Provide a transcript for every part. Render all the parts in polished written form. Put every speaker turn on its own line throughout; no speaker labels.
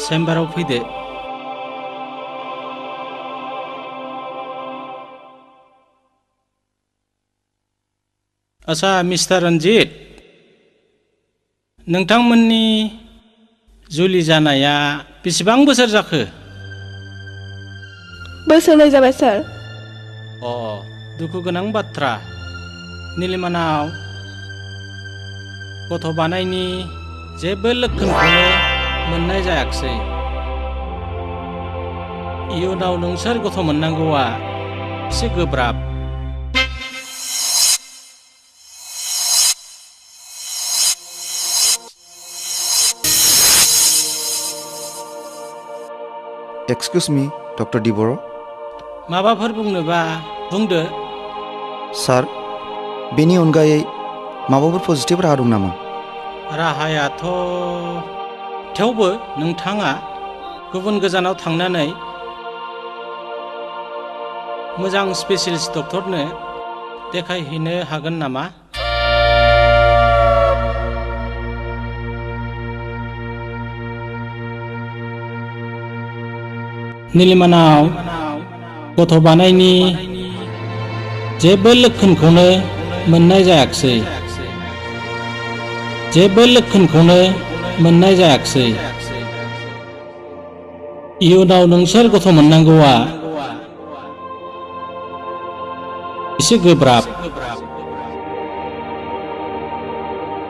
चेम्बाराव फैदो। आच्छा मिस्टार रन्जित, नोंथांमोननि जुलि जानाया बेसेबां बोसोर जाखो?
बोसोरनै जाबाय सार।
दुखु गोनां बाथ्रा। निलिमानाव गथ' बानायनि जेबो लक्षणखौनो मोननाय जायाखिसै। इयुनाव नोंसोर गथ' मोननांगौआ एसे गोब्राब।
Excuse me doctor Dibar.
माबाफोर बुंनोबा बुंदो।
सार, बेनि अनगायै माबाफोर पजिटिभ राहा दं नामा?
राहायाथ' थेवबो नोंथाङा गुबुन गोजानाव थांनानै मोजां स्पेशलिस्ट डक्टरनो देखायहैनो हागोन नामा? निलिमानाव गथ' बानायनि जेबो लक्षणखौनो मोननाय जायाखिसै। जेबो लक्षणखौनो मोननाय जायाखिसै। इयुनाव नोंसोर गथ' मोननांगौआ एसे गोब्राब।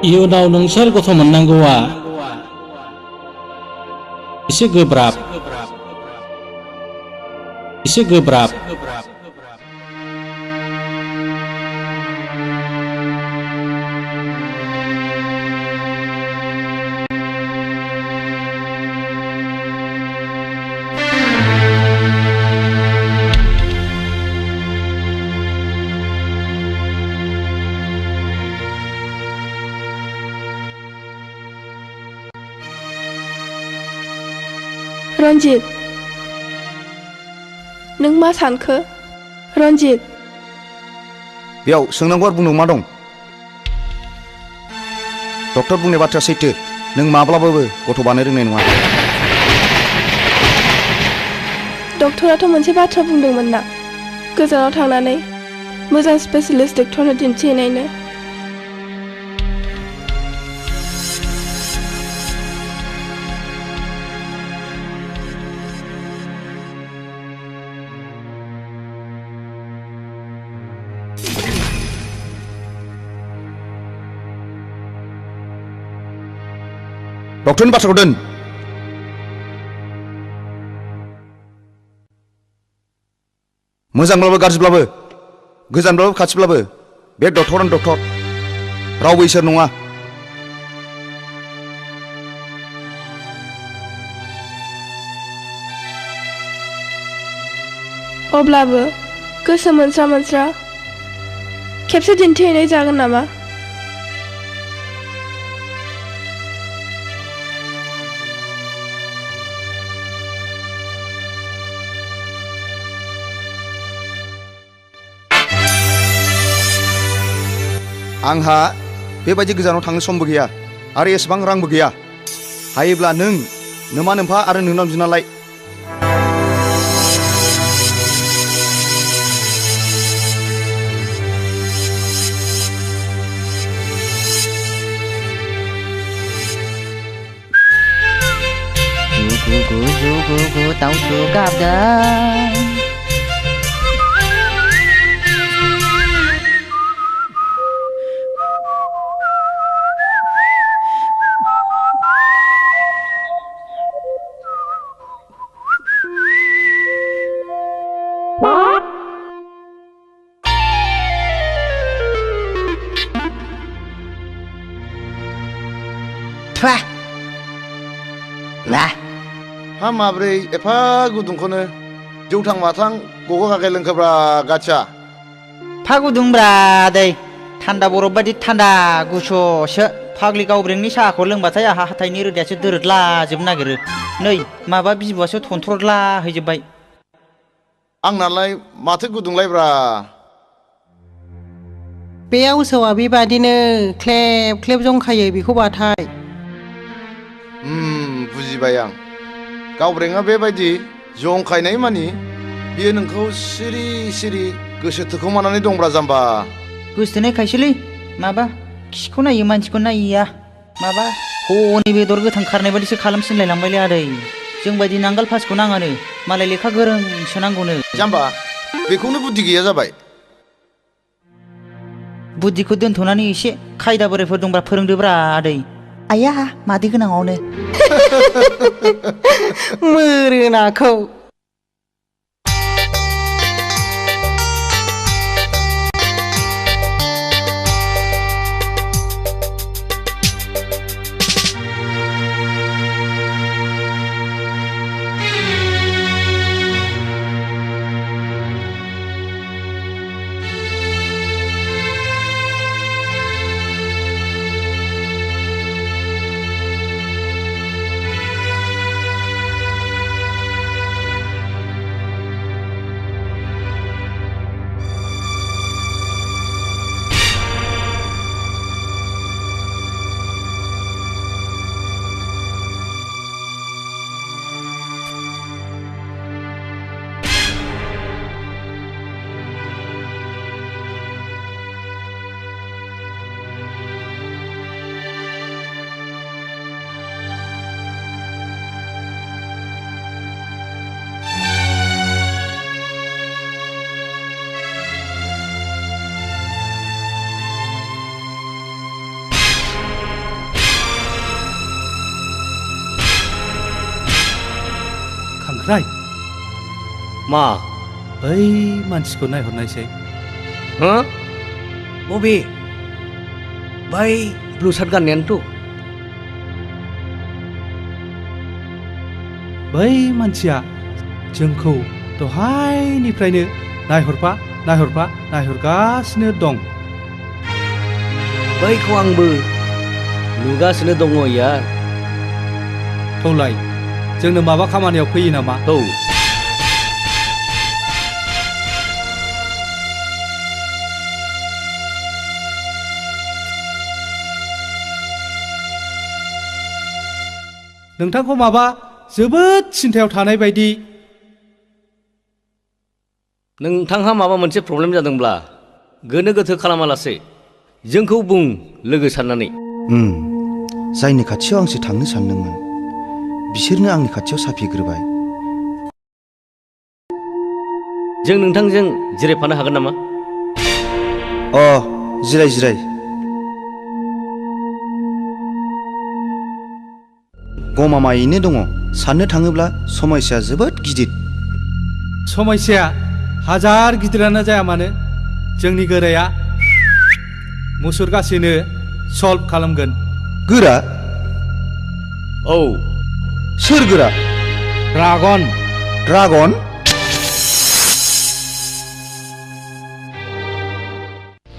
इयुनाव नोंसोर गथ' मोननांगौआ एसे गोब्राब। एसे गोब्राब।
रन्जित, नों मा सानखो? रन्जित,
बेयाव सोंनांगौ आरो बुंनांगौ मा दं? डक्टर बुंनाय बाथ्राया सैथो। नों माब्लाबाबो गथ' बानायनो रोंनाय नङा।
डक्टराथ' मोनसे बाथ्रा बुंदोंमोन ना, गोजानाव थांनानै मोजां स्पेशलिस्ट डक्टरनो दिन्थिहैनायनो।
डक्टरनि बाथ्राखौ दोन। मोजांब्लाबो गाज्रिब्लाबो, गोजानब्लाबो खाथिब्लाबो बे डक्टरानो डक्टर, रावबो इसोर नङा।
अब्लाबो गोसो मोनस्रा मोनस्रा खेबसे दिन्थिहैनाय जागोन नामा?
आंहा बेबायदि गोजानाव थांनो समबो गैया आरो एसेबां रांबो गैया। हायोब्ला नों नोमा नोम्फा आरो नोंनाव बिनालाय।
Jugu दाउथु गाबदों।
हा माब्रै एफा गुदुंखौनो जौथां माथां गग' गागे लोंखोब्रा गाथिया।
फा गुदुंब्रा दै, थान्दा बरफ बायदि थान्दा गुसुसो। फाग्लि गावब्रेंनि साहाखौ लोंबाथाय आहा हाथाइनि रोदायासो दोरोदला जोबनो नागिरो। नै माबा बिबुआसो थनथ्रदला हैजोब्बाय।
आंनालाय माथो गुदुंलायब्रा।
बे आवसोआ बेबादिनो ख्लेब ख्लेब जंखायो बेखौ बाथाय।
बुजिबाय आं। गावब्रेङा बेबायदि जंखायनाय मानि बियो नोंखौ सिरि सिरि गोसो थोखोमानानै दंब्रा जाम्बा।
गोसोथोनाय खायसोलै माबा खिखौ नायो मानसिखौ नायिया माबा हनै बेदर गोथां खारनाय बायदिसो खालामसिनलाय लांबायलै आदै। जों बायदि नांगाल फासखौ नाङानो मालाय लेखा गोरोंसो नांगौनो।
जाम्बा बेखौनो बुद्धि गैया जाबाय।
बुद्धिखौ दोनथ'नानै एसे खायदा बोरायफोर दंब्ला फोरोंदोब्रा आदै। आया मादै गोनाङावनो
मोरोनाखौ
खांख्राइ
मा
बै मानसिखौ नायहरनायसै।
हो बबे बै ब्लु सार्ट गाननायानोथ'।
बै मानसिया जोंखौ दहायनिफ्रायनो नायहरगासिनो दं।
बैखौ आंबो नुगासिनो दङ यार।
थौलाय जोंनो माबा खामानियाव फैयो नामा?
औ
नोंथांखौ माबा जोबोद सिन्थायाव थानाय बायदि।
नोंथांहा माबा मोनसे प्रब्लेम जादोंब्ला गोनो गोथो खालामालासे जोंखौ बुं लोगो साननानै।
जायनि खाथियाव आंसो थांनो सानदोंमोन बिसोरनो आंनि खाथियाव साफिग्रोबाय।
जों नोंथांजों जिरायफानो हागोन नामा?
जिराय गमामायैनो दङ। साननो थाङोब्ला समस्याया जोबोद गिदिर।
समस्याया हाजार गिदिरानो जाया मानो जोंनि गोराया मुसुरगासिनो सल्भ खालामगोन।
गोरा?
औ
सोर गोरा?
ड्रागन।
ड्रागन?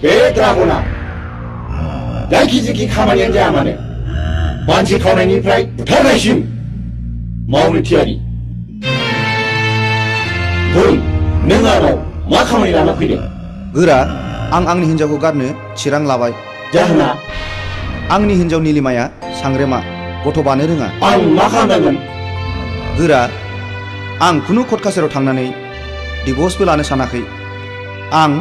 बे ड्रागना जायखिजाया खामानियानो जाया मानो मानसि खावनायनिफ्राय बुथारनायसिम मावनो थियारि। बुं नों आंनाव मा खामानि लाना फैदों?
गोरा, आं आंनि हिन्जावखौ गारनो थिरां लाबाय।
जाहोना?
आंनि हिन्जाव निलिमाया सांग्रेमा, गथ' बानो रोङा।
आं मा खालामनांगोन?
गोरा, आं खुनु कर्ट कासारियाव थांनानै डिभर्सबो लानो सानाखै। आं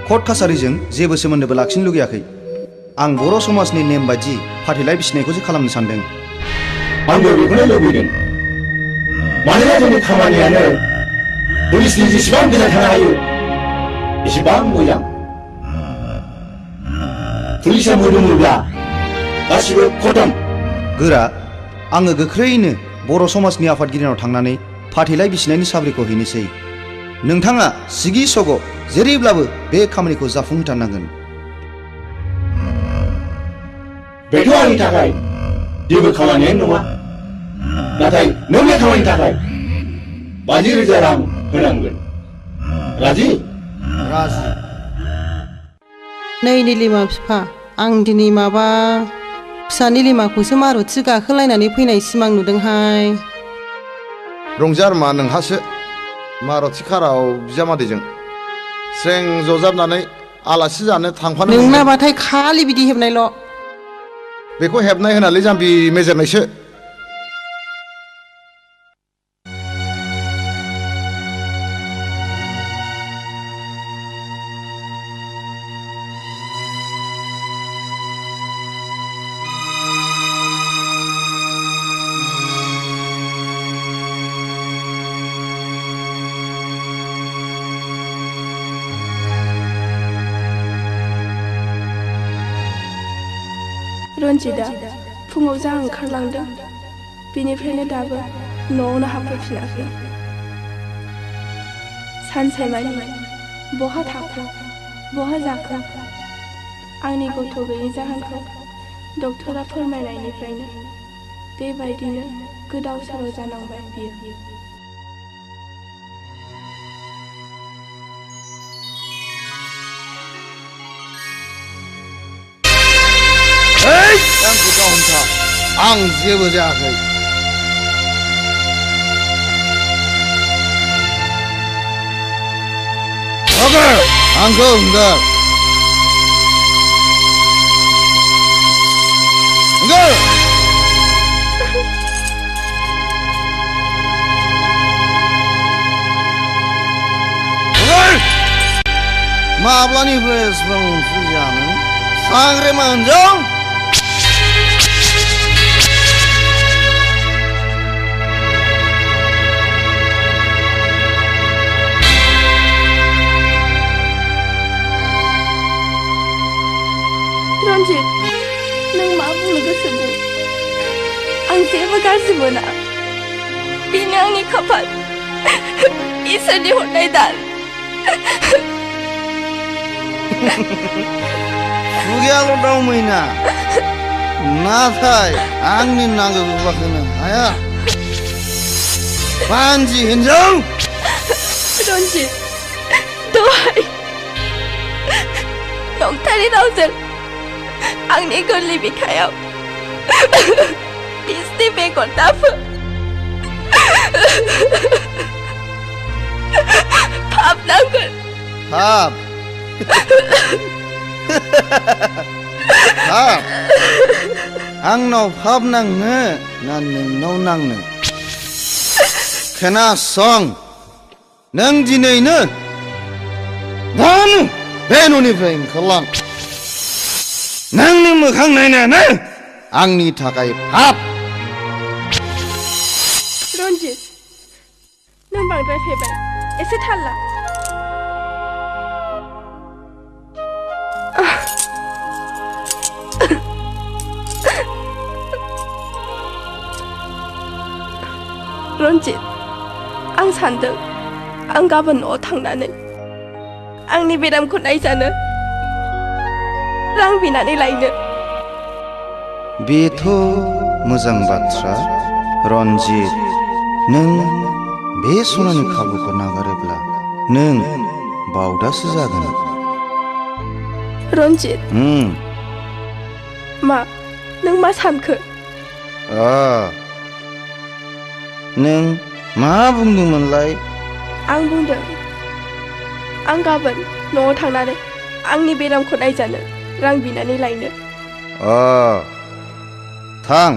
कर्ट कासारिजों जेबो सोमोन्दोबो लाखिनो लुगैयाखै। आं बर' समाजनि नेम बायदि फाथैलाइ बिसिनायखौसो खालामनो सानदों।
आंबो बेखौनो लुबैदों। मानोना जोंनि खामानियानो पुलिसनि जेसेबां गोजान थानो हायो एसेबां मोजां। पुलिसा मोदोमोब्ला गासिबो खतम।
गोरा, आङो गोख्रैनो बर' समाजनि आफादगिरिनाव थांनानै फाथैलाइ बिसिनायनि साब्रैखौ हैनोसै। नोंथाङा सिगि सग' जेरैब्लाबो बे खामानिखौ जाफुंहोथारनांगोन।
बेथ' आंनि थाखाय जेबो खामानियानो नङा। नाथाय नों बे खामानिनि थाखाय 50,000 रां होनांगोन। राजि?
राजि।
नै निलिमा बिफा, आं दिनै माबा फिसा निलिमाखौसो मारुथि गाखोलायनानै फैनाय सिमां नुदोंहाय।
रंजार मा नोंहासो मारुथि काराव बिजामादैजों स्रें जजाबनानै आलासि जानो थांफानो मोनगोन।
नोंनाबाथाय खालि बिदि हेबनायल'।
बेखौ हेबनाय होनालै जाम्बि मेजेरनायसो।
रन्जितआ फुङाव जा ओंखारलांदों बेनिफ्रायनो दाबो न'आवनो हाबफैफिनाखै। सानसेमानि बहा थाखो बहा जाखो आंनि गथ' गैयै जाहोनखौ डक्टरा फोरमायनायनिफ्रायनो बेबायदिनो गोदाव सोराव जानांबाय बियो।
आंखौ दाहमथा आं जेबो जायाखै। आंखौ हंगार माब्लानिफ्राय एसेबां फुजानो सांग्रेमा होनजों
रन्जित नों मा बुंनो गोसो बुं आं जेबो गाज्रि मोना बेनो आंनि खाफाल इसोरनि हरनाय दान।
खुगायाल' दावमैना नाथाय आंनि नांगौ होनो हाया बानजि हिनजाव।
रन्जित दहाय नंथारै रावजों आंनि गोरलै बिखायाव बिसनि बेगर दाफो पाप नांगोन।
पाप पाप आंनाव पाप नांनो ना नोंनाव नांनो? खोनासं नों दिनैनो दानो बे न'निफ्राय ओंखारलां। नोंनि मोखां नायनायानो आंनि थाखाय पाप।
रन्जित नों बांद्राय फेबाय एसे थाल ला। रन्जित आं सान्दों आं गाबोन न'आव थांनानै आंनि बेरामखौ नायजानो रां बिनानै लायनो।
बेथ' मोजां बाथ्रा रन्जित। नों बे सनानि खाबुखौ नागारोब्ला नों बावदासो जागोन।
रन्जित मा नों मा सानखो?
नों मा बुंदोंमोनलाय?
आं बुंदों आं गाबोन न'आव थांनानै आंनि बेरामखौ नायजानो रां बिनानै लायनो।
थां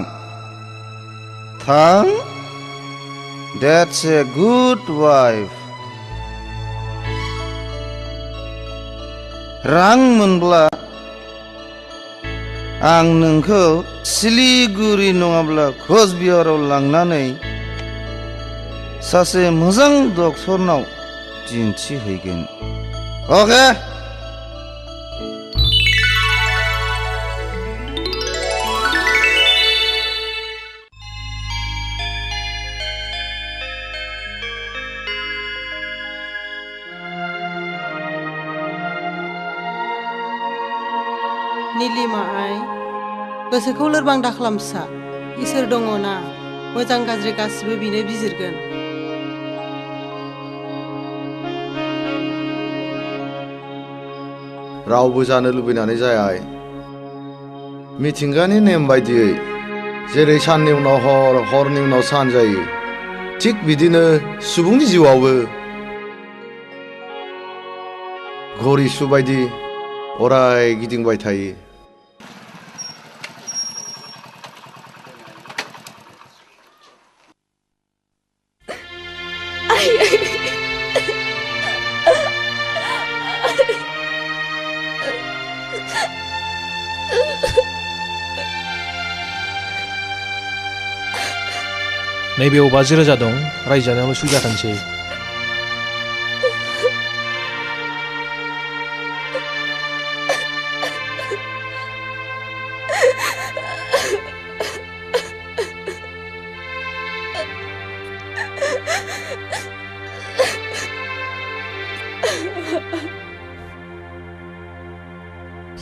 थां That's a good wife. रां मोनब्ला आं नोंखौ सिलिगुरि नङाब्ला कचबिहाराव लांनानै सासे मोजां डक्टरनाव दिन्थिहैगोन। अके?
निलिमा आइ गोसोखौ लोरबां दाखालाम फिसा। इसोर दङ ना मोजां गाज्रि गासिबो बिनो बिजिरगोन।
रावबो जानो लुबैनानै जाया आइ। मिथिंगानि नेम बायदियै जेरै साननि उनाव हर हरनि उनाव सान जायो थिग बिदिनो सुबुंनि जिउआवबो घरि सु बायदि अराय गिदिंबाय थायो।
नैबेयाव 50,000 दं रायजानायावल' सुबिदा थांसै।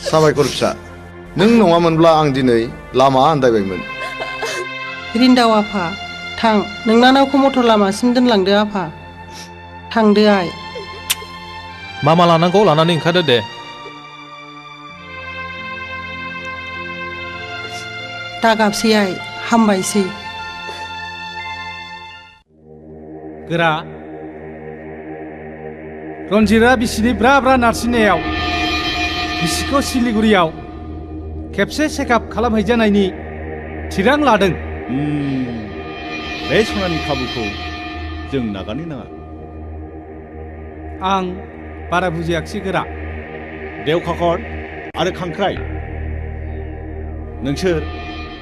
साबायखर फिसा नों नङामोनब्ला आं दिनै लामा आन्दायबायमोन
रिन्दाव आफा थां नोंना नावखौ मटर लामासिम दोनलांदो आफा थांदो आइ
मा मा लानांगौ लानानै ओंखारदो दे
दागाबसै आइ हामबायसै
गोरा रन्जितआ बिसिनि ब्रा ब्रा नारसिननायाव बिसिखौ सिलिगुरियाव खेबसे चेकआप खालामहैजानायनि थिरां लादों
बे सनानि खाबुखौ जों नागारनो नाङा
आं बारा बुजियाखिसै गोरा
देवखाखर आरो खांख्राइ नोंसोर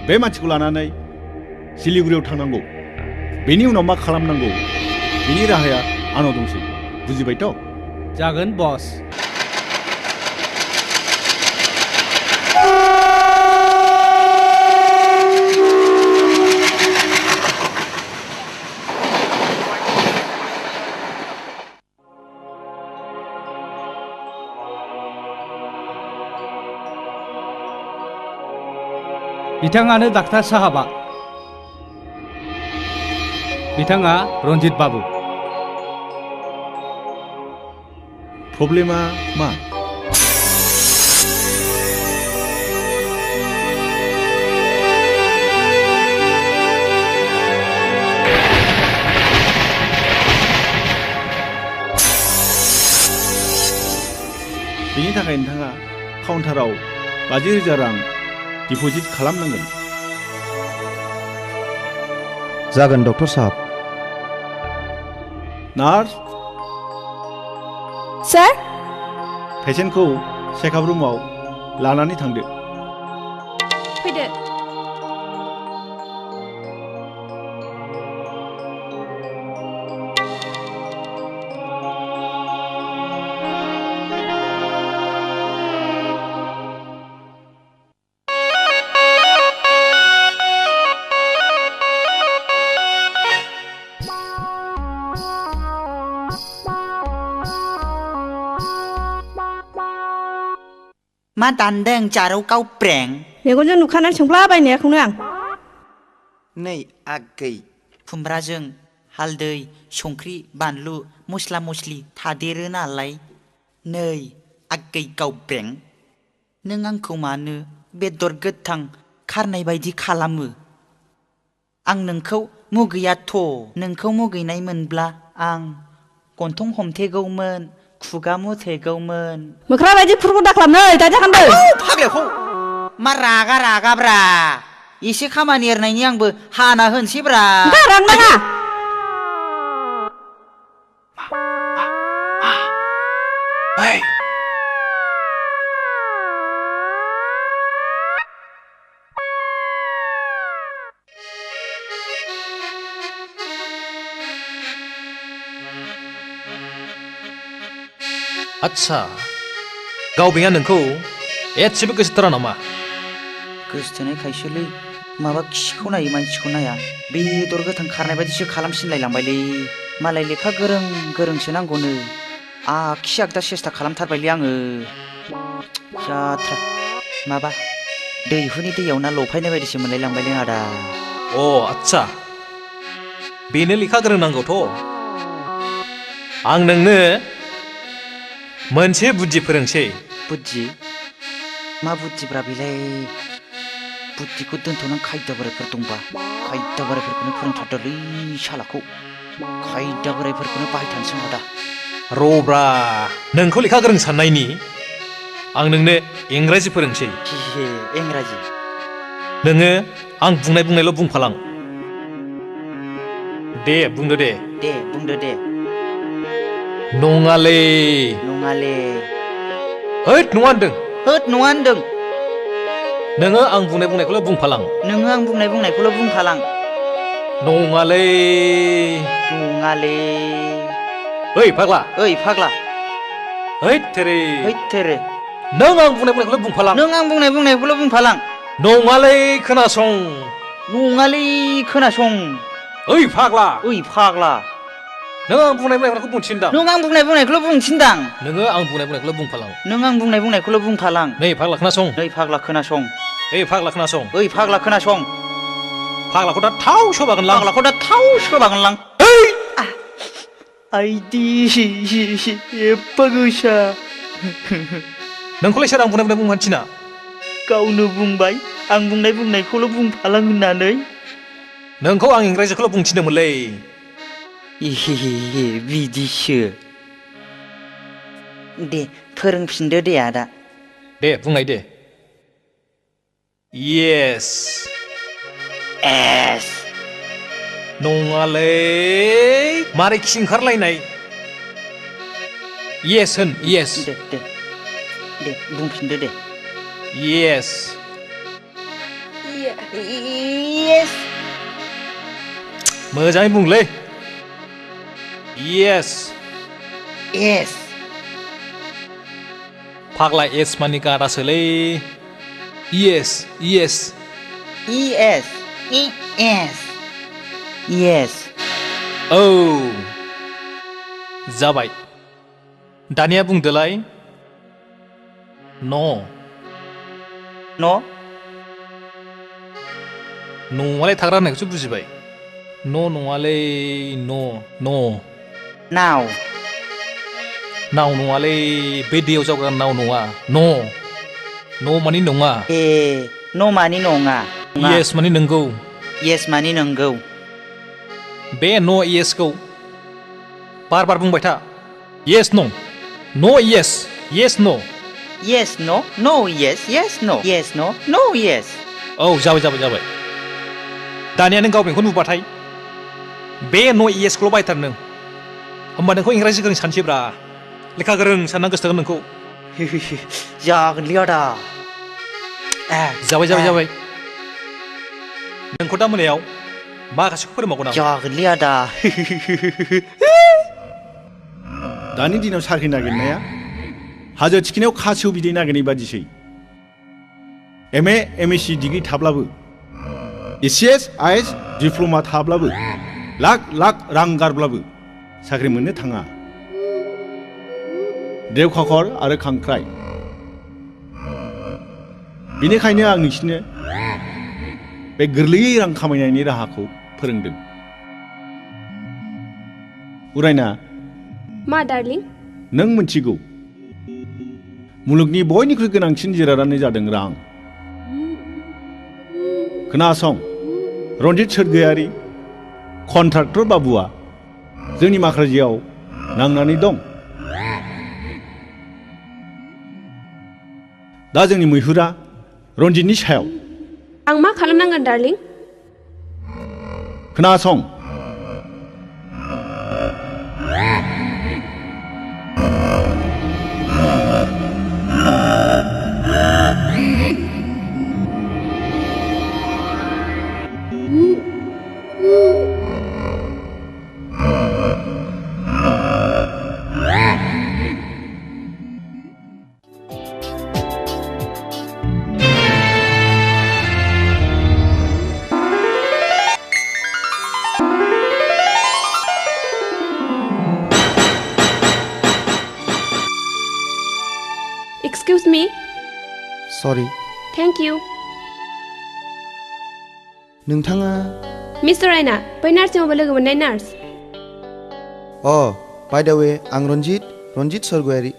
बे मानसिखौ लानानै सिलिगुरियाव थांनांगौ बेनि उनाव मा खालामनांगौ बेनि राहाया आंनाव दंसै बुजिबायथ'
जागोन बस बिथाङानो डाक्टार साहाबा बिथाङा रन्जित बाबु
प्रब्लेमा मा बेनि थाखाय नोंथाङा काउन्टाराव 50,000 रां डिप'जिट खालामनांगोन
जागोन डक्टर साहब
नार्स
सर
पेसेन्टखौ चेकआप रुमाव लानानै थांदो
फैदो
मा दानदों जारौ गावब्रें
मेगनजों नुखानानै सोंफ्लाबायनायखौनो आं
नै आगै खुमब्राजों हालदै संख्रि बानलु मस्ला मस्लि थादेरो नालाय नै आगै गावब्रें नों आंखौ मानो बेदर गोथां खारनाय बायदि खालामो आं नोंखौ मुगैयाथ' नोंखौ मुगैनाय मोनब्ला आं गन्थं हमथेगौमोन खुगा मुथेगौमोन
मोख्रा बायदि खुरखौ दाख्लाबनै दाय जाखानदो
फाग्लाखौ मा रागा रागाब्रा एसे खामानि एरनायनि आंबो हाना होनसैब्रा
गारां नाङा
आच्छा गावबेंआ नोंखौ एसेबो गोसोथारा नामा
गोसोथोनाय खायसोलै माबा खिखौ नायो मानसिखौ नाया बेदर गोथां खारनाय बायदिसो खालामसिनलायलांबायलै मालाय लेखा गोरों गोरोंसो नांगौनो आखि आगदा सेस्था खालामथारबायलै आङो जाथ्रा माबा दैहुनि दैयाव ना लफायनाय बायदिसो मोनलायलांबायलै आदा
अ आच्छा बेनो लेखा गोरों नांगौथ' आं नोंनो मोनसे बुद्धि फोरोंसै
बुद्धि मा बुद्धिब्रा बेलाय बुद्धिखौ दोनथ'नानै खायदा बोरायफोर दंबा खायदा बोरायफोरखौनो फोरोंथारदोलै सालाखौ खायदा बोरायफोरखौनो बाहायथानोसै आदा
रब्रा नोंखौ लेखा गोरों साननायनि आं नोंनो इंराजि फोरोंसै
इंराजि
नोङो आं बुंनायल' बुंफालां दे बुंदो दे
बुंदो दे
नङालै
नङाले
होद नङा होनदों
होद नङा होनदों
नोङो आं बुंनायखौल' बुंफालां
नोङो आं बुंनायखौल' बुंफालां
नङालै
नङाले
ओइ फाग्ला हैद तेरे नों आं बुंनायखौल' बुंफालां
नों आं बुंनायखौल' बुंफालां
नङालै खोनासं
नङालै खोनासं
ओइ फाग्ला नों आं बुंनायखौल' बुंथिनदां
नों आं बुंनायखौल' बुंथिनदां
नोङो आं बुंनायखौल' बुंफालां
नों आं बुंनायखौल' बुंफालां
नै फाग्ला खोनासं
नै फाग्ला खोनासं
ओइ फाग्ला खोनासं
ओइ फाग्ला खोनासं
फाग्लाखौ दा थाव सोबागोनलां
फाग्लाखौ दा थाव सोबागोनलां आइदि एफा गोसा
नोंखौलाय सोर आं बुंनाय बुंनो थिना
गावनो बुंबाय आं बुंनायखौल' बुंफालां होननानै
नोंखौ आं इंराजिखौल' बुंथिनोमोनलै
बिदिसो दे फोरोंफिनदो दे आदा
दे बुंनाय दे येस
एस
नङालै मारै खि ओंखारलायनाय येस होन येस
दे बुंफिनदो दे
येस
येस
मोजाङै बुंलै येस
येस
फाग्ला एस मानि गादासोलै yes yes
yes yes yes
औ जाबाय दानिया बुंदोलाय न' न'आलाय थाग्रा होननायखौसो बुजिबाय न' नङालै न'
नाव
नङालै बे दैयाव जावग्रा नाव नङा न' मानि नङा
ए न' मानि नङा
येस मानि नंगौ
येस मानि नंगौ
बे न' येसखौ बार बुंबाय था येस न' येस येस न'
येस नो येस येस नो येस नो येस
औ जाबाय दानिया नों गाव बेखौ नुबाथाय बे न' येसखौल' बायथार नों होमबा नोंखौ इंराजि गोरों सानसैब्रा लेखा गोरों सानना गोसोथोगोन नोंखौ
जागोनलै आदा
जाबाय नोंखौ दा मोनायाव माखासेखौ फोरोंबावगोन आं
जागोनलै आदा
दानि दिनाव साख्रि नागिरनाया हाजो थिखिनायाव खासेव बिदै नागिरनाय बादिसै एम.ए. डिग्री थाब्लाबो एसिएस आइएस डिप्ल'मा थाब्लाबो लाख रां गारब्लाबो साख्रि मोननो थाङा देवखाखर आरो खांख्राइ बेनिखायनो आं नोंसिनो बे गोरलैयै रां खामायनायनि राहाखौ फोरोंदों उरायना
मा डार्लिं
नों मिथिगौ मुलुगनि बयनिख्रुइ गोनांसिन जिरादानो जादों रां खोनासं रन्जित सोरगोयारि कन्ट्राक्टर बाबुआ जोंनि माखाजियाव नांनानै दं दा जोंनि मैहुरा रन्जितनि सायाव
आं मा खालामनांगोन डार्लिं
खोनासं
Excuse me.
Sorry.
Thank you.
नोंथाङा
मिस्टार रायना बै नार्सिंआवबो लोगो मोननाय नार्स
बाय द वे आं रन्जित सोरगोयारि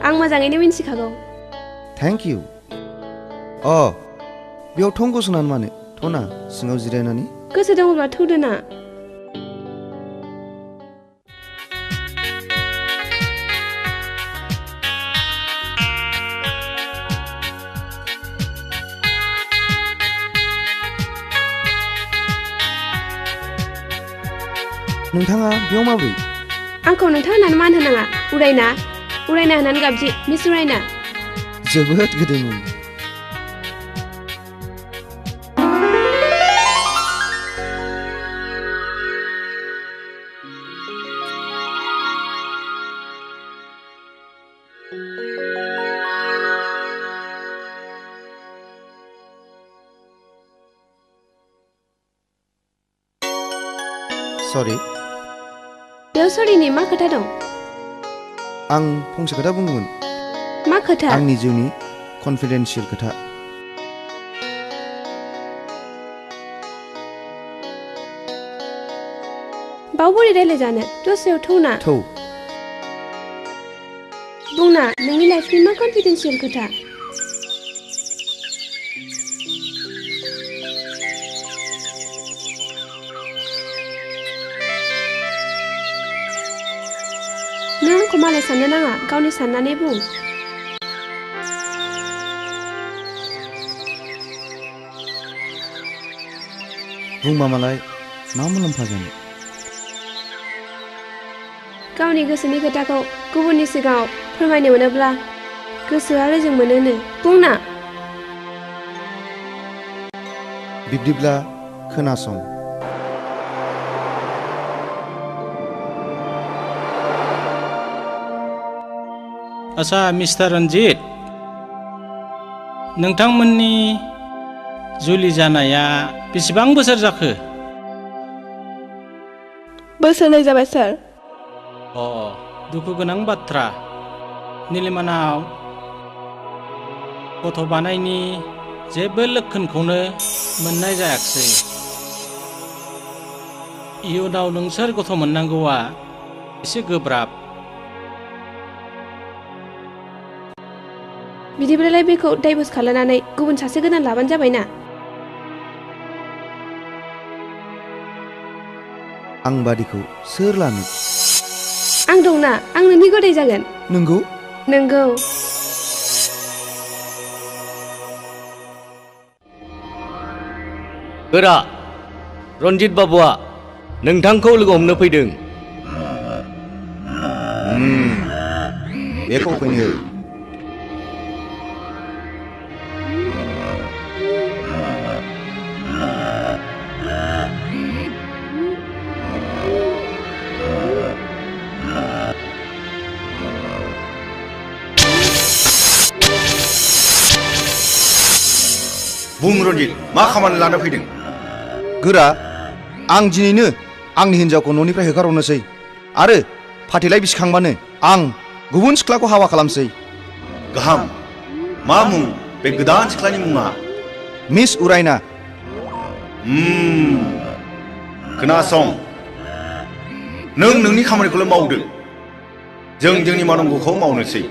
आं मोजाङैनो मिन्थिखागौ
थेंक इउ बेयाव थं गसंनानै मानो थना सिङाव जिरायनानै
गोसो दङब्ला थौदो ना
नोंथाङा बेयाव माब्रै
आंखौ नोंथां होननानै मान होनाङा उरायना होननानै गाबज्रि मिस उरायना
जोबोद गोदैमोन सरी
बेयाव सरिनि मा खोथा दं?
आं फंसे खोथा बुंगौमोन।
मा खोथा?
आंनि जिउनि कन्फिडेन्सियेल खोथा।
बाव बोरै रायलायजानो दस्रायाव थौना।
थौ।
बुंना नोंनि लाइफनि मा कन्फिडेन्सियेल खोथा? नों आंखौ मालाय साननो नाङा, गावनि साननानै बुं।
बुंबा मालाय मा मुलाम्फा जानो?
गावनि गोसोनि खोथाखौ गुबुननि सिगाङाव फोरमायनो मोनोब्ला गोसोआ रेजें मोनोनो। बुंना।
बिब्दिब्ला खोनासं।
आच्छा मिस्टार रन्जित, नोंथांमोननि जुलि जानाया बेसेबां बोसोर जाखो?
बोसोरनै जाबाय सार।
दुखु गोनां बाथ्रा। निलिमानाव गथ' बानायनि जेबो लक्षणखौनो मोननाय जायाखिसै। इयुनाव नोंसोर गथ' मोननांगौआ एसे गोब्राब।
बिदिब्लालाय बेखौ डाइभर्स खालामनानै गुबुन सासे गोदान लाबानो जाबायना।
आं बादिखौ सोर लानो?
आं दंना, आं नोंनि गदाय जागोन।
नंगौ?
नंगौ।
गोरा, रन्जित बाबुआ नोंथांखौ लोगो हमनो फैदों।
बेखौ फैनो।
बुं रन्जित, मा खामानि लाना फैदों?
गोरा, आं दिनैनो आंनि हिन्जावखौ न'निफ्राय होखारहरनोसै आरो फाथैलाइ बिसिखांबानो आं गुबुन सिख्लाखौ हाबा खालामसै।
गाहाम। मा मुं बे गोदान सिख्लानि मुङा?
मिस उरायना।
खोनासं, नों नोंनि खामानिखौल' मावदो, जों जोंनि मावनांगौखौ मावनोसै।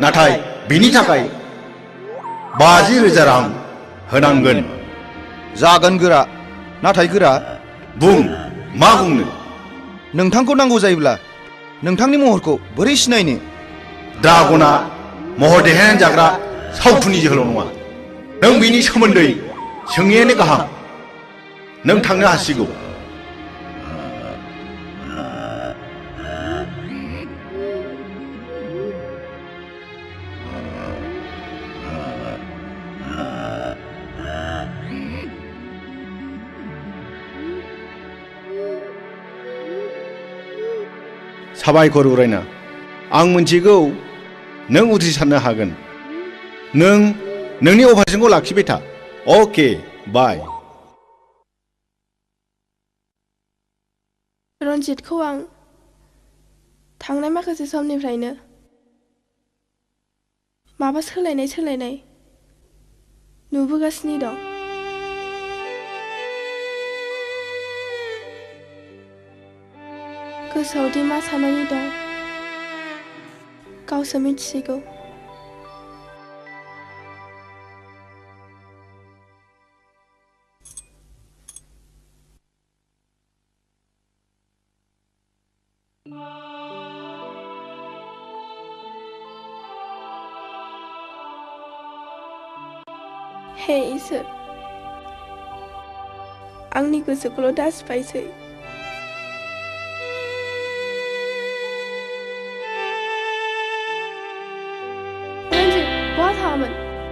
नाथाय बिनि थाखाय 50,000 रां होनांगोन।
जागोन गोरा, नाथाय गोरा।
बुं, मा बुंनो?
नोंथांखौ नांगौ जायोब्ला नोंथांनि महरखौ बोरै सिनायनो?
ड्रागना महर देखायनानै जाग्रा सावथुननि जोहोलाव नङा। नों बिनि सोमोन्दै सोङैयानो गाहाम। नों थांनो हासिगौ। साबायखर उरायना, आं मिन्थिगौ नों उथ्रिसारनो हागोन। नों नोंनि अपारेसनखौ लाखिबाय था। अके, बाय।
रन्जितखौ आं थांनाय माखासे समनिफ्रायनो माबा सोलायनाय नुबोगासिनो दं। गोसोआवदि मा साननानै दं गावसो मिथिसिगौ। हे इसोर, आंनि गोसोखौल' दासिफायसै।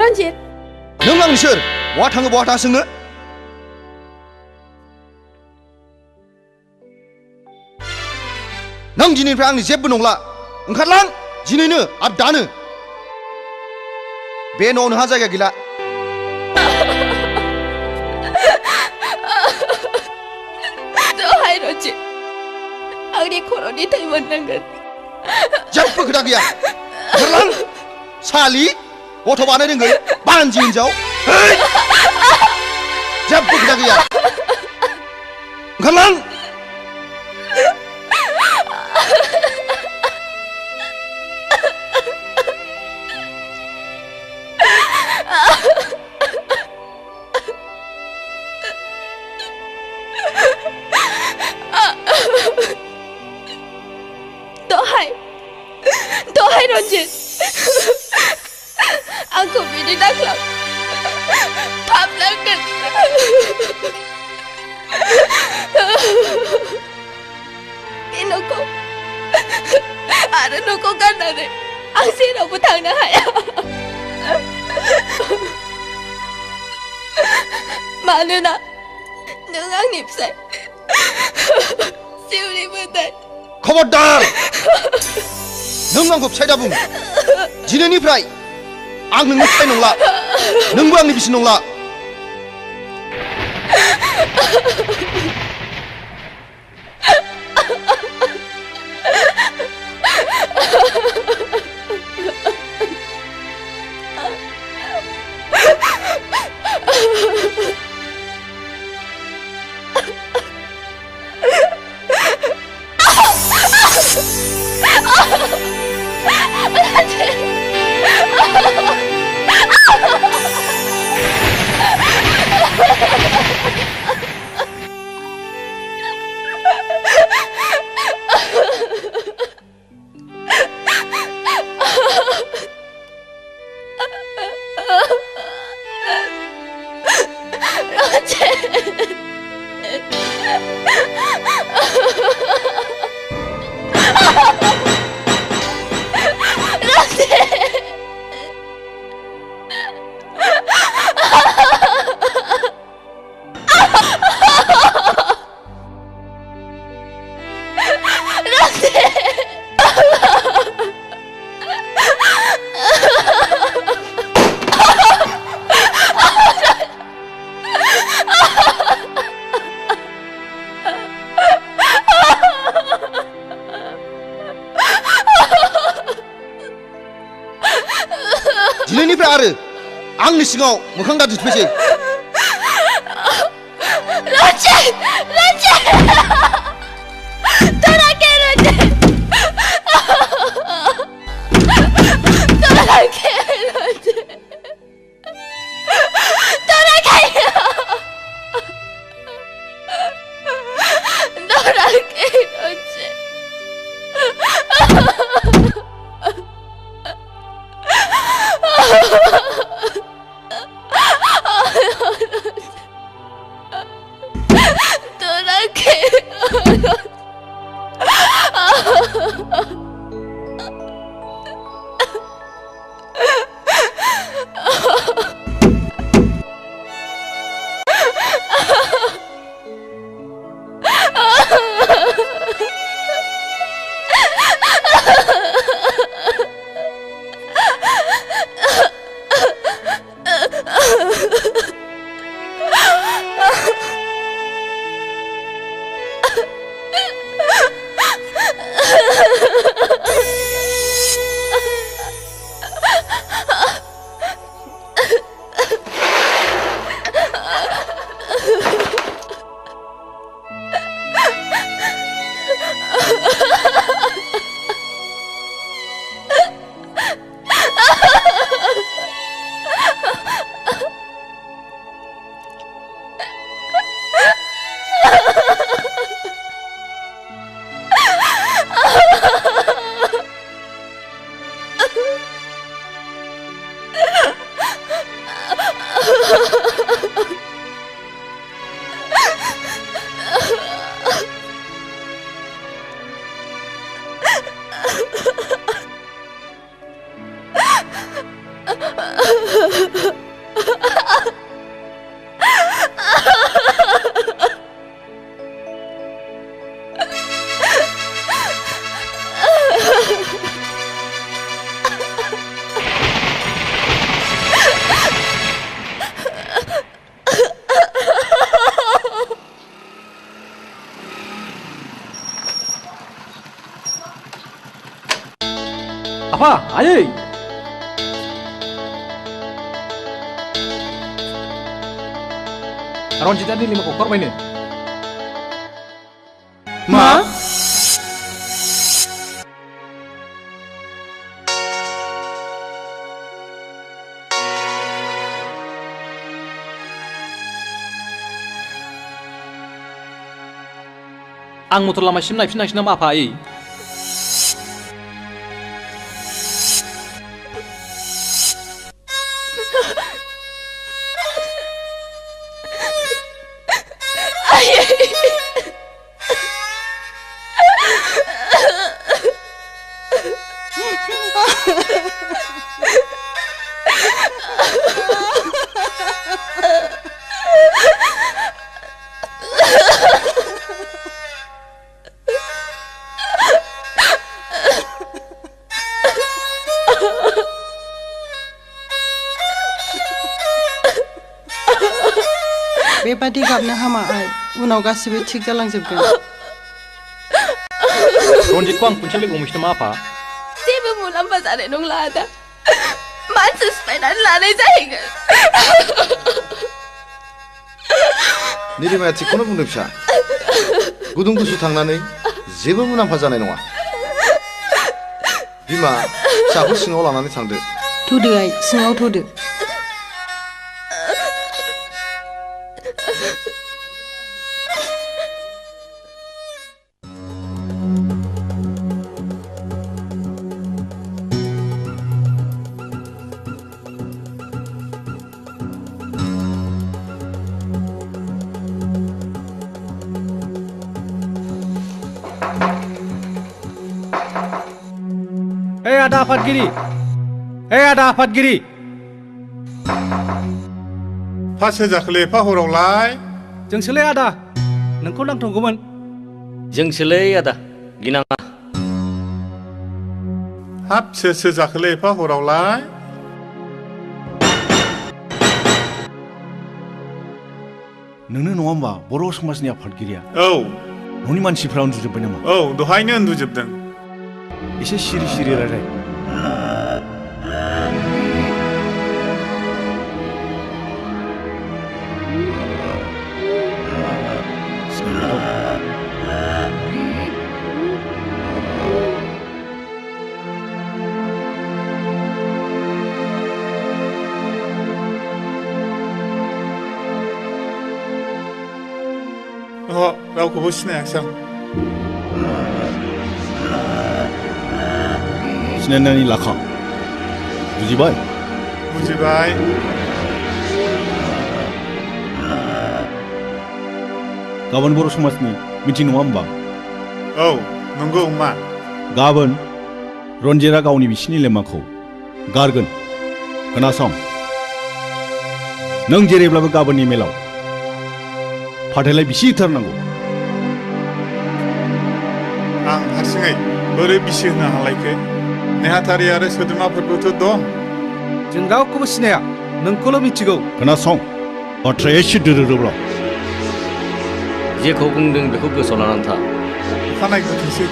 रन्जित,
नों आंनि सोर? बहा थाङो बहा थाङा सोंनो? नों दिनैनिफ्राय आंनि जेबो नंला। ओंखारलां दिनैनो आरो दानो। बे न'आव नोंहा जायगा गैला।
दहाय रन्जित, आंनि खर'नि थै मोननांगोन
जेबो खोथा गैया ओंखारलां सालि गथ' बानाय रोंगोन बानजि हिनजाव जेबो खोथा गैया ओंखारलां
दहाय रन्जित आंखौ बिदि दाख्लाब फाबलांगोन बे न'खौ आरो न'खौ गारनानै आं जेरावबो थांनो हाया मानोना नों आंनि फिसाय जिउनि मोदाय
खबरदार नों आंखौ फिसाय दा बुं दिनैनिफ्राय आं नोंनि फिसाय नंला नोंबो आंनि बिसि नंला दिनैनिफ्राय आरो आंनि सिगाङाव मोखां दादिफैसै
आयै रन्जितआ निलिमाखौ हरबायनो
मा
आं मटर लामासिम नायफिननांसै नामा आफा आयै
बेबादि गाबनो हामा आइ उनाव गासिबो थिग जालांजोबगोन
रन्जितखौ आं खनसे लोगो हमहैसै नामा आफा
जेबो मुलाम्फा जानाय नंला आदा मानसि सिफायनानै लानाय जाहैगोन
निलिमाया थिगखौनो बुंदों फिसा गुदुं गुसु थांनानै जेबो मुलाम्फा जानाय नङा बिमा फिसाखौ सिङाव लानानै थांदो
थुदो आइ सिङाव थुदो
आदा आफादगिरि आदा आफादगिरि
फासो जाखोलै एफा हरावलाय
जोंसोलै आदा नोंखौ नांथ'गौमोन
जोंसोलै आदा गिनाङा
हाब सोर जाखोलै एफा हरावलाय
नोंनो नङा होमबा बर' समाजनि आफादगिरिया
औ
न'नि मानसिफ्रा उन्दुजोब्बाय नामा
औ दहायनो उन्दुजोबदों
एसे सिरि सिरि रायलाय
रावखौबो सिनायाखिसै आं
सिनायनानै लाखा बुजिबाय
बुजिबाय
गाबोन बर' समाजनि मिटिं नङा होमबा
औ नंगौ मा
गाबोन रन्जितआ गावनि बिसिनि लेमाखौ गारगोन खोनासं नों जेरैब्लाबो गाबोननि मेलाव फाथैलाय बिसिथारनांगौ
आं हारसिङै बोरै बिसि होनो हालायखो नेहाथारि आरो सोद्रोमाफोरबोथ' दं
जों रावखौबो सिनाया नोंखौल' मिथिगौ
खोनासं बाथ्राया एसे दोरोदोब्ला
जेखौ बुंदों बेखौ गोसोआव लानानै था
अखानायग्रोथोंसै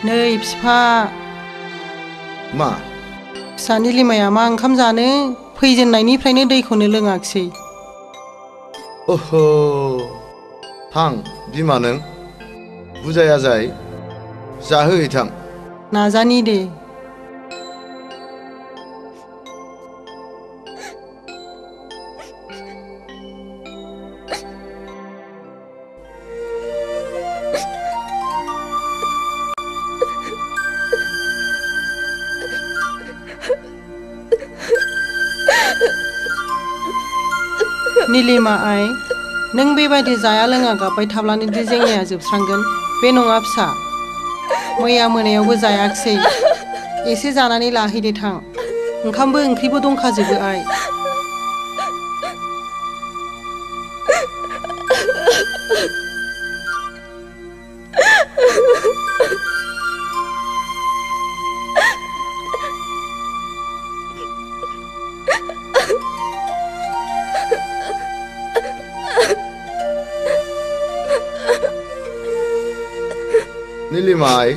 नै बिफा
मा
फिसानि लिमाया मा ओंखाम जानो फैजेननायनिफ्रायनो दैखौनो लोङाखिसै
ओह थां बिमा नों बुजाया जाय जाहोहैथां
नाजानि दे निलिमा आइ नों बेबायदि जाया लोङा गाबबाय थाब्लानो दि जेंनाया जोबस्रांगोन बे नङा फिसा मैया मोनायावबो जायाखिसै एसे जानानै लाहैदो थां ओंखामबो ओंख्रिबो दंखाजोबो आइ
निलिमाय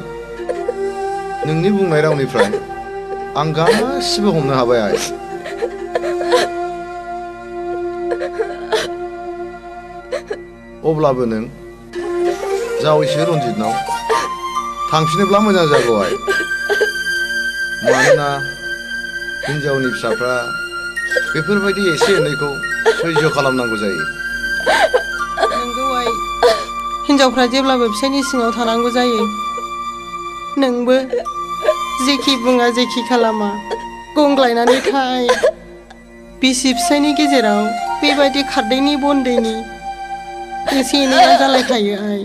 नोंनि बुंनाय रावनिफ्राय आं गासिबो हमनो हाबाय आइ अब्लाबो नों जावैसो रन्जितनाव थांफिनोब्ला मोजां जागौ आइ मानोना हिन्जावनि फिसाफ्रा बेफोरबायदि एसे एनैखौ सैज्य खालामनांगौ जायो
नंगौ आइ हिन्जावफ्रा जेब्लाबो फिसायनि सिङाव थानांगौ जायो नोंबो जेखि बुङा जेखि खालामा गंग्लायनानै थाय बिसि फिसायनि गेजेराव बेबायदि खारदैनि बनदैनि एसे एनैया जालायखायो आइ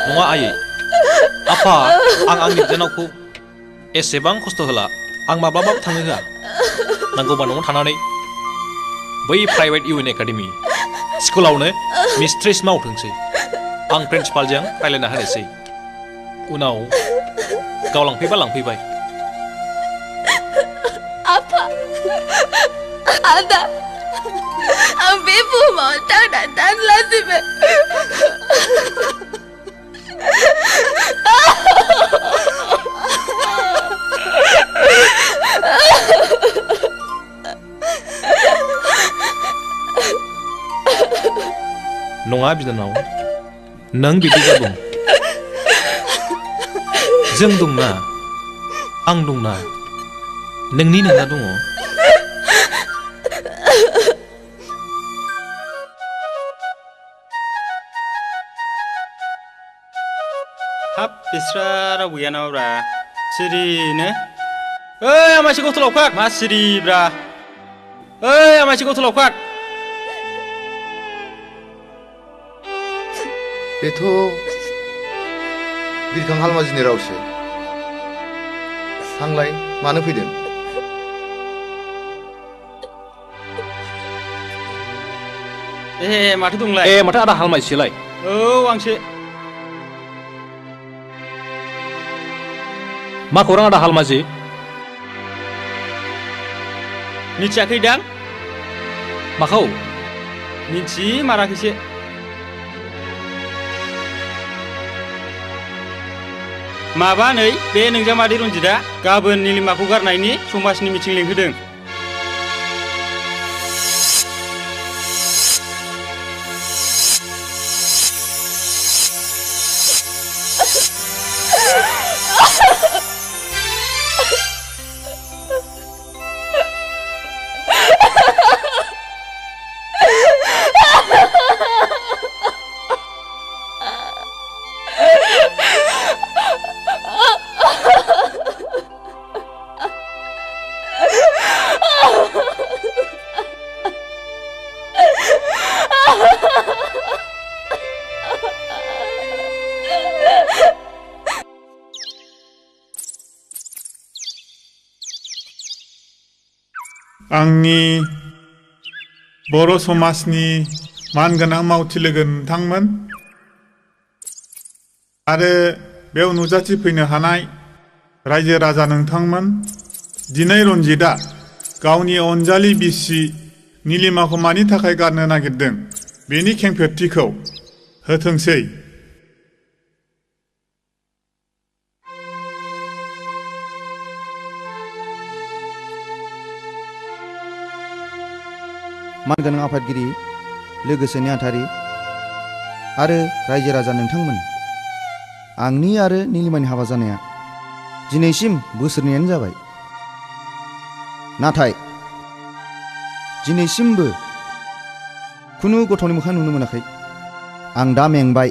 नङा आयै आफा आं आंनि बिनानावखौ एसेबां खस्थ' होला आं माब्लाबाबो थांनो होआ नांगौबा न'आव थानानै बै प्राइभेट इउएन एकाडेमि स्कुलावनो मिस्ट्रेस मावथोंसै आं प्रिन्सिपालजों रायलायना होनोसै उनाव गाव लांफैबा लांफैबाय
आफा आदा आं बे बुहुमाव थांना थानो लाजिबाय
नङा बिनानाव नों बिदि दाबुं जों दंना आं दंना नोंनि नोंना दङ
हाब बिस्रा राव गैया नामाब्रा सिरिनो ओइ आमाइसो गथ' लावखार मा सिरिब्रा ओइ आमाइसो गथ' लावखार
बेथ' बिरखां हालमाजिनि रावसो थांलाय मानो फैदों
माथो दंलाय
माथो आदा हालमाजिसोलाय
औ आंसो
मा खौरां आदा हालमाजि
मिथियाखैदां
माखौ
मिथिमाराखैसो माबा नै बे नोंजामादै रन्जितआ गाबोन निलिमाखौ गारनायनि समाजनि मिटिं लिंहोदों
आंनि बर' समाजनि मानगोनां मावथि लोगो नोंथांमोन आरो बेयाव नुजाथिफैनो हानाय रायजो राजा नोंथांमोन दिनै रन्जितआ गावनि अनजालि बिसि निलिमाखौ मानि थाखाय गारनो नागिरदों बेनि खेंफोरथिखौ होथोंसै
मानगोनां आफादगिरि लोगोसे नेहाथारि आरो रायजो राजा नोंथांमोन आंनि आरो निलिमानि हाबा जानाया दिनैसिम बोसोरनैयानो जाबाय नाथाय दिनैसिमबो खुनु गथ'नि मोखां नुनो मोनाखै आं दा मेंबाय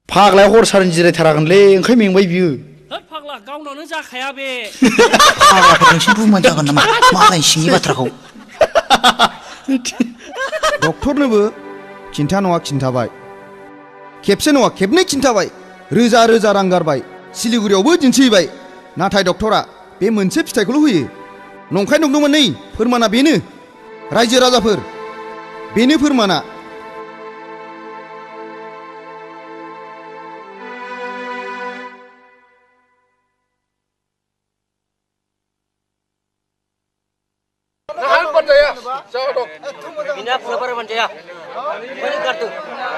फाग्लाया हर सारनि जिरायथारागोनलै ओंखाय मेंबाय बियो
होद फाग्ला गावनावनो जाखाया बे
फाग्लाफोर नोंसिनि बुंबानो जागोन नामा मालाय सिंनि बाथ्राखौ
डक्टरनोबो खिन्था नङा खिन्थाबाय खेबसे नङा खेबनै खिन्थाबाय रोजा रोजा रां गारबाय सिलिगुरियावबो दिन्थिहैबाय नाथाय डक्टरा बे मोनसे फिथाइखौल' होयो नंखाय नंदोंमोन नै फोरमाना बेनो रायजो राजाफोर बेनो फोरमाना
जाया ओमफ्राय गारदो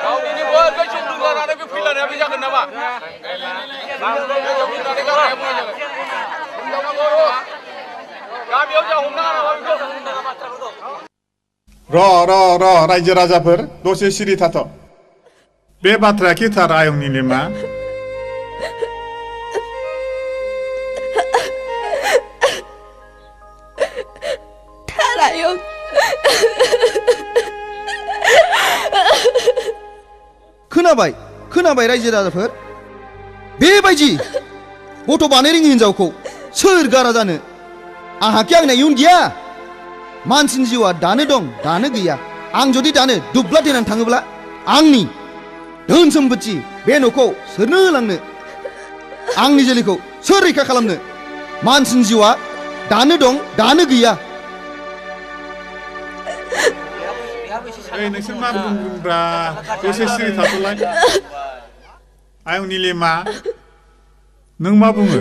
गावनि बयबो जौ लोंनानै बे फैलानाया बे जागोन नामा गामियाव जा हमनाङा नामा बेखौ
र रायजो राजाफोर दसे सिरि थाथ' बे बाथ्राया खिथार आयं निलिमा
थारायं
खोनाबाय रायजो राजाफोर बेबायदि गथ' बानाय रोङि हिनजावखौ सोर गारा जानो आंहाखि आंना इयुन गैया मानसिनि जिउआ दानो दं दानो गैया आं जुदि दानो दुब्ला देनानै थाङोब्ला आंनि धोन सम्पति बे न'खौ सोरनो होलांनो आंनि जोलैखौ सोर रैखा खालामनो मानसिनि जिउआ दानो दं दानो गैया
नोंसोर मा बुंब्रा दसे सिरि थाथ'लाय आयं निलिमा नों मा बुङो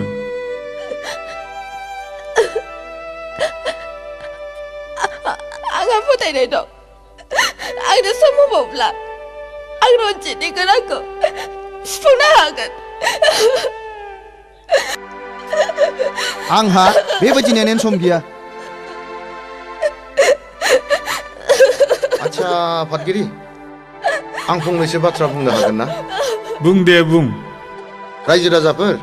आंहा फोथायनाय दं आंनो सम होबावब्ला आं रन्जितनि गोनांखौ सुफुंनो हागोन
आंहा बेबायदि नेनायनि सम गैया
आच्छा आफादगिरि आं फंनैसो बाथ्रा बुंनो हागोन ना
बुं दे बुं
रायजो राजाफोर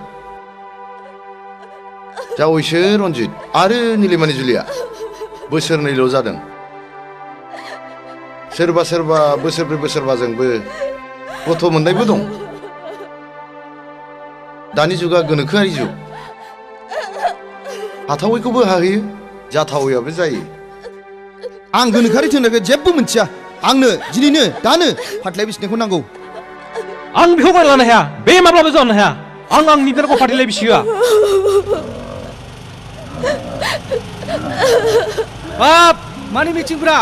जावैसो रन्जित आरो निलिमानि जुलिया बोसोरनैल' जादों सोरबा सोरबा बोसोरब्रै बोसोरबाजोंबो गथ' मोननायबो दं दानि जुगा गोनोखोआरि जुग हाथावैखौबो हाहैयो जाथावैयाबो जायो
आं गोनोखोआरि थोननायखौ जेबो मिथिया आंनो दिनैनो दानो फाथलाय बिसिनायखौ नांगौ
आं बेखौ गारलानो हाया बे माब्लाबा जानो हाया आं आंनि बिनानावखौ फाथलाय बिसिया
बाप मानि मिथिंफ्रा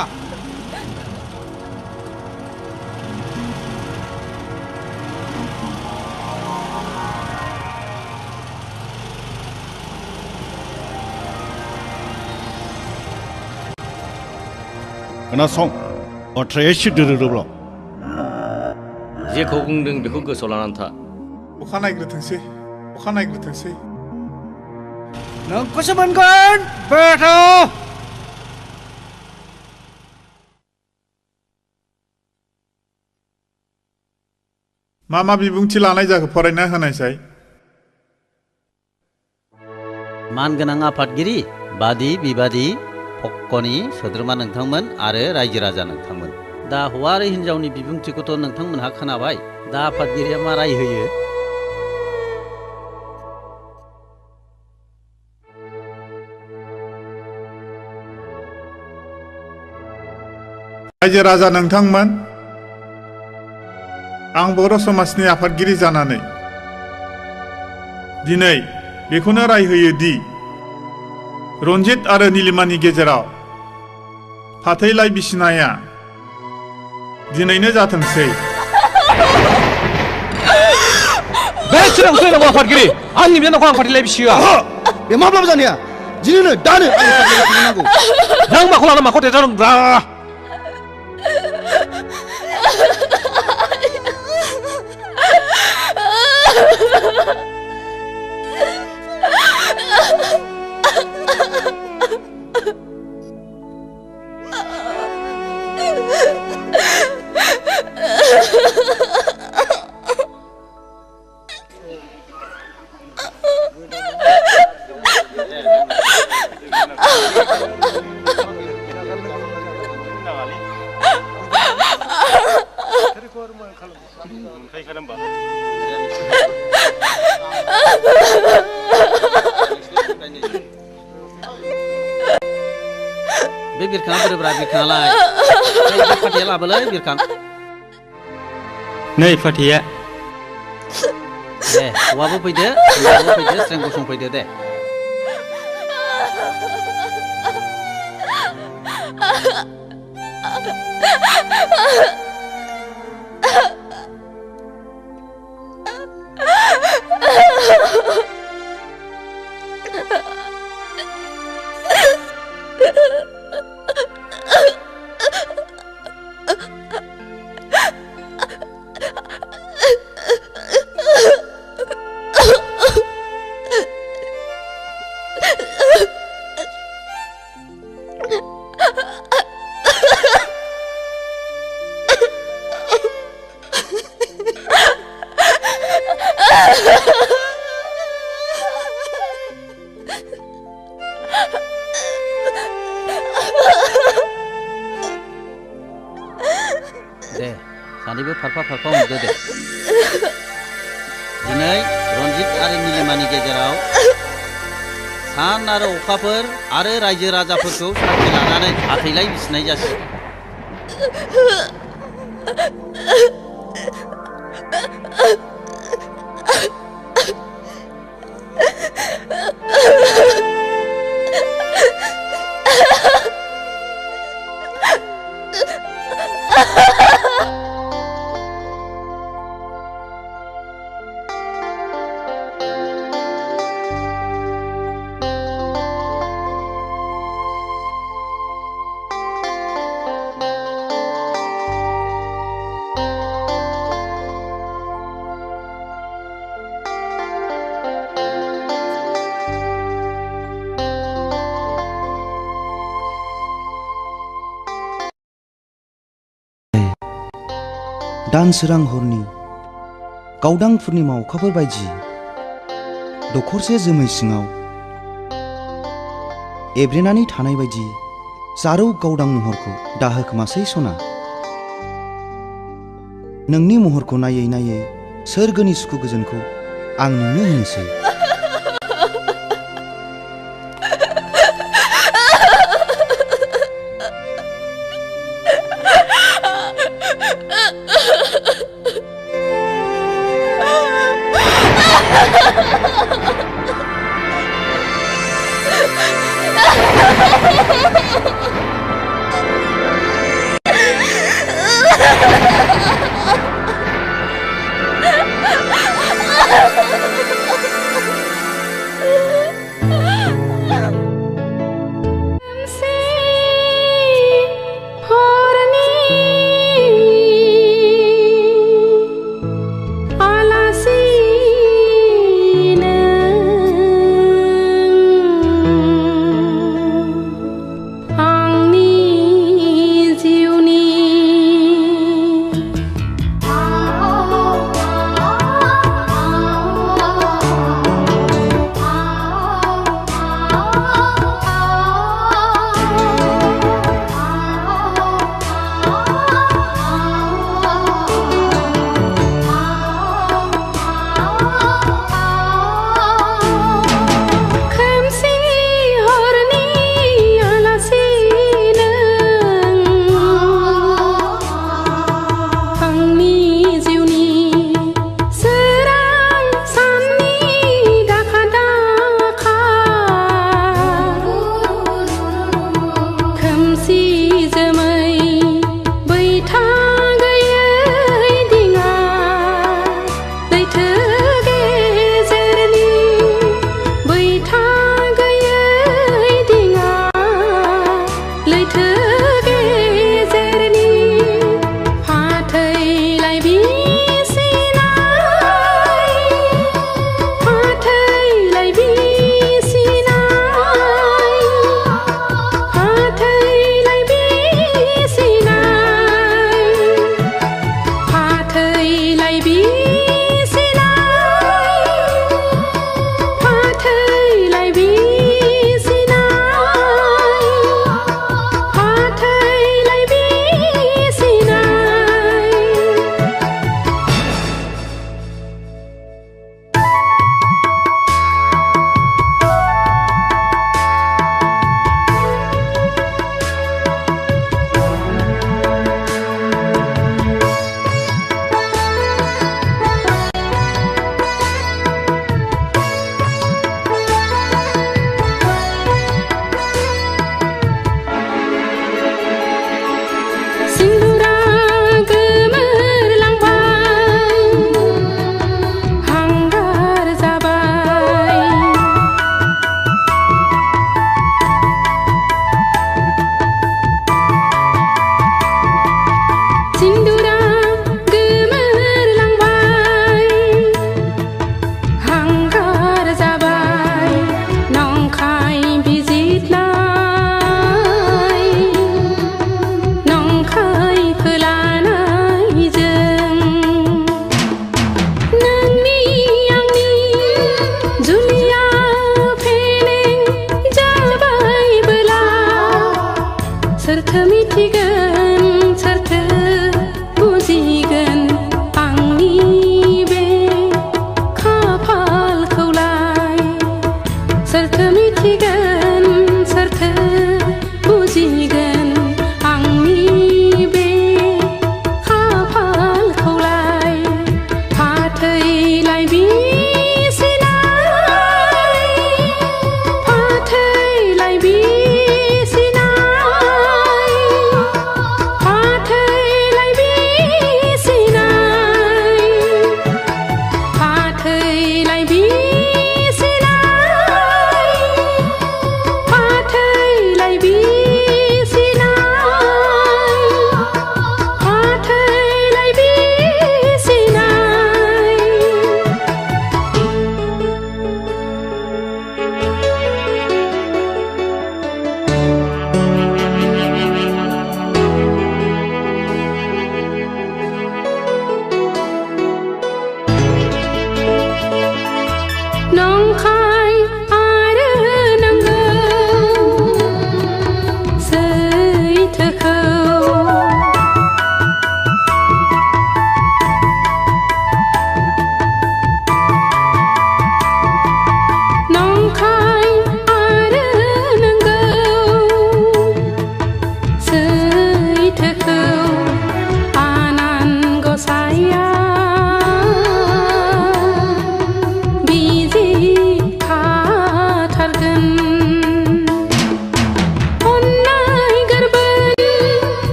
खोनासं बाथ्राया एसे दोरोदोब्ला
जेखौ बुंदों बेखौ गोसोआव लानानै था
अखा नायग्रोथोंसै
नोंखौसो मोनगोन बेथ'
मा बिबुंथि लानाय जाखो फरायना होनायसाय
मानगोनां आफादगिरि बादि बिबादि पक्कनि सोद्रोमा नोंथांमोन आरो रायजो राजा नोंथांमोन दा हौवा आरो हिनजावनि बिबुंथिखौथ' नोंथांमोनहा खोनाबाय दा आफादगिरिया मा राय होयो
रायजो राजा नोंथांमोन आं बर' समाजनि आफादगिरि जानानै दिनै बेखौनो राय होयो दि रन्जित आरो निलिमानि गेजेराव फाथैलाय बिसिनाया दिनैनो जाथोंसै
बे सिरां सोलायनांगौ आफादगिरि आंनि बिनानावखौ आं फाथैलाय बिसिया
बे माब्लाबा जानाया दिनैनो दानो आं फाथैलाय बिसिनांगौ
नों माखौ लाना माखौ देरजादों ब्रा
बे बिरखाङा बोरोब्रा बिरखाङालाय फाथैया लाबोलै बिरखां
नै फाथैया
दे हौवाबो फैदो हिनजावबो फैदो स्रें गसंफैदो दे फारफा फारफा हमदो दे दिनै रन्जित आरो नीलिमानि गेजेराव सान आरो अखाफोर आरो रायजो राजाफोरखौ साखि लानानै आखैलाय बिसिनाय जासिगोन
दानसोरां हरनि गावदां पुर्निमा अखाफोर बायदि दखरसे जोमै सिङाव एब्रेनानै थानाय बायदि जारौ गावदां महरखौ दाहोखोमासै सना नोंनि महरखौ नायै नायै सोरगोनि सुखु गोजोनखौ आं नोंनो होनोसै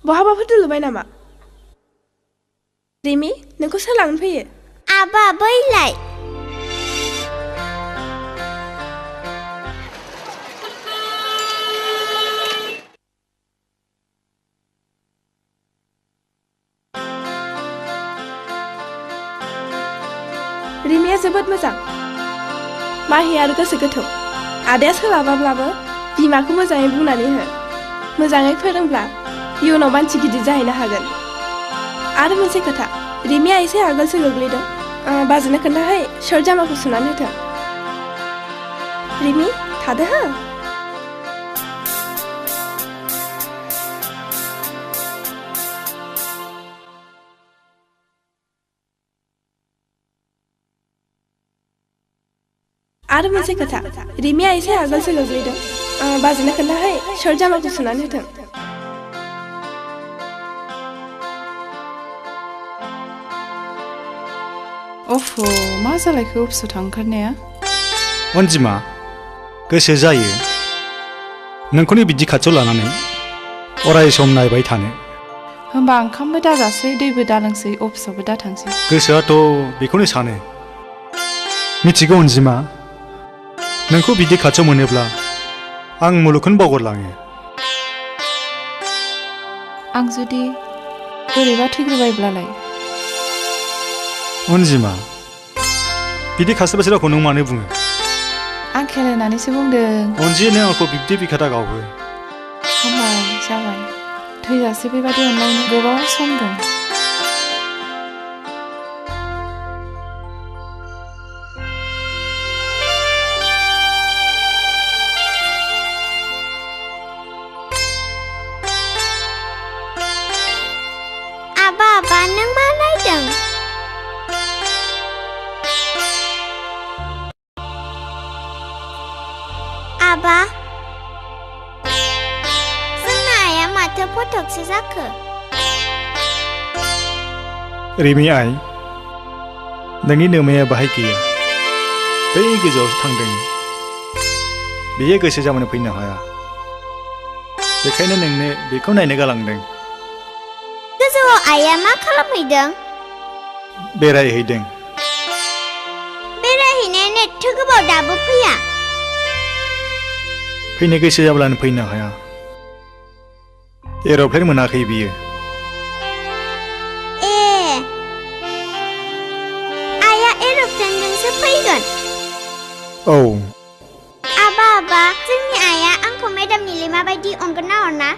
बहाबाफोर दोलबाय नामा रिमि नोंखौ सोर लांनो फैयो
आबा बैलाय
रिमिया जोबोद मोजां माहि आरो गोसो गोथौ आदाया सोलाबाब्लाबो बिमाखौ मोजाङै बुंनानै हो मोजाङै फोरोंब्ला इयुनाव मानसि गिदिर जाहैनो हागोन आरो मोनसे खोथा रिमिया एसे आगोलसो गोग्लैदों बाजैनो खोन्थाहै शर्ट जामाखौ सुनानै होथों रिमि थादो हो आरो मोनसे खोथा रिमिया एसे आगोलसो गोग्लैदों बाजैनो खोन्थाहै शर्ट जामाखौ सुनानै होथों
अफ मा जालायखो अफिसाव थांनो ओंखारनाया
अनजिमा गोसो जायो नोंखौनो बिदि खाथियाव लानानै अराय सम नायबाय थानो
होमबा ओंखामबो दाजासै दैबो दालोंसै अफिसावबो दाथांसै
गोसोआथ' बेखौनो सानो मिथिगौ अनजिमा नोंखौ बिदि खाथियाव मोनोब्ला आं मुलुगखौनो बावगारलाङो
आं जुदि बोरैबा थैग्रोबायब्लालाय
अनजिमा बिदि खास्लायबासो रावखौ नों मानो बुङो
आं खेलायनानैसो बुंदों
अनजि नों आंखौ बिब्दि बिखादा गावो
हामबाय जाबाय थैजासे बेबादि अनलायनो गोबाव सम दं
आबा आबा नों मा नायदों आबा जोंना आइया माथो फटकसो जाखो
रिमि आइ नोंनि नोमाया बाहाय गैया बै गोजौआवसो थांदों बेयो गोसो जाबानो फैनो हाया बेखायनो नोंनो बेखौ नायनो गालांदों
गोजौआव आइया मा खालामहैदों
बेरायहैदों
बेरायहैनायानो एथ' गोबाव दाबो फैया
फैनो गोसो जाब्लानो फैनो हाया एर'प्लेन मोनाखै बियो
ए आइया एर'प्लेनजोंसो फैगोन
औ
आबा आबा जोंनि आइया आंखौ मेडाम निलिमा बायदि अनगोन ना अना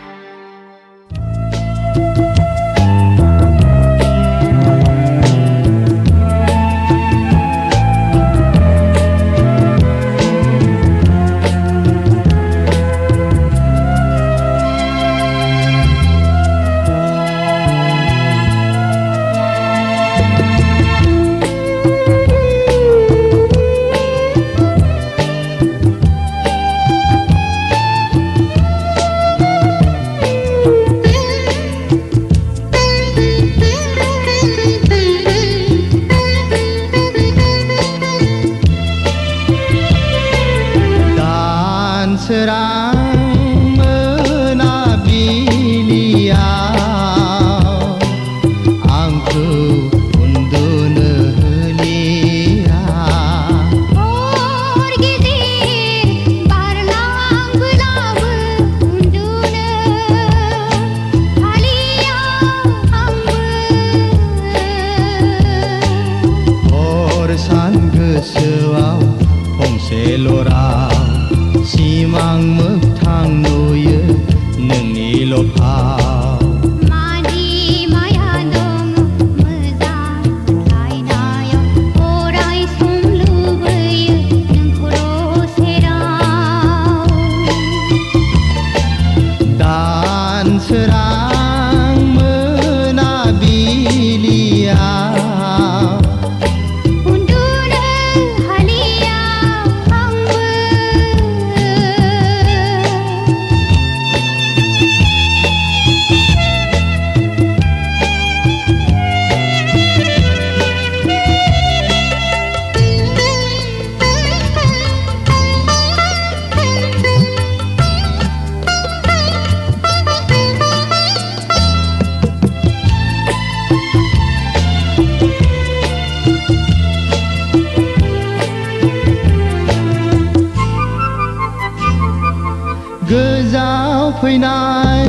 फैनाय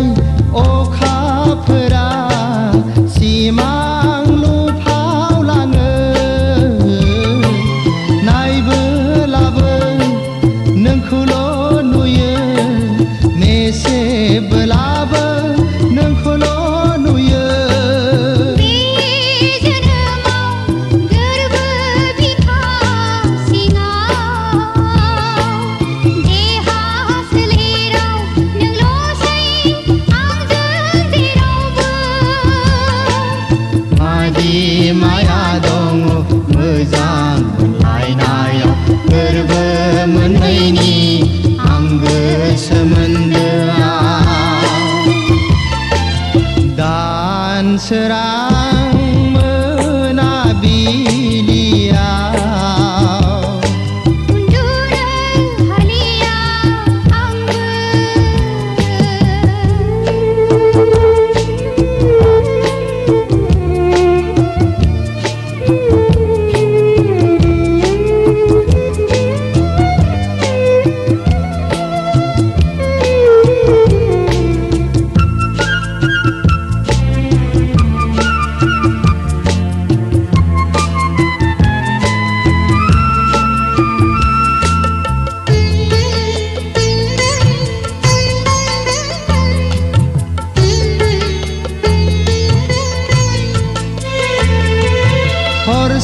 अखाफोरा सिमां लुफावलाङो नायबोलाबो नोंखौल' नुयो मेसेबोलाबो नोंखौल' नुयो माया दङ मोजां मोनलायनायाव गोरबो मोननैनि आंगो सोमोन्दोआव दानसोरां मोनाबिलियाव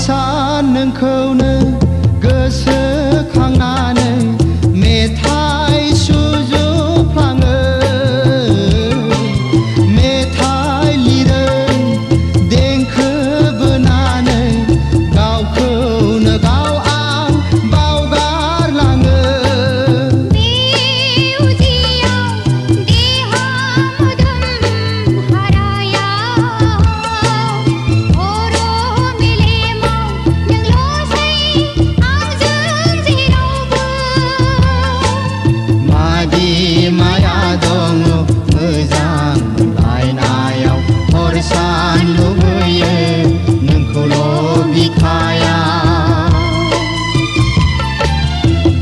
सान नोंखौनो गोसोखांनानै मेथाइ सुजुफ्लाङो मेथाइ लिरो देंखो बोनानै गावखौनो गाव आं बावगारलाङो माया दङ मोजां मोनलायनायाव हर सान लुबैयो नोंखौल' बिखाया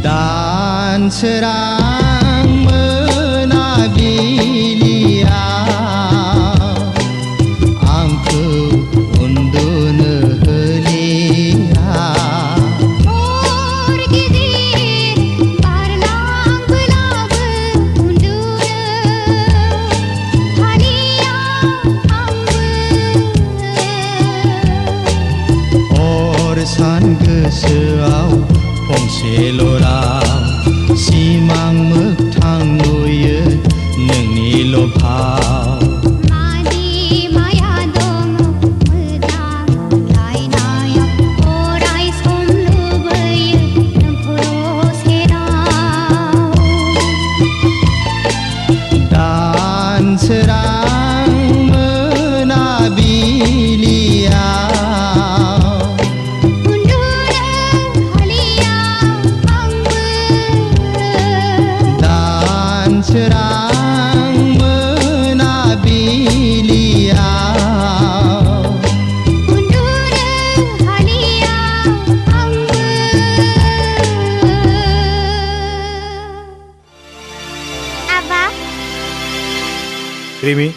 दानसोरां मोनाबिलियाव आंखौ उन्दुनो होलिया सान गोसोआव फंसेल' राव सिमां मोगथां नुयो नोंनिल' भाव माया दङ मोजां मोनलायनायाव अराय सम लुबैयो नोंखौल' सेराव दानसोरां मोनाबिलियाव दानसोरां मोनाबिलियाव
आबा
रिमि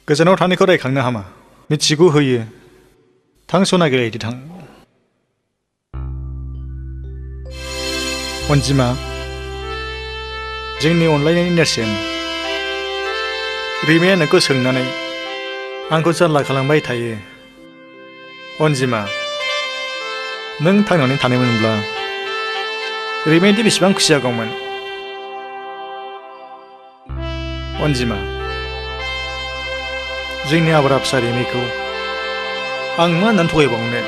गोजानाव थांनायखौ रायखांनो हामा मिथिगौ होयो थां सना गेलेहैदो थां अनजिमा जोंनि अनलायनायनि नेरसोन रिमिया नोंखौ सोंनानै आंखौ जारला खालामबाय थायो अनजिमा नों थांनानै थानायमोनब्ला रिमियादि बेसेबां खुसि जागौमोन अनजिमा जोंनि आब्रा फिसा रिमिखौ आं मा होननानै थगायबावनो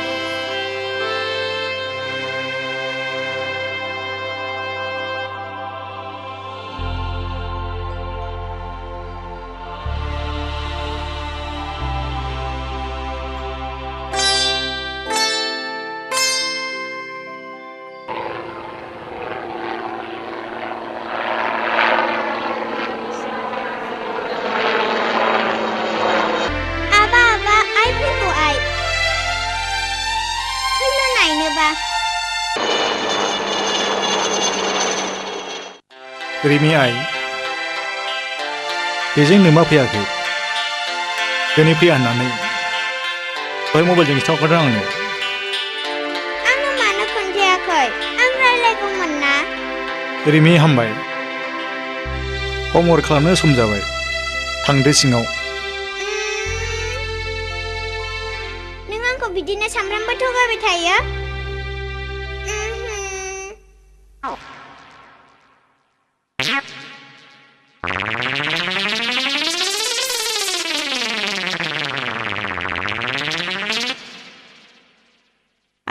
रिमि आई बेजों नों मा फैयाखै दिनै फैया होननानै दहाय मबाइलजों खिन्थाहरखादों आंनो
आंनो मानो खोन्थायाखै आं रायलायगौमोन ना
रिमि हामबाय हमवर्क खालामनो सम जाबाय थांदो सिङाव
नों आंखौ बिदिनो सामफ्रामबो थगायबाय थायो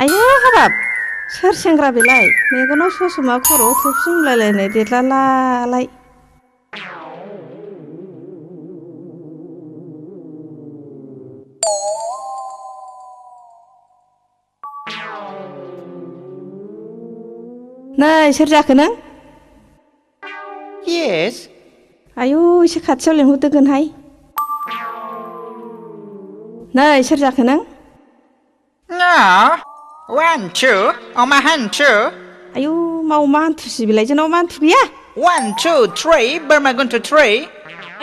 आयो हाबाब सोर सेंग्रा बेलाय मेगनाव ससमा खर'आव थफि मुलायलायनाय देरलालाय नै सोर जाखो नों
Yes.
आयु एसे खाथियाव लिंहरदोगोनहाय नै सोर जाखो नों
No. 1, 2. अमा हान्थु.
आयु मा अमा हान्थुसि बेलाय जोंनाव मा हान्थु गैया
1, 2, 3. बोरमा गुन्थु 3.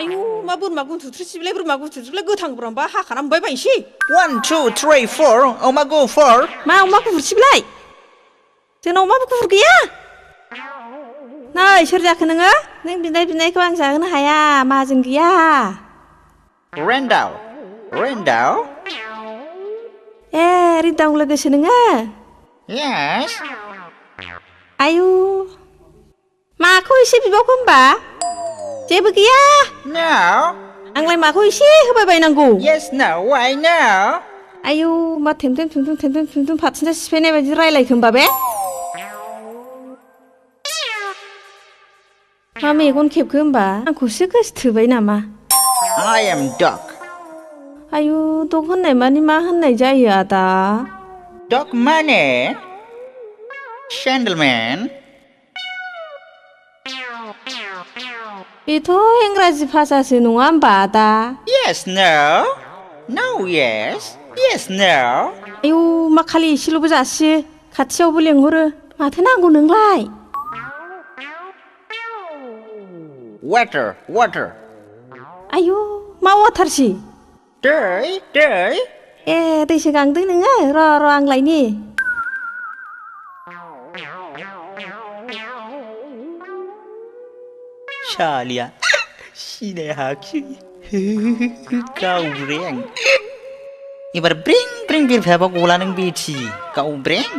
आयु मा बोरमा गुन्थु थ्रिसिबिलाय बोरमा गुन्थु थ्रिसिबिलाय गोथां बोरमाबा हाखाना मोनबाय बायनोसै
1, 2, 3, 4. अमा गुफुर.
मा अमा गुफुरसिबिलाय जोंनाव अमा गुफुर गैया नै सोर जाखो नोङो नों बिनायखौ आं जाहोनो हाया माहाजोन गैया
Rendau. Rendau.
ए रिदां लोगोसो नोङो
Yes.
आयु माखौ एसे बिबावखो होमबा जेबो गैया
No.
आंलाय माखौ एसे होबाय बायनांगौ
Yes, no. Why no?
आयु मा थेमथेम फाथिना सिफायनाय बायदि रायलायखो होमबा बे मा मेगन खेबखो होमबा आंखौसो गोसोथोबाय नामा
I am dog.
आयु दग होननाय मानि मा होननाय जायो आदा
Dog money. Gentleman.
बेथ' इंराजि भाषासो नङा होमबा आदा
Yes, no. No, yes. Yes, no.
आयु मा खालि एसेल'बो जासियो खाथियावबो लेंहरो माथो नांगौ नोंलाय
Water. Water.
आयु मा वाटारसि
दै. दै.
ए दैसो गांदों नोङो र' आं लायनि
Salia. Sini haki. Gaureng. Ibar bring bir phaba gola nang biti. Gaureng.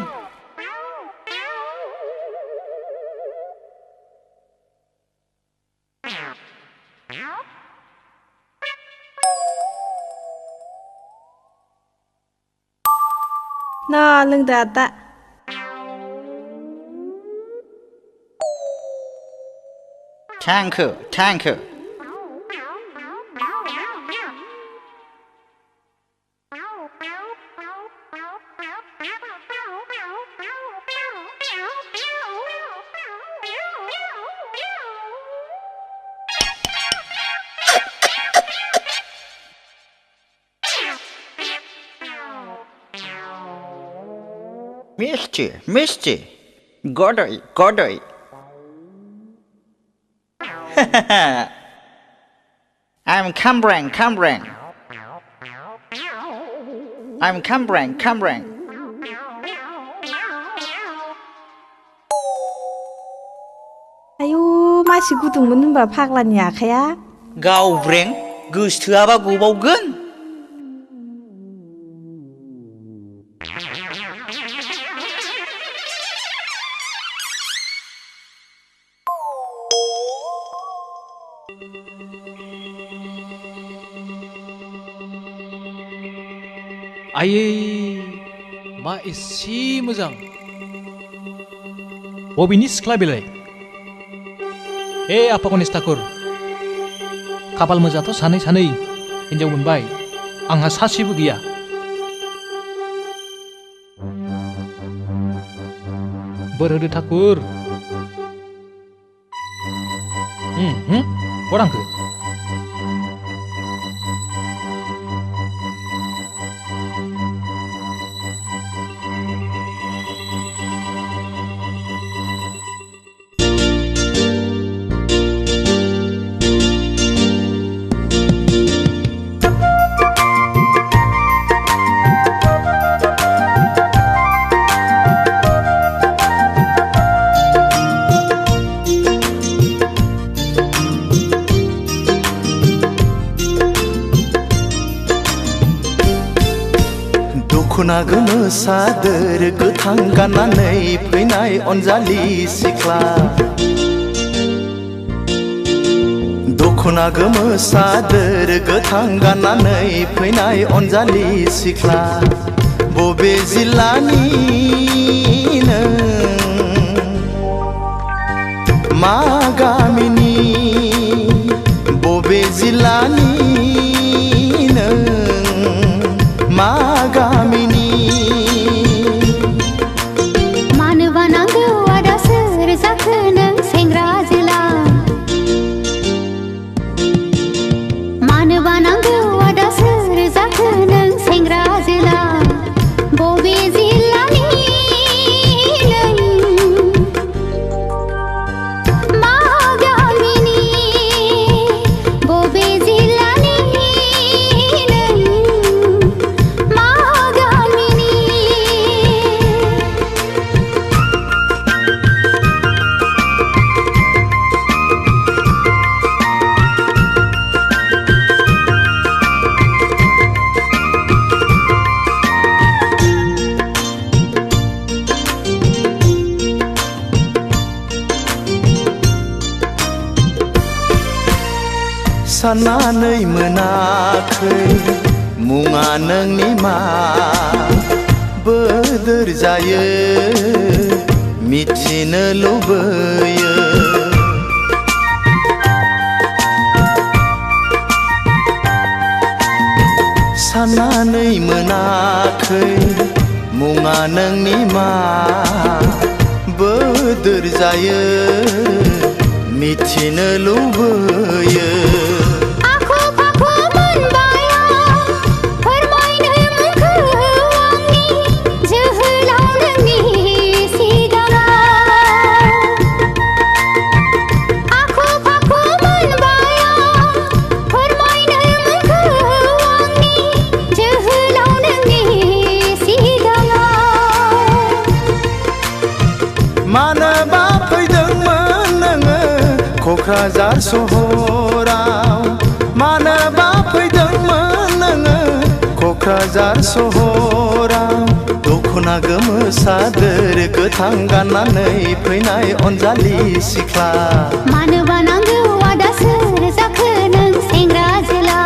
ना लोंदो आदा
Tank. Misty. Godoi. I'm Cambrang. I'm Cambrang.
आयु मासि गुदुंमोन होनबा फाग्लानि आखाया
गावब्रें गोसोथोआबा गबावगोन
आयै मा एसे मोजां बबेनि सिख्ला बेलाय आफा गणेश ठाकुर खाफाल मोजांथ' सानै हिनजाव मोनबाय आंहा सासेबो गैया बोर होदो ठाकुर गरांखो
दख'ना गोमो सादोर गोथां गाननानै फैनाय अनजालि सिख्ला दख'ना गोमो सादोर गोथां गाननानै फैनाय अनजालि सिख्ला बबे जिल्लानि नों मा गामिनि बबे जिल्लानि नों मा गामिनि
मानोबा नांगौ आदा सोर जाखो नों सेंग्रा जोला मानोबा नांगौ आदा सोर जाखो नों सेंग्रा जोला बबे जिल्लानि नों मा गामिनि बबे जिल्लानि नों मा गामिनि
साननानै मोनाखै मुङा नोंनि मा बोदोर जायो मिथिनो लुबैयो साननानै मोनाखै मुङा नोंनि मा बोदोर जायो मिथिनो लुबैयो
आखु फाखु मोनबाय आं फोरमायनो मुंखौ आंनि जोहोलाव नोंनि सिगाङाव आखु फाखु मोनबाय आं फोरमायनो मुंखौ आंनि जोहोलाव नोंनि सिगाङाव
मानोबा फैदोंमोन नोङो क'क्राझार सहराव मानोबा फैदोंमोन नोङो क'क्राझार सहराव दख'ना गोमो सादोर गोथां गाननानै फैनाय अनजालि सिख्ला
मानोबा नांगौ आदा सोर जाखो नों सेंग्रा जोला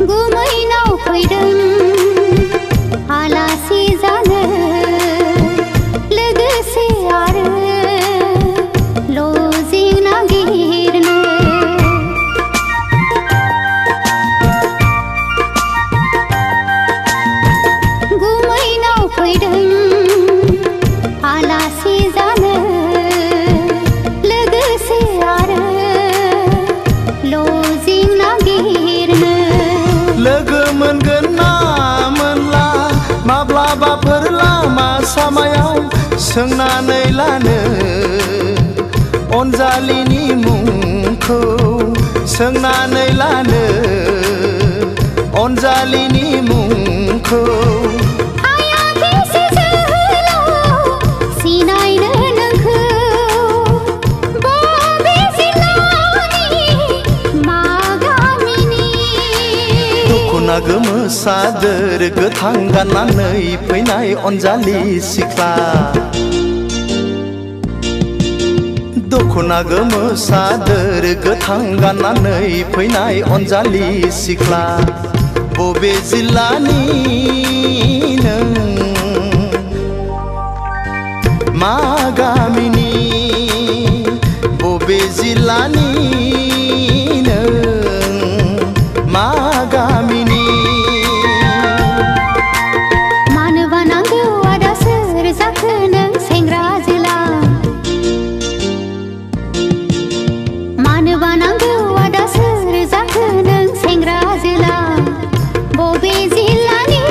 गुमैनाव फैदों आलासि जानो लोगोसे आरो लजिं नागिरनो गुमैनाव फैदों आलासि जानो लोगोसे आरो लजिं नागिरनो
लोगो मोनगोन ना मोनला माब्लाबाफोर लामा सामायाव सोंनानै लानो अनजालिनि मुंखौ सोंनानै लानो अनजालिनि मुंखौ
हायाखैसै जोहोलाव सिनायनो नोंखौ बबे जिल्लानि मा गामिनि
दख'ना गोमो सादोर गोथां गाननानै फैनाय अनजालि सिख्ला दख'ना गोमो सादोर गोथां गाननानै फैनाय अनजालि सिख्ला बबे जिल्लानि नों मा गामिनि बबे जिल्लानि नों मा गामिनि
मानोबा नांगौ आदा सोर जाखो नों सेंग्रा जोला मानोबा नांगौ आदा सोर जाखो नों सेंग्रा जोला बबे जिल्लानि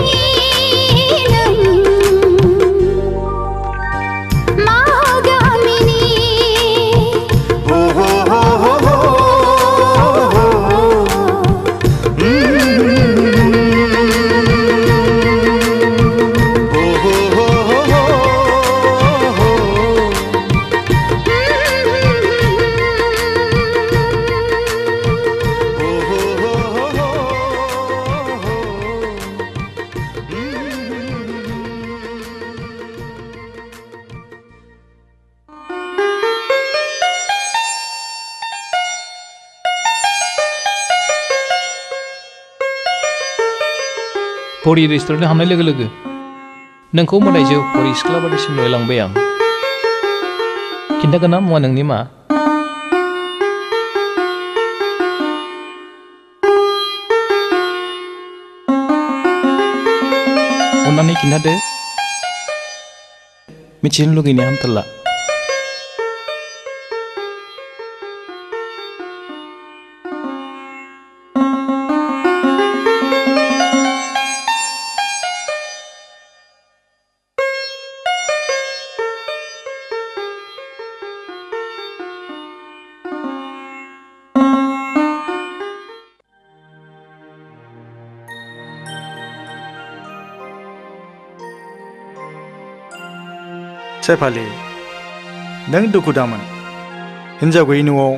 फरि रेस्टुरेन्ट हाबनाय लोगो लोगो नोंखौ मोदायजो फरि सिख्ला बायदिसिम नुलांबाय आं खिन्थागोन ना मुवा नोंनि मा अन्नानै खिन्थादो मिथिनो लुगैनाया हामथारला
सेफालि नों दुखु दामोन हिन्जाव गैयै न'आव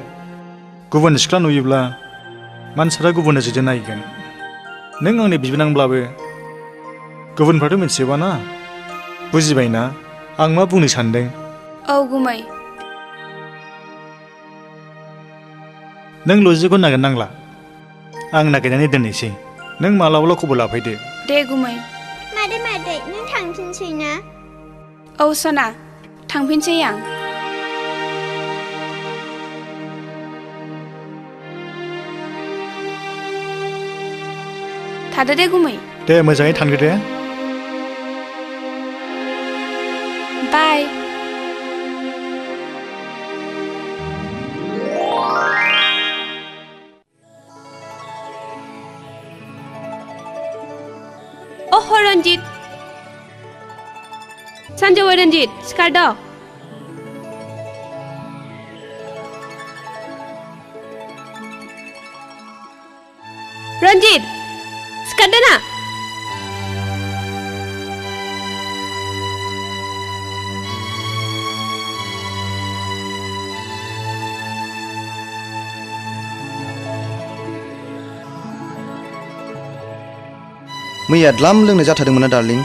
गुबुन सिख्ला नुयोब्ला मानसिफ्रा गुबुन नोजोरजों नायगोन नों आंनि बिबोनांब्लाबो गुबुनफ्राथ' मिथिजोबाना बुजिबायना आं मा बुंनो सानदों
औ गुमै
नों लजिकखौ नागिरनांला आं नागिरनानै दोननोसै नों मालाबाल' खबर लाफैदो
दे गुमै
मादै मादै नों थांफिनसै ना
औ सना थांफिनसै आं थादो दे गुमै
दे मोजाङै थांदो दे
बाय ओह रन्जित सानजौफु रन्जित सिखारद' रन्जित सिखारदो ना
मैया द्लाम लोंनो जाथारदोंमोन ना डार्लिं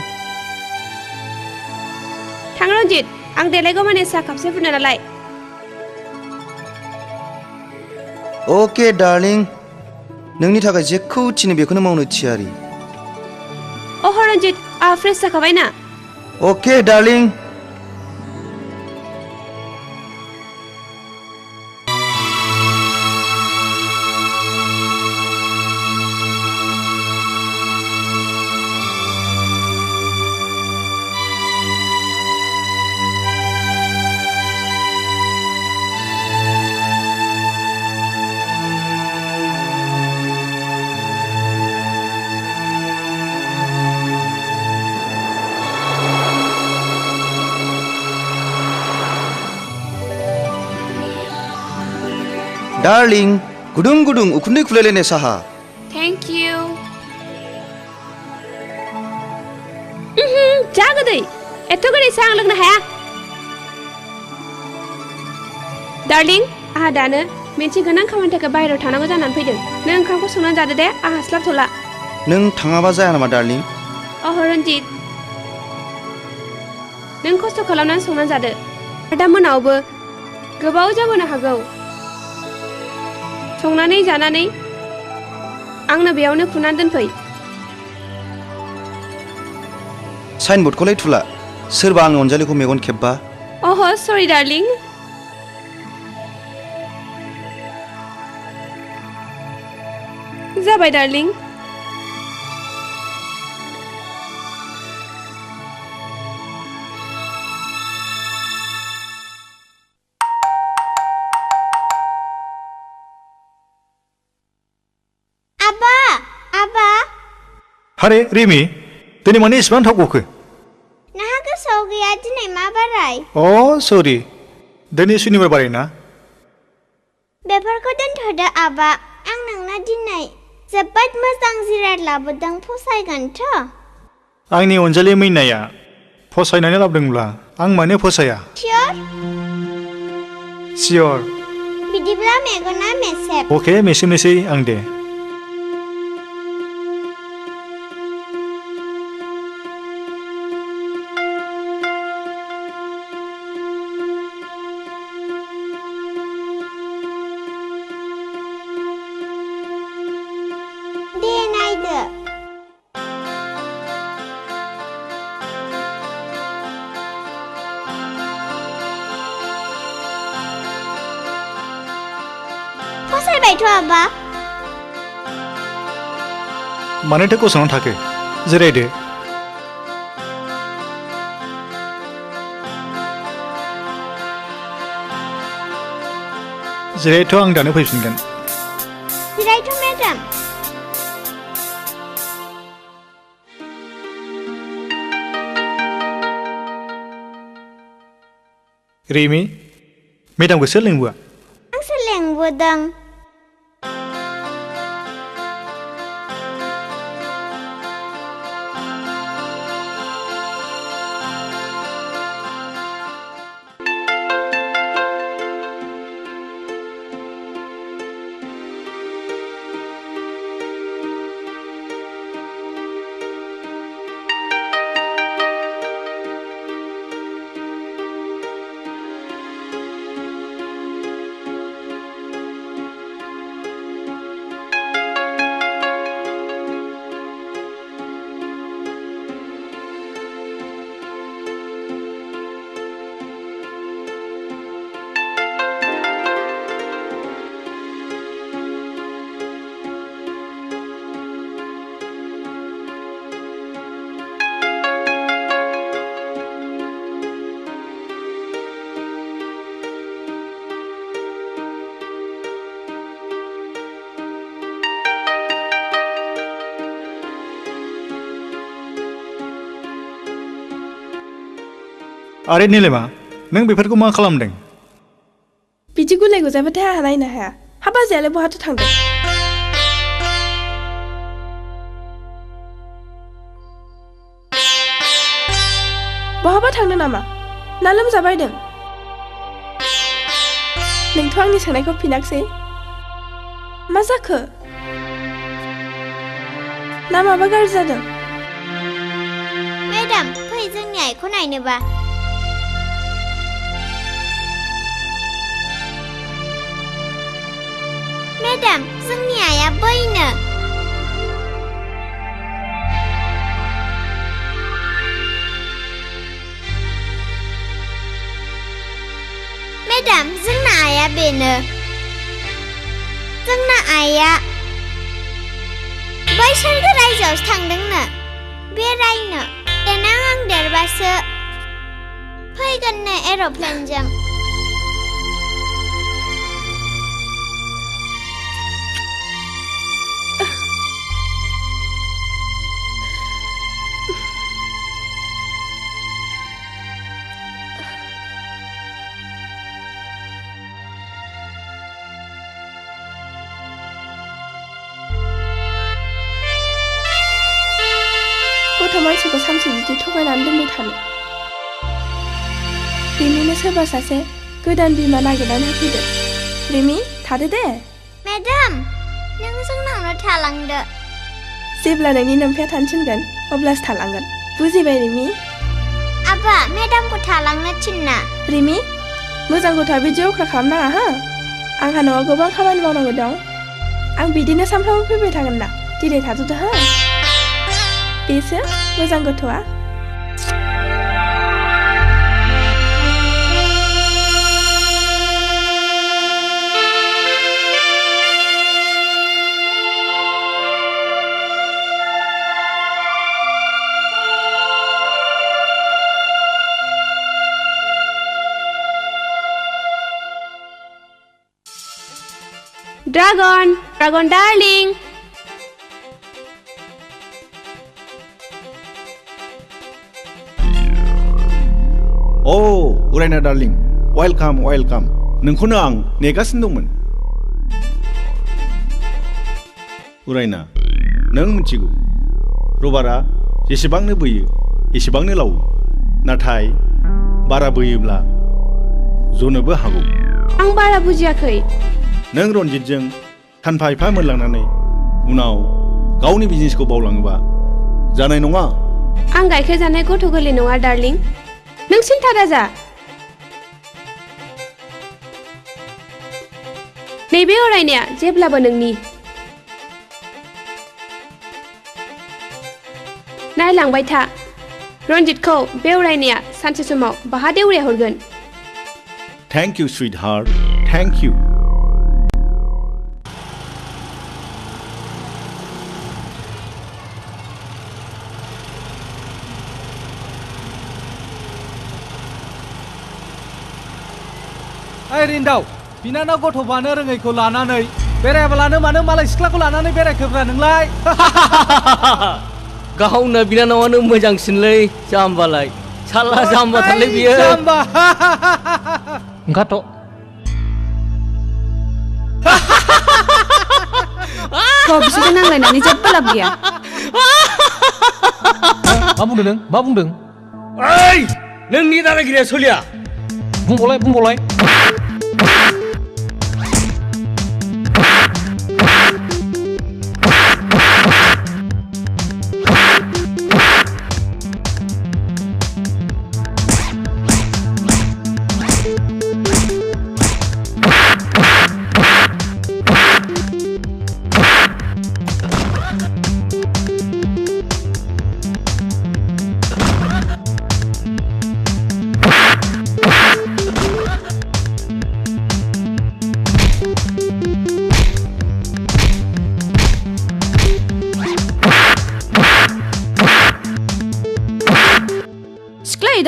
थां रन्जित आं देलायगौ माने साहा कापसे फुदुंना नालाय
अके डार्लिं नोंनि थाखाय जेखौ थिनो बेखौनो मावनो थियारि
अह रन्जित आहा फ्रेस जाखाबाय ना
अके डार्लिं डार्लिं गुदुं गुदुं उखुन्दै खुलायलायनाय साहा
थेंक इउ जा गोदै एथ' गोदै साहा आं लोंनो हाया डार्लिं आहा दानो मोनसे गोनां खामानि थाखाय बाहेरायाव थांनांगौ जानानै फैदों नों ओंखामखौ संनानै जादो दे आहा हास्लाबथ'ला
नों थाङाबा जाया नामा डार्लिं
अह रन्जित नों खस्थ' खालामनानै संनानै जादो दा मोनायावबो गोबाव जाबोनो हागौ संनानै जानानै आंनो बेयावनो खुनानै दोनफै
साइनबर्डखौलाय थुला सोरबा आंनि अनजालिखौ मेगन खेब्बा
अह सरि डार्लिं जाबाय डार्लिं
हारे रिमि दिनै माने इसेबां थाव गखो
नोंहा गोसोआव गैया दिनै मा बाराय
अ सरि दिनै सुनिबार बाराय ना
बेफोरखौ दोनथ'दो आबा आं नोंनो दिनै जोबोद मोजां जिराद लाबोदों फसायगोनथ'
आंनि अनजालि मैनाया फसायनानै लाबोदोंब्ला आं मानो फसाया सियर
बिदिब्ला मेगना मेसेब
अके मेसेबनोसै आं दे
फैबायथ' आबा
मानोथो गसंनानै थाखो जिरायदो जिरायथ' आं दानो फैफिनगोन
जिरायथ' मेडाम
रिमि मेडामखौ सोर लिंबोआ
आंसो लेंबोदों
आरे नीलिमा नों बेफोरखौ मा खालामदों
बिदि गुलाय गुजायबाथाय आंहा नायनो हाया हा बाजैयालाय बहाथो थांदों बहाबा थांदों नामा ना लोमजाबायदों नोंथ' आंनि सोंनायखौ फिनाखसै मा जाखो ना माबा गाज्रि जादों
मेडाम फै जोंनि आइखौ नायनोबा मेडाम जोंनि आइया बैनो मेडाम जोंना आइया बेनो जोंना आइया बैसोरगो रायजोआवसो थांदोंनो बेरायनो देनां आं देरबासो फैगोननो एर'प्लेनजों
गथ' मानसिखौ सानसे बिदि थगायनानै दोनबाय थानो रिमिनो सोरबा सासे गोदान बिमा नागिरनानै होफैदो रिमि थादो दे
मेडाम नों जोंनावनो थालांदो
जेब्ला नोंनि नोमफाया थानो थिनगोन अब्लासो थालांगोन बुजिबाय रिमि
आबा मेडामखौ थालांनो थिनना
रिमि मोजां गथ'आ बिदि अख्रा खालामनाङा हो आंहा न'आव गोबां खामानि मावनांगौ दं आं बिदिनो सानफ्रामबो फैबाय थागोन ना दिनै थाथ'दो हो बेसो मोजां गथ'आ
Dragon, Dragon darling.
अ उरायना डार्लिं वेलकाम वेलकाम नोंखौनो आं नेगासिनो दंमोन उरायना नों मिथिगौ रबारा जेसेबांनो बोयो एसेबांनो लावो नाथाय बारा बोयोब्ला जनोबो हागौ
आं बारा बुजियाखै
नों रनजितजों सानफा एफा मोनलांनानै उनाव गावनि बिजनेसखौ बावलाङोबा जानाय नङा
आं गाइखेर जानाय गथ' गोरलै नङा डार्लिं नों सिन्था दाजा नैबे अरायनाया जेब्लाबो नोंनि नायलांबाय था रनजितखौ बे अरायनाया सानसे समाव बाहा देउरिया हरगोन
thank you sweet heart thank you
ओइ रिन्दाव बिनानाव गथ'बानो रोङैखौ लानानै बेरायाबालानो मानो मालाय सिख्लाखौ लानानै बेरायखोब्रा नोंलाय
गावनो बिनानावानो मोजांसिनलै जाम्बालाय साला जाम्बाथारलै बियो
जाम्बा
ओंखारथ'
बिसोरजों नांलायनानै जेबो लाब गैया
मा बुंदों नों मा बुंदों
ओइ नोंनि दादागिरिया सोलिया
बुंबावलाय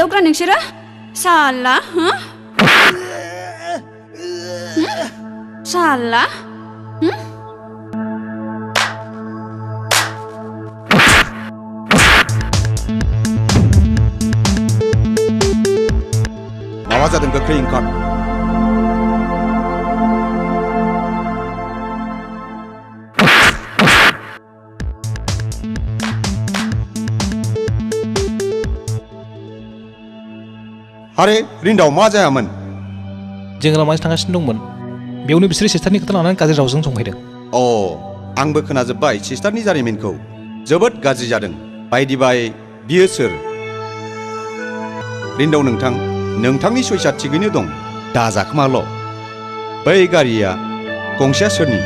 दावग्रा नोंसोरो साला साला
माबा जादों गोख्रै ओंखार आरे रिन्दाव मा जायामोन
जों लामाजों थांगासिनो दंमोन बेयावनो बिसोरो सिस्टारनि खोथा लानानै गाज्रि रावजों जंखायदों
आंबो खोनाजोब्बाय सिस्टारनि जारिमिनखौ जोबोद गाज्रि जादों बायदि बाय बियो सोर रिन्दाव नोंथांनि सयसा थिगैनो दं दाजाखोमाल' बै गारिया गंसेया सोरनि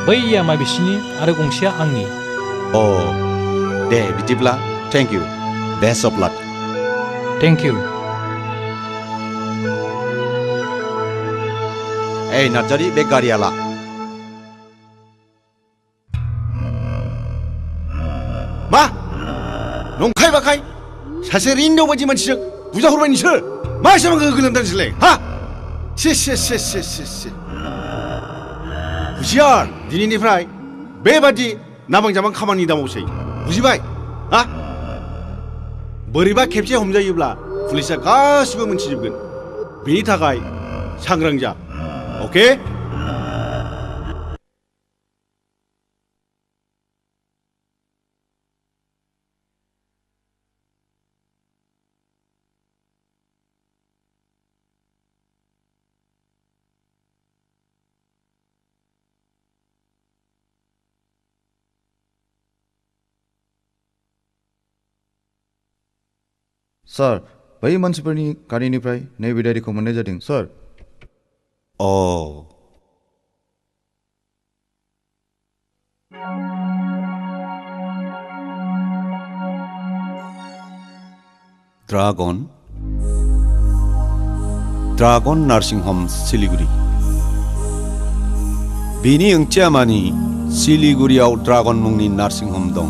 बैया मा बिसिनि आरो गंसेया आंनि
दे बिदिब्ला thank you best of luck
thank you
A Narzary बे गारिया ला मा नंखाय बाखाय सासे रिन्दाव बायदि मानसिजों बुजाहरबाय नोंसोर मा एसेबां गोलोमदों नोंसोरलाय हा हुसियार दिनैनिफ्राय बेबादि नाबां जाबां खामानि दामावसै बुजिबाय हा बोरैबा खेबसे हमजायोब्ला पुलिसा गासिबो मोनथिजोबगोन बेनि थाखाय सांग्रां जा ओके
सार बै मानसिफोरनि गारिनिफ्राय नैबे डायरिखौ मोननाय जादों सार
ड्रागन नार्सिं हम सिलिगुरि बेनि ओंथिया मानि सिलिगुरियाव ड्रागन मुंनि नार्सिं हम दं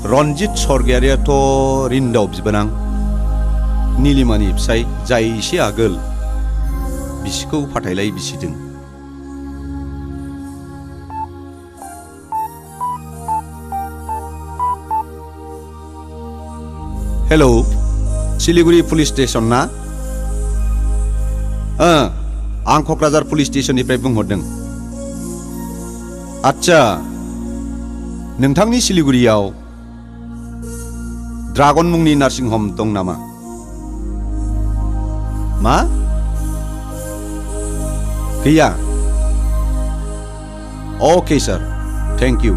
रन्जित सरगयारियाथ' रिन्दाव बिबोनां नीलिमानि फिसाय जाय एसे आगोल बिसिखौ फाथायलाय बिसिदों हेलौ सिलिगुरि पुलिस स्टेशन ना आं क'क्राझार पुलिस स्टेशननिफ्राय बुंहरदों आच्छा नोंथांनि सिलिगुरियाव ड्रागन मुंनि नार्सिं हम दं नामा मा गैया अके सार थेंक इउ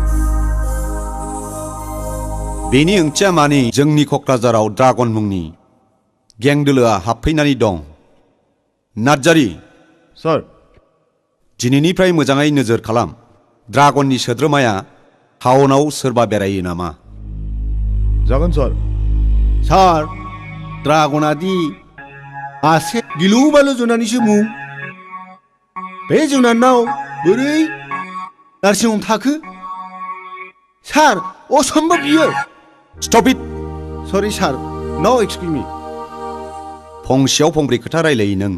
बेनि ओंथिया मानि जोंनि क'क्राझाराव ड्रागन मुंनि गें दोलोआ हाबफैनानै दं नार्जारी
सार
दिनैनिफ्राय मोजाङै नोजोर खालाम ड्रागननि सोद्रोमाया टाउनाव सोरबा बेरायो नामा
जागोन
सार ड्रागना दि मासे गिलु बालु जुनारनिसो मुं बे जुनारनाव बोरै नार्सिं हम थाखो सार असम्भब बियो
Stop it! Sorry, sir. No, excuse me.
फंसेयाव फंब्रै खोथा रायलायो नों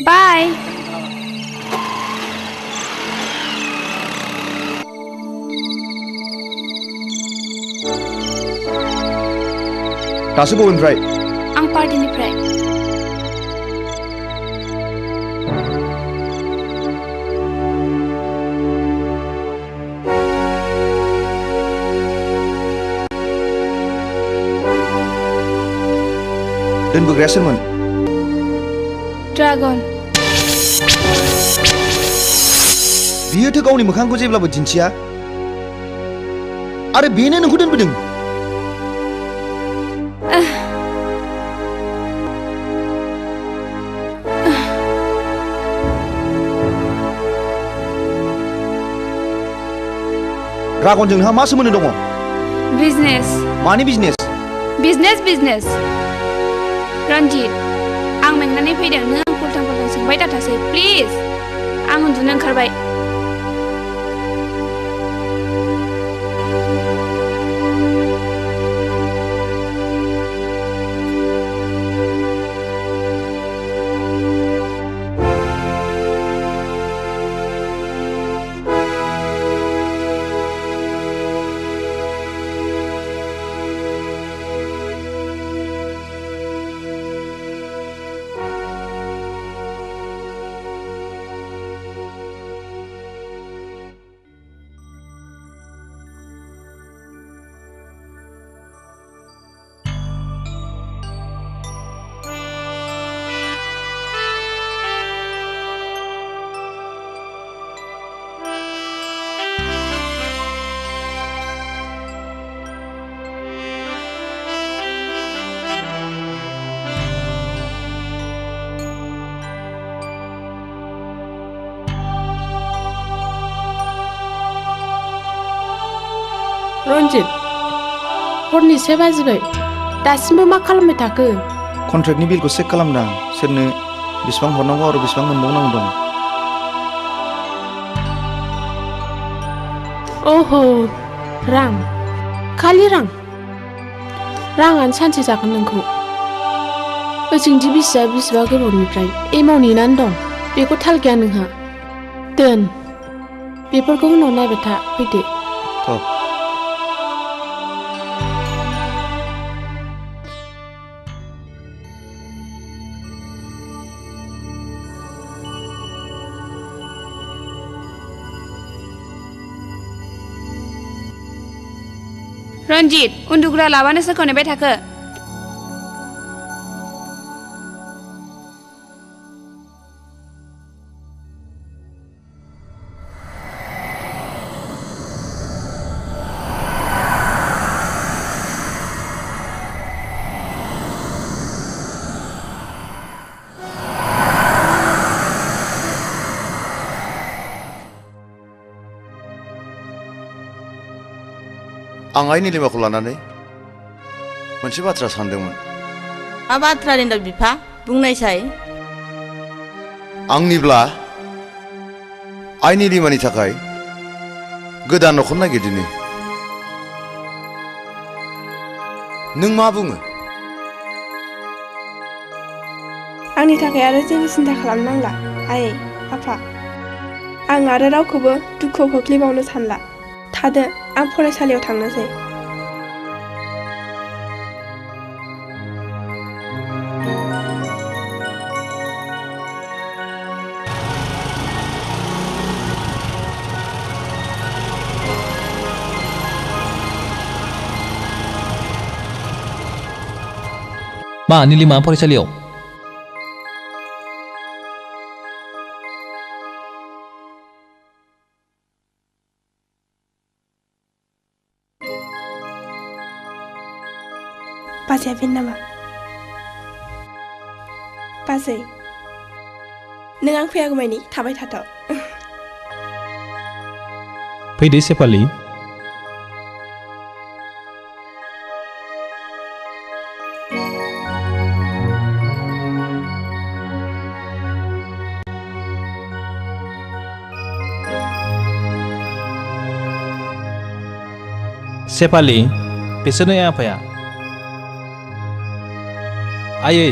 Bye.
दासो बबेनिफ्राय
आं पार्टिनिफ्राय
दोनबोग्राया सोरमोन
ड्रागन
बियोथ' गावनि मोखांखौ जेब्लाबो दिन्थिया आरो बेनो नोंखौ दोनबोदों ड्रागनजों नोंहा मा सोमोन्दो दङ
बिजनेस
मानि बिजनेस
बिजनेस रन्जित आं मेंनानै फैदों नों आं फलथां सोंबाय दाथासै प्लिज आं उन्दुनो ओंखारबाय
रन्जित हरनि 7 बाजिबाय दासिमबो मा खालामबाय थाखो
कन्ट्रेक्टनि बिलखौ चेक खालामदां सोरनो बेसेबां हरनांगौ आरो बेसेबां मोनबावनांगौ दं
ओहो रां खालि राङानो सानसे जागोन नोंखौ ओजोंदि बिसिबा गोबावनिफ्राय एमाव नेनानै दं बेखौ थाल गैया नोंहा दोन बेफोरखौ उनाव नायबाय था फैदो
रन्जित उन्दुग्रा लाबानो सोरखौ नेबाय थाखो
आं आइ निलिमाखौ लानानै मोनसे बाथ्रा सानदोंमोन
मा बाथ्रा होनदों बिफा बुंनायसाय
आंनिब्ला आइ निलिमानि थाखाय गोदान न'खर नागिरदिनि नों मा बुङो
आंनि थाखाय आरो जेबो सिन्था खालामनांला आइ आफा आं आरो रावखौबो दुखुआव खोख्लैबावनो सानला थादो आं फरायसालियाव थांनोसै
मा निलिमा फरायसालियाव
बाजैया फिन नामा बाजै नों आं फैयागौमानि थाबाय थाथाव
फैदो सेपालि सेपालि बिसोरनो आफाया आयै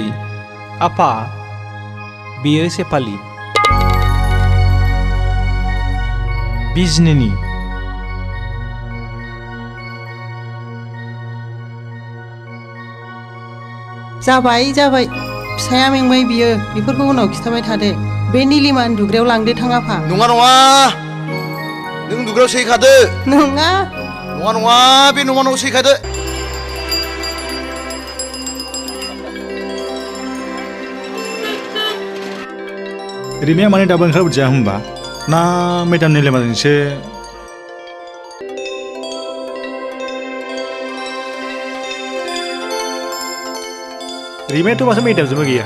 आफा बियो सेपालि बिजनेनि
जाबाय जाबाय फिसाया मेंबाय बियो बेफोरखौ उनाव खिथाबाय थादो बे निलिमा उन्दुग्रायाव लांदो थां आफा
नङा नङा नों उन्दुग्रायाव सैखादो
नङा
नङा नङा बे न'मा न'आव सैखादो
रिमिया माने दाबो ओंखारबोदिया होमबा ना मेदाम निलेमाजोंसो रिमियाथ' माथो मेदामजोंबो गैया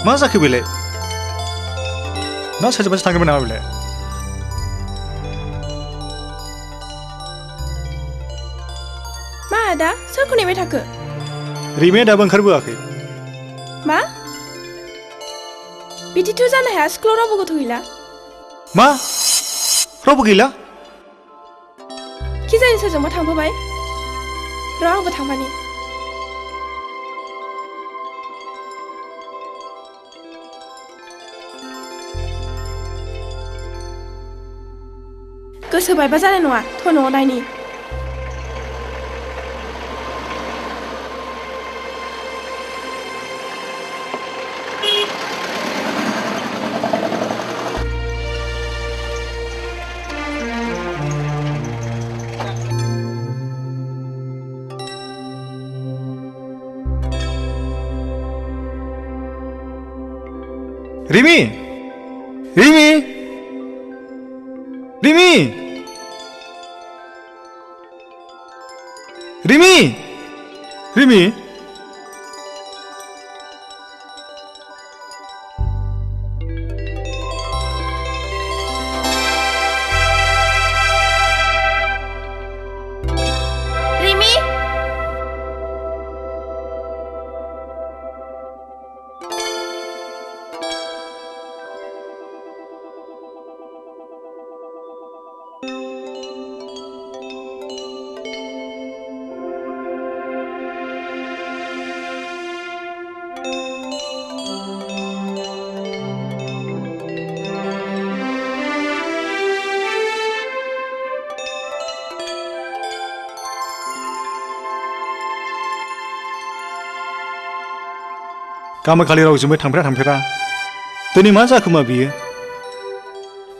मा जाखो बेलाय ना सोरजोंबासो थांदोंमोन नामा बेलाय
मा आदा सोरखौ नेबाय थाखो
रिमिया दाबो ओंखारबोआखै
मा बिदिथ' जानो हाया स्कुलाव रावबो गथ' गैला
मा रावबो गैला
कि जानि सोरजोंबा थांफाबाय र' आंबो थांफानि गोसो बायबा जानाय नङा थ' न'आव नायनि
रिमि रिमि रिमि रिमि रिमि
रिमि
गामोखालि रावजोंबो थांफेरा दिनै मा जाखोमा बियो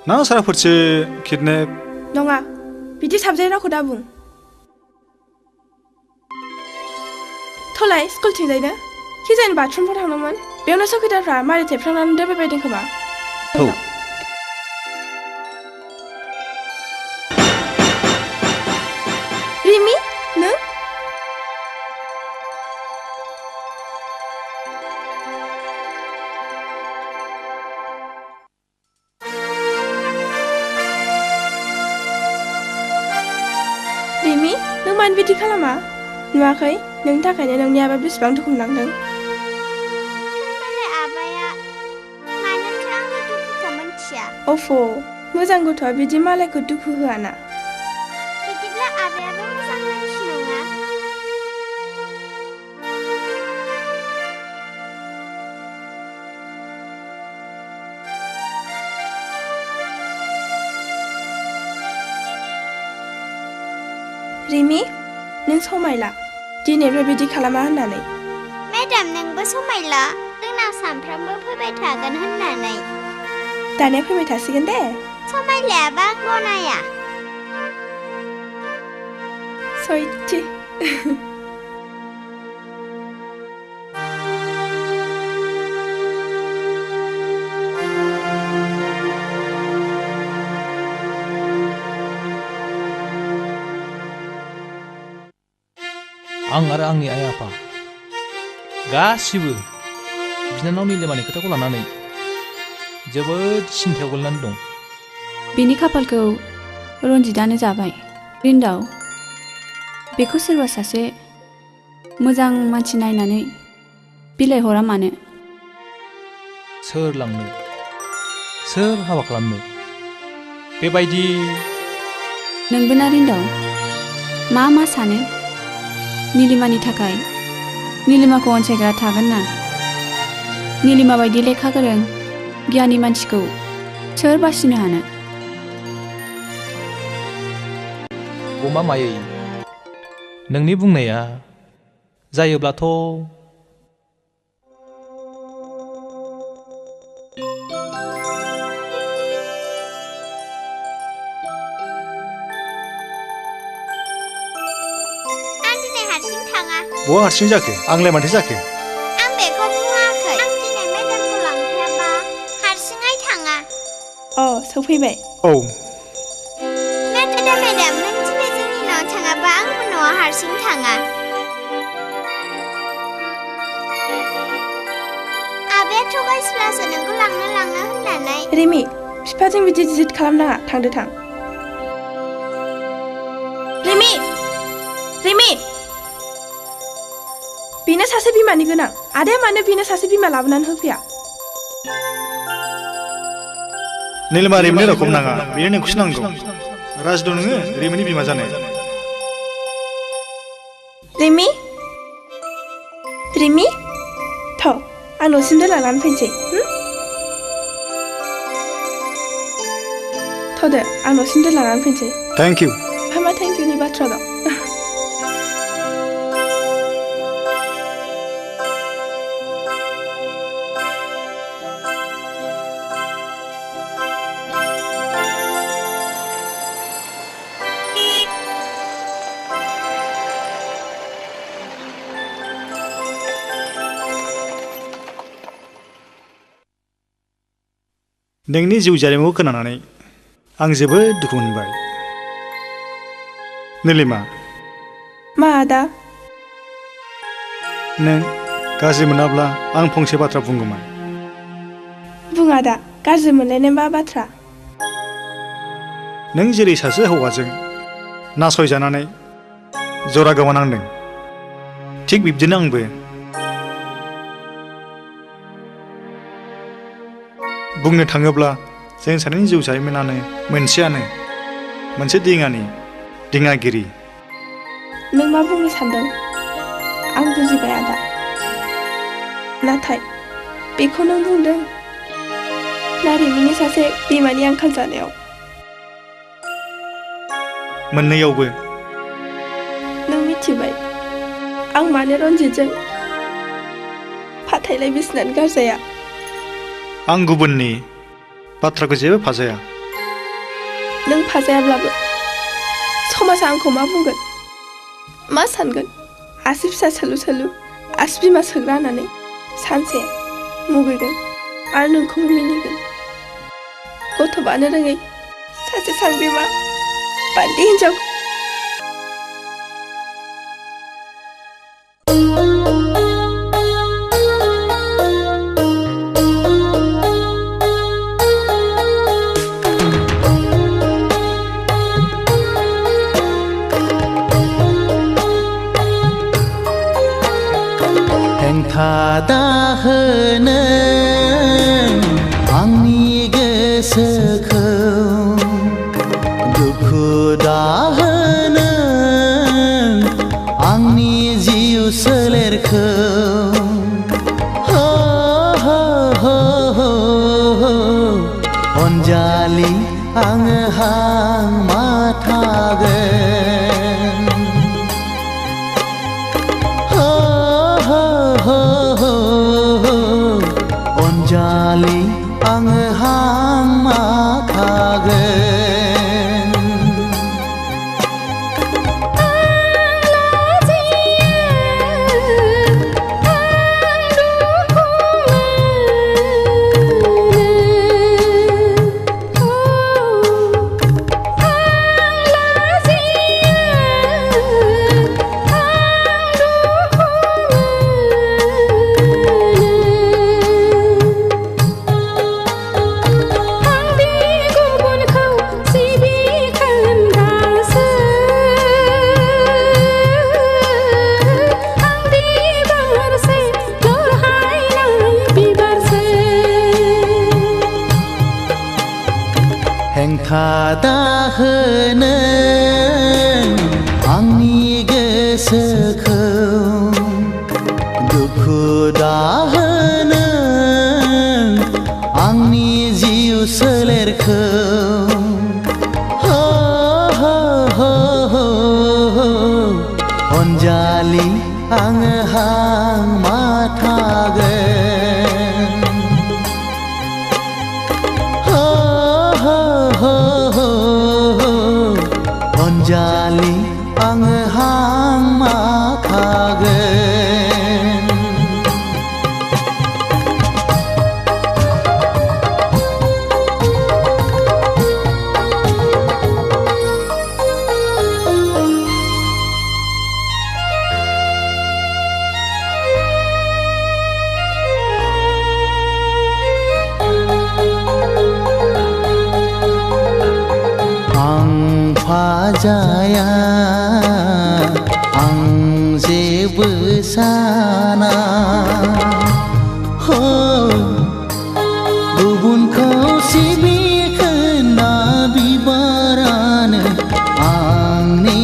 ना साराफोरसो किडनेप
नङा बिदि साबजाय रावखौ दा बुं थलाय स्कुलथिंजायनो कि जानि बाथरुमफ्राव थांदोंमोन बेयावनो सखिदारफ्रा मारि थेबफ्रांनानै दोनबाय बायदों खोमा रिमि नों रिमि नों मानो बिदि खालामा नुवाखै नोंनि थाखायनो नोंनि आबा बेसेबां दुखु मोननांदों अफ' मोजां गथ'आ बिदि मालायखौ दुखु होआना
बिदिब्ला आबायाबो मोजां मानसि नङा
रिमि नों समायला दिनैफ्राय बिदि खालामा होननानै
मेडाम नोंबो समायला जोंनाव सानफ्रामबो फैबाय थागोन होननानै
दानिया फैबाय थासिगोन दे
समायलायाबा आं गनाया
सयथि
आं आरो आंनि आइ आफा गासिबो बिनानाव निलिमानि खोथाखौ लानानै जोबोद सिन्थायाव गोलैनानै दं।
बिनि खाफालखौ रन्जितानो जाबाय। रिन्दाव, बेखौ सोरबा सासे मोजां मानसि नायनानै बिलाइहरा मानो?
सोर लांनो, सोर हाबा खालामनो बेबायदि?
नोंबो ना रिन्दाव मा सानो? निलिमानि थाखाय निलिमाखौ अनसायग्रा थागोन ना? निलिमा बायदि लेखा गोरों गियानि मानसिखौ सोर बासिनो हानो?
गमा मायै, नोंनि बुंनाया जायोब्लाथ'
बहा हारसिं जाखो? आंलाय माथो जाखो?
आं बेखौ बुङाखै। आं दिनै मेडामखौ लांफायाबा हारसिङै थाङा।
सफैबाय।
औ।
मेडाम नों दिनै जोंनि न'आव थाङाबा आंबो न'आव हारसिं थाङा। आबेया थगायसुलासो नोंखौ लांनो होननानै।
रिमि, बिफाजों बिदि जिद खालामनाङा। थांदो थां। रिमि! बेनो सासे बिमानि गोनां। आदाया मानो बेनो सासे बिमा लाबोनानै होफैया?
निलिमा, रिमिनि रावखौ नाङा। बेनो नोंखौसो नांगौ। राजद' नोङो रिमिनि बिमा जानो।
रिमि? थ' आं न'सिम दोनलांनानै फैनोसै। थ'दो, आं न'सिम दोनलांनानै फैनोसै।
Thank you.
मा थेंक इउनि बाथ्रा दं?
नोंनि जिउ जारिमिनखौ खोनानानै आं जोबोद दुखु मोनबाय। निलिमा।
मा आदा?
नों गाज्रि मोनाब्ला आं फंसे बाथ्रा बुंगौमोन।
बुं आदा, गाज्रि मोनलायनाय मा बाथ्रा?
नों जेरै सासे हौवाजों नासयजानानै जरा गोमानांदों, थिग बिब्दिनो आंबो बुंनो थाङोब्ला जों सानैनि जिउ जारिमिनानो मोनसे दिङागिरि।
नों मा बुंनो सानदों? आं बुजिबाय आदा। नाथाय बेखौ नों बुंदों ना रिमिनि सासे बिमानि आंखाल जानायाव?
मोननैयावबो।
नों मिथिबाय आं मानो रन्जितजों फाथायलाय बिसिनानै गारजाया?
आं गुबुननि बाथ्राखौ जेबो फाजाया।
नों फाजायाब्लाबो समाजा आंखौ मा बुंगोन, मा सानगोन? आसि फिसा सोलु आसि बिमा सोग्रा होननानै सानसे मुगैगोन आरो नोंखौबो मिनिगोन। गथ' बानो रोङै सासे सांग्रिमा बान्दि हिन्जाव।
दाहोनो आंनि गोसोखौ, दुखु दाहोनो आंनि जिउ सोलेरखौ। अनजालि आङो हां माथागोन। अनजालि आङो हां माथागोन। हेंथा दाहोनो आंनि गोसोखौ दुखु दाहोनो आंनि जिउ सोलेरखौ अनजालि आङो हां माथागोन अनजालि आङो हां माथागोन जाया आं जेबो साना हो गुबुनखौ सिबिखोना बिबारानो आंनि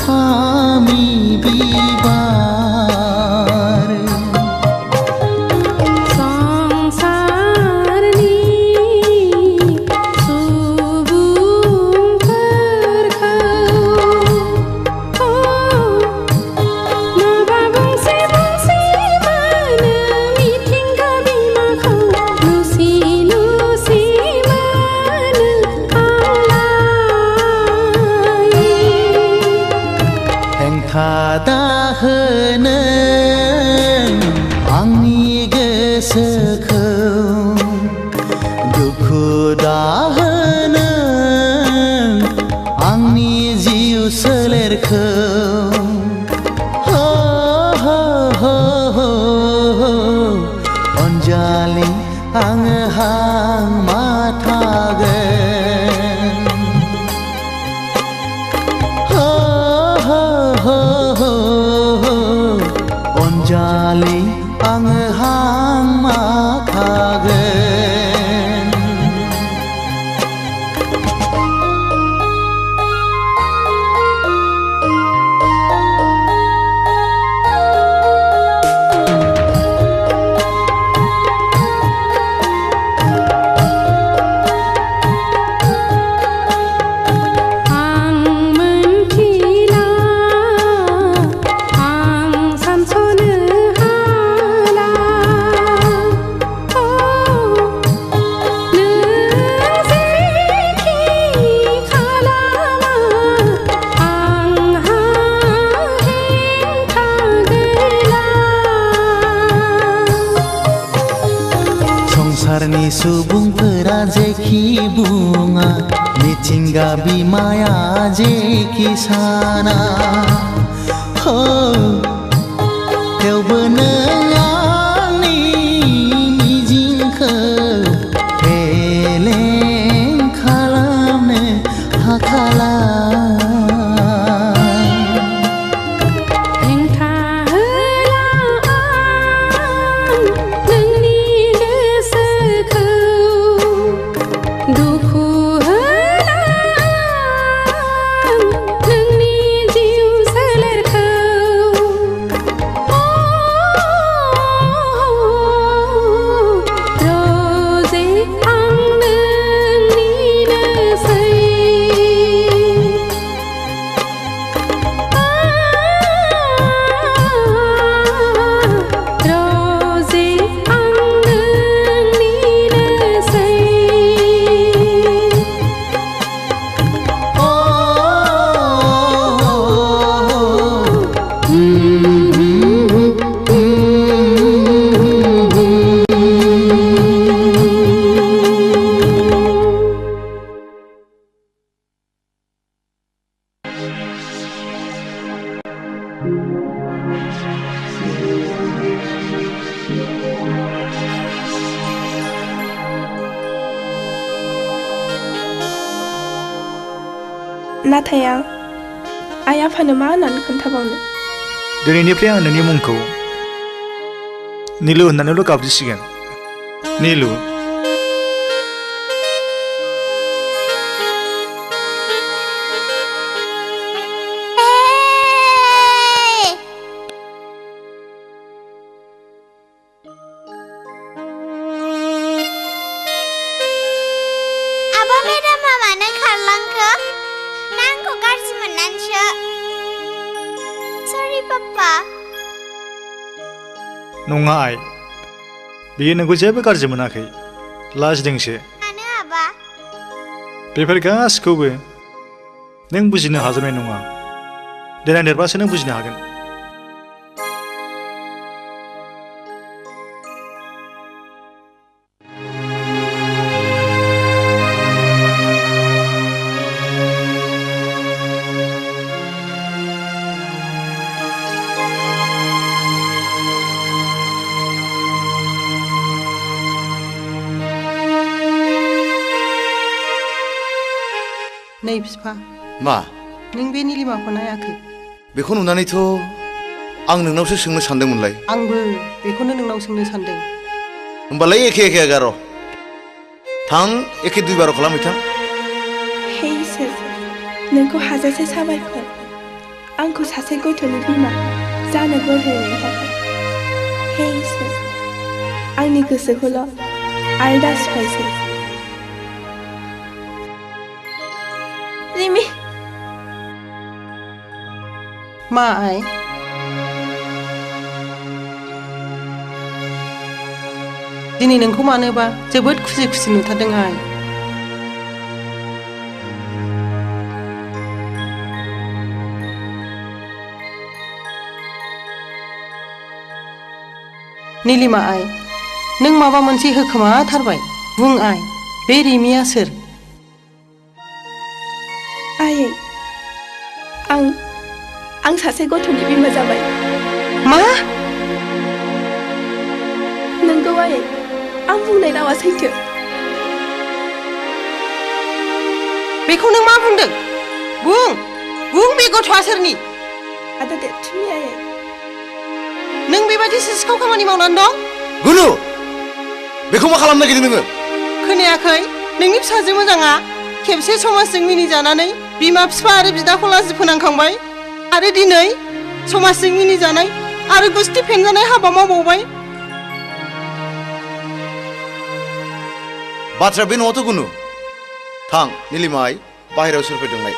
फामि बिबार दाहोनो आंनि गोसोखौ दुखु दाहोनो आंनि जिउ सोलेरखौ अनजालि आङो हां माथागोन अनजालि आङो हां माथागोन संसारनि सुबुंफोरा जेखि बुङा मिथिंगा बिमाया जेखि साना थेवबो नों आंनि मिजिंखौ फेलें खालामनो हाखाला
नाथाय आइ आफानो मा होननानै खोन्थाबावनो
दिनैनिफ्राय आं नोंनि मुंखौ नीलु होननानैल' गाबज्रिसिगोन नीलु
पापा
नङा आइ बियो नोंखौ जेबो गाज्रि मोनाखै लाजिदोंसो
मानो आबा
बेफोर गासिखौबो नों बुजिनो हाजोबनाय नङा देनां देरबासो नों बुजिनो हागोन
नै बिफा
मा
नों बे निलिमाखौ नायाखै
बेखौ नुनानैथ' आं नोंनावसो सोंनो सानदोंमोनलाय
आंबो बेखौनो नोंनाव सोंनो सानदों
होमबालाय एखे एखे गार' थां एखे दुइ बार' खालामहैथां
हे इसोर नोंखौ हाजासे साबायखर आंखौ सासे गथ'नि बिमा जानो बोर होनायनि थाखाय हे इसोर आंनि गोसोखौल' आरो दा सिफायसै रिमि
मा आइ दिनै नोंखौ मानोबा जोबोद खुसि खुसि नुथारदों आइ निलिमा आइ नों माबा मोनसे होखोमाथारबाय बुं आइ बे रिमिया सोर
आयै आं सासे गथ'नि बिमा जाबाय
मा
नंगौ आयै आं बुंनाय रावा सैथो
बेखौ नों मा बुंदों बुं बे गथ'आ सोरनि
आदा देरथुमनि आयै
नों बेबायदि सिखाव खामानि मावनानै दं
गुनु बेखौ मा खालामनो नागिरदों नोङो
खोनायाखै नोंनि फिसाजो मोजाङा खेबसे समाजजों मिनिजानानै बिमा बिफा आरो बिदाखौ लाजि फोनांखांबाय आरो दिनै समाजजों मिनिजानाय आरो गुस्थि फेनजानाय हाबा मावबावबाय
बाथ्राया बे न'आवथ' गुनु थां निलिमा आइ बाहेरायाव सोर फैदोंलाय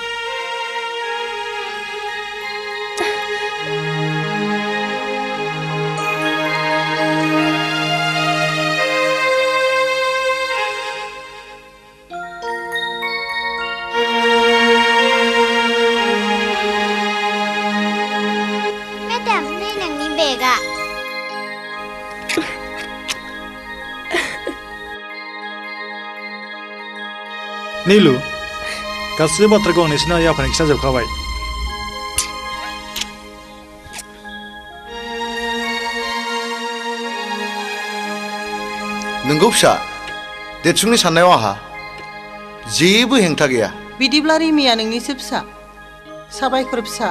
नीलु गासैबो बाथ्राखौ आं नोंसिनि आइ आफानो खिन्थाजोबखाबाय
नोंगौ फिसा देरसुंनि साननायाव आहा जेबो हेंथा गैया
बिदिब्ला रिमिया नोंनिसो फिसा साबायखर फिसा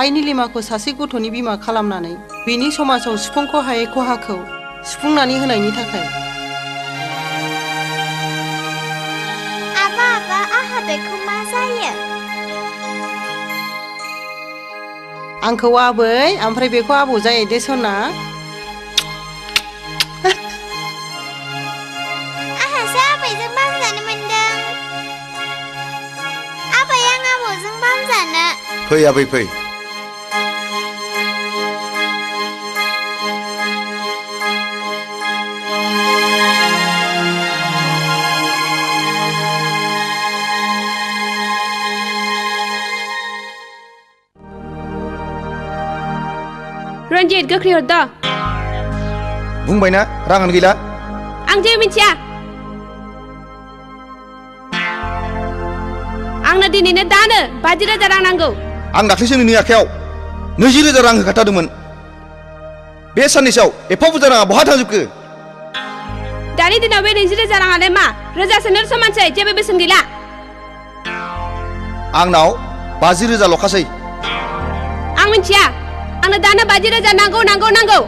आइ निलिमाखौ सासे गथ'नि बिमा खालामनानै बेनि समाजाव सुफुंख' हायै खहाखौ सुफुंनानै होनायनि थाखाय
बेखौ मा जायो
आंखौ आबै ओमफ्राय बेखौ आबौ जायो दे सना
आहासो आबैजों बामजानो मोनदों आबै आं आबौजों बामजानो
फै आबै फै
रन्जित गोख्रै हर द
बुंबायना राङानो गैला
आं जेबो मिथिया आंनो दिनैनो दानो 50,000 रां नांगौ
आं दाख्लैसो नोंनि आखायाव 20,000 रां होखाथारदोंमोन बे साननैसोआव एफा बुरजा राङा बहा थांजोबखो
दानि दिनाव बे 20,000 राङालाय मा रोजासोनो समानसै जेबो बेसेन गैला
आंनाव 50,000 ल'खासै
आं मिथिया आंनो दानो 50,000 नांगौ नांगौ नांगौ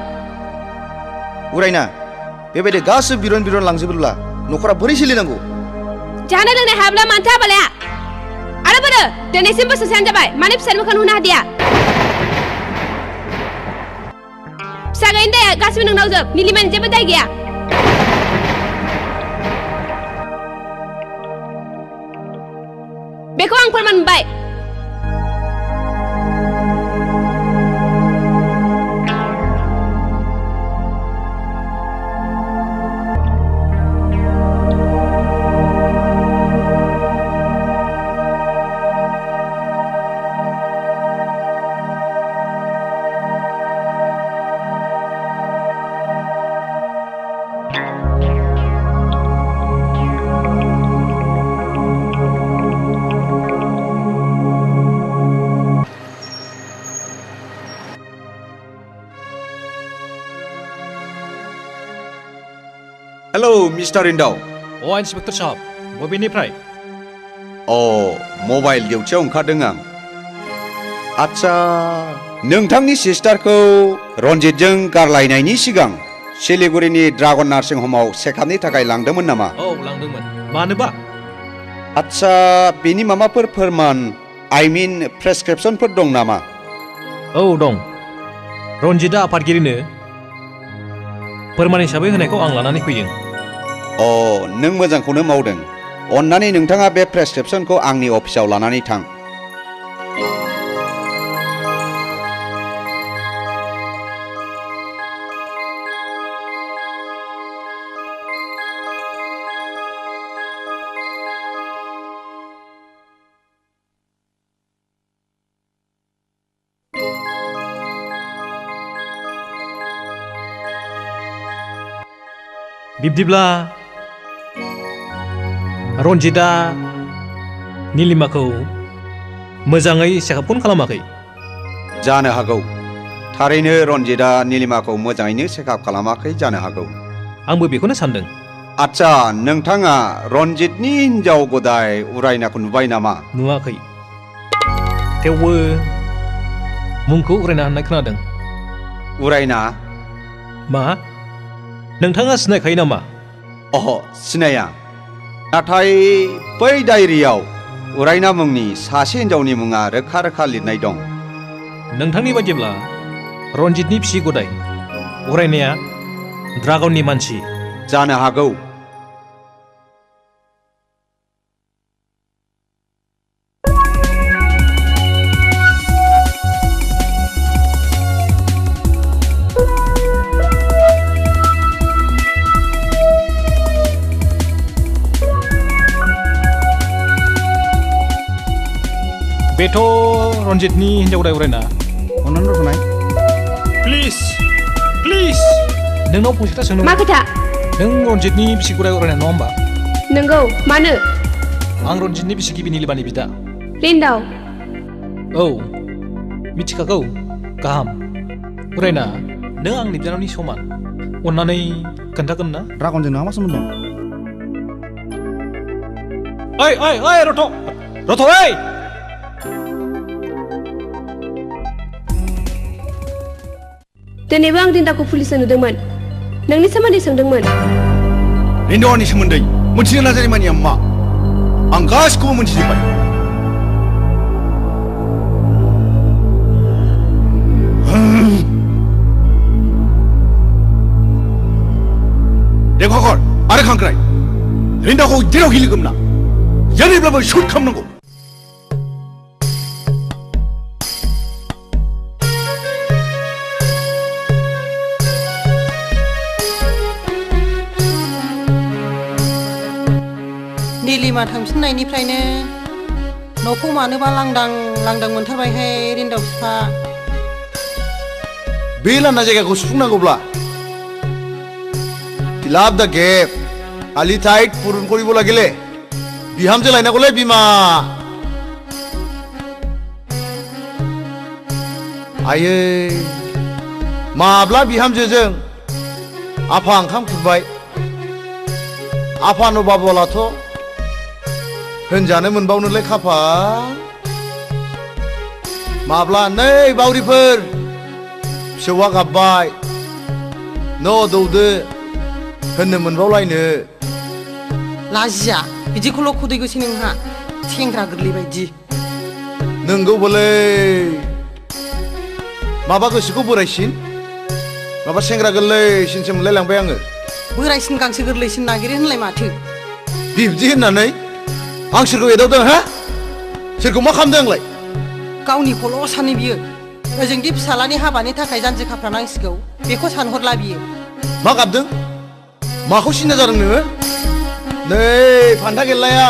उरायना बेबायदि गासैबो बिरन बिरन लांजोबोब्ला न'खरा बोरै सोलिनांगौ
जानो लोंनो हायाब्ला मानोथो हाबालाया आरो बोरो दिनैसिम बोसोरसेयानो जाबाय मानो फिसानि मोखां नुनो हादिया फिसा गैयिनि दाया गासिबो नोंनाव जोब निलिमानि जेबो दाय गैया बेखौ आं फोरमान मोनबाय
मिस्टार रिन्दाव
अ इन्सपेक्टर साहब बबेनिफ्राय
मबाइल डिउटियाव ओंखारदों आं आच्छा नोंथांनि सिस्टारखौ रन्जितजों गारलायनायनि सिगां सिलिगुरिनि ड्रागन नार्सिं हमाव चेकआपनि थाखाय लांदोंमोन नामा
लांदोंमोन मानोबा
आच्छा बेनि माबाफोर फोरमान प्रेसक्रिप्सनफोर दं नामा
दं रन्जितआ आफादगिरिनो फोरमान हिसाबै होनायखौ आं लानानै फैदों
नों मोजांखौनो मावदों अन्नानै नोंथाङा बे प्रेसक्रिप्सनखौ आंनि अफिसाव लानानै थां
बिब्दिब्ला रन्जितआ निलिमाखौ मोजाङै चेकआपखौनो खालामाखै
जानो हागौ थारैनो रन्जितआ निलिमाखौ मोजाङैनो चेकआप खालामाखै जानो हागौ
आंबो बेखौनो सानदों
आच्छा नोंथाङा रन्जितनि हिनजाव गदाय उरायनाखौ नुबाय नामा
नुवाखै थेवबो मुंखौ उरायना होननाय खोनादों
उरायना
मा नोंथाङा सिनायखायो नामा
सिनाया नाथाय बै डायरियाव उरायना मुंनि सासे हिनजावनि मुङा रोखा रोखा लिरनाय दं
नोंथांनि बायदिब्ला रन्जितनि फिसि गदाय उरायनाया ड्रागननि मानसि
जानो हागौ
बेथ' रन्जितनि हिनजाव गदाय उरायना
अन्नानै रथ'नाय
प्लिज नोंनाव फंसे खोथा सोंनो
मा खोथा
नों रन्जितनि बिसि गदाय उरायना नङा होमबा
नंगौ मानो
आं रन्जितनि बिसि गिबि निलिमानि बिदा
रिन्दाव
मिथिखागौ गाहाम उरायना नों आंनि बिनानावनि समान अन्नानै खोन्थागोन ना
ड्रागनजों नोंहा मा सोमोन्दो दं
ओइ रथ' ओइ
दिनैबो आं रिन्दावखौ पुलिसआव नुदोंमोन नोंनि सोमोन्दै सोंदोंमोन
रिन्दावनि सोमोन्दै मोनथिनो नाजानाय मानिया मा आं गासिखौबो मोनथिजोब्बाय देखर आरो खांख्राय रिन्दावखौ जेराव गिलिगोम ना जेरैब्लाबो सुट खालामनांगौ
निलिमा थांफिननायनिफ्रायनो न'खौ मानोबा लांदां मोनथारबायहाय रिन्दाव बिफा
बे लांदां जायगाखौ सुफुंनांगौब्ला फिल आप द गेप खालि टाइट पुरन करिब লাগিলে बिहामजो लायनांगौलै बिमा आयै माब्ला बिहामजोजों आफा ओंखाम खुरबाय आफानो बाबलाथ' होनजानो मोनबावनोलाय खाफाल माब्ला नै बावरिफोर फिसौआ गाबबाय न' दौदो होननो मोनबावलायनो
लाजिया बिदिखौल' खुदैगोसै नोंहा सेंग्रा गोरलै बायदि
नोंगौबोलै माबा गोसोखौ बोरायसिन माबा सेंग्रा गोरलैसिनसो मोनलायलांबाय आङो
बोरायसिन गांसो गोरलैसिन नागिरो होनलाय माथो
बिब्दि होननानै आं सोरखौ एदावदों हा सोरखौ मा खालामदों आंलाय
गावनिखौल' सानो बियो ओजोंदि फिसालानि हाबानि थाखाय जानजि खाफ्रानांसिगौ बेखौ सानहरला बियो
मा गाबदों माखौ सिन्था जादों नोङो नै फान्था गेल्लाया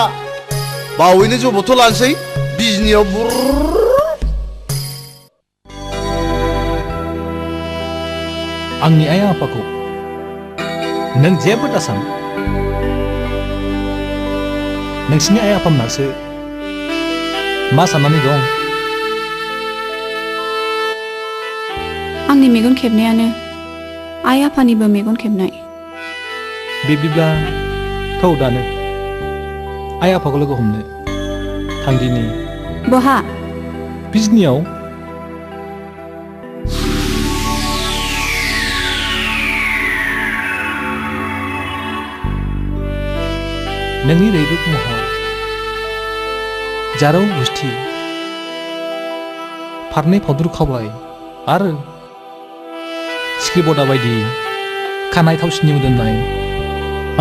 बावैनो जबथ' लानोसै बिजनियाव बुर्र
आंनि आइ आफाखौ नों जेबो दासान नोंसिनि आइ आफामोनासो मा साननानै दं
आंनि मेगन खेबनायानो आइ आफानिबो मेगन खेबनाय
बिब्दिब्ला थौ दानो आइ आफाखौ लोगो हमनो थांदिनि
बहा
बिजनियाव नोंनि रैरुब महर जारौ गुस्थि फारनै फावदुर खावलाय आरो सिख्रिबदा बायदि खानाय थावसिनि मोदोमनाय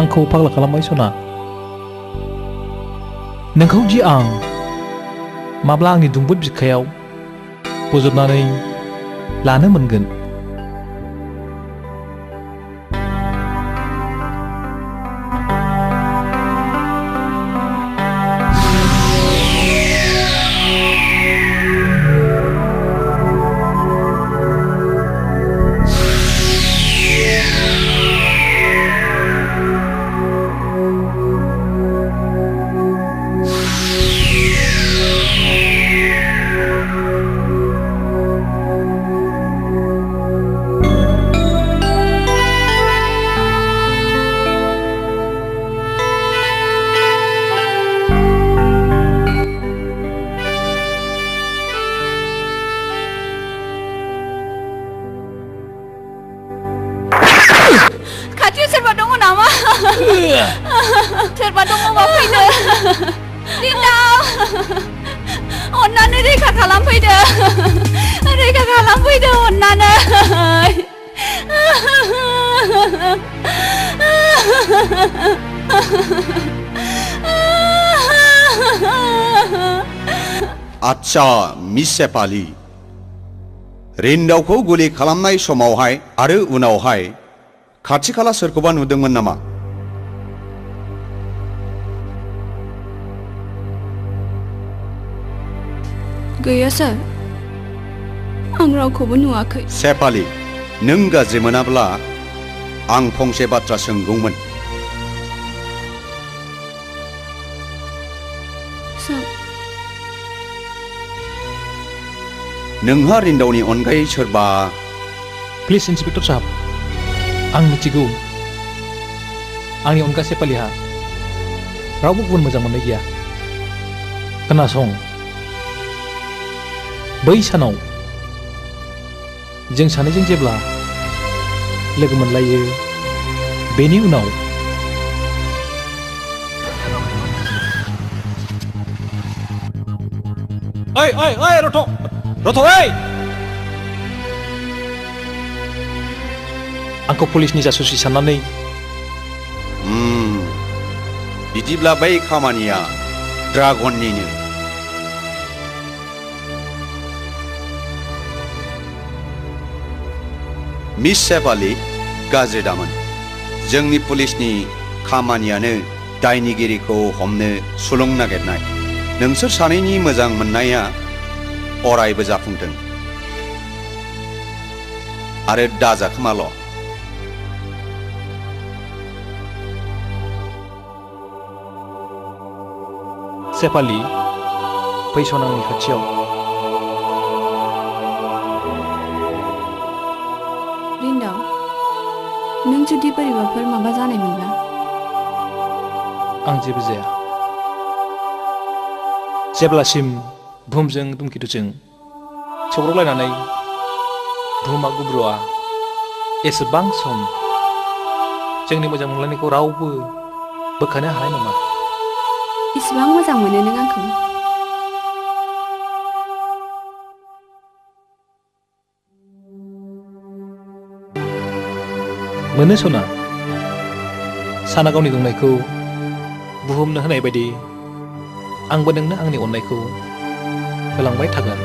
आंखौ फाग्ला खालामबाय सना नोंखौ दि आं माब्ला आंनि दुंबुद बिखायाव बजबनानै लानो मोनगोन
सोरबा दङबा फैदो दिनाव अन्नानै रैखा खालामफैदो अन्नानै
आच्छा मिस सेपाली रिन्दावखौ गुलि खालामनाय समावहाय आरो उनावहाय खाथि खाला सोरखौबा नुदोंमोन नामा
गैया सार आं रावखौबो नुवाखै
सेपाली नों गाज्रि मोनाब्ला आं फंसे बाथ्रा सोंगौमोन नोंहा रिन्दावनि अनगायै सोरबा
प्लिज इन्सपेक्टर साहब आं मिथिगौ आंनि अनगा सेपालीहा रावबो गुबुन मोजां मोननाय गैया खोनासं बै सानाव जों सानैजों जेब्ला लोगो मोनलायो बेनि उनाव ओइ ओइ ओइ रथ ओइ आंखौ पुलिसनि जासुसि साननानै
बिदिब्ला बै खामानिया ड्रागननिनो मिस सेपाली गाज्रि दामोन जोंनि पुलिसनि खामानियानो दायनिगिरिखौ हमनो सुलुं नागिरनाय नोंसोर सानैनि मोजां मोननाया अरायबो जाफुंथों आरो दाजाखोमाल'
सेपाली फैसन आंनि खाथियाव
रिन्दाव नों जुदि बोरैबाफोर माबा जानायमोनब्ला
आं जेबो जाया जेब्लासिम बुहुमजों धुमकेतुजों सौग्रावलायनानै बुहुमा गुब्रुआ एसेबां सम जोंनि मोजां मोनलायनायखौ रावबो बोखानो हानाय नङा
इसिबां मोजां मोनो नों आंखौ
मोनो सना साना गावनि दंनायखौ बुहुमनो होनाय बायदि आंबो नोंनो आंनि अननायखौ होलांबाय थागोन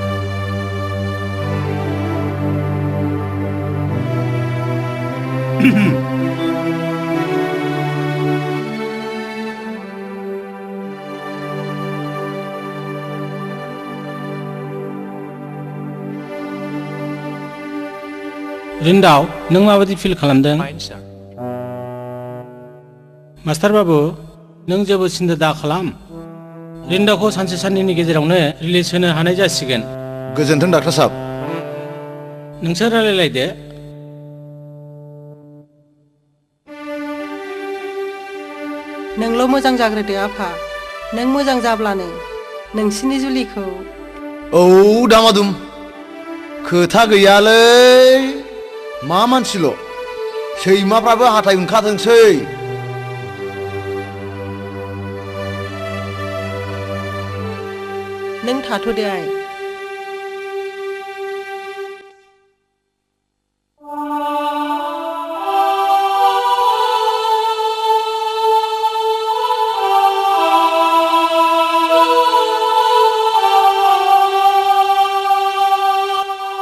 रिन्दाव नों माबायदि फिल खालामदों मास्टार बाबु नों जेबो सिन्था दा खालाम रिन्दावखौ सानसे साननैनि गेजेरावनो रिलिज होनो हानाय जासिगोन
गोजोन्थों डाक्टार साहब
नोंसोर रायलायलायदो
नोंल' मोजां जाग्रोदो आफा नों मोजां जाब्लानो नोंसिनि जुलिखौ
औ दामादुम खोथा गैयालै मा मानसिल' सैमाफ्राबो हाथाय उनखाथोंसै
नों थाथ'दो आइ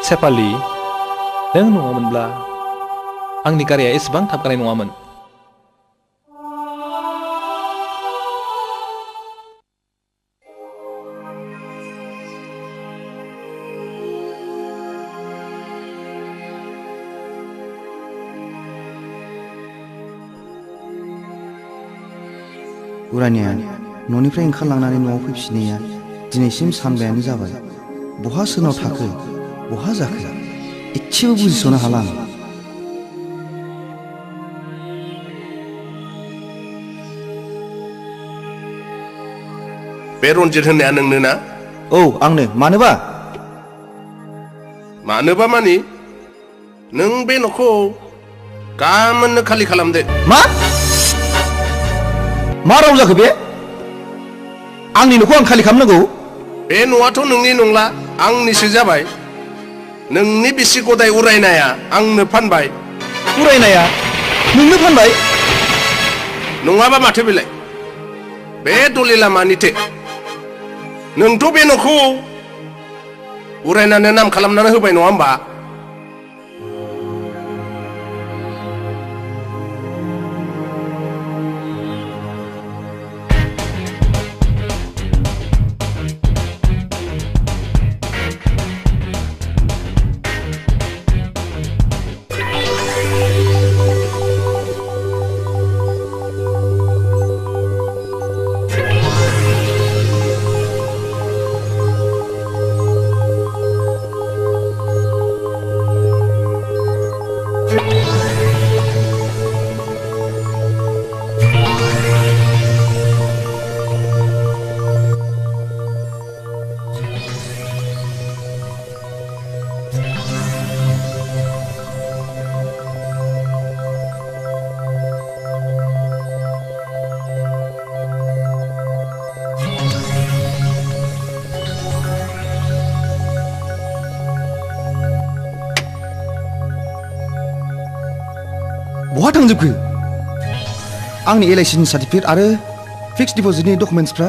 सेपालि नों नङामोनब्ला आंनि गारिया एसेबां थाबगानाय नङामोन
उरानिया न'निफ्राय ओंखारलांनानै न'आव फैफिननाया दिनैसिम सानबायानो जाबाय बहा सोरनाव थाखो बहा जाखो इसेबो बुजिस'नो हाला आं
बे रन्जित होननाया नोंनो ना
औ आंनो मानोबा
मानि नों बे न'खौ गामोननो खालि खालामदो
मा राव जाखो बे आंनि न'खौ आं खालि खालामनांगौ
बे न'आथ' नोंनि नंला आंनिसो जाबाय नोंनि बिसि गदाय उरायनाया आंनो फानबाय
उरायनाया नोंनो फानबाय
नङाबा माथो बेलाय बे दलिला मानिथे नोंथ' बे न'खौ उरायनानो नाम खालामनानै होबाय नङा होमबा
बहा थांजोबखो आंनि एलआइसिनि सार्टिफिकेट आरो फिक्स डिप'जिटनि डकुमेन्ट्सफ्रा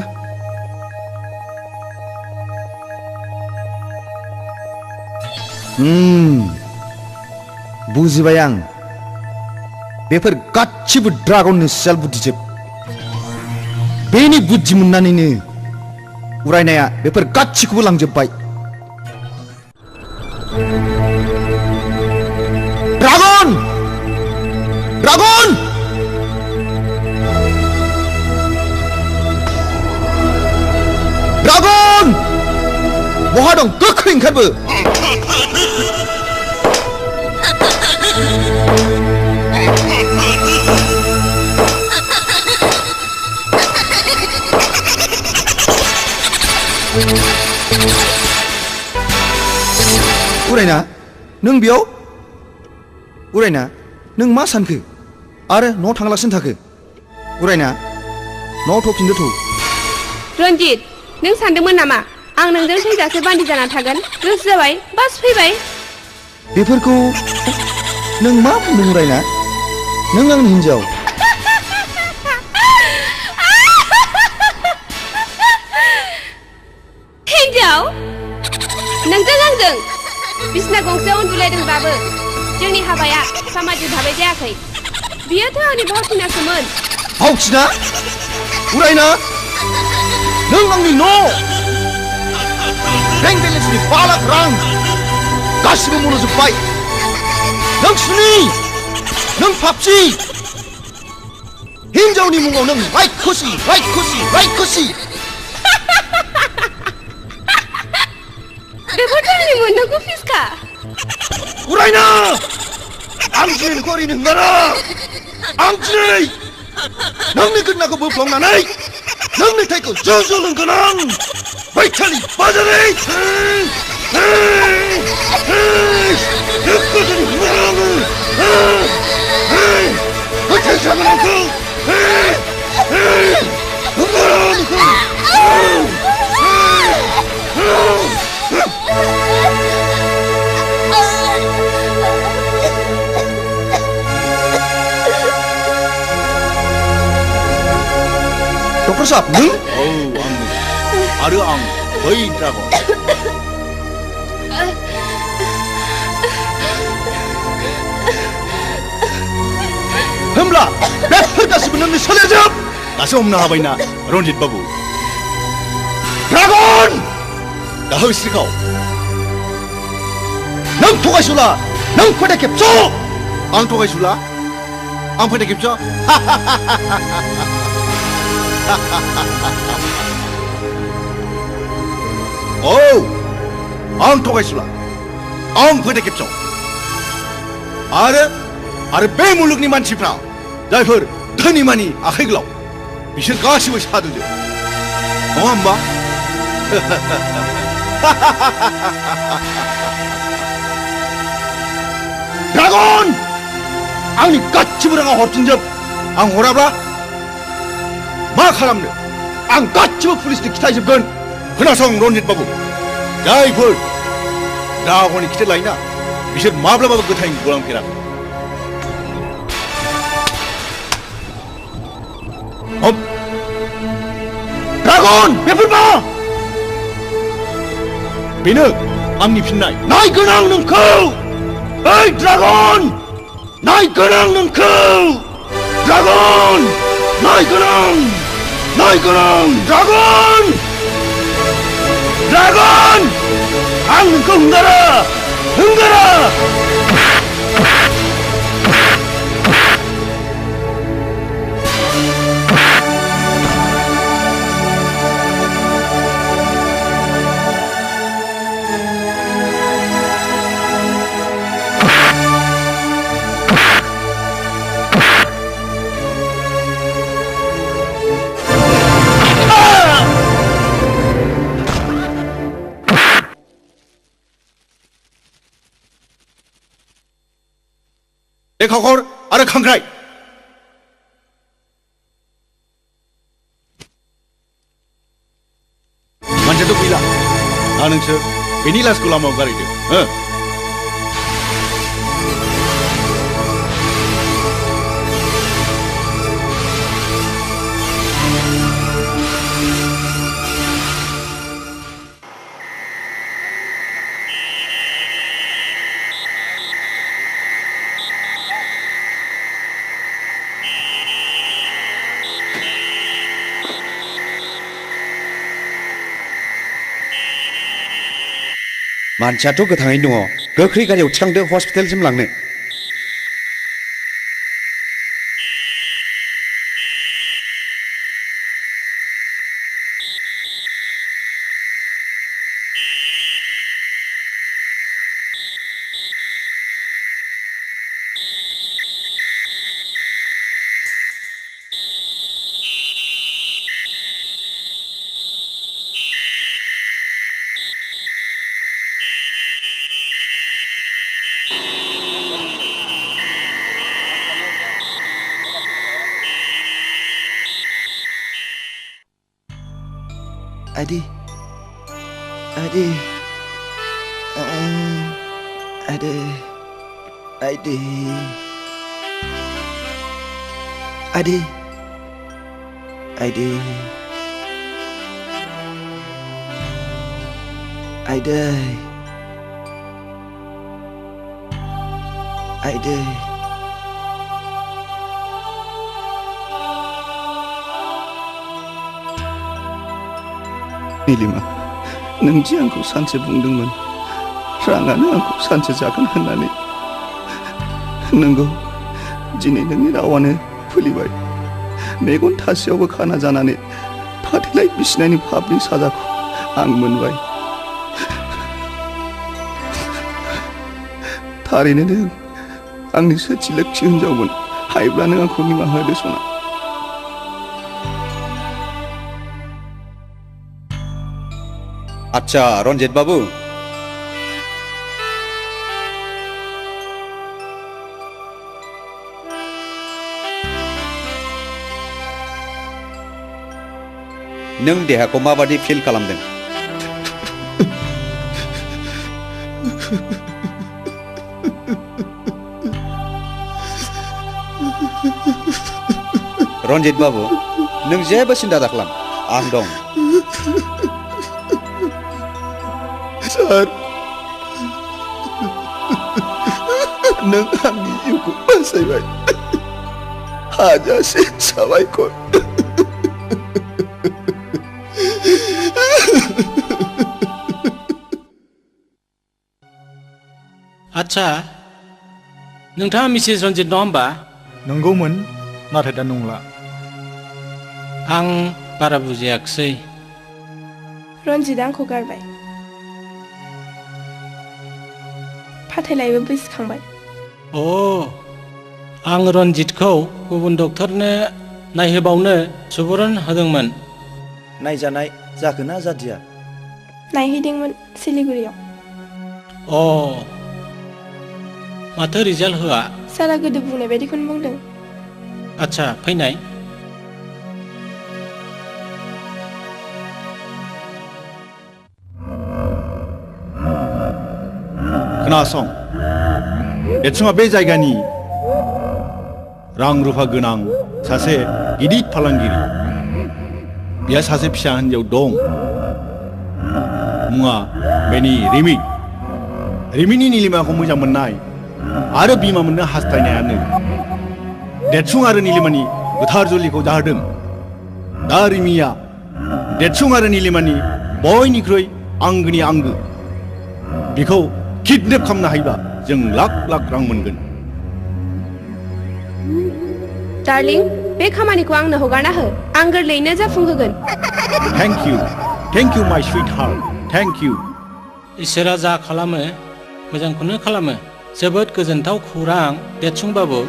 बुजिबाय आं बेफोर गासिबो ड्रागननि सेल बुद्धिजोब बेनि बुद्धि मोननानैनो उरायनाया बेफोर गासिखौबो लांजोबबाय ड्रागन ड्रागन ड्रागन बहा दं गोख्रै ओंखारबो उरायना नों बेयाव उरायना नों मा सानखो आरो न'आव थांलासिनो थाखो उरायना न'आव थफिनदो थौ
रन्जित नों सानदोंमोन नामा आं नोंजों थैजासे बान्दि जाना थागोन गोसो जाबाय बास फैबाय
बेफोरखौ नों मा बुंदों उरायना नों आंनि हिन्जाव
हिन्जाव नोंजों आंजों बिसना गंसेयाव उन्दुलायदोंबाबो जोंनि हाबाया सामाजिक भाबै जायाखै बियोथ' आंनि भावथिनासोमोन
भावथिना उरायना नों आंनि न' बेंक बेलेन्सनि 5 लाख रां गासिबो मन'जोब्बाय नों सुनि नों पापसि हिन्जावनि मुङाव नों रायखसि
बेफोरथ' आंनि मोननांगौ फिसखा
उरायना आं दिनै नोंखौ ओरैनो हंगारा आं दिनै
नोंनि गोदनाखौ बोफ्लंनानै नोंनि थैखौ ज' ज' लोंगोन आं बैखालि बाजारै
डक्टर साहब नों
आंनो आरो आं बै ड्रागन होमब्ला बेफोर गासिबो नोंनि सोलेरजोब दासो हमनो हाबायना रन्जित बाबु ड्रागन दाहो स्रिखाव नों थगायसुला नों फोथाय खेबस' आं थगायसुला आं फोथाय खेबस' औ आं थगायसुला आं फोथाय खेबस' आरो बे मुलुगनि मानसिफ्रा जायफोर धोनि मानि आखाइ गोलाव बिसोर गासिबो सादुजोब नङा होमबा ड्रागन आंनि गासिबो राङा हरफिनजोब आं हराब्ला मा खालामनो आं गासिबो पुलिसनि खिथाजोबगोन खोनासं रन्जित बाबु जायफोर ड्रागननि खिथेर लायोना बिसोर माब्लाबाबो गोथाङै गलांफेराखै ड्रागन बेफोर मा बेनो आंनि फिननाय नायगोन आं नोंखौ ओइ ड्रागन नायगोन आं नोंखौ ड्रागन नायगोन आं ड्रागन ड्रागन आं नोंखौ हंगारा लेखाखर आरो खांख्राइ मानसियाथ' गैला दा नोंसोर बेनि लासखौ लामायाव गारहैदो
मानसियाथ' गोथाङैनो दङ गोख्रै गारियाव थिखांदो हस्पिटालसिम लांनो
Adi, Nilima, नों जि आंखौ सानसे बुंदोंमोन राङानो आंखौ सानसे जागोन होननानै नंगौ दिनै नोंनि रावानो फुलिबाय मेगन थासेयावबो खाना जानानै फाथैलाय बिसिनायनि पापनि साजाखौ आं मोनबाय थारैनो नों आंनि सोथि लोक्षि हिनजावमोन हायोब्ला नों आंखौ निमाहा होदो सना
आच्छा रन्जित बाबु नों देहाखौ माबादि फिल खालामदों रन्जित बाबु नों जेबो सिन्था दाखालाम आं दं
सार नों आंनि जिउखौ बासायबाय हाजासे साबायखर
आच्छा नोंथाङा मिसेस रन्जित नङा होमबा
नंगौमोन नाथाय दा नंला
आं बारा बुजियाखिसै
रन्जितआ आंखौ गारबाय फाथैलायबो बैसोखांबाय
अ आं रन्जितखौ गुबुन डक्टरनो नायहोबावनो सुबुरुन होदोंमोन
नायजानाय जाखोना जादिया
नायहैदोंमोन सिलिगुरियाव
अ माथो रिजाल्ट होआ
सारा गोदो बुंनाय बायदिखौनो बुंदों
आच्छा फैनाय
खोनासं देरसुङा बे जायगानि रां रुफा गोनां सासे गिदिर फालांगिरि बिहा सासे फिसा हिन्जाव दं मुङा बेनि रिमिनि निलिमाखौ मोजां मोननाय आरो बिमा मोननो हास्थायनायानो देरसुं आरो निलिमानि गोथार जुलिखौ जाहोदों दा रिमिया देरसुं आरो निलिमानि बयनिख्रुइ आंगोनि आंगो बिखौ किडनेप खालामनो हायोबा जों लाख लाख रां मोनगोन
डार्लिं बे खामानिखौ आंनो हगारना हो आं गोरलैयैनो जाफुंहोगोन
थेंक इउ माय स्वीट हार्ट थेंक इउ
इसोरा जा खालामो मोजांखौनो खालामो जोबोद गोजोनथाव खौरां देरसुंबाबु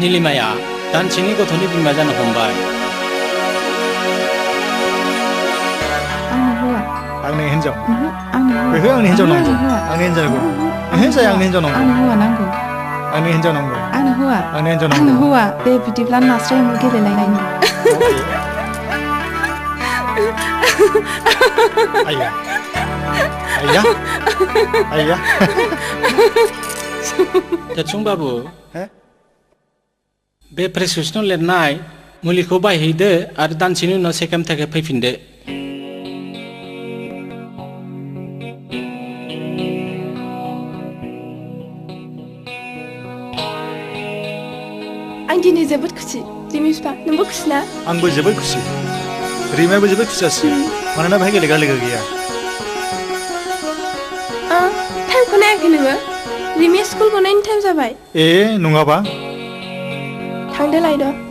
निलिमाया दानसेनि गथ'नि बिमा जानो हमबाय
आंनि हिन्जाव
आंनो
बेखौ आंनि हिन्जाव नांगौ आंनि हिन्जाव नांगौ जाया आंनि हिन्जाव नांगौ
आंनो हौवा नांगौ
आंनि हिन्जाव नांगौ
आंनो हौवा
आंनि हिन्जाव
आंनो
नांगौ
हौवा दे बिदिब्ला नास्राय एमु गेलेलायनायनि
आइया आइया
देरसुंबाबु बे प्रेसक्रिपसनाव लिरनाय मुलिखौ बायहैदो आरो दानसेनि उनाव सेकेन्ड थाखाय फैफिनदो
आं दिनै जोबोद खुसि रिमि बिफा नोंबो खुसि ना
आंबो जोबोद खुसि रिमायाबो जोबोद खुसि जासि मानोना बेहाय गेलेग्रा लोगो गैया
टाइमखौ नायाखै नोङो रिमिया स्कुल गनायनि टाइम जाबाय
ए नङाबा
थांदो लायद'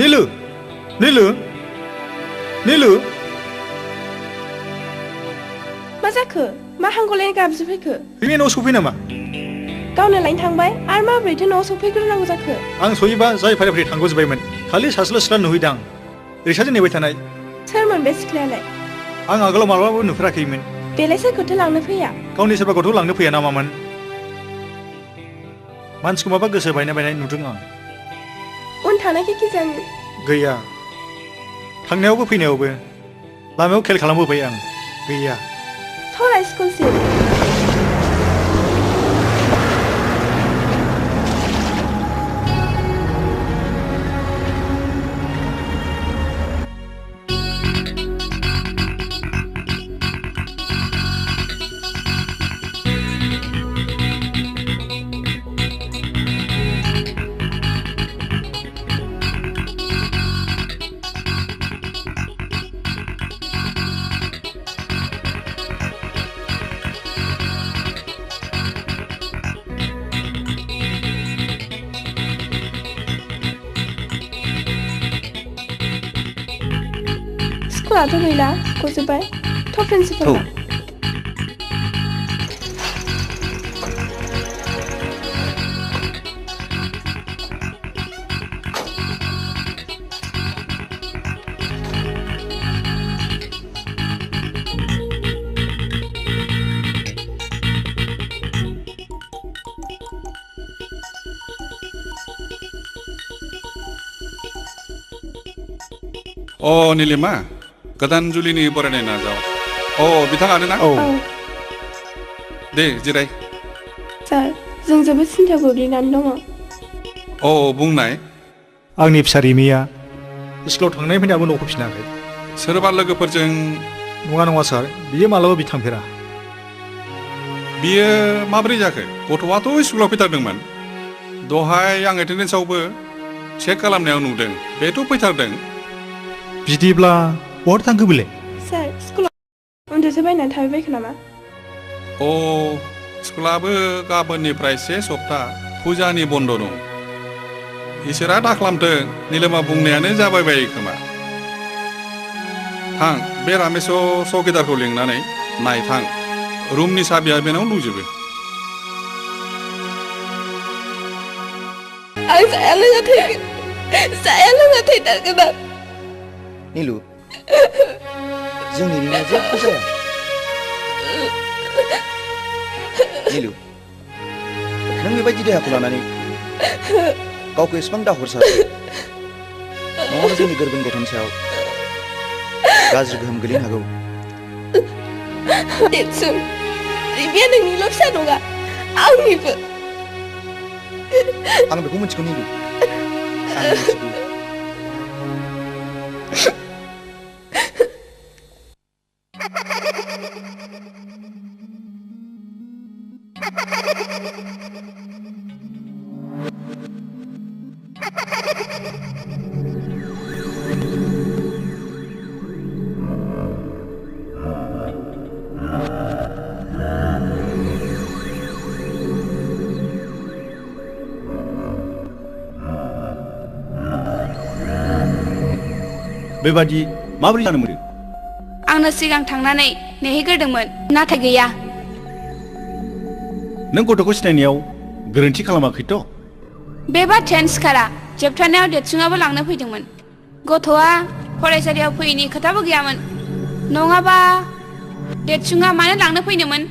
नीलू नीलू नीलू
मा जाखो मा हांगलायनो गाबज्रिफैखो
रिमिया न'आव सफै नामा
गावनो लायनो थांबाय आरो माबोरैथो न'आव सफैग्रोनांगौ जाखो
आं सहैबा जाय फारि फारि थांग'जोब्बायमोन खालि सासेल' सिख्ला नुहैदां रिक्साजों नेबाय थानाय
सोरमोन बे सिख्लायालाय
आं आगोलाव माब्लाबाबो नुफेराखैमोन
बेलाय सोरखौथो लांनो फैया
गावनि सोरबाखौथ' लांनो फैया नामामोन मानसिखौ माबा गोसो बायनाय नुदों आं
उन थानायखाय गिजाङो
गैया थांनायावबो फैनायावबो लामायाव खेल खालामबोबाय आं गैया
थराय स्कुलसिम स्कुलाथ' गैला गजोब्बाय थ' प्रिन्सिपाल
अ निलिमा गोदान जुलिनि बरायनाय नाजाव अ बिथाङानो ना दे जिराय
सार जों जोबोद सिन्थायाव गोग्लैनानै दङ
अ बुंनाय
आंनि फिसा रिमिया स्कुलाव थांनाय फैनायाबो न'खौ फिनाखै
सोरबा लोगोफोरजों
नङा सार बियो मालाबा थांफेरा
बियो माबोरै जाखो गथ'आथ' स्कुलाव फैथारदोंमोन दहाय आं एटेन्डेन्सआवबो चेक खालामनायाव नुदों बेथ' फैथारदों
बिदिब्ला बहा थांखो बिलाय
सार स्कुलाव उन्दुसो बायनानै थाबाय बायखो नामा
अ स्कुलाबो गाबोननिफ्राय से सप्ता फुजानि बन्द' दं इसोरा दाख्लामथों निलिमा बुंनायानो जाबाय बायो खोमा थां बे रामेश चौकिदारखौ लिंनानै नाय थां रुमनि साबिया बेनाव दंजोबो
आं जाया लोङा थैथारगोन आं
नीलु जोंनि रिमिया जेबो जाया नीलु नों बेबायदि देहाखौ लानानै गावखौ एसेबां दाहरसार नङाबा जोंनि गोरबोनि गथ'नि सायाव गाज्रि गोहोम गोलैनो हागौ
रिमिया नोंनिल' फिसा नङा आंनिबो
आं बेखौ मिथिगौ नीलु आं मिथिगौ
बेबादि माबोरै जानो मोनो
आंनो सिगां थांनानै नेहैग्रोदोंमोन नाथाय गैया
नों गथ'खौ सिनायनायाव गोरोन्थि खालामाखैथ'
बे बाथ्रायानो सिखारा जोबथारनायाव देरसुङाबो लांनो फैदोंमोन गथ'आ फरायसालियाव फैयैनि खोथाबो गैयामोन नङाबा देरसुङा मानो लांनो फैनोमोन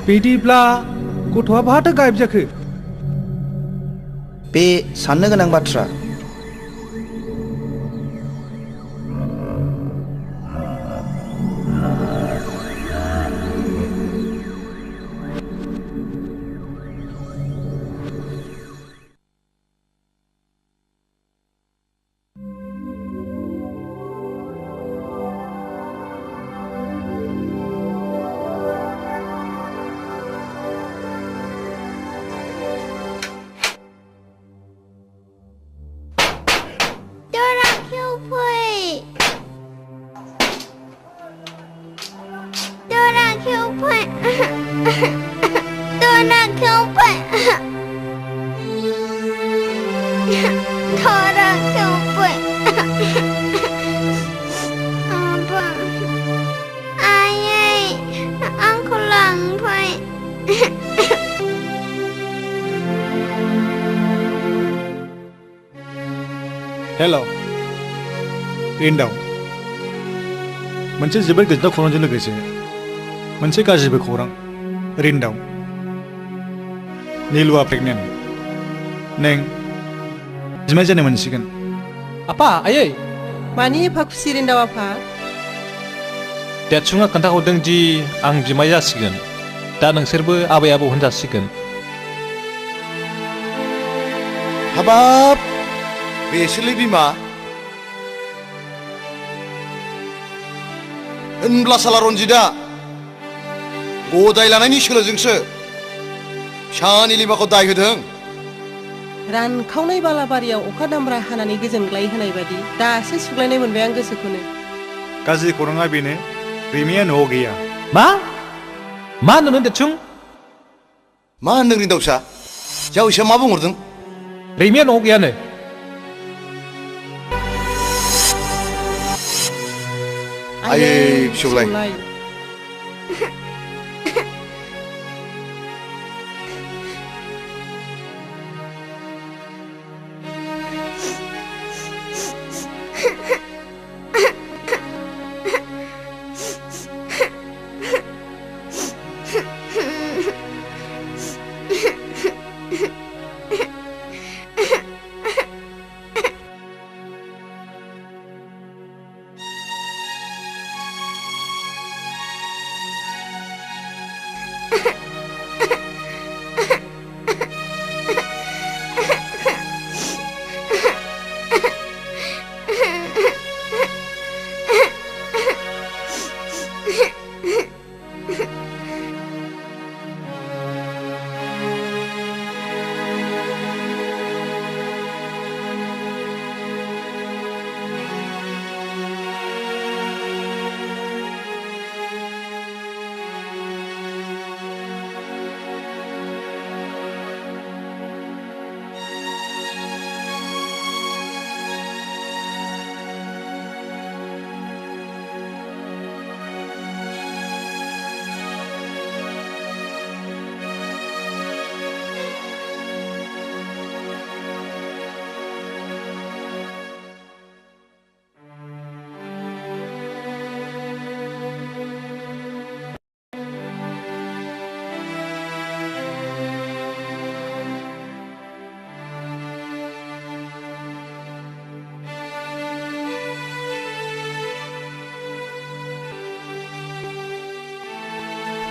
बिदिब्ला गथ'आ बहाथो गायब जाखो
बे साननो गोनां बाथ्रा
हेल' रिन्दाव मोनसे जोबोद गोजोनथाव खौरांजों लोगोसे मोनसे गाज्रिबो खौरां रिन्दाव नीलुआ प्रेगनेन्ट नों बिमाय जानो मोनसिगोन
आपा आयै
मानि एफा खुसि रिन्दाव आफा
देरसुङा खोन्थाहरदों दि आं बिमाय जासिगोन दा नोंसोरबो आबै आबौ होनजासिगोन
हाबाब बेसोरलै बिमा होनब्ला साला रन्जितआ गदाय लानायनि सोलोजोंसो फिसानि लिमाखौ दाय होदों
रानखावनाय बालाबारियाव अखा दामब्रा हानानै गोजोनग्लाय होनाय बादि दासो सुग्लायनाय मोनबाय आं गोसोखौनो
गाज्रि खौराङा बेनो रिमिया न'आव गैया
मा होनदों देरसुं
मा होनदों रिन्दावसा जावैसोआ मा बुंहरदों
रिमिया न'आव गैयानो
आयै फिसौलाय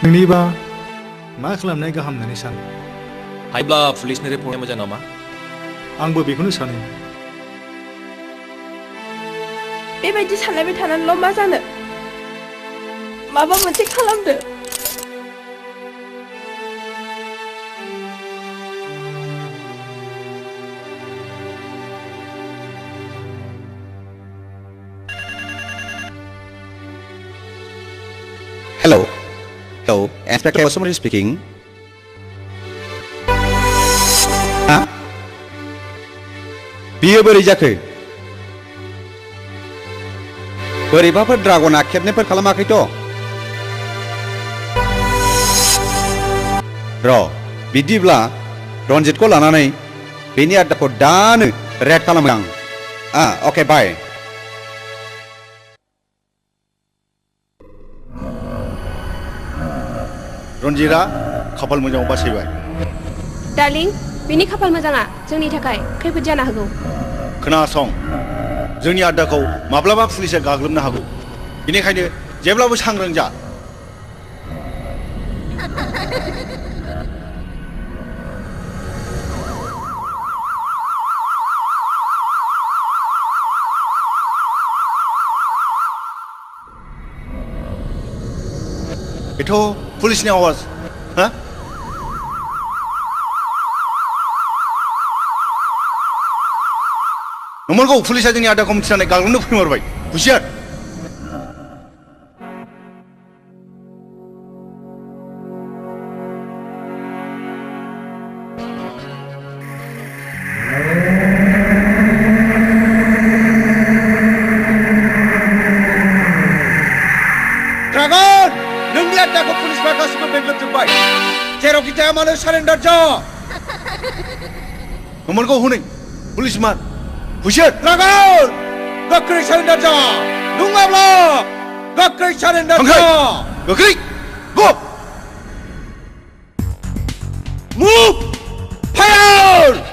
नोंनिबा मा खालामनाय गाहाम होननानै सानो
हायोब्ला पुलिसनि रिपर्टआ मोजां नामा
आंबो बेखौनो सानो
बेबायदि सानलायबाय थानानैल' मा जानो माबा मोनसे खालामदो
Hello. Hello, Inspector Somebody speaking. Hah? बियो बोरै जाखो? बोरैबाफोर ड्रागना खेबनेफोर खालामाखैथ'? र' बिदिब्ला रन्जितखौ लानानै बेनि आड्डाखौ दानो रेड खालामो आं। अके बाय।
रन्जितआ खाफाल मोजाङाव बासायबाय
डार्लिं बिनि खाफाल मोजाङा जोंनि थाखाय खैफोद जानो हागौ
खोनासं जोंनि आड्डाखौ माब्लाबा पुलिसा गाग्लोबनो हागौ बेनिखायनो जेब्लाबो सांग्रां जा बेथ' पुलिसनि आवाज हा नंमारगौ पुलिसा जोंनि आड्डाखौ मिथिनानै गाग्लोबनो फैमारबाय हुसियार
ड्रागन नोंनि आड्डाखौ पुलिसफ्रा गासिबो बेंग्लोबजोब्बाय जेरावखि थाया मानो सारेन्डार जा
नंमारगौ हनै पुलिसमान 부실!
드라곤! 거꾸리 차린다자! 농압라! 거꾸리 차린다자!
거꾸리! 고!
Move! Fire!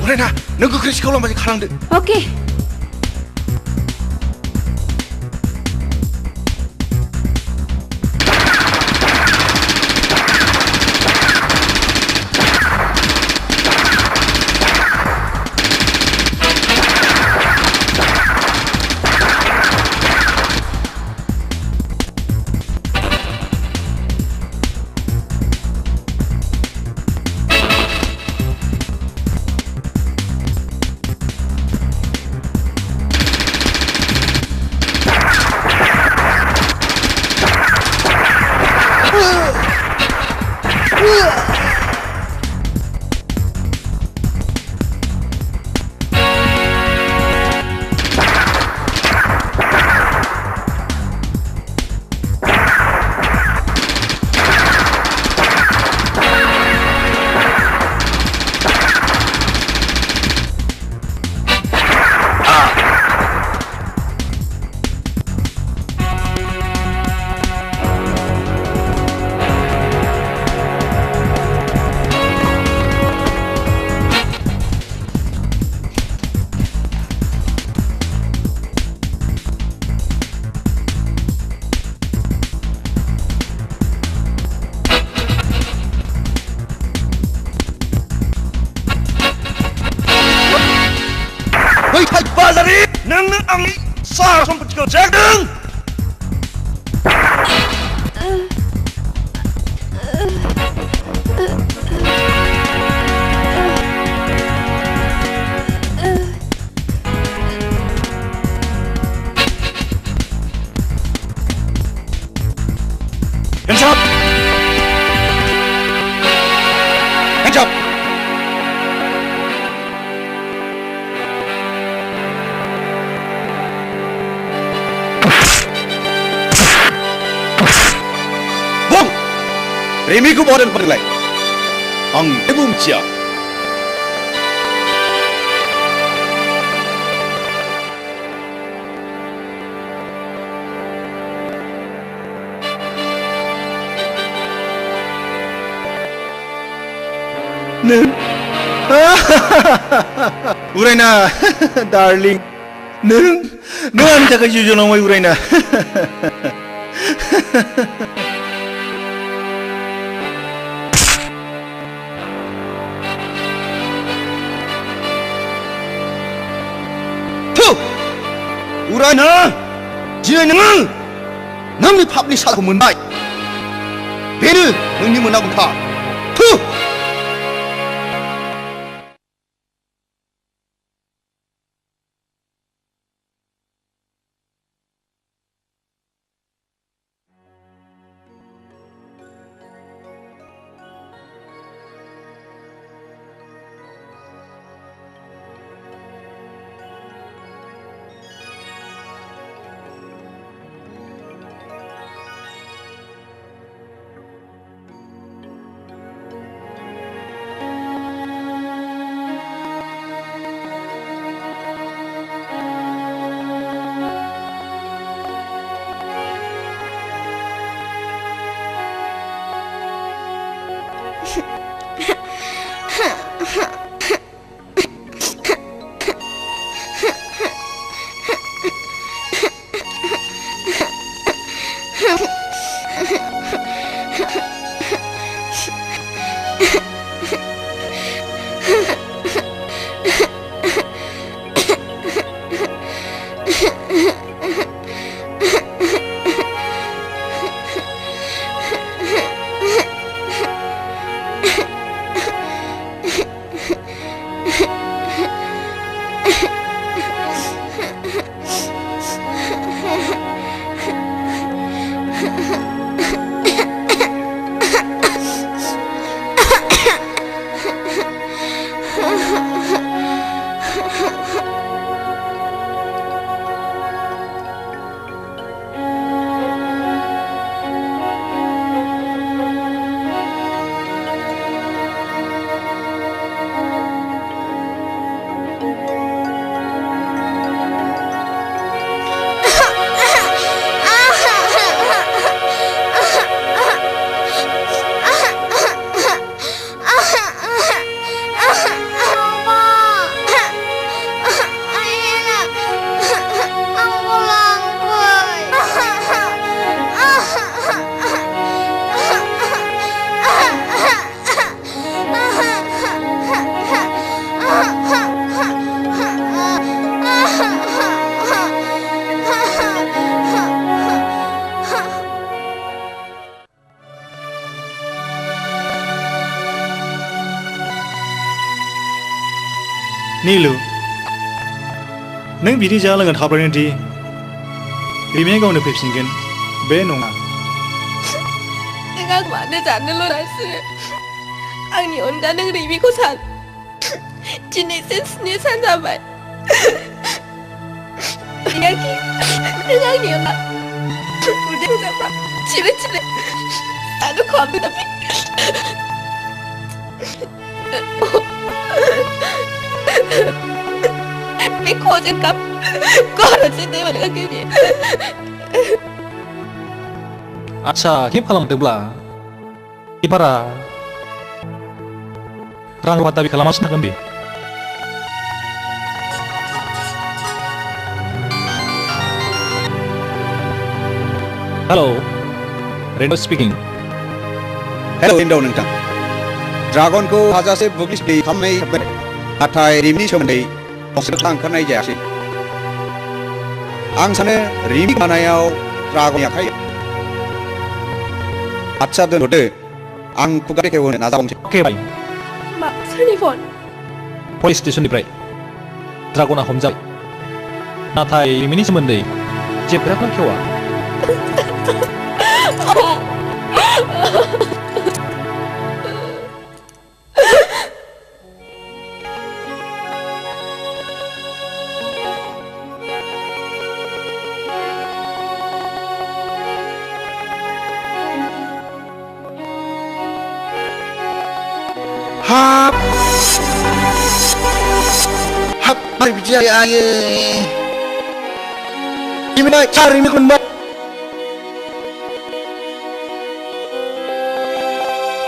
우라이나, 너 그 그릇이 걸로 마지 가랑데.
오케이.
Bazari, nang ang sa samput ko jagdeng. Hands up! Hands up! Remiku badan perlai, ang ebung cia.
Neng, Uraina, darling, neng anta ka jujur namai Uraina. Uraina, dia nengang,
नोंनि पापनि साजाखौ मोनबाय बेनो नोंनि मोननांगौ थार थु
नीलु नों बिदि जा लोंना थाब्लानो दि रिमिया गावनो फैफिनगोन बे नङा
नों आं मानो जानोल' रासो आंनि अनगा नों रिमिखौ सान दिनैसो 7 सान जाबाय याखि नों आंनि अनगा उदै जाबा चिरे चिरे आरो खम दाबि बे खोजेन काप गरसे दे माने गनि
आच्छा केब खालामदोंब्ला इबारा रां रुफा दाबि खालामासिनो थागोन बे hello rainbow speaking
hello rainbow नोंथां ड्रागनखौ हाजासे बुब्लि खालामनाय जाबाय नाथाय रिमनि सोमोन्दै फंसेबो ओंखारनाय जायासै आं सानो रिमि बानायाव ड्रागननि आखाइ आच्छा दोनथ'दो आं खुगा बेखेवहोनो नाजाबावनोसै
अके बाय
मा सोरनि फन
पुलिस स्टेशननिफ्राय ड्रागना हमजाबाय नाथाय रिमिनि सोमोन्दै जेबोखौनो खेवा
Hap, mari bicara aye. Gimana cari ini kun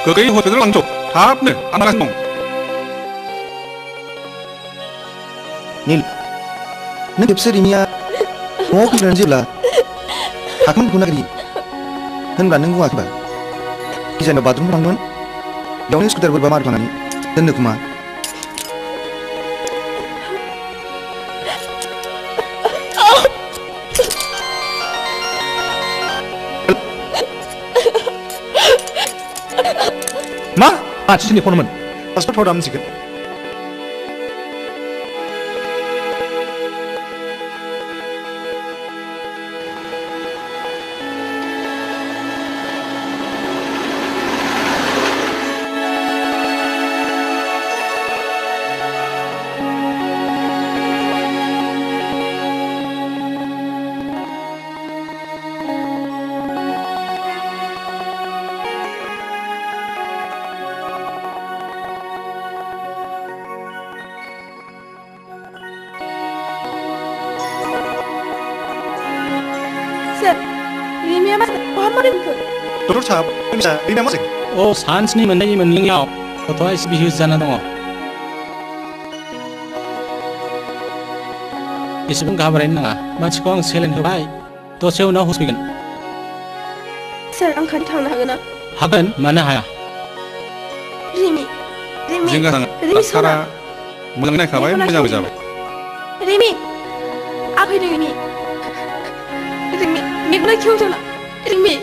Kekei hotel langsung, tahap nih, anak asong.
Nil, neng kepse Rimia mau ke Ranjila, hakman guna kiri, hendak neng gua akibat. Kisah bathroom panggon, jauhnya skuter berbama di mana dan nekuma.
मानसिनि फनमोन
passport दामसिगोन
रिमिया मा बहा मरिखो
doctor साहब रिमिया मा जाखो
अ सानस्नि मोननाय मोनलोङियाव गथ'आ एसे बिहुस जाना दङ एसेबां घाबरायनो नाङा मानसिखौ आं सेलेन होबाय दसे उनाव हुस फैगोन
सार आं खाथि थांनो हागोन ना
हागोन मानो हाया
रिमि
जिंगा नाङा डाक्टारा मोजाङै नायखाबाय मोजांबो जाबाय
रिमि आफैदों रिमि मेगना खेवजोला रिमि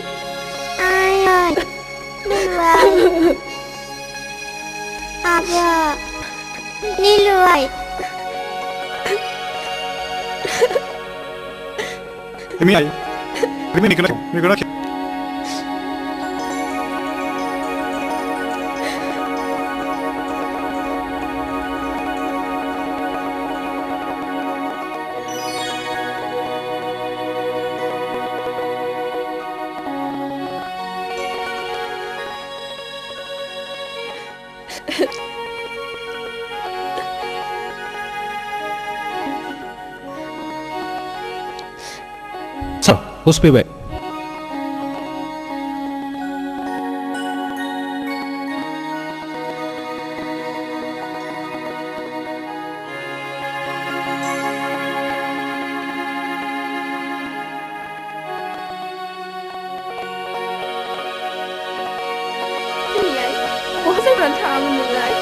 Ayah, Niluai. Apa? Niluai.
रिमि आई रिमि निकल
सार हुस फैबाय
बहा जायगायाव थाङामोन नोंलाय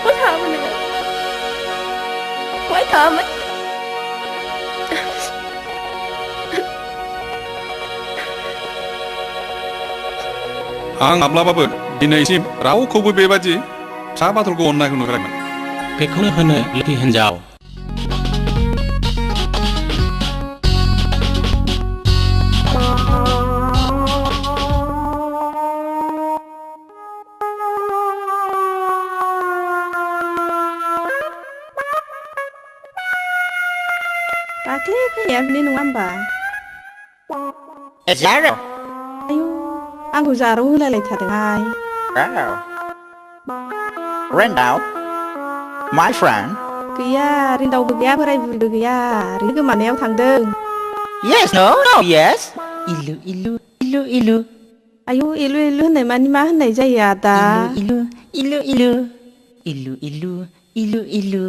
बहा थाङामोन नोङो बहाय थाङामोन
आं माब्लाबाबो दिनैसिम रावखौबो बेबादि फिसा बाथलखौ अननायखौ नुफेराखैमोन
बेखौनो होनो लोखि हिन्जाव
दाख्लै फैनाया बिनि नङा होमबा
जारो
आयु आंखौ जारौ होलायलायथारदोंहाय
रेन्डाव माय फ्रेन्ड
गैया रिन्दावबो गैया बोराय बुरिबो गैया ओरैनो गोमानायाव थांदों
येस नो नो येस इलु इलु इलु इलु
आयु इलु इलु होननाय मानि मा होननाय जायो आदा
इलु इलु इलु इलु इलु इलु इलु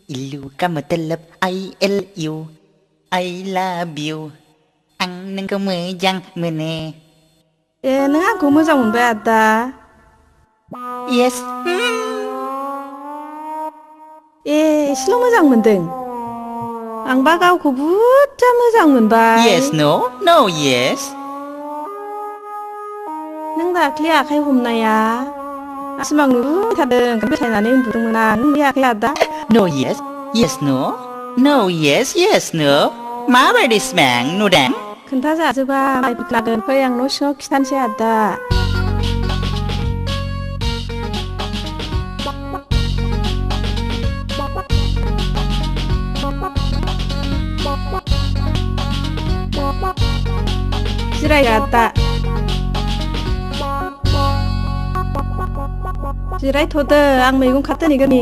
इलु का मतलब ILU I love you आं नोंखौ मोजां मोनो
ए नों आंखौ मोजां मोनबाय आदा
येस
ए एसेल' मोजां मोनदों आंबा गावखौ बुरजा मोजां मोनबाय
येस नो नो येस
नों दाख्लि आखाइ हमनाया सिमां नुथारदों बेसायनानै उन्दुदोंमोन आं बे आखाइ आदा
नो येस येस नो नो येस येस नो माबायदि सिमां नुदों
खोन्था जाजोबा माइ लागोन फै आं न' सिङाव खिथानोसै आदा जिराय आदा जिरायथ'दो आं मैगं खाथोनहैगोन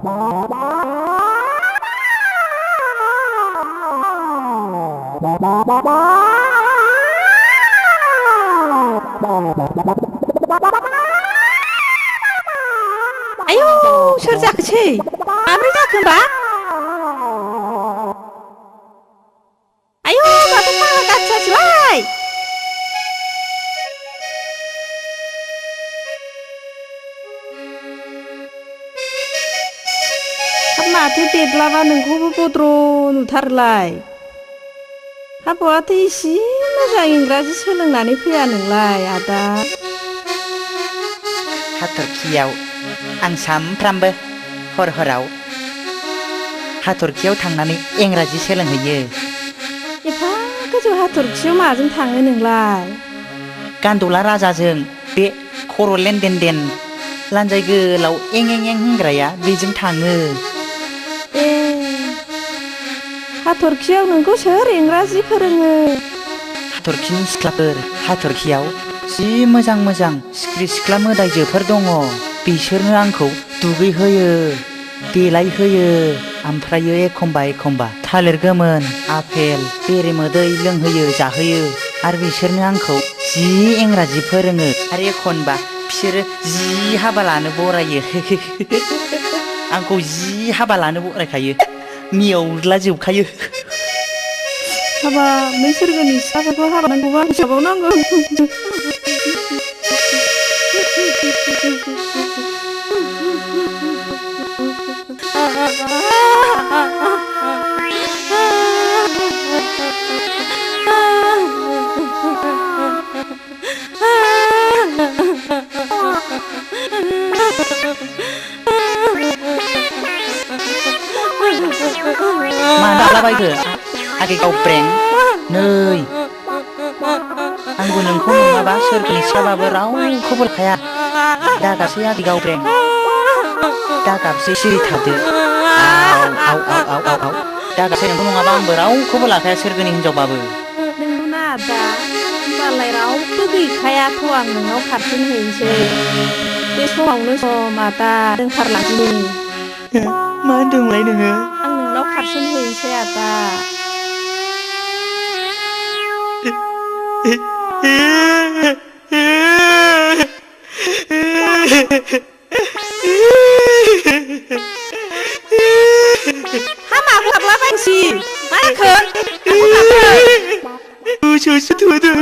Bye.
आयौ सोर जाखोसै माब्रै जाखो होमबा आयौ माथो फाग्ला गाथियासैलाय माथो देदलाबा नोंखौबो बद्र नुथारोलाय हाबावाथ' इसे मोजां इंराजि सोलोंनानै फैया नोंलाय आदा
हाथरखियाव आं सामफ्रामबो हराव हाथरखियाव थांनानै इंराजि सोलोंहैयो
एफा गोजौ हाथरखियाव माजों थाङो नोंलाय
गान्दुला राजाजों बे खर' लेनदेन लान्जाय गोलाव एं होनग्राया बेजों थाङो
ए हाथरखियाव नोंखौ सोर इंराजि फोरोङो
हाथरखिनि सिख्लाफोर हाथरखियाव जि मोजां सिख्रि सिख्ला मोदायजोफोर दङ बिसोरनो आंखौ दुगैहोयो देलायहोयो ओमफ्रायो एखमबा थालिर गोमोन आपेल बेरेमोदै लोंहोयो जाहोयो आरो बिसोरनो आंखौ जि इंराजि फोरोङो आरो एखनबा बिसोरो जि हाबा लानो बरायो आंखौ जि हाबा लानो बरायखायो मियावला जोबखायो
हाबा नों सोरगोनि सिख्लाफोरखौ हाबा नांगौबा आं हिसाबाव
mana लाबायखो आगे गावब्रें नै आंबो नोंखौ नङाबा सोरगोनि सिख्लाबाबो रावखौबो लाखाया दागाबसै आगे गावब्रें दागाबसै सिरि थादो आव दागाबसै नोंखौ नङाबा आंबो रावखौबो लाखाया सोरगोनि हिनजावबाबो
नोंगौना आदा होमबालाय रावबो गैखायाथ' आं नोंनाव खारसन हैनोसै बे समावनो सम आदा दोनखारलांदिनि
मा होनदोंलाय नोङो
आं नोंनाव खारसन हैनोसै आदा हामाखौ हाबलाबायनोसै मा जाखो
गोसोसो थोदों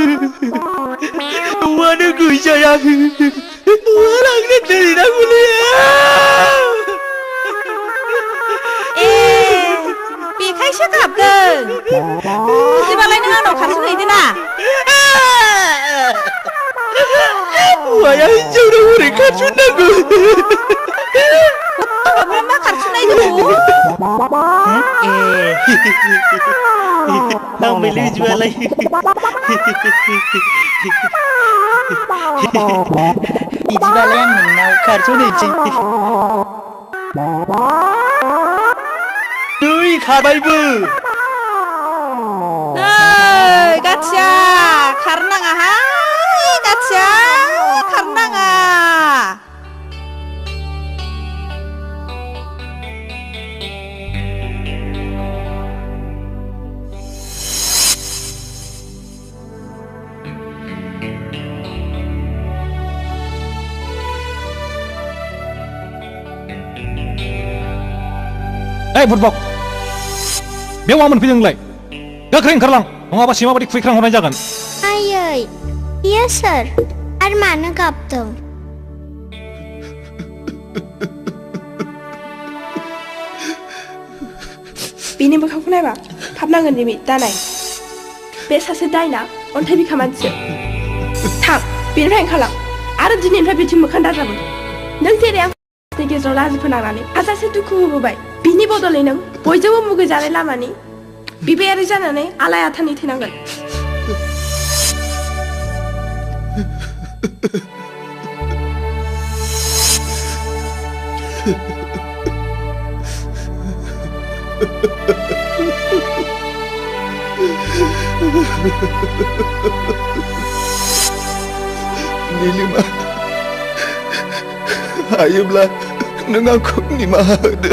न'आनो गैजायाखै न'आ लांनो दोनहैनांगौलै
बेखायसो गाबदों बिदिबालाय नों आंनाव खारसन हैदो ना
हौवाया हिनजावनाव हरै खारसननांगौ
मा खारसननाय दङ
हामबायलै बिदिबालाय बिदिबालाय आं नोंनाव खारसनहैनोसै नै खाबायबो
गाथिया खारनाङाहाय गाथिया खारनाङा
बुरबक बेयाव मा मोनफैदों नोंलाय गोख्रै ओंखारलां नङाबा सैमा बायदि खुबैख्रांहरनाय जागोन
आयै बियो सोर आरो मानो गाबदों
बिनि मोखांखौ नायबा थाब नांगोन दिनै दानाय बे सासे दायना अन्थाइ बिखा मानसिसो थां बेनिफ्राय ओंखारलां आरो दिनैनिफ्राय बिथिं मोखां दाजाबो नों जेरै आंनि गेजेराव लाजि फोनांनानै हाजासे दुखु होबोबाय बिनि बदलै नों बयजोंबो मुगैजानाय लामानि बिबायारि जानानै आलाय आथानि थैनांगोन
Nilima, hayolah nang aku nimaha hodo.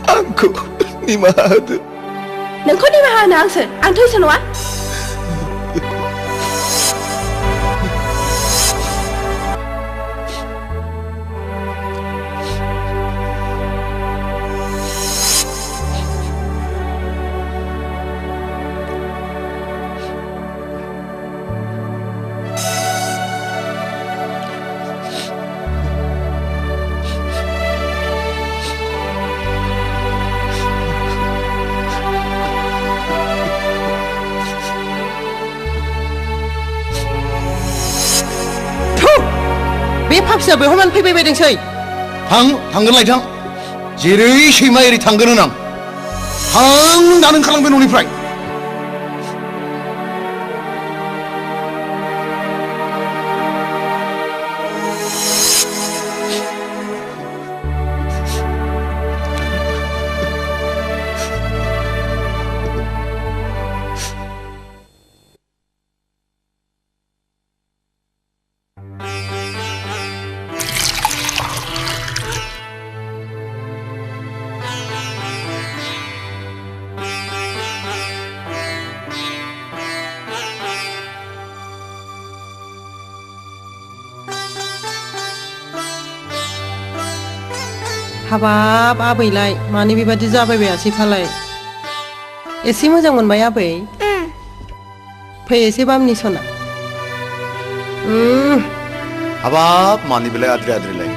Aku nimaha hodo.
नोंखौ निमाहा होनो आं सोर आं थैस नङा
बे फाफिया बेवहाय मानो फैबाय बायदोंसै
थांगोन लायथां जेरै सैमा एरै थांगोन आं दानो ओंखारलांबाय न'निफ्राय
हाबाब आबैलाय मानो बेबादि जाबायबायासै फालाय एसे मोजां मोनबाय आबै फै एसे बामनि सना
हाबाब मानि बेलाय आद्रि आद्रिलाय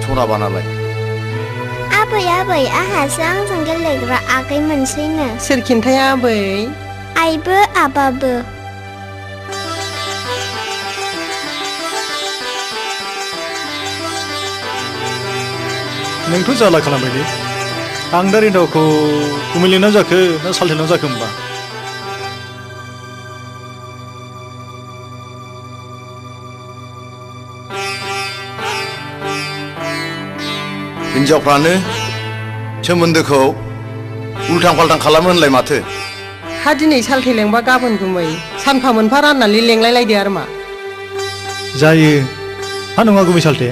सना बानालाय
आबै आहासो आंजों गेलेग्रा आगै मोनसैनो
सोर खिन्थाया आबै
आइबो आबाबो
नोंथ' जाला खालामबायलै आं दा रिन्दावखौ कुमिलिनाव जाखो ना सालथेनाव जाखो होमबा
हिनजावफ्रानो सोमोन्दोखौ उल्थां फाल्थां खालामो होनलाय माथो
हा दिनै सालथे लेंबा गाबोन गुमै सानफा मोनफा राननानै लेंलायलायदो आरो मा
जायो हा नङा गुमै सालथे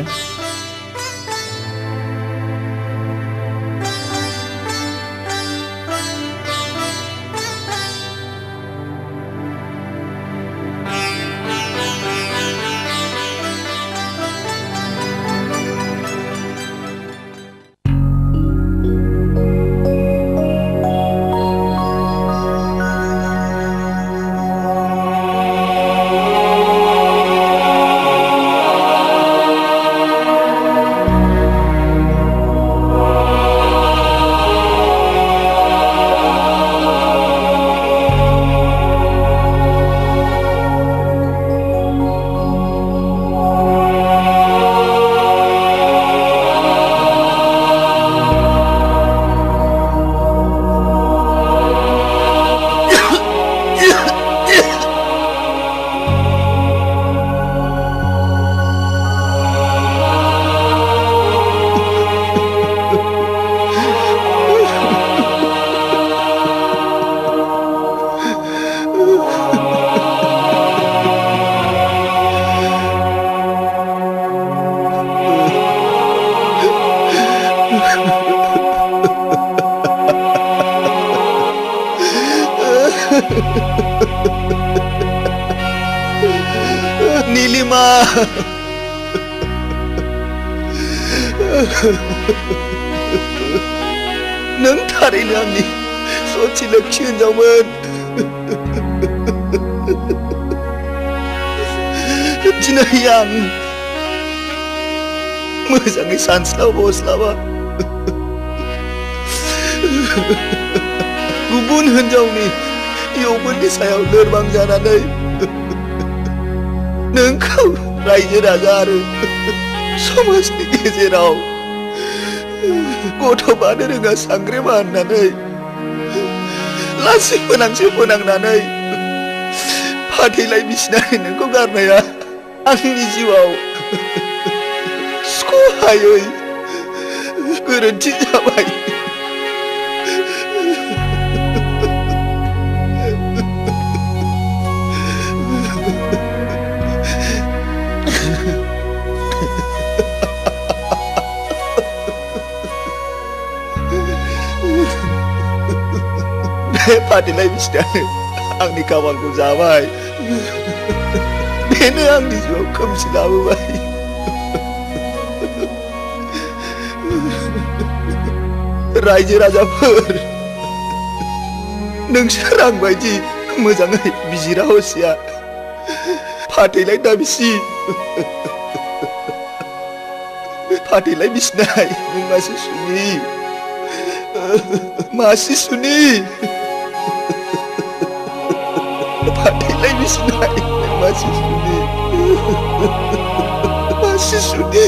नीलिमा नों थारैनो आंनि सथि लोक्षि हिनजावमोन दिनै आं मोजाङै सानस्लाबा गुबुन हिनजावनि यौबननि सायाव लोरबां जानानै नोंखौ रायजो राजा आरो समाजनि गेजेराव गथ' बानो रोङा सांग्रेमा होननानै लासै फोनांनानै फाथैलाय बिसिनानै नोंखौ गारनाया आंनि जिउआव सहायै गोरोन्थि जाबाय बे फाथैलाय बिसिनानो आंनि खाफालखौ जाबाय बेनो आंनि जिउआव खोमसि लाबोबाय रायजो राजाफोर नोंसोर आं बायदि मोजाङै बिजिरा हसिया फाथैलाय दा बिसि फाथैलाय बिसिनाय नों मासे सुनि मासे सुनि फाथैलाय बिसिनाय नों मासे सुनि मासे सुनि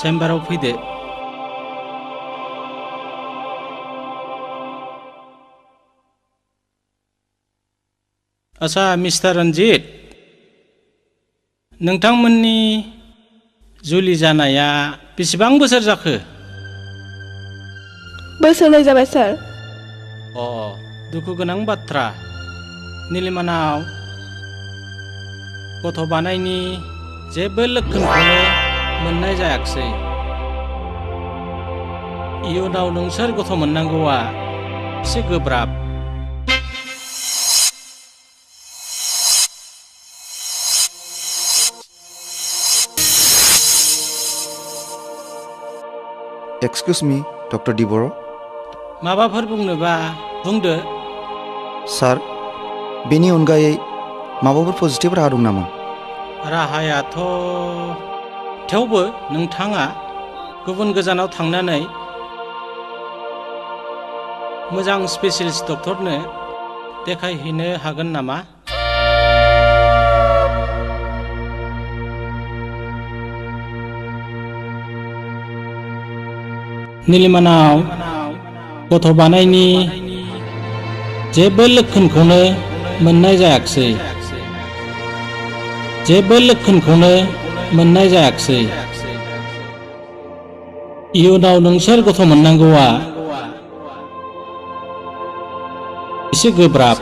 चेम्बाराव फैदो। आच्छा मिस्टार रन्जित, नोंथांमोननि जुलि जानाया बेसेबां बोसोर जाखो?
बोसोरनै जाबाय सार।
दुखु गोनां बाथ्रा। निलिमानाव गथ' बानायनि जेबो लक्षणखौनो मोननाय जायाखिसै। इयुनाव नोंसोर गथ' मोननांगौआ एसे गोब्राब।
एक्सक्यूज मी डक्टर डिबर।
माबाफोर बुंनोबा बुंदो।
सार, बेनि अनगायै माबाफोर पजिटिभ राहा दं नामा?
राहायाथ' थेवबो नोंथाङा गुबुन गोजानाव थांनानै मोजां स्पेसियलिस्ट डक्टरनो देखायहैनो हागोन नामा? निलिमानाव गथ' बानायनि जेबो लक्षणखौनो मोननाय जायाखिसै। जेबो लक्षणखौनो मोननाय जायाखिसै। इयुनाव नोंसोर गथ' मोननांगौआ एसे गोब्राब।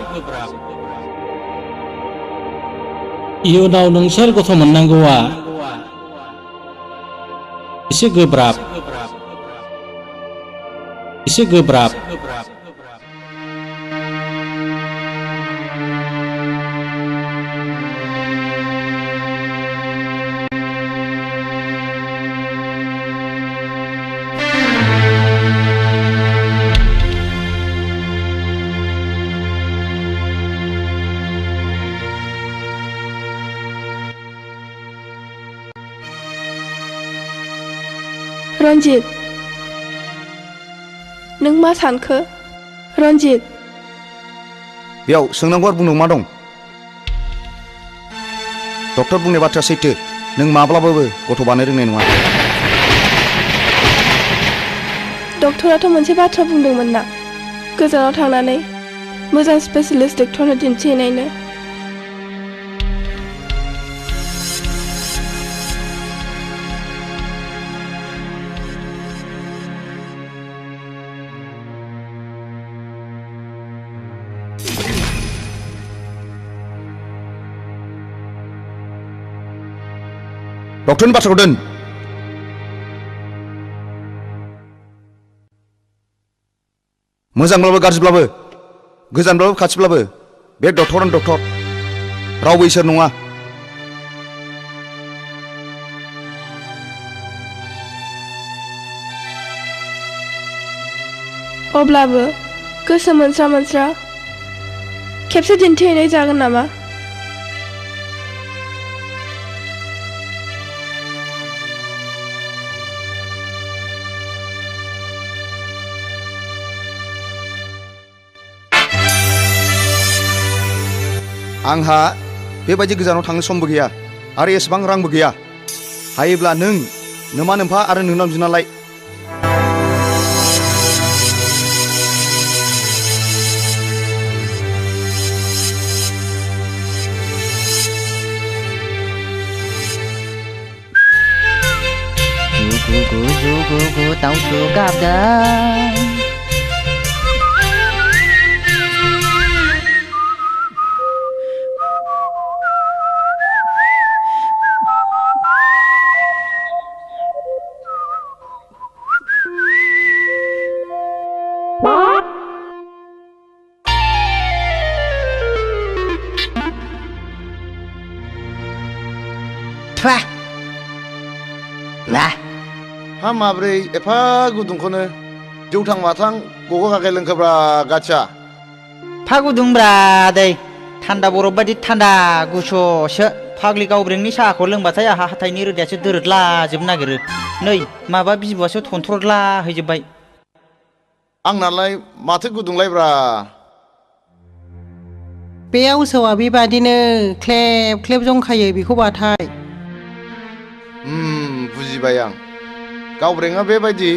इयुनाव नोंसोर गथ' मोननांगौआ एसे गोब्राब। एसे गोब्राब।
रन्जित, नों मा सानखो? रन्जित,
बेयाव सोंनांगौ आरो बुंनांगौ मा दं? डक्टर बुंनाय बाथ्राया सैथो। नों माब्लाबाबो गथ' बानाय रोंनाय नङा।
डक्टराथ' मोनसे बाथ्रा बुंदोंमोन ना, गोजानाव थांनानै मोजां स्पेसियलिस्ट डक्टरनो दिन्थिहैनायनो।
डक्टरनि बाथ्राखौ दोन। मोजांब्लाबो गाज्रिब्लाबो, गोजानब्लाबो खाथिब्लाबो बे डक्टरानो डक्टर, रावबो इसोर नङा।
अब्लाबो गोसो मोनस्रा मोनस्रा खेबसे दिन्थिहैनाय जागोन नामा?
आंहा बेबायदि गोजानाव थांनो समबो गैया आरो एसेबां रांबो गैया। हायोब्ला नों नोमा नोम्फा आरो नोंनाव बिनालाय।
Jugu दाउथु गाबदों।
हा माब्रै एफा गुदुंखौनो जौथां माथां गग' गागाय लोंखोब्रा गाथिया।
फा गुदुंब्रा दै, थान्दा बरफ बायदि थान्दा गुसुसो। फाग्लि गावब्रेंनि साहाखौ लोंबाथाय आहा हाथाइनि रोदायासो दोरोदलाजोबनो नागिरो। नै माबा बिबुआसो थनथ्रदला हैजोब्बाय।
आंनालाय माथो गुदुंलायब्रा।
बे आवसोआ बेबादिनो ख्लेब ख्लेब जंखायो बेखौ बाथाय।
बुजिबाय आं। गावब्रेंआ बेबायदि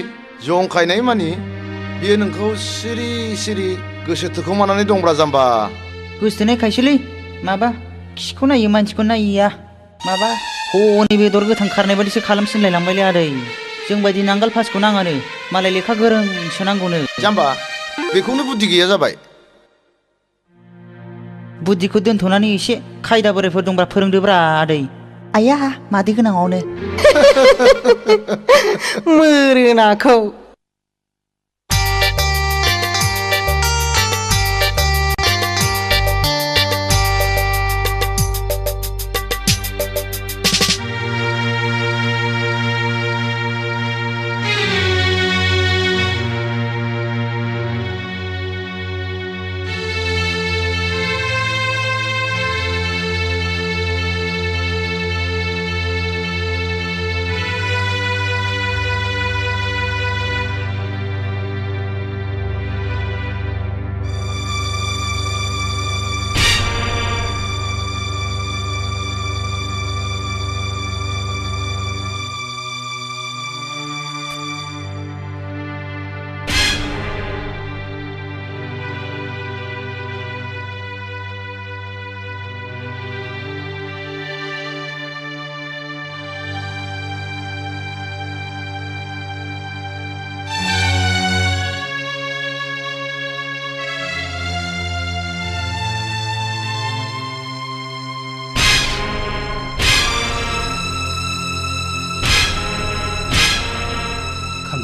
जंखायनाय मानि बियो नोंखौ सिरि सिरि गोसो थोखोमानानै दंब्रा जाम्बा।
गोसोथोनायखायसोलै, माबा खिखौ नायो मानसिखौ नायैया। माबा हनै बेदर गोथां खारनाय बायदिसो खालामसिनलायलांबायलै आदै। जोंबायदि नांगोल फासिखौ नाङानो, मालाय लेखा गोरोंसो नांगौनो।
जाम्बा, बेखौनो बुद्धि गैया जाबाय।
बुद्धिखौ दोनथ'नानै एसे खायदा बोरायफोर दंब्रा फोरोंदोब्रा आदै। आया मादै गोनाङावनो।
मोरोनाखौ।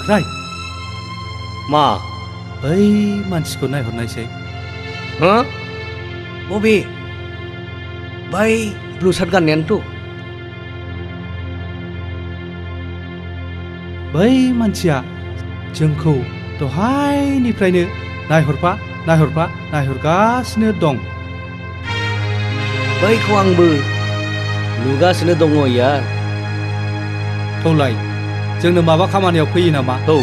राय मा बै मानसिखौ नायहरनायसै
हो बबे बै ब्लु सार्ट गाननायानोथ'
बै मानसिया जोंखौ दहायनिफ्रायनो नायहरगासिनो दं
बैखौ आंबो नुगासिनो दङ यार
थौलाय जोंनो माबा खामानियाव फैयो नामा
औ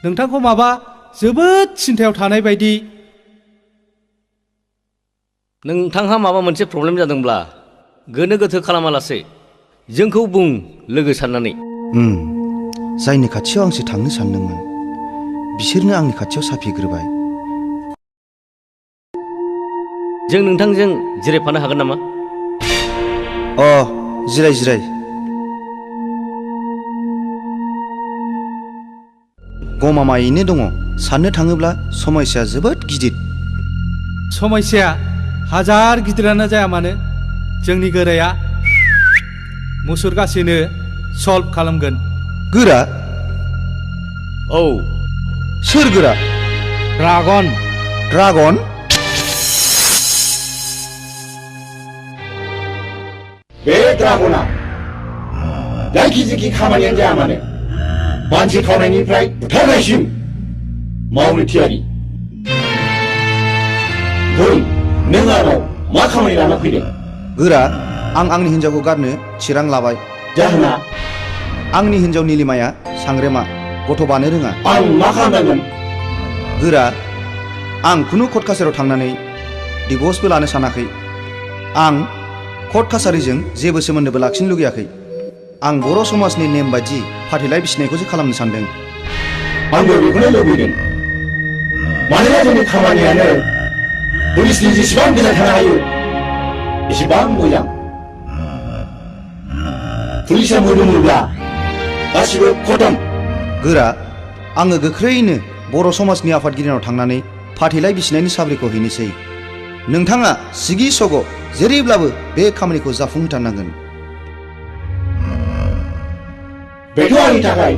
नोंथांखौ माबा जोबोद सिन्थायाव थानाय बायदि
नोंथांहा माबा मोनसे प्रब्लेम जादोंब्ला गोनो गोथो खालामालासे जोंखौ बुं लोगो साननानै
जायनि खाथियाव आंसो थांनो सानदोंमोन बिसोरनो आंनि खाथियाव साफिग्रोबाय
जों नोंथांजों जिरायफानो हागोन नामा
जिराय गमामायैनो दङ साननो थाङोब्ला समस्याया जोबोद गिदिर
समस्याया हाजार गिदिरानो जाया मानो जोंनि गोराया मुसुरगासिनो सल्भ खालामगोन
गोरा
औ
सोर गोरा
ड्रागन
बे ड्रागना जायखिजाया खामानियानो जाया मानो मानसि खावनायनिफ्राय बुथारनायसिम मावनो थियारि बुं नों आंनाव मा खामानि लाना फैदों
गोरा आं आंनि हिन्जावखौ गारनो चिरां लाबाय
जाहोना
आंनि हिन्जाव निलिमाया सांग्रेमा गथ' बानो रोङा
आं मा खालामनांगोन
गोरा आं खुनु कर्ट कासारियाव थांनानै डिभर्सबो लानो सानाखै आं कर्ट कासारिजों जेबो सोमोन्दोबो लाखिनो लुगैयाखै आं बर' समाजनि नेम बायदि फाथैलाइ बिसिनायखौसो खालामनो सानदों
आंबो बेखौनो लुबैदों मानोना जोंनि खामानियानो पुलिसनि जेसेबां गोजान थानो हायो एसेबां मोजां पुलिसा मोदोमोब्ला गासिबो खतम
गोरा आङो गोख्रैनो बर' समाजनि आफादगिरिनाव थांनानै फाथैलाइ बिसिनायनि साब्रैखौ हैनोसै नोंथाङा सिगि सग' जेरैब्लाबो बे खामानिखौ जाफुंहोथारनांगोन
बेथ' आंनि थाखाय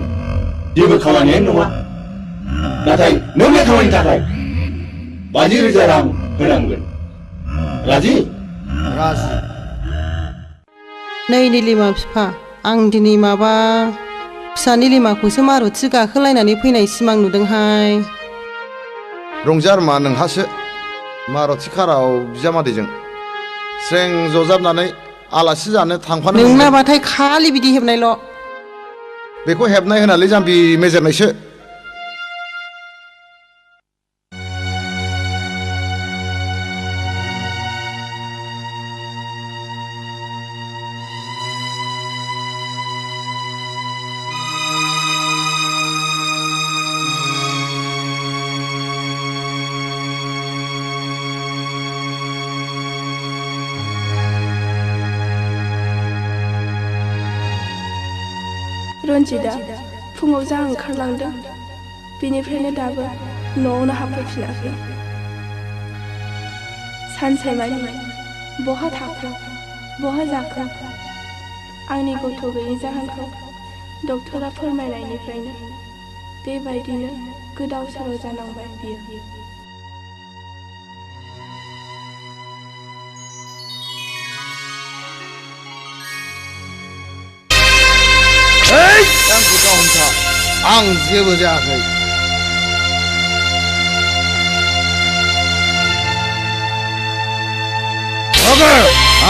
जेबो खामानियानो नङा नाथाय नों बे खामानिनि थाखाय 50,000 रां होनांगोन राजि
नै निलिमा बिफा आं दिनै माबा फिसा निलिमाखौसो मारुथि गाखोलायनानै फैनाय सिमां नुदोंहाय
रंजार मा नोंहासो मारुथि काराव बिजामादैजों स्रें जजाबनानै आलासि जानो थांफानो
नोंनाबाथाय खालि बिदि हेबनायल'
बेखौ हेबनाय होनालै जाम्बि मेजेरनायसो
रन्जितआ फुङाव जा ओंखारलांदों बेनिफ्रायनो दाबो न'आवनो हाबफैफिनाखै सानसेमानि बहा थाखो बहा जाखो आंनि गथ' गैयै जाहोनखौ डक्टरा फोरमायनायनिफ्रायनो बेबायदिनो गोदाव सोराव जानांबाय बियो
आंखौ दाहमथा आं जेबो जायाखै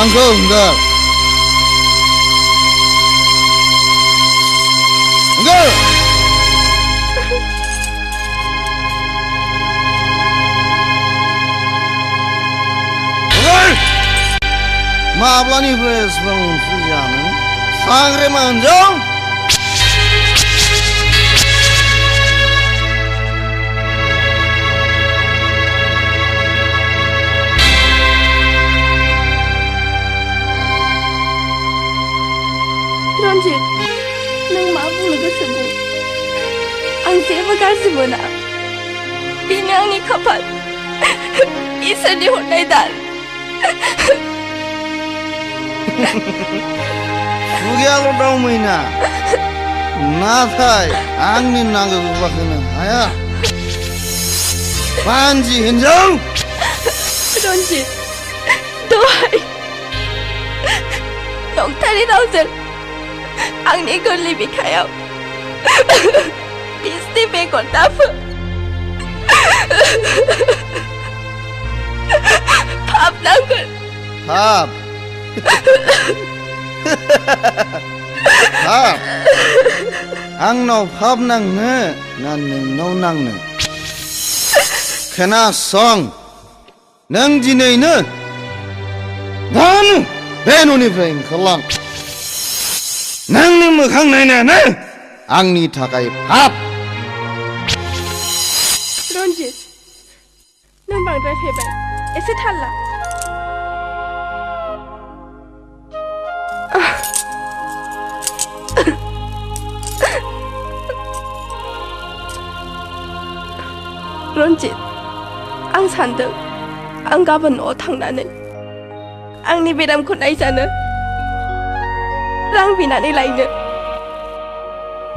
आंखौ हंगार माब्लानिफ्राय एसेबां फुजानो सांग्रेमा हिनजाव
रन्जित नों मा बुंनो गोसो बुं आं जेबो गाज्रि मोना बेनो आंनि खाफाल इसोरनि हरनाय दान
खुगायाल' दावमैना नाथाय आंनि नांगौ बाखौनो हाया बानजि हिनजाव
रन्जित दहाय नंथारि रावजों आंनि गोरलै बिखायाव बिसनि बेगर दाफो पाप नांगोन
पाप पाप आंनाव पाप नांनो ना नोंनाव नांनो खोनासं नों दिनैनो दानो बे न'निफ्राय ओंखारलां नोंनि मोखां नायनायानो आंनि थाखाय पाप
रन्जित नों बांद्राय फेबाय एसे थाल ला रन्जित आं सान्दों आं गाबोन न'आव थांनानै आंनि बेरामखौ नायजानो रां बिनानै लायनो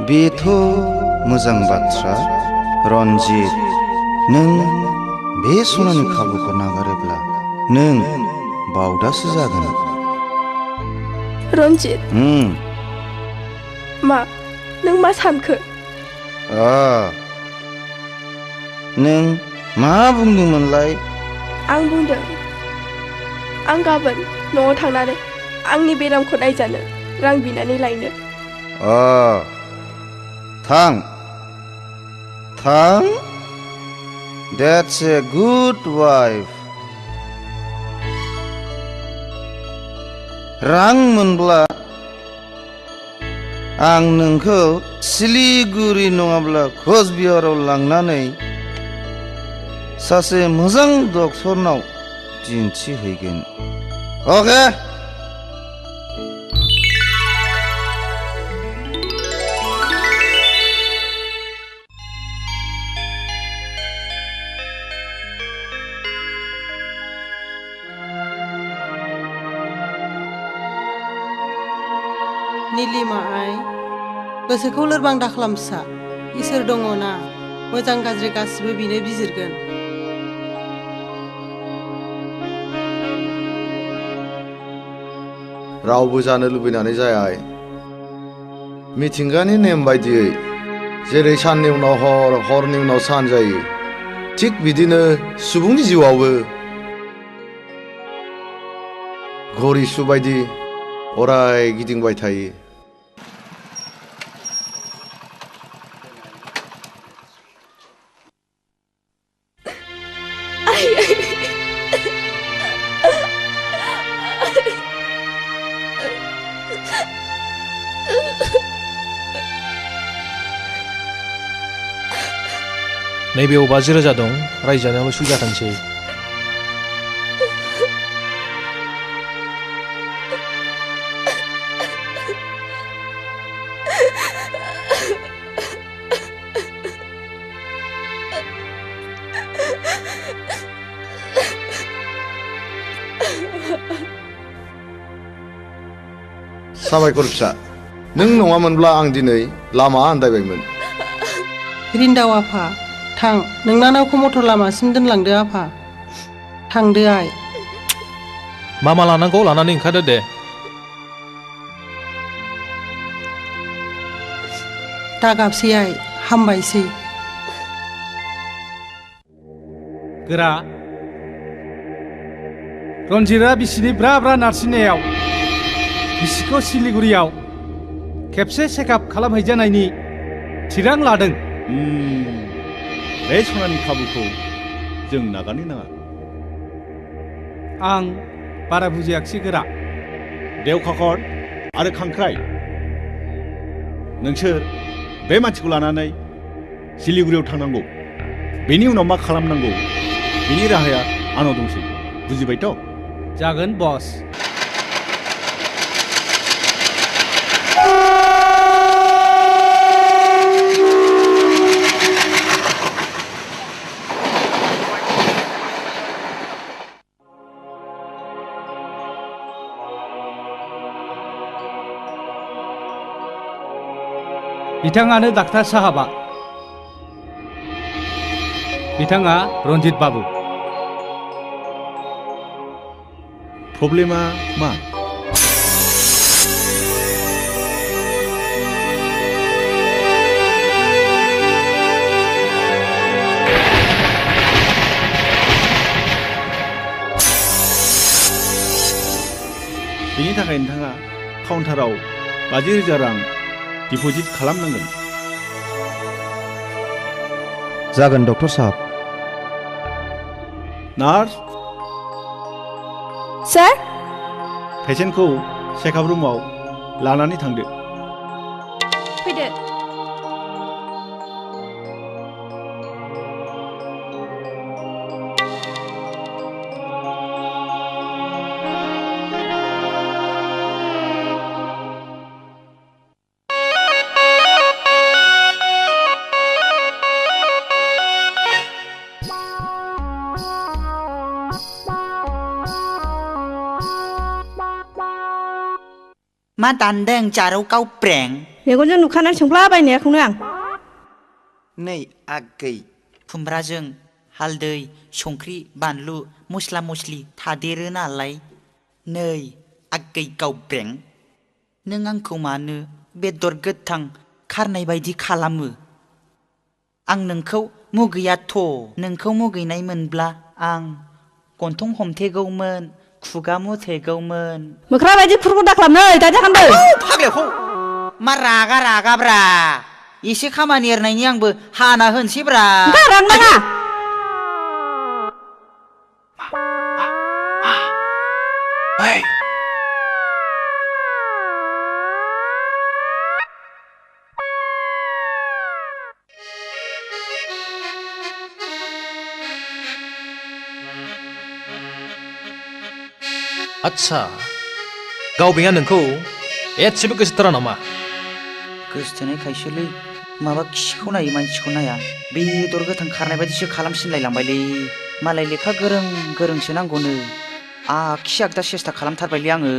बेथ' मोजां बाथ्रा रन्जित नों बे सनानि खाबुखौ नागारोब्ला नों बावदासो जागोन
रन्जित मा नों मा सानखो
नों मा बुंदोंमोनलाय
आं बुंदों आं गाबोन न'आव थांनानै आंनि बेरामखौ नायजानो रां बिनानै लायनो
थां थां That's a good wife रां मोनब्ला आं नोंखौ सिलिगुरि नङाब्ला कचबिहाराव लांनानै सासे मोजां डक्टरनाव दिन्थिहैगोन अके
निलिमा आइ गोसोखौ लोरबां दाखालाम फिसा इसोर दङ ना मोजां गाज्रि गासिबो बिनो बिजिरगोन
रावबो जानो लुबैनानै जाया मिथिंगानि नेम बायदियै जेरै साननि उनाव हर हरनि उनाव सान जायो थिग बिदिनो सुबुंनि जिउआवबो घड़ी सु बायदि अराय गिदिंबाय थायो
नैबेयाव 50,000 दं रायजानायावल' सुबिदा थानोसै
साबायखर फिसा नों नङामोनब्ला आं दिनै लामा आन्दायबायमोन
रिन्दाव आफा थां नोंनानावखौ मटर लामासिम दोनलांदो आफा थांदो आइ
मा लानांगौ लानानै ओंखारदो दे
दागाबसै आइ हामबायसै
गोरा रन्जितआ बिसिनि ब्रा ब्रा नारसिननायाव बिसिखौ सिलिगुरियाव खेबसे चेकआप खालामहैजानायनि थिरां लादों
बे सनानि खाबुखौ जों नागारनो नाङा
आं बारा बुजियाखिसै गोरा
देव खाखर आरो खांख्राइ नोंसोर बे मानसिखौ लानानै सिलिगुरियाव थांनांगौ बेनि उनाव मा खालामनांगौ बेनि राहाया आंनाव दंसै बुजिबायथ'
जागोन बस बिथाङानो डाक्टार साहाबा बिथाङा रन्जित बाबु
प्रब्लेमा मा बेनि थाखाय नोंथाङा काउन्टाराव 50,000 रां डिप'जिट खालामनांगोन
जागोन डक्टर साहब
नार्स
सार
पेसेन्टखौ चेकआप रुमाव लानानै थांदो
फैदो
मा दानदों जारौ गावब्रें
मेगनजों नुखानानै सोंफ्लाबायनायखौनो आं
नै आगै खुमब्राजों हालदै संख्रि बानलु मस्ला मस्लि थादेरो नालाय नै आगै गावब्रें नों आंखौ मानो बेदर गोथां खारनाय बायदि खालामो आं नोंखौ मुगैयाथ' नोंखौ मुगैनाय मोनब्ला आं गन्थं हमथेगौमोन खुगा मुथेगौमोन
मोख्रा बायदि खुरखौ दाख्लाबनै दाजाखान्दो
फाग्लाखौ मा रागा रागाब्रा एसे खामानि एरनायनि आंबो हाना होनसैब्रा
गारां नाङा
आच्छा गावबेंआ नोंखौ एसेबो गोसोथारा नामा
गोसोथोनायखायसोलै माबा खिखौ नायो मानसिखौ नाया बेदर गोथां खारनाय बायदिसो खालामसिनलायलांबायलै मालाय लेखा गोरों गोरोंसो नांगौनो आखि आगदा सेस्था खालामथारबायलै आङो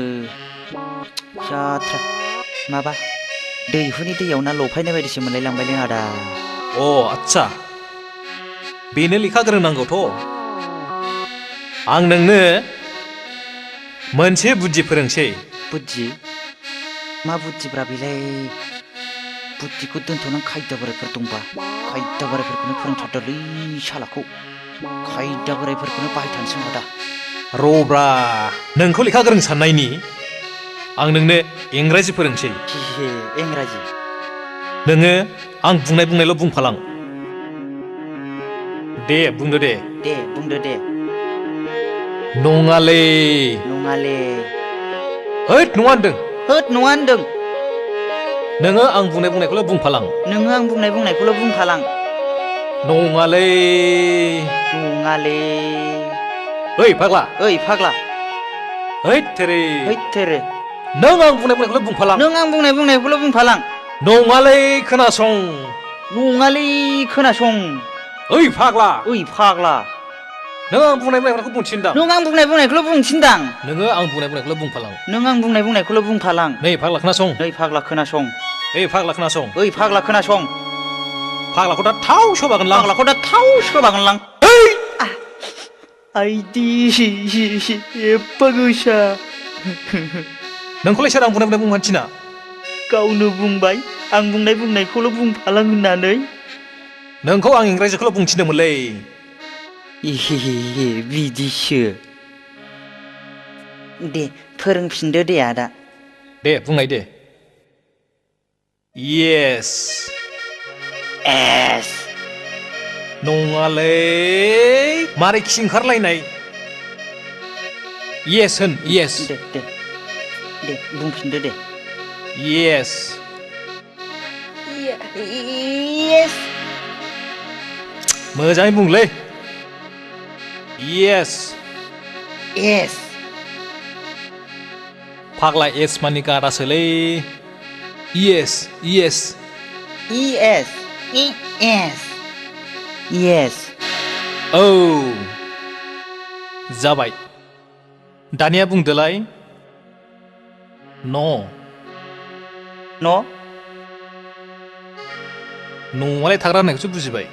जाथ्रा माबा दैहुनि दैयाव ना लफायनाय बायदिसो मोनलायलांबायलै आदा
अ आच्छा बेनो लेखा गोरों नांगौथ' आं नोंनो मोनसे बुद्धि फोरोंसै
बुद्धि मा बुद्धिब्रा बेलाय बुद्धिखौ दोनथ'नानै खायदा बोरायफोर दंबा खायदा बोरायफोरखौनो फोरोंथारदोलै सालाखौ खायदा बोरायफोरखौनो बाहायथानोसै आं दा
रब्रा नोंखौ लेखा गोरों साननायनि आं नोंनो इंराजि फोरोंसै
इंराजि
नोङो आं बुंनायल' बुंफालां दे बुंदो दे
बुंदो दे
नङालै
नङाले
होद नङा होनदों
होद नङा होनदों
नोङो आं बुंनायखौल' बुंफालां
नोङो आं बुंनायखौल' बुंफालां
नङालै
नङाले
ओइ फाग्ला
हैद थेरे
नों आं बुंनायखौल' बुंफालां
नों आं बुंनायखौल' बुंफालां
नङालै खोनासं
नङालै खोनासं
ओइ फाग्ला नों आं बुंनायखौ बुंथिनदां
नों आं बुंनायखौल' बुंथिनदां
नोङो आं बुंनायखौल' बुंफालां
नों आं बुंनायखौल' बुंफालां
नै फाग्ला खोनासं
नै फाग्ला खोनासं
ओइ फाग्ला खोनासं
ओइ फाग्ला खोनासं
फाग्लाखौ दा थाव
सोबागोनलां आइदि एफा गोसा
नोंखौलाय सोर आं बुंनाय थिना
गावनो बुंबाय आं बुंनायखौल' बुंफालां होननानै
नोंखौ आं इंराजिखौल' बुंथिनोमोनलै
बिदिसो दे फोरोंफिनदो दे आदा
दे बुंनाय दे येस
एस
नङालै मारै खि ओंखारलायनाय येस होन येस
दे बुंफिनदो दे
येस
येस
मोजाङै बुंलै येस फाग्ला एस मानि गारासोलै येस औ जाबाय दानिया बुंदोलाय न' न'आलाय थाग्रा होननायखौसो बुजिबाय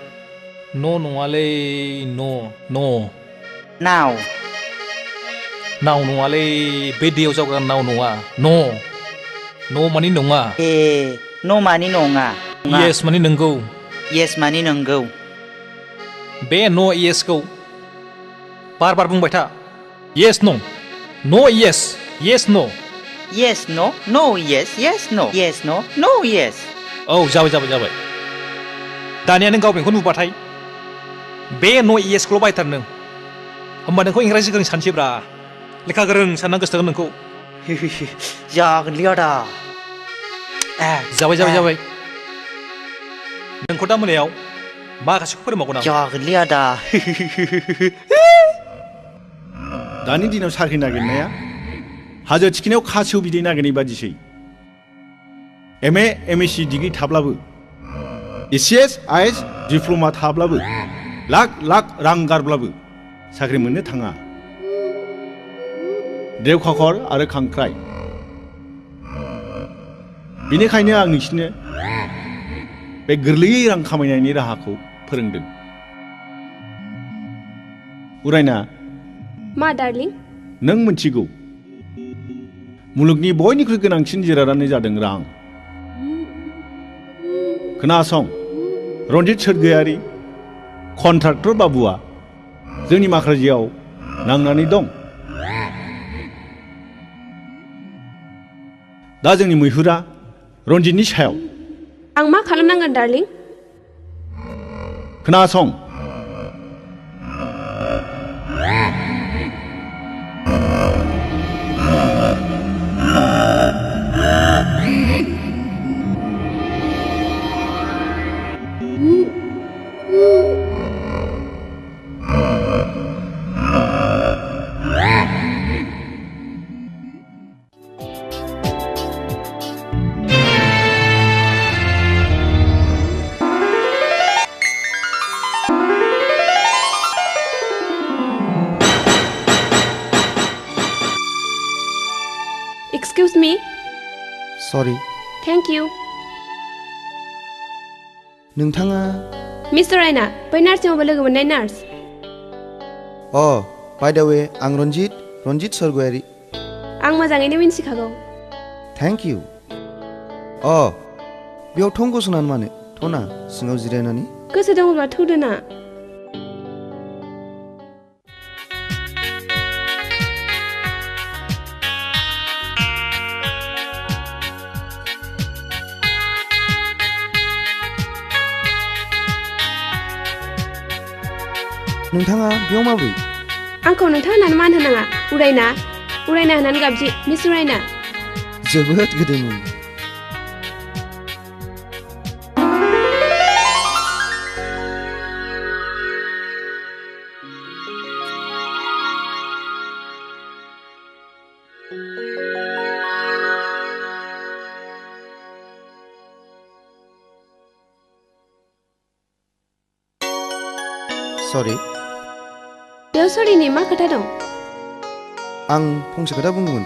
न' नङालै न'
नाव
नाव नङालै बे दैयाव जावग्रा नाव नङा न' मानि नङा
ए न' मानि नङा
येस मानि नंगौ
येस मानि नंगौ
बे न' येसखौ बार बार बुंबाय था येस न' येस येस न'
येस न' नो येस येस न' येस न' नो येस
औ जाबाय दानिया नों गाव बेंखौ नुबाथाय बे न' येसखौल' बायथार नों होमबा नोंखौ इंराजि गोरों सानसैब्रा लेखा गोरों सानना गोसोथोगोन नोंखौ
जागोनलै आदा
जाबाय नोंखौ दा मोनायाव माखासेखौ फोरोंबावगोन आं
जागोनलै आदा
दानि दिनाव साख्रि नागिरनाया हाजो थिखिनायाव खासेव बिदै नागिरनाय बादिसै एमए सि डिग्री थाब्लाबो एसिएस आइएस डिप्ल'मा थाब्लाबो लाख रां गारब्लाबो साख्रि मोननो थाङा देवखाखर आरो खांख्राइ बेनिखायनो आं नोंसिनो बे गोरलैयै रां खामायनायनि राहाखौ फोरोंदों उरायना
मा डार्लिं
नों मिथिगौ मुलुगनि बयनिख्रुइ गोनांसिन जिरादानो जादों रां खोनासं रन्जित सोरगोयारि कन्ट्राक्टर बाबुआ जोंनि माखाजियाव नांनानै दं दा जोंनि मैहुरा रन्जितनि सायाव
आं मा खालामनांगोन डार्लिं
खोनासं
Excuse me.
Sorry.
Thank you.
नोंथाङा
मिस्टार रायना बै नार्सिंआवबो लोगो मोननाय नार्स
बाय द वे आं रन्जित सोरगोयारि
आं मोजाङैनो मिन्थिखागौ
थेंक इउ बेयाव थं गसंनानै मानो थना सिङाव जिरायनानै
गोसो दङब्ला थौदो ना
नोंथाङा बेयाव माब्रै
आंखौ नोंथां होननानै मान होनाङा उरायना होननानै गाबज्रि मिस उरायना
जोबोद गोदैमोन सरि
बेयाव सरिनि मा खोथा दं
आं फंसे खोथा बुंगौमोन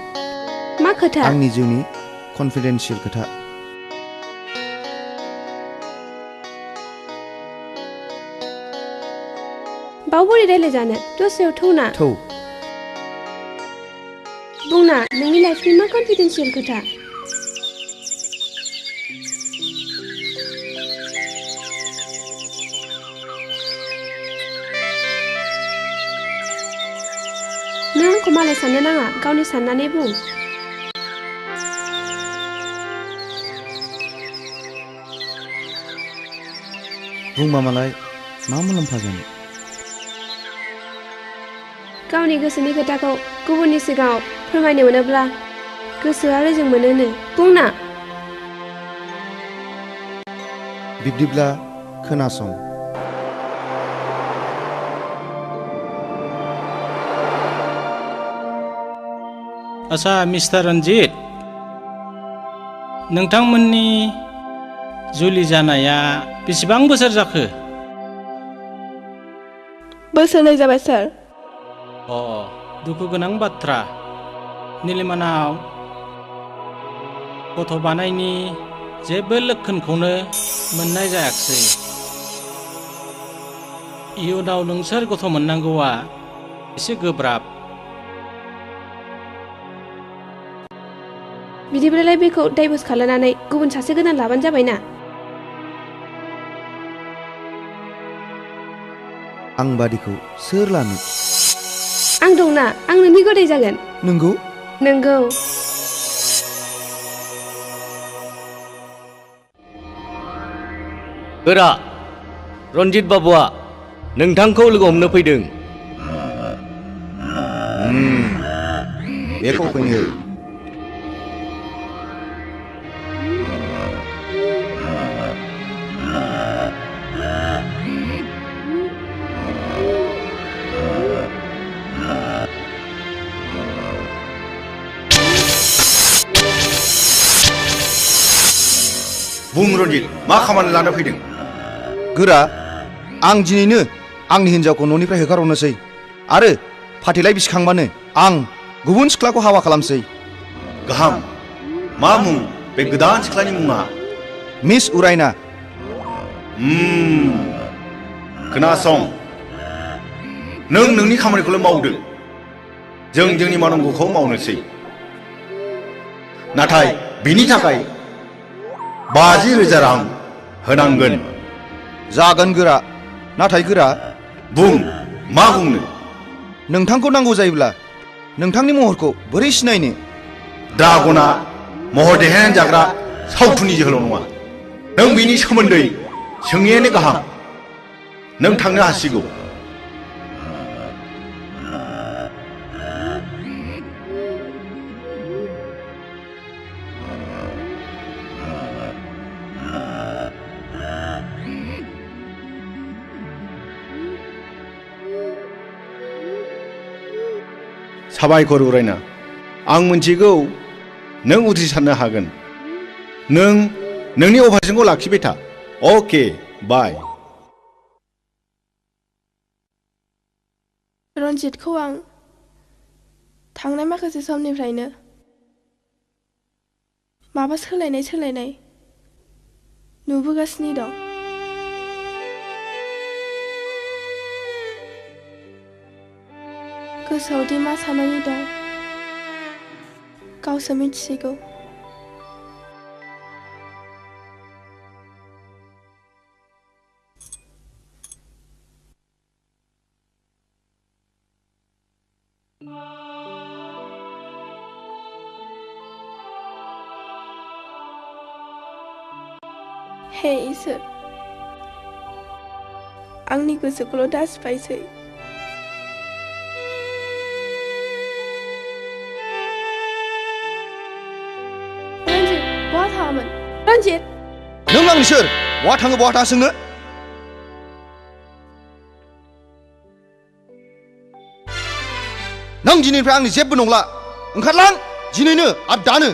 मा खोथा
आंनि जिउनि कनफिडेन्सियेल खोथा
बाव बोरै रायलायजानो दसेयाव थौना बुंना नोंनि लाइफनि मा कनफिडेन्सियेल खोथा नों आंखौ मालाय साननो नाङा गावनि साननानै बुं
बुंबा मालाय मा मुलाम्फा जानो
गावनि गोसोनि खोथाखौ गुबुननि सिगाङाव फोरमायनो मोनोब्ला गोसोआ रेजें मोनोनो बुंना
बिब्दिब्ला खोनासं
आच्छा मिस्टार रन्जित नोंथांमोननि जुलि जानाया बेसेबां बोसोर जाखो
बोसोरनै जाबाय सार
दुखु गोनां बाथ्रा निलिमानाव गथ' बानायनि जेबो लोखोनखौनो मोननाय जायाखिसै। इयुनाव नोंसोर गथ' मोननांगौआ एसे गोब्राब।
बिदिब्लालाय बेखौ डाइभर्स खालामनानै गुबुन सासे गोदान लाबानो जाबायना।
आं बादिखौ सोर लानो?
आं दंना, आं नोंनि गदाय जागोन।
नंगौ?
नंगौ।
गोरा रन्जित बाबुआ नोंथांखौ लोगो हमनो फैदों।
बेखौ फैनो
बुं रन्जित, मा खामानि लाना फैदों?
गोरा, आं दिनैनो आंनि हिन्जावखौ न'निफ्राय होखारहरनोसै आरो फाथैलाय बिसिखांबानो आं गुबुन सिख्लाखौ हाबा खालामसै।
गाहाम। मा मुं बे गोदान सिख्लानि मुङा?
मिस उरायना।
खोनासं, नों नोंनि खामानिखौल' मावदो, जों जोंनि मावनांगौखौ मावनोसै। नाथाय बिनि थाखाय 50,000 रां होनांगोन।
जागोन गोरा, नाथाय गोरा।
बुं, मा बुंनो?
नोंथांखौ नांगौ जायोब्ला नोंथांनि महरखौ बोरै सिनायनो?
ड्रागना महर देहायानो जाग्रा सावथुननि जोहोलाव नङा। नों बिनि सोमोन्दै सोङैयानो गाहाम। नों थांनो हासिगौ। साबायखर उरायना, आं मिन्थिगौ नों उथ्रिसारनो हागोन। नों नोंनि अभारजोंखौ लाखिबाय था। अके, बाय।
रन्जितखौ आं थांनाय माखासे समनिफ्रायनो माबा सोलायनाय नुबोगासिनो दं। गोसोआव दि मा साननानै दं गावसो मिथिसिगौ। हे इसोर, आंनि गोसोखौल' दासिबायसै। बहा थाङामोन? रन्जित!
नों आंनि सोर? बहा थाङो बहा थाङा सोङो? नों दिनैनिफ्राय आंनि जेबो नंला। ओंखारलां दिनैनो आरो दानो।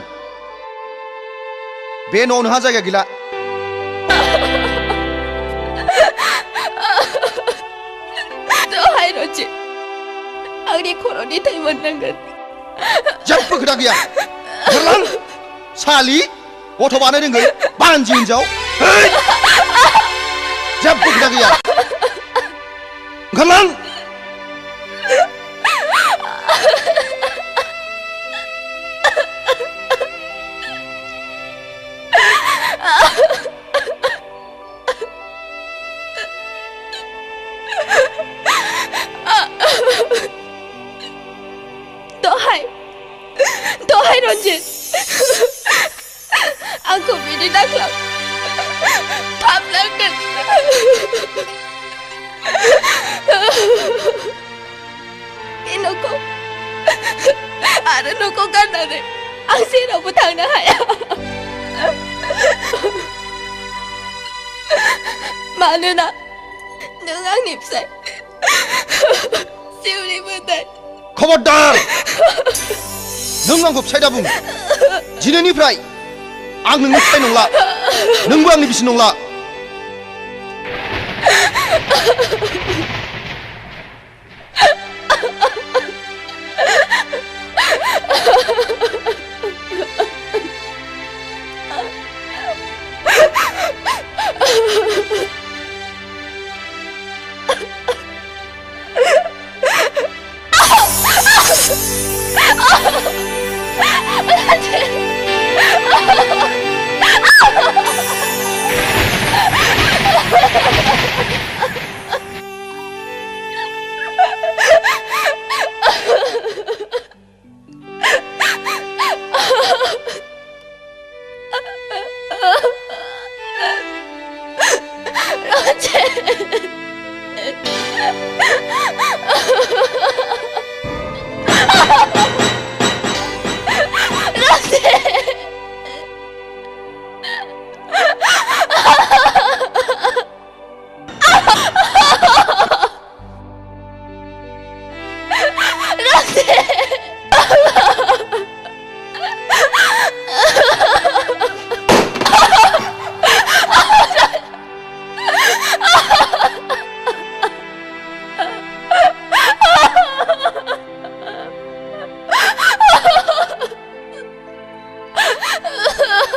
बे न'आव नोंहा जायगा गैला।
दहाय रन्जित, आंनि खर'नि थै मोननांगोन।
जेबो खोथा गैया। ओंखारलां सालि, गथ' बानाय रोंगोन बानजि हिनजाव। जेबो खोथा गैया। ओंखारलां।
दहाय रन्जित, आंखौ बिदि दाख्लाब, थाबलांगोन। बे न'खौ आरो न'खौ गारनानै आं जेरावबो थांनो हाया। मानोना नों आंनि फिसाय, जिउनि मोदाय।
खबरदार! नों आंखौ फिसाय दा बुं। दिनैनिफ्राय आं नोंनि फिसाय नंला, नोंबो आंनि बिसि नंला।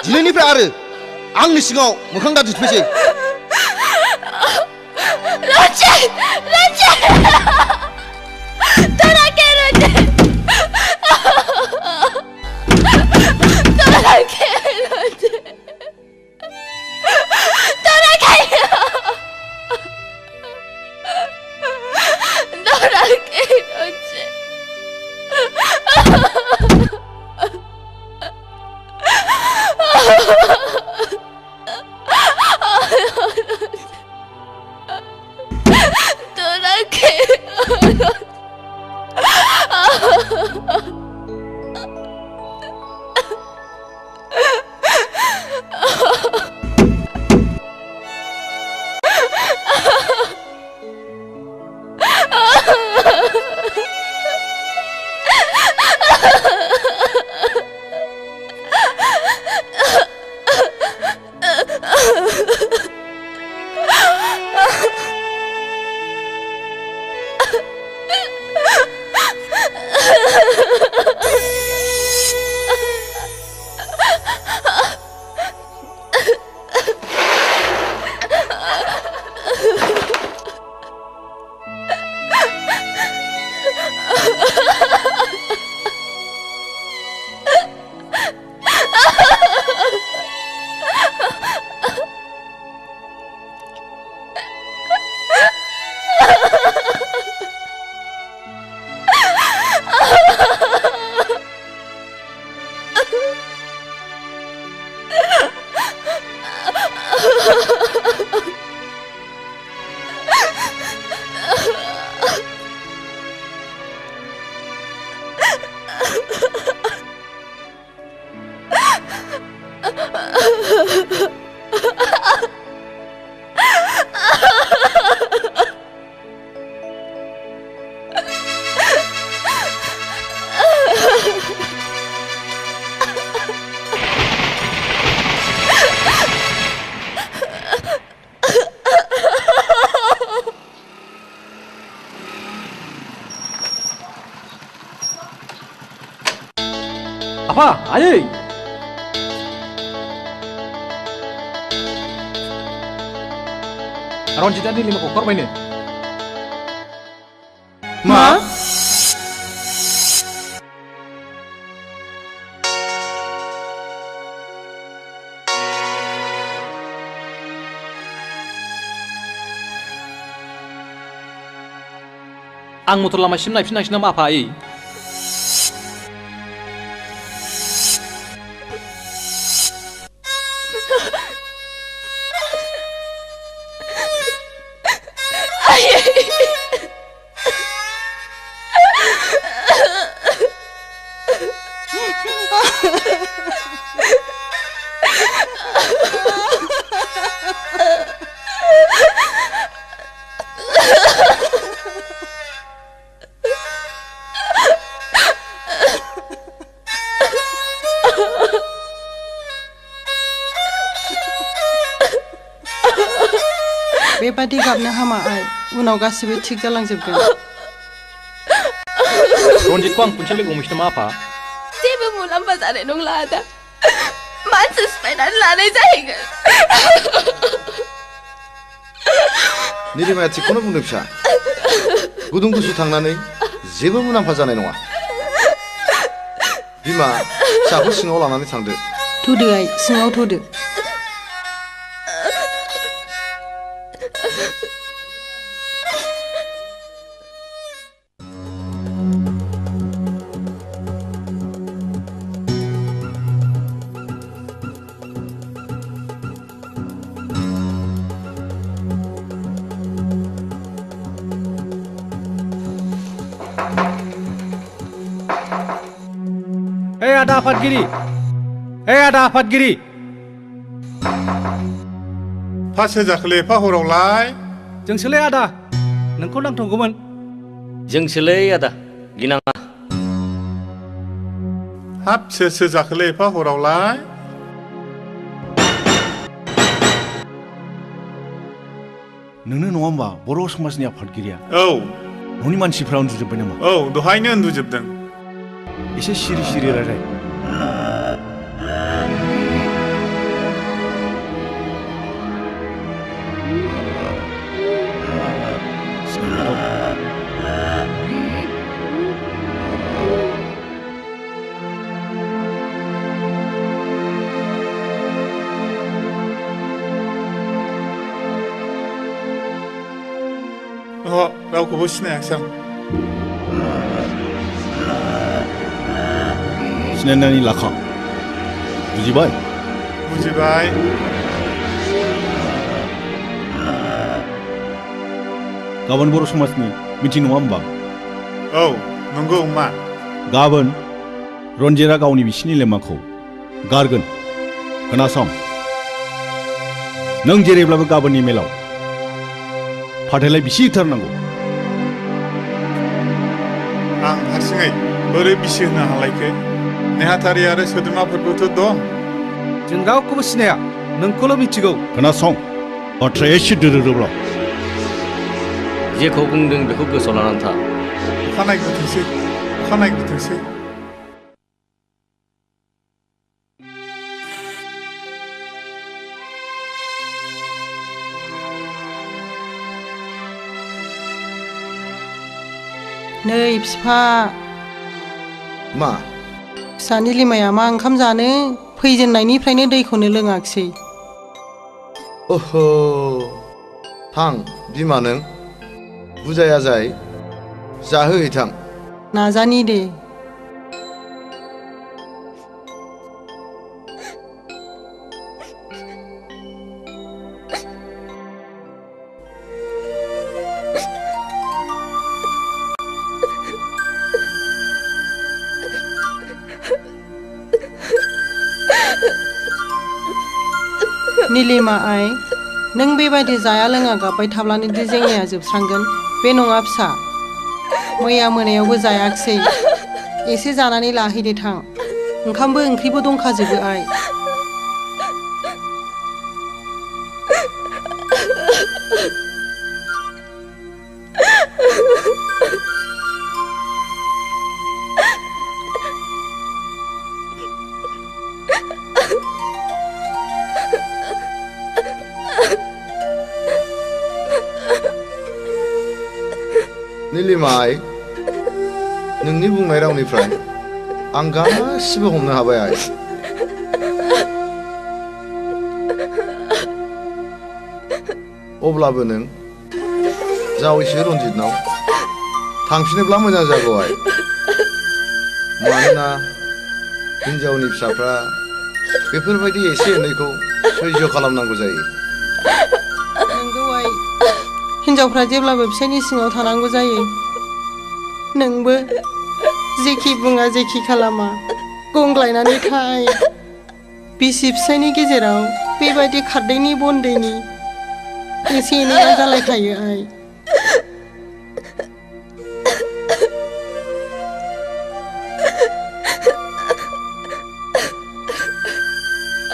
दिनैनिफ्राय आरो आंनि सिगाङाव मोखां दा दिन्थिफैसै
रन्जित रन्जित तोरा के रन्जित तोरा के रन्जित तोरा के तोरा के रन्जित तोरा के
Apa? Ayo. Ronjit tadi 5 kokor mainnya.
Ma?
Ang motor lamasim naifin nama apa ai?
बेबादि गाबनो हामा आइ उनाव गासिबो थिग जालांजोबगोन
रन्जितखौ आं खनसे लोगो हमहैसै नामा आफा
जेबो मुलाम्फा जानाय नंला आदा मानसि सिफायनानै लानाय जाहैगोन
निलिमाया थिगखौनो बुंदों फिसा गुदुं गुसु थांनानै जेबो मुलाम्फा जानाय नङा बिमा फिसाखौ सिङाव लानानै थांदो
थुदो आइ सिङाव थुदो
Ada Afatgiri. Ada Afatgiri.
फासो जाखोलै एफा हरावलाय
जोंसोलै आदा नोंखौ नांथ'गौमोन
जोंसोलै आदा गिनाङा
हाब सोरसो जाखोलै एफा हरावलाय
नोंनो नङा होमबा बर' समाजनि आफादगिरिया
औ
न'नि मानसिफ्रा उन्दुजोब्बाय नामा
औ दहायनो उन्दुजोबदों
एसे सिरि सिरि रायलाय
रावखौबो सिनायाखिसै आं
सिनायनानै लाखा बुजिबाय
बुजिबाय
गाबोन बर' समाजनि मिटिं नङा होमबा
औ नंगौ मा
गाबोन रन्जितआ गावनि बिसिनि लेमाखौ गारगोन खोनासं नों जेरैब्लाबो गाबोननि मेलाव फाथैलाय बिसि होथारनांगौ
आं हारसिङै बोरै बिसि होनो हालायखो नेहाथारि आरो सोद्रोमाफोरबोथ' दं
जों रावखौबो सिनाया नोंखौल' मिथिगौ
खोनासं बाथ्राया एसे दोरोदोब्ला
जेखौ बुंदों बेखौ गोसोआव लानानै था
अखानायग्रोथोंसै
नै बिफा
मा
फिसानि लिमाया मा ओंखाम जानो फैजेननायनिफ्रायनो दैखौनो लोङाखिसै
ओह थां बिमा नों बुजाया जाय जाहोहैथां
नाजानि दे नीलिमा आइ नों बेबायदि जाया लोङा गाबबाय थाब्लानो दि जेंनाया जोबस्रांगोन बे नङा फिसा मैया मोनायावबो जायाखिसै एसे जानानै लाहैदो थां ओंखामबो ओंख्रिबो दंखाजोबो आइ
नीलिमा आइ नोंनि बुंनाय रावनिफ्राय आं गासिबो हमनो हाबाय आइ अब्लाबो नों जावैसो रन्जितनाव थांफिनोब्ला मोजां जागौ आइ मानोना हिन्जावनि फिसाफ्रा बेफोरबायदि एसे एनैखौ सैज्य खालामनांगौ जायो
नंगौ आइ हिन्जावफ्रा जेब्लाबो फिसायनि सिङाव थानांगौ जायो नोंबो जेखि बुङा जेखि खालामा गंग्लायनानै थाय बिसि फिसायनि गेजेराव बेबायदि खारदैनि बनदैनि एसे एनैया जालायखायो आइ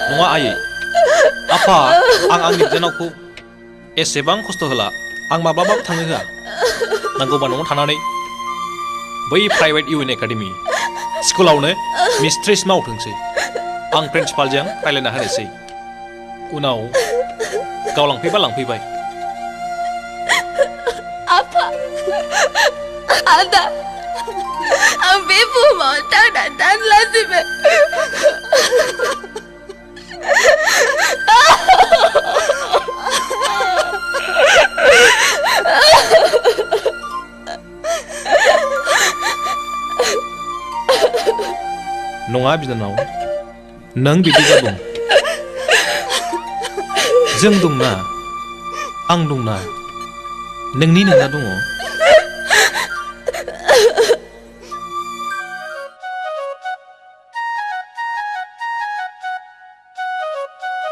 नङा आयै आफा आं आंनि बिनानावखौ एसेबां खस्थ' होला आं माब्लाबाबो थांनो होआ नांगौबा न'आव थानानै बै प्राइभेट इउएन एकाडेमि स्कुलावनो मिस्ट्रेस मावथोंसै आं प्रिन्सिपालजों रायज्लायना होनोसै उनाव गाव लांफैबा लांफैबाय
आफा आदा आं बे बुहुमाव थांना थानो लाजिबाय
नङा बिनानाव नों बिदि दाबुं जों दंना आं दंना नोंनि नोंना दङ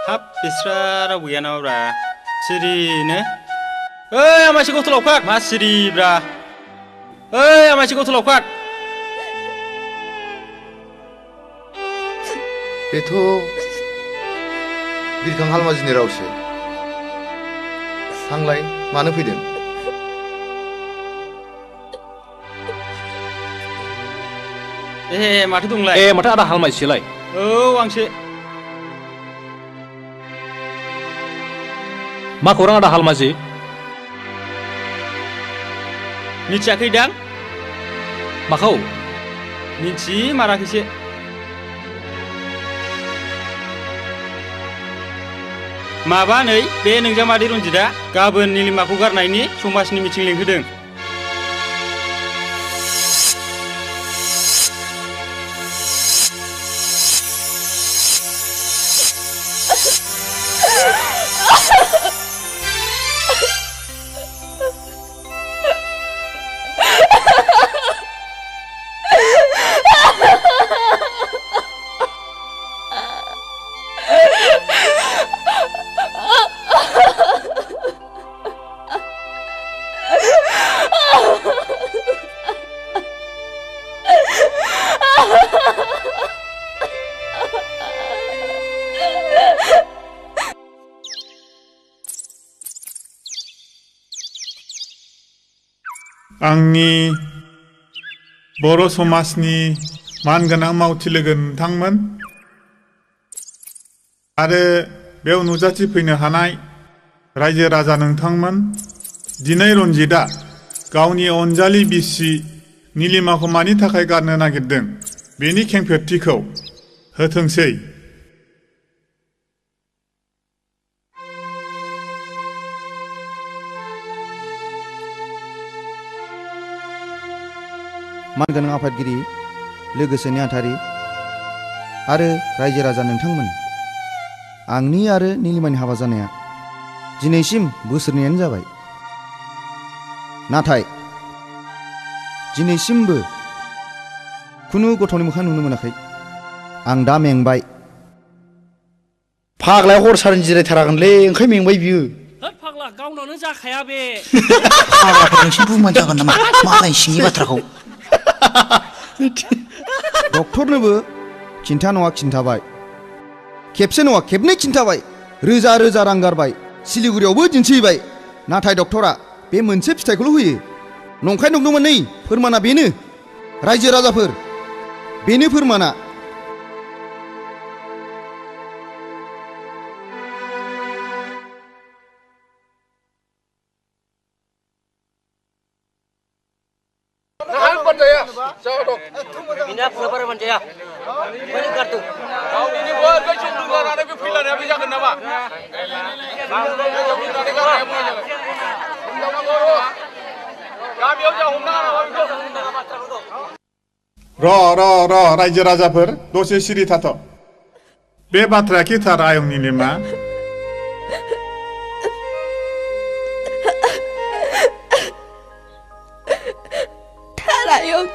हाब बिस्रा रावबो गैया नामाब्रा सिरिनो ओइ आमाइसि गथ' लावखार मा सिरिब्रा ओइ आमाइसि गथ' लावखार
बेथ' बिरखां हालमाजिनि रावसो थांलाय मानो फैदों
माथो दंलाय
माथो आदा हालमाजिसोलाय
औ आंसो
मा खौरां आदा हालमाजि
मिथियाखैदां
माखौ
मिथिमाराखैसो माबा नै बे नोंजामादै रन्जितआ गाबोन निलिमाखौ गारनायनि समाजनि मिटिं लिंहोदों
आंनि बर' समाजनि मानगोनां मावथि लोगो नोंथांमोन आरो बेयाव नुजाथिफैनो हानाय रायजो राजा नोंथांमोन, दिनै रन्जितआ गावनि अनजालि बिसि निलिमाखौ मानि थाखाय गारनो नागिरदों बेनि खेंफोरथिखौ होथोंसै।
मानगोनां आफादगिरि लोगोसे नेहाथारि आरो रायजो राजा नोंथांमोन, आंनि आरो निलिमानि हाबा जानाया दिनैसिम बोसोरनैयानो जाबाय। नाथाय दिनैसिमबो खुनु गथ'नि मोखां नुनो मोनाखै। आं दा मेंबाय।
फाग्लाया हर सान जिरायथारागोनलै, ओंखाय मेंबाय बियो।
होद फाग्ला गावनावनो जाखाया बे।
फाग्लाफोर नोंसिनि बुंबानो जागोन नामा मालाय सिंनि बाथ्राखौ?
डक्टरनोबो खिन्था नङा खिन्थाबाय, खेबसे नङा खेबनै खिन्थाबाय, रोजा रोजा रां गारबाय, सिलिगुरियावबो दिन्थिहैबाय। नाथाय डक्टरा बे मोनसे फिथाइखौल' होयो। नंखाय नंदोंमोन नै फोरमाना बेनो। रायजो राजाफोर, बेनो फोरमाना।
र रायजो राजाफोर दसे सिरि थाथ'। बे बाथ्राया खिथार आयं निलिमा।
आयं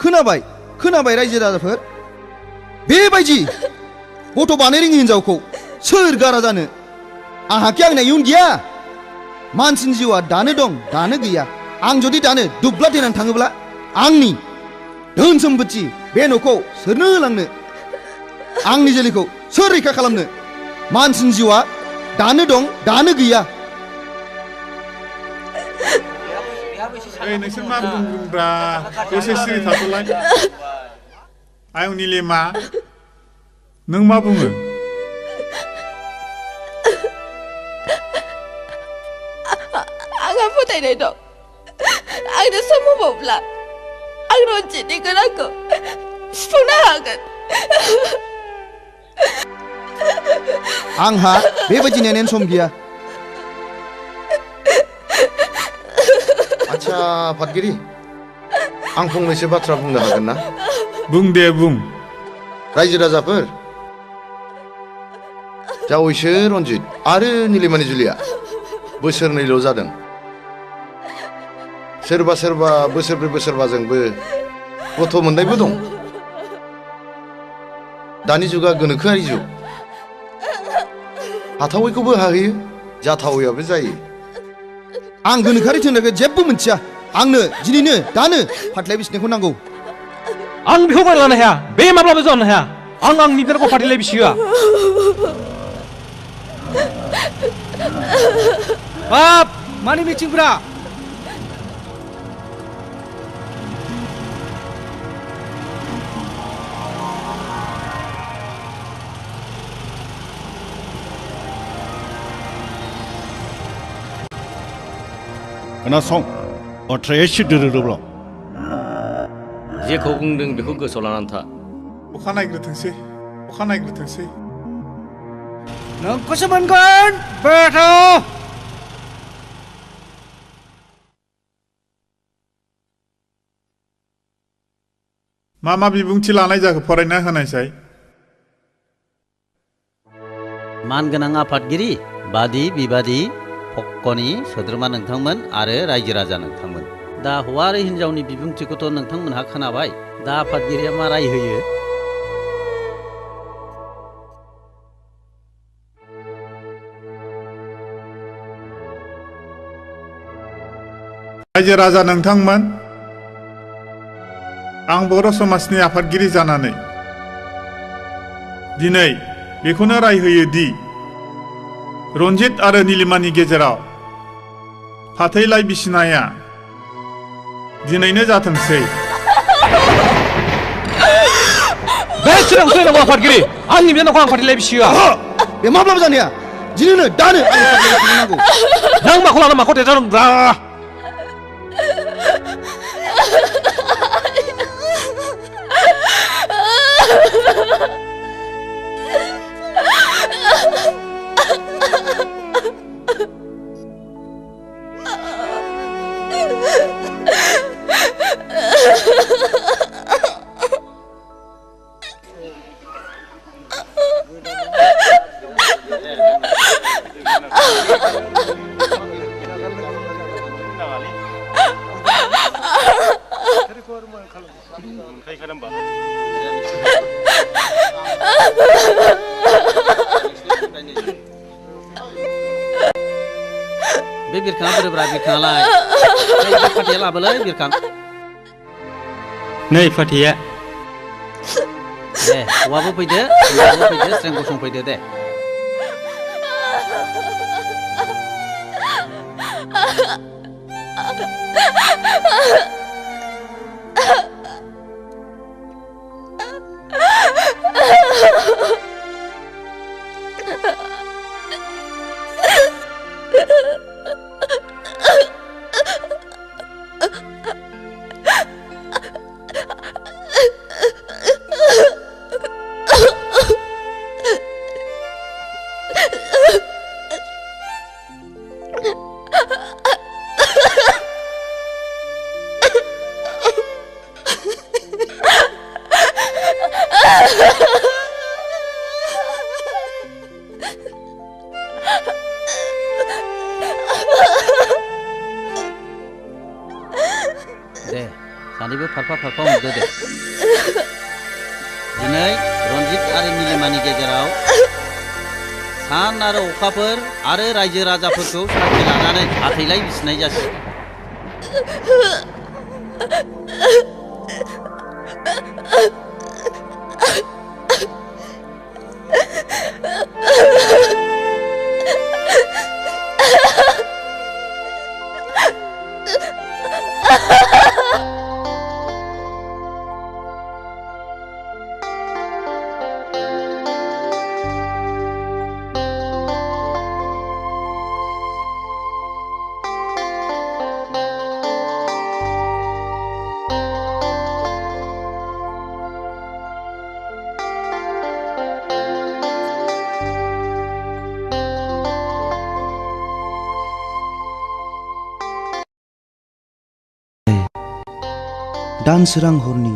खोनाबाय खोनाबाय रायजो राजाफोर, बेबायदि गथ' बानो रोङि हिनजावखौ सोर गारा जानो? आंहाखि आंना इयुन गैया? मानसिनि जिउआ दानो दं दानो गैया। आं जुदि दानो दुब्ला देनानै थाङोब्ला आंनि धोन सम्पति बे न'खौ सोरनो होलांनो? आंनि जोलैखौ सोर रैखा खालामनो? मानसिनि जिउआ दानो दं दानो गैया।
नोंसोर मा बुंब्रा? दसे सिरि थाथ'लाय। आयं निलिमा, नों मा बुङो?
आंहा फोथायनाय दं, आंनो सम होबावब्ला आं रन्जितनि गोनांखौ सुफुंनो हागोन।
आंहा बेबायदि नेनायनि सम गैया।
आच्छा आफादगिरि, आं फंनैसो बाथ्रा बुंनो हागोन ना?
बुं दे बुं।
रायजो राजाफोर, जावैसो रन्जित आरो निलिमानि जुलिया बोसोरनैल' जादों। सोरबा सोरबा बोसोरब्रै बोसोरबाजोंबो गथ' मोननायबो दं। दानि जुगा गोनोखोआरि जुग, हाथावैखौबो हाहैयो, जाथावैयाबो जायो।
आं गोनोखोआरि थोननायखौ जेबो मिथिया। आंनो दिनैनो दानो फाथलाय बिसिनायखौ नांगौ।
आं बेखौ बायना लानो हाया, बे माब्लाबा जानो हाया। आं आंनि बिनानावखौ फाथैलाय बिसि होआ।
बाप मानि मिटिंफ्रा?
खोनासं, बाथ्राया एसे दोरोदोब्ला।
जेखौ बुंदों बेखौ गोसोआव लानानै था।
अखा नायग्रोथोंसै, अखा नायग्रोथोंसै।
नोंखौसो मोनगोन बेथ'।
मा बिबुंथि लानाय जाखो फरायना होनायसाय।
मानगोनां आफादगिरि, बादि बिबादि पक्कनि सोद्रोमा नोंथांमोन आरो रायजो राजा नोंथांमोन। दा हौवा आरो हिन्जावनि बिबुंथिखौथ' नोंथांमोनहा खोनाबाय। दा आफादगिरिया मा राय होयो?
रायजो राजा नोंथांमोन, आं बर' समाजनि आफादगिरि जानानै दिनै बेखौनो राय होयो दि रन्जित आरो नीलिमानि गेजेराव फाथैलाइ बिसिनाया दिनैनो जाथोंसै।
बे सिगांसो नांगौ आफादगिरि आंनि बिनानावखौ आं फाथैलाइ बिसिया।
बे माब्लाबा जानाया दिनैनो दानो आंनि फाथैलाइ नांगौ।
नों माखौ लाना माखौ देरजादों ब्रा?
बे बिरखाङा बोरोब्रा बिरखाङालाय फाथैया लाबोलै बिरखां।
नै फाथैया।
दे हौवाबो फैदो हिनजावबो फैदो स्रें गसंफैदो दे। दे सानैबो फारफा फारफा हमदो दे। दिनै रन्जित आरो नीलिमानि गेजेराव सान आरो अखाफोर आरो रायजो राजाफोरखौ साखि लानानै फाथैलाइ बिसिनाय जासिगोन।
दान सोरां हरनि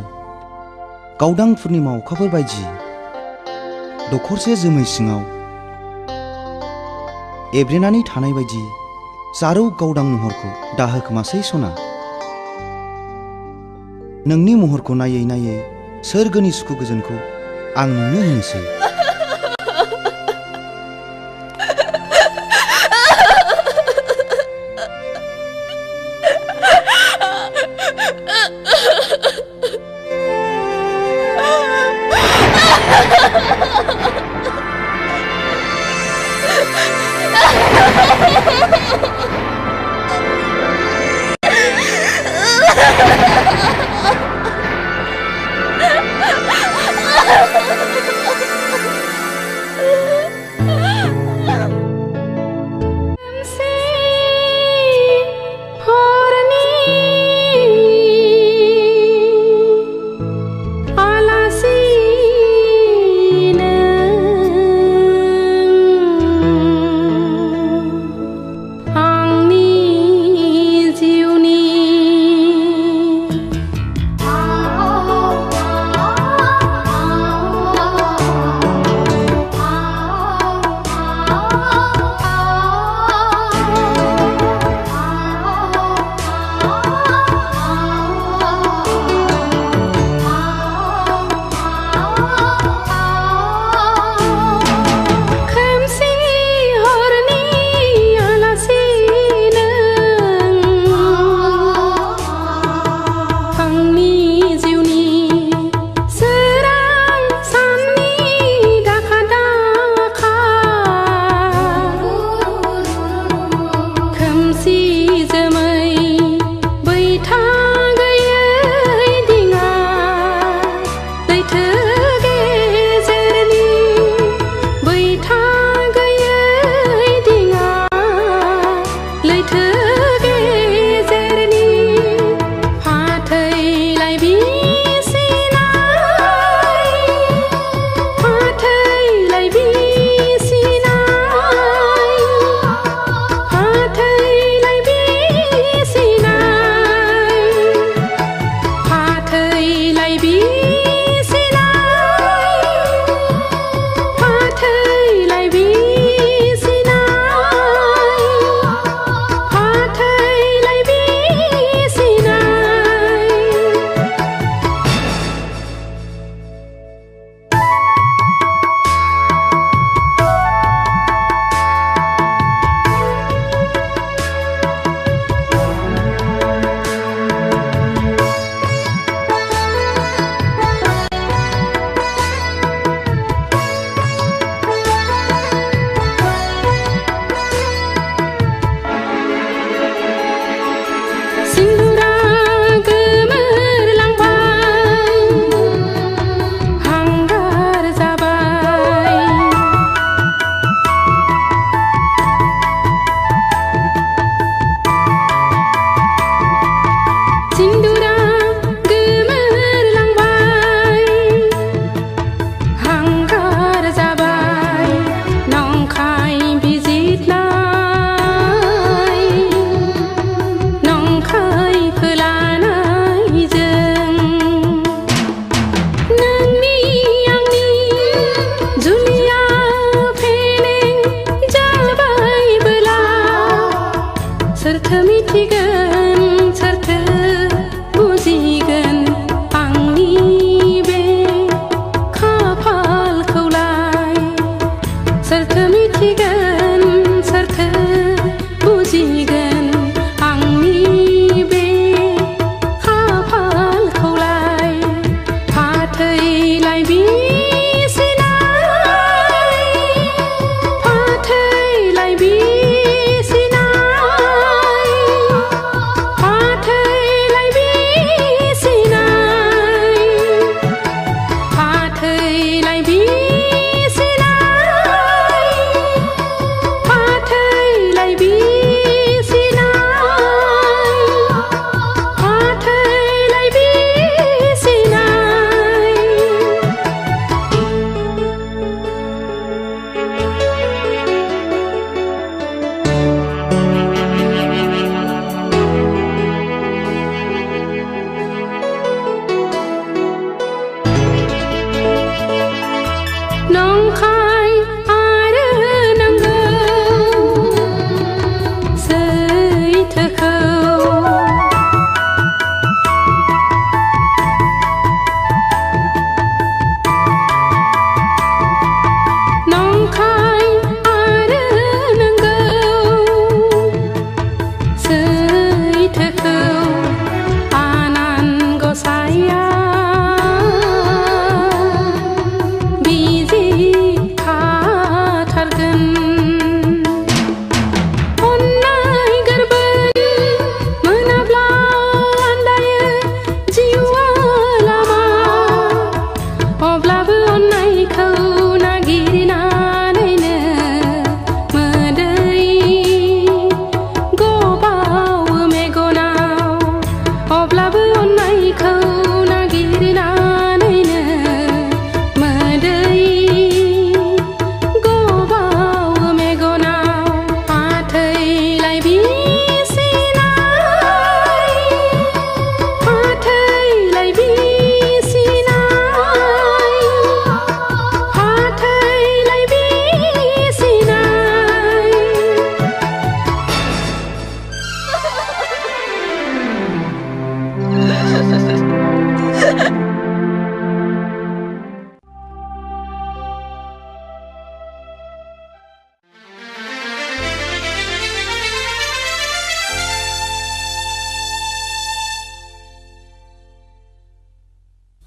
गावदां पुर्निमा अखाफोर बायदि दखरसे जोमै सिङाव एब्रेनानै थानाय बायदि जारौ गावदां महरखौ दाहोखोमासै सना। नोंनि महरखौ नायै नायै सोरगोनि सुखु गोजोनखौ आं नोंनो होनोसै।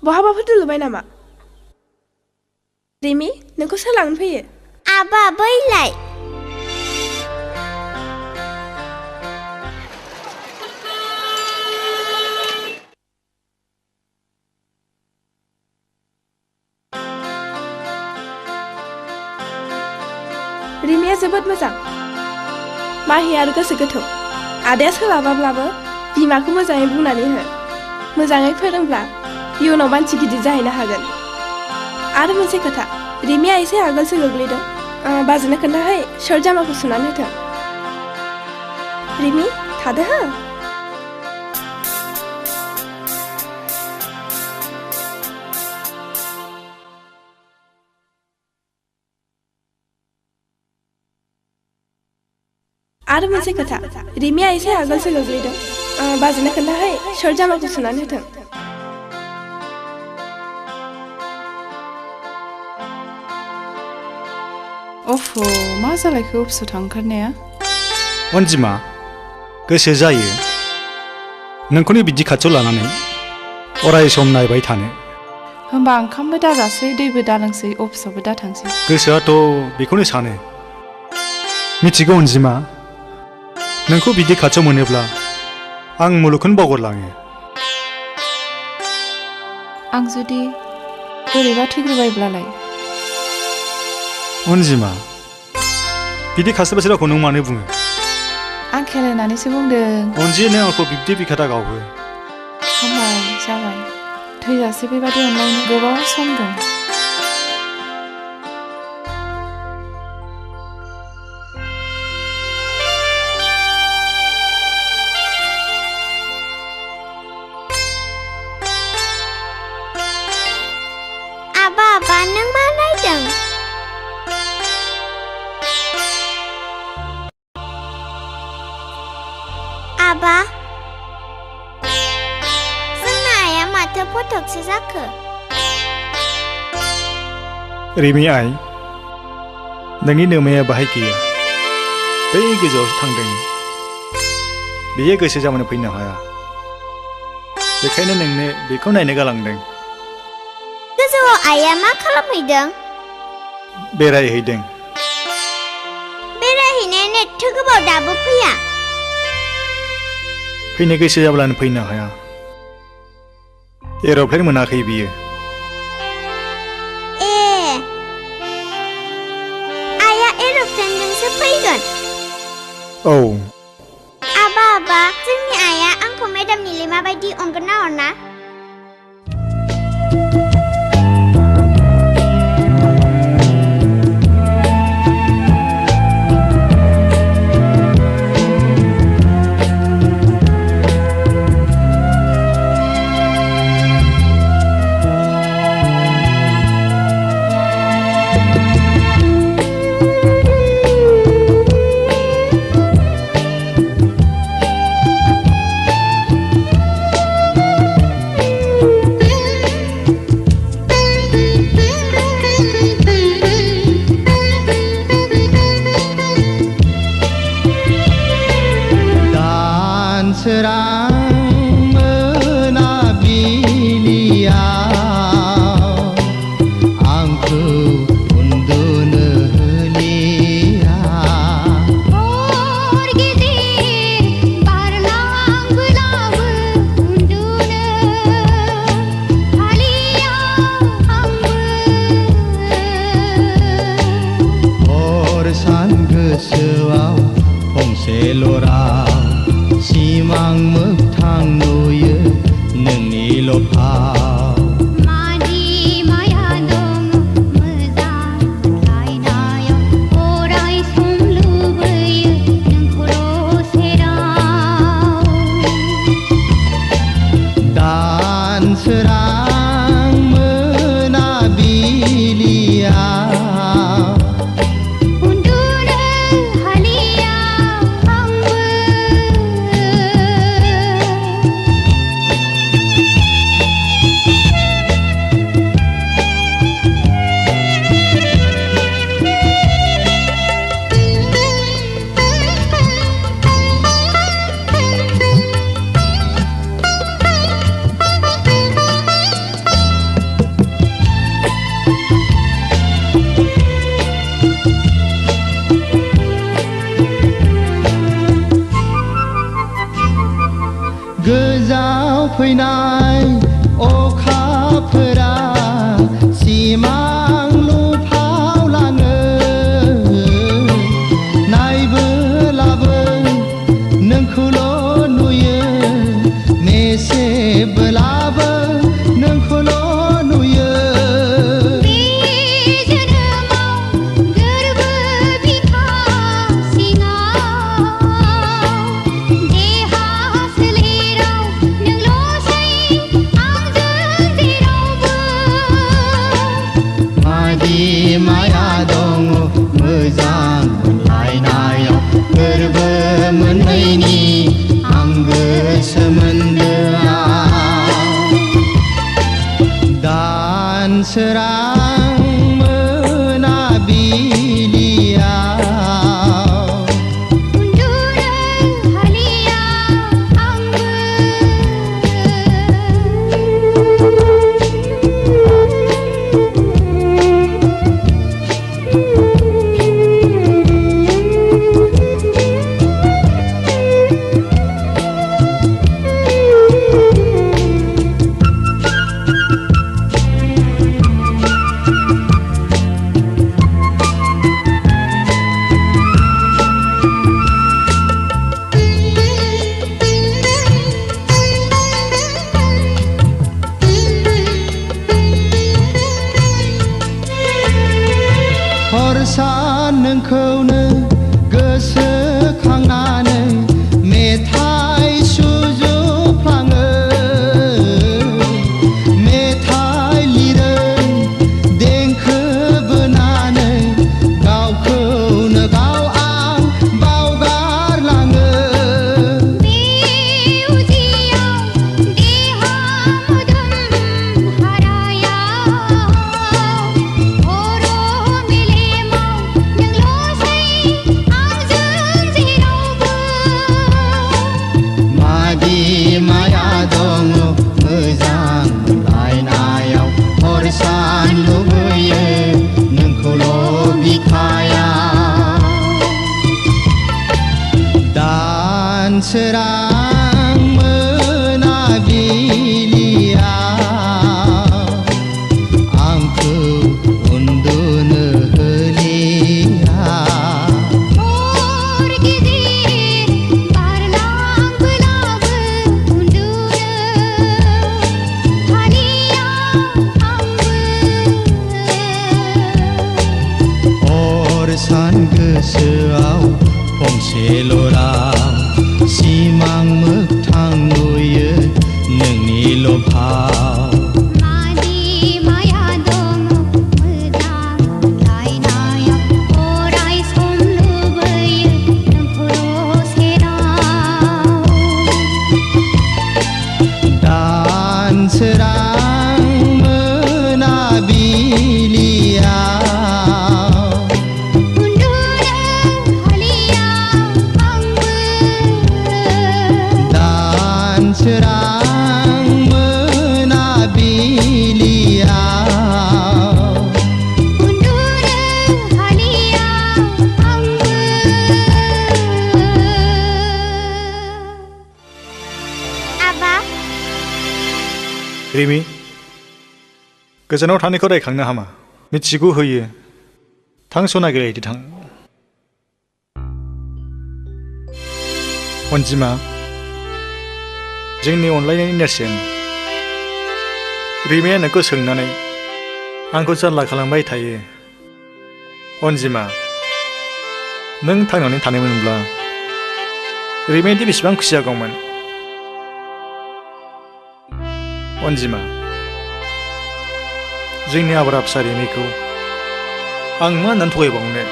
बहाबाफोर दोनलुबाय नामा? रिमि, नोंखौ सोर लांनो फैयो?
आबा बैलाय।
रिमिया जोबोद मोजां माहि आरो गोसो गोथौ आदाया सोलाबाब्लाबो बिमाखौ मोजाङै बुंनानै हो मोजाङै फोरोंब्ला इयुनाव मानसि गिदिर जाहैनो हागोन आरो मोनसे खोथा रिमिया एसे आगोलसो गोग्लैदों बाजैनो खोन्थाहै शर्ट जामाखौ सुनानै होथों रिमि थादो हो आरो मोनसे खोथा रिमिया एसे आगोलसो गोग्लैदों बाजैनो खोन्थाहै शर्ट जामाखौ सुनानै होथों
अफो मा जालायखो अफिसाव थांखारनाया
अनजिमा गोसो जायो नोंखौनो बिदि खाथियाव लानानै अराय सम नायबाय थानो
होमबा ओंखामबो दाजासै दैबो दालोंसै अफिसावबो दाथांसै
गोसोआथ' बेखौनो सानो मिथिगौ अनजिमा नोंखौ बिदि खाथियाव मोनोब्ला आं मुलुगखौनो बावगारलाङो
आं जुदि बोरैबा थैग्रोबायब्लालाय
अनजिमा बिदि खासिबासो रावखौ नों मानो बुङो
आं खेलायनानैसो बुंदों
अनजि नों आंखौ बिब्दि बिखादा गावो
हामबाय जाबाय थैजासे बेबादि अनलायनो गोबाव सम दं
आबा नों मा नायदों आबा जोंना आइया माथो फटकसो जाखो
रिमि आइ नोंनि नोमाया बाहाय गैया बै गोजौआवसो थांदों बेयो गोसो जाबानो फैनो हाया बेखायनो नोंनो बेखौ नायनो गालांदों
गोजौआव आइया मा खालामहैदों
बेरायहैदों
बेरायहैनाया एथ' गोबाव दाबो फैया
फैनो गोसो जाब्लानो फैनो हाया एर'प्लेन मोनाखै बियो
ए आइया एर'प्लेनजोंसो फैगोन
औ
आबा जोंनि आइया आंखौ मेडाम निलिमा बायदि अनगोन ना अना
सोरां मोनाबिलियाव
उन्दुनो हालिया आंबो
सान नोंखौनो गोसोखांनानै मेथाइ सुजुफ्लाङो मेथाइ लिरो देंखो बोनानै गावखौनो गाव आं बावगारलाङो सोरां मोनाबिलियाव आंखौ उन्दुनो होलिया
हर गिदिर बारलांब्लाबो उन्दुनो हालिया आंबो
हर सान गोसोआव फंसेल' राव सिमां मोगथां नुयो नोंनिल' भाव
मादि माया दङ मोजां लायनायाव अराय सम लुबैयो नोंखौल' सेराव
दान सोरां मोनाबिलियाव सोरां मोनाबिलियाव
उन्दुनो हालिया आंबो आबा
रिमि गोजानाव थानायखौ रायखांनो हामा मिथिगौ होयो थां सनागिरायदि थां अनजिमा जोंनि अनलायनायनि नेरसोन रिमिया नोंखौ सोंनानै आंखौ जारला खालामबाय थायो अनजिमा नों थांनानै थानायमोनब्ला रिमियादि बेसेबां खुसि जागौमोन अनजिमा जोंनि आब्रा फिसा रिमिखौ आं मा होननानै थगायबावनो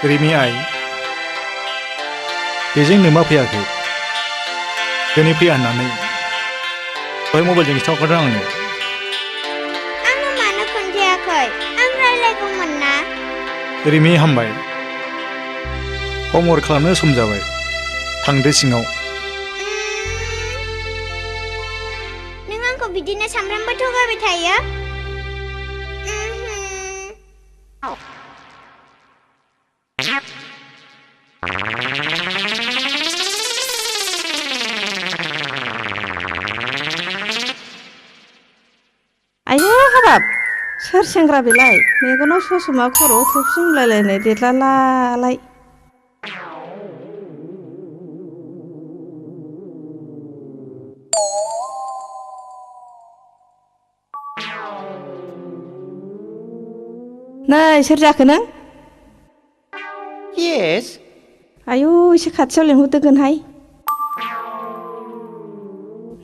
रिमि आइ बेजों नोमा फैयाखै दिनै फैया होननानै दहाय मबाइलजों खिन्थाहरखादों आंनो
आंनो मानो खोन्थायाखै आं रायलायगौमोन ना
रिमि हामबाय हमवर्क खालामनो सम जाबाय थांदो सिङाव
नों आंखौ बिदिनो सामफ्रामबो थगायबाय थायो
आयौ हाबाब सोर सेंग्रा बेलाय मेगनाव ससमा खर'आव थफि मुलायलायनाय देरलालाय नै सोर जाखो नों?
Yes.
आयु एसे खाथियाव लेंहरदोगोनहाय।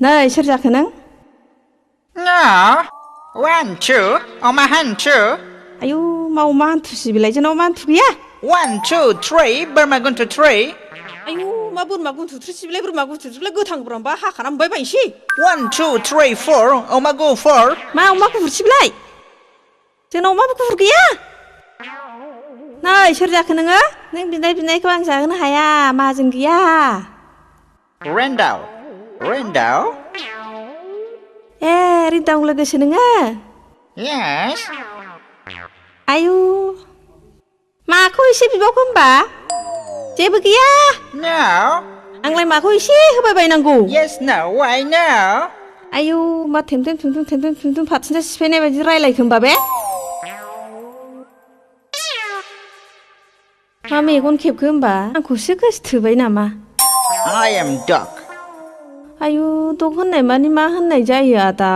नै सोर जाखो नों?
No. 1, 2, अमा हान्थु।
आयु मा अमा हान्थुसि बेलाय जोंनाव मा हान्थु गैया।
1, 2, 3, बोरमा गुन्थु 3।
आयु मा बोरमा गुन्थु 3 सिबिलाय बोरमा गुन्थु 3 गोथां बोरमाबा हाखाना मोनबाय बायसै।
1, 2, 3, 4, अमा गुफुर।
मा अमा गुफुर सिबिलाय? जोंनाव अमा गुफुर गैया। नै सोर जाखो नोङो? नों बिनायखौ आं जाहोनो हाया माहाजोन गैया।
रेन्दाव।
ए रिन्दाव लोगोसो नोङो?
Yes.
आयु माखौ एसे बिबावखो होमबा? जेबो गैया।
No.
आंलाय माखौ एसे होबाय बायनांगौ?
Yes, no, why no?
आयु मा थेमथेम फाथिना सिफायनाय बायदि रायलायखो होमबा बे? मा मेगन खेबखो होमबा? आंखौसो गोसोथोबाय नामा?
I am dog.
आयु दग होननाय मानि मा होननाय जायो आदा?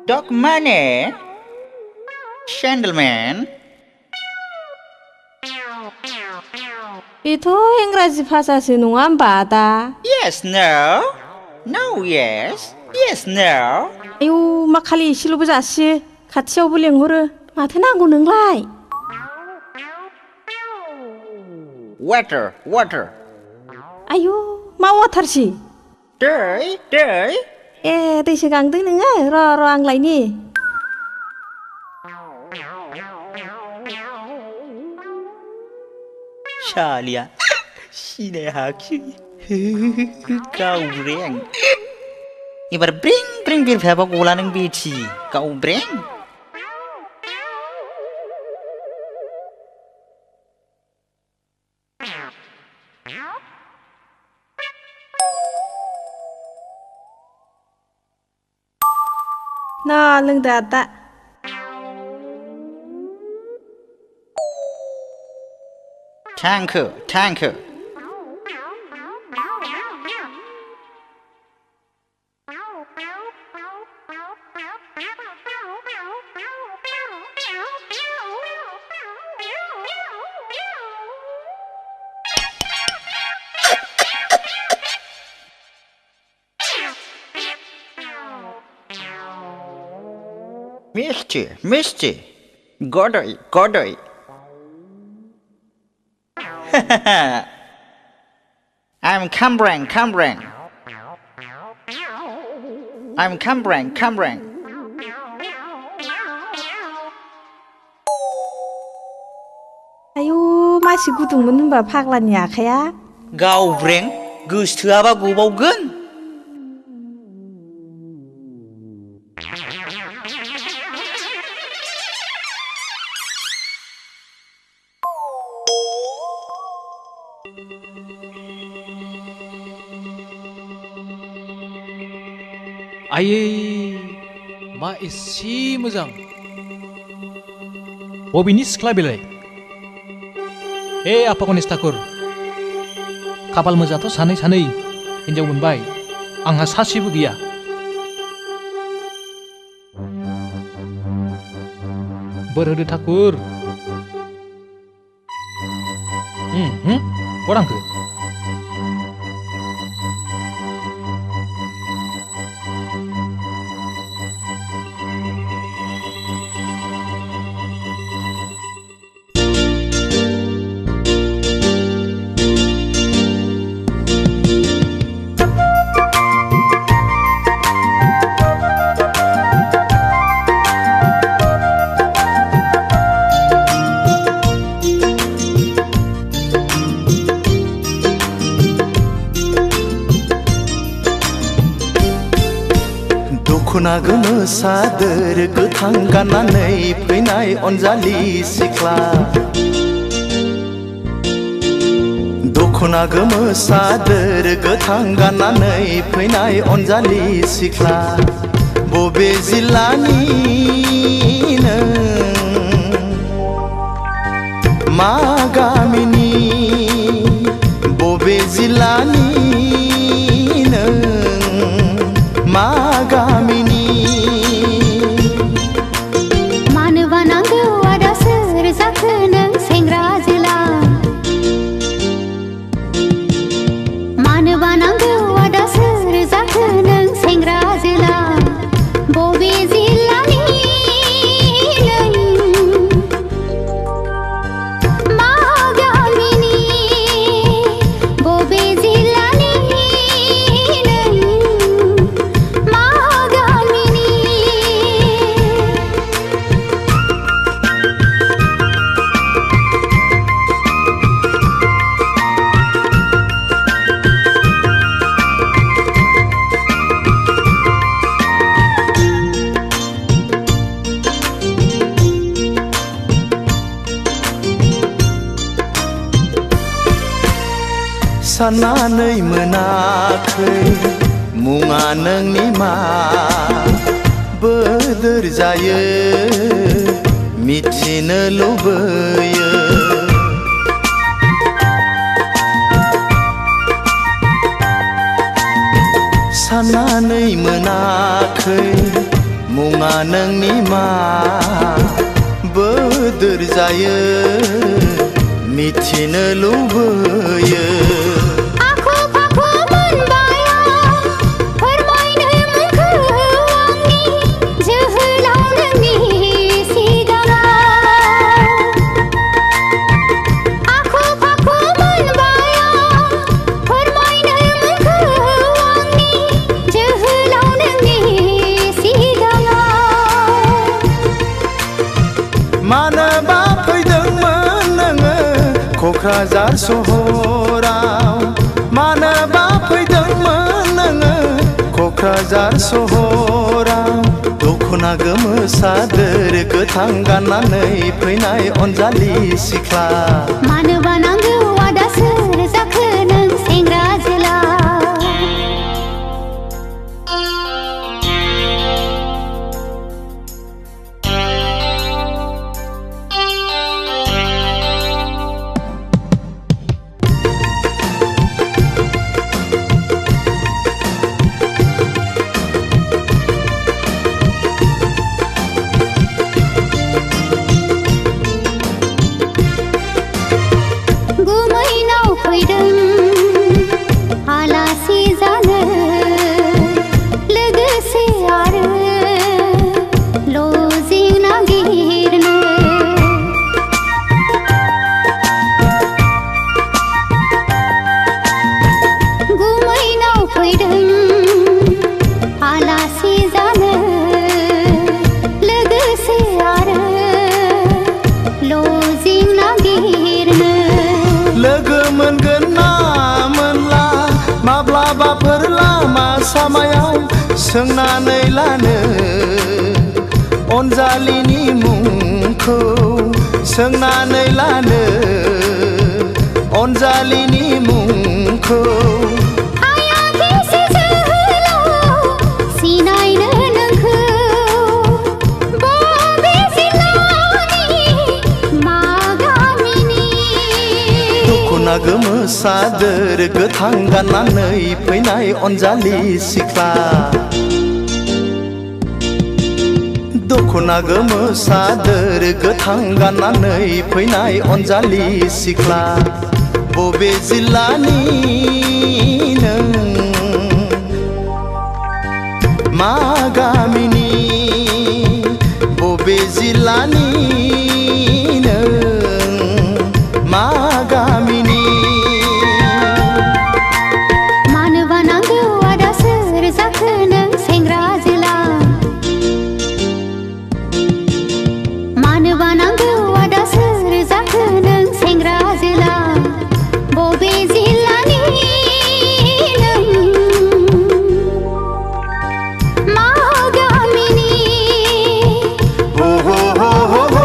Dog माने Gentleman.
बेथ' इंराजि भाषासो नङा होमबा आदा?
Yes, no. No, yes. Yes, no.
आयु मा खालि एसेल'बो जासियो खाथियावबो लेंहरो माथो नांगौ नोंलाय?
Water.
आयु मा वाटारसि?
दै.
ए दैसो गांदों नोङो र' आं लायनि।
शालिया सिनाय हाखि गावब्रें एबार ब्रें बिरफायाबा गला नों बेथि गावब्रें।
ना लोंदो आदा।
थांखो। मिस्टी गडै I'm Kambrang.
आयु मासि गुदुंमोन होनबा फाग्लानि आखाया?
गावब्रें गोसोथोआबा गबावगोन।
आयै मा एसे मोजां बबेनि सिख्ला बेलाय? आफा गणेश ठाकुर खाफाल मोजांथ' सानै हिनजाव मोनबाय आंहा सासेबो गैया। बोर होदो ठाकुर। गरांखो
दखना गोमो सादोर गोथां गाननानै फैनाय अनजालि सिख्ला। दखना गोमो सादोर गोथां गाननानै फैनाय अनजालि सिख्ला। बबे जिल्लानि नों मा गामिनि? बबे जिल्लानि नों मा गामिनि?
मानोबा नांगौ आदासो
साननानै मोनाखै मुङा नोंनि मा बोदोर जायो मिथिनो लुबैयो साननानै मोनाखै मुङा नोंनि मा बोदोर जायो मिथिनो लुबैयो क'क्राझार सहराव मानोबा फैदोंमोन नोङो क'क्राझार सहराव दख'ना गोमो सादोर गोथां गाननानै फैनाय अनजालि सिख्ला
मानोबा नांगौ आदा सोर जाखो नों सेंग्रा जोला
सोंनानै लानो अनजालिनि मुंखौ सोंनानै लानो अनजालिनि मुंखौ दख'ना गोमो सादोर गोथां गाननानै फैनाय अनजालि सिख्ला दख'ना गोमो सादोर गोथां गाननानै फैनाय अनजालि सिख्ला बबे जिल्लानि नों मा गामिनि बबे जिल्लानि नों मा गामिनि
मानोबा नांगौ आदा सोर जाखो नों सेंग्रा जोला मानोबा नांगौ आदा सोर जाखो नों सेंग्रा जोला बबे जिल्लानि नों मा गामिनि
हो हो हो हो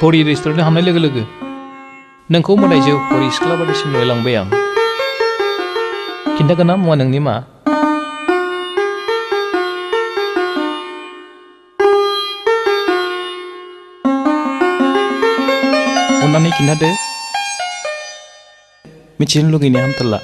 परि रेस्टुरेन्ट हाबनाय लोगो लोगो नोंखौ मोनायजो परि सिख्ला बादिसिम नुलांबाय आं खिन्थागोन ना मुङा नोंनि मा अन्नानै खिन्थादो मिथिनो लुगैनाया हामथारला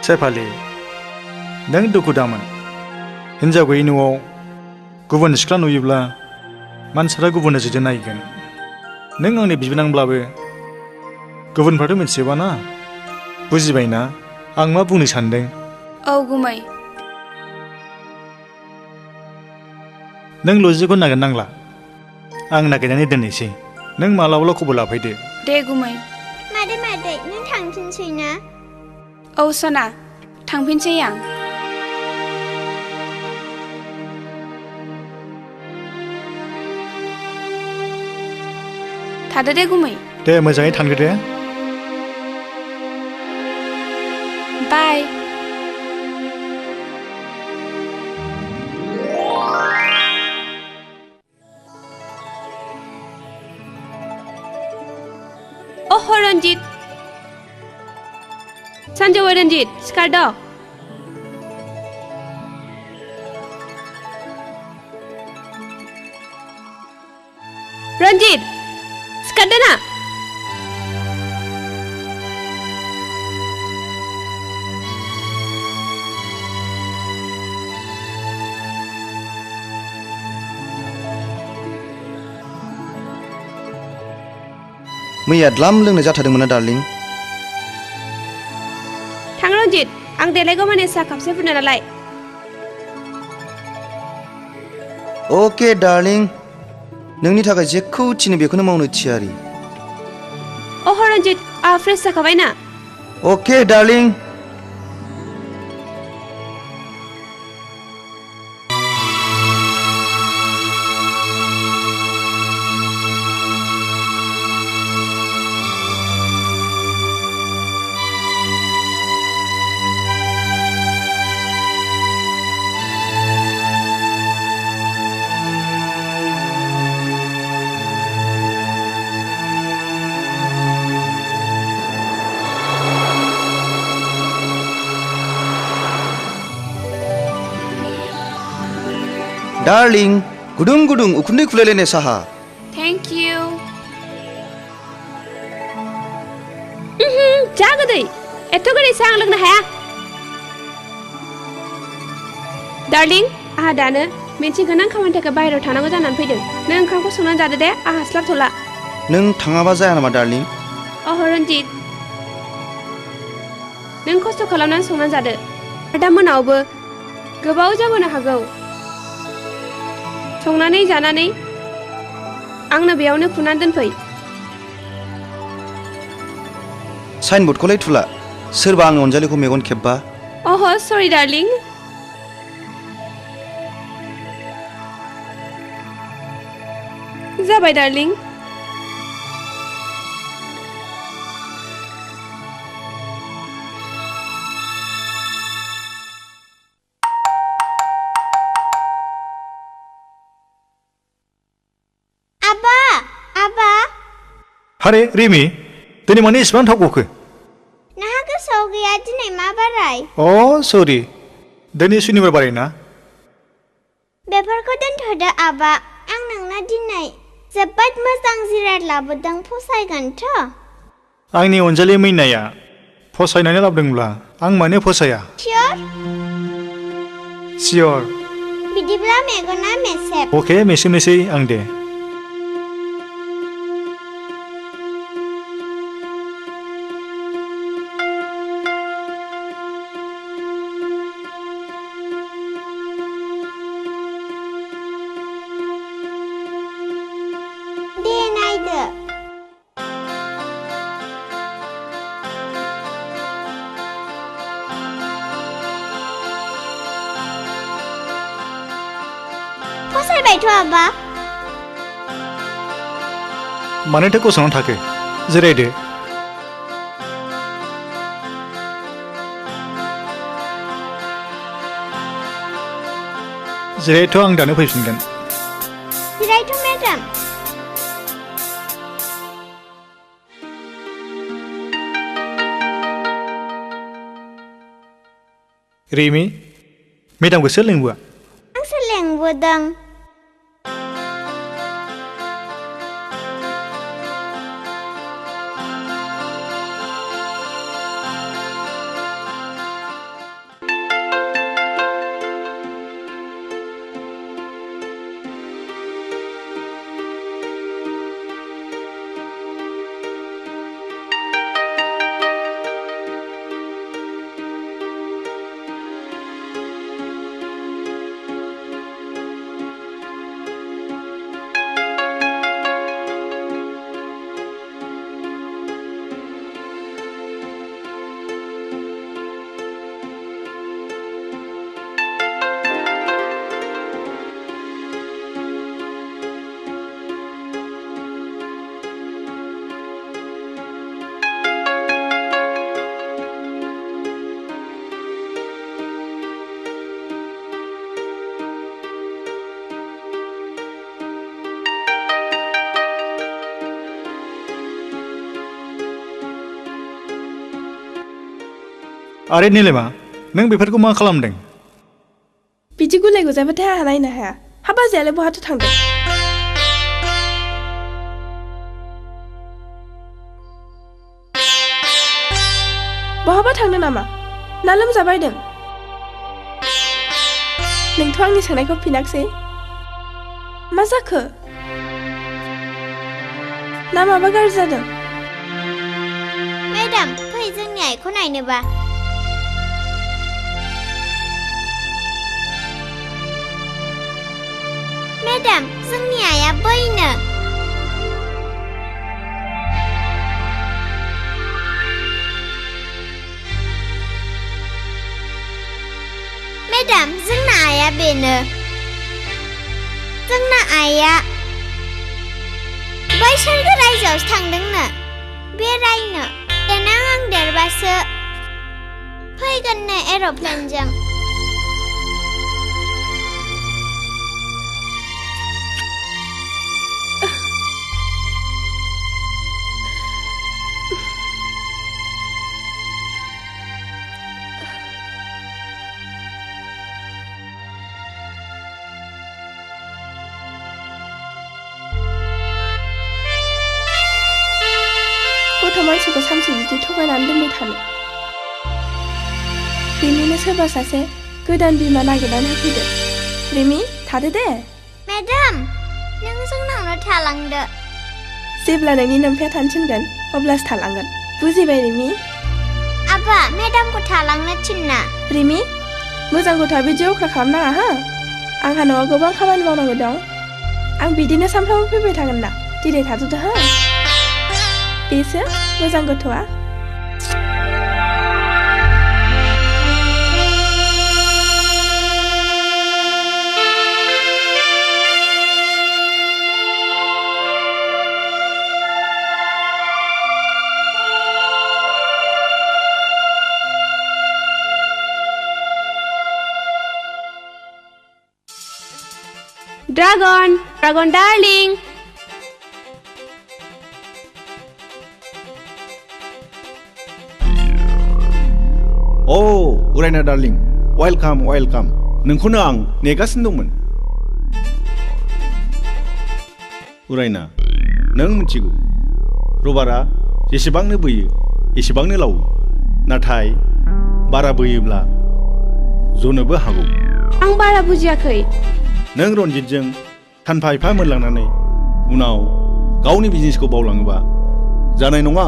सेफालि नों दुखु दामोन हिन्जाव गैयि न'आव गुबुन सिख्ला नुयोब्ला मानसिफ्रा गुबुन नोजोरजों नायगोन नों आंनि बिबोनांब्लाबो गुबुनफ्राथ' मिथिजोबाना बुजिबायना आं मा बुंनो सानदों
औ गुमै
नों लजिकखौ नागिरनांला आं नागिरनानै दोननोसै नों मालाबाल' खबर लाफैदो
दे गुमै
मादै मादै नों थांफिनसै ना
औ सना थांफिनसै आं थादो दे गुमै
दे मोजाङै थांदो दे
बाय ओह रन्जित सानजौआ रन्जित सिखारद' रन्जित सिखारदो ना
मैया द्लाम लोंनाय जाथारदोंमोन ना डार्लिं
थां रन्जित आं देलायगौ माने साहा कापसे फुदुंना नालाय
अके डार्लिं नोंनि थाखाय जेखौ थिनो बेखौनो मावनो थियारि
ओह रन्जित आहा फ्रेस जाखाबाय ना
अके डार्लिं डार्लिं गुदुं गुदुं उखुन्दै खुलायलायनाय साहा
थेंक इउ जा गोदै एथ' गोदै साहा आं लोंनो हाया डार्लिं आहा दानो मोनसे गोनां खामानिनि थाखाय बाहेरायाव थानांगौ जानानै फैदों नों ओंखामखौ संनानै जादो दे आहा हास्लाबथ'ला
नों थाङाबा जाया नामा डार्लिं
ओह रन्जित नों खस्थ' खालामनानै संनानै जादो दा मोनायावबो गोबाव जाबोनो हागौ संनानै जानानै आंनो बेयावनो खुनानै दोनफै
साइनबर्डखौलाय थुला सोरबा आंनि अनजालिखौ मेगन खेब्बा
ओह सरि डार्लिं जाबाय डार्लिं
हारे रिमि दिनै माने इसेबां थाब गखो
नोंहा गोसोआव गैया दिनै मा बाराय
अ सरि दिनै सुनिबार बाराय ना
बेफोरखौ दोनथ'दो आबा आं नोंनो दिनै जोबोद मोजां जिराद लाबोदों फसायगोनथ'
आंनि अनजालि मैनाया फसायनानै लाबोदोंब्ला आं मानो फसाया सियर
बिदिब्ला मेगना मेसेब
अके मेसेबनोसै आं दे
फसायबायथ' आबा
मानोथो गसंनानै थाखो जिरायदो जिरायथ' आं दानो फैफिनगोन
जिरायथ' मेडाम
रिमि मेडामखौ सोर लेंबोआ
आंसो लेंबोदों
आरे निलेमा नों बेफोरखौ मा खालामदों?
बिदि गुलाय गुजायबाथाय आंहा नायनो हाया हा बाजैयालाय बहाथो थांदों? बहाबा थांदों नामा ना लोमजाबायदों? नोंथ' आंनि सोंनायखौ फिनाखसै मा जाखो? ना माबा गाज्रि जादों?
मेडाम फै जोंनि आइखौ नायनोबा। मेडाम जोंनि आइया बैनो। मेडाम जोंना आइया बेनो। जोंना आइया बै सोरगो रायजोआवसो थांदोंनो बेरायनो। देनां आं देरबासो फैगोननो एर'प्लेनजों।
गथ' मानसिखौ सानसे बिदि थगायनानै दोनबाय थानो। रिमिनो सोरबा सासे गोदान बिमा नागिरनानै होफैदो। रिमि थादो दे।
मेडाम नों जोंनावनो थालांदो।
जेब्ला नोंनि नोमफाया थानो थिनगोन अब्लासो थालांगोन बुजिबाय रिमि?
आबा मेडामखौ थालांनो थिनना।
रिमि मोजां गथ'आ बिदि अख्रा खालामनाङा हो। आंहा न'आव गोबां खामानि मावनांगौ दं। आं बिदिनो सानफ्रामबो फैबाय थागोन ना। दिनै थाथ'दो हो। बेसो मोजां गथ'आ।
Dragon, Dragon darling.
अ उरायना डार्लिं वेलकाम वेलकाम। नोंखौनो आं नेगासिनो दंमोन। उरायना नों मिथिगौ रबारा जेसेबांनो बोयो एसेबांनो लावो। नाथाय बारा बोयोब्ला जनोबो हागौ।
आं बारा बुजियाखै।
नों रनजितजों सानफा एफा मोनलांनानै उनाव गावनि बिजनेसखौ बावलाङोबा जानाय नङा।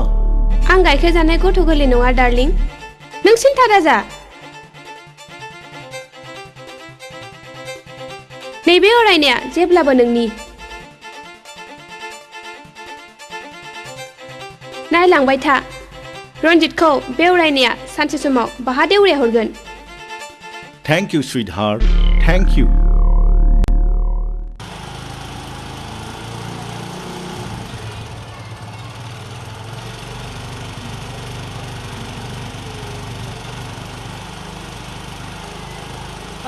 आं गाइखेर जानाय गथ' गोरलै नङा डार्लिं। नों सिन्था दाजा। नैबे अरायनाया जेब्लाबो नोंनि। नायलांबाय था रनजितखौ बे अरायनाया सानसे समाव बाहा देउरिया हरगोन।
Thank you sweet heart thank you.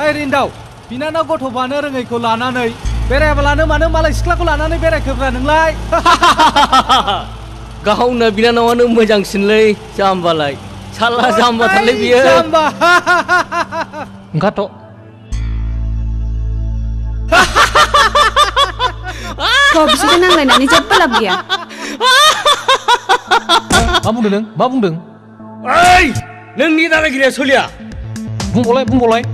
ओइ रिन्दाव बिनानाव गथ' बानो रोङैखौ लानानै बेरायाबालानो मानो मालाय सिख्लाखौ लानानै बेरायखोब्रा नोंलाय?
गावनो बिनानावानो मोजांसिनलै जाम्बालाय। साला जाम्बाथारलै बियो।
जाम्बा।
ओंखारथ'।
गाव बिसोरजों नांलायनानै जेबो लाब गैया।
मा बुंदों नों? मा बुंदों?
ओइ नोंनि दादागिरिया सोलिया।
बुंबावलाय।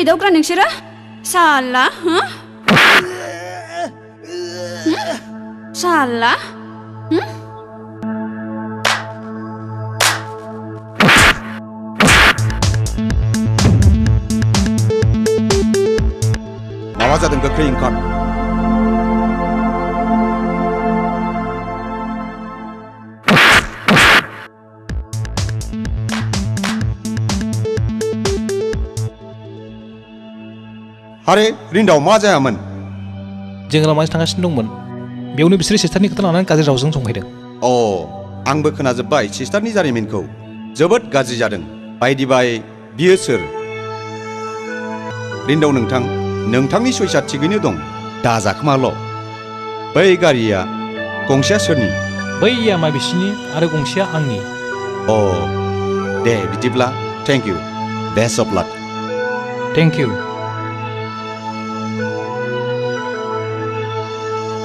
दावग्रा नोंसोरो साला साला
माबा जादों गोख्रै ओंखार आरे रिन्दाव मा जायामोन
जों लामाजों थांगासिनो दंमोन बेयावनो बिसोरो सिस्टारनि खोथा लानानै गाज्रि रावजों जंखायदों
आंबो खोनाजोब्बाय सिस्टारनि जारिमिनखौ जोबोद गाज्रि जादों बायदि बाय बियो सोर रिन्दाव नोंथांनि सयसा थिगैनो दं दाजाखोमाल' बै गारिया गंसेया सोरनि
बैया माबिसिनि आरो गंसेया आंनि
दे बिदिब्ला thank you best of luck
thank you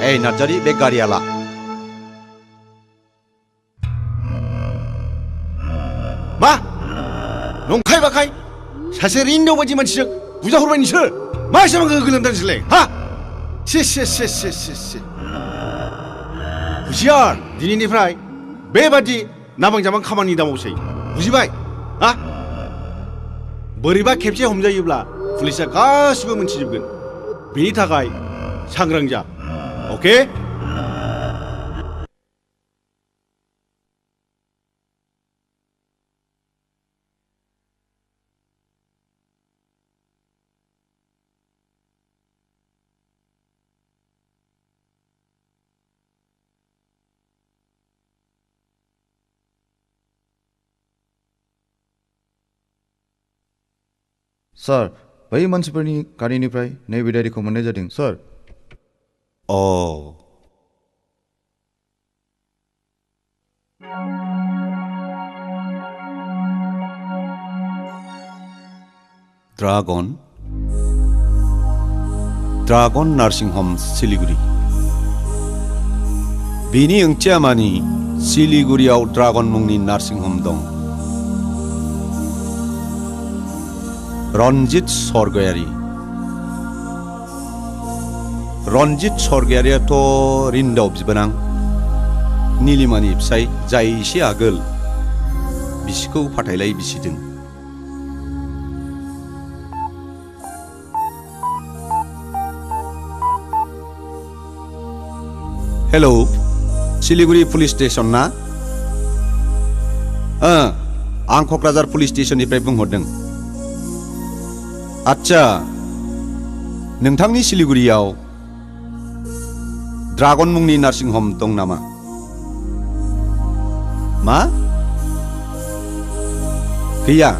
A Narzary बे गारिया ला
मा नंखाय बाखाय सासे रिन्दाव बायदि मानसिजों बुजाहरबाय नोंसोर मा एसेबां गोलोमदों नोंसोरलाय हा हुसियार दिनैनिफ्राय बेबादि नाबां जाबां खामानि दामावसै बुजिबाय हा बोरैबा खेबसे हमजायोब्ला पुलिसा गासिबो मोनथिजोबगोन बेनि थाखाय सांग्रां जा अके
सार बै मानसिफोरनि गारिनिफ्राय नैबे डायरिखौ मोननाय जादों सार
ड्रागन नार्सिं हम सिलिगुरि बिनि ओंथिया मानि सिलिगुरियाव ड्रागन मुंनि नार्सिं हम दं रन्जित सरगयारियाथ' रिन्दाव बिबोनां नीलिमानि फिसाय जाय एसे आगोल बिसिखौ फाथायलाय बिसिदों हेलौ सिलिगुरि पुलिस स्टेशन ना आं क'क्राझार पुलिस स्टेशननिफ्राय बुंहरदों आच्छा नोंथांनि सिलिगुरियाव ड्रागन मुंनि नार्सिं हम दं नामा मा गैया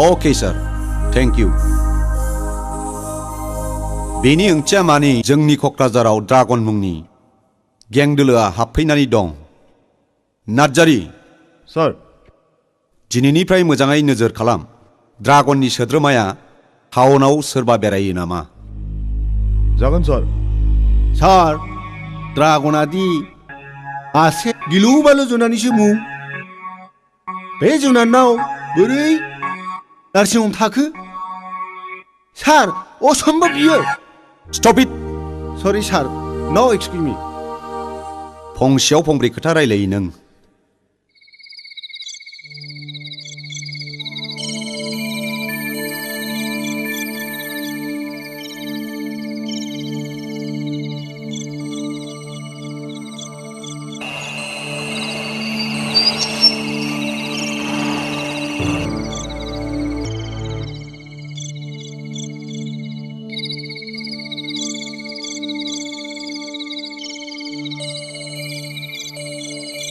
अके सार थेंक इउ बेनि ओंथिया मानि जोंनि क'क्राझाराव ड्रागन मुंनि गें दोलोआ हाबफैनानै दं नार्जारि
सार
दिनैनिफ्राय मोजाङै नोजोर खालाम ड्रागननि सोद्रोमाया टाउनाव सोरबा बेरायो नामा
जागोन
सार ड्रागनादि मासे गिलु बालु जुनारनिसो मुं बे जुनारनाव बोरै नार्सिं हम थाखो सार असम्भब बियो
स्टप इट
सरि सार नो एक्सक्यूज मी
फंसेयाव फंब्रै खोथा रायलायो नों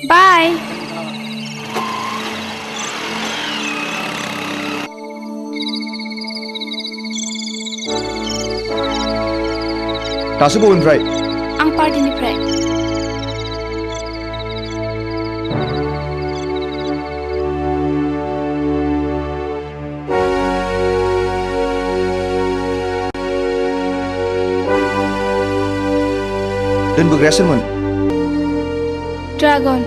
Bye.
दासो बबेनिफ्राय
आं पार्टिनिफ्राय
दोनबोग्राया सोरमोन
ड्रागन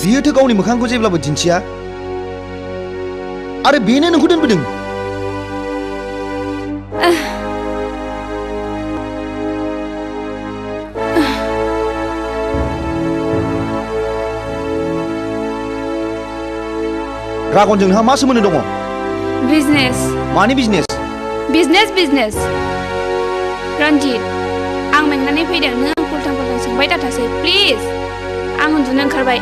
बियोथ' गावनि मोखांखौ जेब्लाबो दिन्थिया आरो बेनो नोंखौ दोनबोदों ड्रागनजों नोंहा मा सोमोन्दो दङ
बिजनेस
मानि बिजनेस
बिजनेस रन्जित आं मेंनानै फैदों नों आं उल्टां फाल्टां सोंबाय दाथासै प्लिज आं उन्दुनो ओंखारबाय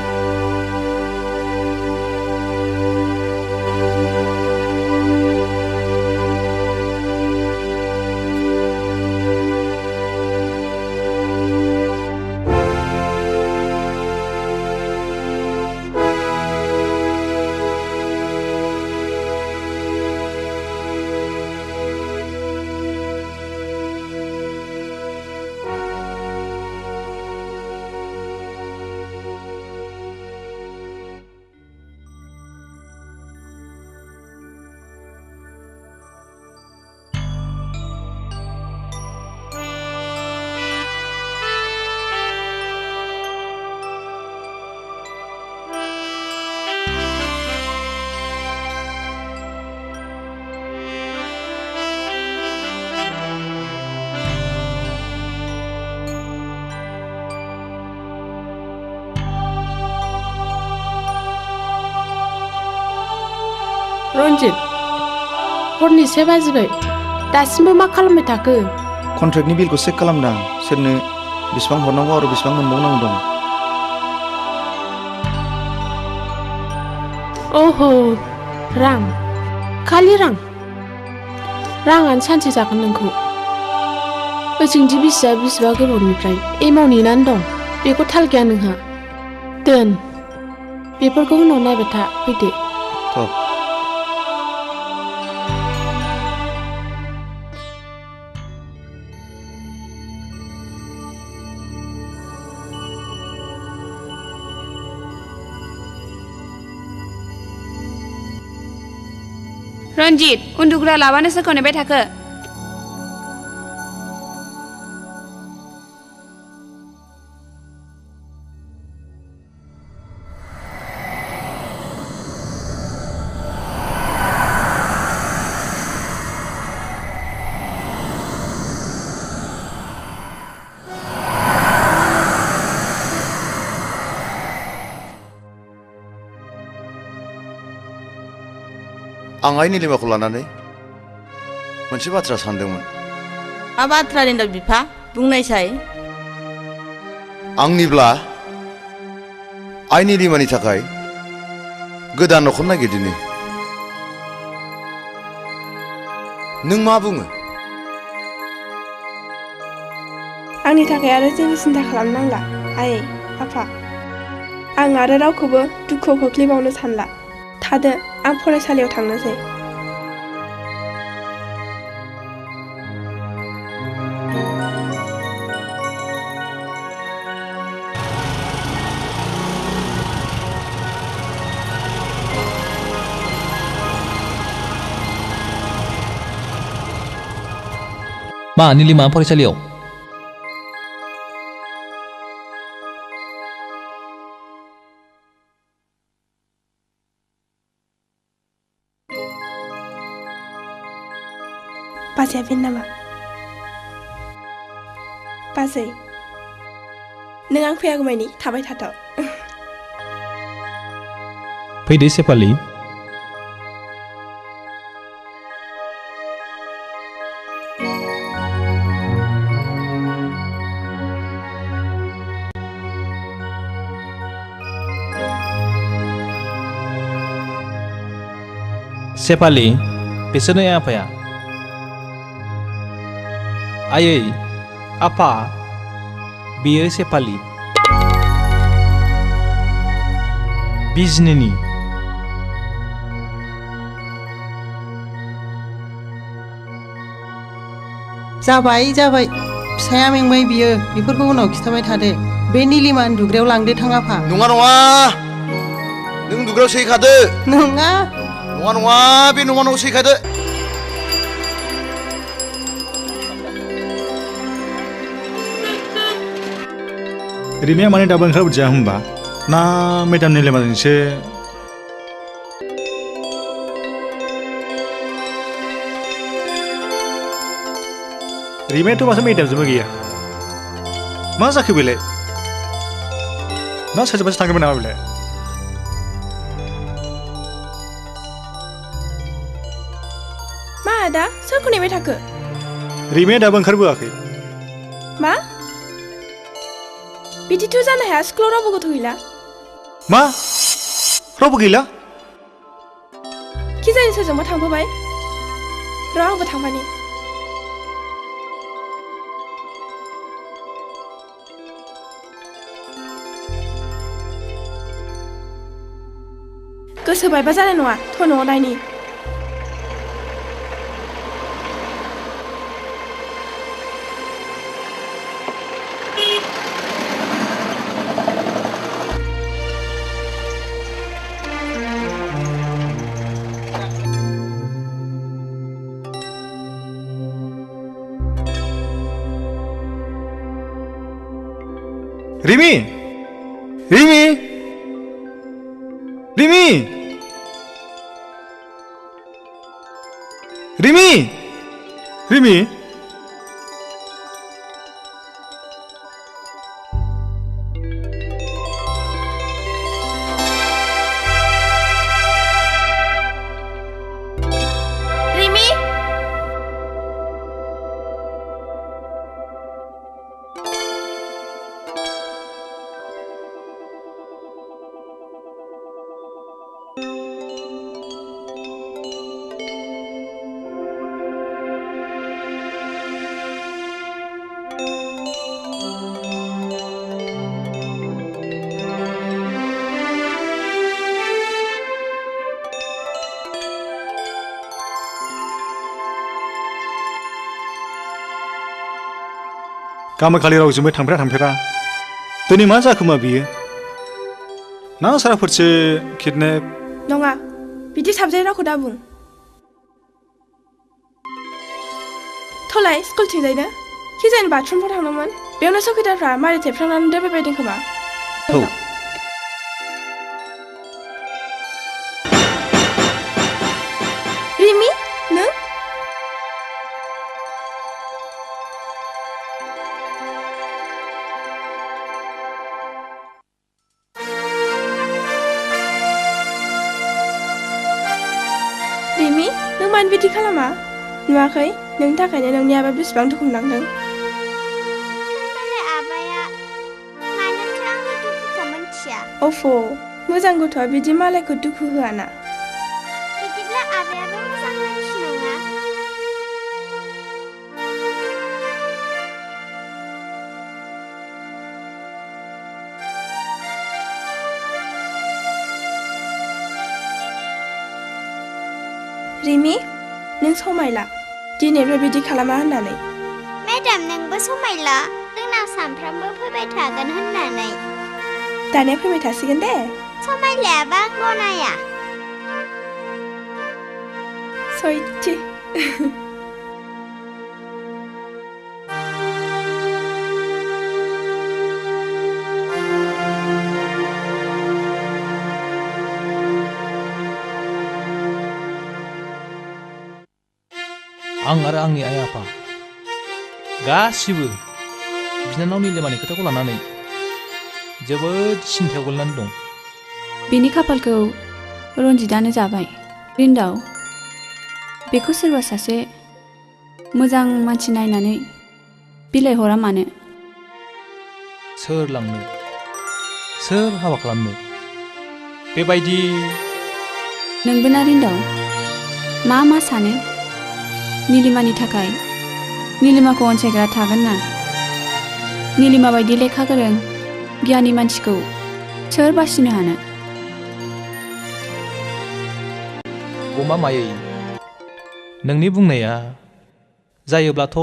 रन्जित हरनि 7 बाजिबाय दासिमबो मा खालामबाय थाखो
कन्ट्रेक्टनि बिलखौ चेक खालामदां सोरनो बेसेबां हरनांगौ आरो बेसेबां मोनबावनांगौ दं
ओहो रां खालि राङानो सानसे जागोन नोंखौ ओजोंदि बिसिबा गोबावनिफ्राय एमाव नेनानै दं बेखौ थाल गैया नोंहा दोन बेफोरखौ उनाव नायबाय था फैदो
रन्जित उन्दुग्रा लाबानो सोरखौ नेबाय थाखो
आं आइ निलिमाखौ लानानै मोनसे बाथ्रा सानदोंमोन
मा बाथ्रा होनदों बिफा बुंनायसाय
आंनिब्ला आइ निलिमानि थाखाय गोदान न'खर नागिरदिनि नों मा बुङो
आंनि थाखाय आरो जेबो सिन्था खालामनांला आइ आफा आं आरो रावखौबो दुखुआव खोख्लैबावनो सानला थादो आं फरायसालियाव थांनोसै
मा निलिमा फरायसालियाव
बाजैया बेनो नामा बाजै नों आं फैयागौमानि थाबाय थाथाव
फैदो सेफालि सेफालि बिसोरनो आफाया आयै आफा बियो सेफालि बिजनेनि
जाबाय फिसाया मेंबाय बियो बेफोरखौ उनाव खिथाबाय थादो बे निलिमा उन्दुग्रायाव लांदो थां आफा
नङा नों उन्दुग्रायाव सैखादो
नङा
बे न'आव सैखादो
रिमिया माने दाबो ओंखारबोदिया होमबा ना मेडाम निलिमाजोंसो रिमियाथ' माथो मेडामजोंबो गैया मा जाखो बेलाय ना सोरजोंबासो थांदोंमोन नामा बेलाय
आदा सोरखौ नेबाय थाखो
रिमिया दाबो ओंखारबोआखै
मा बिदिथ' जानो हाया स्कुलाव रावबो गथ' गैला
मा रावबो गैला
कि जानि सोरजोंबा थांफाबाय र' आंबो थांफानि गोसो बायबा जानाय नङा थ' न'आव नायनि
रिमि रिमि रिमि रिमि रिमि
रिमि
गामोखालि रावजोंबो थांफेरा दिनै मा जाखोमा बियो ना साराफोरसो किडनेप
नङा बिदि साबजानाय रावखौ दा बुं थलाय स्कुलथिंजायनो कि जानि बाथरुमफ्राव थांदोंमोन बेयावनो सखिदारफ्रा मारि थेबफ्रांनानै दोनबायबायदों खोमा रिमि नों रिमि नों मानो बिदि खालामा नुवाखै नोंनि थाखायनो नोंनि आबा बेसेबां दुखु मोननांदों अफ' मोजां गथ'आ बिदि मालायखौ दुखु होआना
बिदिब्ला आबायाबो मोजां मानसि नङा
रिमि नों समायला दिनैनिफ्राय बिदि खालामा होननानै
मेडाम नोंबो समायला जोंनाव सानफ्रामबो फैबाय थागोन होननानै
दानिया फैबाय थासिगोन दे
समायलायाबा आं गनाया
सयथि
आं आरो आंनि आइ आफा गासिबो बिनानाव निलिमानि खोथाखौ लानानै जोबोद सिन्थायाव गोलैनानै दं
बिनि खाफालखौ रन्जितानो जाबाय रिन्दाव बेखौ सोरबा सासे मोजां मानसि नायनानै बिलाइ हरा मानो
सोर लांनो सोर हाबा खालामनो बेबायदि
नोंबो ना रिन्दाव मा सानो निलिमानि थाखाय निलिमाखौ अनसायग्रा थागोन ना निलिमा बायदि लेखा गोरों गियानि मानसिखौ सोर बासिनो हानो
गमा मायै नोंनि बुंनाया जायोब्लाथ'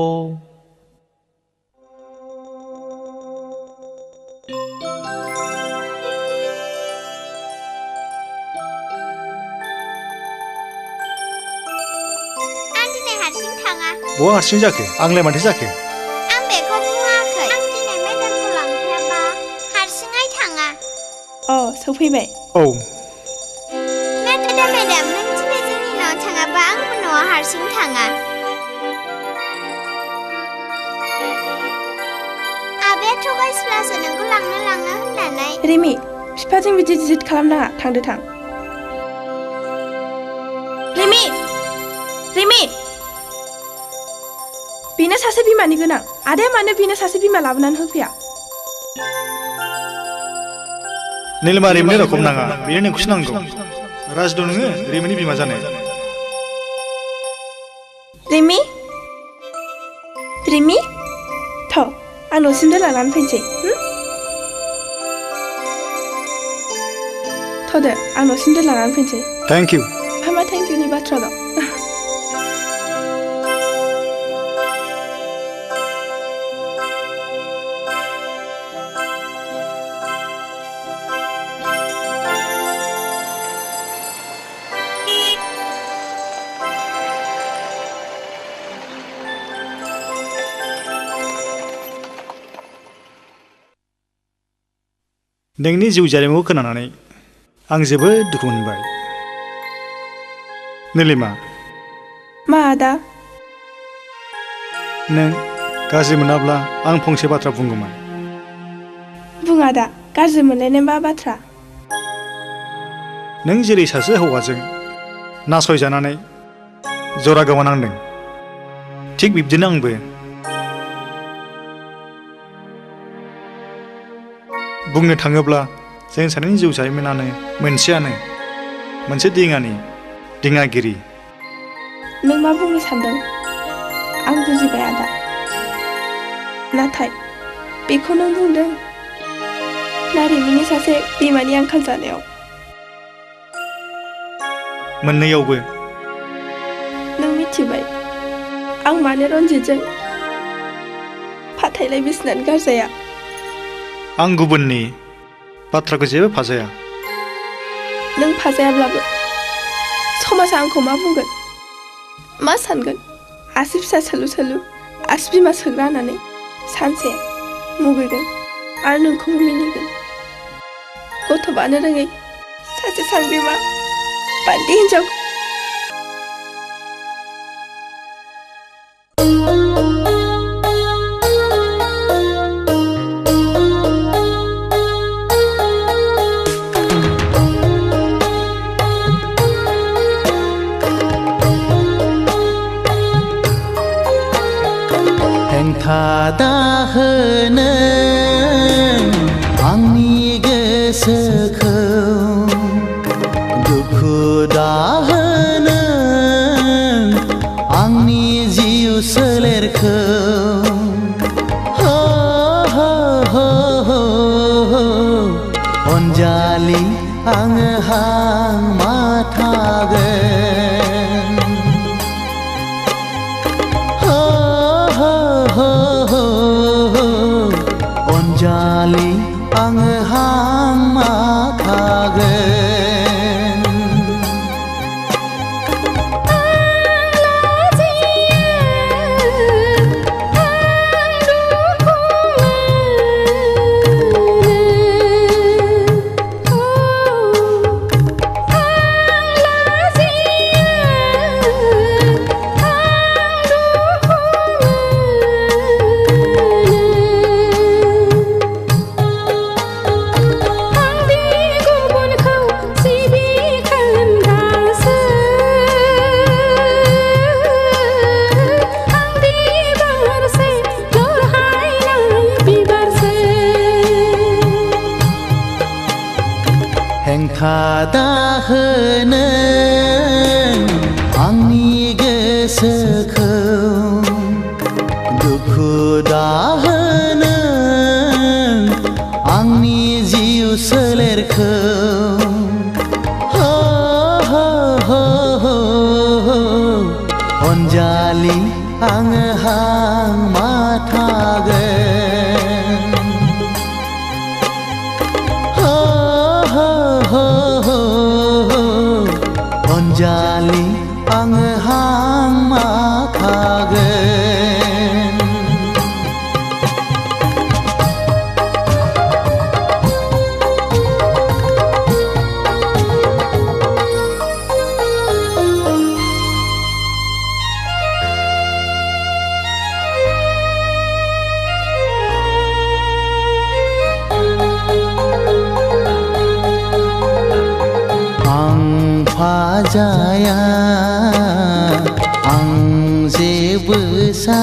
बहा हारसिं जाखो आंलाय माथो जाखो
आं बेखौ बुङाखै आं दिनै मेडामखौ लांफायाबा हारसिङै थाङा
सफैबाय
औ
मेडाम नों दिनै जोंनि न'आव थाङाबा आंबो न'आव हारसिं थाङा आबाया थगायसुलासो नोंखौ लांनो होननानै
रिमि बिफाजों बिदि जिद खालामनाङा थांदो थां रिमि बेनो सासे बिमानि गोनां आदाया मानो बेनो सासे बिमा लाबोनानै होफैया
नीलिमा रिमनि रखम नाङा बेनो नोंखौसो नांगौ राज दं नोङो रिमिनि बिमा जानो
रिमि रिमि थ' आं न'सिम दोनलांनानै फैनोसै थ'दो आं न'सिम दोनलांनानै फैनोसै
थेंक इउ
मा थेंक इउनि बाथ्रा दं
नोंनि जिउ जारिमिनखौ खोनानानै आं जोबोद दुखु मोनबाय नीलिमा
मा आदा
नों गाज्रि मोनाब्ला आं फंसे बाथ्रा बुंगौमोन
बुं आदा गाज्रि मोनलायनाय मा बाथ्रा
नों जेरै सासे हौवाजों नासयजानानै जरा गोमानांदों थिग बिब्दिनो आंबो बुंनो थाङोब्ला जों सानैनि जिउ जारिमिनानो मोनसे दिङागिरि
नों मा बुंनो सानदों आं बुजिबाय आदा नाथाय बेखौ नों बुंदों ना रिमिनि सासे बिमानि आंखाल जानायाव
मोननैयावबो
नों मिथिबाय आं मानो रन्जितजों फाथैलाय बिसिनानै गारजाया
आं गुबुननि बाथ्राखौ जेबो फाजाया
नों फाजायाब्लाबो समाजा आंखौ मा बुंगोन मा सानगोन आसि फिसा सोलु आसि बिमा सोग्रा होननानै सानसे मुगैगोन आरो नोंखौबो मिनिगोन गथ' बानो रोङै सासे सांग्रिमा बान्दि हिन्जाव
दाहोनो आंनि गोसोखौ दुखु दाहोनो आंनि जिउ सोलेरखौ अनजालि आङो हां माथागोन अनजालि आङो हां माथागोन दाहोनो आंनि गोसोखौ दुखु दाहोनो आंनि जिउ सोलेरखौ अनजालि आङो हां माथागोन अनजालि आङो हां माथागोन फाजाया आं जेबो सा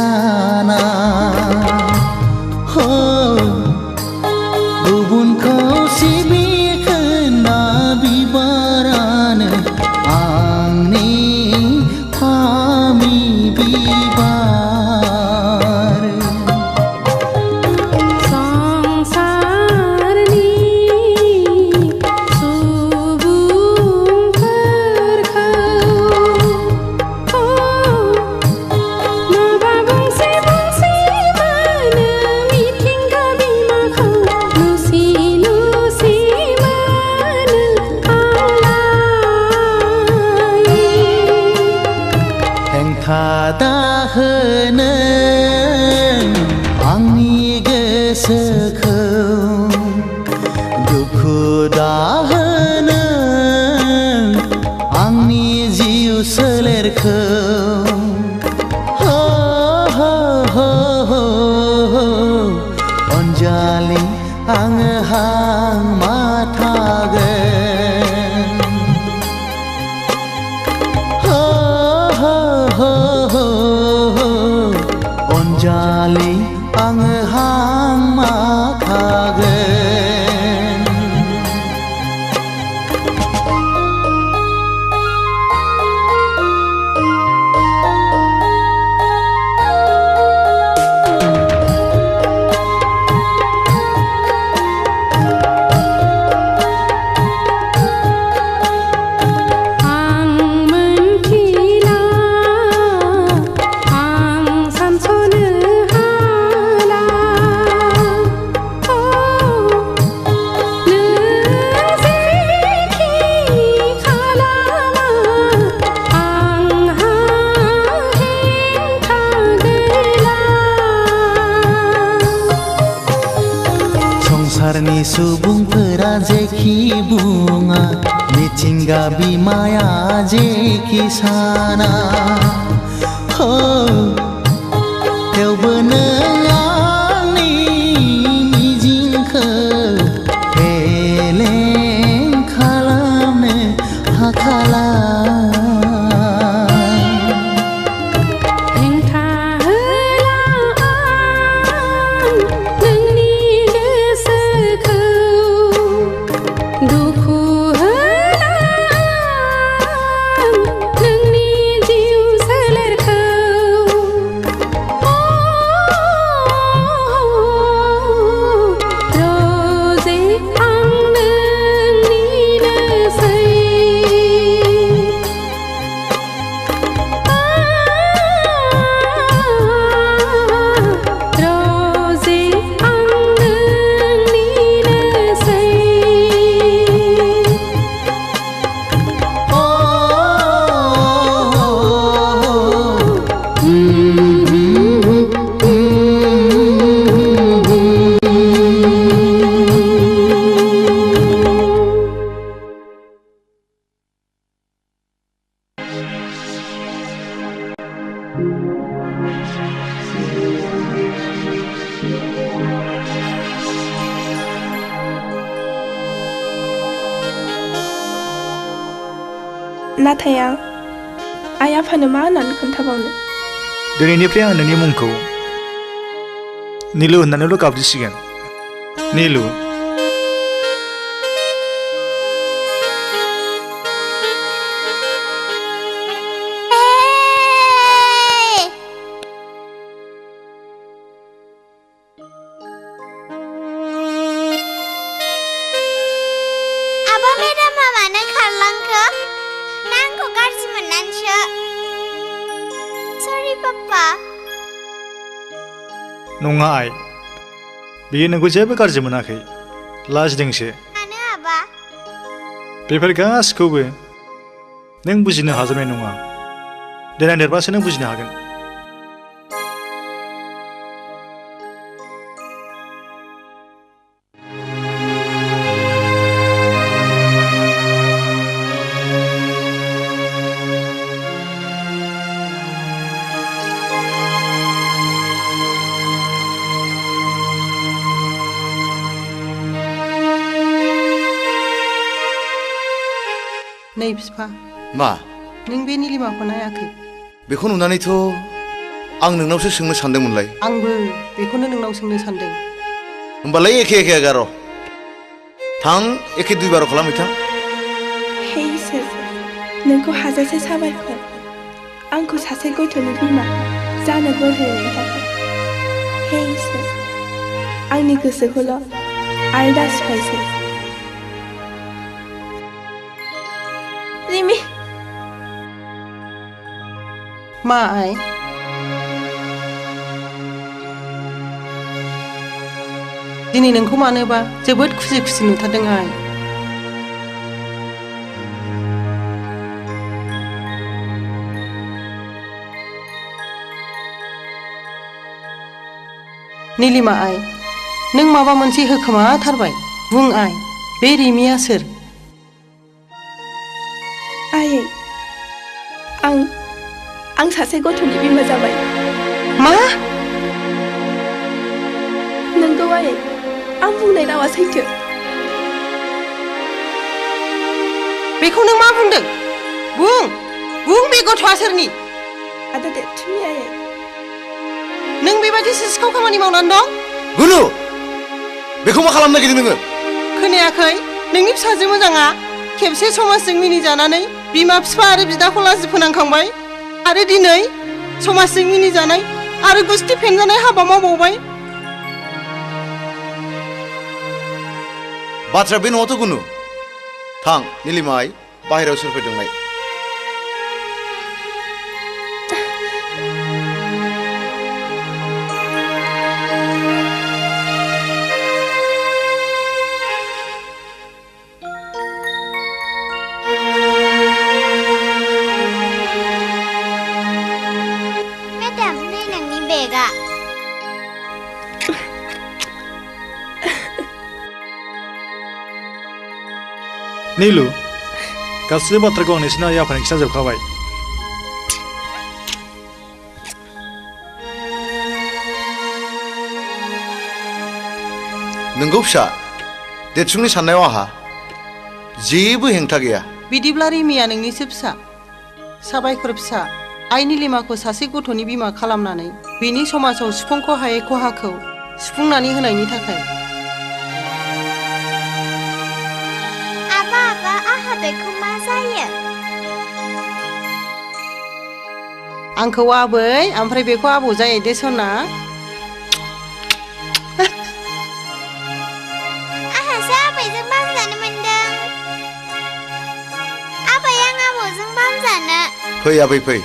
सोलेरखौ अनजालि आङो हांमा थागोन अनजालि आङो हांमा थागोन संसारनि सुबुंफोरा जेखि बुङा मिथिंगा बिमाया जेखि साना थेवबो नों आंनि मिजिंखौ फेलें खालामनो हाखाला
नाथाय आं आइ आफानो मा होननानै खोन्थाबावनो
दिनैनिफ्राय आं नोंनि मुंखौ नीलु होननानैल' गाबज्रिसिगोन नीलु
आबा मेडामा मानो खारलांखो ना आंखौ गाज्रि मोननानैसो सरि पापा
नङा आइ बियो नोंखौ जेबो गाज्रि मोनाखै लाजिदोंसो
मानो आबा
बेफोर गासिखौबो नों बुजिनो हाजोबनाय नङा देनां देरबासो नों बुजिनो हागोन
नै बिफा
मा
नों बे निलिमाखौ नायाखै
बेखौ नुनानैथ' आं नोंनावसो सोंनो सानदोंमोनलाय
आंबो बेखौनो नोंनाव सोंनो सानदों
होमबालाय एखे एखे एगार' थां एखे दुइ बार' खालामहैथां
हे इसोर नोंखौ हाजासे साबायखर आंखौ सासे गथ'नि बिमा जानो बोर होनायनि थाखाय हे इसोर आंनि गोसोखौल' आलदा सिफायसै रिमि
मा आइ दिनै नोंखौ मानोबा जोबोद खुसि खुसि नुथारदों आइ नीलिमा आइ नों माबा मोनसे होखोमाथारबाय बुं आइ बे रिमिया सोर
आयै आं आं सासे गथ'नि बिमा जाबाय।
मा?
नंगौ आयै, आं बुंनाय रावा सैथो।
बेखौ नों मा बुंदों? बुं बे गथ'आ सोरनि?
आदा देरथुमनि आयै।
नों बेबायदि सिखाव खामानि मावनानै दं?
गुनु बेखौ मा खालामनो नागिरदों नोङो?
खोनायाखै? नोंनि फिसाजो मोजाङा खेबसे समाजजों मिनिजानानै बिमा बिफा आरो बिदाखौ लाजि फोनांखांबाय आरो दिनै समाजजों मिनिजानाय आरो गुस्थि फेनजानाय हाबा मावबावबाय।
बाथ्राया बे नङाथ' गुनु। थां निलिमा आइ, बाहेरायाव सोर फैदों नाय।
नीलु, गासैबो बाथ्राखौ आं नोंसिनि आइ आफानि खिन्थाजोबखाबाय।
नोंगौ फिसा, देरसुंनि साननायाव आंहा जेबो हेंथा गैया।
बिदिब्ला रिमिया नोंनिसो फिसा। साबायखर फिसा, आइ निलिमाखौ सासे गथ'नि बिमा खालामनानै बिनि समाजाव सुफुंख' हायै खहाखौ सुफुंनानै होनायनि थाखाय।
बेखौ मा जायो?
आंखौ आबै ओमफ्राय बेखौ आबौ जायो दे सना।
आंहासो आबैजों बामजानो मोनदों। आबै आं आबौजों बामजानो।
फै आबै फै।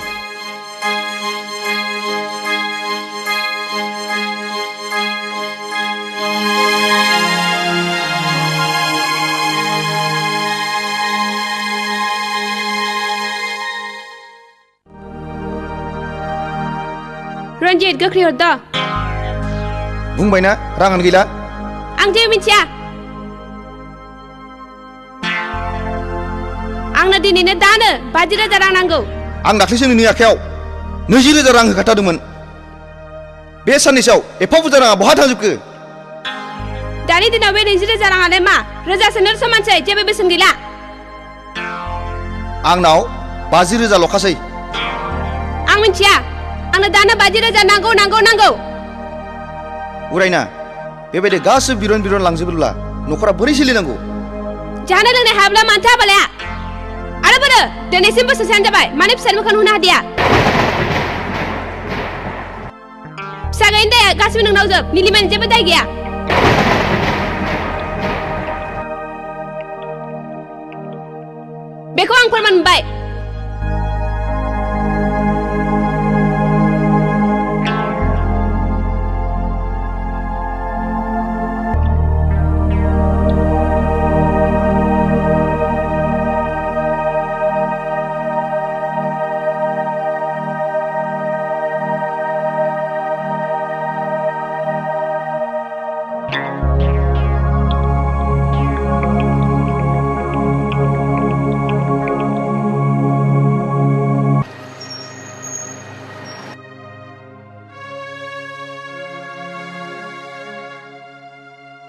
रन्जित गोख्रै हर दा।
बुंबायना राङानो गैला।
आं जेबो मिथिया। आंनो दिनैनो दानो 50,000 रां नांगौ।
आं दाख्लैसो नोंनि आखायाव 20,000 रां होखाथारदोंमोन। बे साननैसोआव एफा बुरजा राङा बहा थांजोबखो?
दानि दिनाव बे 20,000 राङालाय मा? रोजासेनो समानसै, जेबो बेसेन गैला।
आंनाव 50,000 ल'खासै।
आं मिथिया। आंनो दानो 50,000 नांगौ नांगौ नांगौ।
उरायना बेबायदि गासैबो बिरन लांजोबोब्ला न'खरा बोरै सोलिनांगौ?
जानो लोंनाय हाब्ला मानोथो हाबालाया? आरो बोरो दिनैसिम बोसोरसेयानो जाबाय, मानो फिसानि मोखां नुनो हादिया? फिसा गैयिनि दाया गासिबो नोंनाव जोब। निलिमानि जेबो दाय गैया। बेखौ आं फोरमान मोनबाय।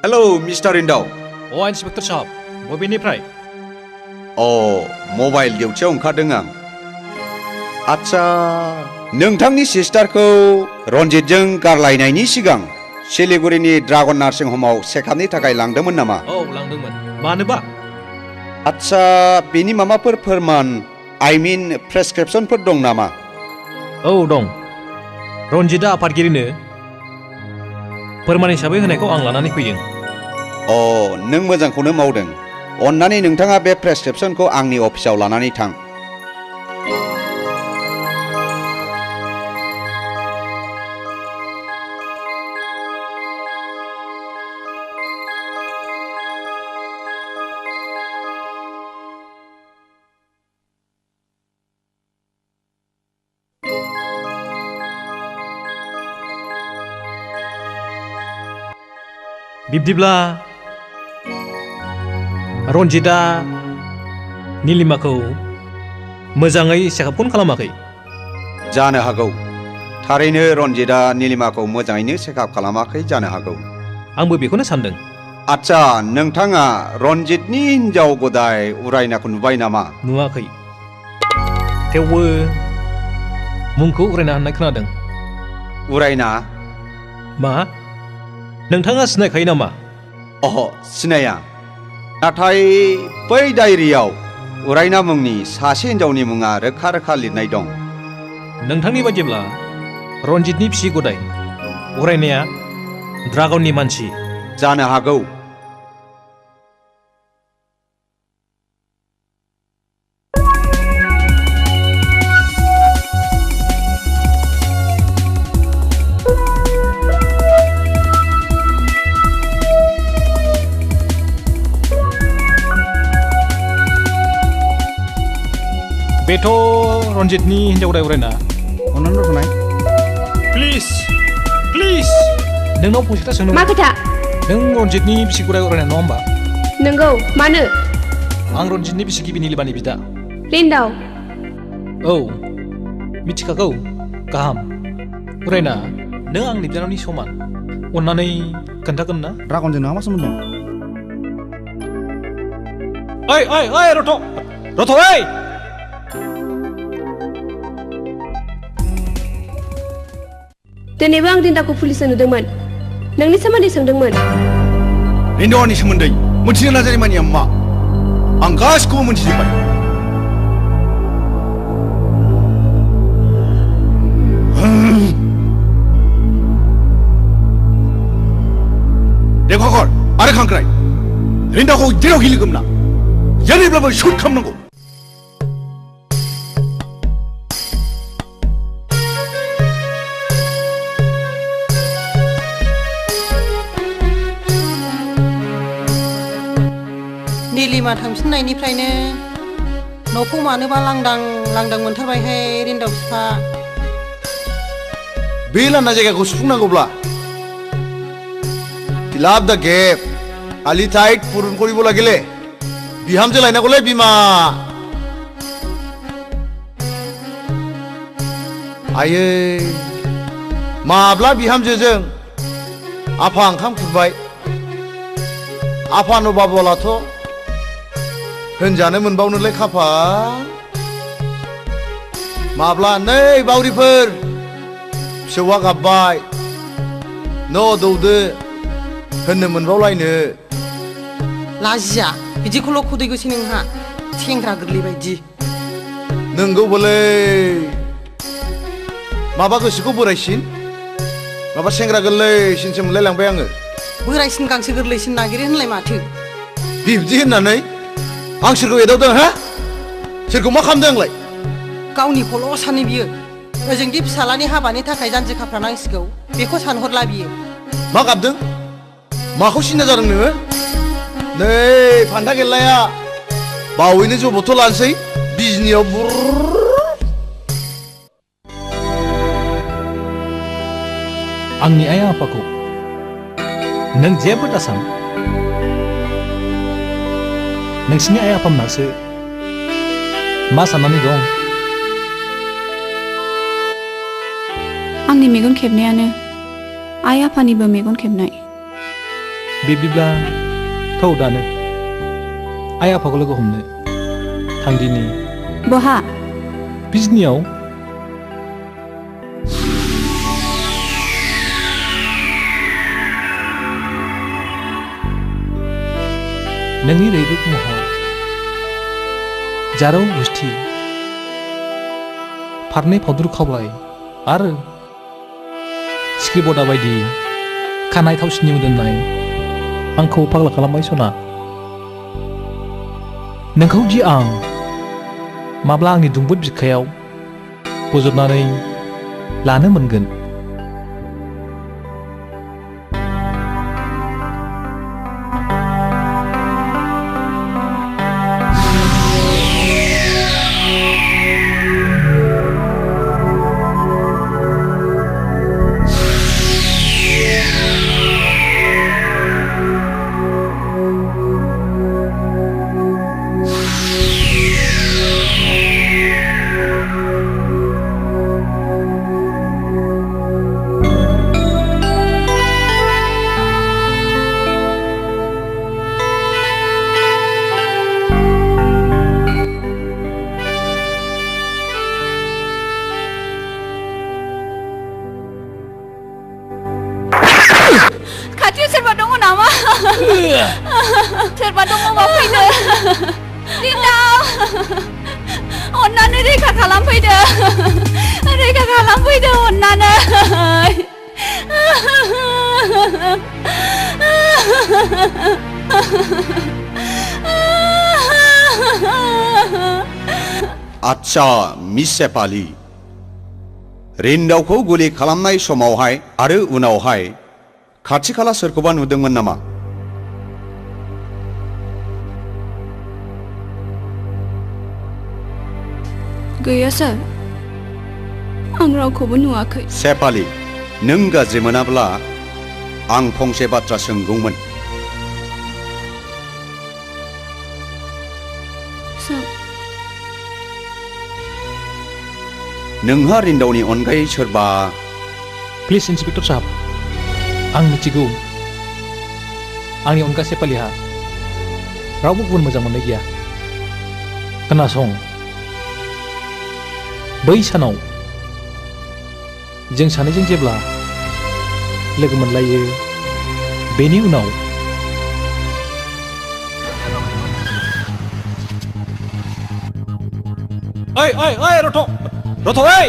Hello mister इन्दाव।
इन्सपेक्टर साहब, बबेनिफ्राय?
मबाइल डिउटियाव ओंखारदों आं। आच्छा, नोंथांनि सिस्टारखौ रन्जितजों गारलायनायनि सिगां सिलिगुरिनि ड्रागन नार्सिं हमाव चेकआपनि थाखाय लांदोंमोन नामा?
लांदोंमोन। मानोबा?
आच्छा, बेनि माबाफोर फोरमान प्रेसक्रिप्सनफोर दं नामा?
दं। रन्जितआ आफादगिरिनो फोरमान हिसाबै होनायखौ आं लानानै फैदों।
नों मोजांखौनो मावदों। अन्नानै नोंथाङा बे प्रेसक्रिप्सनखौ आंनि अफिसाव लानानै थां।
बिब्दिब्ला रन्जितआ निलिमाखौ मोजाङै चेकआपखौनो खालामाखै।
जानो हागौ थारैनो रन्जितआ नीलिमाखौ मोजाङैनो चेकआप खालामाखै जानो हागौ
आंबो बेखौनो सानदों
आच्छा नोंथाङा रन्जितनि हिन्जाव गदाय उरायनाखौ नुबाय नामा
नुवाखै थेवबो मुंखौ उरायना होननाय खोनादों
उरायना
मा नोंथाङा सिनायखायो नामा
अह सिनाया नाथाय बै डायरियाव उरायना मुंनि सासे हिन्जावनि मुङा रोखा रोखा लिरनाय दं
नोंथांनि बायदिब्ला रन्जितनि फिसि गदाय उरायनाया ड्रागननि मानसि
जानो हागौ
बेथ' रन्जितनि हिन्जाव गदाय उरायना
अननानै रथ'नाय
प्लिज प्लिज नोंनाव फंसे खोथा सोंनो
मा खोथा
नों रन्जितनि बिसि गदाय उरायना नङा होमबा
नंगौ मानो
आं रन्जितनि बिसि गिबि नीलिमानि बिदा
रिन्दाव
औ मिथिखागौ गाहाम उरायना नों आंनि बिनानावनि समान अन्नानै खोन्थागोन ना
ड्रागनजों नोंहा मा सोमोन्दो दं
ओइ ओइ ओइ रथ' ओइ
दिनैबो आं रिन्दाखौ पुलिसजों नुदोंमोन नोंनि सोमोन्दै सोंदोंमोन
रिन्दावानि सोमोन्दै मोनथिनो नाजानाय मानिया मा आं गासिखौबो मोनथिजोब्बाय देखर आरो खांख्राय रिन्दाखौ जेरावखि लोगो मोना जेरैब्लाबो सुट खालामनांगौ
नीलिमा थांफिननायनिफ्रायनो न'खौ मानोबा लांदां लांदां मोनथारबायहाय रिन्दाव बिफा
बे लांदां जायगाखौ सुफुंनांगौब्ला फिलाप दा गेप आलि टाइट पुरुन करिब লাগিলে बिहामजो लायनांगौलै बिमा आयै माब्ला बिहामजोजों आफा ओंखाम खुरबाय आफानो बाबलाथ' होनजानो मोनबावनोलाय खाफाल माब्ला नै बावरिफोर फिसौआ गाबबाय न' दौदो होननो मोनबावलायनो
लाजिया बिदिखौल' खुदैगोसै नोंहा सेंग्रा गोरलै बायदि
नोंगौबोलै माबा गोसोखौ बोरायसिन माबा सेंग्रा गोरलैसिनसो मोनलायलांबाय आङो
बोरायसिन गांसो गोरलैसिन नागिरो होनलाय माथो
बिब्दि होननानै आं सोरखौ एदावदों हा सोरखौ मा खालामदों आंलाय
गावनि खल' सानो बियो ओजोंदि फिसालानि हाबानि थाखाय जानजि खाफ्रानांसिगौ बेखौ सानहरला बियो
मा गाबदों माखौ सिन्था जादों नोङो नै फान्था गेल्लाया बावैनो जबथ' लानोसै बिजनियाव बुर्र
आंनि आइ आफाखौ नों जेबो दासान नोंसिनि आइ आफामोनासो मा साननानै दं
आंनि मेगन खेबनायानो आइ आफानिबो मेगन खेबनाय
बिब्दिब्ला थौ दानो आइ आफाखौ लोगो हमनो थांदिनि
बहा
बिजनियाव नोंनि रैरुब महर जारौ गुस्थि फारनै फावदुर खावलाय आरो सिख्रिबदा बायदि खानाय थावसिनि मोदोमनाय आंखौ फाग्ला खालामबाय सना नोंखौ दि आं माब्ला आंनि दुंबुद बिखायाव बजबनानै लानो मोनगोन
सोरबा दङबा फैदो रिन्दाव अन्नानै रैखा खालामफैदो अन्नानै
आच्छा मिस सेपाली रिन्दावखौ गुलि खालामनाय समावहाय आरो उनावहाय खाथि खाला सोरखौबा नुदोंमोन नामा?
गैया सार आं रावखौबो नुवाखै
सेपाली नों गाज्रि मोनाब्ला आं फंसे बाथ्रा सोंगौमोन नोंहा रिन्दावनि अनगायै सोरबा
प्लिज इन्सपेक्टर साहब आं मिथिगौ आंनि अनगा सेपालिहा रावबो गुबुन मोजां मोननाय गैया खोनासं बै सानाव जों सानैजों जेब्ला लोगो मोनलायो बेनि उनाव ओइ ओइ ओइ रथ' ओइ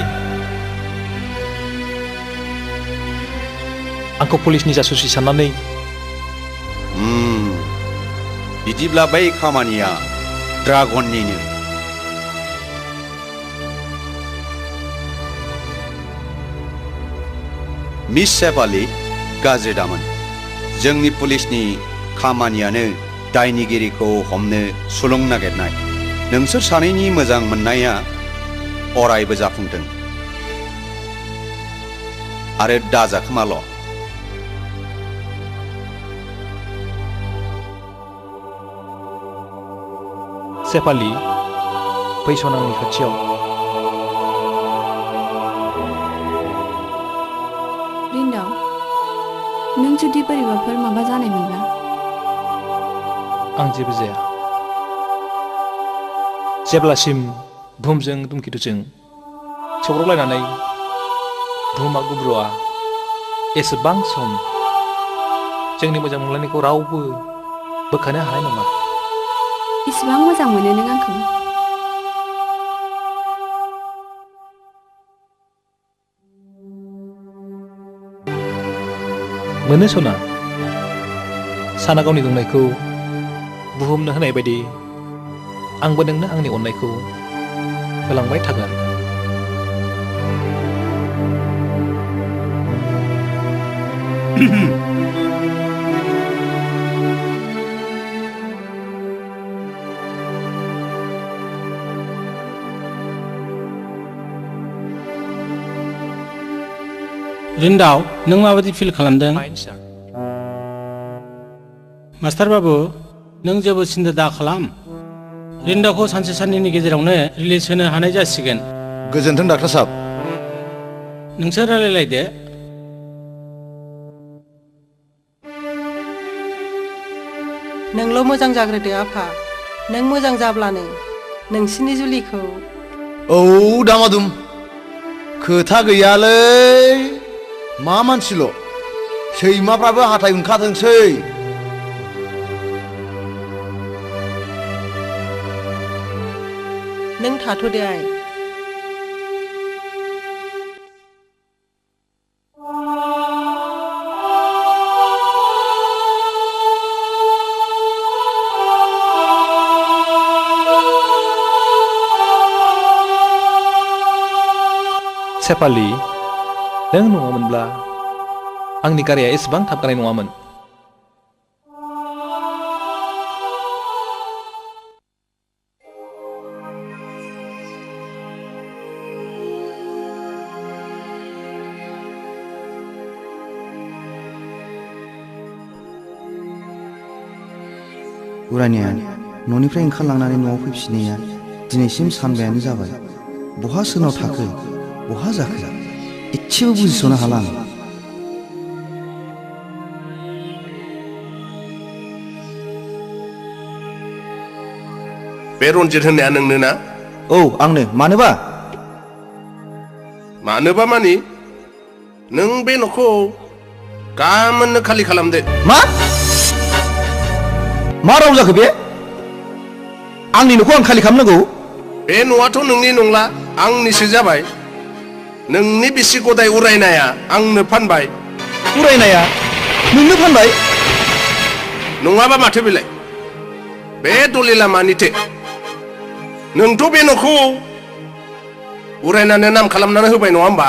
आंखौ पुलिसनि जासुसि साननानै
बिदिब्ला बै खामानिया ड्रागननिनो मिस सेपाली गाज्रि दामोन जोंनि पुलिसनि खामानियानो दायनिगिरिखौ हमनो सुलुं नागिरनाय नोंसोर सानैनि मोजां मोननाया अरायबो जाफुंथों आरो दाजाखोमाल'
सेपाली फैसन आंनि खाथियाव
रिन्दाव नों जुदि बोरैबाफोर माबा जानायमोनब्ला
आं जेबो जाया जेब्लासिम बुहुमजों धुमकेतुजों सौग्रावलायनानै बुहुमा गुब्रुआ एसेबां सम जोंनि मोजां मोनलायनायखौ रावबो बोखानो हानाय नङा
इसिबां मोजां मोनो नों आंखौ
मोनो सना साना गावनि दंनायखौ बुहुमनो होनाय बायदि आंबो नोंनो आंनि अननायखौ होलांबाय थागोन
रिन्दाव नों माबायदि फिल खालामदों मास्टार बाबु नों जेबो सिन्था दा खालाम रिन्दावखौ सानसे साननैनि गेजेरावनो रिलिज होनो हानाय जासिगोन
गोजोन्थों डाक्टार साहब
नोंसोर रायलायलायदो
नोंल' मोजां जाग्रोदो आफा नों मोजां जाब्लानो नोंसिनि जुलिखौ
औ दामादुम खोथा गैयालै मा मानसिल' सैमाफ्राबो हाथाय ओंखारथोंसै
नों थाथ'दो आइ
सेपाली नों नङामोनब्ला आंनि गारिया एसेबां थाब गानाय नङामोन
उरानिया न'निफ्राय ओंखारलांनानै न'आव फैफिननाया दिनैसिम सानबायानो जाबाय बहा सोरनाव थाखो बहा जाखो इसेबो बुजिस'नो हाला आं
बे रन्जित होननाया नोंनो ना
औ आंनो मानोबा
मानि नों बे न'खौ गामोननो खालि खालामदो
मा मा राव जाखो बे आंनि न'खौ आं खालि खालामनांगौ
बे न'आथ' नोंनि नंला आंनिसो जाबाय नोंनि बिसि गदाय उरायनाया आंनो फानबाय
उरायनाया नोंनो फानबाय
नङाबा माथो बेलाय बे दलिला मानिथो नोंथ' बे न'खौ उरायनानै नाम खालामनानै होबाय नङा होमबा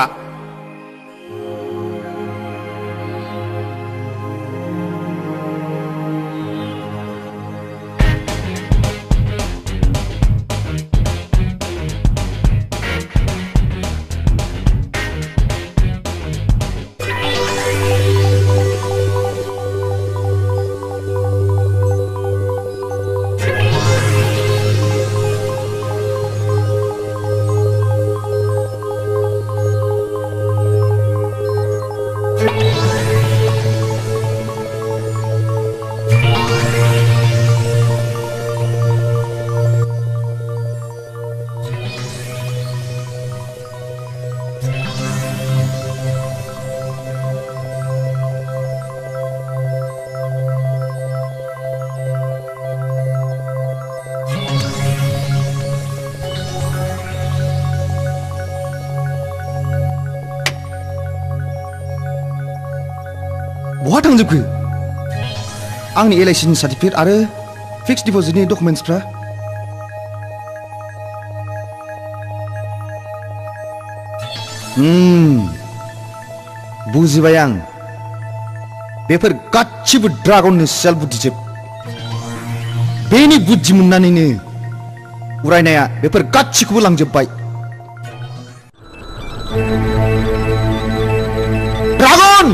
बहा थांजोबखो आंनि एलआइसिनि सार्टिफिकेट आरो फिक्स डिप'जिटनि डकुमेन्टसफ्रा बुजिबाय आं बेफोर गासिबो ड्रागननि सेल बुद्धिजोब बेनि बुद्धि मोननानैनो उरायनाया बेफोर गासिखौबो लांजोबबाय ड्रागन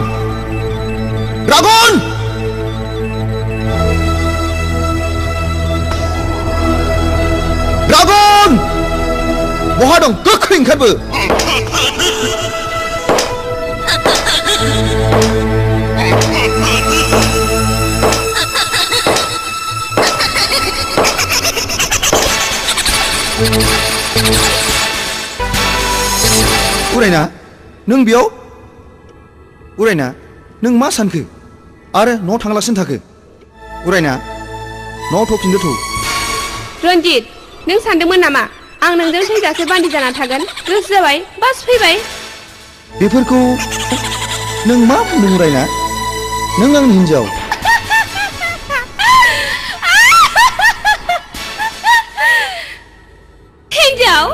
ड्रागन ड्रागन बहा दं गोख्रै ओंखारबो उरायना नों बेयाव उरायना नों मा सानखो आरो न'आव थांलासिनो थाखो उरायना न'आव थफिनदो थौ
रन्जित नों सानदोंमोन नामा आं नोंजों थैजासे बान्दि जाना थागोन गोसो जाबाय बास फैबाय
बेफोरखौ नों मा बुंदों उरायना नों आंनि हिन्जाव
हिन्जाव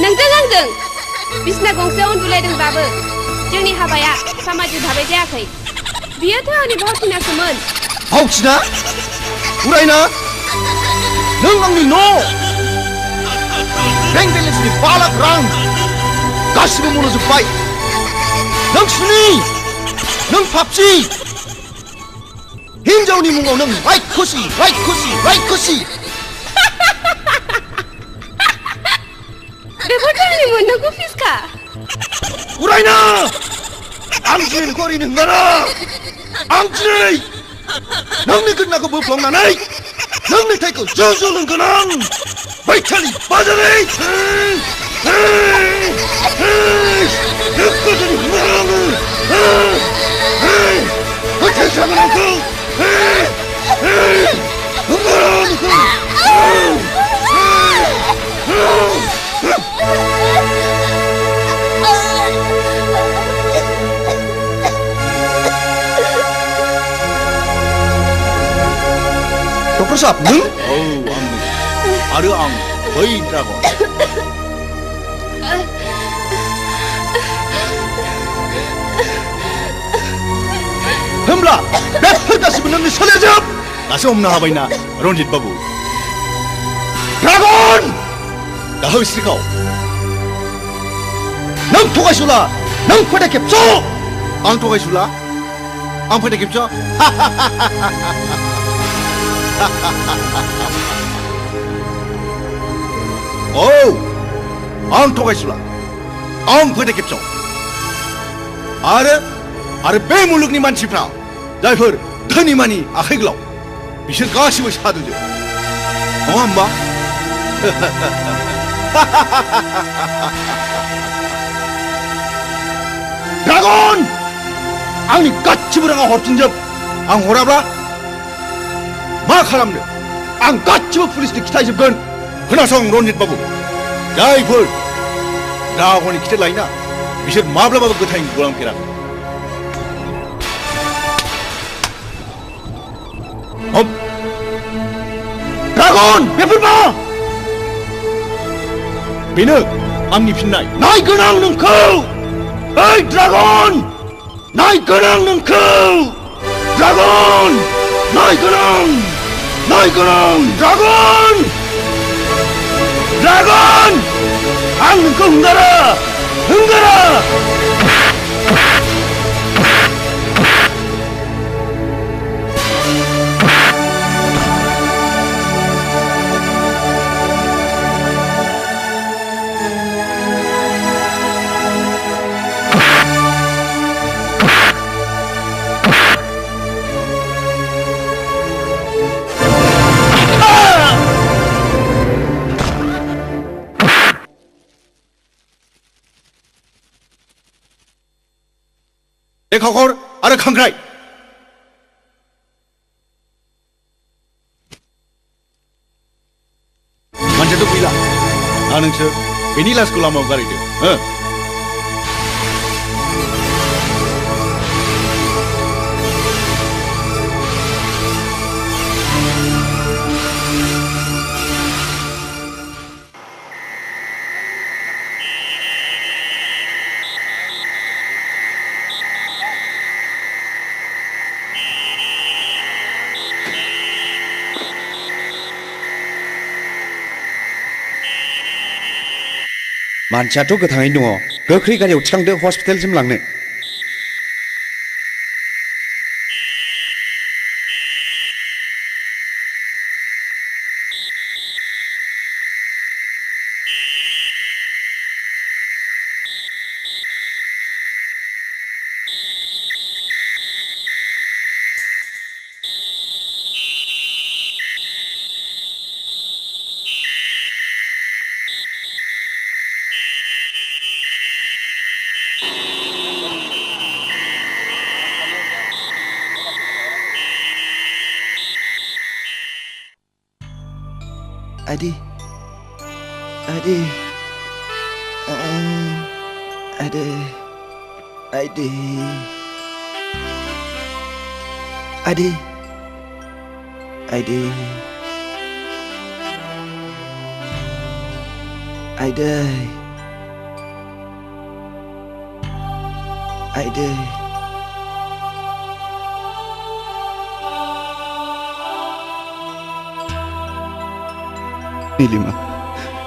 नोंजों आंजों बिसना गंसेयाव उन्दुलायदोंबाबो जोंनि हाबाया सामाजिक भाबै जायाखै बियोथ' आंनि भावथिनासोमोन
भावथिना उरायना नों आंनि न' बेंक बेलेन्सनि 5 लाख रां गासिबो मन'जोब्बाय नों सुनि नों पापसि हिन्जावनि मुङाव नों रायखसि
बेफोरथ' आंनि मोननांगौ फिसखा
उरायना आं दिनै नोंखौ ओरैनो हंगारा आं दिनै नोंनि गोदोनाखौ बोफ्लंनानै नोंनि थैखौ ज' लोंगोन आं बैखालि बाजारै नोंखौ दिनै हंगारा आङो बैखालि जागोन आंखौ हंगारा नोंखौ डक्टर साहब नों
आरो आं बै ड्रागन
होमब्ला बेफोर गासिबो नोंनि सोलोजोब
दासो हमनो हाबायना रन्जित बाबु
ड्रागन
दाहो स्रिखाव
नों थगायसुला नों फोथायखेबस'
आं थगायसुला आं फोथायखेबस' औ आं थगायसुला आं फोथायखेबस' आरो बे मुलुगनि मानसिफ्रा जायफोर धोनि मानि आखाइ गोलाव बिसोर गासिबो सादुजोब नङा होमबा
ड्रागन आंनि गासिबो राङा हरफिनजोब आं हराब्ला
मा खालामनो आं गासिबो पुलिसनि खिथाजोबगोन खोनासं रनजित बाबु जायफोर ड्रागननि खिथेर लायोना बिसोर माब्लाबाबो गोथां गलांफेराखै ड्रागन बेफोर मा बेनो आंनि फिननाय नायगोन आं नोंखौ ओइ ड्रागन नायगोन आं नोंखौ ड्रागन नायगोन आं ड्रागन ड्रागन आं नोंखौ हंगारा लेखाखर आरो खांख्राइ मानसियाथ' गैला दा नोंसोर बेनि लासखौ लामायाव गारहैदो
मानसियाथ' गोथाङैनो दङ गोख्रै गारियाव थिखांदो हस्पिटालसिम लांनो
Adi, Nilima,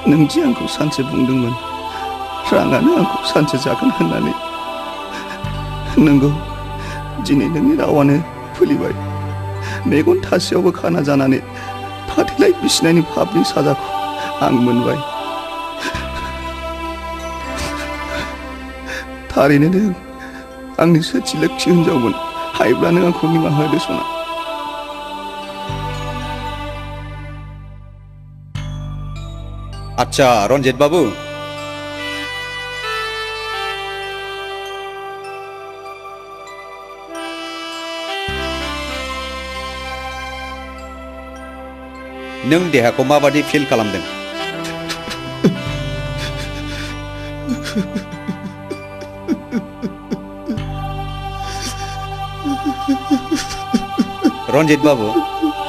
नों दि आंखौ सानसे बुंदोंमोन राङानो आंखौ सानसे जागोन होननानै नंगौ दिनै नोंनि रावानो फुलिबाय मेगन थासेयावबो खाना जानानै फाथैलाय बिसिनायनि पापनि साजाखौ आं मोनबाय थारैनो नों आंनि सोथि लोक्षि हिनजावमोन हायोब्ला नों आंखौ निमाहा होदो सना
आच्छा रनजित बाबु नों देहाखौ माबादि फिल खालामदों रनजित बाबु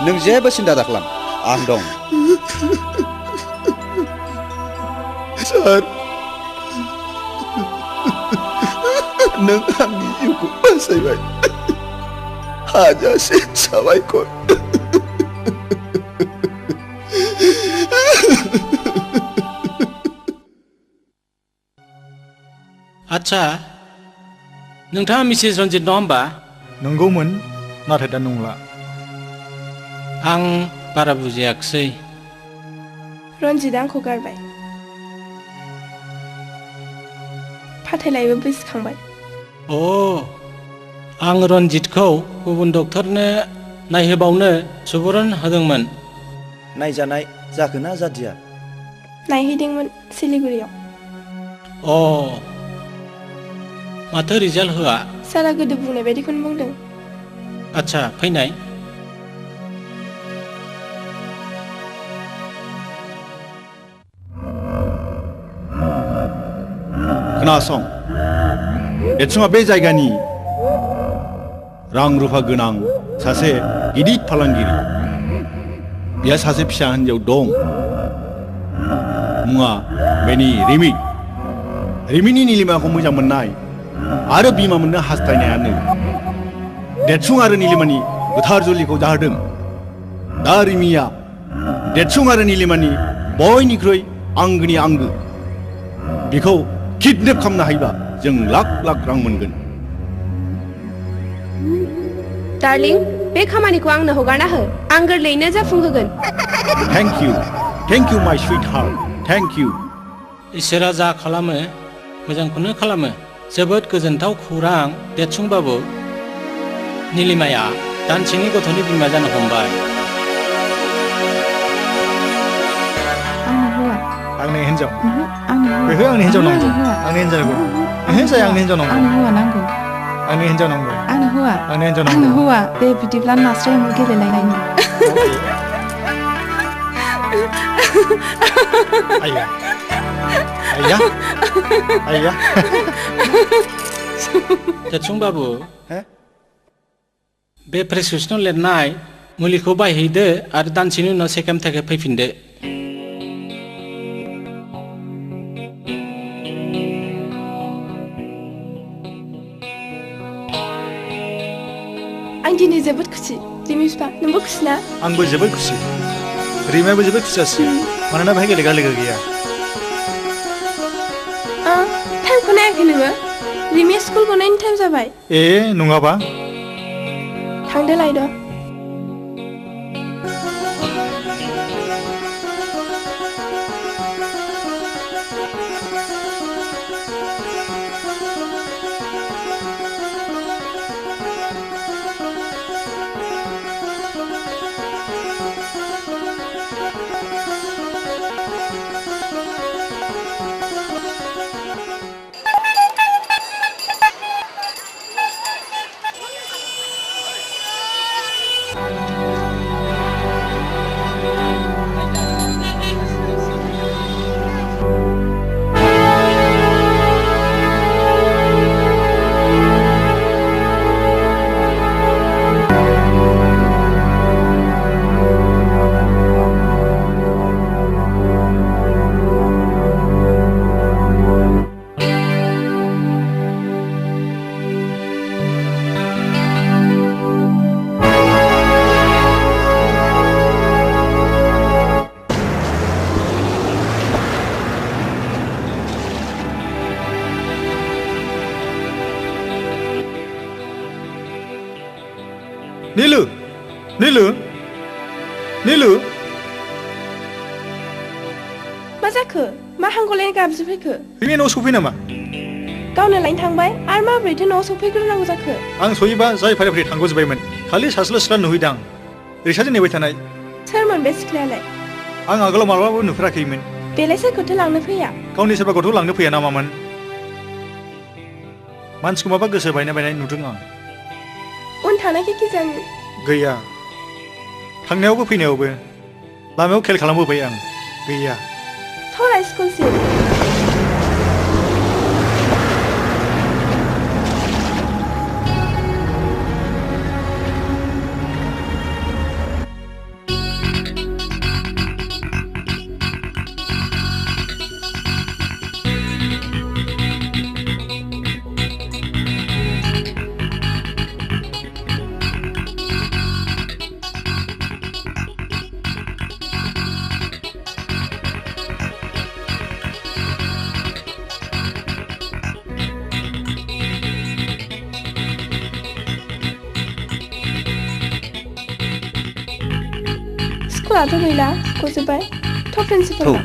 नों जेबो सिन्था दाखालाम आं दं
सार नों आंनि जिउखौ बासायबाय हाजासे साबायखर
आच्छा नोंथाङा मिसेस रनजित नङा होमबा
नंगौमोन नाथाय दा नंला
आं बारा बुजियाखिसै
रनजितआ आंखौ गारबाय फाथैलायबो बिसिखांबाय
अ आं रनजितखौ गुबुन डक्टरनो नायहोबावनो सुबुरुन होदोंमोन
नायजानाय जाखोना जादिया
नायहैदोंमोन सिलिगुरियाव
अ माथो रिजाल्ट होआ
सारा गोदो बुंनाय बायदिखौनो बुंदों
आच्छा फैनाय
खोनासं देरसुङा बे जायगानि रां रुफा गोनां सासे गिदिर फालांगिरि बिहा सासे फिसा हिन्जाव दं मुङा बेनि रिमि रिमिनि निलिमाखौ मोजां मोननाय आरो बिमा मोननो हास्थायनायानो देरसुं आरो निलिमानि गोथार जुलिखौ जाहोदों दा रिमिया देरसुं आरो निलिमानि बयनिख्रुइ आंगोनि आंगो बिखौ किडनेप खालामनो हायोबा जों लाख लाख रां मोनगोन
डार्लिं बे खामानिखौ आंनो हगारना हो आं गोरलैयैनो जाफुंहोगोन
थेंक इउ माय स्वीट हार्ट थेंक इउ
इसोरा जा खालामो मोजांखौनो खालामो जोबोद गोजोनथाव खौरां देरसुं बाबु निलिमाया दानसेनि गथ'नि बिमा जानो हमबाय
आंनि हिन्जाव
आंनो
बेखौ आंनि हिन्जाव नांगौ आंनि हिन्जावखौ जाया आंनि हिन्जाव नांगौ
आंनो हौवा नांगौ
आंनि हिन्जाव नांगौ
आंनो हौवा
आंनि हिन्जाव
आंनो
नांगौ
हौवा दे बिदिब्ला नास्राय हमो गेलेलायनायनि
आइया आइया आइया
देरसुं बाबु बे प्रेसक्रिपसनाव लिरनाय मुलिखौ बायहैदो आरो दानसेनि उनाव सेकेन्ड थाखाय फैफिनदो
आं दिनै जोबोद खुसि रिमि बिफा नोंबो खुसि ना
आंबो जोबोद खुसि रिमायाबो जोबोद खुसियासै मानोना बेहाय गेलेग्रा लोगो गैया
टाइमखौ नायाखै नोङो रिमिया स्कुल गनायनि टाइम जाबाय
ए नङाबा
थांदो लायद'
नीलू नीलू नीलू
मा जाखो मा हांगलायनाय गाबज्रिफैखो
रिमिया न'आव सफै नामा
गावनो लायनो थांबाय आरो माबोरैथो न'आव सफैग्रोनांगौ जाखो
आं सहैबा जाय फारि फारि थांग'जोब्बायमोन खालि सासेल' सिख्ला नुहैदां रिक्साजों नेबाय थानाय
सोरमोन बे सिख्लायालाय
आं आगोलाव माब्लाबाबो नुफेराखैमोन
बेलाय सोरखौथो लांनो फैया
गावनि सोरबा गथ' लांनो फैया नामामोन मानसिखौ माबा गोसो बायनाय नुदों आं
उन थानायखाय कि जानि
गैया थांनायावबो फैनायावबो लामायाव खेल खालामबोबाय आं गैया
थरा स्कुलसिम स्कुलाथ' गैला गजोब्बाय थ' प्रिन्सिपाल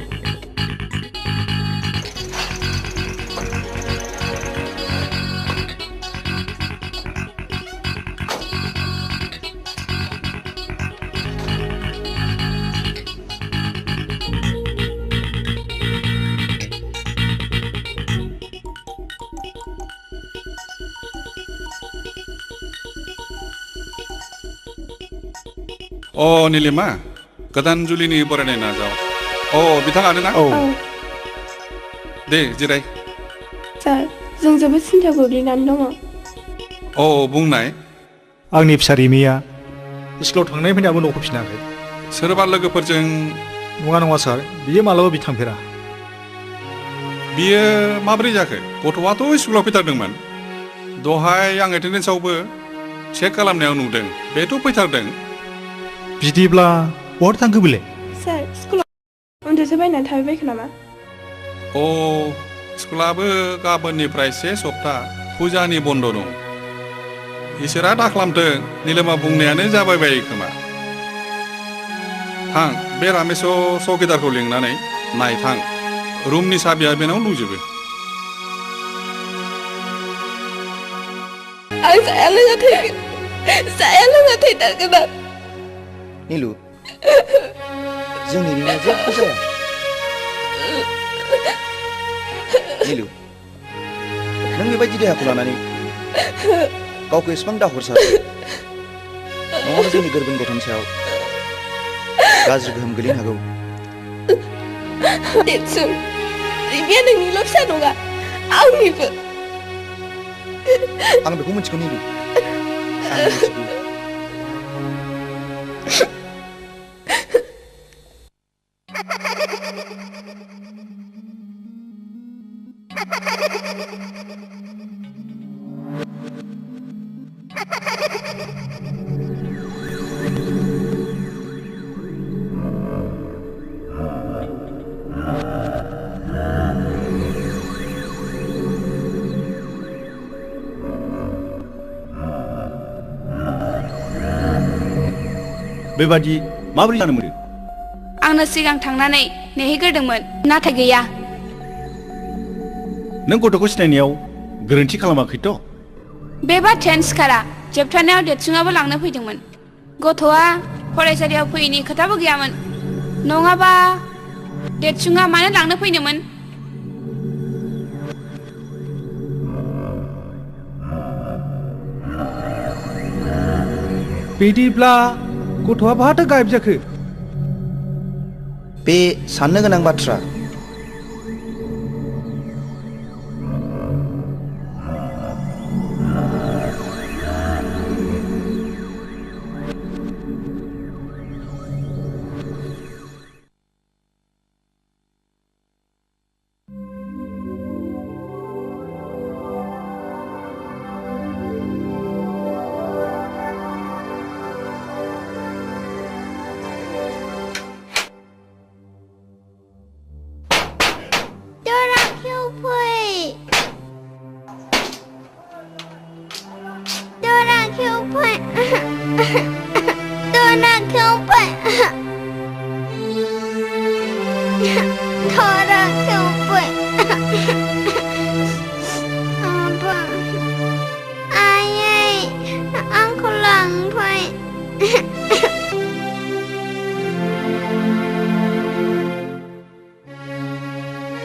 अ निलिमा गोदान जुलिनि बरायनाय नाजाव बिथाङानो ना दे जिराय
सार जों जोबोद सिन्थायाव गोग्लैनानै दङ
औ बुंनाय
आंनि फिसा रिमिया स्कुलाव थांनाय फैनायाबो न'आव फैफिनाखै
सोरबा लोगोफोरजों
नङा सार बियो मालाबा बि थांफेरा
बियो माबोरै जाखो गथ'आथ' स्कुलाव फैथारदोंमोन दहाय आं एटेन्डेन्सआवबो चेक खालामनायाव नुदों बेथ' फैथारदों
बिदिब्ला बहा थांखो बिलाय
सार स्कुलाव उन्दुसो बायनानै थाबाय बायखो नामा
अ स्कुलाबो गाबोननिफ्राय से सप्ता फुजानि बन्द दं इसोरा दा खालामथों निलिमा बुंनायानो जाबाय बायो खोमा थां बे रामेश चौकिदारखौ लिंनानै नायथां रुमनि साबिया बेनाव दंजोबो
आं जाया लोङा थैनांगोन आं
नीलु जोंनि रिमिया जेबो जाया नीलु नों बेबायदि देहाखौ लानानै गावखौ एसेबां दाहरसार नङाबा जोंनि गोरबोनि गथ'नि सायाव गाज्रि गोहोम गोलैनो हागौ
देरसुं रिमिया नोंनिल' फिसा नङा आंनिबो
आं बेखौ मिथिगौ नीलु आं मिथिगौ
बेबादि माबोरै जानो मोनो
आंनो सिगां थांनानै नेहैग्रोदोंमोन नाथाय गैया
नों गथ'खौ सिनायनायाव गोरोन्थि खालामाखैथ'
बे बाथ्रायानो सिखारा जोबथारनायाव देरसुङाबो लांनो फैदोंमोन गथ'आ फरायसालियाव फैयैनि खोथाबो गैयामोन नङाबा देरसुङा मानो लांनो फैनोमोन
बिदिब्ला गथ'आ बहाथो गायब जाखो
बे साननो गोनां बाथ्रा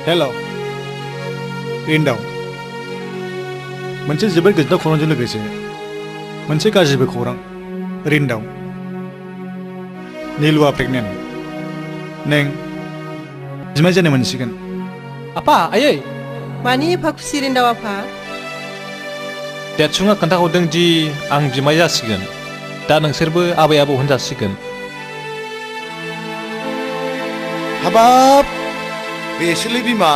हेल' रिन्दाव मोनसे जोबोद गोजोनथाव खौरांजों लोगोसे मोनसे गाज्रिबो खौरां रिन्दाव नीलुआ प्रेगनेन्ट नों बिमाय जानो मोनसिगोन
आफा आयै
मानि एफा खुसि रिन्दाव आफा
देरसुङा खोन्थाहरदों दि आं बिमाय जासिगोन दा नोंसोरबो आबै आबौ होनजासिगोन
हाबाब बेसोरलै बिमा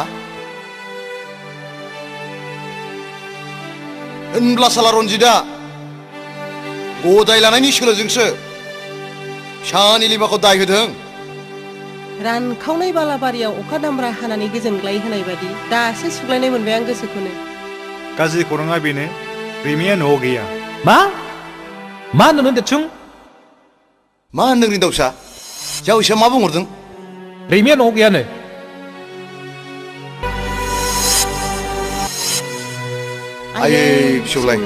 होनब्ला साला रन्जितआ गदाय लानायनि सोलोजोंसो फिसा निलिमाखौ दाय होदों
रानखावनाय बालाबारियाव अखा दामब्रा हानानै गोजोनग्लाय होनाय बादि दासो सुग्लायनाय मोनबाय आं गोसोखौनो
गाज्रि खौराङा बेनो रिमिया न'आव गैया
मा होनदों देरसुं
मा होनदों रिन्दावसा जावैसोआ मा बुंहरदों
रिमिया न'आव गैयानो
आयै फिसौलाय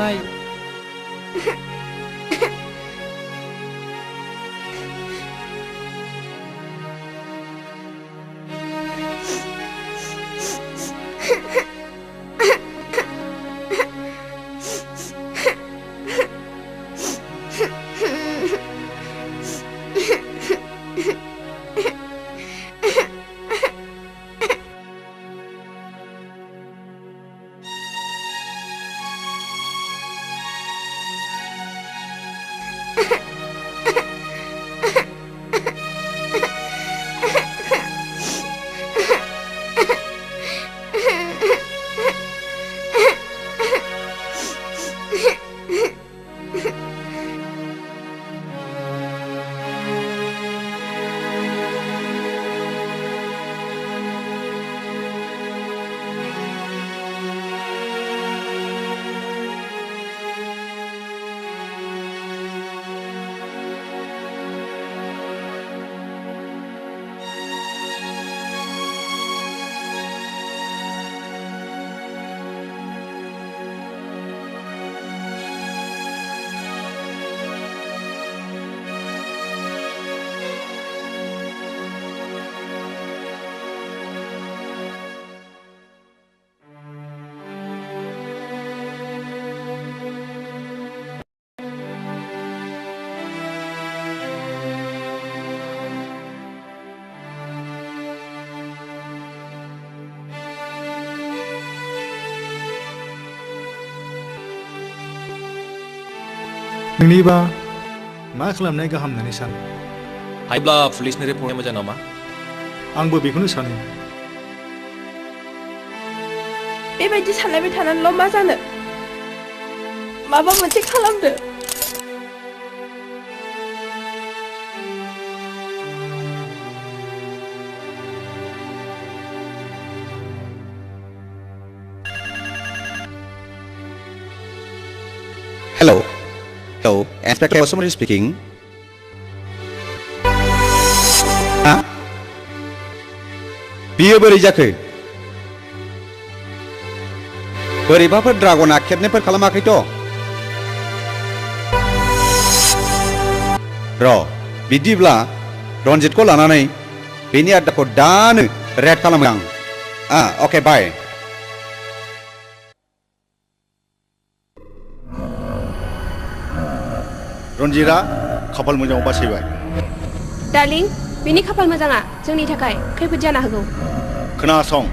नोंनिबा मा खालामनाय गाहाम होननानै सानो
हायोब्ला पुलिसनि रिपर्टआ मोजां नामा
आंबो बेखौनो सानो
बेबायदि सानलायबाय थानानैल' मा जानो माबा मोनसे खालामदो
Hello. Hello, Inspector Osman speaking. Ha? बियो बोरै जाखो? बोरैबाफोर ड्रागना खेबनेफोर खालामाखैथ'? र' बिदिब्ला रन्जितखौ लानानै बेनि आड्डाखौ दानो रेड खालामो आं। अके बाय।
रन्जितआ खाफाल मोजाङाव बासायबाय
डार्लिं बिनि खाफाल मोजाङा जोंनि थाखाय खैफोद जानो हागौ
खोनासं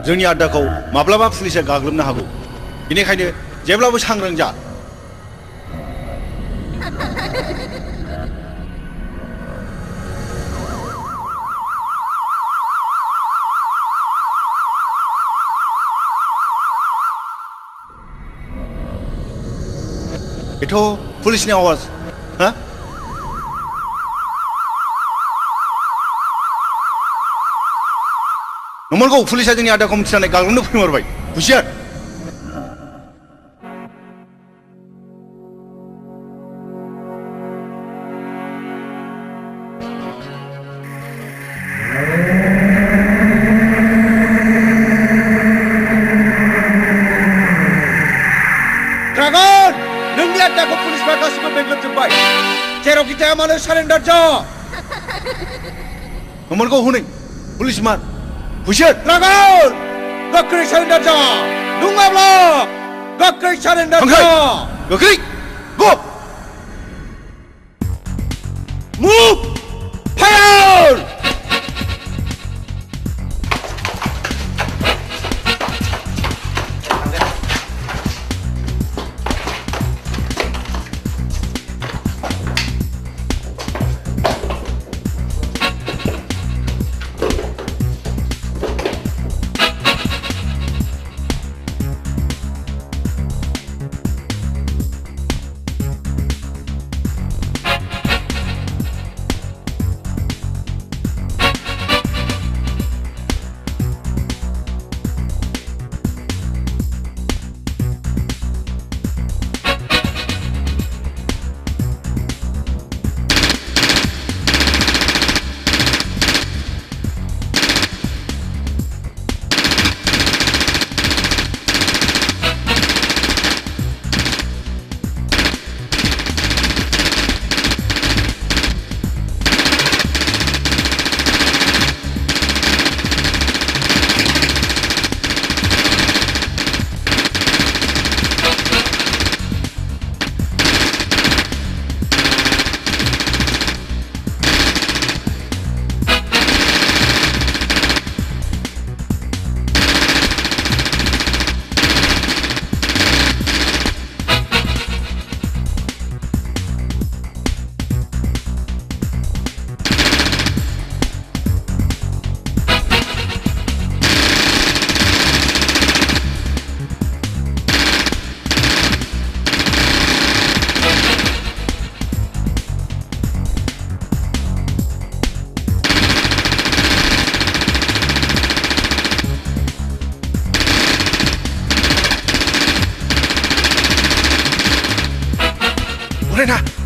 जोंनि आड्डाखौ माब्लाबा पुलिसा गाग्लोबनो हागौ बेनिखायनो जेब्लाबो सांग्रां जा बेथ' पुलिसनि आवाज हा नंमारगौ पुलिसा जोंनि आड्डाखौ मिथिनानै गाग्लोबनो फैमारबाय हुसियार
ड्रागन नोंनि आड्डाखौ पुलिसफ्रा गासिबो बेंग्लोबजोब्बाय जेरावखि थाया मानो सारेन्डार जा
नंमारगौ हनै पुलिसमान
हुसियार ड्रागन गोख्रै सारेन्डार जा नङाब्ला गोख्रै सारेन्डार जा
गोख्रै गो
मुभ फायार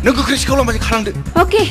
नों गोख्रै सिखाव लामाजों खालामदो
अके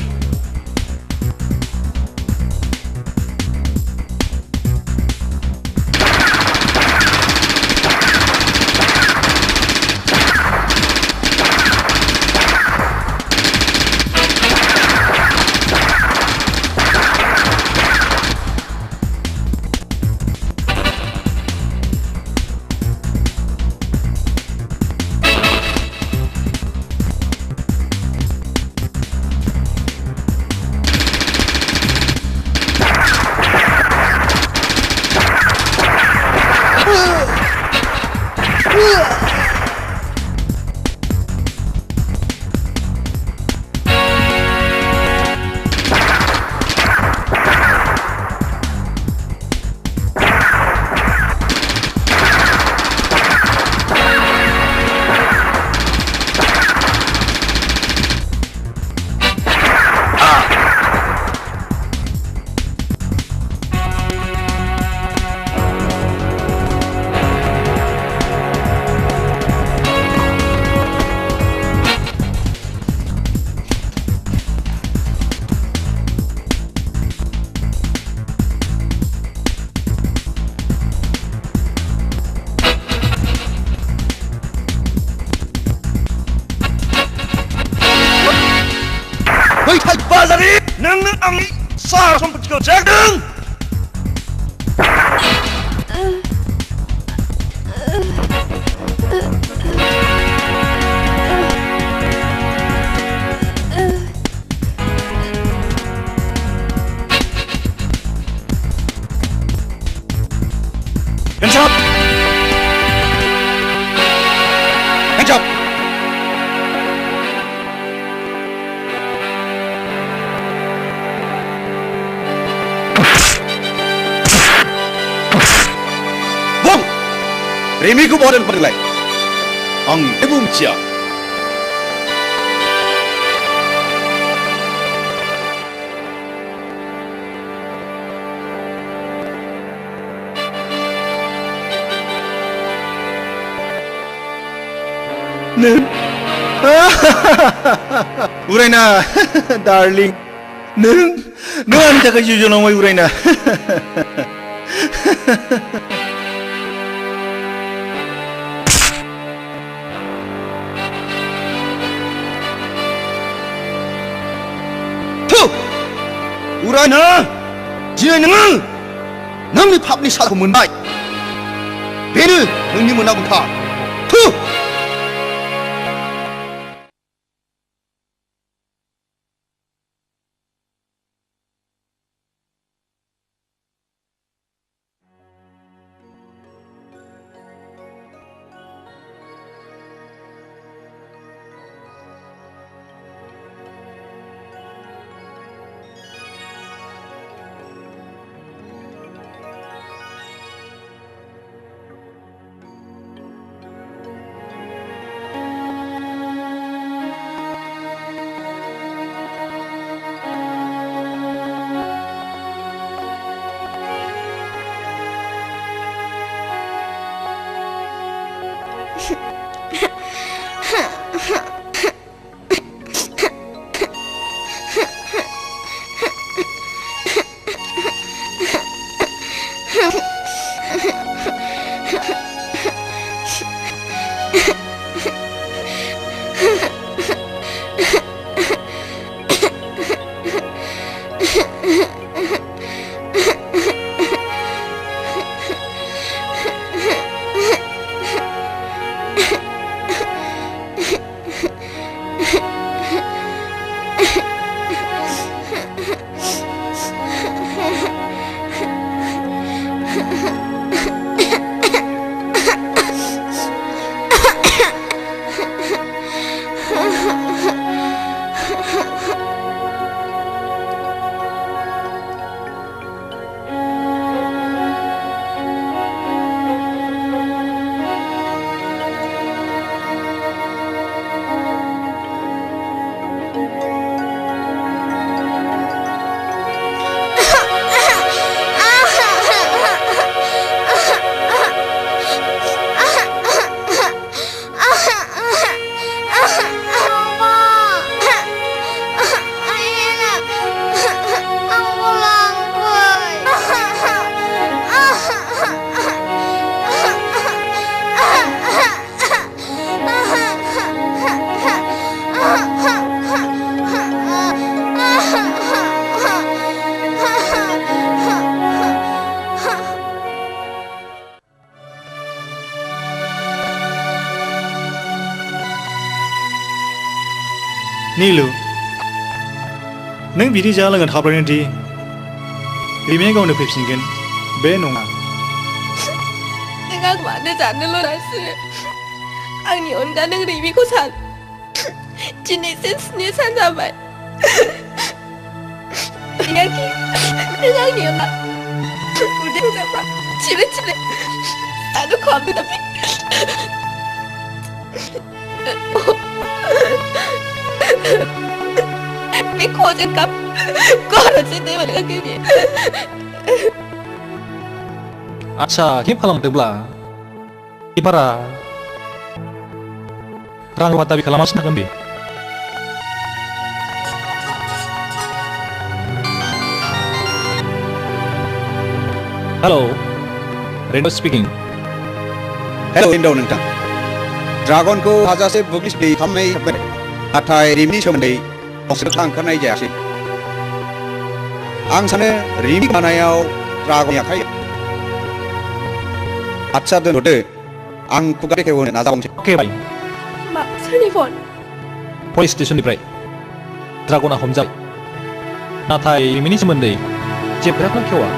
Hands up! Hands up! Buông! Remy ku bawa dan pergi. Ang ibu cia.
우라이나 darling 너 안다가 유전한 거야 우라이나
투! 우라이나 지네 능은 능리 팝리 사고 문바이 배를 능리 문하고 타 투!
Nilu, neng bidi jalan dengan habarin di, Remy kau nak pepsingkan, benong.
Neng aku ada jalan lo rasa, angin onda neng Remy ko san, jenis seni san sampai. Nengaki, neng angin onda, udah siapa, cile, aku kamu tapi. Cái cô sẽ cắm con là sẽ tới vào cái gì
아차 힘 칼람드블라 이봐라 랑 왔다비 칼라마신 나간비 Hello Rendo speaking
Hello Rendo नोंथां ड्रागनखौ हाजासे बुब्लि खालामनाय जाबाय नाथाय रिमनि सोमोन्दै फंसेबो ओंखारनाय जायासै आं सानो रिमि गोमानायाव ड्रागननि आखाइ आच्छा दोनथ'दो आं खुगा बेखेवहोनो नाजाबावनोसै
अके बाय
मा सोरनि फन
पुलिस स्टेशननिफ्राय ड्रागना हमजाबाय नाथाय रिमिनि सोमोन्दै जेबो खोथाखौनो खेवा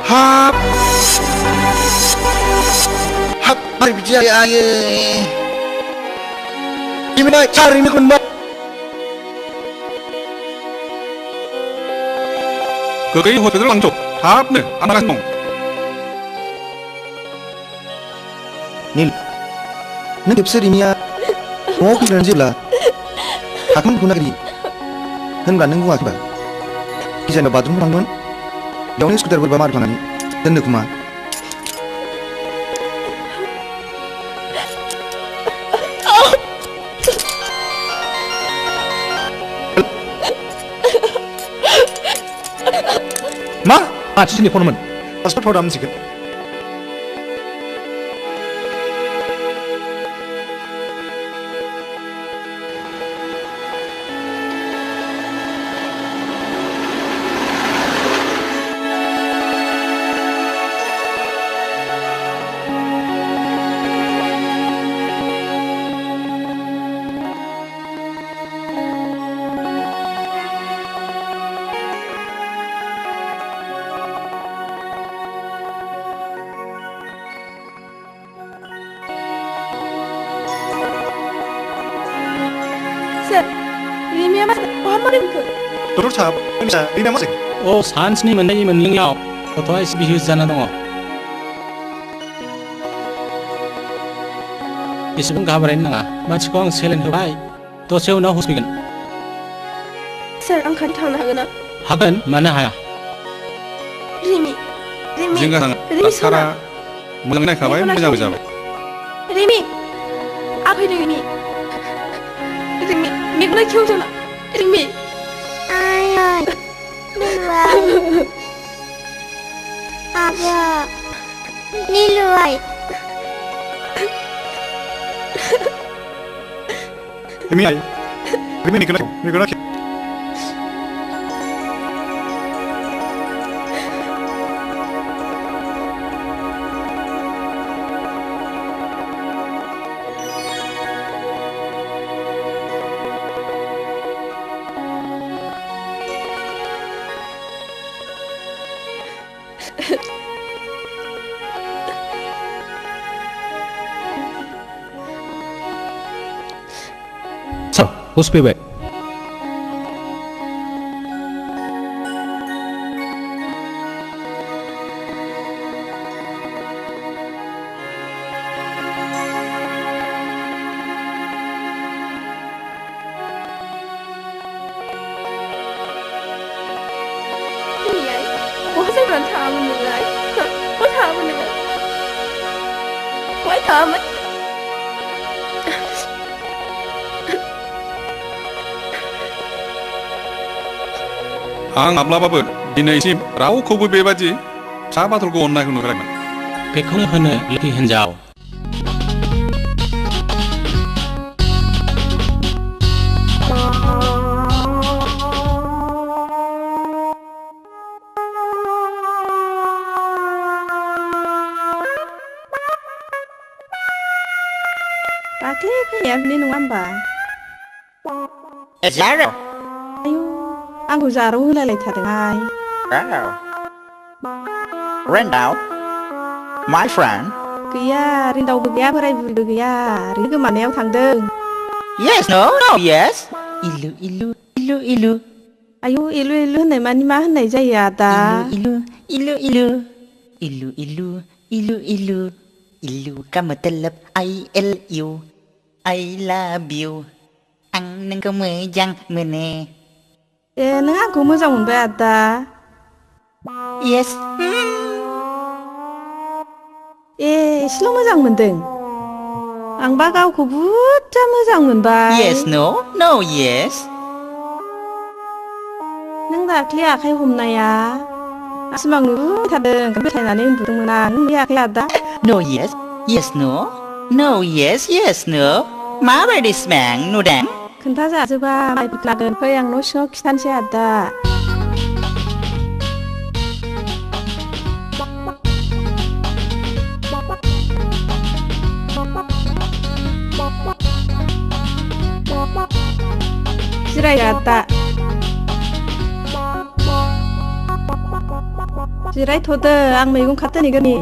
हाब हाब मारै बिदि जायो आयो रिमिनाय थारैनो मोनबाय
गोगै हस्पिटालाव लांथ' थाबनो आं थांगासिनो दं
नील नों खेबसे रिमिया न'आव फैनानै जेब्ला थाखोमोनखौ नागिरि होनब्ला नों बुङाखैबा गिजानाव बाथरुमाव थांदोंमोन बेयावनो स्कुटार बोरैबा मारिफ्लांनानै दोननो खोमा
मा मानसिनि फनमोन पासपर्ट फराव मोनसिगोन डक्टर साहब मिसा रिमिया मा जायो
अ सानस्नि मोननायनि मोनलोंनायाव गथ'आ एसे बिहुस जाना दङ एसेबां घाबरायनो नाङा मानसिखौ आं सेलेन होबाय दसे उनाव हुस फैगोन
सार आं खाथि थांनो हागोन ना
हागोन मानो हाया
रिमि रिमि
जिंगा नाङा डाक्टारा मोजाङै नायखाबाय मोजांबो जाबाय
रिमि आ फैदों रिमि रिमि मेगना खेवजोना रिमि
Ada Niluai
रिमि आई रिमि मेगना खेव
हुस फैबाय
बहा जायगायाव थाङामोन नोंलाय बहा थाङामोन नोङो बहाय थाङामोन
आं माब्लाबाबो दिनैसिम रावखौबो बेबादि फिसा बाथ्राखौ अननायखौ नुफेराखैमोन
बेखौनो होनो लोखि हिन्जाव
दाख्लै फैनाया बिनि नङा होमबा
जारौ
आयौ आंखौ जारौ होलायलायथारदोंहाय
रेन्डाव माय फ्रेन्ड
गैया रिन्दावबो गैया बोराय बुरिबो गैया ओरैनो गोमानायाव थांदों
येस नो नो येस इलु इलु इलु इलु
आयौ इलु इलु होननाय मानि मा होननाय जायो आदा
इलु इलु इलु इलु इलु इलु इलु इलु का मतलब ILU I love you आं नोंखौ मोजां मोनो
ए नों आंखौ मोजां मोनबाय आदा
येस
ए एसेल' मोजां मोनदों आंबा गावखौ बुरजा मोजां मोनबाय
येस नो नो येस
नों दाख्लै आखाइ हमनाया सिमां नुबाय थादों बेखायनानै उन्दुदोंमोन आं नुयाखै आदा
नो येस येस नो नो येस येस नो माबायदि सिमां नुदों
खोन्थाजाजोबा माइ बुख्लागोन फै आं न' सिङाव खिथानोसै आदा जिराय आदा
जिरायथ'दो आं मैगं खाथोनि गोनि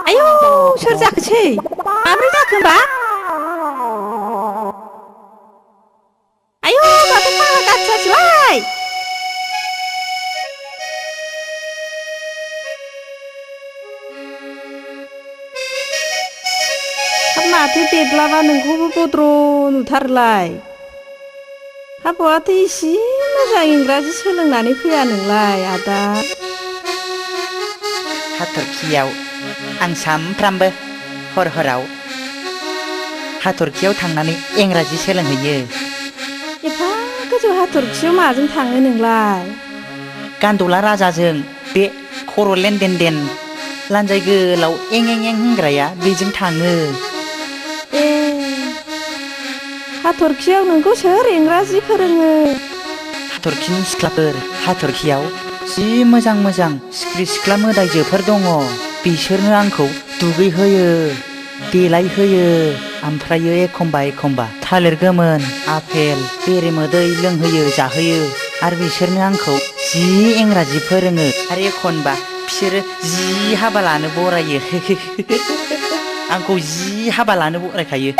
आयौ सोर जाखोसै माब्रै जाखो होमबा आयौ माथो फाग्ला गाथियासैलाय माथो बेदलाबा नोंखौबो बद्र' नुथारोलाय हाबावाथ' इसे मोजां इंराजि सोलोंनानै फैया नोंलाय आदा
हाथरखियाव आं सामफ्रामबो हराव हाथरखियाव थांनानै इंराजि सोलोंहैयो
एफा गोजौ हाथरखियाव माजों थाङो नोंलाय
गान्दुला राजाजों बे खर' लेनदेन लान्जाय गोलाव एं होनग्राया बेजों थाङो
ए हाथरखियाव नोंखौ सोर इंराजि फोरोङो
हाथरखिनि सिख्लाफोर हाथरखियाव जि मोजां सिख्रि सिख्ला मोदायजोफोर दङ बिसोरनो आंखौ दुगैहोयो देलायहोयो ओमफ्रायो एखमबा थालिर गोमोन आफेल बेरेमोदै लोंहोयो जाहोयो आरो बिसोरनो आंखौ जि इंराजि फोरोङो आरो एखनबा बिसोरो जि हाबा लानो बरायो आंखौ जि हाबा लानो बरायखायो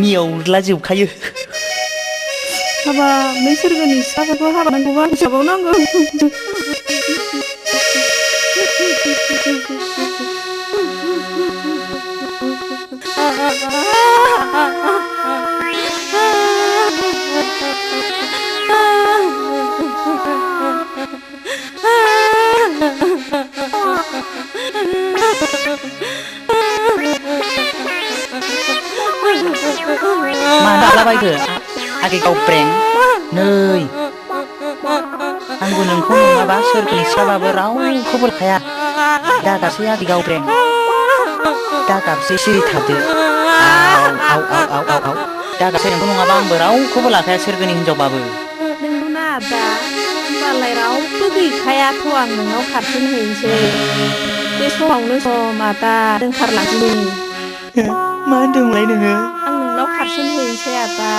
मियावला जोबखायो
हाबा नों सोरगोनि सिख्लाफोरखौ हाबा नांगौबा हिसाबाव नांगौ
माना बायदो आगे गावब्रें नै आंबो नोंखौ नङाबा सोरगोनि सिख्लाबाबो रावखौबो लाखाया दागाबसै आगे गावब्रें दागाबसै सिरि थादो आव दागाबसै नोंखौ नङाबा आंबो रावखौबो लाखाया सोरगोनि हिनजावबाबो
नोंगौना आदा होमबालाय रावबो गैखायाथ' आं नोंनाव खारफिनहैनोसै बे समावनो सम आदा दोंखारलांसै
मा होनदोंलाय नोङो
आं नोंनाव खारफिनहैनोसै आदा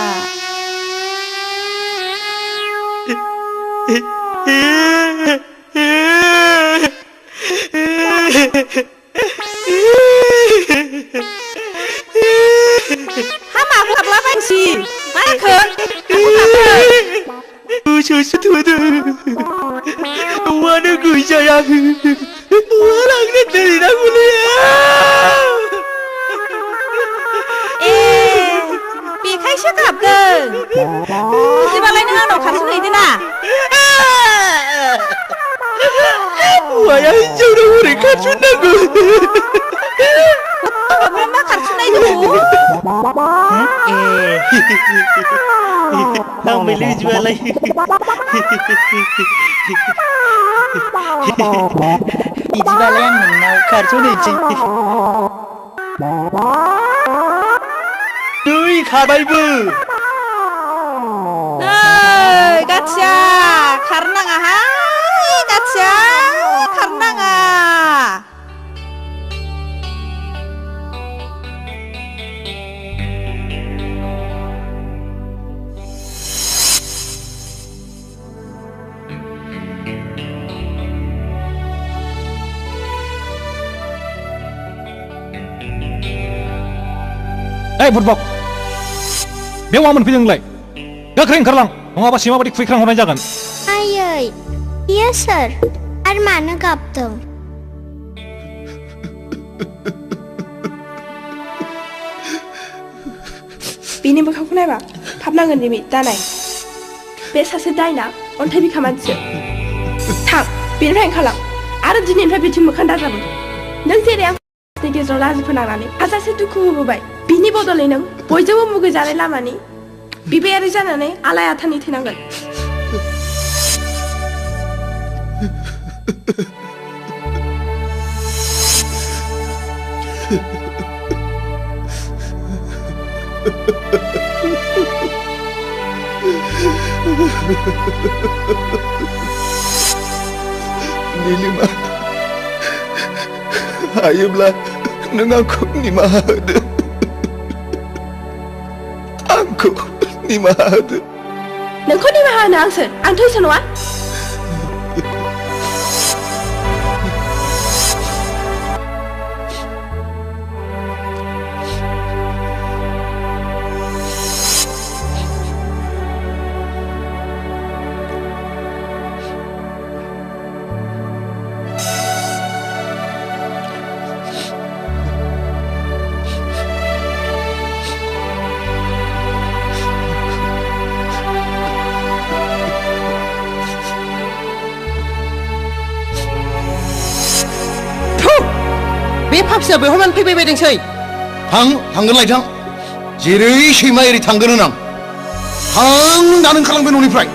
हामाबो हाबलाबायसै मा जाखो
गोसोसो थोदों न'आनो गैजायाखै न'आ लांनो दोनहैनांगौलै
बेखायसो गाबदों बिदिबालाय नों आंनाव खारफिनहैदो ना
हौवाया हिनजावनाव हरै खारफिननांगौ
मा खारफिननायदों
हामबायलै बिदिबालाय बिदिबालाय आं नोंनाव खारस'नहैनोसै नै खारबायबो
गाथिया खारनाङाहाय गाथिया खारनाङा
ओइ बुरबक बेयाव मा मोनफैदों नोंलाय गोख्रै ओंखारलां नङाबा सैमा बायदि खुबैख्रां हरनाय जागोन
आयै बियो सोर आरो मानो गाबदों
बिनि मोखांखौ नायबा फाबनांगोन रिमि दानाय बे सासे दायना अन्थाइ बिखा मानसि थां बेनिफ्राय ओंखारलां आरो दिनैनिफ्राय बिथिं मोखां दाजाबो नों जेरै आंनि गेजेराव लाजि फोनांनानै हाजासे दुखु होबोबाय बिनि बदलै नों बयजोंबो मुगैजानाय लामानि बिबायारि जानानै आलाय आथानि थैनांगोन
Nilima, hayoब्ला नों आंखौ निमाहा होदो आंखौ निमाहा होदो
नोंखौ निमाहा होनो आं सोर आं थैस नङा
बे फाफिया बेवहाय मानो फैबाय बायदोंसै थांगोन लायथां जेरै सैमा एरै थांगोन होनां थां दानो ओंखारलांबाय न'निफ्राय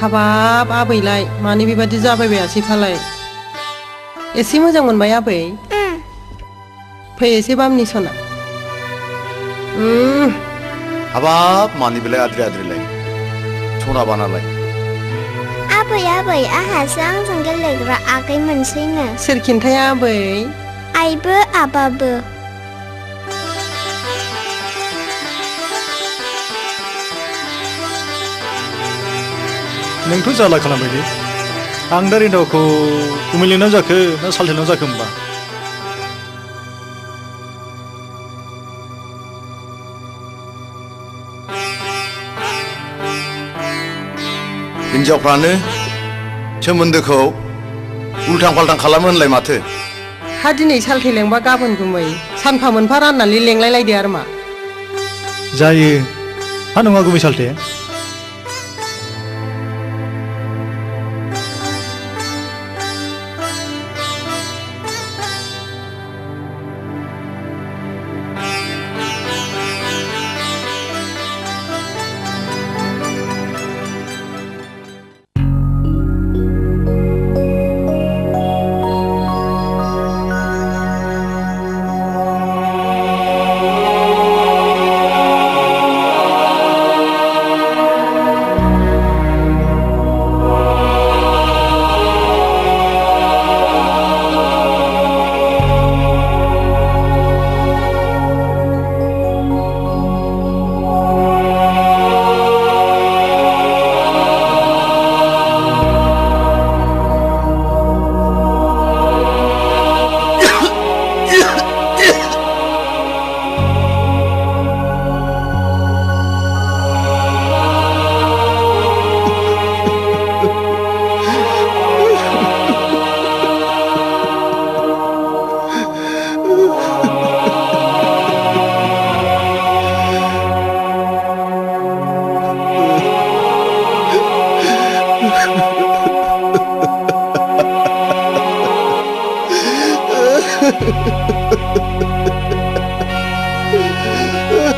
हाबाब आबैलाय मानो बेबादि जाबायबायासै फालाय एसे मोजां मोनबाय आबै फै एसे बामनि सना
हाबाब मानि बेलाय आद्रि आद्रिलाय सना बानालाय
आबै आबै आंहासो आंजों गेलेग्रा आगै मोनसैनो
सोर खिन्थाया आबै
आइबो आबाबो
नोंथ' जाला खालामबायदि आं दा रिन्दावखौ गुमैलेनाव जाखो ना सालथेनाव जाखो होमबा
हिन्जावफ्रानो सोमोन्दोखौ उल्थां फाल्थां खालामो होनलाय माथो
हा दिनै सालथे लेंबा गाबोन गुमै सानफा मोनफा राननानै लेंलायलायदो आरो मा
जायो हा नङा गुमै सालथे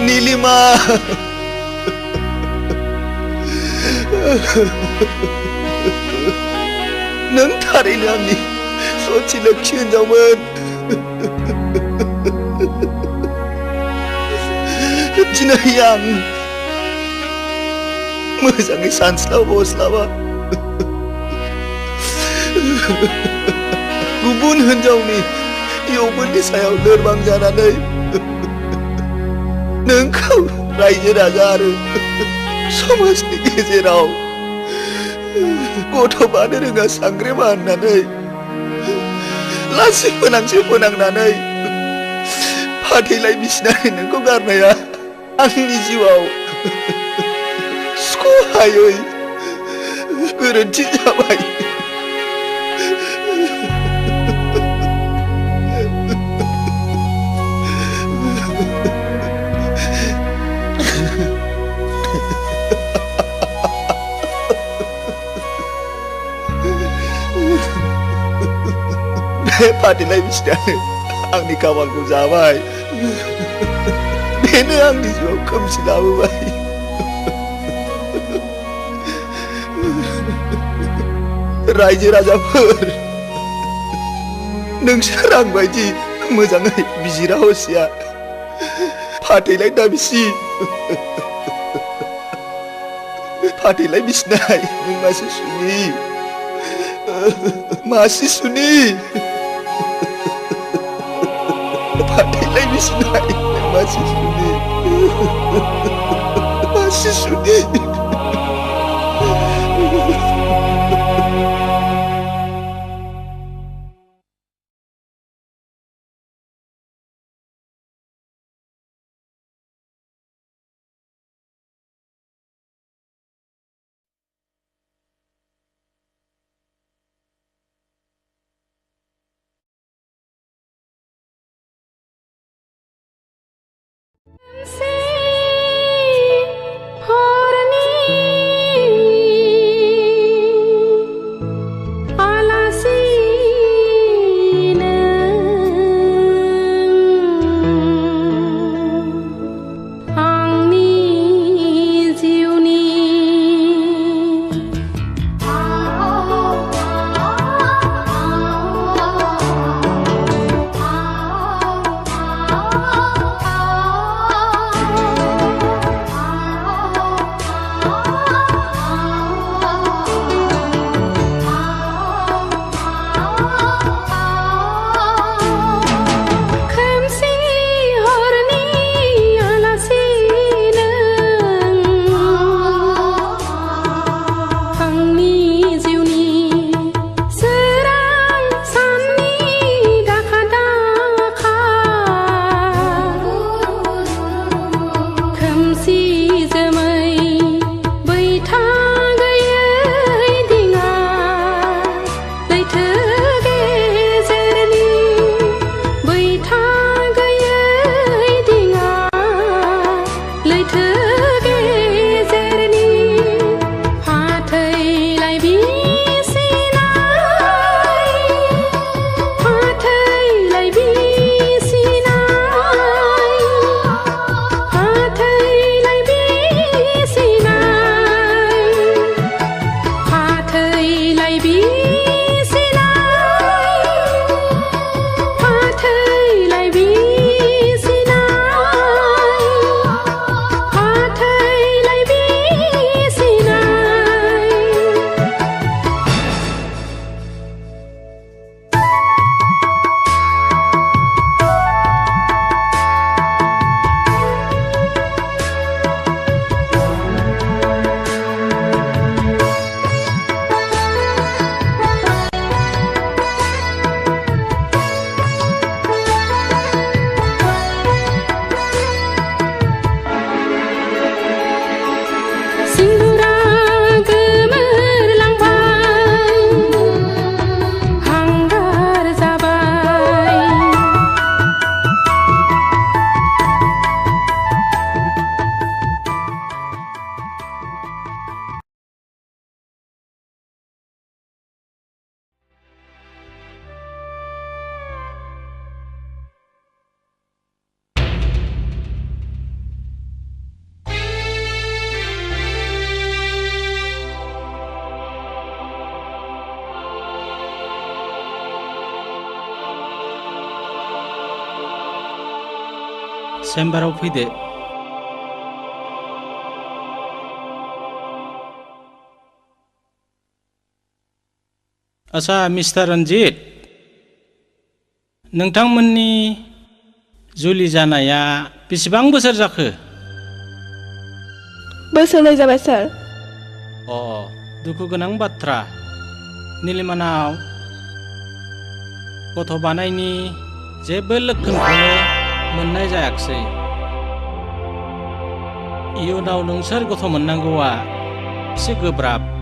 नीलिमा नों थारैनो आंनि सथि लोक्षि हिनजावमोन दिनै आं मोजाङै सानस्लाबा गुबुन हिनजावनि यौबननि सायाव लोरबां जानानै नोंखौ रायजो राजा आरो समाजनि गेजेराव गथ' बानो रोङा सांग्रेमा होननानै लासै फोनांनानै फाथैलाय बिसिनानै नोंखौ गारनाया आंनि जिउआव सहायै गोरोन्थि जाबाय। फाथैलाय बिसिनानै आंनि खाफालखौ जाबाय। बेनो आंनि जिउआव खोमसि लाबोबाय। रायजो राजाफोर, नोंसोर आं बायदि मोजाङै बिजिरा हसिया फाथैलाय दाबिसि फाथैलाय बिसिनाय नों मासे सुनि फाथैलाय बिसिनाय नों मासे सुनि
चेम्बाराव फैदो। आच्छा मिस्टार रन्जित नोंथांमोननि जुलि जानाया बेसेबां बोसोर जाखो
बोसोरनै जाबाय सार
दुखु गोनां बाथ्रा निलिमानाव गथ' बानायनि जेबो लक्षणखौनो मोननाय जायाखिसै इयुनाव नोंसोर गथ' मोननांगौआ एसे गोब्राब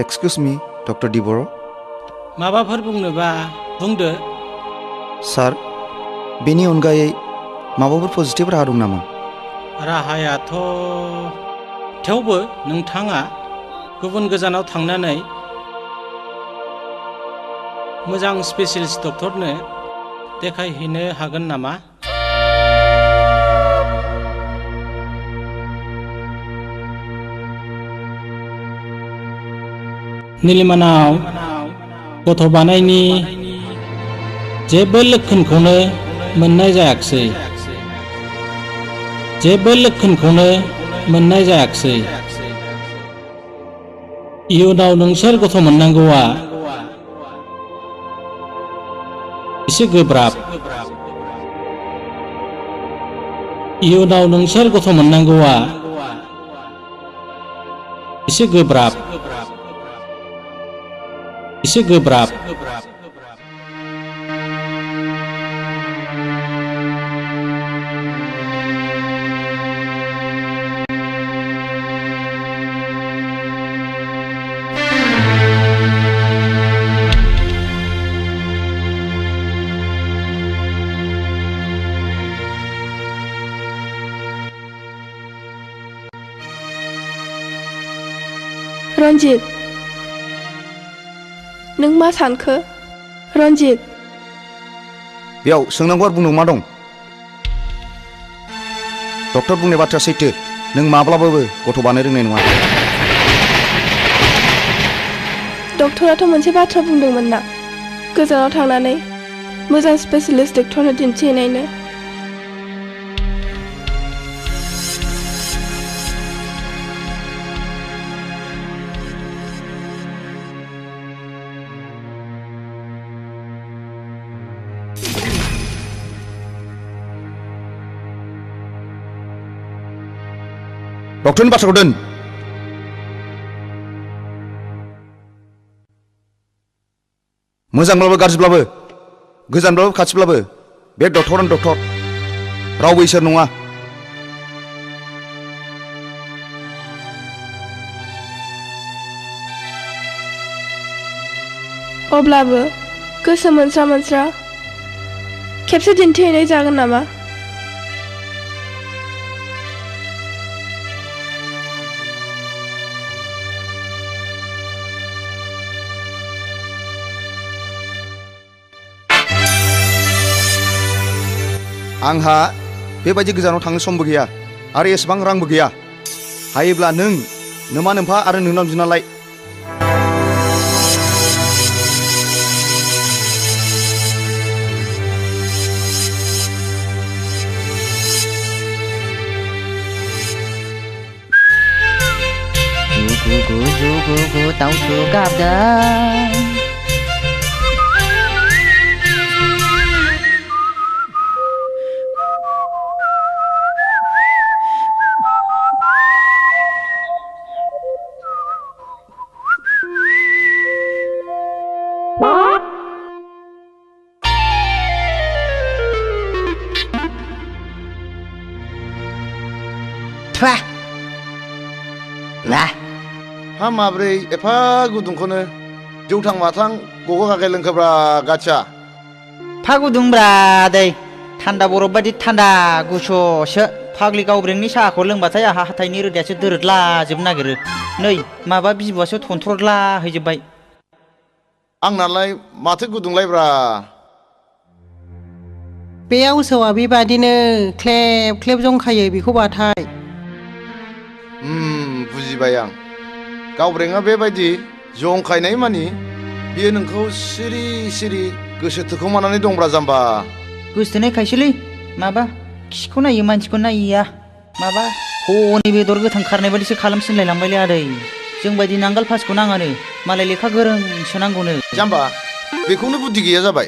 एक्सक्यूज मी डक्टर डिबर
माबाफोर बुंनोबा बुंदो
सार बेनि अनगायै माबाफोर पजिटिभ राहा दं नामा
राहायाथ' थेवबो नोंथाङा गुबुन गोजानाव थांनानै मोजां स्पेसियलिस्ट डक्टरनो देखायहैनो हागोन नामा निलिमानाव गथ' बानायनि जेबो लक्षणखौनो मोननाय जायाखिसै जेबो लक्षणखौनो मोननाय जायाखिसै इयुनाव नोंसोर गथ' मोननांगौआ एसे गोब्राब इयुनाव नोंसोर गथ' मोननांगौआ एसे गोब्राब एसे गोब्राब
रन्जित नों मा सानखो रन्जित
बेयाव सोंनांगौ आरो बुंनांगौ मा दं डक्टर बुंनाय बाथ्राया सैथो नों माब्लाबाबो गथ' बानायनो रोंनाय नङा
डक्टराथ' मोनसे बाथ्रा बुंदोंमोन ना गोजानाव थांनानै मोजां स्पेसियलिस्ट डक्टरनो दिन्थिहैनायनो
डक्टरनि बाथ्राखौ दोन मोजांब्लाबो गाज्रिब्लाबो गोजानब्लाबो खाथिब्लाबो बे डक्टरानो डक्टर रावबो इसोर नङा
अब्लाबो गोसो मोनस्रा मोनस्रा खेबसे दिन्थिहैनाय जागोन नामा
आंहा बेबायदि गोजानाव थांनो समबो गैया आरो एसेबां रांबो गैया हायोब्ला नों नोमा नोम्फा आरो नोंनाव बिना लाय
Jugu दाउथु गाबदों
हा माब्रै एफा गुदुंखौनो जौथां माथां गग' गागाय लोंखोब्रा गाथिया
फा गुदुंब्रा दै थान्दा बरफ बायदि थान्दा गुसुसो फाग्लि गावब्रेंनि साहाखौ लोंबाथाय आहा हाथाइनि रोदायासो दोरोदलाजोबनो नागिरो नै माबा बिबुआसो थनथ्रदला हैजोब्बाय
आंनालाय माथो गुदुंलायब्रा
बे आवसोआ बेबादिनो ख्लेब ख्लेब जंखायो बेखौ बाथाय
बुजिबाय आं गावब्रेंआ बेबायदि जंखायनाय मानि बियो नोंखौ सिरि सिरि गोसो थोखोमानानै दंब्रा जाम्बा
गोसोथोनायखायसोलै माबा खिखौ नायो मानसिखौ नायिया माबा हनै बेदर गोथां खारनाय बायदिसो खालामसिनलायलांबायलै आदै जों बायदि नांगाल फासखौ नाङानो मालाय लेखा गोरोंसो नांगौनो
जाम्बा बेखौनो बुद्धि गैया जाबाय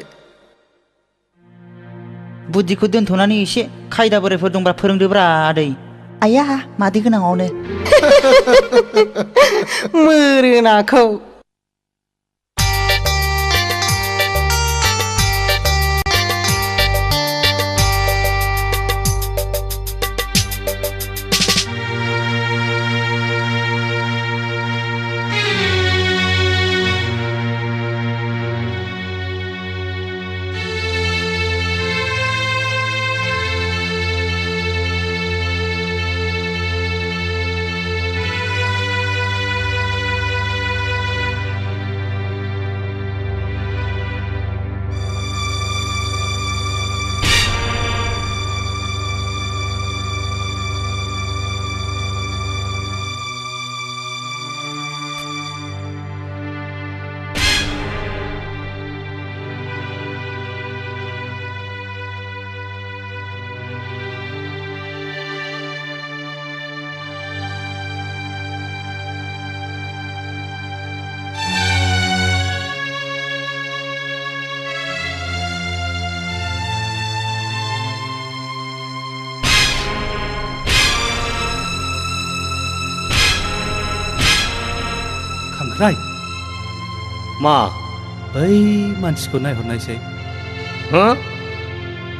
बुद्धिखौ दोनथ'नानै एसे खायदा बोरायफोर दंब्ला फोरोंदोब्रा आदै आया मादै गोनाङावनो
मोरोनाखौ
राय
मा
बै मानसिखौ नायहरनायसै
हो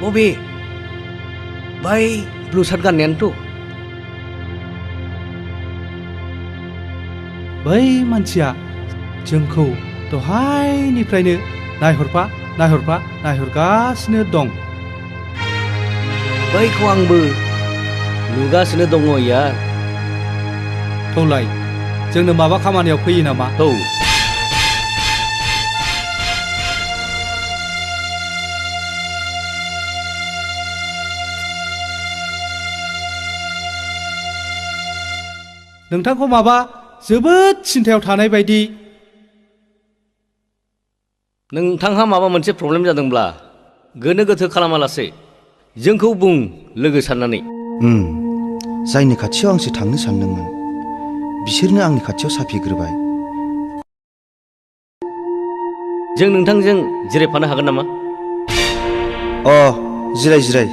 बबे बै ब्लु सार्ट गाननायानोथ'
बै मानसिया जोंखौ दहायनिफ्रायनो नायहरगासिनो दं
बैखौ आंबो नुगासिनो दङ यार
थौलाय जोंनो माबा खामानियाव फैयो नामा
औ
नोंथांखौ माबा जोबोद सिन्थायाव थानाय बायदि
नोंथांहा माबा मोनसे प्रब्लेम जादोंब्ला गोनो गोथो खालामालासे जोंखौ बुं लोगो साननानै
जायनि खाथियाव आंसो थांनो सानदोंमोन बिसोरनो आंनि खाथियाव साफिग्रोबाय
जों नोंथांजों जिरायफानो हागोन नामा
जिराय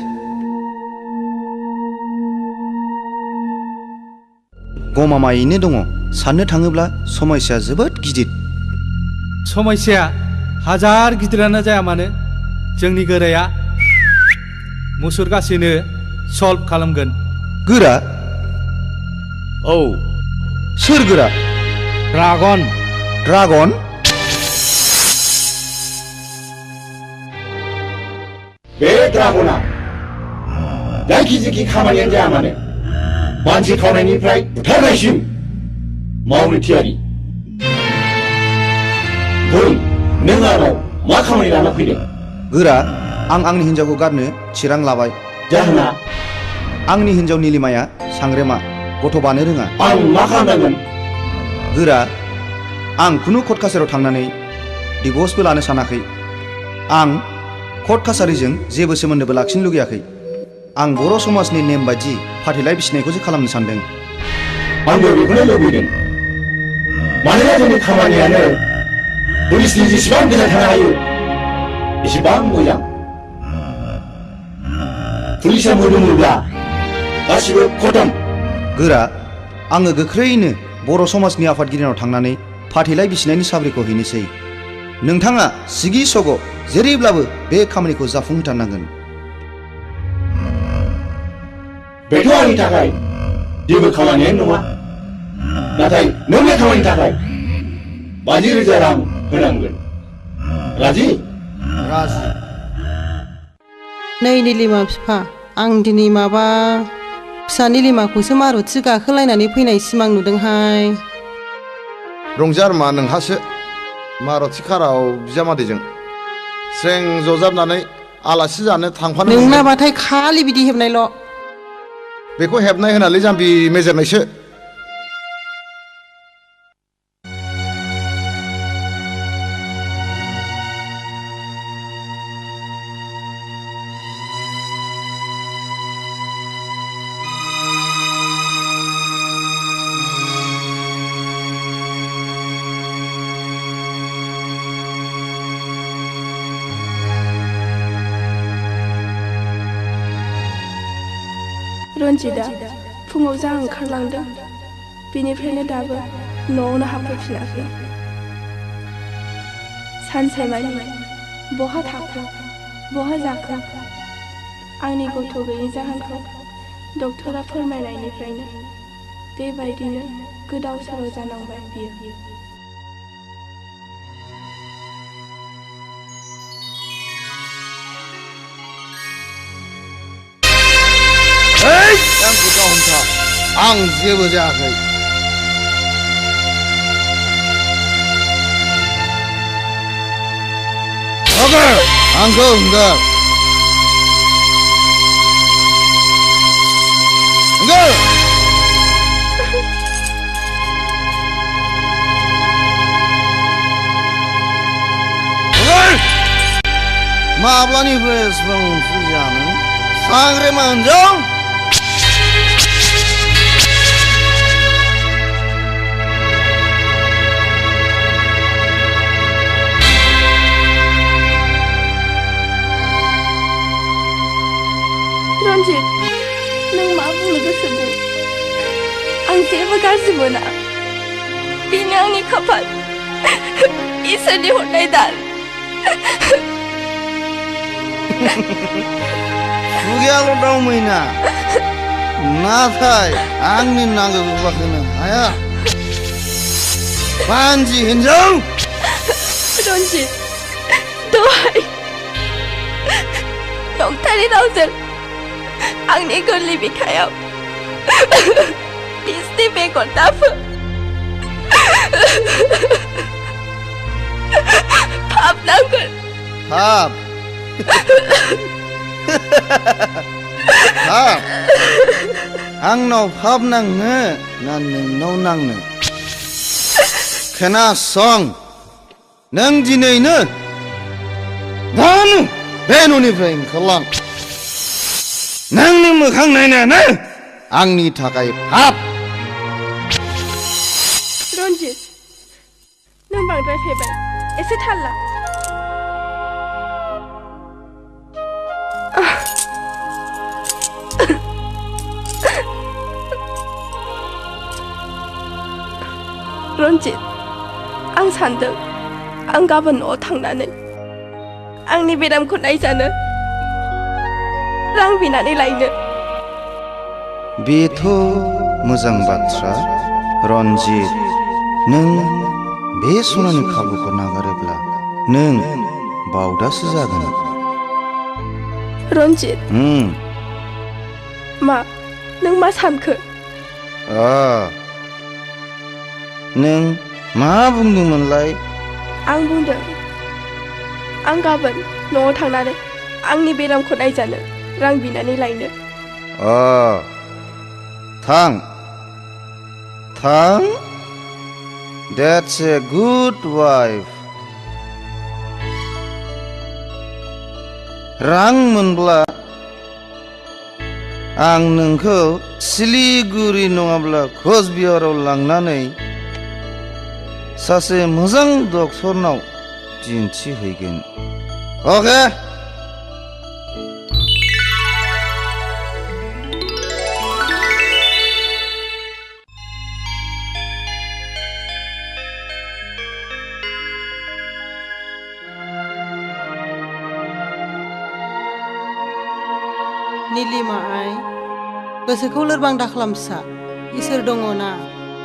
गमामायैनो दङ साननो थाङोब्ला समस्याया जोबोद गिदिर
समस्याया हाजार गिदिरानो जाया मानो जोंनि गोराया मुसुरगासिनो सल्भ खालामगोन
गोरा
औ
सोर गोरा
ड्रागन
बे ड्रागना जायखि खामानियानो जाया मानो मानसि खावनायनिफ्राय बुथारनायसिम मावनो थियारि बुं नों आंनाव मा खामानि लाना फैदों
गोरा आं आंनि हिन्जावखौ गारनो थिरां लाबाय
जाहोना
आंनि हिन्जाव निलिमाया सांग्रेमा गथ' बानो रोङा
आं मा खालामनांगोन
गोरा आं खुनु कर्ट कासारियाव थांनानै डिभर्सबो लानो सानाखै आं कर्ट कासारिजों जेबो सोमोन्दोबो लाखिनो लुगैयाखै आं बर' समाजनि नेम बायदि फाथैलाइ बिसिनायखौसो खालामनो सानदों
आंबो बेखौनो लुबैदों मानोना जोंनि खामानियानो पुलिसनि जेसेबां गोजान थानो हायो एसेबां मोजां पुलिसा मोदोमोब्ला गासिबो खतम
गोरा आङो गोख्रैनो बर' समाजनि आफादगिरिनाव थांनानै फाथैलाइ बिसिनायनि साब्रिखौ हैनोसै नोंथाङा सिगि सग' जेरैब्लाबो बे खामानिखौ जाफुंहोथारनांगोन
बेथ' आंनि थाखाय जेबो खामानियानो नङा नाथाय नों बे खामानिनि थाखाय 50,000 रां होनांगोन राजि
नै निलिमा बिफा आं दिनै माबा फिसा निलिमाखौसो मारुथि गाखोलायनानै फैनाय सिमां नुदोंहाय
रंजार मा नोंहासो मारुथि काराव बिजामादैजों स्रें जजाबनानै आलासि जानो थांफानो
नोंनाबाथाय खालि बिदि हेबनायल'
बेखौ हेबनाय होनालै जाम्बि मेजेरनायसो
रन्जितआ फुङाव जा ओंखारलांदों बेनिफ्रायनो दाबो न'आवनो हाबफैफिनाखै सानसेमानि बहा थाखो बहा जाखो आंनि गथ' गैयै जाहोनखौ डक्टरा फोरमायनायनिफ्रायनो बेबायदिनो गोदाव सोराव जानांबाय बियो
आंखौ दाहमथा आं जेबो जायाखै आंखौ हंगार माब्लानिफ्राय एसेबां ओंख्रि जानो सांग्रेमा हिनजाव
रन्जित नों मा बुंनो गोसो बुं आं जेबो गाज्रि मोना बेनो आंनि खाफाल इसोरनि हरनाय दान
खुगायाल' दावमैना नाथाय आंनि नांगौखौ होनो हाया पान्जि हिनजाव
रन्जित दहाय नंथारि रावजों आंनि गोरलै बिखायाव बिसनि बेगर दाफो पाप नांगोन
पाप पाप आंनाव पाप नांनो ना नोंनाव नांनो खोनासं नों दिनैनो दानो बे न'निफ्राय ओंखारलां नोंनि मोखां नायनायानो आंनि थाखाय पाप
रन्जित नों बांद्राय फेबाय एसे थाल ला रन्जित आं सान्दों आं गाबोन न'आव थांनानै आंनि बेरामखौ नायजानो रां बिनानै लायनो
बेथ' मोजां बाथ्रा रन्जित नों बे सनानि खाबुखौ नागारोब्ला नों बावदासो जागोन
रन्जित मा नों मा सानखो
नों मा बुंदोंमोनलाय
आं बुंदों आं गाबोन न'आव थांनानै आंनि बेरामखौ नायजानो रां बिनानै लायनो
थां थां That's a good wife रां मोनब्ला आं नोंखौ सिलिगुरि नङाब्ला कचबिहाराव लांनानै सासे मोजां डक्टरनाव दिन्थिहैगोन अके
निलिमा आइ गोसोखौ लोरबां दाखालाम फिसा इसोर दङ ना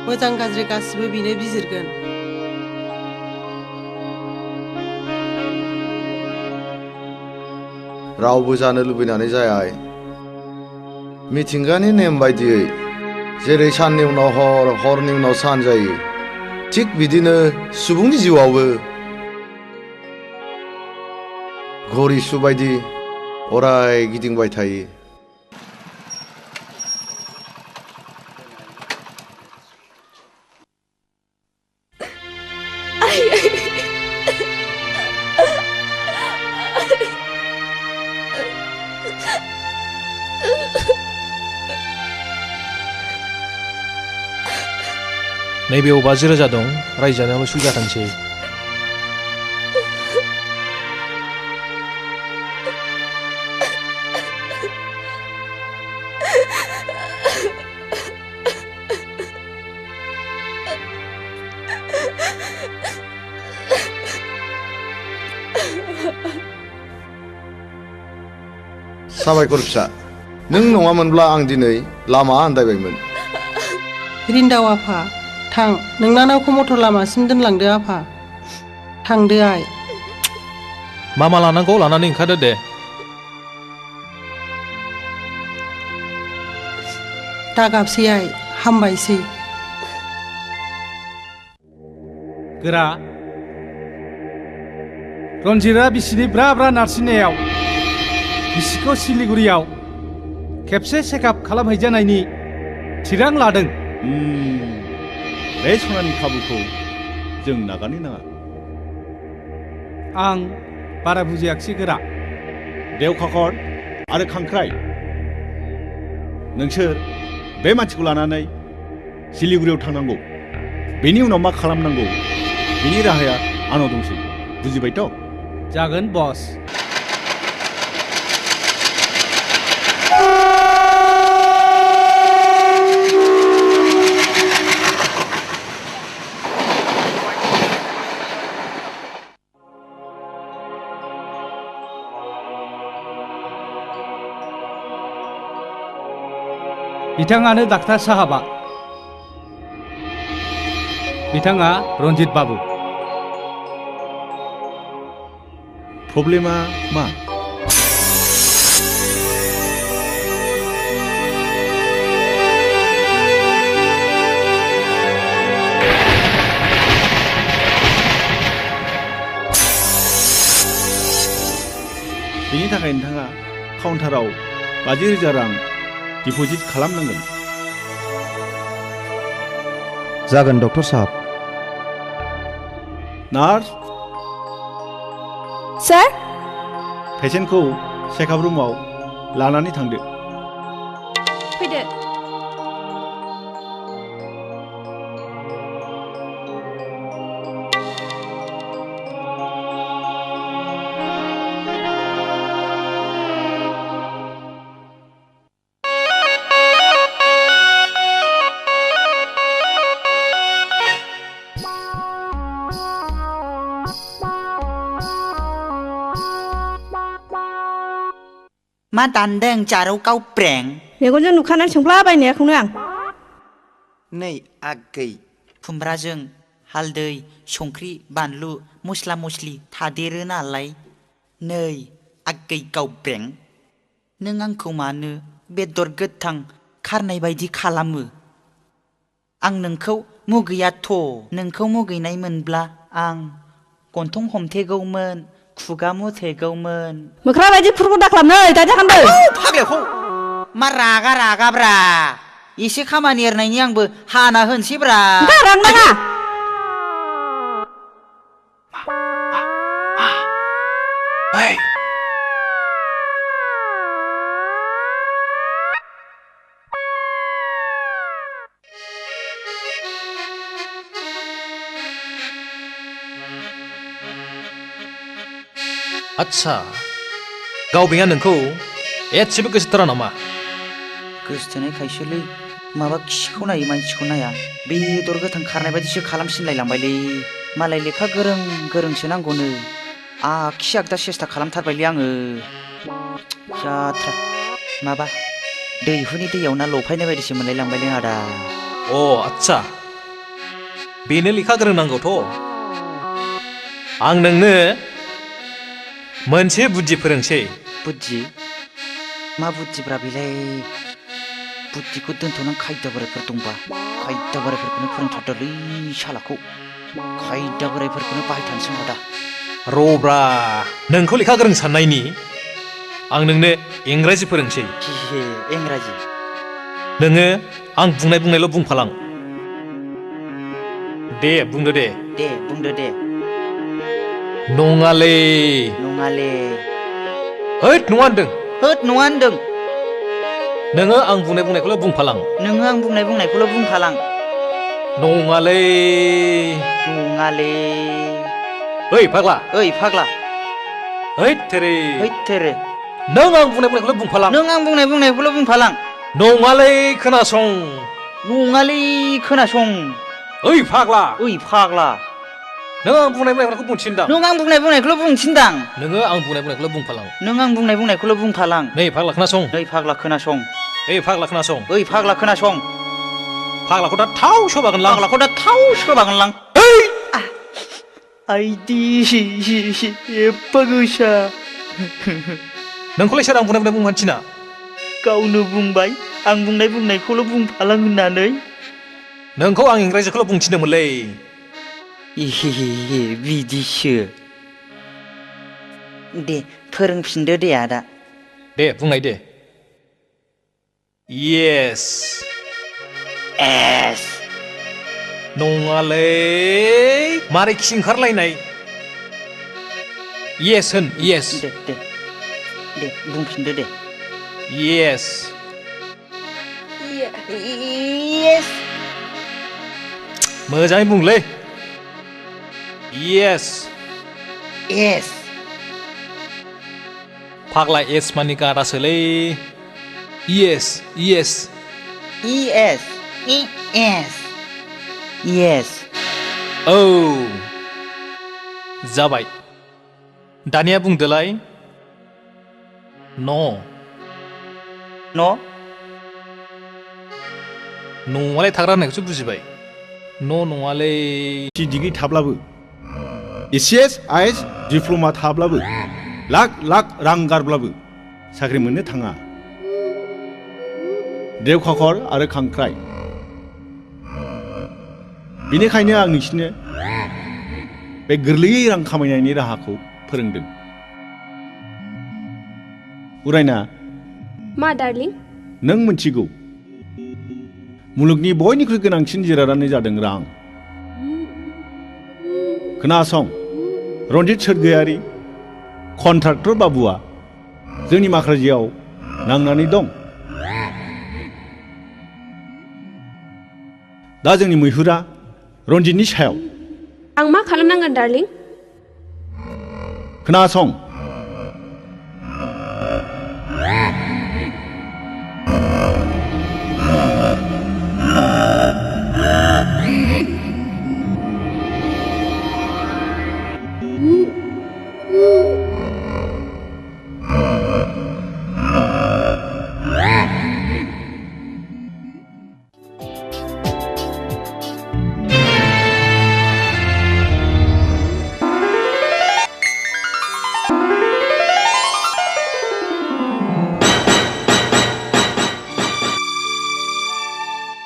मोजां गाज्रि गासिबो बिनो बिजिरगोन
रावबो जानो लुबैनानै जाया मिथिंगानि नेम बायदियै जेरै साननि उनाव हर हरनि उनाव सान जायो थिग बिदिनो सुबुंनि जिउआवबो घरि सु बायदि अराय गिदिंबाय थायो
नैबेयाव 50,000 दं रायजानायावल' सुबिदा थांसै
साबायखर फिसा नों नङामोनब्ला आं दिनै लामा आन्दायबायमोन
रिन्दाव आफा थां नोंना नावखौ मटर लामासिम दोनलांदो आफा थांदो आइ
मा मा लानांगौ लानानै ओंखारदो दे
दागाबसै आइ हामबायसै
गोरा रन्जितआ बिसिनि ब्रा ब्रा नारसिननायाव बिसिखौ सिलिगुरियाव खेबसे चेकआप खालामहैजानायनि थिरां लादों
बे सनानि खाबुखौ जों नागारनो नाङा
आं बारा बुजियाखिसै गोरा
देवखाखर आरो खांख्राइ नोंसोर बे मानसिखौ लानानै सिलिगुरियाव थांनांगौ बेनि उनाव मा खालामनांगौ बेनि राहाया आंनाव दंसै बुजिबायथ'
जागोन बस बिथाङानो डाक्टार साहाबा बिथाङा रन्जित बाबु
प्रब्लेमा मा बेनि थाखाय नोंथाङा काउन्टाराव 50,000 रां डिप'जिट खालामनांगोन
जागोन डक्टर साहब
नार्स
सर
पेसेन्टखौ चेकआप रुमाव लानानै थांदो
फैदो
मा दानदों जारौ गावब्रें
मेगनजों नुखानानै सोंफ्लाबायनायखौनो आं
नै आगै खुमब्राजों हालदै संख्रि बानलु मस्ला मस्लि थादेरो नालाय नै आगै गावब्रें नों आंखौ मानो बेदर गोथां खारनाय बायदि खालामो आं नोंखौ मुगैयाथ' नोंखौ मुगैनाय मोनब्ला आं गन्थं हमथेगौमोन खुगा मुथेगौमोन
मोख्रा बायदि फुरखौ दाख्लाबनै दाजाखानबो
फाग्लाखौ मा रागा रागाब्रा एसे खामानि एरनायनि आंबो हाना होनसैब्रा
रां नाङा
आच्छा गावबेंआ नोंखौ एसेबो गोसोथारा नामा
गोसोथोनायखायसोलै माबा खिखौ नायो मानसिखौ नाया बेदर गोथां खारनाय बायदिसो खालामसिनलायलांबायलै मालाय लेखा गोरों गोरोंसो नांगौनो आखि आगदा सेस्था खालामथारबायलै आङो जाथ्रा माबा दैहुनि दैयाव ना लफायनाय बायदिसो मोनलायलांबायलै आदा
अ आच्छा बेनो लेखा गोरों नांगौथ' आं नोंनो मोनसे बुद्धि फोरोंसै
बुद्धि मा बुद्धिब्रा बेलाय बुद्धिखौ दोनथ'नानै खायदा बोरायफोर दंबा खायदा बोरायफोरखौनो फोरोंथारदोलै सालाखौ खायदा बोरायफोरखौनो बाहायथारनोसै हदा
रब्रा नोंखौ लेखा गोरों साननायनि आं नोंनो इंराजि फोरोंसै
इंराजि
नोङो आं बुंनायल' बुंफालां दे बुंदो दे
बुंदो दे
नङालै
नङाले
होद नङा होनदों
होद नङा होनदों
नोङो आं बुंनायखौल' बुंफालां
नोङो आं बुंनायखौल' बुंफालां
नङालै
नङाले
ओइ फाग्ला हैद तेरे नों आं बुंनायखौल' बुंफालां
नों आं बुंनायखौल' बुंफालां
नङालै खोनासं
नङालै खोनासं
ओइ फाग्ला नों आं बुंनायखौ बुंथिनदां
नों आं बुंनायखौल' बुंथिनदां
नोङो आं बुंनायखौल' बुंफालां
नों आं बुंनायखौल' बुंफालां
नै फाग्ला खोनासं
नै फाग्ला खोनासं
ओइ फाग्ला खोनासं
ओइ फाग्ला खोनासं
फाग्लाखौ दा थाव सोबागोन लां
फाग्लाखौ दा थाव सोबागोन लां आइदि एफा गोसा
नोंखौलाय सोर आं बुंनाय बुंनो थिना
गावनो बुंबाय आं बुंनायखौल' बुंफालां होननानै
नोंखौ आं इंराजिखौल' बुंथिनोमोनलै
बिदिसो दे फोरोंफिनदो दे आदा
दे बुंनाय दे येस
एस
नङालै मारै खि ओंखारलायनाय येस होन येस
दे बुंफिनदो दे
येस
येस
मोजाङै बुंलै येस
येस
फाग्ला एस मानि गारासोलै yes yes
yes yes yes
औ जाबाय दानिया बुंदोलाय न' न'आलाय थाग्रा होननायखौसो बुजिबाय न' नङालै
डिग्री थाब्लाबो एसिएस आइएस डिप्ल'मा थाब्लाबो लाख लाख रां गारब्लाबो साख्रि मोननो थाङा देवखाखर आरो खांख्राइ बेनिखायनो आं नोंसिनो बे गोरलैयै रां खामायनायनि राहाखौ फोरोंदों उरायना
मा डार्लिं
नों मिथिगौ मुलुगनि बयनिख्रुइ गोनांसिन जिरादानो जादों रां खोनासं रन्जित सोरगोयारि कन्ट्राक्टर बाबुआ जोंनि माख्राजियाव नांनानै दं दा जोंनि मैहुरा रन्जितनि सायाव
आं मा खालामनांगोन डार्लिं
खोनासं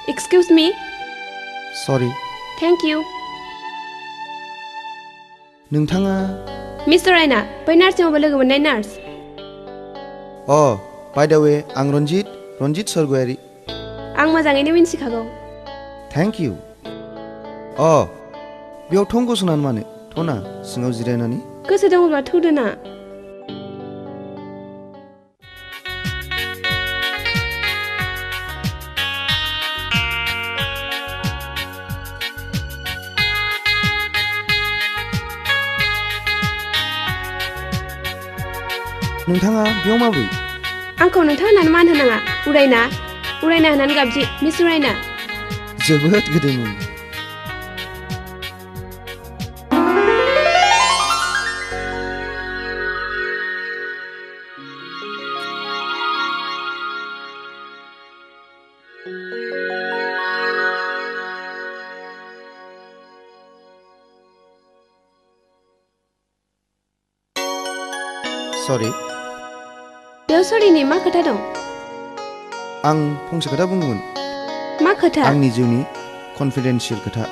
Excuse me.
Sorry.
Thank you.
नोंथाङा
मिस्टार रायना बै नार्सिंआवबो लोगो मोननाय नार्स
बाय द वे आं रन्जित सोरगोयारि
आं मोजाङैनो मिन्थिखागौ
थेंक इउ बेयाव थं गसंनानै मानो थना सिङाव जिरायनानै
गोसो दङब्ला थौदो ना
नोंथाङा बेयाव माब्रै
आंखौ नोंथां होननानै मान होनाङा उरायना होननानै गाबज्रि मिस उरायना
जोबोद गोदैमोन सरि
बेयाव सरिनि मा खोथा दं
आं फंसे खोथा बुंगौमोन
मा खोथा
आंनि जिउनि कनफिडेन्सियेल खोथा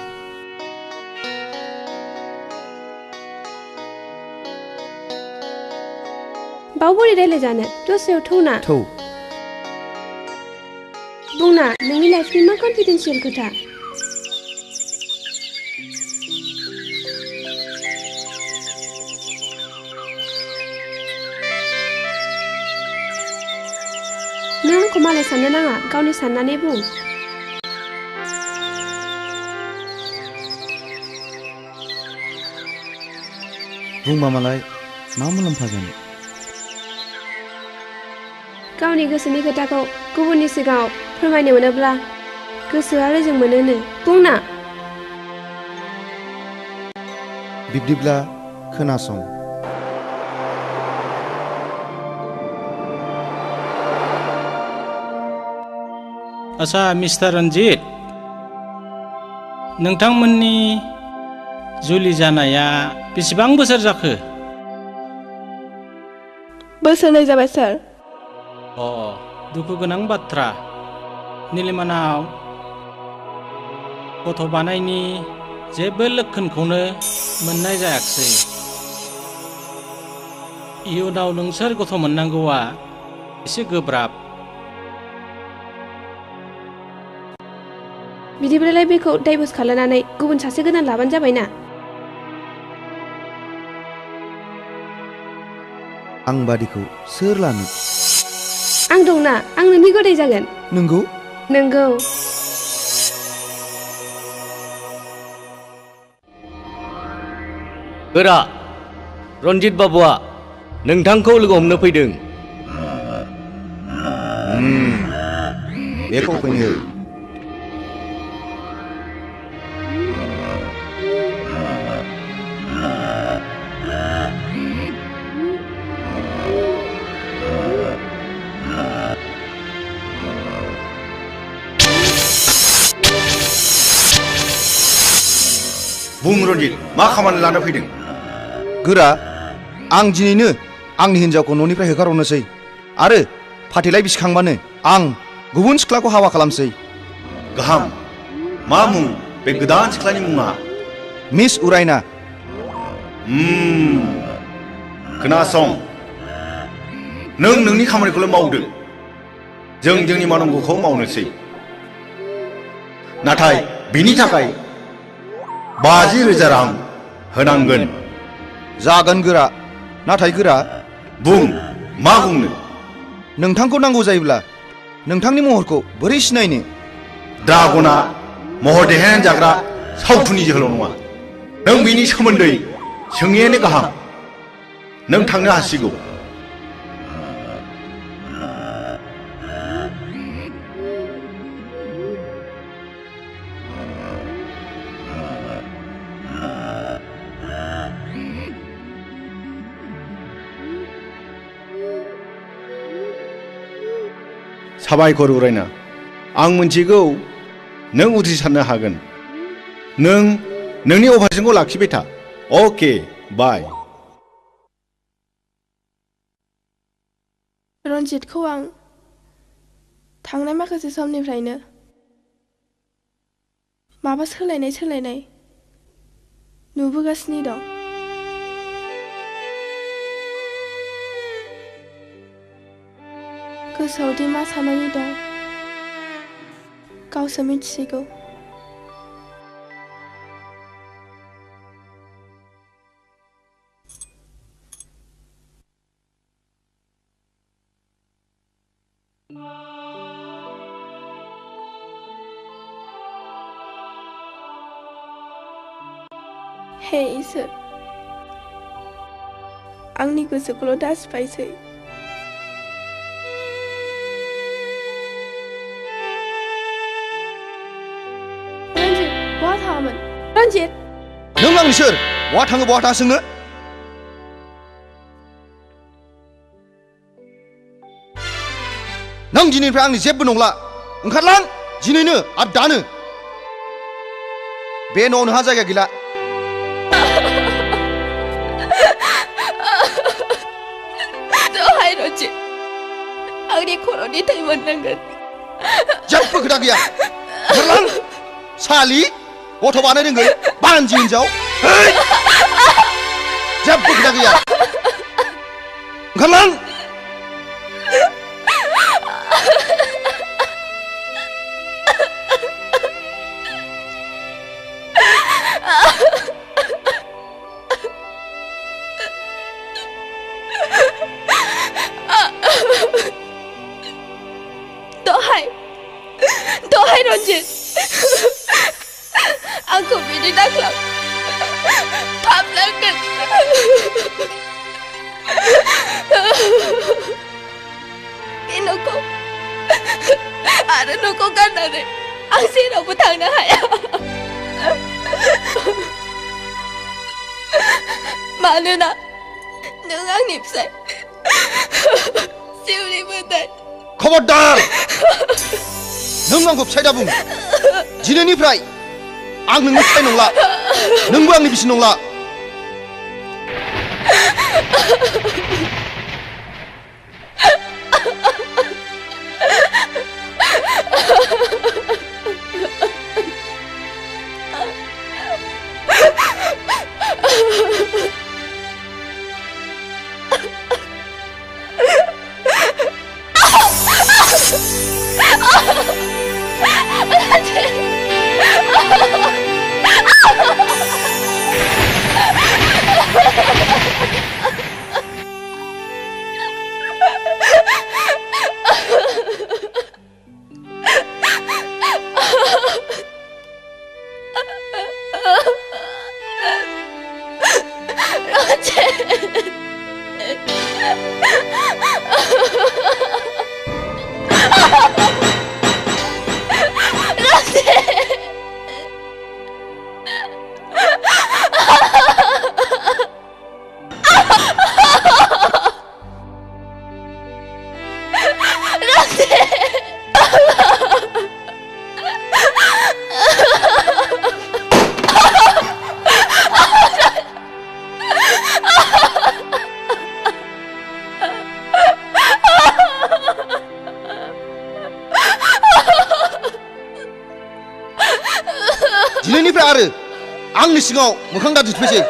बाव बोरै रायलायजानो दस्रायाव थौना
थौ
बुंना नोंनि लाइफनि मा कनफिडेन्सियेल खोथा नों आंखौ मालाय साननो नाङा गावनि साननानै बुं
बुंबा मालाय मा मुलाम्फा जानो
गावनि गोसोनि खोथाखौ गुबुननि सिगाङाव फोरमायनो मोनोब्ला गोसोआ रेजें मोनोनो बुंना
बिब्दिब्ला खोनासं।
आच्छा मिस्टार रन्जित, नोंथांमोननि जुलि जानाया बेसेबां बोसोर जाखो?
बोसोरनै जाबाय सार।
दुखु गोनां बाथ्रा। निलिमानाव गथ' बानायनि जेबो लक्षणखौनो मोननाय जायाखिसै। इयुनाव नोंसोर गथ' मोननांगौआ एसे गोब्राब।
बिदिब्लालाय बेखौ डाइभर्स खालामनानै गुबुन सासे गोदान लाबानो जाबायना।
आं बादिखौ सोर लानो?
आं दंना, आं नोंनि गदाय जागोन।
नंगौ?
नंगौ।
गोरा, रन्जित बाबुआ नोंथांखौ लोगो हमनो फैदों।
बेखौ फैनो।
बुं रन्जित, मा खामानि लाना फैदों?
गोरा, आं दिनैनो आंनि हिन्जावखौ न'निफ्राय होखारहरनोसै आरो फाथैलाइ बिसिखांबानो आं गुबुन सिख्लाखौ हाबा खालामसै।
गाहाम। मा मुं बे गोदान सिख्लानि मुङा?
मिस उरायना।
खोनासं, नों नोंनि खामानिखौल' मावदो, जों जोंनि मावनांगौखौ मावनोसै। नाथाय बेनि थाखाय 50,000 रां होनांगोन।
जागोन गोरा, नाथाय गोरा।
बुं, मा बुंनो?
नोंथांखौ नांगौ जायोब्ला नोंथांनि महरखौ बोरै सिनायनो?
ड्रागना महर देहायानो जाग्रा सावथुननि जोहोलाव नङा। नों बेनि सोमोन्दै सोङैयानो गाहाम। नों थांनो हासिगौ। साबायखर उरायना, आं मिन्थिगौ नों उथ्रिसारनो हागोन। नों नोंनि अपारेसनखौ लाखिबाय था। अके, बाय।
रन्जितखौ आं थांनाय माखासे समनिफ्रायनो माबा सोलायनाय नुबोगासिनो दं। गोसोआव दि मा साननानै दं गावसो मिथिसिगौ। हे इसोर, आंनि गोसोखौल' दासिबायसै। बहा थाङामोन? रन्जित!
नों आंनि सोर? बहा थाङो बहा थाङा सोङो? नों दिनैनिफ्राय आंनि जेबो नंला। ओंखारलां दिनैनो आरो दानो। बे न'आव नोंहा जायगा गैला।
दहाय रन्जित, आंनि खर'नि थै मोननांगोन।
जेबो खोथा गैया। ओंखारलां सालि, गथ' बानाय रोंगोन बानजि हिनजाव। जेबो खोथा गैया। ओंखारलां।
दहाय रन्जित, आंखौ बिदि दाख्लाब, थाबलांगोन। बे न'खौ आरो न'खौ गारनानै आं जेरावबो थांनो हाया। मानोना नों आंनि फिसाय जिउनि मोदाय
खबरदार नों आंखौ फिसाय दा बुं दिनैनिफ्राय आं नोंनि फिसाय नंला नोंबो आंनि बिसि नंला दिनैनिफ्राय आरो आंनि सिगाङाव मोखां दा दिन्थिफैसै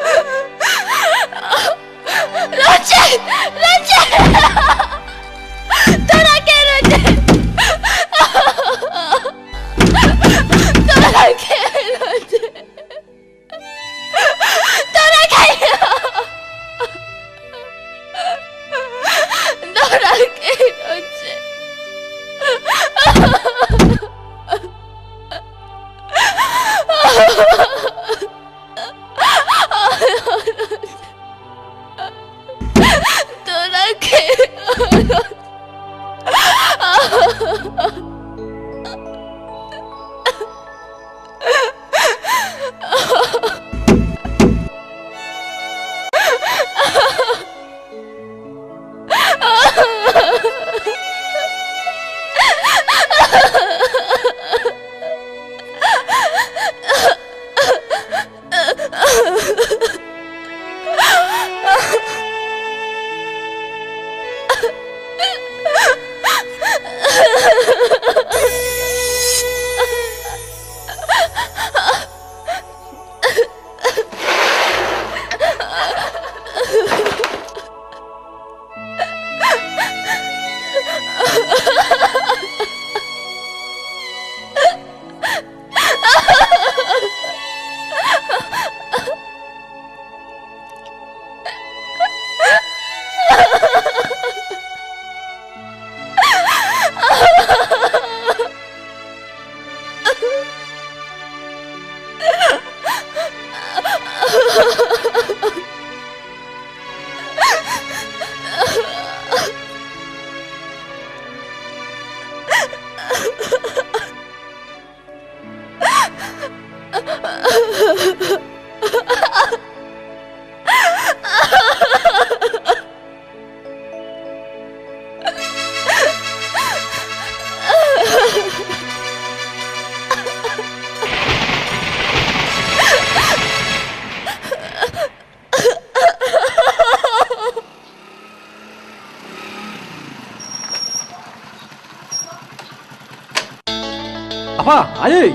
Apa? Ayo.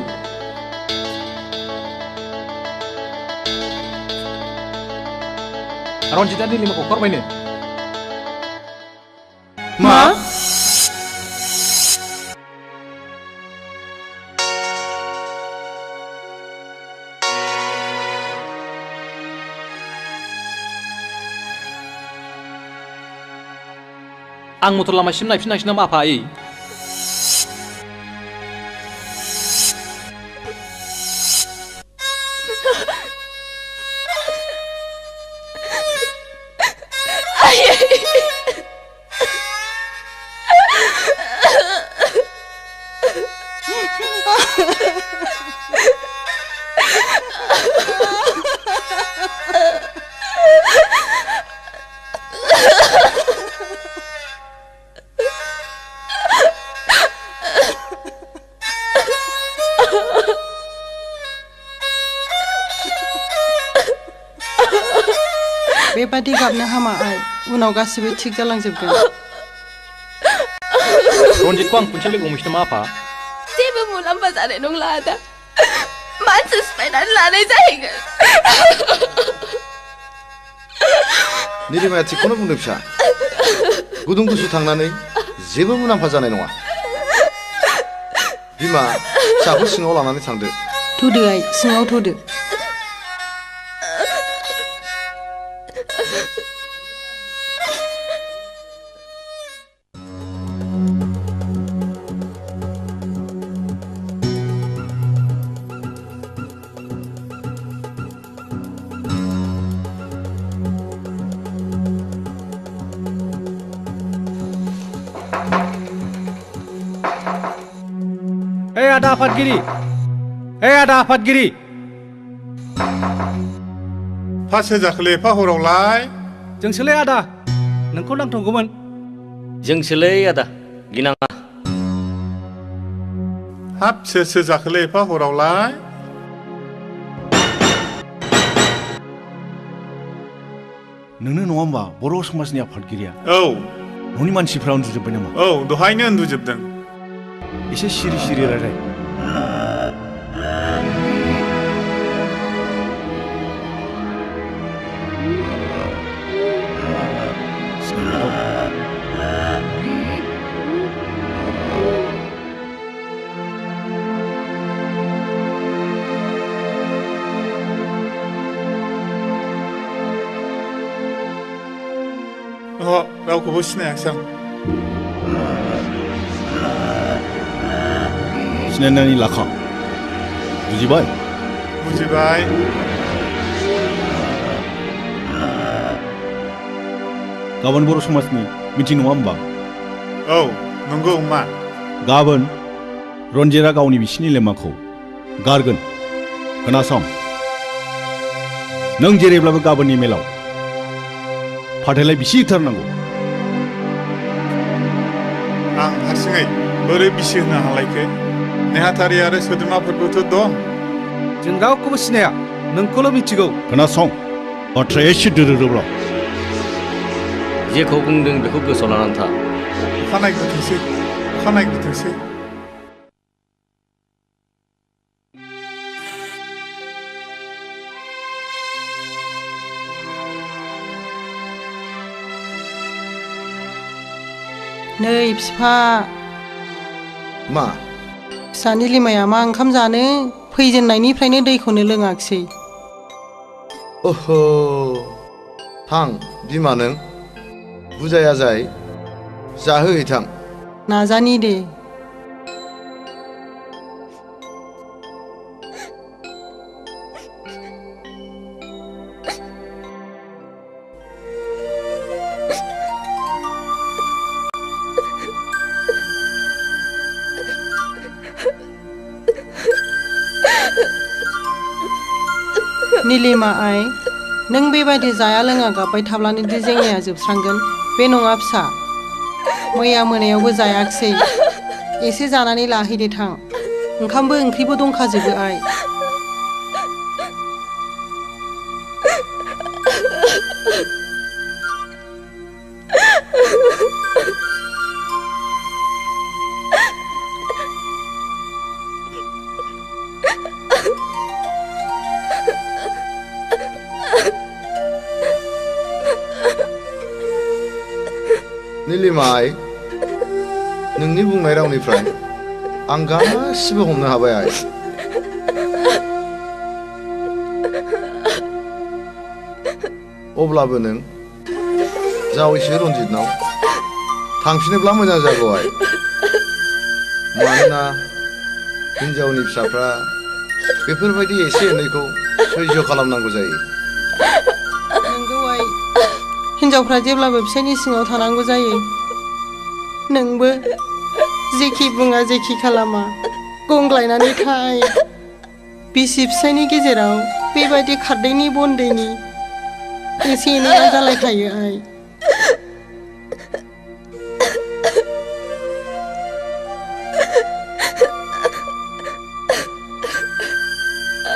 Ronjita di 5 kokor mainnya.
Ma?
Ang motor lama sim naik nama apa ai?
बेबादि गाबनो हामा आइ उनाव गासिबो थिग जालांजोबगोन
रन्जितखौ आं खनसे लोगो हमहैसै नामा आफा
जेबो मुलाम्फा जानाय नंला आदा मानसि सिफायनानै लानाय जाहैगोन
निलिमाया थिगखौनो बुंदों फिसा गुदुं गुसु थांनानै जेबो मुलाम्फा जानाय नङा बिमा फिसाखौ सिङाव लानानै थांदो
थुदो आइ सिङाव थुदो
आदा आफादगिरि आदा आफादगिरि
फासो जाखोलै एफा हरावलाय
जोंसोलै आदा नोंखौ नांथ'गौमोन
जोंसोलै आदा गिनाङा
हाब सोर जाखोलै एफा हरावलाय
नोंनो नङा होमबा बर' समाजनि आफादगिरिया
औ
न'नि मानसिफ्रा उन्दुजोब्बाय नामा
औ दहायनो उन्दुजोबदों
एसे सिरि सिरि रायलाय
रावखौबो सिनायाखिसै आं
सिनायनानै लाखा बुजिबाय
बुजिबाय
गाबोन बर' समाजनि मिटिं नङा होमबा
औ नंगौ मा
गाबोन रन्जितआ गावनि बिसिनि लेमाखौ गारगोन खोनासं नों जेरैब्लाबो गाबोननि मेलाव फाथैलाय बिसि होथारनांगौ
आं हारसिङै बोरै बिसि होनो हालायखो नेहाथारि आरो सोद्रोमाफोरबोथ' दं
जों रावखौबो सिनाया नोंखौल' मिथिगौ
खोनासं बाथ्राया एसे दोरोदोब्ला
जेखौ बुंदों बेखौ गोसोआव लानानै था
अखानायग्रोथोंसै
नै बिफा
मा
फिसानि लिमाया मा ओंखाम जानो फैजेननायनिफ्रायनो दैखौनो लोङाखिसै
ओह थां बिमा नों बुजाया जाय जाहोहैथां
नाजानि दे निलिमा आइ नों बेबायदि जाया लोङा गाबबाय थाब्लानो दि जेंनाया जोबस्रांगोन बे नङा फिसा मैया मोनायावबो जायाखिसै एसे जानानै लाहैदो थां ओंखामबो ओंख्रिबो दंखाजोबो आइ
निलिमा आइ नोंनि बुंनाय रावनिफ्राय आं गासिबो हमनो हाबाय आइ अब्लाबो नों जावैसो रन्जितनाव थांफिनोब्ला मोजां जागौ आइ मानोना हिन्जावनि फिसाफ्रा बेफोरबायदि एसे एनैखौ सैज्य खालामनांगौ जायो
नंगौ आइ हिन्जावफ्रा जेब्लाबो फिसायनि सिङाव थानांगौ जायो नोंबो जेखि बुङा जेखि खालामा गंग्लायनानै थाय बिसि फिसायनि गेजेराव बेबायदि खारदैनि बनदैनि एसे एनैया जालायखायो आइ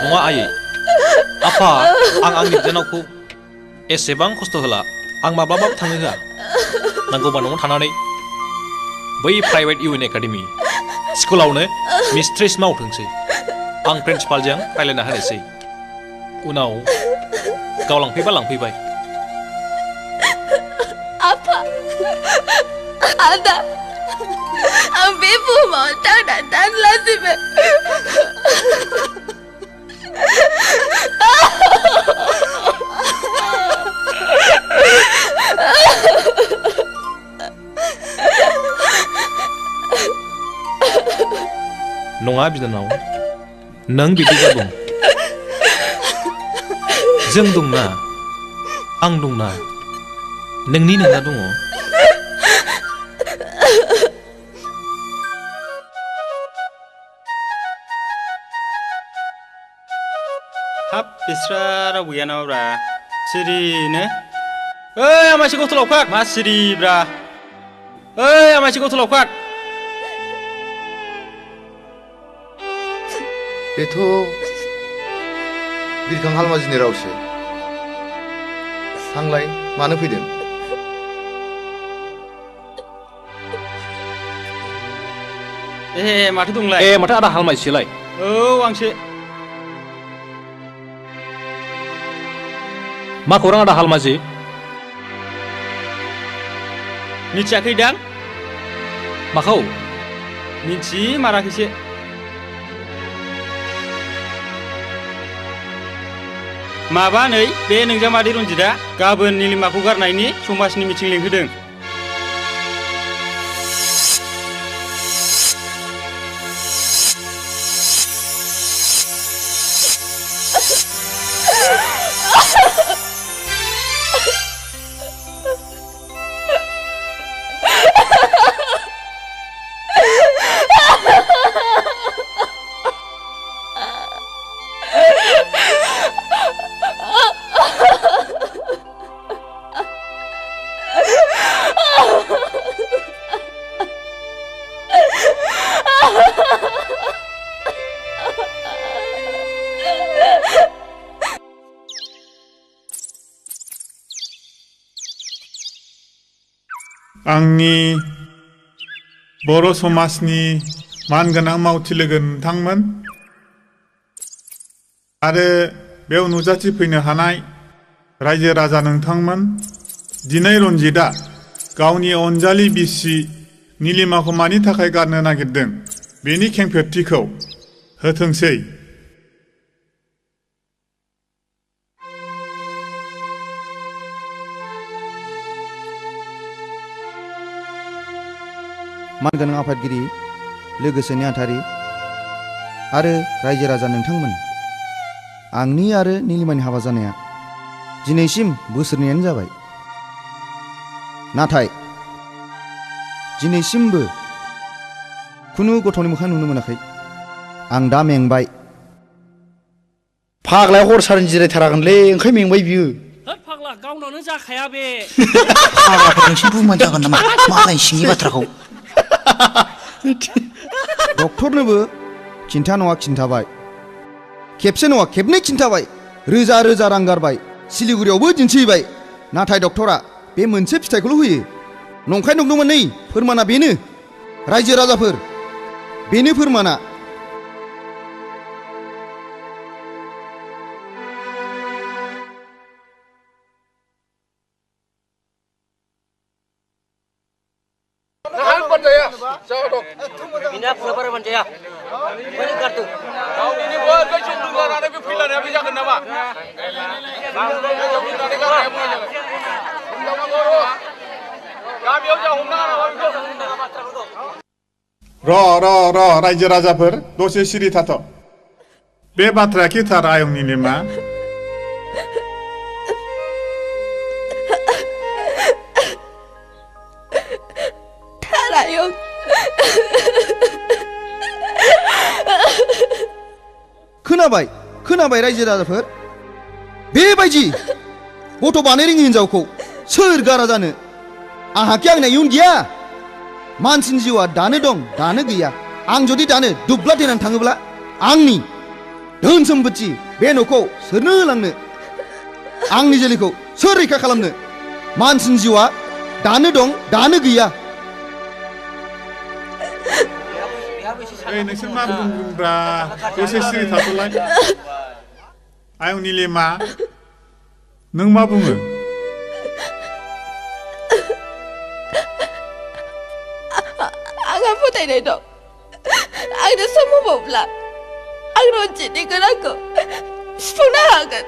नङा आयै आफा आं आंनि बिनानावखौ एसेबां खस्थ' होला आं माब्लाबाबो थांनो होआ नांगौबा न'आव थानानै बै प्राइभेट इउ एन एकाडेमि स्कुलावनो मिस्ट्रेस मावथोंसै आं प्रिन्सिपालजों रायज्लायना होनोसै उनाव गाव लांफैबा लांफैबाय
आफा आदा आं बे बुहुमाव थांना थानलासिबो
नङा बिनानाव नों बिदि दाबुं जों दंना आं दंना नोंनि नोंना दङ
हाब बिस्रा रावबो गैया नामाब्रा सिरिनो ओइ आमाइसि गथ' लावखार मा सिरिब्रा ओइ आमाइसि गथ' लावखार
बेथ' बिरखां हालमाजिनि रावसो थांलाय मानो फैदों
माथो दंलाय
माथो आदा हालमाजिसोलाय
औ आंसो
मा खौरां आदा हालमाजि
मिथियाखैदां
माखौ
मिथिमाराखैसो माबा नै बे नोंजामादै रन्जितआ गाबोन निलिमाखौ गारनायनि समाजनि मिटिं लिंहोदों
आंनि बर' समाजनि मानगोनां मावथि लोगो नोंथांमोन आरो बेयाव नुजाथिफैनो हानाय रायजो राजा नोंथांमोन दिनै रन्जितआ गावनि अनजालि बिसि निलिमाखौ मानि थाखाय गारनो नागिरदों बेनि खेंफोरथिखौ होथोंसै
मानगोनां आफादगिरि लोगोसे नेहाथारि आरो रायजो राजा नोंथांमोन आंनि आरो निलिमानि हाबा जानाया दिनैसिम बोसोरनैयानो जाबाय नाथाय दिनैसिमबो खुनु गथ'नि मोखां नुनो मोनाखै आं दा मेंबाय
फाग्लाया हर सारनि जिरायथारागोनलै ओंखाय मेंबाय बियो
फाग्ला गावनावनो जाखाया बे
फाग्लाफोर नोंसिनि बुंबानो जागोन नामा मालाय सिंनि बाथ्राखौ
डक्टरनोबो खिन्था नङा खिन्थाबाय खेबसे नङा खेबनै खिन्थाबाय रोजा रोजा रां गारबाय सिलिगुरियावबो दिन्थिबाय नाथाय डक्टरा बे मोनसे फिथाइखौल' होयो नंखाय नंदोंमोन नै फोरमाना बेनो रायजो राजाफोर बेनो फोरमाना
Minyak berapa banyak ya? Banyak kartu.
Kau ini buat kau cuma ada di filan ya bisa kena apa?
र रायजो राजाफोर दसे सिरि थाथ' बे बाथ्राया खिथार आयं निलिमा
थारायं
खोनाबाय खोनाबाय रायजो राजाफोर बेबायदि गथ' बानाय रोङि हिनजावखौ सोर गारा जानो आंहाखि आंना इयुन गैया मानसिनि जिउआ दानो दं दानो गैया आं जुदि दानो दुब्ला देनानै थाङोब्ला आंनि धोन सम्पति बे न'खौ सोरनो होलांनो आंनि जोलैखौ सोर रैखा खालामनो मानसिनि जिउआ दानो दं दानो गैया
ओइ नोंसोर मा बुंब्रा दसे सिरि थाथ'लाय आयं निलिमा नों मा बुङो
आंहा फोथायनाय दं आंनो सम होबावब्ला आं रन्जितनि गोनांखौ सुफुंनो हागोन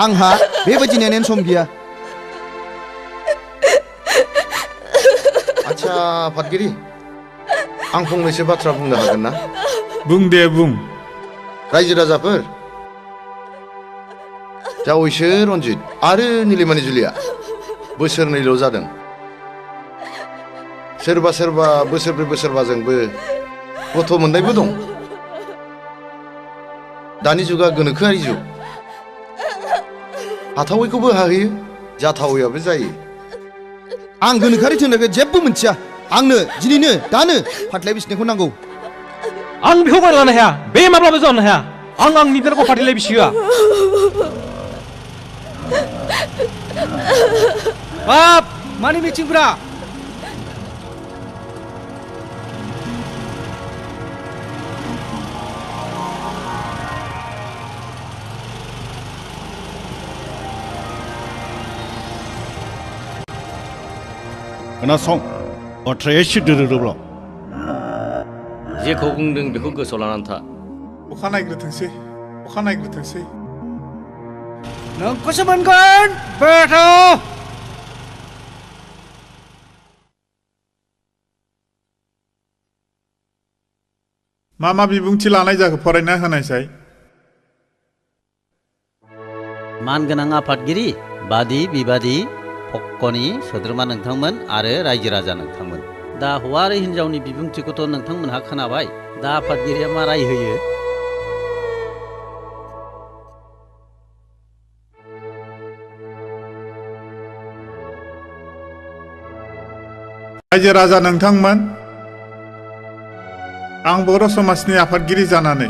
आंहा बेबायदि नेनायनि सम गैया
आच्छा आफादगिरि आं फंनैसो बाथ्रा बुंनो हागोन ना
बुं दे बुं
रायजो राजाफोर जावैसो रन्जित आरो निलिमानि जुलिया बोसोरनैल' जादों सोरबा सोरबा बोसोरब्रै बोसोरबाजोंबो गथ' मोननायबो दं दानि जुगा गोनोखोआरि जुग हाथावैखौबो हाहैयो जाथावैयाबो जायो
आं गोनोखोआरि थोननायखौ जेबो मोनथिया आंनो दिनैनो दानो फाथलाय बिसिनायखौ नांगौ
आं बेखौ गनायना लानो हाया बे माब्लाबा जानो हाया आं आंनि बिनानावखौ फाथैलाय बिसिहोआ बाप मानि मिटिंफ्रा
खोनासं बाथ्राया एसे दोरोदोब्ला
जेखौ बुंदों बेखौ गोसोआव लानानै था
अखा नायग्रोथोंसै
नोंखौसो मोनगोन बेथ'
मा बिबुंथि लानाय जाखो फरायना होनायसाय
मानगोनां आफादगिरि बादि बिबादि पक्कनि सोद्रोमा नोंथांमोन आरो रायजो राजा नोंथांमोन दा हौवा आरो हिन्जावनि बिबुंथिखौथ' नोंथांमोनहा खोनाबाय दा आफादगिरिया मा राय होयो
रायजो राजा नोंथांमोन आं बर' समाजनि आफादगिरि जानानै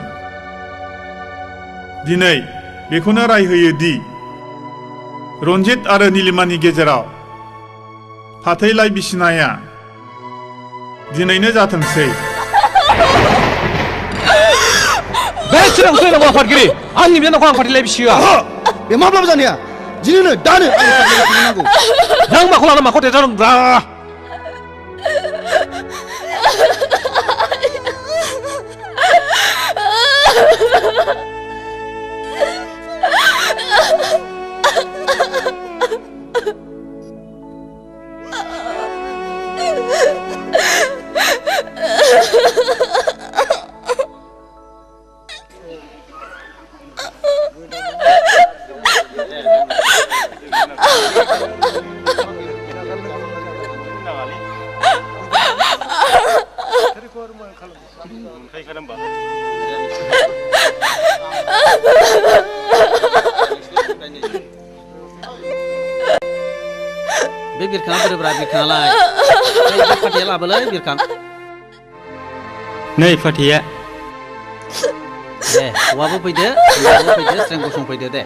दिनै बेखौनो राय होयो दि रन्जित आरो निलिमानि गेजेराव फाथैलाय बिसिनाया दिनैनो जाथोंसै
बे सिगांसो होनांगौ आफादगिरि आंनि बिनानावखौ आं फाथैलाय बिसिहोआ
बे माब्लाबा जानाया दिनैनो दानो नांगौ
नों माखौ लाना माखौ देरजादों ब्रा
बे बिरखाङा बोरोब्रा बिरखाङालाय बे फाथैया लाबोलै बिरखां
नै फाथैया
दे हौवाबो फैदो हिन्जावबो फैदो स्रें गसंफैदो दे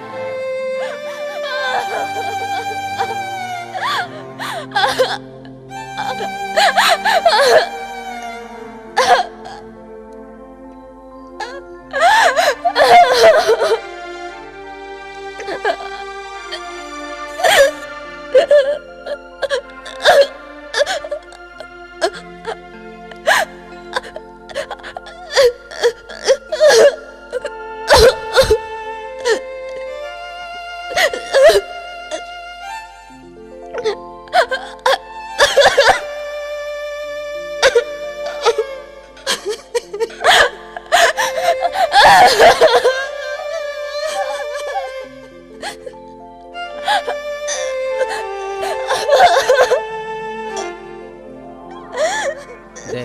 दे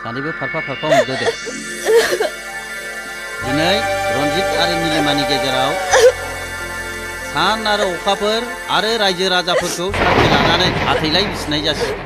सानैबो फारफा फारफा हमदो दे दिनै रन्जित आरो निलिमानि गेजेराव सान आरो अखाफोर आरो रायजो राजाफोरखौ साखि लानानै फाथैलाय बिसिनाय जासिगोन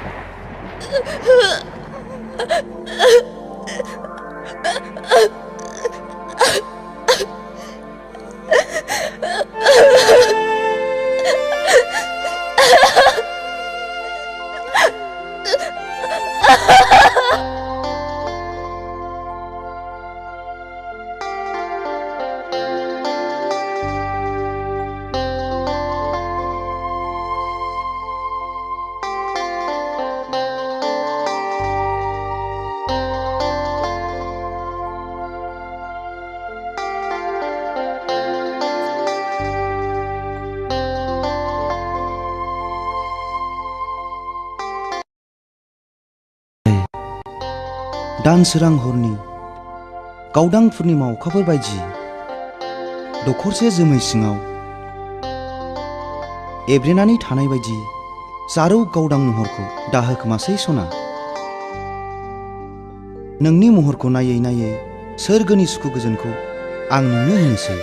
दानसोरां हरनि गावदां पुर्निमा अखाफोर बायदि दखरसे जोमै सिङाव एब्रेनानै थानाय बायदि जारौ गावदां महरखौ दाहोखोमासै सना नोंनि महरखौ नायै नायै सोरगोनि सुखु गोजोनखौ आं नोंनो होनोसै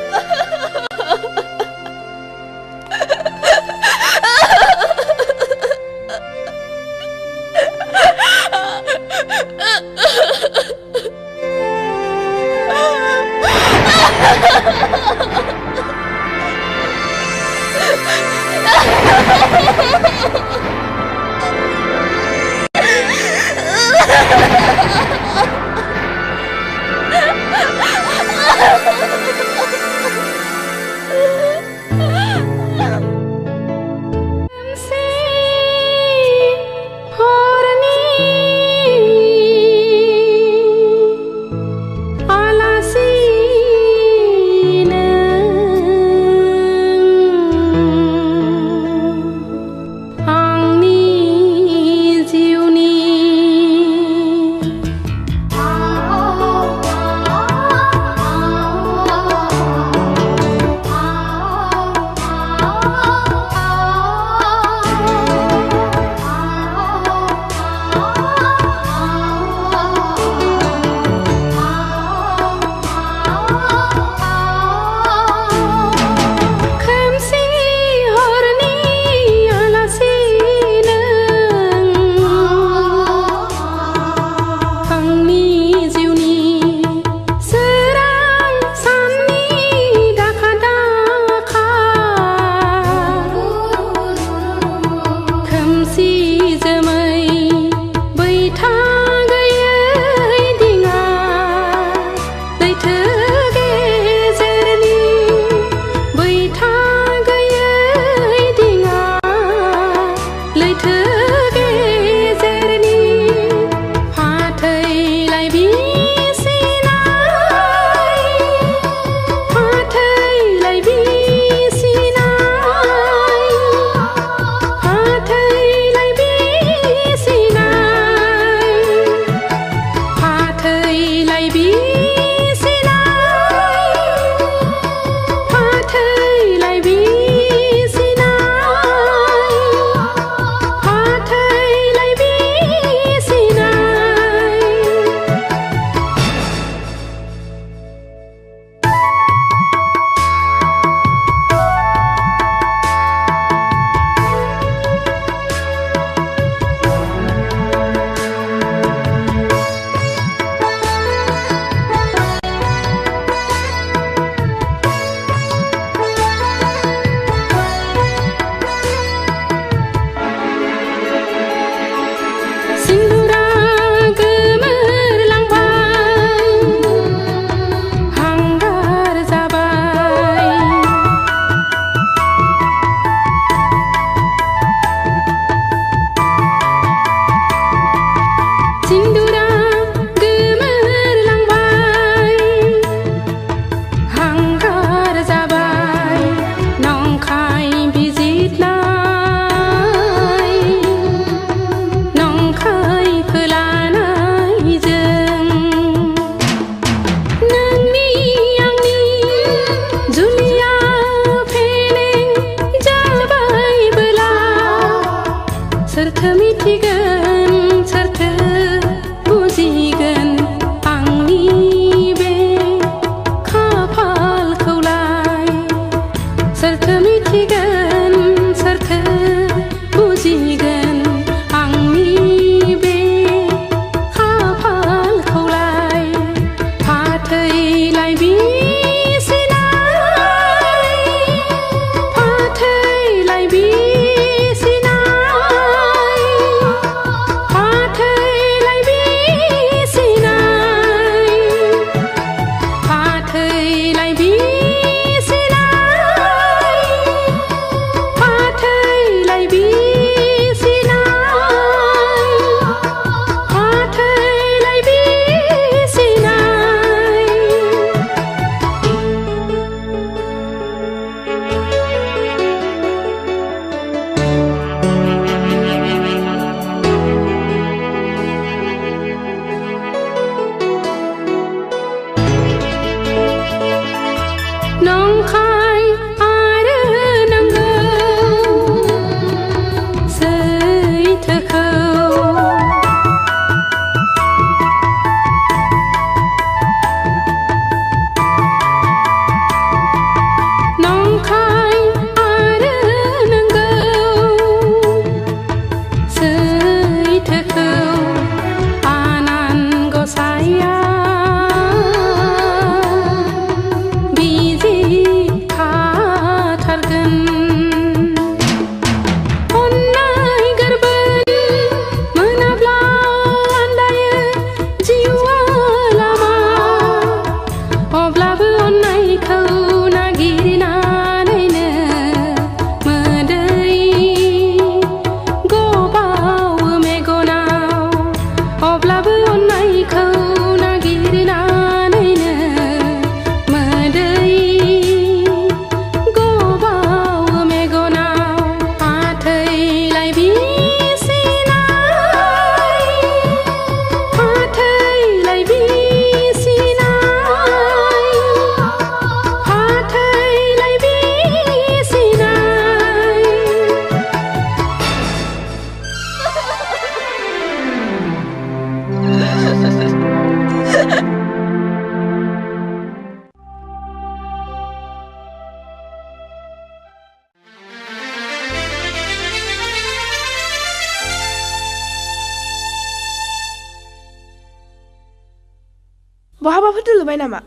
बहाबाफोर दोलुबाय नामा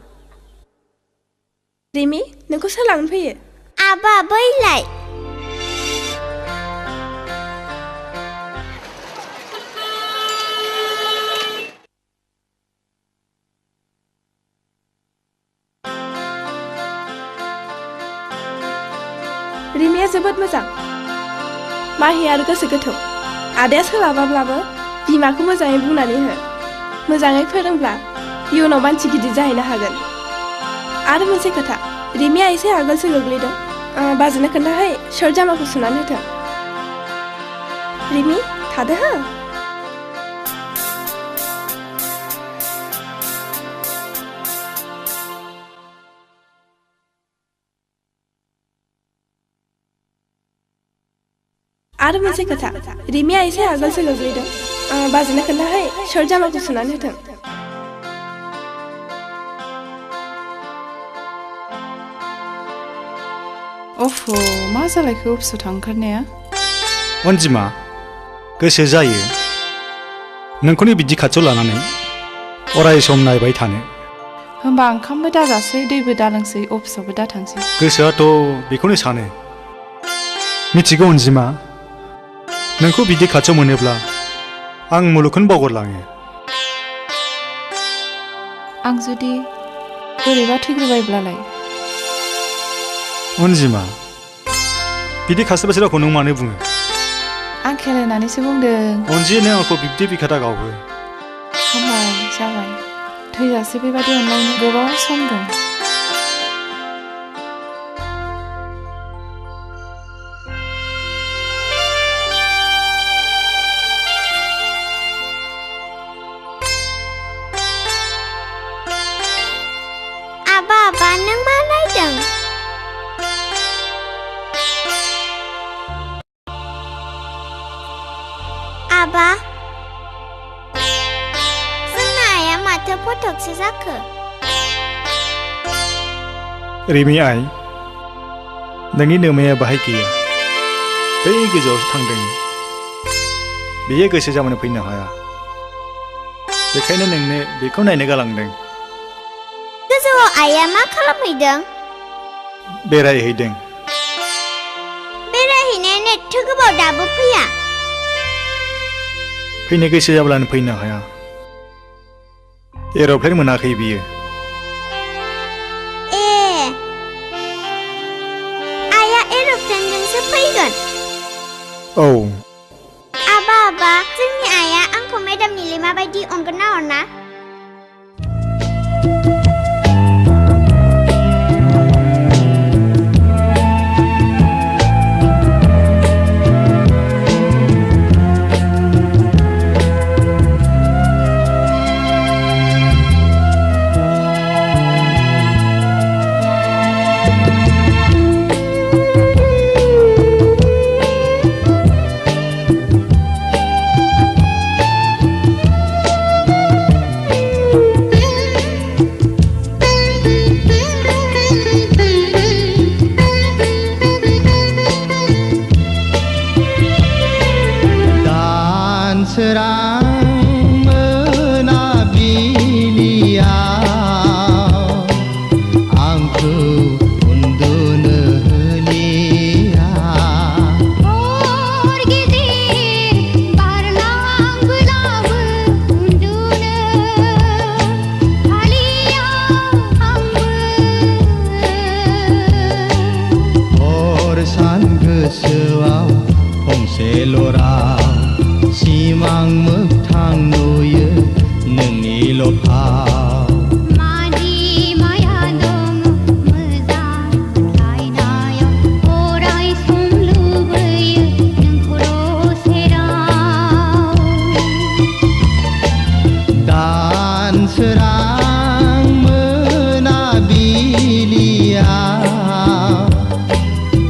रिमि नोंखौ सोर लांनो फैयो
आबा बैलाय
रिमिया जोबोद मोजां माहि आरो गोसो गोथौ आदाया सोलाबाब्लाबो बिमाखौ मोजाङै बुंनानै हो मोजाङै फोरोंब्ला इयुनाव मानसि गिदिर जाहैनो हागोन आरो मोनसे खोथा रिमिया एसे आगोलसो गोग्लैदों बाजैनो खोन्थाहै शर्ट जामाखौ सुनानै होथों रिमि थादो हो आरो मोनसे खोथा रिमिया एसे आगोलसो गोग्लैदों बाजैनो खोन्थाहै शर्ट जामाखौ सुनानै होथों
अफ' मा जालायखो अफिसाव थांखारनाया
अनजिमा गोसो जायो नोंखौनो बिदि खाथियाव लानानै अराय सम नायबाय थानो
होमबा ओंखामबो दाजासै दैबो दालोंसै अफिसावबो दाथांसै
गोसोआथ' बेखौनो सानो मिथिगौ अनजिमा नोंखौ बिदि खाथियाव मोनोब्ला आं मुलुगखौनो बावगारलाङो
आं जुदि बोरैबा थैग्रोबायब्लालाय
अनजिमा बिदि खासिबासो रावखौ नों मानो बुङो
आं खेलायनानैसो बुंदों
अनजि नों आंखौ बिब्दि बिखादा गावो
हामबाय जाबाय थैजासे बेबादि अनलायनो गोबाव सम दं
आबा नों मा नायदों आबा जोंना आइया माथो फटकसो जाखो
रिमि आइ नोंनि नोमाया बाहाय गैया बै गोजौआवसो थांदों बेयो गोसो जाबानो फैनो हाया बेखायनो नोंनो बेखौ नायनो गालांदों
गोजौआव आइया मा खालामहैदों
बेरायहैदों
बेरायहैनाया एथ' गोबाव दाबो फैया
फैनो गोसो जाब्लानो फैनो हाया एर'प्लेन मोनाखै बियो
ए आइया एर'प्लेनजोंसो फैगोन
औ
आबा जोंनि आइया आंखौ मेडाम निलिमा बायदि अनगोन ना अना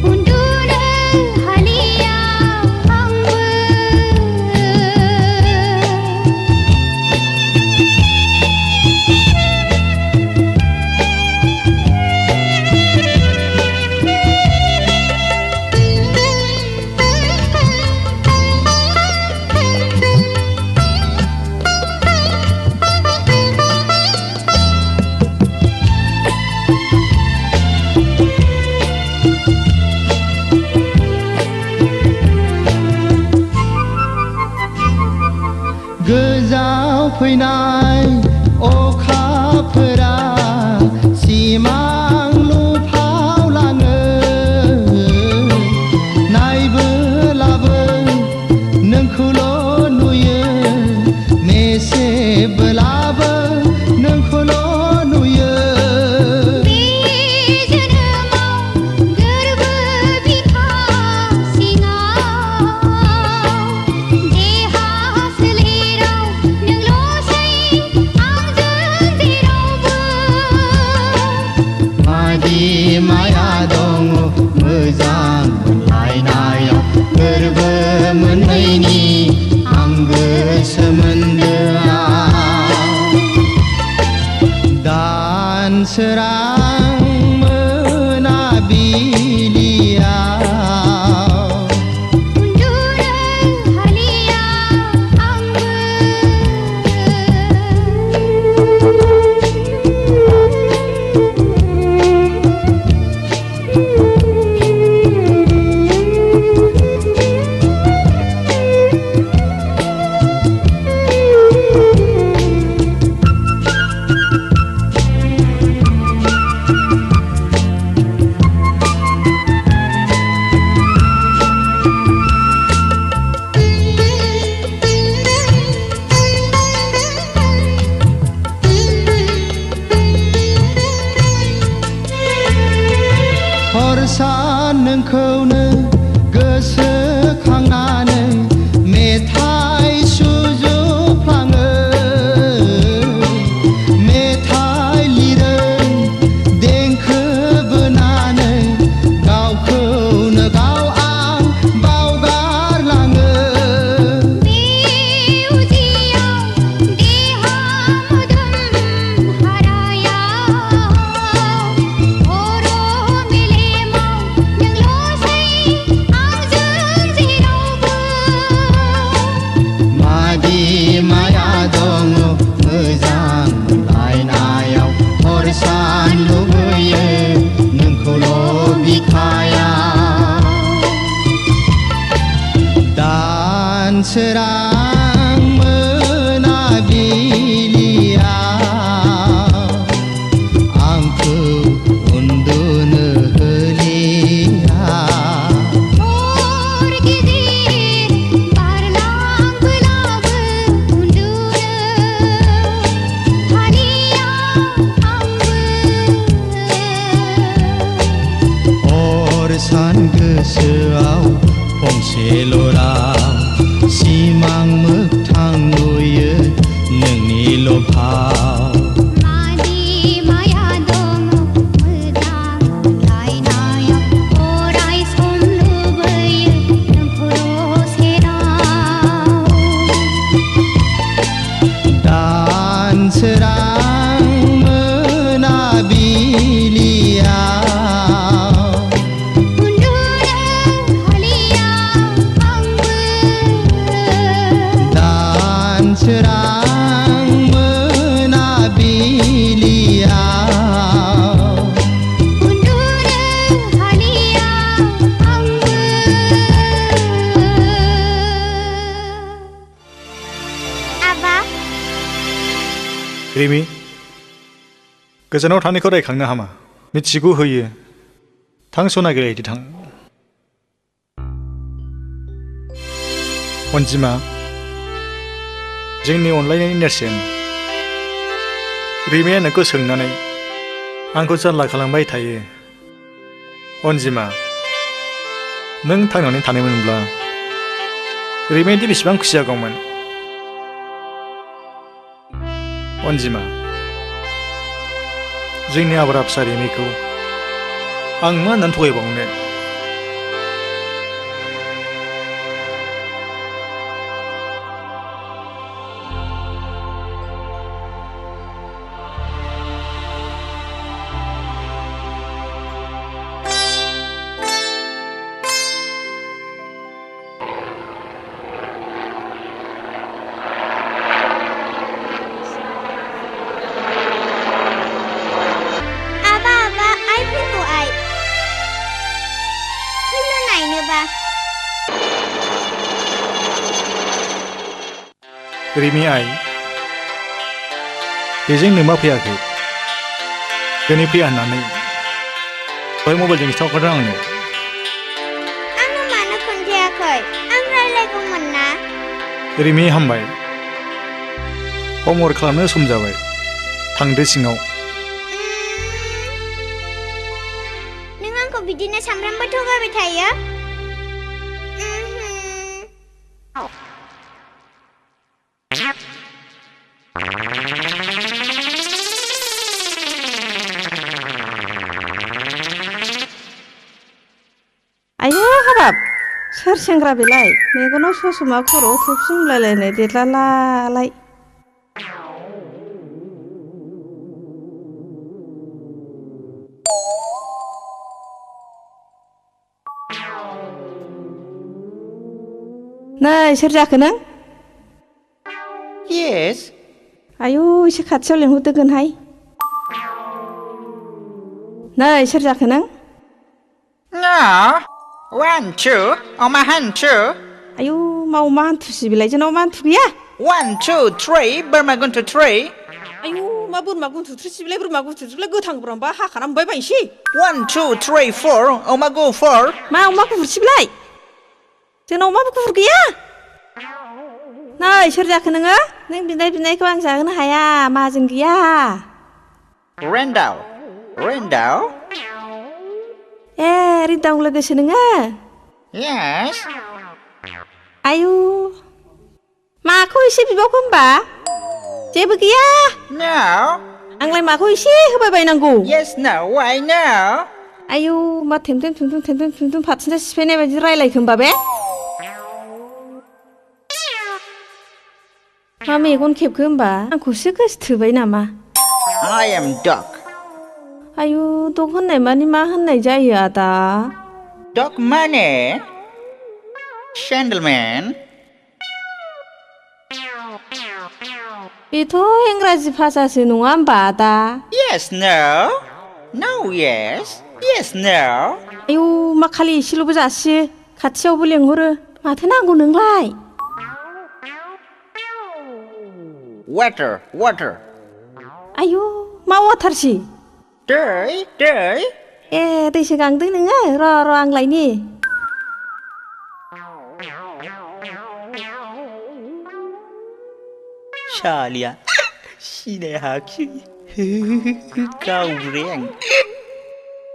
उन्दुनो हालिया आंबो
गोजाव फैनाय अखाफोरा सिमां लुफावलाङो नायबोलाबो नोंखौल' नुयो मेसेबोलाबो नोंखौल' नुयो माया दङ मोजां मोनलायनायाव गोरबो मोननैनि आंगो सोमोन्दोआव दानसोरां मोनाबिलियाव सान नोंखौनो गोसोखांनानै मेथाइ सुजुफ्लाङो मेथाइ लिरो देंखो बोनानै गावखौनो गाव आं बावगारलाङो माया दङ मोजां मोनलायनायाव हर सान लुबैयो नोंखौल' बिखायाव दानसोरां मोनाबिलियाव आंखौ उन्दुनो होलिया सान गोसोआव फंसेल' राव सिमां मोगथां नुयो नोंनिल' भाव माया दङ मोजां मोनलायनायाव अराय सम लुबैयो नोंखौल' सेराव दानसोरां मोनाबिलियाव दानसोरां मोनाबिलियाव
आबा
रिमि गोजानाव थानायखौ रायखांनो हामा मिथिगौ होयो थां सना गेलेहैदो थां अनजिमा जोंनि अनलायनायनि नेरसोन रिमिया नोंखौ सोंनानै आंखौ जानला खालामबाय थायो अनजिमा नों थांनानै थानायमोनब्ला रिमियादि बेसेबां खुसि जागौमोन अनजिमा जोंनि आब्रा फिसा रिमिखौ आं मा होननानै थगायबावनो रिमि आइ बेजों नोमा फैयाखै दिनै फैया होननानै दहाय मबाइलजों खिन्थाहरखादों आंनो
आंनो मानो खोन्थायाखै आं रायलायगौमोन ना
रिमि हामबाय हमवर्क खालामनो सम जाबाय थांदो सिङाव
नों आंखौ बिदिनो सामफ्रामबो थगायबाय थायो
आयौ हाबाब सोर सेंग्रा बेलाय मेगनाव ससमा खर'आव थफि मुलायलायनाय देरलालालाय नै सोर जाखो नों
Yes.
आयौ एसे खाथियाव लेंहरदोगोनहाय नै सोर जाखो नों
No. 1, 2. Oma hantu.
आयौ मा अमा हान्थुसि बेलाय जोंनाव मा हान्थु गैया
1, 2, 3. बोरमा गुन्थु 3.
आयौ मा बोरमा गुन्थुथ्रिसि बेलाय बोरमा गुन्थुथ्रिलाय गोथां बोरमाबा हाखाना मोनबाय बायनोसै
1, 2, 3, 4. Oma go 4.
मा अमा गुफुरसि बेलाय जोंनाव अमा गुफुर गैया नै सोर जाखो नोङो नों बिनायखौ आं जाहोनो हाया माजों गैया
Rendau. Rendau.
ए रिदाव लोगोसो नोङो
Yes.
आयु माखौ एसे बिबावखो होमबा जेबो गैया
No.
आंलाय माखौ एसे होबाय बायनांगौ
Yes, no. Why no?
आयु मा थेमथेम फाथिना सिफायनाय बायदि रायलायखो होमबा बे मा मेगन खेबखो होमबा आंखौसो गोसोथोबाय नामा
I am dog.
आयु दग होननाय मानि मा होननाय जायो आदा
Dog money. Gentleman.
बेथ' इंराजि भाषासो नङा होमबा आदा
Yes, no. No, yes. Yes, no.
आयु मा खालि एसेल'बो जासियो खाथियावबो लेंहरो माथो नांगौ नोंलाय
Water, water.
आयु मा वाटारसि
दै दै
ए दैसो गांदों नोङो र' आं लायनि
Salia. Sine haki. Gaureng.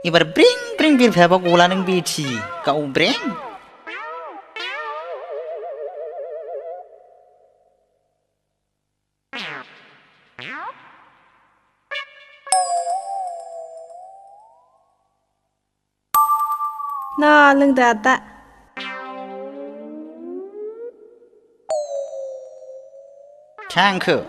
Ibar bring bir phaba gola nang beti. Gaureng.
ना लोंदो आदा
Thank you.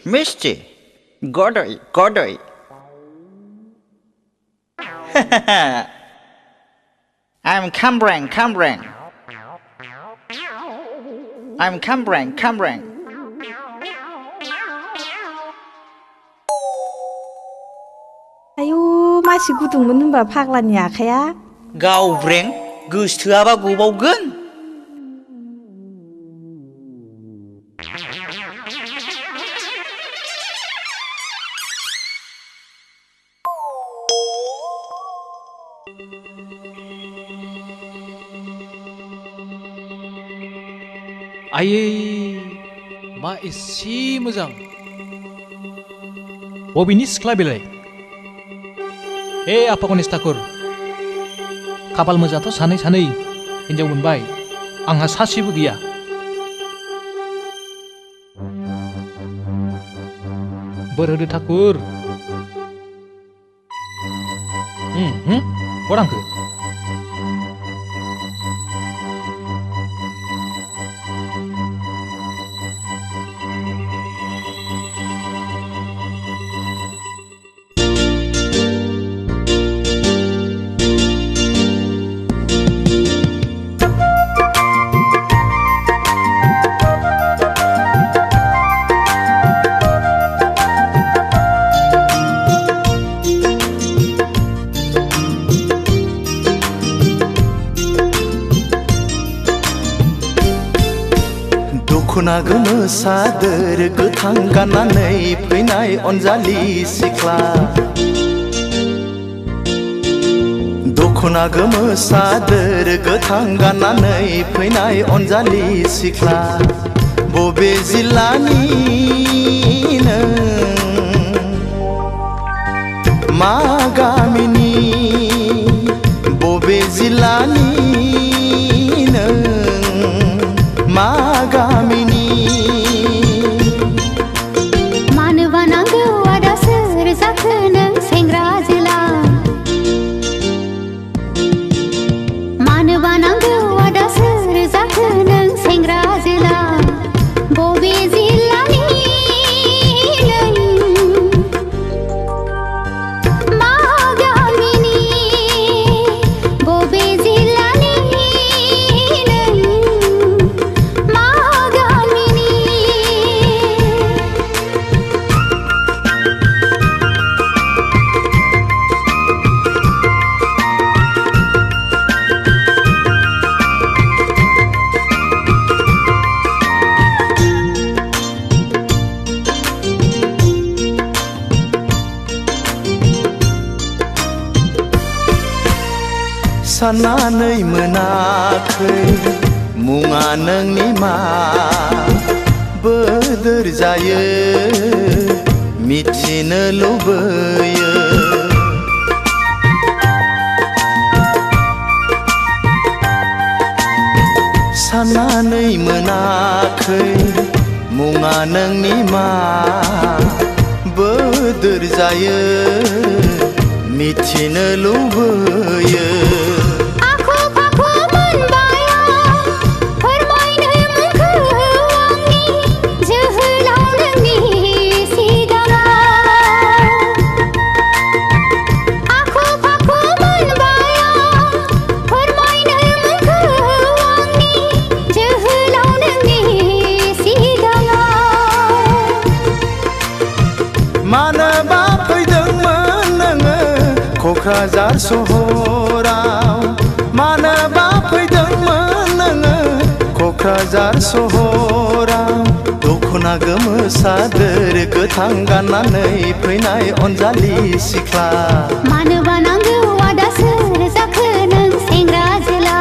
Misty. Godoy. I'm Cambrang. I'm Cambrang.
आयु मासि गुदुंमोन होनबा फाग्लानि आखाया
गावब्रें गोसोथोआबा गबावगोन
आयै मा एसे मोजां बबेनि सिख्ला बेलाय हे आफा गणेश ठाकुर खाफाल मोजांथ' सानै हिनजाव मोनबाय आंहा सासेबो गैया बोर होदो ठाकुर गरांखो
दख'ना गोमो सादोर गोथां गाननानै फैनाय अनजालि सिख्ला दख'ना गोमो सादोर गोथां गाननानै फैनाय अनजालि सिख्ला बबे जिल्लानि नों मा गामिनि बबे जिल्लानि नों मा गामिनि
मानो बानांगौ आदा सोर जाखो नों सेंग्रा जोला मानो बानांगौ आदा सोर जाखो नों सेंग्रा जोला बबे जिल्लानि नों मा गामिनि बबे जिल्लानि
साननानै मोनाखै मुङा नोंनि मा बोदोर जायो मिथिनो लुबैयो साननानै मोनाखै मुङा नोंनि मा बोदोर जायो मिथिनो लुबैयो मानोबा फैदोंमोन नोङो क'क्राझार सहराव मानोबा फैदोंमोन नोङो क'क्राझार सहराव दख'ना गोमो सादोर गोथां गाननानै फैनाय अनजालि सिख्ला
मानोबा नांगौ आदा सोर जाखो नों सेंग्रा जोला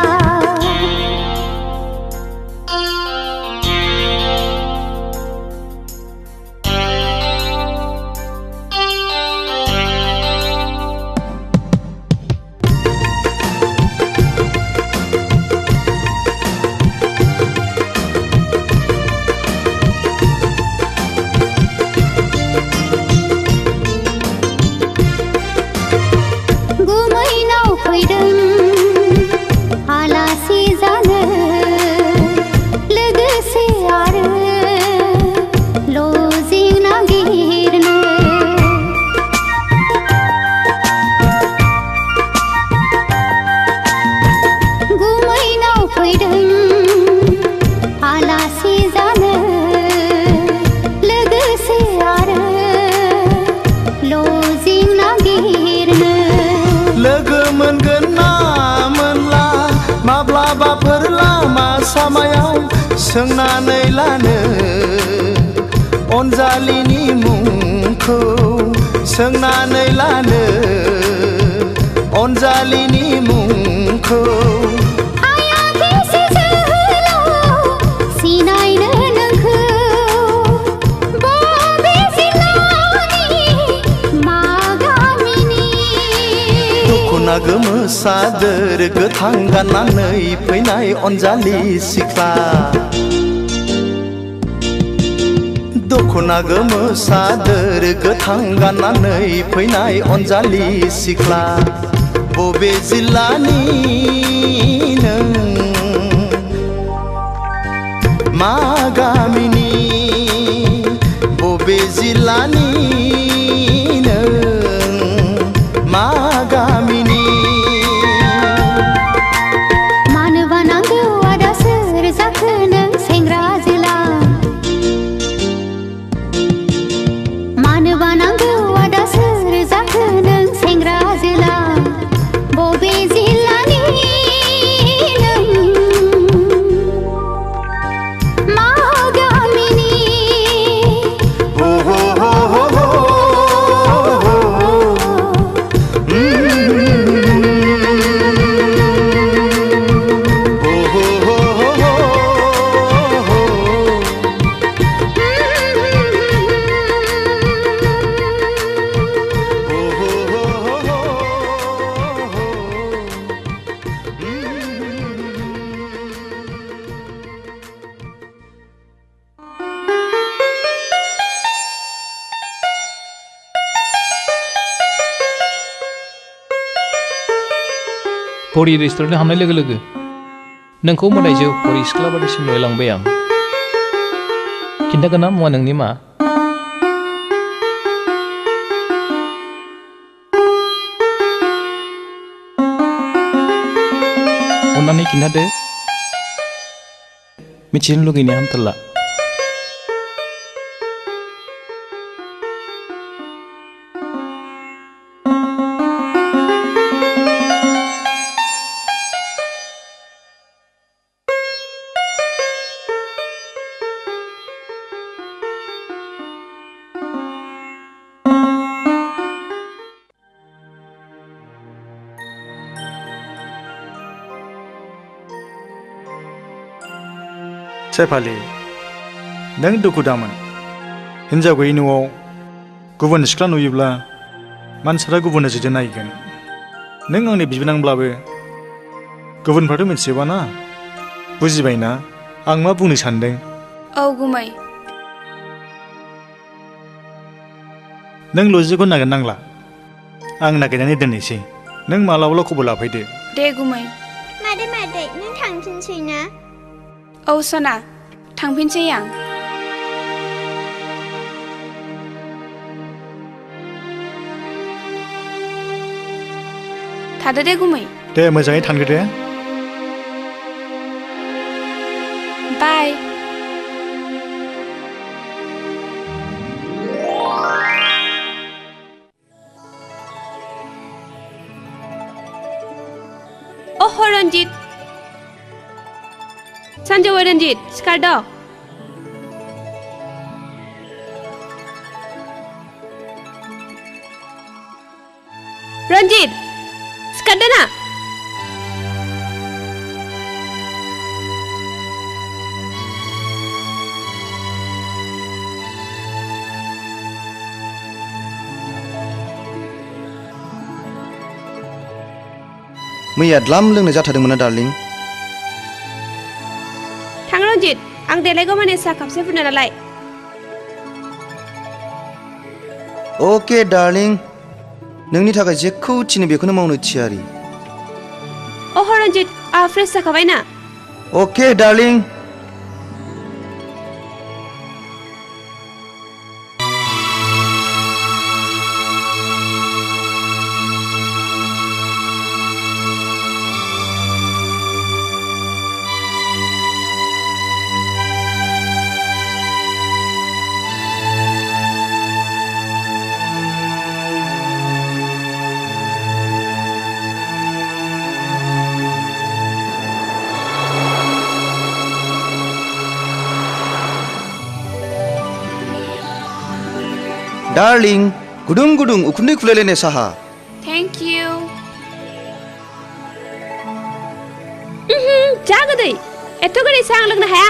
माब्लाबाफोर लामा सामायाव सोंनानै लानो अनजालिनि मुंखौ सोंनानै लानो अनजालिनि मुंखौ दख'ना गोमो सादोर गोथां गाननानै फैनाय अनजालि सिख्ला दख'ना गोमो सादोर गोथां गाननानै फैनाय अनजालि सिख्ला बबे जिल्लानि नों मा गामिनि बबे जिल्लानि नों मा गामिनि
मानोबा नांगौ आदा सोर जाखो नों सेंग्रा जोला मानोबा नांगौ आदा सोर जाखो नों सेंग्रा जोला बबे जिल्लानि नों मा गामिनि
परि रेस्टुरेन्ट हाबनाय लोगो लोगो नोंखौ मोदायजो परि सिख्ला बादिसिम नुलांबाय आं खिन्थागोन ना मुवा नोंनि मा अन्नानै खिन्थादो मिथिनो लुगैनाया हामथारला
सेफालि नों दुखु दामोन हिन्जाव गैयै न'आव गुबुन सिख्ला नुयोब्ला मानसिफ्रा गुबुन नोजोरजों नायगोन नों आंनि बिबोनांब्लाबो गुबुनफ्राथ' मिथिजोबाना बुजिबायना आं मा बुंनो सानदों
औ गुमै
नों लजिकखौ नागिरनांला आं नागिरनानै दोननोसै नों मालाबाल' खबर लाफैदो
दे गुमै
मादै मादै नों थांफिनसै ना
औ सना थांफिनसै आं थादो दे गुमै
दे मोजाङै थांदो दे
बाय ओह रन्जित सानजौआ रन्जित सिखारद' रन्जित सिखारदो ना
मैया द्लाम लोंनाय जाथारदोंमोन ना डार्लिं
थां रन्जित आं देलायगौ माने साहा कापसे फुदुंना नालाय
अके डार्लिं नोंनि थाखाय जेखौ थिनो बेखौनो मावनो थियारि
ओह रन्जित आहा फ्रेस जाखाबाय ना
अके डार्लिं डार्लिं गुदुं गुदुं उखुन्दै खुलायलायनाय साहा
थेंक इउ जा गोदै एथ' गोदै साहा आं लोंनो हाया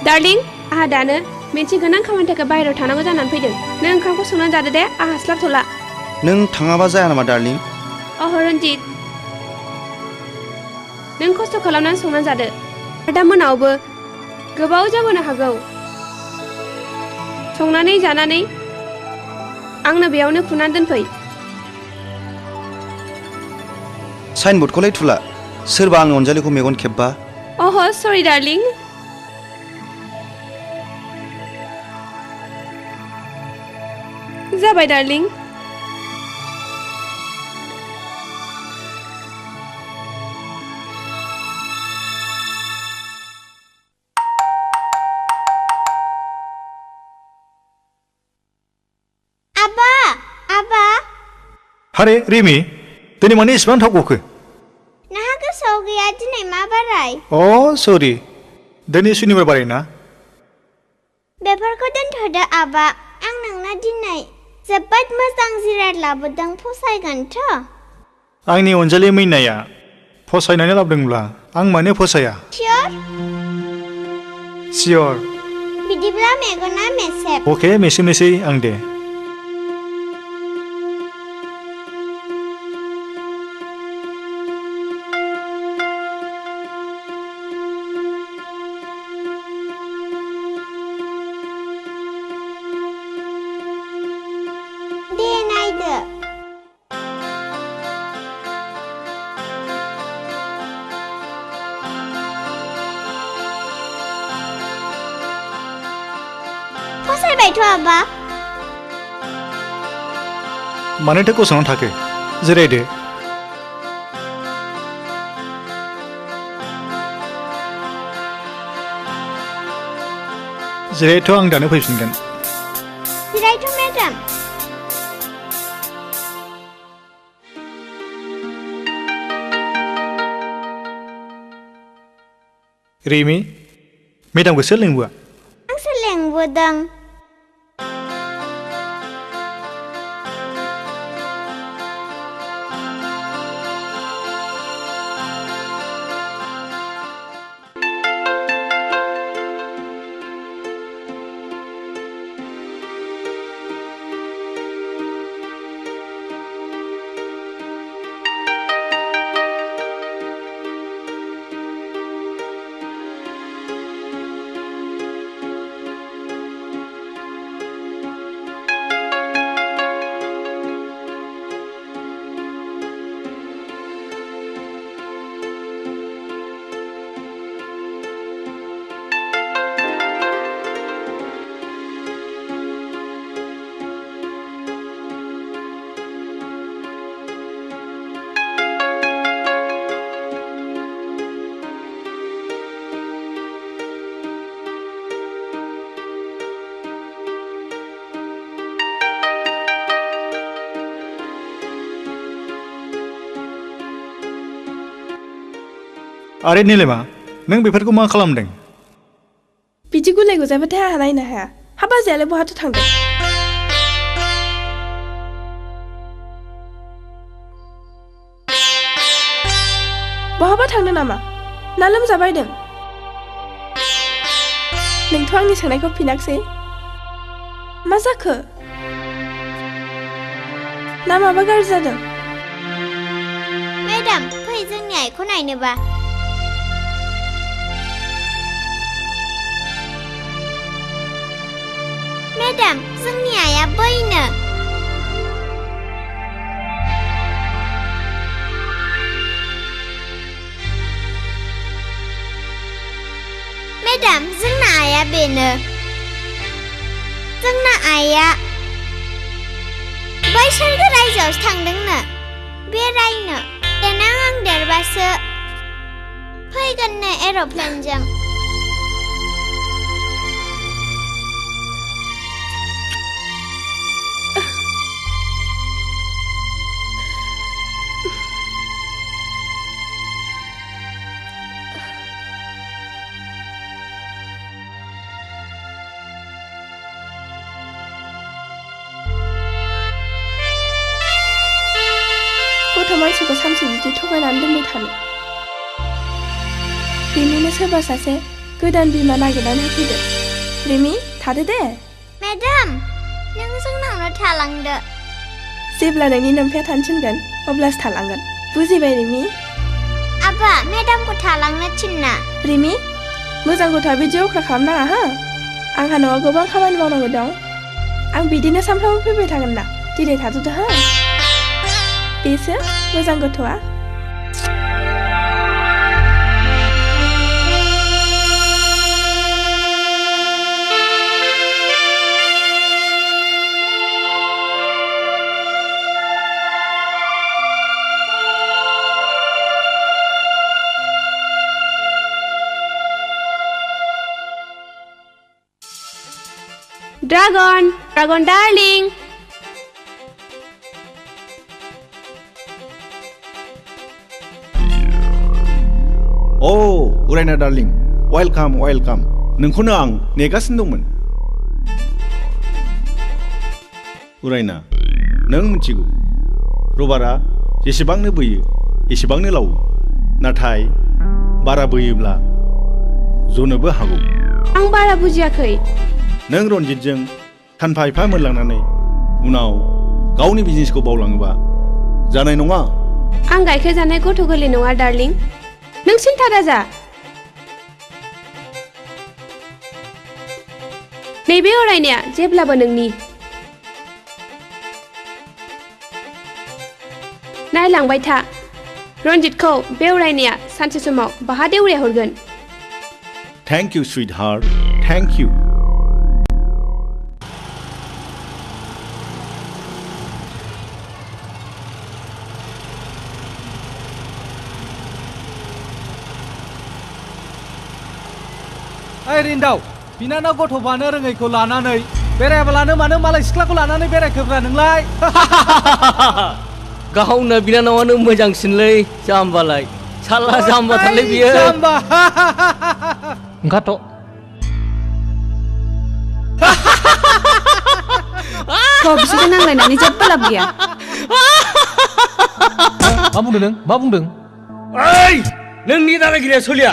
डार्लिं आहा दानो मोनसे गोनां खामानिनि थाखाय बाहेरायाव थांनांगौ जानानै फैदों नों ओंखामखौ संनानै जादो दे आहा हास्लाबथ'ला
नों थाङाबा जाया नामा डार्लिं
ओह रन्जित नों खस्थ' खालामनानै संनानै जादो दा मोनायावबो गोबाव जाबोनो हागौ संनानै जानानै आंनो बेयावनो खुनानै दोनफै
साइनबर्डखौलाय थुला सोरबा आंनि अनजालिखौ मेगन खेब्बा
ओह सरि डार्लिं जाबाय डार्लिं
हारे रिमि दिनै माने इसेबां थाब गखो
नोंहा गोसोआव गैया दिनै मा बाराय
अ सरि दिनै सुनिबार बाराय ना
बेफोरखौ दोनथ'दो आबा आं नोंनो दिनै जोबोद मोजां जिराद लाबोदों फसायगोनथ'
आंनि अनजालि मैनाया फसायनानै लाबोदोंब्ला आं मानो फसाया सियर
बिदिब्ला मेगना मेसेब
अके मेसेबनोसै आं दे
फसायबायथ' आबा
मानोथो गसंनानै थाखो जिरायदो जिरायथ' आं दानो फैफिनगोन
जिरायथ' मेडाम
रिमि मेडामखौ सोर लिंबोआ
आंसो लेंबोदों
आरे निलेमा नों बेफोरखौ मा खालामदों
बिदि गुलाय गुजायबाथाय आंहा नायनो हाया हा बाजैयालाय बहाथो थांदों बहाबा थांदों नामा ना लोमजाबायदों नोंथ' आंनि सोंनायखौ फिनाखसै मा जाखो ना माबा गाज्रि जादों
मेडाम फै जोंनि आइखौ नायनोबा मेडाम जोंनि आइया बैनो मेडाम जोंना आइया बेनो जोंना आइया बैसोरगो रायजोआवसो थांदोंनो बेरायनो देनां आं देरबासो फैगोननो एर'प्लेनजों
मानसिखौ सानसे बिदि थगायनानै दोनबाय थानो रिमिनो सोरबा सासे गोदान बिमा नागिरनानै होफैदो रिमि थादो दे
मेडाम नों जोंनावनो थालांदो
जेब्ला नोंनि नोमफाया थानो थिनगोन अब्लासो थालांगोन बुजिबाय रिमि
आबा मेडामखौ थालांनो थिनना
रिमि मोजां गथ'आ बिदि अख्रा खालामनाङा हो आंहा न'आव गोबां खामानि मावनांगौ दं आं बिदिनो सानफ्रामबो फैबाय थागोन ना दिनै थाथ'दो हो बेसो मोजां गथ'आ
Dragon darling.
उरायना डार्लिं वेलकाम नोंखौनो आं नेगासिनो दंमोन उरायना नों मिथिगौ रबारा जेसेबांनो बोयो एसेबांनो लावो नाथाय बारा बोयोब्ला जनोबो हागौ
आं बारा बुजियाखै
नों रनजितजों सानफा एफा मोनलांनानै उनाव गावनि बिजनेसखौ बावलाङोबा जानाय नङा
आं गाइखेर जानाय गथ' गोरलै नङा डार्लिं नों सिन्था दाजा नैबे अरायनाया जेब्लाबो नोंनि नायलांबाय था रनजितखौ बे अरायनाया सानसे समाव बाहा देउरिया हरगोन
thank you sweet heart thank you
ओइ रिन्दाव बिनानाव गथ' बानो रोङैखौ लानानै बेरायाबालानो मानो मालाय सिख्लाखौ लानानै बेरायखोब्रा नोंलाय
गावनो बिनानावानो मोजांसिनलै जाम्बालाय साला जाम्बाथारलै बियो
जाम्बा
ओंखारथ'
kok bisiknya nanglainani जेबो लाब गैया
मा बुंदों नों मा बुंदों
ओइ नोंनि दादागिरिया सोलिया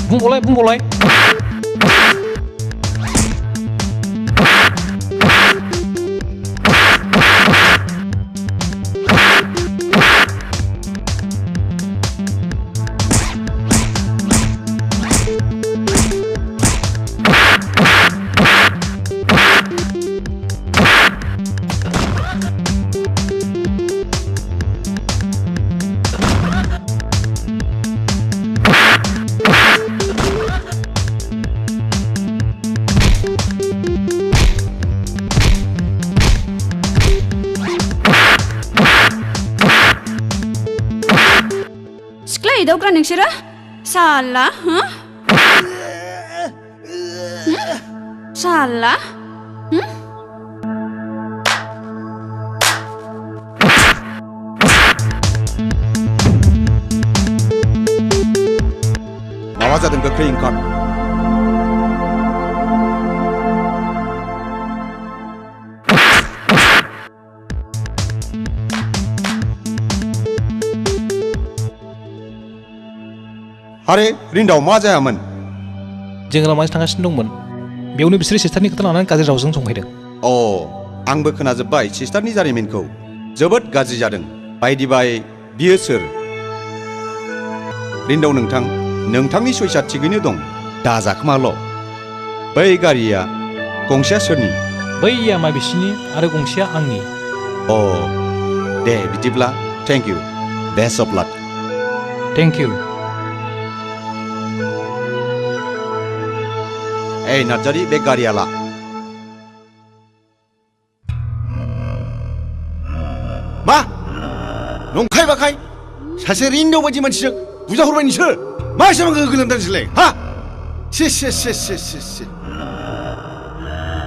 बुंबावलाय
Daukra nोंसोरो साला साला
माबा जादों गोख्रै ओंखार आरे रिन्दाव मा जायामोन
जों लामाजों थांगासिनो दंमोन बेयावनो बिसोरो सिस्टारनि खोथा लानानै गाज्रि रावजों जंखायदों
आंबो खोनाजोब्बाय सिस्टारनि जारिमिनखौ जोबोद गाज्रि जादों बायदि बाय बियो सोर रिन्दाव नोंथांनि सयसा थिगैनो दं दाजाखोमाल' बै गारिया गंसेया सोरनि
बैया माबिसिनि आरो गंसेया आंनि
दे बिदिब्ला thank you best of luck
thank you
A Narzary बे गारिया ला
मा नंखाय बाखाय सासे रिन्दाव बायदि मानसिजों बुजाहरबाय नोंसोर मा एसेबां गोहो गोलोमदों नोंसोरलाय हा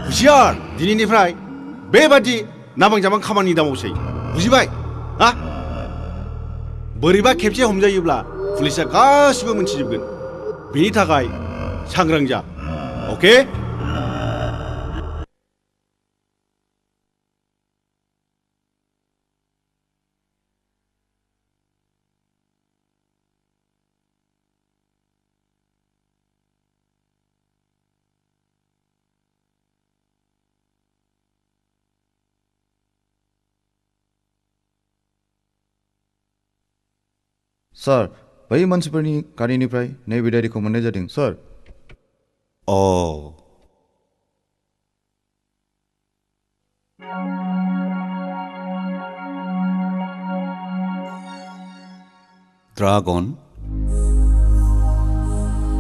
हुसियार दिनैनिफ्राय बेबादि नाबां जाबां खामानि दामावसै बुजिबाय हा बोरैबा खेबसे हमजायोब्ला पुलिसा गासिबो मोनथिजोबगोन बेनि थाखाय सांग्रां जा ओके
सार बै मानसिफोरनि गारिनिफ्राय नैबे डायरिखौ मोननाय जादों सार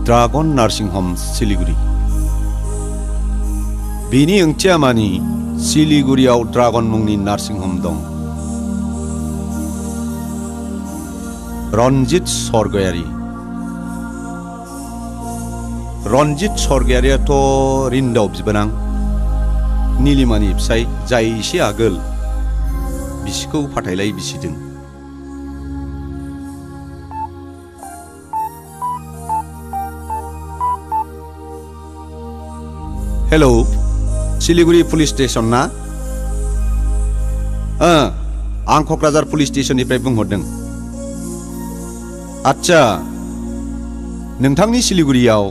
ड्रागन नार्सिं हम सिलिगुरि बिनि ओंथिया मानि सिलिगुरियाव ड्रागन मुंनि नार्सिं हम दं रन्जित सरगयारियाथ' रिन्दाव बिबोनां नीलिमानि फिसाय जाय एसे आगोल बिसिखौ फाथायलाय बिसिदों हेलौ सिलिगुरि पुलिस स्टेशन ना आं क'क्राझार पुलिस स्टेशननिफ्राय बुंहरदों आच्छा नोंथांनि सिलिगुरियाव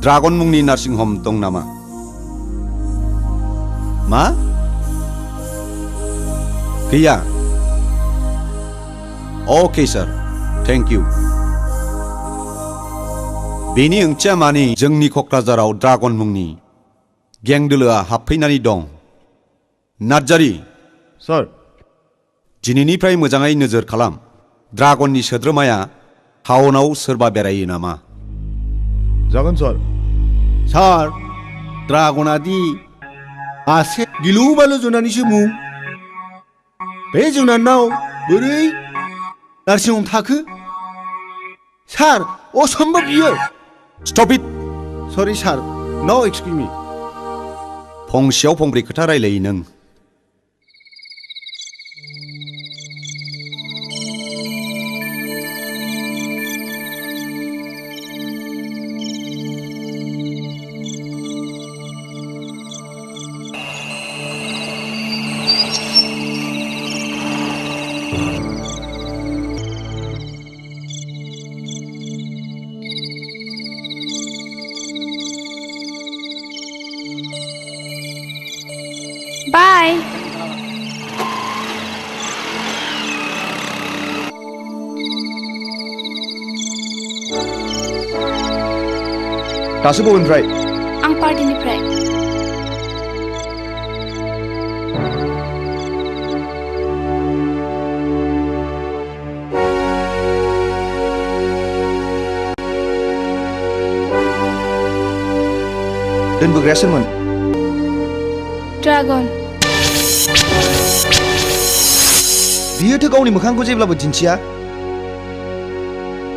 ड्रागन मुंनि नार्सिं हम दं नामा मा गैया अके सार थेंक इउ बेनि ओंथिया मानि जोंनि क'क्राझाराव ड्रागन मुंनि गें दोलोआ हाबफैनानै दं नार्जारी सार दिनैनिफ्राय मोजाङै नोजोर खालाम ड्रागननि सोद्रोमाया टाउनाव सोरबा बेरायो नामा
जागोन सार ड्रागना दि मासे गिलु बालु जुनारनिसो मुं बे जुनारनाव बोरै नार्सिं हम थाखो सार असम्भब बियो स्टप इट सरि सार नो एक्सकिउज मी फंसेयाव फंब्रै खोथा रायलायो नों
Bye.
दासो बबेनिफ्राय
आं पार्टिनिफ्राय
दोनबोग्राया सोरमोन
ड्रागन
बियोथ' गावनि मोखांखौ जेब्लाबो दिन्थिया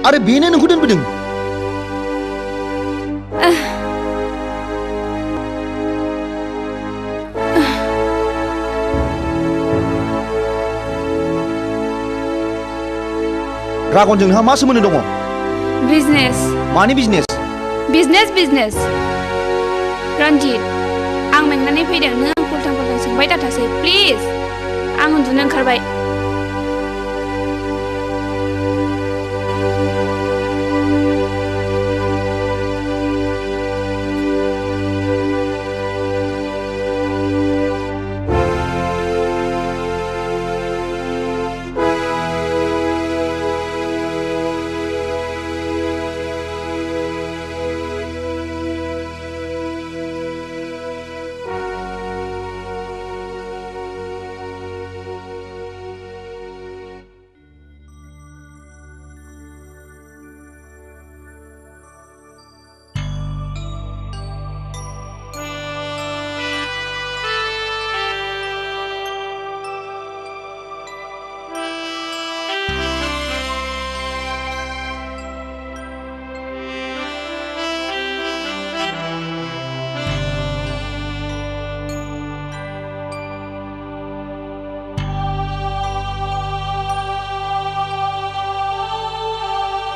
आरो बेनो नोंखौ दोनबोदों ड्रागनजों नोंहा मा सोमोन्दो दङ
बिजनेस
मानि बिजनेस
बिजनेस रन्जित आं मेंनानै फैदों नों आं फुलटां सोंबाय दाथासै प्लिज आं उन्दुनो ओंखारबाय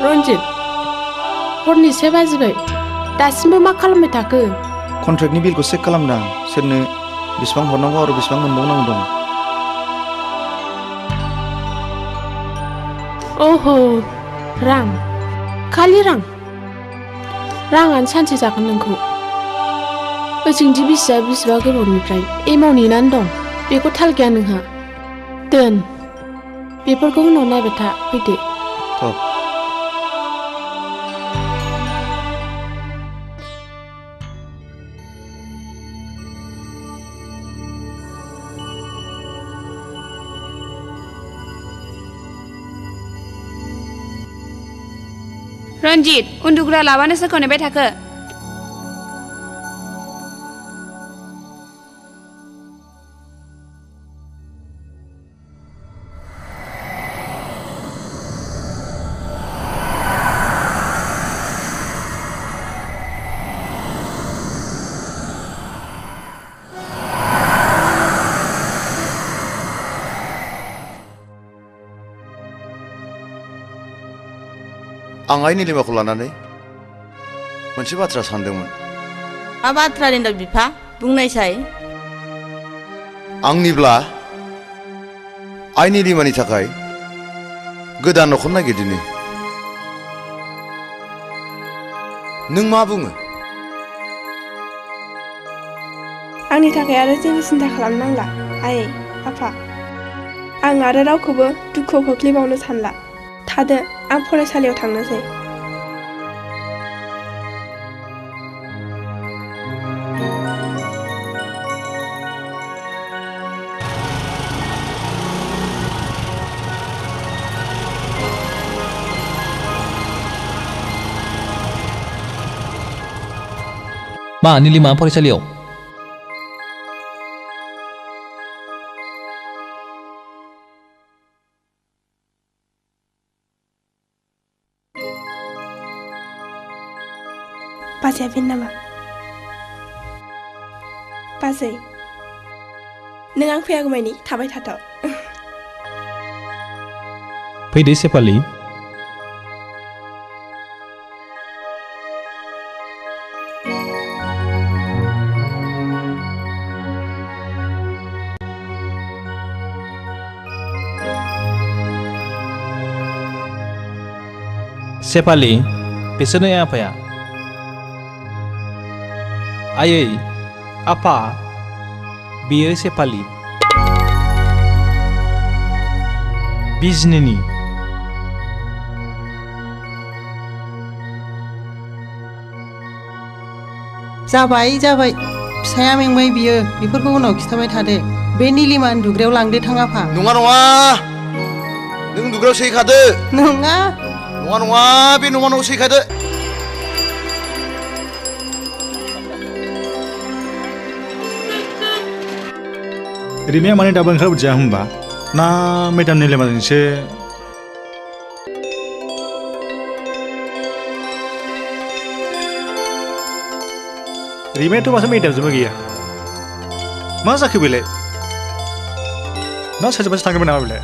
रन्जित हरनि 7 बाजिबाय दासिमबो मा खालामबाय थाखो
कन्ट्रेक्टनि बिलखौ चेक खालामदां सोरनो बेसेबां हरनांगौ आरो बेसेबां मोनबावनांगौ दं
ओहो रां खालि राङानो सानसे जागोन नोंखौ ओजोंदि बिसिबा गोबावनिफ्राय एमाव नेनानै दं बेखौ थाल गैया नोंहा दोन बेफोरखौ उनाव नायबाय था फैदो
रन्जित उन्दुग्रा लाबानो सोरखौ नेबाय थाखो
आं आइ निलिमाखौ लानानै मोनसे बाथ्रा सानदोंमोन
मा बाथ्रा रिन्दाव बिफा बुंनायसाय
आंनिब्ला आइ निलिमानि थाखाय गोदान नखर नागिरदिनि नों मा बुङो
आंनि थाखाय आरो जेबो सिन्था खालामनांला आइ आफा आं आरो रावखौबो दुखुआव खोख्लैबावनो सानला थादो आं फरायसालियाव थांनोसै
मा निलिमा फरायसालियाव
बाजैयाफिन नामा बाजै नों आं फैयागौमानि थाबाय थाथाव
फैदो सेफालि सेफालि बिसोरनो आफाया आयै आफा बियो सेफालि बिजनिनि
जाबाय जाबाय फिसाया मेंबाय बियो बेफोरखौ उनाव खिथाबाय थादो बे निलिमा उन्दुग्रायाव लांदो थां आफा
नङा नङा नों उन्दुग्रायाव सैखादो
नङा
नङा नङा बे न'मा न'आव सैखादो
रिमिया माने दाबो ओंखारबोदिया होमबा ना मेडाम निलेमाजोंसो रिमियाथ' माथो मेडामजोंबो गैया मा जाखो बेलाय ना सोरजोंबासो थांदोंमोन नामा बेलाय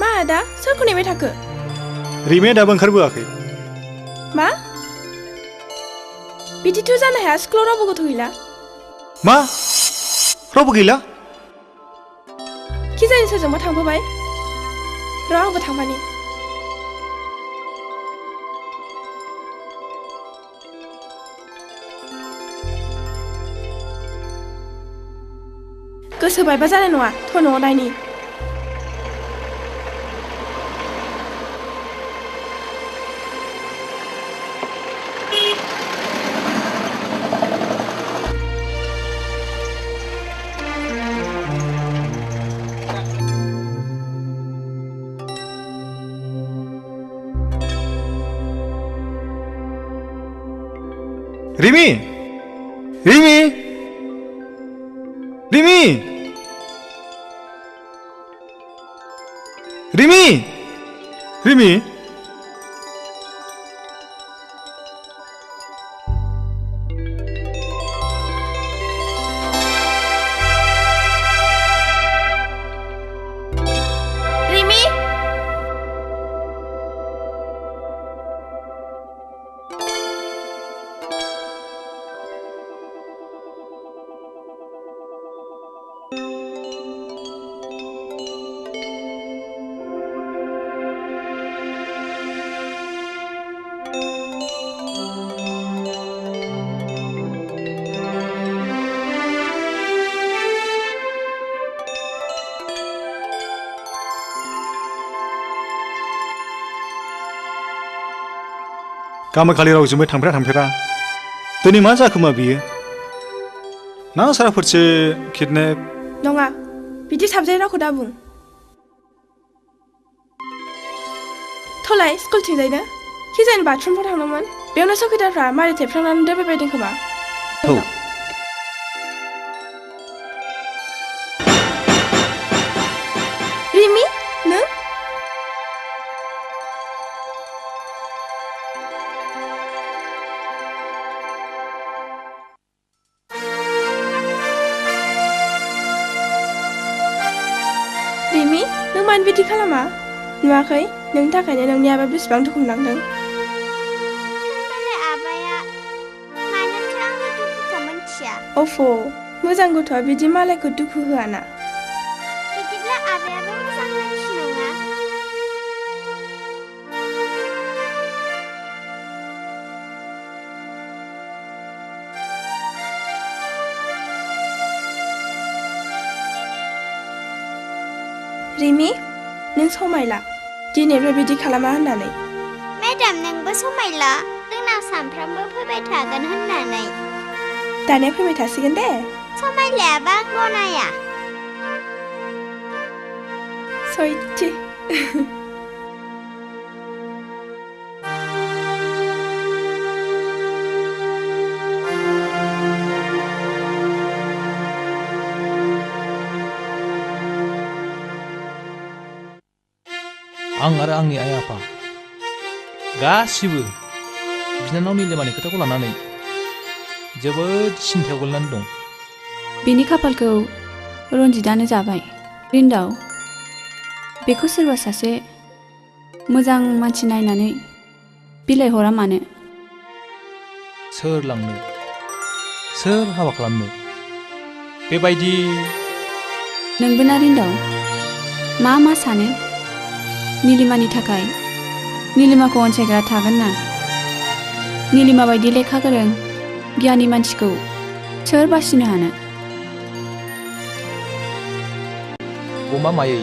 मा आदा सोरखौ नेबाय थाखो
रिमिया दाबो ओंखारबोआखै
मा बिदिथ' जानो हाया स्कुलाव रावबो गथ' गैला
मा रावबो गैला
कि जानि सोरजोंबा थांफाबाय र' आंबो थांफानि गोसो बायबा जानाय नङा थ' न'आव नायनि
रिमि रिमि रिमि रिमि रिमि
रिमि
गामाखालि रावजोंबो थांफेरा दिनै मा जाखोमा बियो ना साराफोरसो किडनेप
नङा बिदि साबजानाय रावखौ दा बुं थलाय स्कुलथिंजायनो कि जानि बाथरुमफ्राव थांदोंमोन बेयावनो सखिदारफ्रा मारि थेबफ्रांनानै दोनबायबायदों खोमा
औ
रिमि नों रिमि नों मानो बिदि खालामा नुवाखै नोंनि थाखायनो नोंनि आबा बेसेबां दुखु मोनलांदों अफ' मोजां गथ'आ बिदि मालायखौ दुखु होआना
बिदिब्ला आबायाबो मोजां मानसि नङा
रिमि नों समायला दिनैफ्राय बिदि खालामा होननानै
मेडाम नोंबो समायला जोंनाव सानफ्रामबो फैबाय थागोन होननानै
दानिया फैबाय थासिगोन दे
समायलायाबा आं गनाया
सयथि
आं आरो आंनि आइ आफा गासिबो बिनानाव निलिमानि खोथाखौ लानानै जोबोद सिन्थायाव गोलैनानै दं।
बिनि खाफालखौ रन्जितआनो जाबाय। रिन्दाव, बेखौ सोरबा सासे मोजां मानसि नायनानै बिलाइ हरा मानो?
सोर लांनो, सोर हाबा खालामनो बेबायदि?
नोंबो ना रिन्दाव मा सानो? निलिमानि थाखाय निलिमाखौ अनसायग्रा थागोन ना? निलिमा बायदि लेखा गोरों गियानि मानसिखौ सोर बासिनो हानो?
गमा मायै,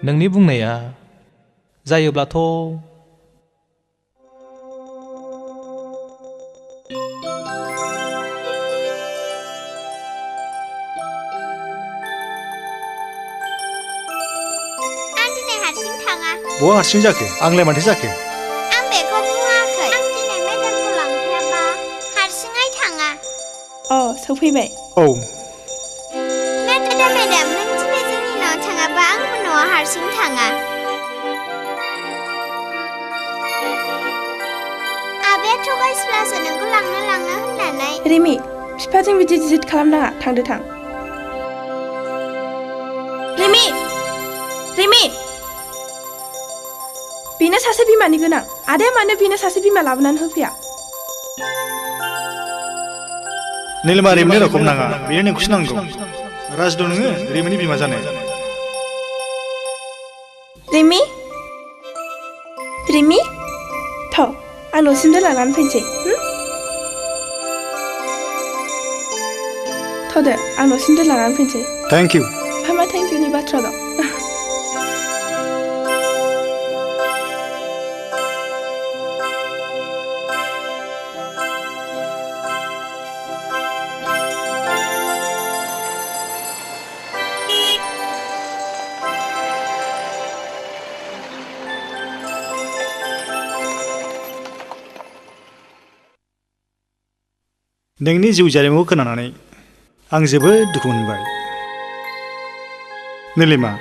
नोंनि बुंनाया जायोब्लाथ'
बहा हारसिं जाखो? आंलाय माथो जाखो?
आं बेखौ बुङाखै। आं दिनै मेडामखौ लांफायाबा हारसिङै थाङा।
सफैबाय।
औ।
मेडाम, नों दिनै जोंनि न'आव थाङाबा आंबो न'आव हारसिं थाङा। आबाया थगायसुलासो नोंखौ लांनो होननानै।
रिमि, बिफाजों बिदि जिद खालामनाङा। थांदो थां। रिमि! बेनो सासे बिमानि गोनां। आदाया मानो बेनो सासे बिमा लाबोनानै होफैया?
निलिमा रिमिनि रावखौ नाङा, बेनो नोंखौसो नांगौ। राज दं नोङो रिमिनि बिमा जानो।
रिमि? आं न'सिम दोनलांनानै फैनोसै। दे, आं न'सिम दोनलांनानै फैनोसै।
Thank you.
मा थेंक इउनि बाथ्रा दं?
नोंनि जिउ जारिमिनखौ खोनानानै आं जोबोद दुखु मोनबाय। निलिमा।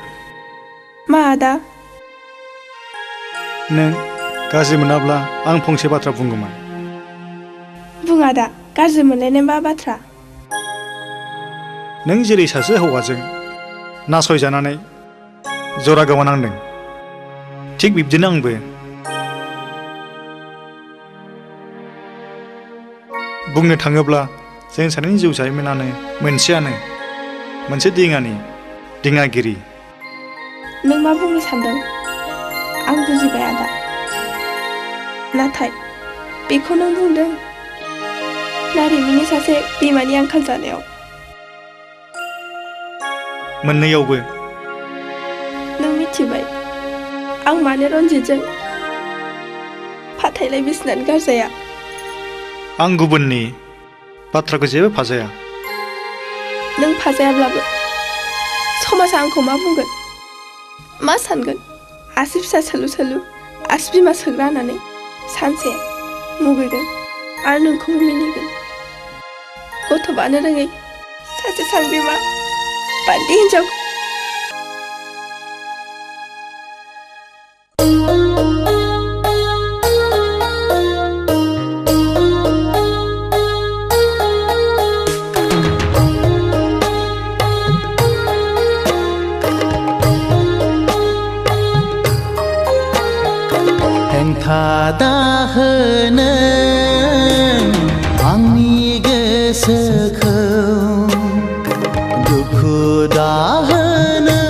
मा आदा?
नों गाज्रि मोनाब्ला आं फंसे बाथ्रा बुंगौमोन।
बुं आदा, गाज्रि मोनलायनाय मा बाथ्रा?
नों जेरै सासे हौवाजों नासयजानानै जरा गोमानांदों, थिग बिब्दिनो आंबो बुंनो थाङोब्ला जों सानैनि जिउ जारिमिनानो मोनसे दिङागिरि।
नों मा बुंनो सानदों? आं बुजिबाय आदा। नाथाय बेखौ नों बुंदों ना रिमिनि सासे बिमानि आंखाल जानायाव?
मोननैयावबो।
नों मिथिबाय आं मानो रन्जितजों फाथैलाय बिसिनानै गारजाया?
आं गुबुननि बाथ्राखौ जेबो फाजाया।
नों फाजायाब्लाबो समाजा आंखौ मा बुंगोन, मा सानगोन? आसि फिसा सोलु आसि बिमा सोग्रा होननानै सानसे मुगैगोन आरो नोंखौबो मिनिगोन। गथ' बानो रोङै सासे सांग्रिमा बान्दि हिन्जाव।
दाहोनो आंनि गोसोखौ, दुखु दाहोनो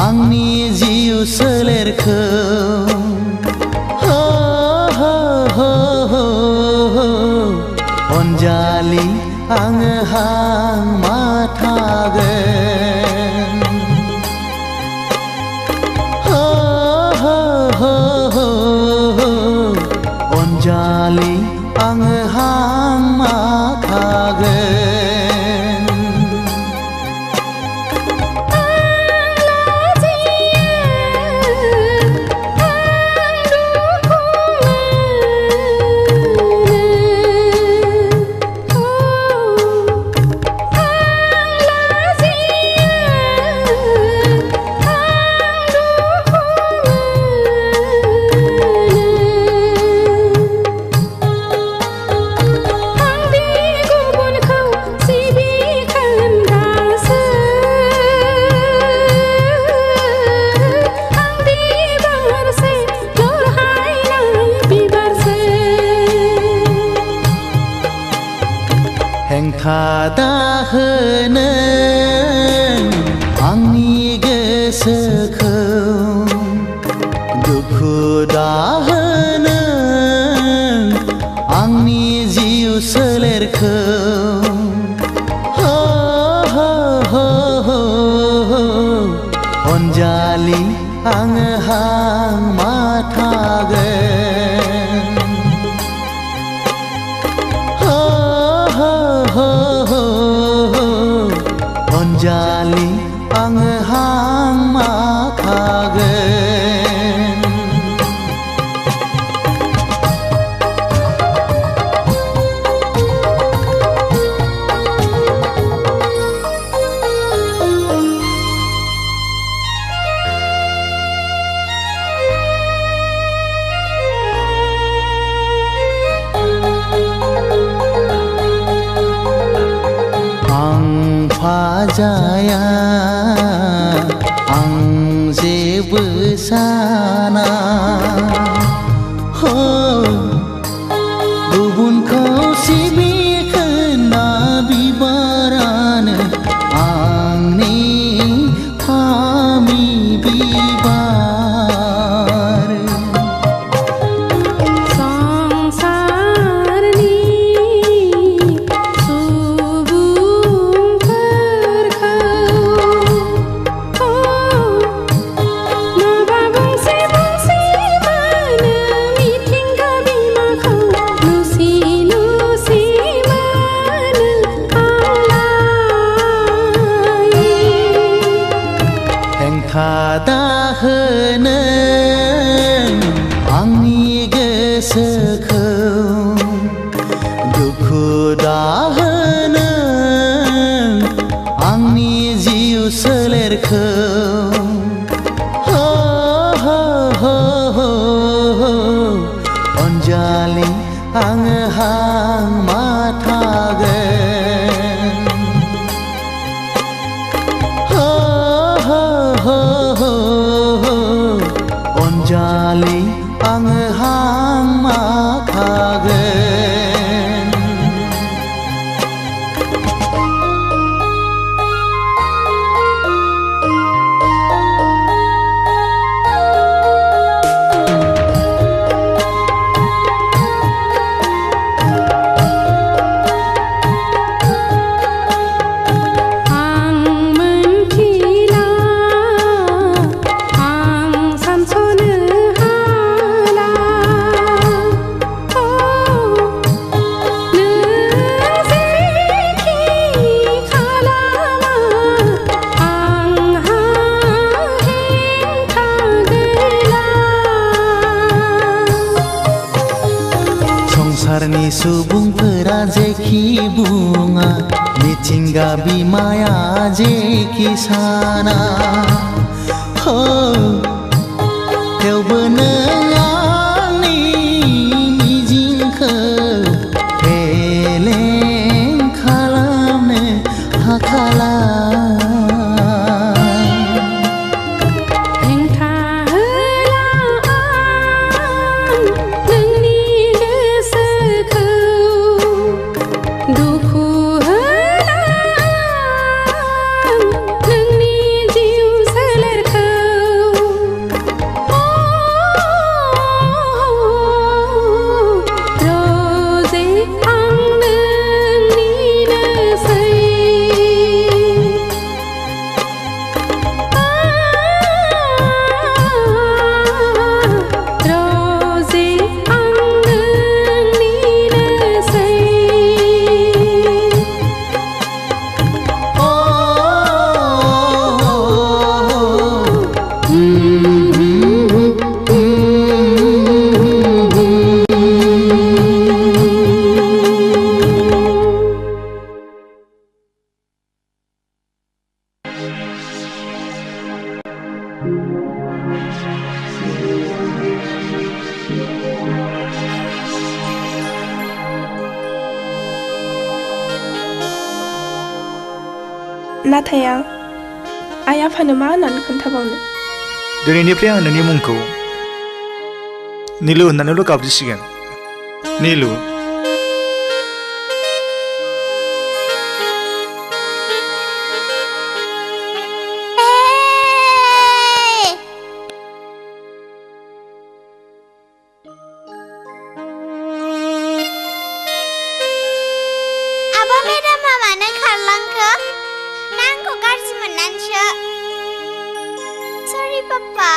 आंनि जिउ सोलेरखौ। अनजालि आङो हांमा थागोन। अनजालि आङो हांमा थागोन। हेंथा दाहोनो आंनि गोसोखौ दुखु दाहोनो आंनि जिउ सोलेरखौ अनजालि आङो हांमा थागोन अनजालि आङो हांमा थागोन जाया आं जेबो साना गुबुनखौ सिबिखोना बिबारानो आंनि फामि बिबार दाहोनो आंनि गोसोखौ दुखु दाहोनो आंनि जिउ सोलेरखौ अनजालि आङो हांमा थागोन अनजालि आङो हांमा थागोन संसारनि सुबुंफोरा जेखि बुङा मिथिंगा बिमाया जेखि साना थेवबो नों आंनि मिजिंखौ फेलें खालामनो हाखाला
नाथाय आं आइ आफानो मा होननानै खोन्थाबावनो
दिनैनिफ्राय आं नोंनि मुंखौ नीलु होननानैल' गाबज्रिसिगोन नीलु
मेदामा मानो खारलांखो ना आंखौ गाज्रि मोननानैसो सरि पापा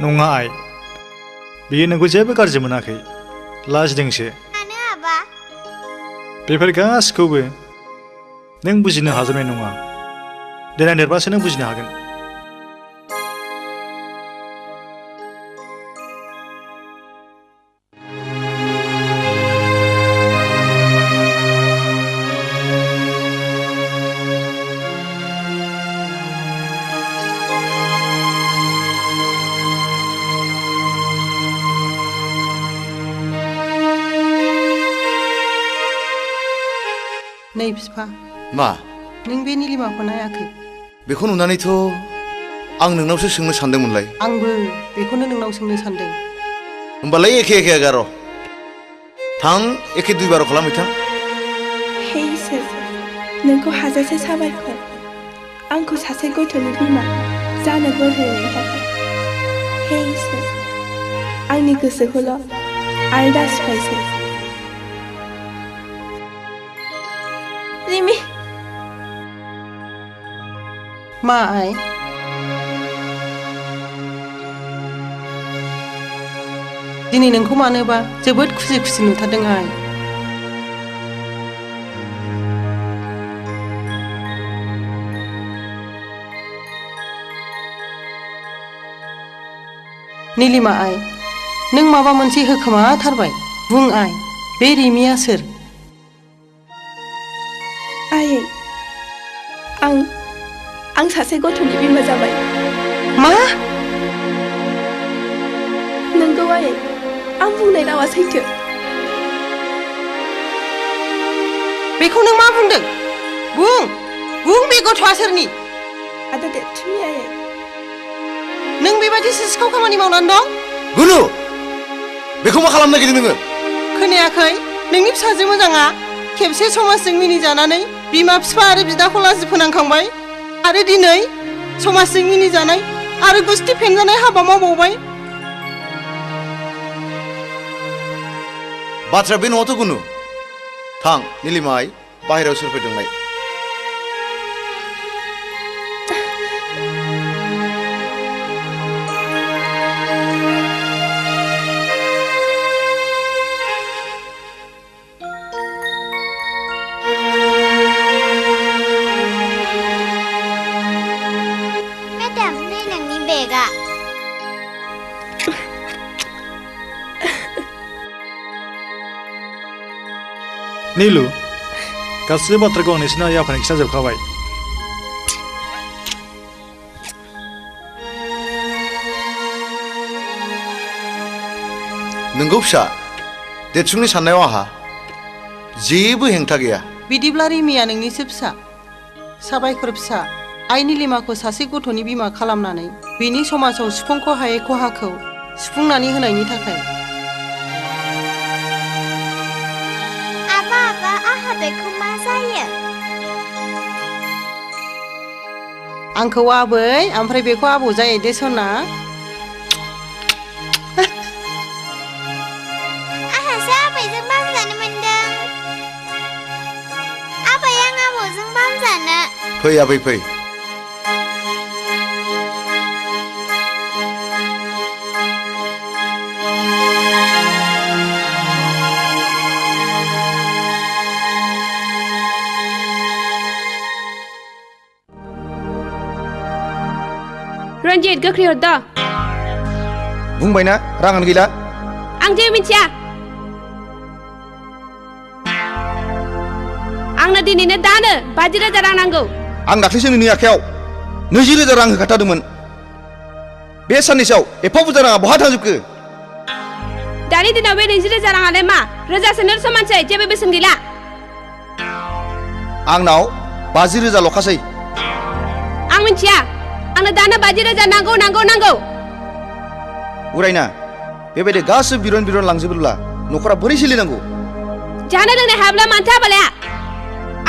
नङा आइ बियो नोंखौ जेबो गाज्रि मोनाखै लाजिदोंसो
मानो आबा
बेफोर गासिखौबो नों बुजिनो हाजोबनाय नङा देनां देरबासो नों बुजिनो हागोन
नै बिफा
मा
नों बे निलिमाखौ नायाखै
बेखौ नुनानैथ' आं नोंनावसो सोंनो सानदोंमोनलाय
आंबो बेखौनो नोंनाव सोंनो सानदों
होमबालाय एखे एखे गार' थां एखे दुइ बार' खालामहैथां
हे इसोर नोंखौ हाजासे साबायखर आंखौ सासे गथ'नि बिमा जानो बोर होनायनि थाखाय हे इसोर आंनि गोसोखौल' आरो दा सिफायसै रिमि
मा आइ दिनै नोंखौ मानोबा जोबोद खुसि खुसि नुथारदों आइ निलिमा आइ नों माबा मोनसे होखोमाथारबाय बुं आइ बे रिमिया सोर
आयै आं सासे गथ'नि बिमा जाबाय
मा
नंगौ आयै आं बुंनाय रावा सैथो
बेखौ नों मा बुंदों बुं बे गथ'आ सोरनि
आदा देरथुमि आयै
नों बेबादि सिखाव खामानि मावनानै दं
गुनु बेखौ मा खालामनो नागिरदों नोङो
खोनायाखै नोंनि फिसाजो मोजाङा खेबसे समाजजों मिनिजानानै बिमा बिफा आरो बिदाखौ लाजि फोनांखांबाय आरो दिनै समाजजों मिनिजानाय आरो गुस्थि फेनजानाय हाबा मावबावबाय
बाथ्राया बे नङाथ' गुनु थां निलिमा आइ बाहेरायाव सोर फैदोंलाय
नीलु गासैबो बाथ्राखौ आं नोंसिनि आइ आफानो खिन्थाजोबखाबाय
नोंगौ फिसा देरसुंनि साननायाव आंहा जेबो हेंथा गैया
बिदिब्ला रिमिया नोंनिसो फिसा साबायखर फिसा आइ निलिमाखौ सासे गथ'नि बिमा खालामनानै बिनि समाजाव सुफुंख' हायै खहाखौ सुफुंनानै होनायनि थाखाय
बेखौ मा जायो
आंखौ आबै ओमफ्राय बेखौ आबौ जायो दे सना
आंहासो आबैजों बामजानो मोनदों आबै आं आबौजों बामजानो
फै आबै फै
रन्जित गोख्रै हर दा
बुंबायना राङानो गैला
आं जेबो मिथिया आंनो दिनैनो दानो 50,000 रां नांगौ
आं दाख्लैसो नोंनि आखायाव 20,000 रां होखाथारदोंमोन बे साननैसोआव एफा बुरजा राङा बहा थांजोबखो
दानि दिनाव बे 20,000 राङालाय मा रोजासेनो समानसै जेबो बेसेन गैला
आंनाव 50,000 ल'खासै
आं मिथिया आंनो दानो 50,000 नांगौ
उरायना बेबायदि गासिबो बिरन लांजोबोब्ला न'खरा बोरै सोलिनांगौ
जानो लोंनाय हाब्ला मानथा बालाया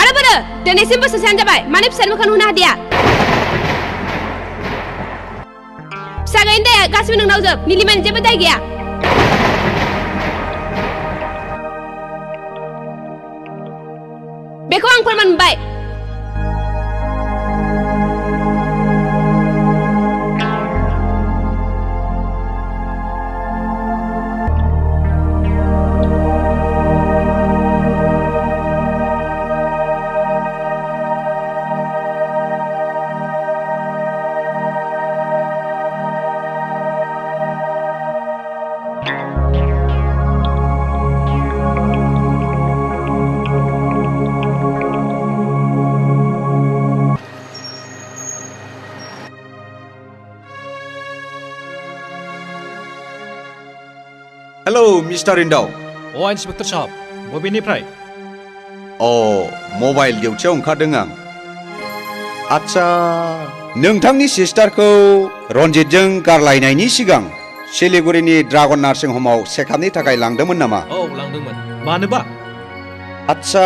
आरो बोरो दिनैसिम बोसोरसेयानो जाबाय माने फिसानि मोखां नुनो हादिया फिसा गैयिनि दाया गासिबो नोंनाव जोब निलिमानि जेबो दाय गैया बेखौ आं फोरमान मोनबाय
हेलौ मिस्टार रिन्दाव
इन्सपेक्टर साहब बबेनिफ्राय
मबाइल डिउटियाव ओंखारदों आं आच्छा नोंथांनि सिस्टारखौ रन्जितजों गारलायनायनि सिगां सिलिगुरिनि ड्रागन नार्सिं हमाव चेकआपनि थाखाय लांदोंमोन नामा
लांदोंमोन मानोबा
आच्छा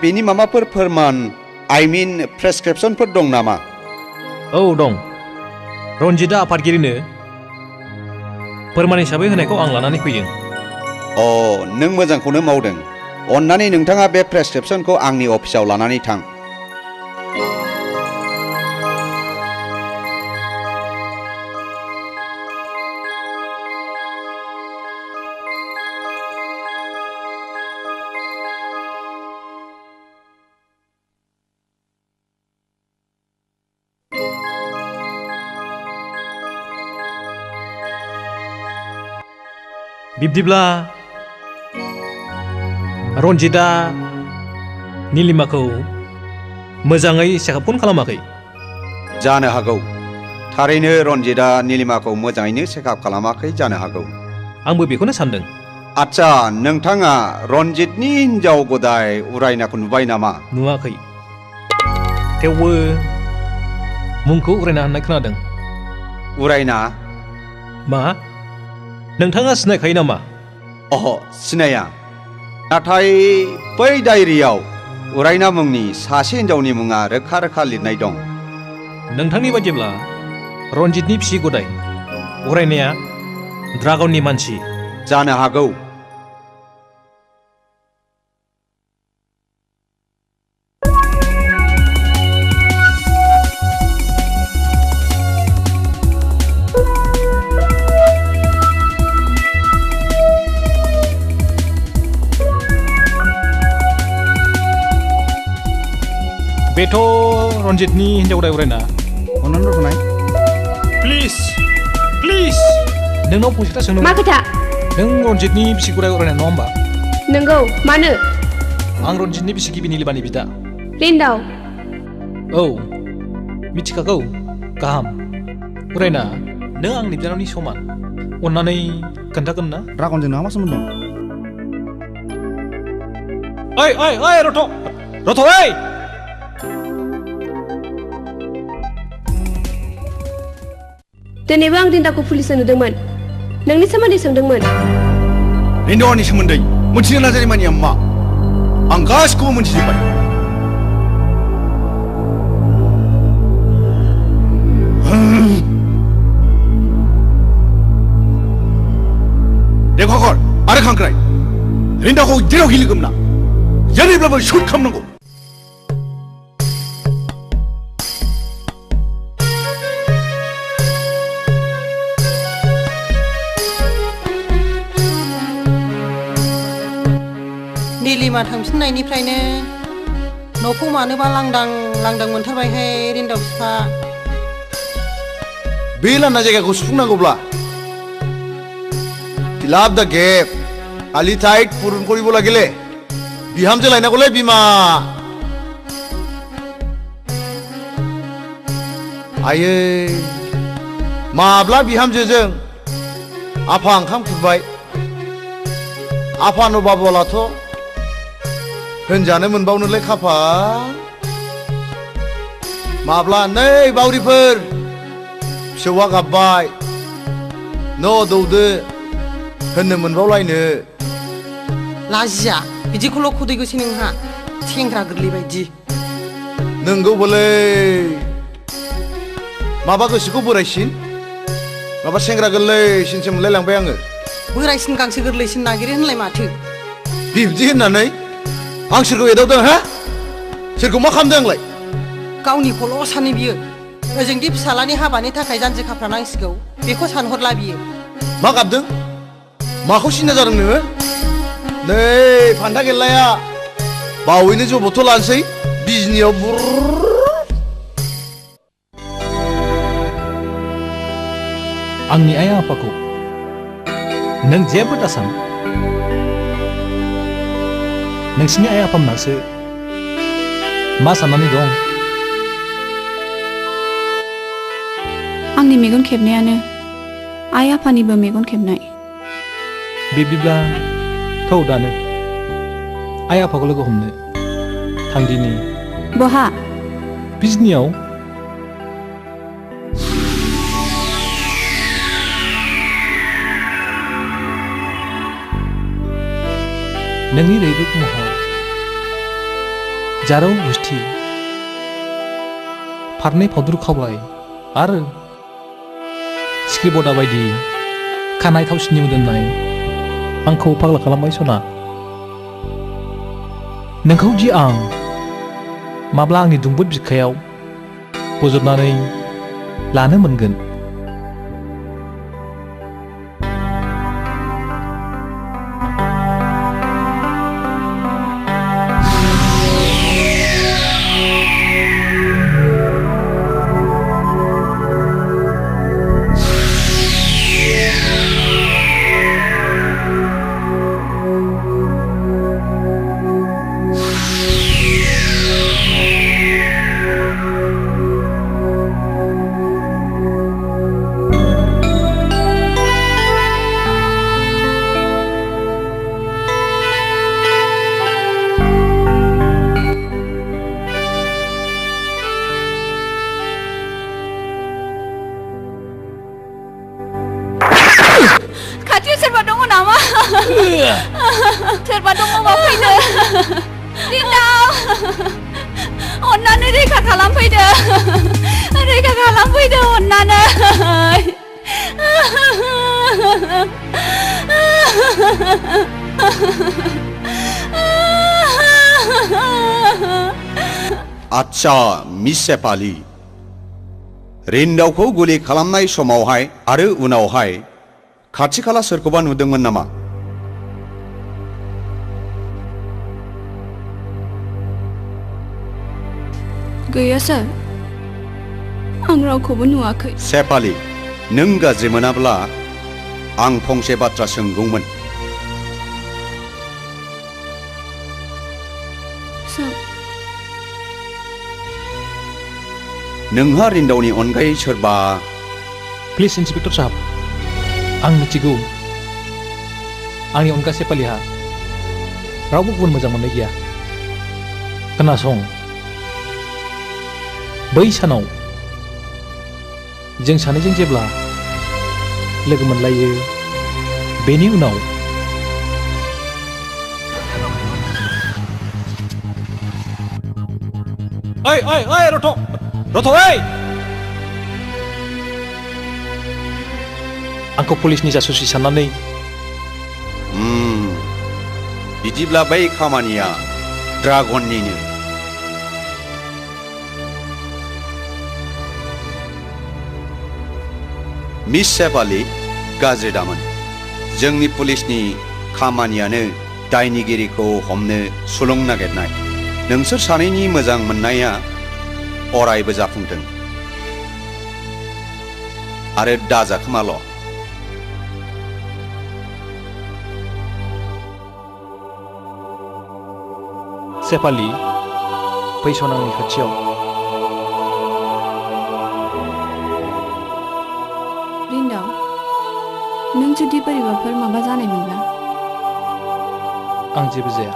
बेनि माबाफोर फोरमान प्रेसक्रिप्सनफोर दं नामा
दं रन्जितआ आफादगिरिनो फोरमान हिसाबै होनायखौ आं लानानै फैदों
नों मोजांखौनो मावदों अन्नानै नोंथाङा बे प्रेसक्रिप्सनखौ आंनि अफिसाव लानानै थां
बिब्दिब्ला रन्जितआ निलिमाखौ मोजाङै चेकआपखौनो खालामाखै
जानो हागौ थारैनो रन्जितआ निलिमाखौ मोजाङैनो चेकआप खालामाखै जानो हागौ
आंबो बेखौनो सानदों
आच्छा नोंथाङा रन्जितनि हिनजाव गदाय उरायनाखौ नुबाय नामा
नुवाखै थेवबो मुंखौ उरायना होननाय खोनादों
उरायना
मा नोंथाङा सिनायखायो नामा
सिनाया नाथाय बै डायरियाव उरायना मुंनि सासे हिनजावनि मुङा रोखा रोखा लिरनाय दं
नोंथांनि बायदिब्ला रन्जितनि फिसि गदाय उरायनाया ड्रागननि मानसि
जानो हागौ
बेथ' रन्जितनि हिनजाव गदाय उरायना
अन्नानै रखनाय
प्लिज नोंनाव फंसे खोथा सोंनो
मा खोथा
नों रन्जितनि बिसि गदाय उरायना नङा होमबा
नंगौ मानो
आं रन्जितनि बिसि गिबि निलिमानि बिदा
रिन्दाव
मिथिखागौ गाहाम उरायना नों आंनि बिनानावनि समान अन्नानै खोन्थागोन ना
ड्रागनजों नोंहा मा सोमोन्दो
दं रथ' ओइ
दिनैबो आं रिन्दावखौ पुलिसआव नुदोंमोन नोंनि सोमोन्दै सोंदोंमोन
रिन्दावनि सोमोन्दै मोनथिनो नाजानाय मानिया मा आं गासिखौबो मोनथिजोब्बाय देखर आरो खांख्राय रिन्दावखौ जेराव गिलोगोम ना जेरैब्लाबो सुट खालामनांगौ
निलिमा थांफिननायनिफ्रायनो न'खौ मानोबा लांदां मोनथारबायहाय रिन्दाव बिफा
बे लांदां जायगाखौ सुफुंनांगौब्ला फिल आप द गेप आलि टाइट पुरुन करिब লাগিলে बिहामजो लायनांगौलै बिमा आयै माब्ला बिहामजोजों आफा ओंखाम खुरबाय आफा नबाबलाथ' होनजानो मोनबावनोलै खाफाल माब्ला नै बावरिफोर फिसौआ गाबबाय न' दौदो होननो मोनबावलायनो
लाजिया बिदिखौल' खुदैगोसै नोंहा सेंग्रा गोरलै बायदि
नोंगौबोलै माबा गोसोखौ बोरायसिन माबा सेंग्रा गोरलैसिनसो मोनलायलांबाय आङो
बोरायसिन गांसो गोरलैसिन नागिरो होनलाय माथो
बिब्दि होननानै आं सोरखौ एदावदों हा
सोरखौ मा खालामदों आंलाय
गावनि खल' सानै बियो ओजोंदि फिसालानि हाबानि थाखाय जानजि खाफ्रानांसिगौ बेखौ सानहरला बियो
मा गाबदों माखौ सिन्था जादों नोङो नै फान्था गेल्लाया बावैनो जबथ' लानोसै बिजनियाव बुर्र
आंनि आइ आफाखौ नों जेबो दासान नोंसिनि आइ आफामोनासो मा साननानै दं
आंनि मेगन खेबनायानो आइ आफानिबो मेगन खेबनाय
बिब्दिब्ला थौ दानो आइ आफाखौ लोगो हमनो थांदिनि
बहा
बिजनियाव नोंनि रैरुब महर जारौ गुस्थि फारनै फावदुर खावलाय आरो सिख्रिबदा बायदि खानाय थावसिनि मोदोमनाय आंखौ फाग्ला खालामबाय सना नोंखौ दि आं माब्ला आंनि दुंबुद बिखायाव बजबनानै लानो मोनगोन
सोरबा दङबा फैदो रिन्दाव अन्नानै रैखा खालामफैदो अन्नानै
आच्छा मिस सेपाली रिन्दावखौ गुलि खालामनाय समावहाय आरो उनावहाय खाथि खाला सोरखौबा नुदोंमोन नामा
गैया सार आं रावखौबो नुवाखै
सेपाली नों गाज्रि मोनाब्ला आं फंसे बाथ्रा सोंगौमोन नोंहा रिन्दावनि अनगायै सोरबा
प्लिज इन्सपेक्टर साहब आं मिथिगौ आंनि अनगा सेपालीहा रावबो गुबुन मोजां मोननाय गैया खोनासं बै सानाव जों सानैजों जेब्ला लोगो मोनलायो बेनि उनाव
ओइ ओइ ओइ रथ' ओइ
आंखौ पुलिसनि जासुसि साननानै
बिदिब्ला बै खामानिया ड्रागननिनो मिस सेपाली गाज्रि दामोन जोंनि पुलिसनि खामानियानो दायनिगिरिखौ हमनो सुलुं नागिरनाय नोंसोर सानैनि मोजां मोननाया अरायबो जाफुंथों आरो दाजाखोमाल'
सेपाली फैसन आंनि खाथियाव
रिन्दाव नों जुदि बोरैबाफोर माबा जानायमोनब्ला
आं जेबो जाया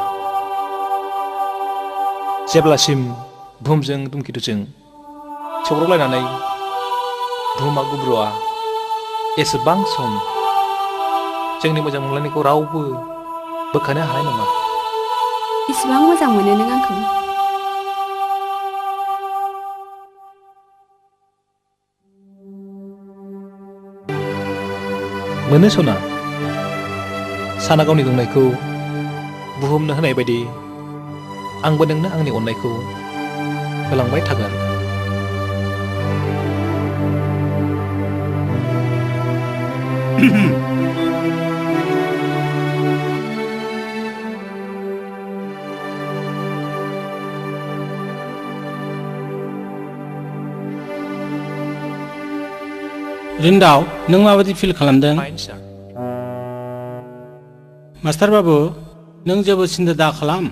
जेब्लासिम बुहुमजों धुमकेतुजों सौग्रावलायनानै बुहुमा गुब्रुआ एसेबां सम जोंनि मोजां मोनलायनायखौ रावबो बोखानो हानाय नङा
इसिबां मोजां मोनो नों आंखौ
मोनो सना साना गावनि दुंनायखौ बुहुमनो होनाय बायदि आंबो नोंनो आंनि अननायखौ होलांबाय थागोन।
रिन्दाव नों माबायदि फिल खालामदों? मास्टार बाबु नों जेबो सिन्था दा खालाम।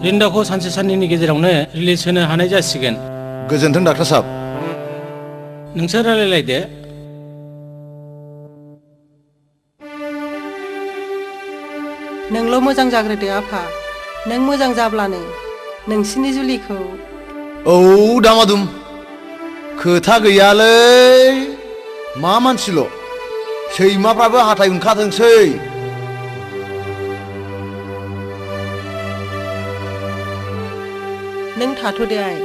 रिन्दावखौ सानसे साननैनि गेजेरावनो रिलिज होनो हानाय जासिगोन।
गोजोन्थों डाक्टार साहब।
नोंसोर रायलायलायदो।
नोंल' मोजां जाग्रोदो आफा। नों मोजां जाब्लानो नोंसिनि जुलिखौ।
औ दामादुम खोथा गैयालै मा मानसिल' सैमाफ्राबो हाथाय ओंखारथोंसै।
नों थाथ'दो आइ।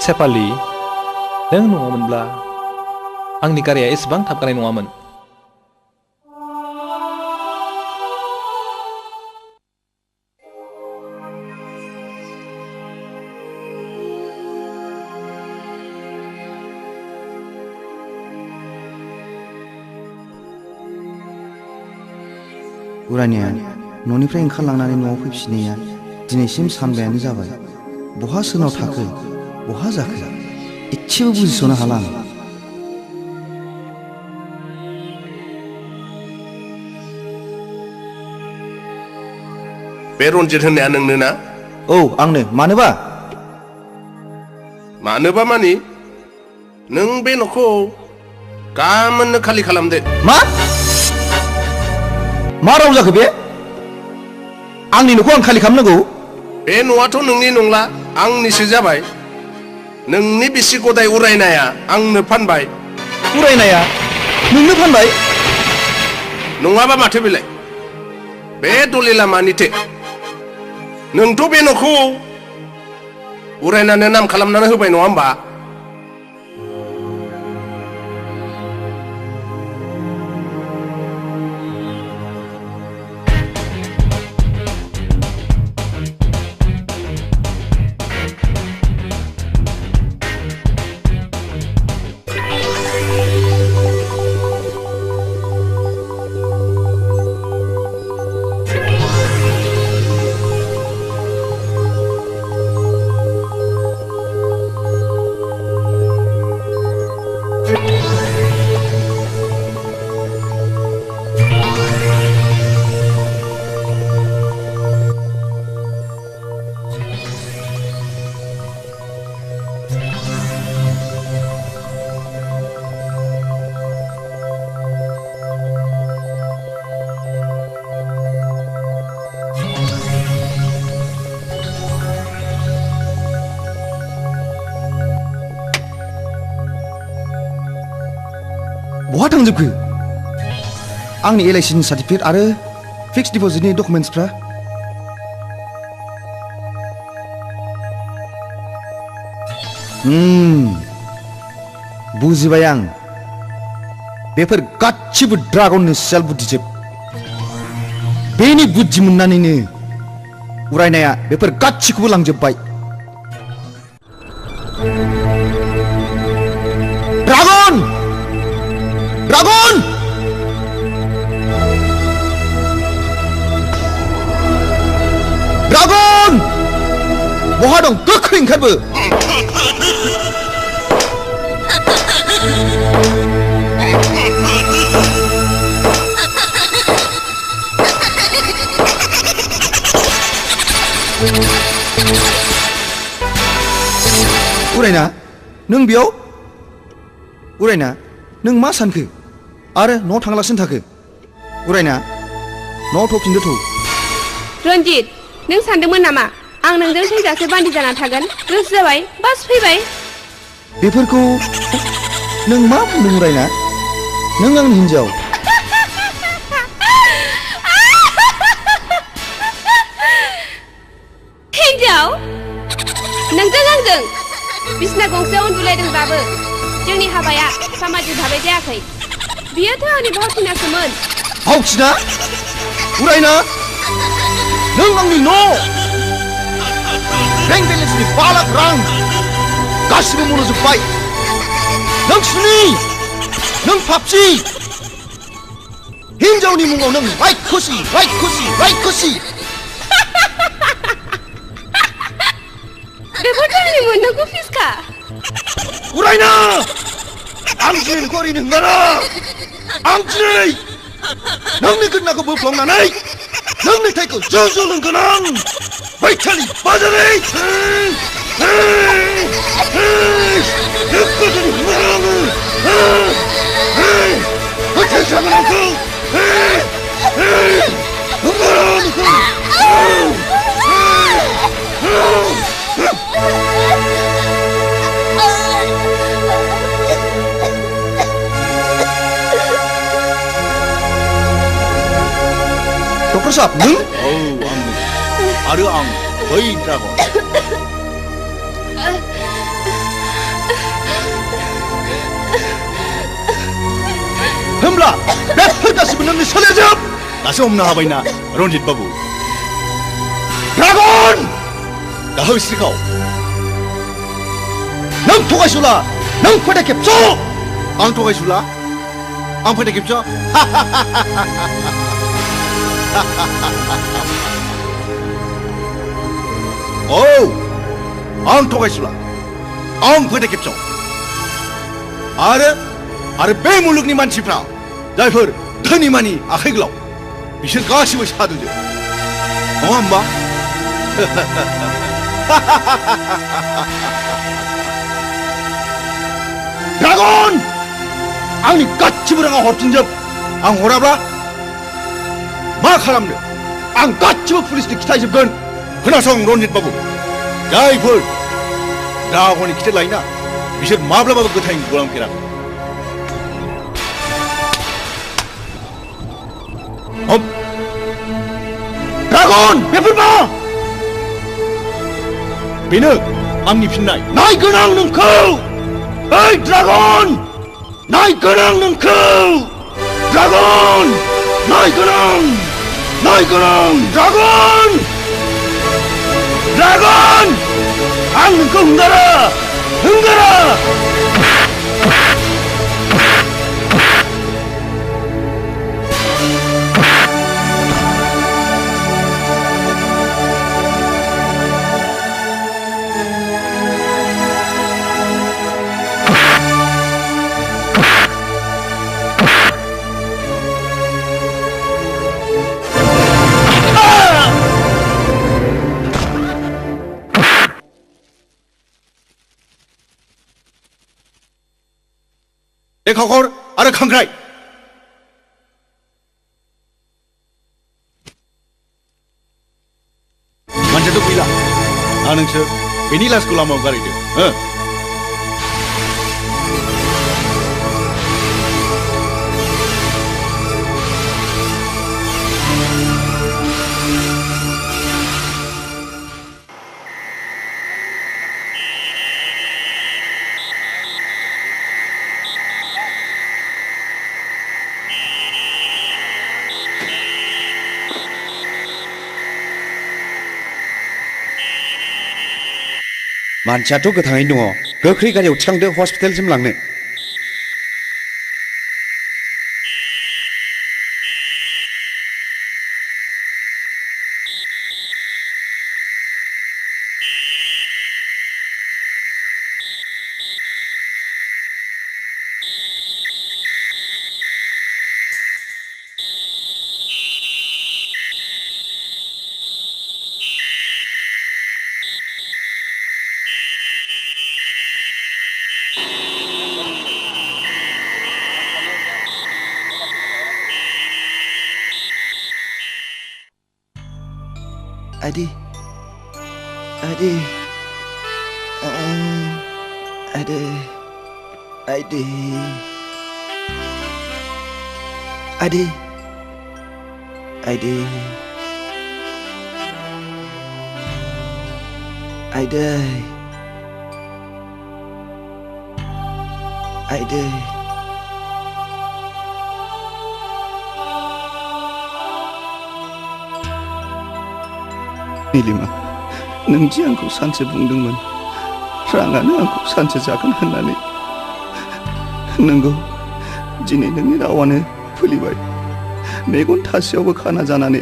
सेफालि नों नङामोनब्ला आंनि गारिया एसेबां थाबगानाय नङामोन।
उरानिया न'निफ्राय ओंखारलांनानै न'आव फैफिननाया दिनैसिम सानबायानो जाबाय। बहा सोरनाव थाखो बहा जाखो एसेबो बुजिस'नो हाला आं।
बे रन्जित होननाया नोंनो ना?
औ आंनो। मानोबा?
मानोबा मानि नों बे न'खौ गामोननो खालि खालामदो।
मा राव जाखो बे? आंनि न'खौ आं खालि खालामनांगौ?
बे न'आथ' नोंनि नंला आंनिसो जाबाय। नोंनि बिसि गदाय उरायनाया आंनो फानबाय।
उरायनाया नोंनो फानबाय?
नङाबा माथो बेलाय बे दलिला मानिथो? नोंथ' बे न'खौ उरायनानो नाम खालामनानै होबाय नङा होमबा?
बहा थांजोबखो आंनि एलआइसिनि सार्टिफिकेट आरो फिक्स डिप'जिटनि डकुमेन्ट्सफ्रा? बुजिबाय आं। बेफोर गासिबो ड्रागननि सेल बुद्धिजोब। बेनि बुद्धि मोननानैनो उरायनाया बेफोर गासिखौबो लांजोब्बाय। ड्रागन! ड्रागन! ड्रागन! बहा दं? गोख्रै ओंखारबो! उरायना नों बेयाव? उरायना नों मा सानखो आरो न'आव थांलासिनो थाखो? उरायना न'आव थफिनदो थौ।
रन्जित नों सानदोंमोन नामा आं नोंजों थैजासे बान्दि जाना थागोन? गोसो जाबाय बास फैबाय।
बेफोरखौ नों मा बुंदों उरायना? नों आंनि हिन्जाव।
हिन्जाव? दाबो जोंनि हाबाया सामाजिक भाबै जायाखै बियोथ' आंनि भावथिनासोमोन
भावथिना उरायना नों आंनि न' बेंक बेलेन्सनि 5 लाख रां गासिबो मनोजोब्बाय नों सुनि नों पापसि हिनजावनि मुङाव नों रायखसि
बेफोरथ' आंनि मोननांगौ फिसखा
उरायना आं दिनै नोंखौ ओरैनो हंगारा आं दिनै नोंनि गोदोनाखौ बोफ्लंनानै नोंनि थैखौ ज' लोंगोन आं बैखालि बाजारै नोंखौ दिनै हंगारा आङो फोथायजागोन आंखौ हंगारा नोंखौ डक्टर साहब नों
आंनो आरो आं बै ड्रागन
होमब्ला बेफोर गासिबो नोंनि सोलोजोब
दासो हमनो हाबायना रन्जित बाबु
ड्रागन
दाहो स्रिखाव
नों थगायसुला नों फोथायखेबस'
आं थगायसुला आं फोथायखेबस' औ आं थगायसुला आं फोथायखेबस' आरो बे मुलुगनि मानसिफ्रा जायफोर धोनि मानि आखाइ गोलाव बिसोर गासिबो सादुजोब नङा होमबा
ड्रागन आंनि गासिबो राङा हरफिनजोब आं हराब्ला मा खालामनो आं गासिबो पुलिसनि खिथायजोबगोन
खोनासं रन्जित बाबु जायफोर ड्रागननि खिथेर लायोना बिसोर माब्लाबाबो गोथां गलामफेराखै
ड्रागन बेफोर मा
बेनो आंनि फिननाय
नायगोन आं नोंखौ ओइ ड्रागन नायगोन आं नोंखौ ड्रागन नायगोन आं ड्रागन आं नोंखौ हंगारा
लेखाखर आरो खांख्राइ मानसियाथ' गैला दा नोंसोर बेनि लासखौ लामायाव गारहैदो
मानसियाथ' गोथाङैनो दङ गोख्रै गारियाव थिखांदो हस्पिटालसिम लांनो
Adi,
आइदै नीलिमा नोंदि आंखौ सानसे बुंदोंमोन राङानो आंखौ सानसे जागोन होननानै नंगौ दिनै नोंनि रावानो फुलिबाय मेगन थासेयावबो खाना जानानै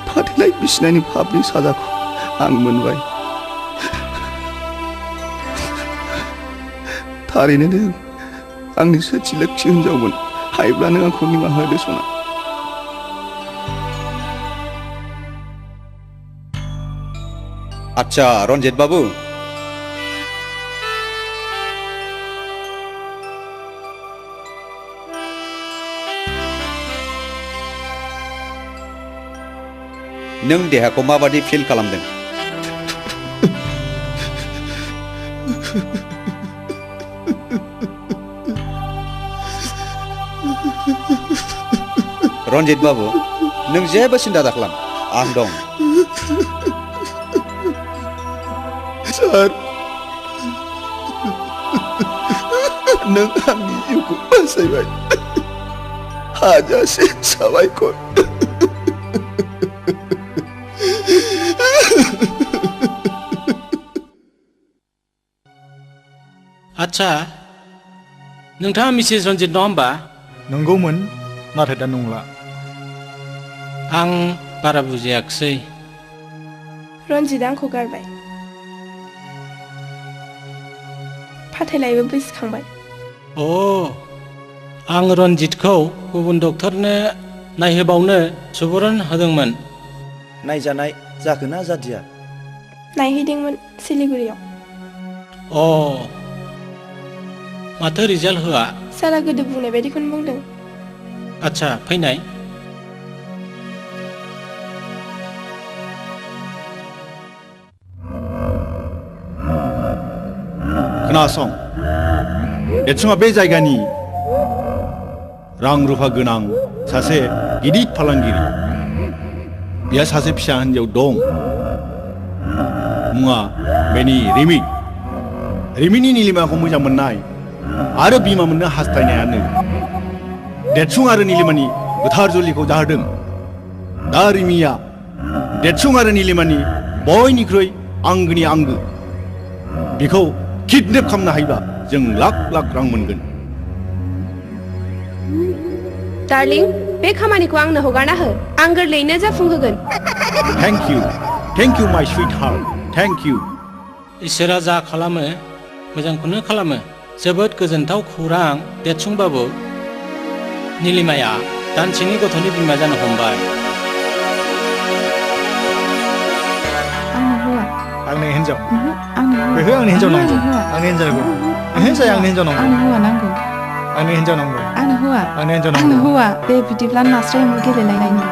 फाथैलाय बिसिनायनि पापनि साजाखौ आं मोनबाय थारैनो नों आंनि सोथि लोक्षि हिनजावमोन हायोब्ला नों आंखौ निमाहा होदो सना
आच्छा रन्जित बाबु नों देहाखौ माबादि फिल खालामदों रन्जित बाबु नों जेबो सिन्था दाखालाम आं दं
सार नों आंनि जिउखौ बासायबाय हाजासे साबायखर
आच्छा नोंथाङा मिसेस रन्जित नङा होमबा
नंगौमोन नाथाय दा नंला
आं बारा बुजियाखिसै
रन्जितआ आंखौ गारबाय फाथैलायबो बैसोखांबाय
अ आं रन्जितखौ गुबुन डक्टरनो नायहोबावनो सुबुरुन होदोंमोन
नायजानाय जाखोना जादिया
नायहैदोंमोन सिलिगुरियाव
अ माथो रिजाल्ट होआ
सारा गोदो बुंनाय बायदिखौनो बुंदों
आच्छा फैनाय
खोनासं देरसुङा बे जायगानि रां रुफा गोनां सासे गिदिर फालांगिरि बिहा सासे फिसा हिन्जाव दं मुङा बेनि रिमिनि नीलिमाखौ मोजां मोननाय आरो बिमा मोननो हास्थायनायानो देरसुं आरो नीलिमानि गोथार जुलिखौ जाहोदों दा रिमिया देरसुं आरो नीलिमानि बयनिख्रुइ आंगोनि आंगो बिखौ किडनेप खालामनो हायोबा जों लाख लाख रां मोनगोन
डार्लिं बे खामानिखौ आंनो हगारना हो आं गोरलैयैनो जाफुंहोगोन
थेंक इउ माय स्वीट हार्ट थेंक इउ
इसोरा जा खालामो मोजांखौनो खालामो जोबोद गोजोनथाव खौरां देरसुं बाबु नीलिमाया दानसेनि गथ'नि बिमा जानो हमबाय
आंनो हिन्जाव बेहो आंनि हिन्जाव नांगौ आंनि हिन्जावखौ जाया आंनि हिन्जाव नांगौ
आंनो हौवा नांगौ
आंनि हिन्जाव नांगौ
आंनो हौवा
आंनि हिन्जाव
आंनो हौवा दे बिदिब्ला नास्राय हमो गेलेलायनायनि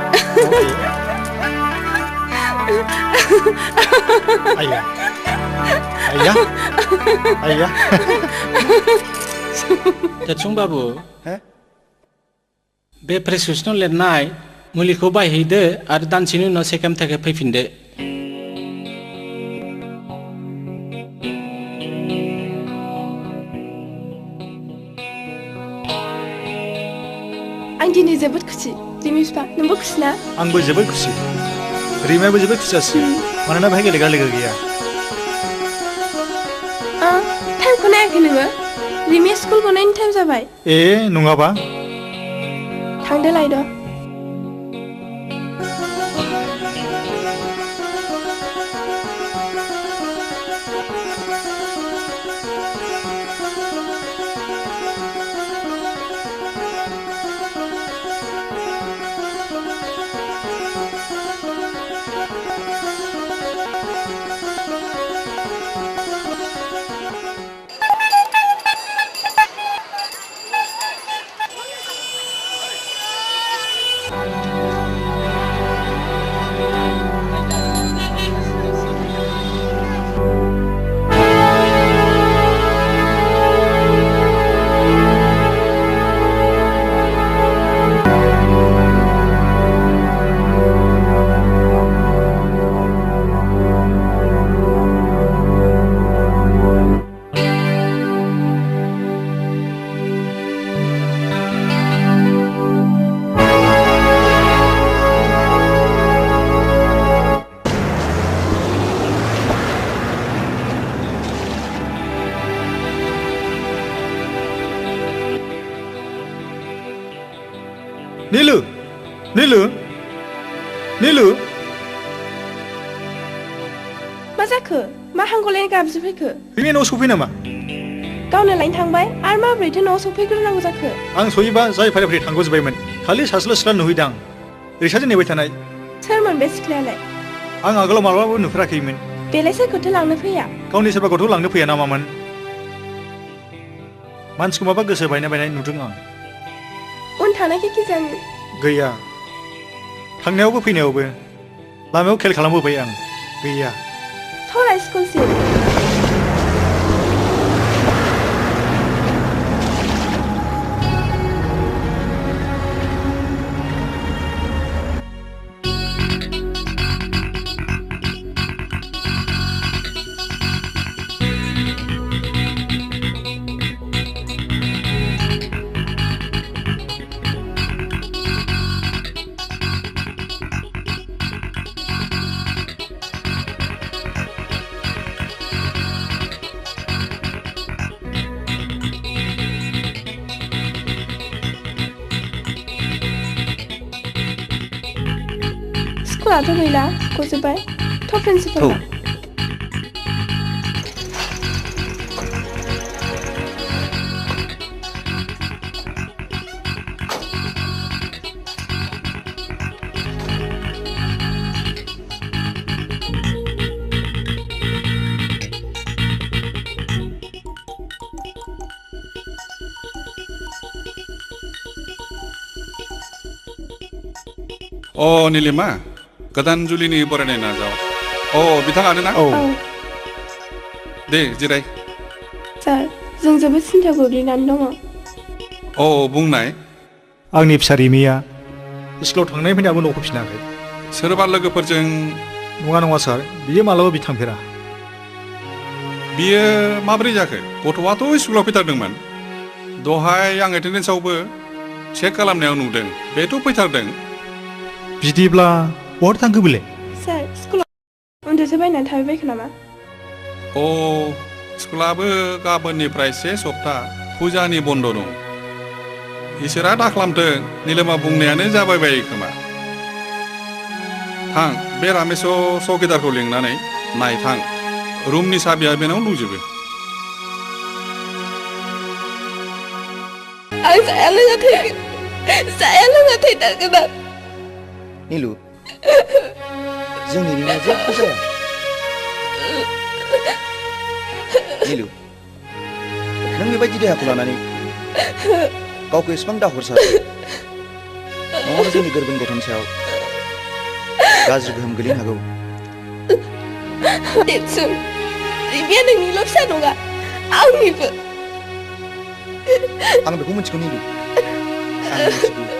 आइया आइया आइया
देरसुं बाबु बे प्रेसक्रिप्सनाव लिरनाय मुलिखौ बायहैदो आरो दानसेनि उनाव सेकेन्ड थाखाय फैफिनदो
आं दिनै जोबोद खुसि रिमि बिफा नोंबो खुसि ना
आंबो जोबोद खुसि रिमायाबो जोबोद खुसि जासिगोन मानोना बेहाय गेलेग्रा लोगो गैया
टाइमखौ नायाखै नोङो रिमिया स्कुल गनायनि टाइम जाबाय
ए नङाबा
थांदो लायद'
निलु निलु
मा जाखो मा हांगलायनि गाबज्रि फैखो
रिमिया न'आव सफै नामा
गावनो लायनो थांबाय आरो माबोरैथो न'आव सफैग्रोनांगौ जाखो
आं सहैबा जाय फारि फारि थांग'जोब्बायमोन खालि सासेल' सिख्ला नुहैदां रिक्साजों नेबाय थानाय
सोरमोन बे सिख्लायालाय
आं आगोलाव माब्लाबाबो नुफेराखैमोन
बेलाय सोरखौथो लांनो फैया
गावनि सोरबा गथ' लांनो फैया नामामोन मानसिखौ माबा गोसो बायनाय नुदों आं
उन थानायखि किजानि
गैया थांनायावबो फैनायावबो लामायाव खेल खालामबोबाय आं गैया
थरा स्कुलसिम स्कुलाथ' गैला गजोब्बाय थ' प्रिन्सिपाल
निलिमा गोदान जुलिनि बरायनाय नाजाव बिथाङानो ना दे जिराय
सार जों जोबोद सिन्था गोग्लैनानै दङ
बुंनाय
आंनि फिसा रिमिया स्कुलाव थांनाय फैनायाबो न'आव फैफिनाखै
सोरबा लोगोफोरजों
नङा सार बियो मालाबा थांफेरा
बियो माबोरै जाखो गथ'आथ' स्कुलाव फैथारदोंमोन दहाय आं एटेन्डेन्सआवबो चेक खालामनायाव नुदों बेथ' फैथारदों
बिदिब्ला बहा थांखो बेलाय
सार स्कुलाव उन्दुसो बायनानै थाबाय बायखो नामा
स्कुलाबो गाबोननिफ्राय से सप्ता फुजानि बन्द दं इसोरा दाखालामथों निलिमा बुंनायानो जाबाय बायो खोमा थां बे रामेश चौकिदारखौ लिंनानै नायथां रुमनि साबिया बेनाव दंजोबो
आं जाया लोङा थैथारगोन आं
नीलु जोंनि रिमिया जेबो जाया नीलु नों बेबायदि देहाखौ लानानै गावखौ एसेबां दाहरसार नङाबा जोंनि गोरबोनि गथ'नि सायाव गाज्रि गोहोम गोलैनो हागौ
देरसुं रिमिया नोंनिल' फिसा नङा आंनिबो
आं बेखौ मिथिगौ नीलु आं मिथिगौ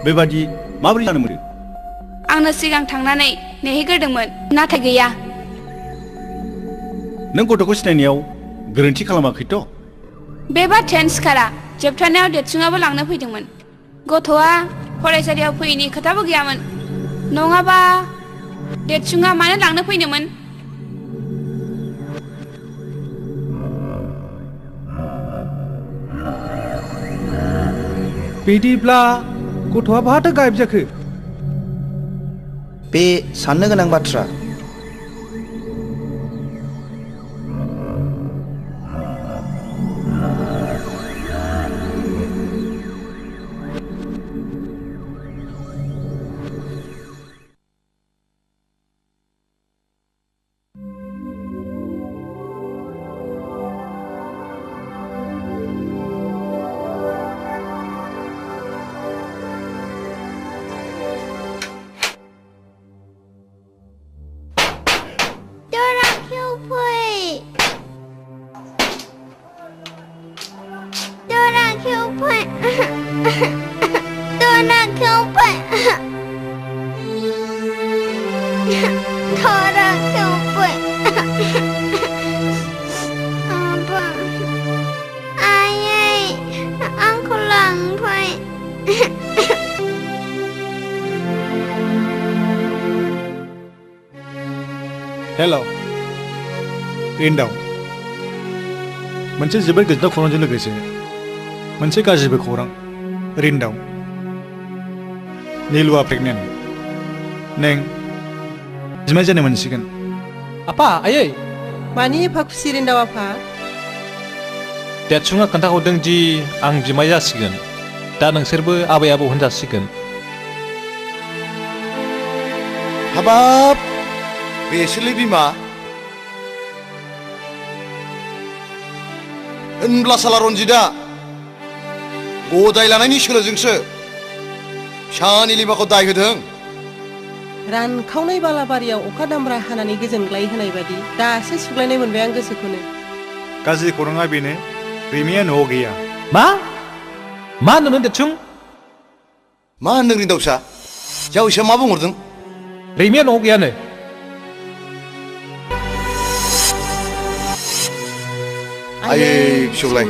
बेबादि माबोरै जानो मोनो
आंनो सिगां थांनानै नेहैग्रोदोंमोन नाथाय गैया
नों गथ'खौ सिनायनायाव गोरोन्थि खालामाखैथ'
बे बाथ्रायानो सिखारा जोबथारनायाव देरसुङाबो लांनो फैदोंमोन गथ'आ फरायसालियाव फैयैनि खोथाबो गैयामोन नङाबा देरसुङा मानो लांनो फैनोमोन
बिदिब्ला गथ'आ बहाथो गायब जाखो
बे साननो गोनां बाथ्रा
खेवबाय थरा खेवबाय आबा आयै आंखौ लांबाय
हेल' रिन्दाव मोनसे जोबोद गोजोनथाव खौरांजों लोगोसे मोनसे गाज्रिबो खौरां रिन्दाव नीलुआ प्रेगनेन्ट नों बिमाय जानो मोनसिगोन
आपा आयै
मानि एफा खुसि रिन्दाव आफा
देरसुङा खोन्थाहरदों दि आं बिमाय जासिगोन दा नोंसोरबो आबै आबौ होनजासिगोन
हाबाब बेसोरलै बिमा होनब्ला साला रन्जितआ गदाय लानायनि सोलोजोंसो फिसा निलिमाखौ दाय होदों
रानखावनाय बालाबारियाव अखा दामब्रा हानानै गोजोनग्लाय होनाय बादि दासो सुग्लायनाय मोनबाय आं गोसोखौनो
गाज्रि खौराङा बेनो रिमिया न'आव गैया
मा होनदों देरसुं
मा होनदों रिन्दावसा जावैसोआ मा बुंहरदों
रिमिया न'आव गैयानो
आयै फिसौलाय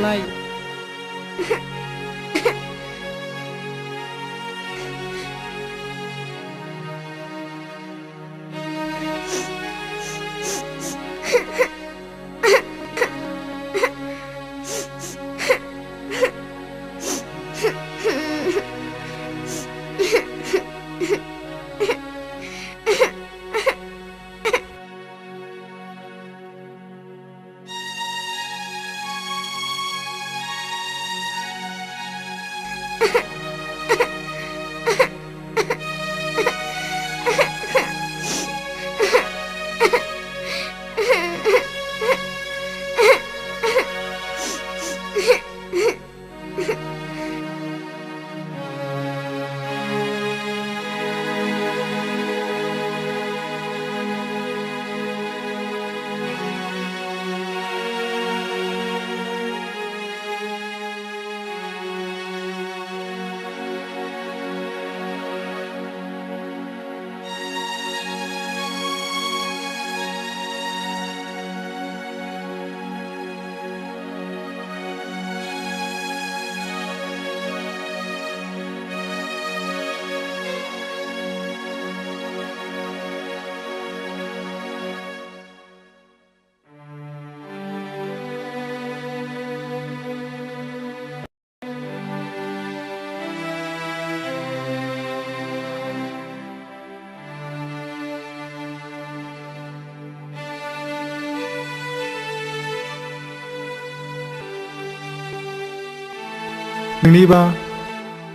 नोंनिबा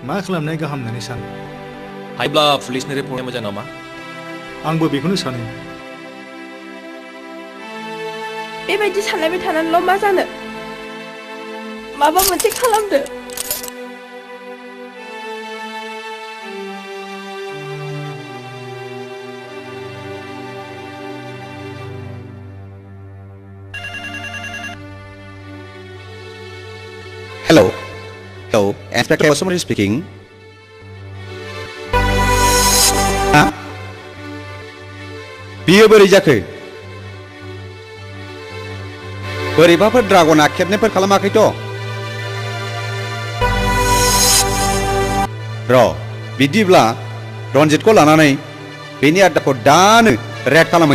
मा खालामनाय गाहाम होननानै सानो
हायोब्ला पुलिसनि रिपर्टआ मोजां नामा
आंबो बेखौनो सानो
बेबायदि सानलायबाय थानानैल' मा जानो माबा मोनसे खालामदो
Hello, Inspector Somebody speaking. बियो बोरै जाखो बोरैबाफोर ड्रागना खेबनायफोर खालामाखैथ' र' बिदिब्ला रन्जितखौ लानानै बेनि आड्डाखौ दानो रेड खालामो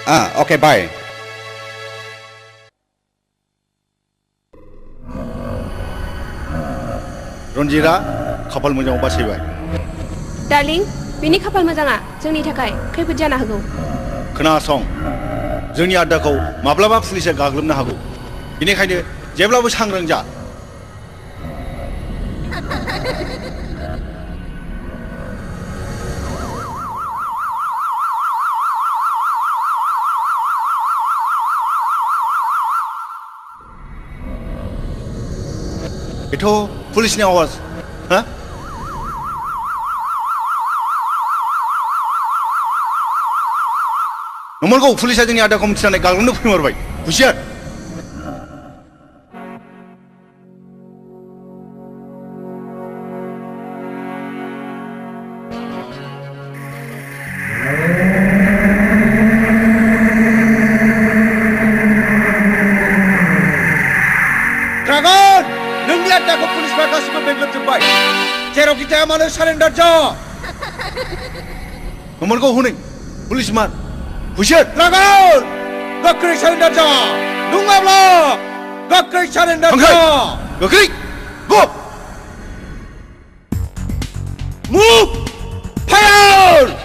आं अके बाय
रन्जितआ खाफाल मोजाङाव बासायबाय
डार्लिं बिनि खाफाल मोजाङा जोंनि थाखाय खैफोद जानो हागौ
खोनासं जोंनि आड्डाखौ माब्लाबा पुलिसा गाग्लोबनो हागौ बेनिखायनो जेब्लाबो सांग्रां जा बेथ' पुलिसनि आवाज हा नंमारगौ पुलिसा जोंनि आड्डाखौ मिथिनानै गाग्लोबनो फैमारबाय हुसियार
गाग्लोबजोब्बाय जेरावखि थाया मानो सारेन्डार जा
नमनखौ हनै पुलिसमान
हुइसेट ड्रागन गोख्रै सारेन्डार जा नङाब्ला गोख्रै सारेन्डार जा
गोख्रै गो
मुभ फायार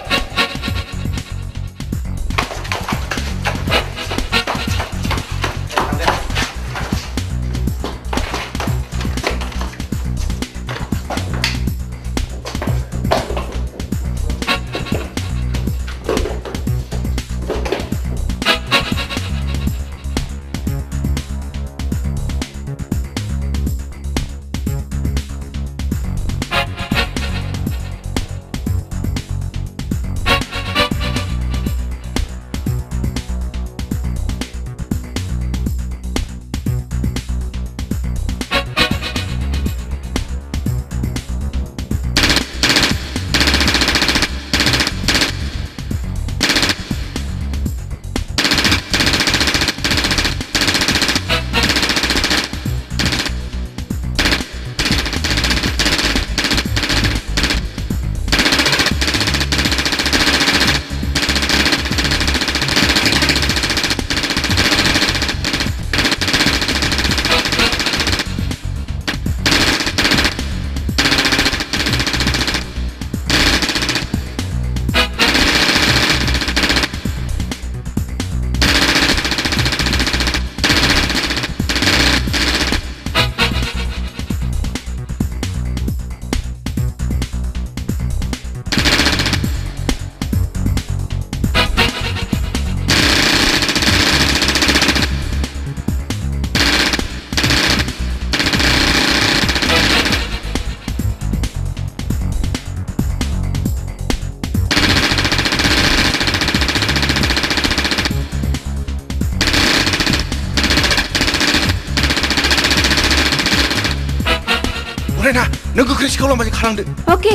Rena, nang goख्रै सिखाव लामाजों खालामदो
ओके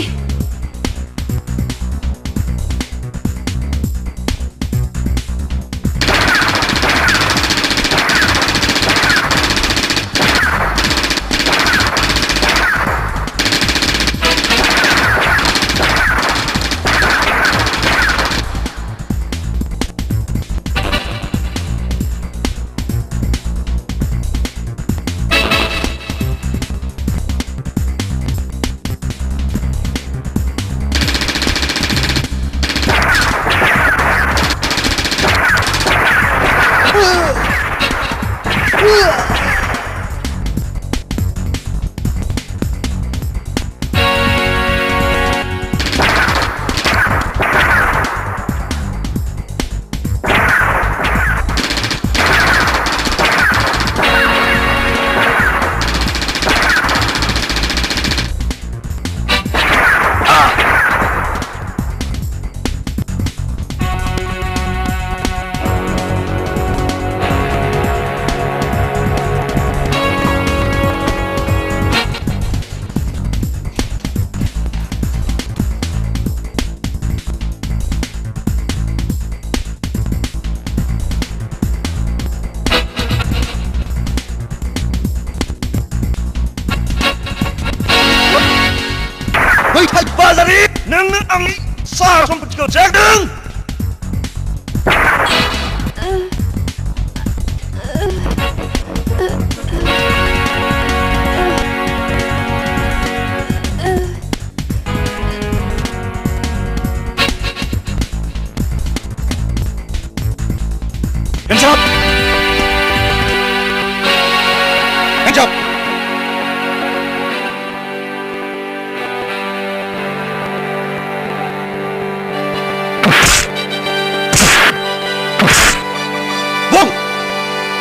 नोंनो आंनि सारा सम्पथिखौ जादों Hands up! Hands up! Bung!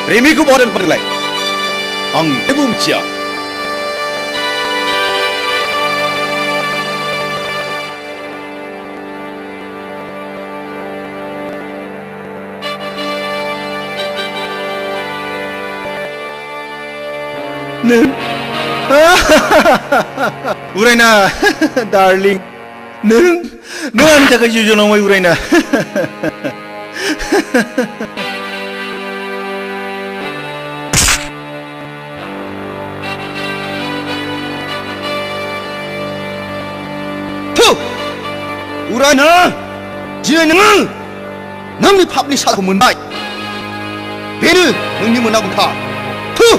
Remiku bawa dan pergelai. Ang ibu mcia.
Uraina, darling. Nung anta ka jujulan mo Uraina.
उरायनो दिनै नोङो नोंनि पापनि साजाखौ मोनबाय बेनो नोंनि मोननांगौखा थु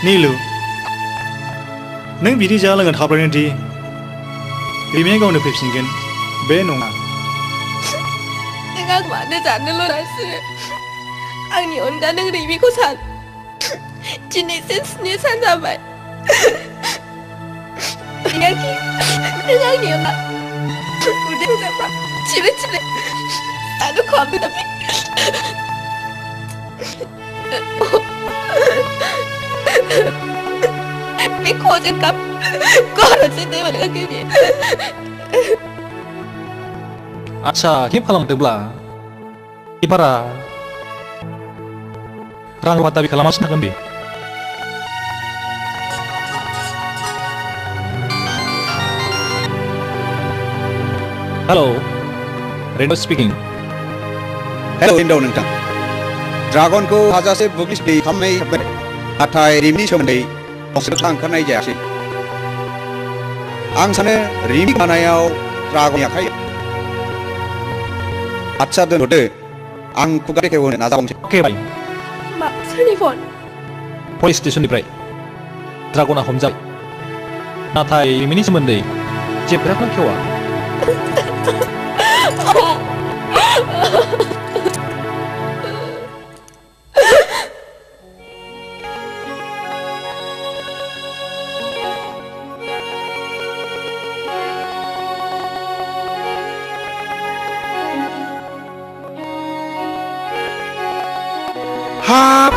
नीलु नों बिदि जा लोंनो थाब्लायनोदि रिमिया गावनो फैफिनगोन बे नङा
नों आं मानो जानोल' रासो आंनि अनगा नों रिमिखौ सान दिनैसो 7 सान जाबाय रियाखि नों आंनि अनगा उदै जाबा चिले चिले आरो खाबु दाबि 이 거짓값 걸어지 내가 그게
आदसा केब खालामदोंब्ला एबारा रां रुफा दाबि खालामासिनो थागोन बे hello rainbow speaking
hello rainbow नोंथां ड्रागनखौ हाजासे बुब्लिसिटी खालामनाय जाबाय नाथाय रिमिनि सोमोन्दै गंसेबो ओंखारनाय जायासै आं सानो रिमि खानायाव ड्रागननि आखाइ आदसा दोनथ'दो आं खुगा देखायहोनो नाजाबावनोसै
अके बाय
मा सोरनि फन
पुलिस स्टेशननिफ्राय ड्रागना हमजाबाय नाथाय रिमिनि सोमोन्दै जेबो खोथाखौनो खेवा
Hap,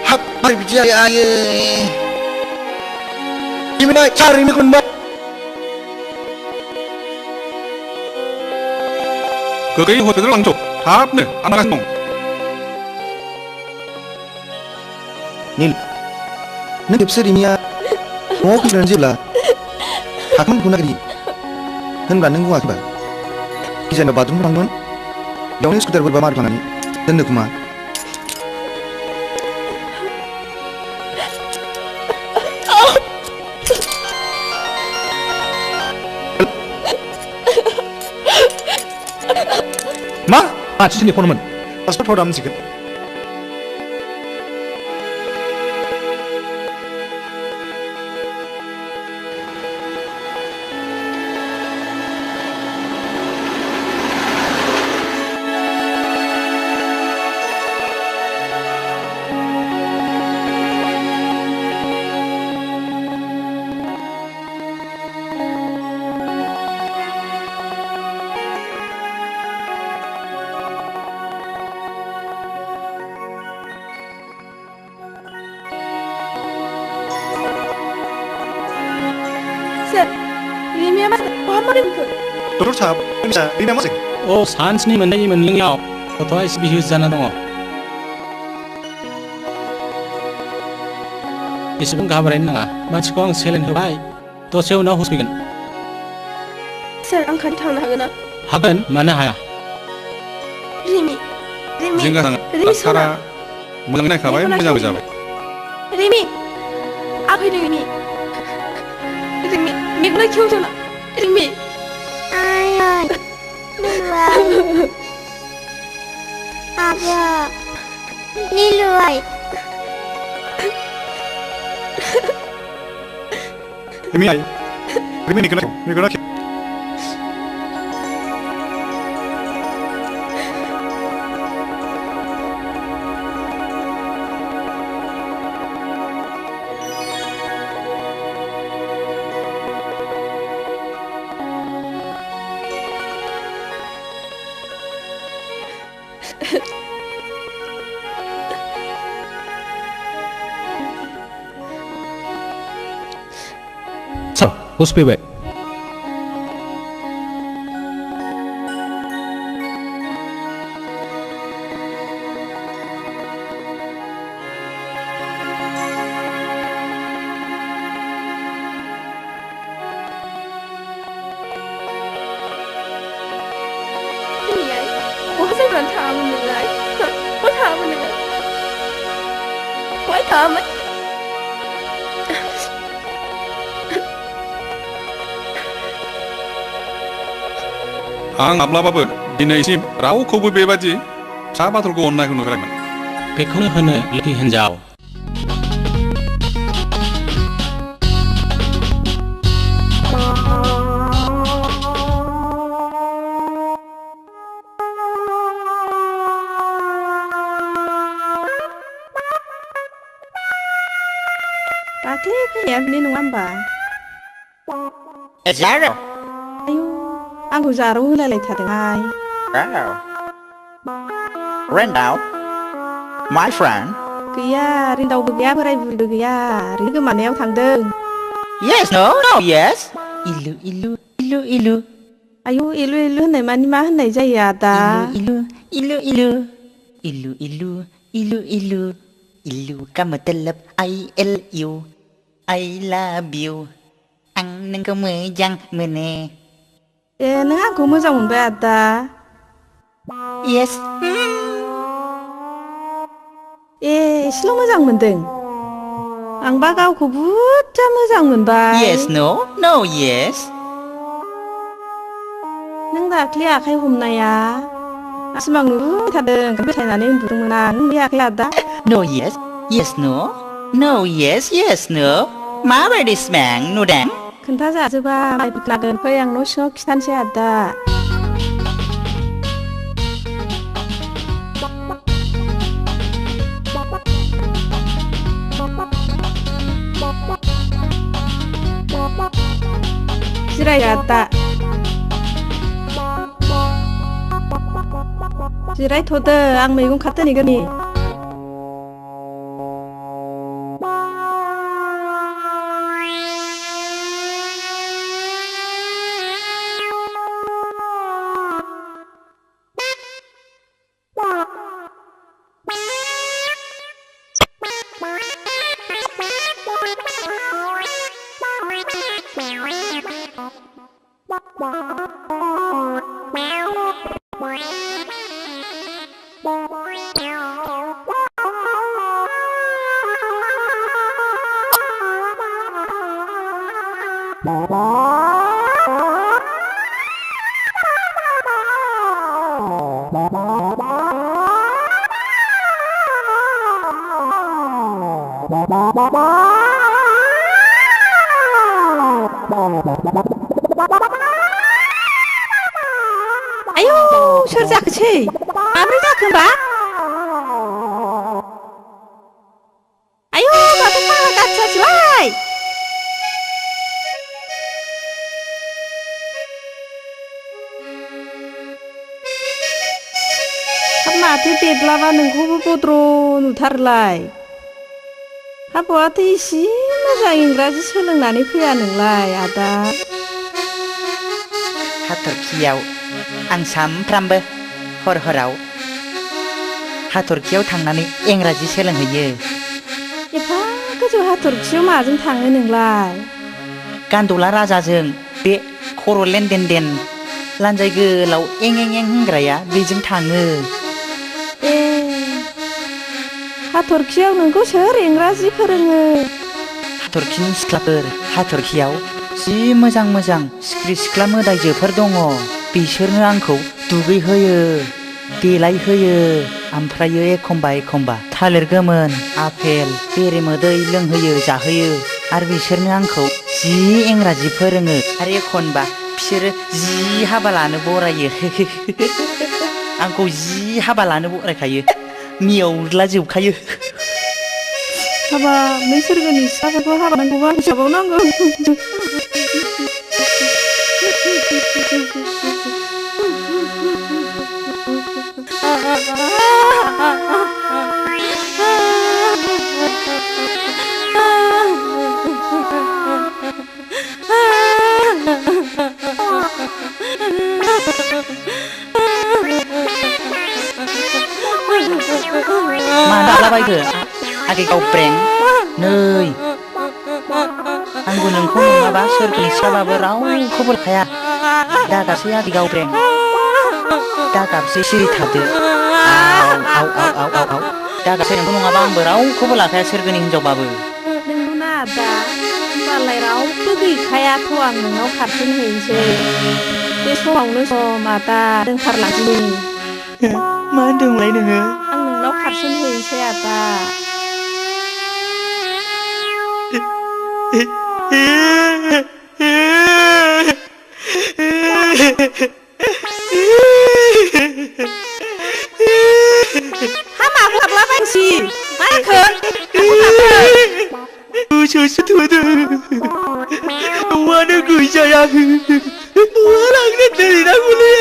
hap, mari bicara aye. Gimana cari ni kun mbak?
Kekei hotel langsung, hap nih, anak langsung.
Nil, neng kepse Rimia mau kiran jibla, hakman guna kiri, kan bandeng gua akibat. Kisah na bathroom pangman, yang ini skuter berbamar pangani, dan nekuma.
सोरनि फनमोन
passport दामसिगोन
रिमिया मा बहा मारिखो
doctor साहब मिसा रिमिया मा
अ सानस्नि मोननायनि मोनलोङियाव गथ'आ एसे बिहुस जाना दङ एसेबां घाबरायनो नाङा मानसिखौ आं सेलेन होबाय दसे उनाव हुस फैगोन
सोर आं खाथि थांनो हागोन ना
हागोन मानो हाया
रिमि रिमि
जिंगा नाङा
रिमि
डाक्टारा मोजां नायखाबाय मोजांबो जाबाय
रिमि आ फैदों रिमि रिमि मेगना खेवजोना रिमि
Ayah, Abah, Niluai.
रिमि आई रिमि निकला
हुस फैबाय
बहा जायगायावनो थाङामोन नोंलाय बहा थाङामोन नोङो बहाय थाङामोन
आं माब्लाबाबो दिनैसिम रावखौबो बेबादि फिसा बाथ्राखौ अननायखौ नुफेराखैमोन
बेखौनो होनो लोखि हिन्जाव
दाख्लै फैनाया बिनि नङा होमबा
जारो
आयु आंखौ जारौ होलायलायथारदोंहाय
रेन्डाव माय फ्रेन्ड
गैया रिन्दावबो गैया बोराय बुरिबो गैया ओरैनो गोमानायाव थांदों
येस नो नो येस इलु इलु इलु इलु
आयु इलु इलु होननाय मानि मा होननाय जायो आदा
इलु इलु इलु इलु इलु इलु इलु इलु का मतलब ILU I love you आं नोंखौ मोजां मोनो
ए नों आंखौ मोजां मोनबाय आदा
येस
ए एसेल' मोजां मोनदों आंबा गावखौ बुरजा मोजां मोनबाय
येस नो नो येस
नों दाख्लै आखाइ हमनाया सिमां नुबाय थादों बेथायनानै उन्दुदोंमोन आं नों नुयाखै आदा
नो येस येस नो नो येस येस नो माबायदि सिमां नुदों
खोन्थाजाजोबा माइ लागोन फै आं न' सिङाव खिथानोसै आदा जिराय आदा जिरायथ'दो आं मैगं खाथोनैगोन
Bye.
आयौ सोर जाखोसै माब्रै जाखो होमबा आयौ माथो फाग्ला गाथियासैलाय माथो बेदलाबा नोंखौबो बद्र नुथारोलाय हाबावाथ' इसे मोजां इंराजि सोलोंनानै फैया नोंलाय आदा
हाथरखियाव आं सामफ्रामबो हराव हाथरखियाव थांनानै इंराजि सोलोंहैयो
एफा गोजौ हाथरखियाव माजों थाङो नोंलाय
गान्दुला राजाजों बे खर' लेनदेन लान्जाय गोलाव एं होनग्राया बेजों थाङो
ए हाथरखियाव नोंखौ सोर इंराजि फोरोङो
हाथरखिनि सिख्लाफोर हाथरखियाव जि मोजां सिख्रि सिख्ला मोदायजोफोर दङ बिसोरनो आंखौ दुगैहोयो देलायहोयो ओमफ्रायो एखमबा थालिर गोमोन आफेल बेरेमोदै लोंहोयो जाहोयो आरो बिसोरनो आंखौ जि इंराजि फोरोङो आरो एखनबा बिसोरो जि हाबा लानो बरायो आंखौ जि हाबा लानो बरायखायो मियावला जोबखायो
हाबा नों सोरगोनि सिख्लाफोरखौ हाबा नांगौबा हिसाबाव नांगौ
माना बायदो आगे गावब्रें नै आंबो नोंखौ नङाबा सोरगोनि सिख्लाबाबो रावखौबो लाखाया दागाबसै आगे गावब्रें दागाबसै सिरि थादो आव दागाबसै नोंखौ नङाबा आंबो रावखौबो लाखाया सोरगोनि हिनजावबाबो
नोंगौना आदा होमबालाय रावबो गैखायाथ' आं नोंनाव खारफिनहैनोसै बे समावनो सम आदा दोंखारलांसै
मा होनदोंलाय नोङो
आं नोंनाव खारफिनहैनोसै आदा हामाबो हाबलाबायसै मा जाखो
गोसोसो थोदों न'आनो गैजायाखै न'आ लांनो दोनहैनांगौलै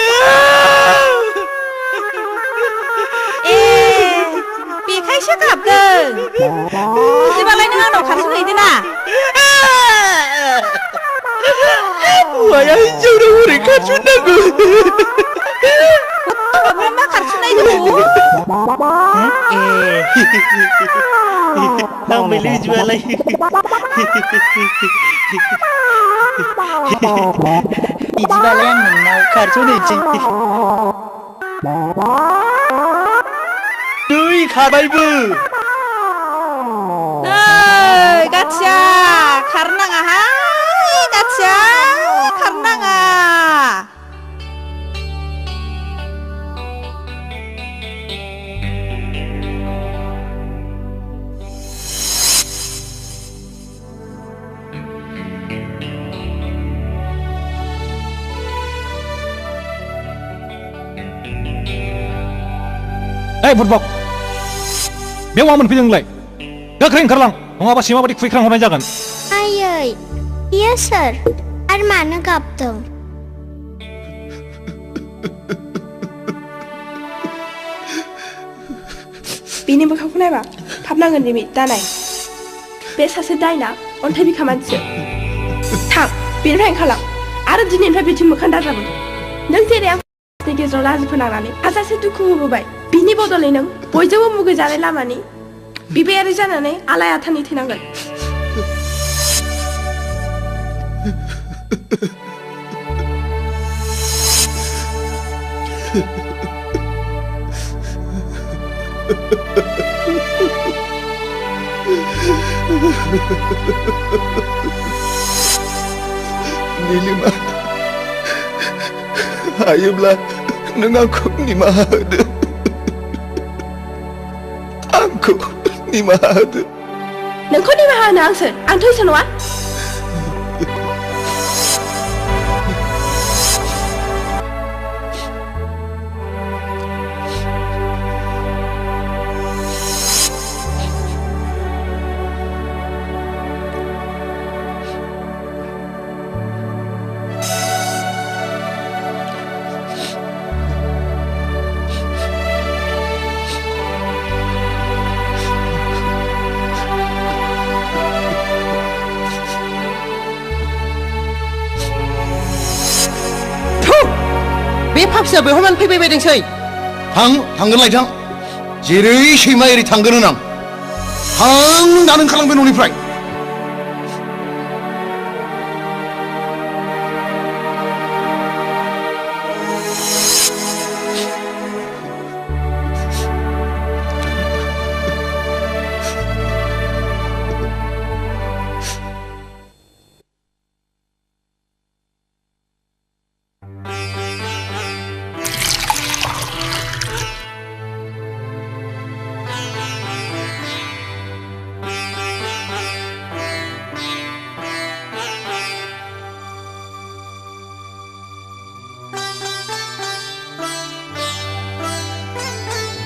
बेखायसो गाबदों बिदिबालाय नों आंनाव खारफिनहैदो ना
हौवाया हिनजावनाव हरै खारफिननांगौ
मा खारफिननायदों
हामबायलै बिदिबालाय बिदिबालाय आं नोंनाव खारस'नहैनोसै नै खारबायबो
नै गाथिया खारनाङाहाय गाथिया खारनाङा
ओइ बुरबक बेयाव मा मोनफैदों नोंलाय गोख्रै ओंखारलां नङाबा सैमा बायदि खुबैख्रां हरनाय जागोन
आयै बियो सोर आरो मानो गाबदों
बिनि मोखांखौ नायबा थाब नांगोन निमि दानाय बे सासे दायना अन्थाइ बिखा मानसिसो थां बेनिफ्राय ओंखारलां आरो दिनैनिफ्राय बिथिं मोखां दाजाबो नों जेरै आंनि गेजेराव लाजि फोनांनानै हाजासे दुखु होबोबाय बिनि बदलै नों बयजोंबो मुगैजानाय लामानि बिबायारि जानानै आलाय आथानि थैनांगोन
Nilima, hayoब्ला नों आंखौ निमाहा होदो आंखौ निमाहा होदो
नोंखौ निमाहा होनो आं सोर आं थैस नङा
बे फाफिया बेवहाय मानो फैबाय बायदोंसै
थांगोन लायथां जेरै सैमा एरै थांगोन होनां थां दानो ओंखारलांबाय न'निफ्राय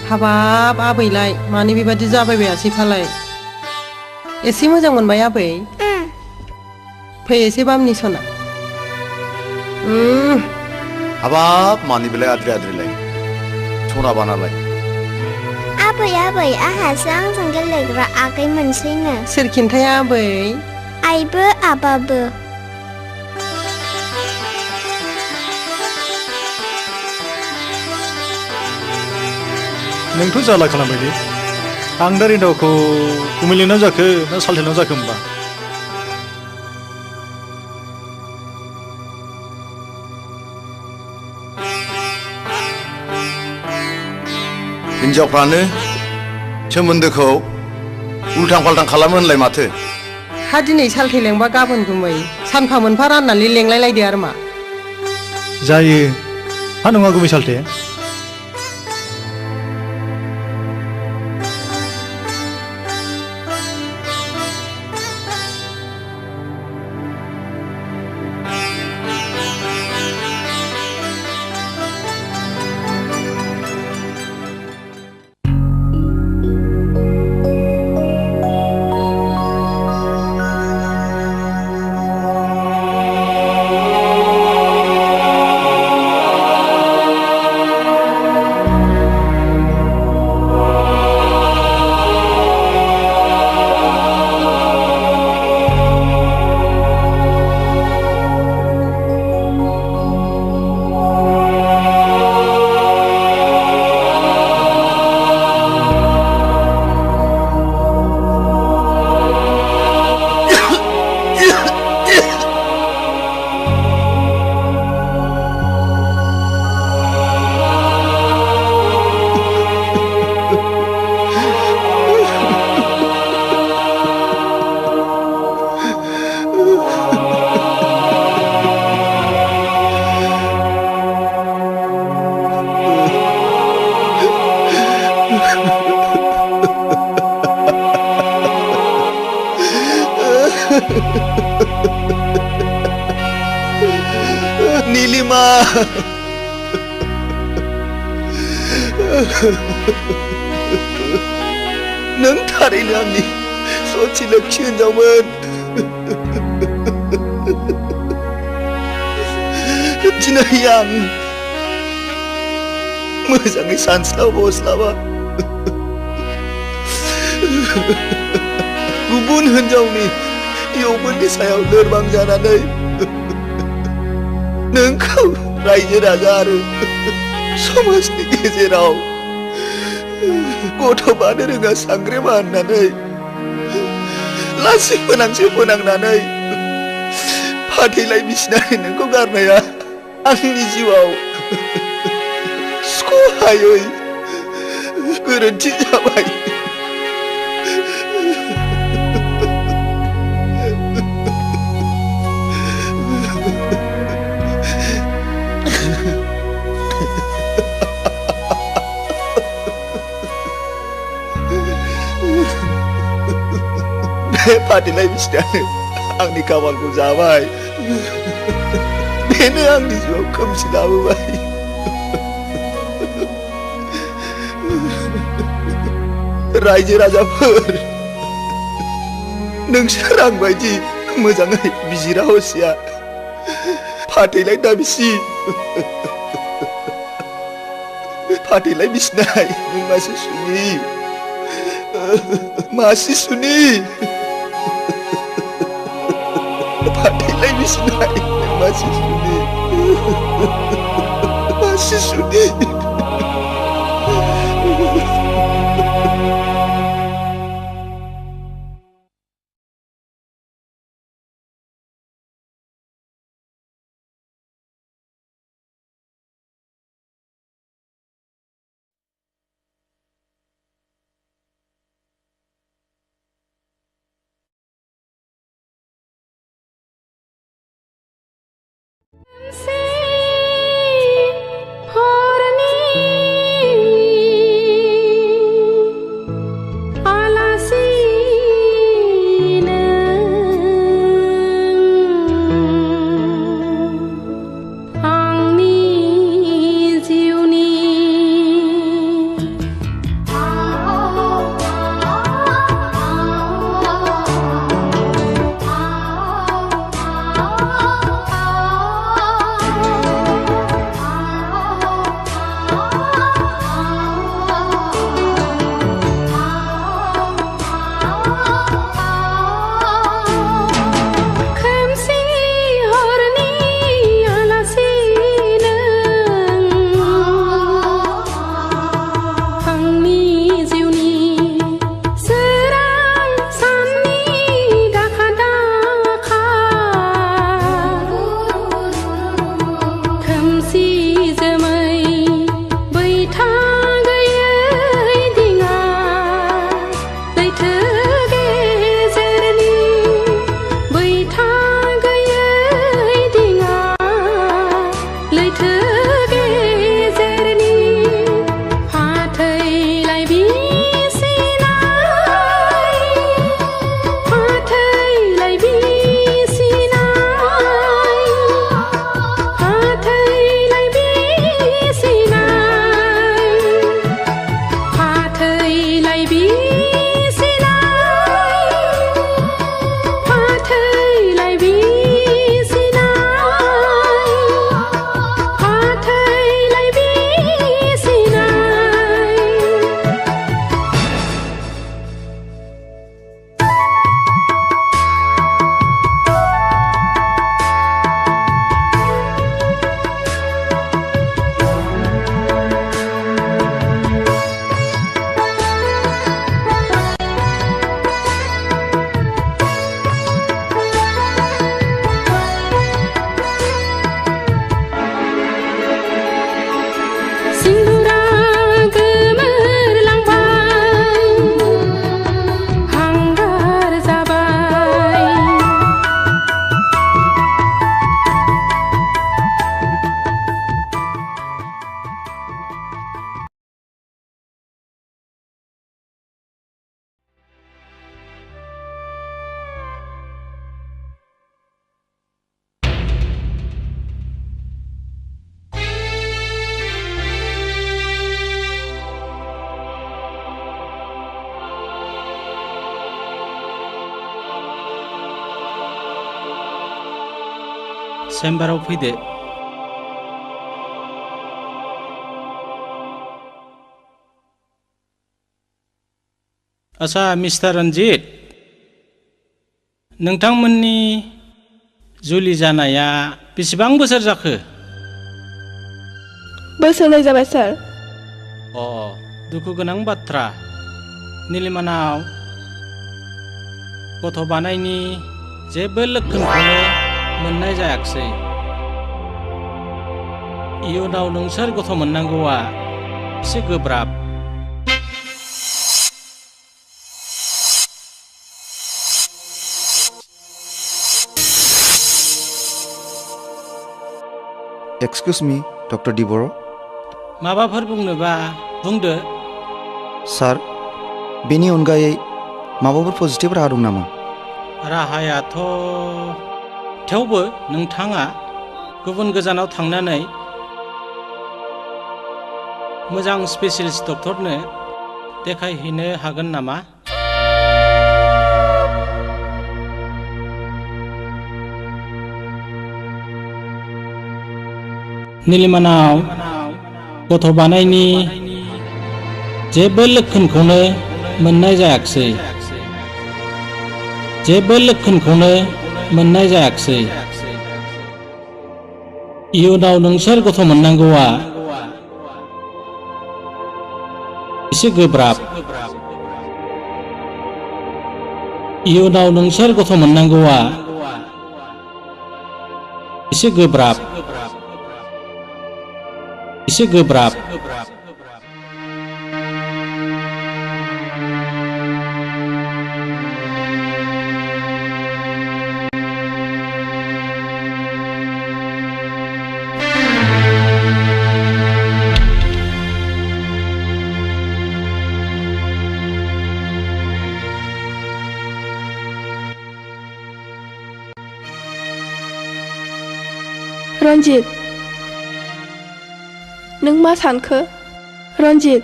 हाबाब आबैलाय मानो बेबादि जाबायबायासै फालाय एसे मोजां मोनबाय आबै फै एसे बामनि सना
हाबाब मानि बेलाय आद्रि आद्रिलाय सना बानालाय
आबै आबै आहासो आंजों गेलेग्रा आगै मोनसैनो
सोर खिन्थाया आबै
आइबो आबाबो
नोंथ' जाला खालामबायदि आं दा रिन्दावखौ गुमैलेनाव जाखो ना सालथेनाव जाखो होमबा
हिन्जावफ्रानो सोमोन्दोखौ उल्थां फाल्थां खालामो होनलाय माथो
हा दिनै सालथे लेंबा गाबोन गुमै सानफा मोनफा राननानै लेंलायलायदो आरो मा
जायो हा नङा गुमै सालथे
नीलिमा नों थारैनो आंनि सथि लोक्षि हिनजावमोन दिनै आं मोजाङै सानस्लाबा गुबुन हिनजावनि यौबननि सायाव लोरबां जानानै नोंखौ रायजो राजा आरो समाजनि गेजेराव गथ' बानो रोङा सांग्रेमा होननानै लासि फोनांनानै फाथैलाय बिसिनानै नोंखौ गारनाया आंनि जिउआव सहायै गोरोन्थि जाबाय फाथैलाय बिसिनानो आंनि खाफालखौ जाबाय बेनो आंनि जिउआव खोमसि लाबोबाय रायजो राजाफोर नोंसोर आं बायदि मोजाङै बिजिरा हसिया फाथैलाय दाबिसि फाथैलाय बिसिनाय नों मासे सुनि मासे सुनि फाथैलाय बिसिनाय नों मासे सुनि मासे सुनि
चेम्बाराव फैदो आच्छा मिस्टार रन्जित नोंथांमोननि जुलि जानाया बेसेबां बोसोर जाखो
बोसोरनै जाबाय सार
दुखु गोनां बाथ्रा निलिमानाव गथ' बानायनि जेबो लक्षणखौनो मोननाय जायाखिसै इयुनाव नोंसोर गथ' मोननांगौआ एसे गोब्राब
एक्सक्यूज मी डॉक्टर डिबोरो
माबाफोर बुंनोबा बुंदो
सार बेनि अनगायै माबाफोर पजिटिभ राहा दं नामा
राहायाथ' थेवबो नोंथाङा गुबुन गोजानाव थांनानै मोजां स्पेसियलिस्ट डक्टरनो देखायहैनो हागोन नामा? निलिमानाव गथ' बानायनि जेबो लक्षणखौनो मोननाय जायाखिसै। जेबो लक्षणखौनो मोननाय जायाखिसै। इयुनाव नोंसोर गथ' मोननांगौआ एसे गोब्राब। इयुनाव नोंसोर गथ' मोननांगौआ एसे गोब्राब। एसे गोब्राब।
रन्जित, नों मा सानखो? रन्जित,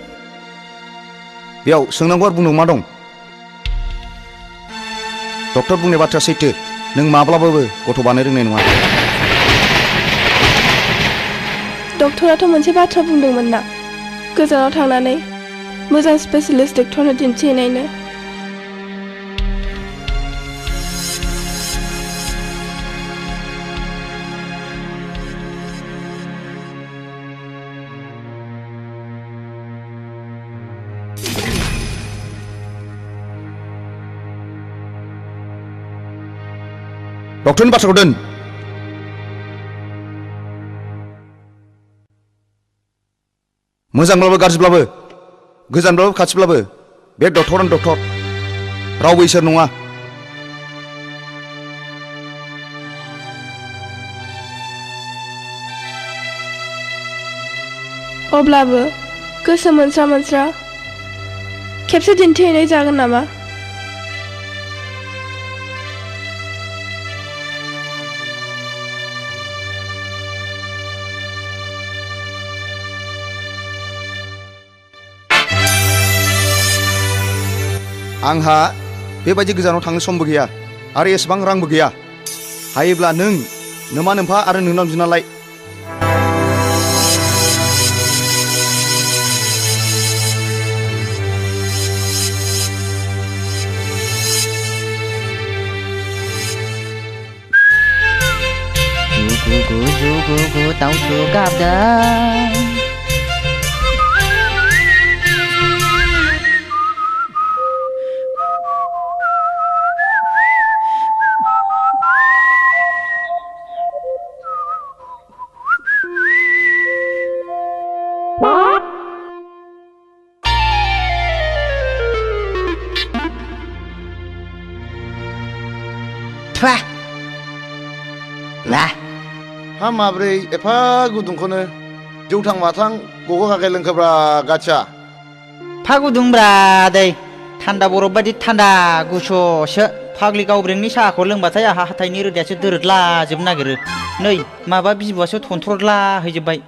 बेयाव सोंनांगौ आरो बुंनांगौ मा दं? डक्टर बुंनाय बाथ्राया सैथो। नों माब्लाबाबो गथ' बानायनो रोंनाय नङा।
डक्टराथ' मोनसे बाथ्रा बुंदोंमोन ना, गोजानाव थांनानै मोजां स्पेसियलिस्ट डक्टरनो दिन्थिहैनायनो।
डक्टरनि बाथ्राखौ दोन। मोजांब्लाबो गाज्रिब्लाबो, गोजानब्लाबो खाथिब्लाबो बे डक्टरानो डक्टर, रावबो इसोर नङा।
अब्लाबो गोसो मोनस्रा मोनस्रा खेबसे दिन्थिहैनाय जागोन नामा?
आंहा बेबायदि गोजानाव थांनो समबो गैया आरो एसेबां रांबो गैया। हायोब्ला नों नोमा नोम्फा आरो नोंनाव बिना लाय।
Jugu दाउथु गाबदों।
हा माब्रै एफा गुदुंखौनो जौथां माथां गग' गागाय लोंखोब्रा गाथिया।
फा गुदुंब्रा दै, थान्दा बरफ बायदि थान्दा गुसुसो। फाग्लि गावब्रेंनि साहाखौ लोंबाथाय आहा हाथाइनि रोदायासो दोरोदलाजोबनो नागिरो। नै माबा बिबुआसो थनथ्रदला हैजोब्बाय।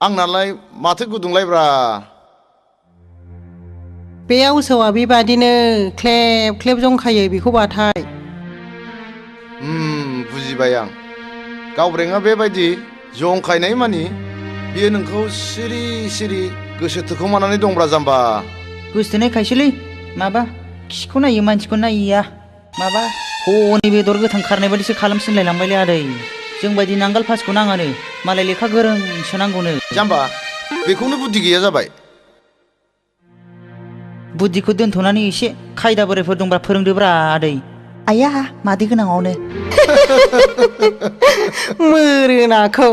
आंनालाय माथो गुदुंलायब्रा।
बे आवसोआ बेबादिनो ख्लेब ख्लेब जंखायो बेखौ बाथाय।
बुजिबाय आं। गावब्रेंआ बेबायदि जंखायनाय मानि बियो नोंखौ सिरि सिरि गोसो थोखोमानानै दंब्रा जाम्बा।
गोसोथोनायखायसोलै, माबा खिखौ नायो मानसिखौ नायैया। माबा हनै बेदर गोथां खारनाय बायदिसो खालामसिनलायलांबायलै आदै। जोंबायदि नांगाल फासिखौ नाङानो, मालाय लेखा गोरोंसो नांगौनो।
जाम्बा, बेखौनो बुद्धि गैया जाबाय।
बुद्धिखौ दोनथ'नानै एसे खायदा बोरायफोर दंब्रा फोरोंदोब्रा आदै। आया मादै गोनाङावनो।
मोरोनाखौ।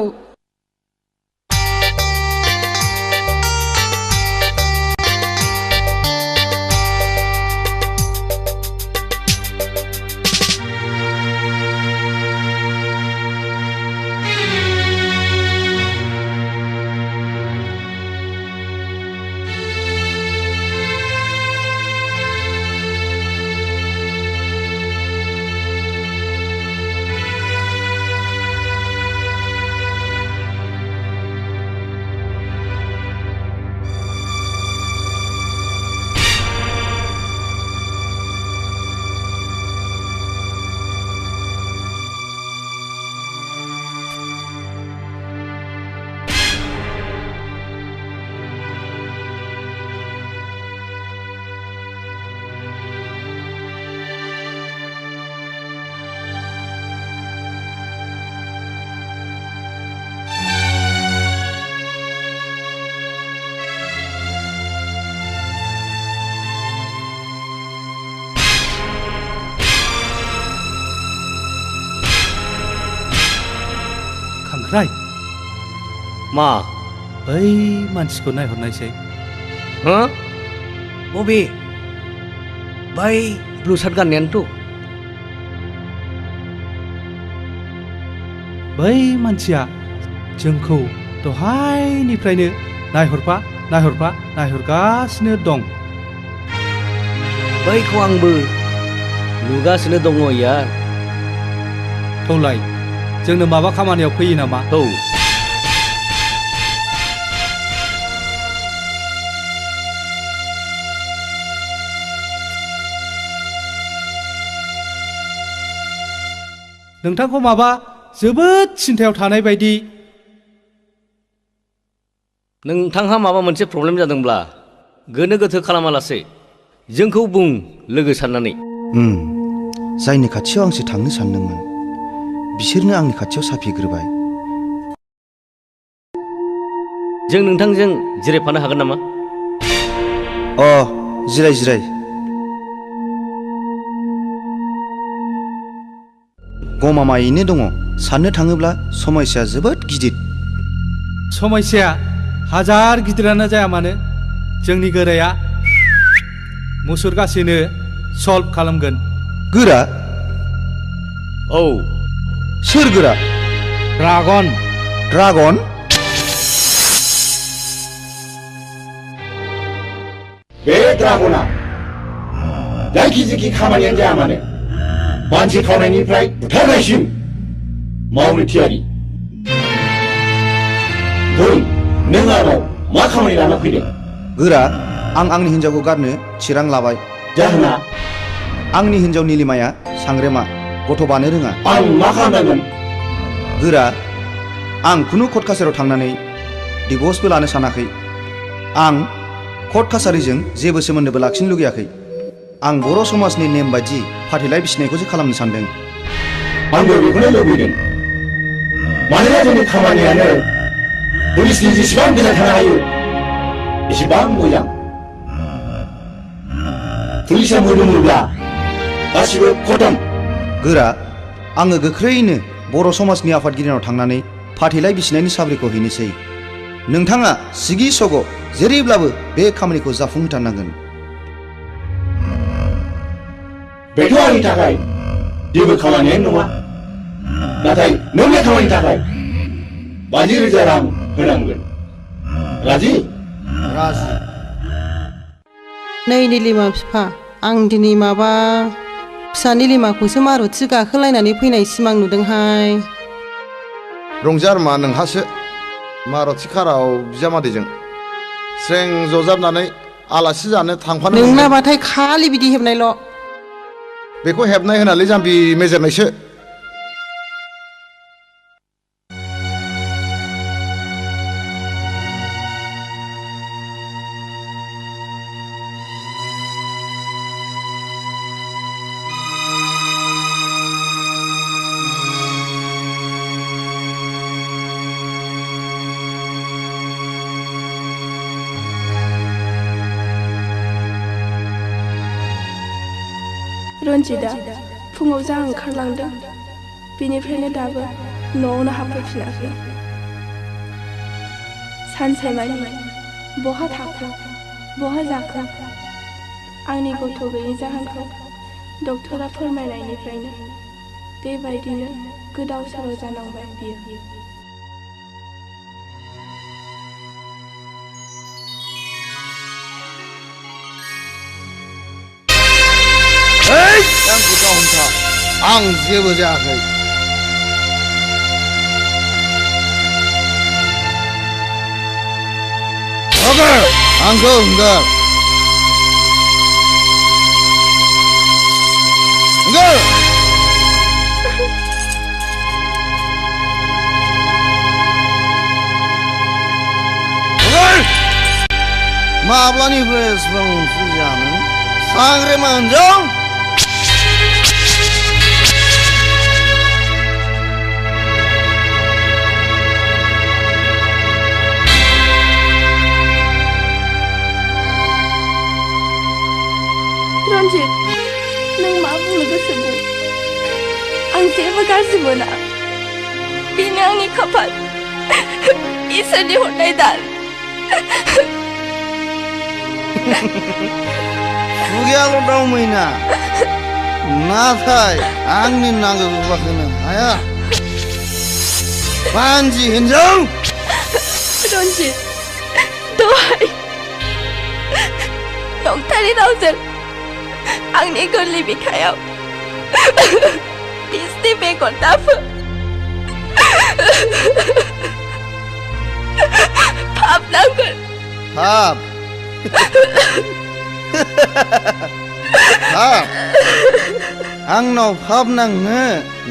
ओमफ्राय
मा
बै मानसिखौ नायहरनायसै
हो बबे बै ब्लु सार्ट गाननायानोथ'
बै मानसिया जोंखौ दहायनिफ्रायनो नायहरगासिनो दं
बैखौ आंबो नुगासिनो दङ यार
थौलाय जोंनो माबा खामानियाव फैयो नामा
औ
नोंथांखौ माबा जोबोद सिन्थायाव थानाय बायदि
नोंथांहा माबा मोनसे प्रब्लेम जादोंब्ला गोनो गोथो खालामालासे जोंखौ बुं लोगो साननानै
जायनि खाथियाव आंसो थांनो सानदोंमोन बिसोरनो आंनि खाथियाव साफिग्रोबाय
जों नोंथांजों जिरायफानो हागोन नामा
जिराय गमामायैनो दङ साननो थाङोब्ला समस्याया जोबोद गिदिर
समस्याया हाजार गिदिरानो जाया मानो जोंनि गोराया मुसुरगासिनो सल्भ खालामगोन
गोरा
औ
सोर गोरा ड्रागन
बे ड्रागना जायखिजाया खामानियानो जाया मानो मानसि खावनायनिफ्राय बुथारनायसिम मावनो थियारि बुं नों आंनाव मा खामानि लाना फैदों
गोरा आं आंनि हिन्जावखौ गारनो चिरां लाबाय
जाहोना
आंनि हिन्जाव निलिमाया सांग्रेमा गथ' बानो रोङा
आं मा खालामनांगोन
गोरा आं खुनु कर्ट कासारियाव थांनानै डिभर्सबो लानो सानाखै आं कर्ट कासारिजों जेबो सोमोन्दोबो लाखिनो लुगैयाखै आं बर' समाजनि नेम बायदि फाथैलाइ बिसिनायखौसो खालामनो सानदों
आंबो बेखौनो लुबैदों मानोना जोंनि खामानियानो पुलिसनि जेसेबां गोजान थानो हायो एसेबां मोजां पुलिसा मोदोमोब्ला गासिबो खतम
गोरा आङो गोख्रैनो बर' समाजनि आफादगिरिनाव थांनानै फाथैलाइ बिसिनायनि साब्रैखौ हैनोसै नोंथाङा सिगि सग' जेरैब्लाबो बे खामानिखौ जाफुंहोथारनांगोन
बेथ' आंनि थाखाय जेबो खामानियानो नङा नाथाय नों बे खामानिनि थाखाय 50,000 रां होनांगोन राजि
नै निलिमा बिफा आं दिनै माबा फिसा निलिमाखौसो मारुथि गाखोलायनानै फैनाय सिमां नुदोंहाय
रंजार मा नोंहासो मारुथि काराव बिजामादैजों स्रें जजाबनानै आलासि जानो थांफानो
नोंनाबाथाय खालि बिदि हेबनायल'
बेखौ हेबनाय होनालै जाम्बि मेजेरनायसो
रन्जितआ फुङाव जा ओंखारलांदों बेनिफ्रायनो दाबो न'आवनो हाबफैफिनाखै सानसेमानि बहा थाखो बहा जाखो आंनि गथ' गैयै जाहोनखौ डक्टरा फोरमायनायनिफ्रायनो बेबायदिनो गोदाव सोराव जानांबाय बियो
आंखौ दाहमथा आं जेबो जायाखै आंखौ हंगार माब्लानिफ्राय एसेबां ओंख्रि जानो सांग्रेमा हिनजाव
रन्जित नों मा बुंनो गोसो बुं आं जेबो गाज्रि मोना बेनो आंनि खाफाल इसोरनि हरनाय दान
खुगायाल' दावमैना नाथाय आंनि नांगौखौ होनो हाया मानसि हिनजाव
रन्जित दहाय नंथारि रावजों आंनि गोरलै बिखायाव बिसनि बेगर दाफो पाप नांगोन
पाप पाप आंनाव पाप नांनो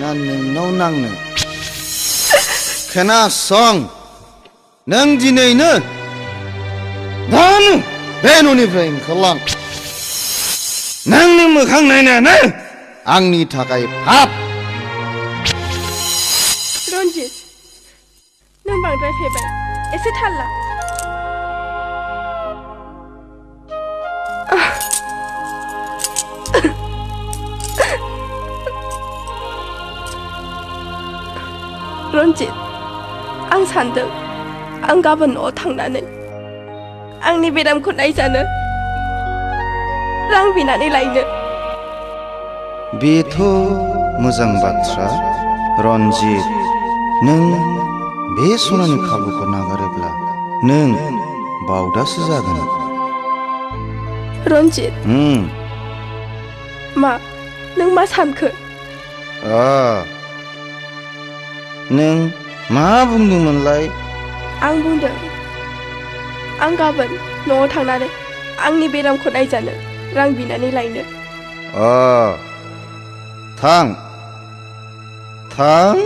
ना नोंनाव नांनो खोनासं नों दिनैनो दानो बे न'निफ्राय ओंखारलां नोंनि मोखां नायनायानो आंनि थाखाय पाप
रन्जित नों बांद्राय फेबाय एसे थाल ला रन्जित आं सान्दों आं गाबोन न'आव थांनानै आंनि बेरामखौ नायजानो रां बिनानै लायनो
बेथ' मोजां बाथ्रा रन्जित नों बे सनानि खाबुखौ नागारोब्ला नों बावदासो जागोन
रन्जित मा नों मा सानखो
नों मा बुंदोंमोनलाय
आं बुंदों आं गाबोन न'आव थांनानै आंनि बेरामखौ नायजानो रां बिनानै लायनो
थां थां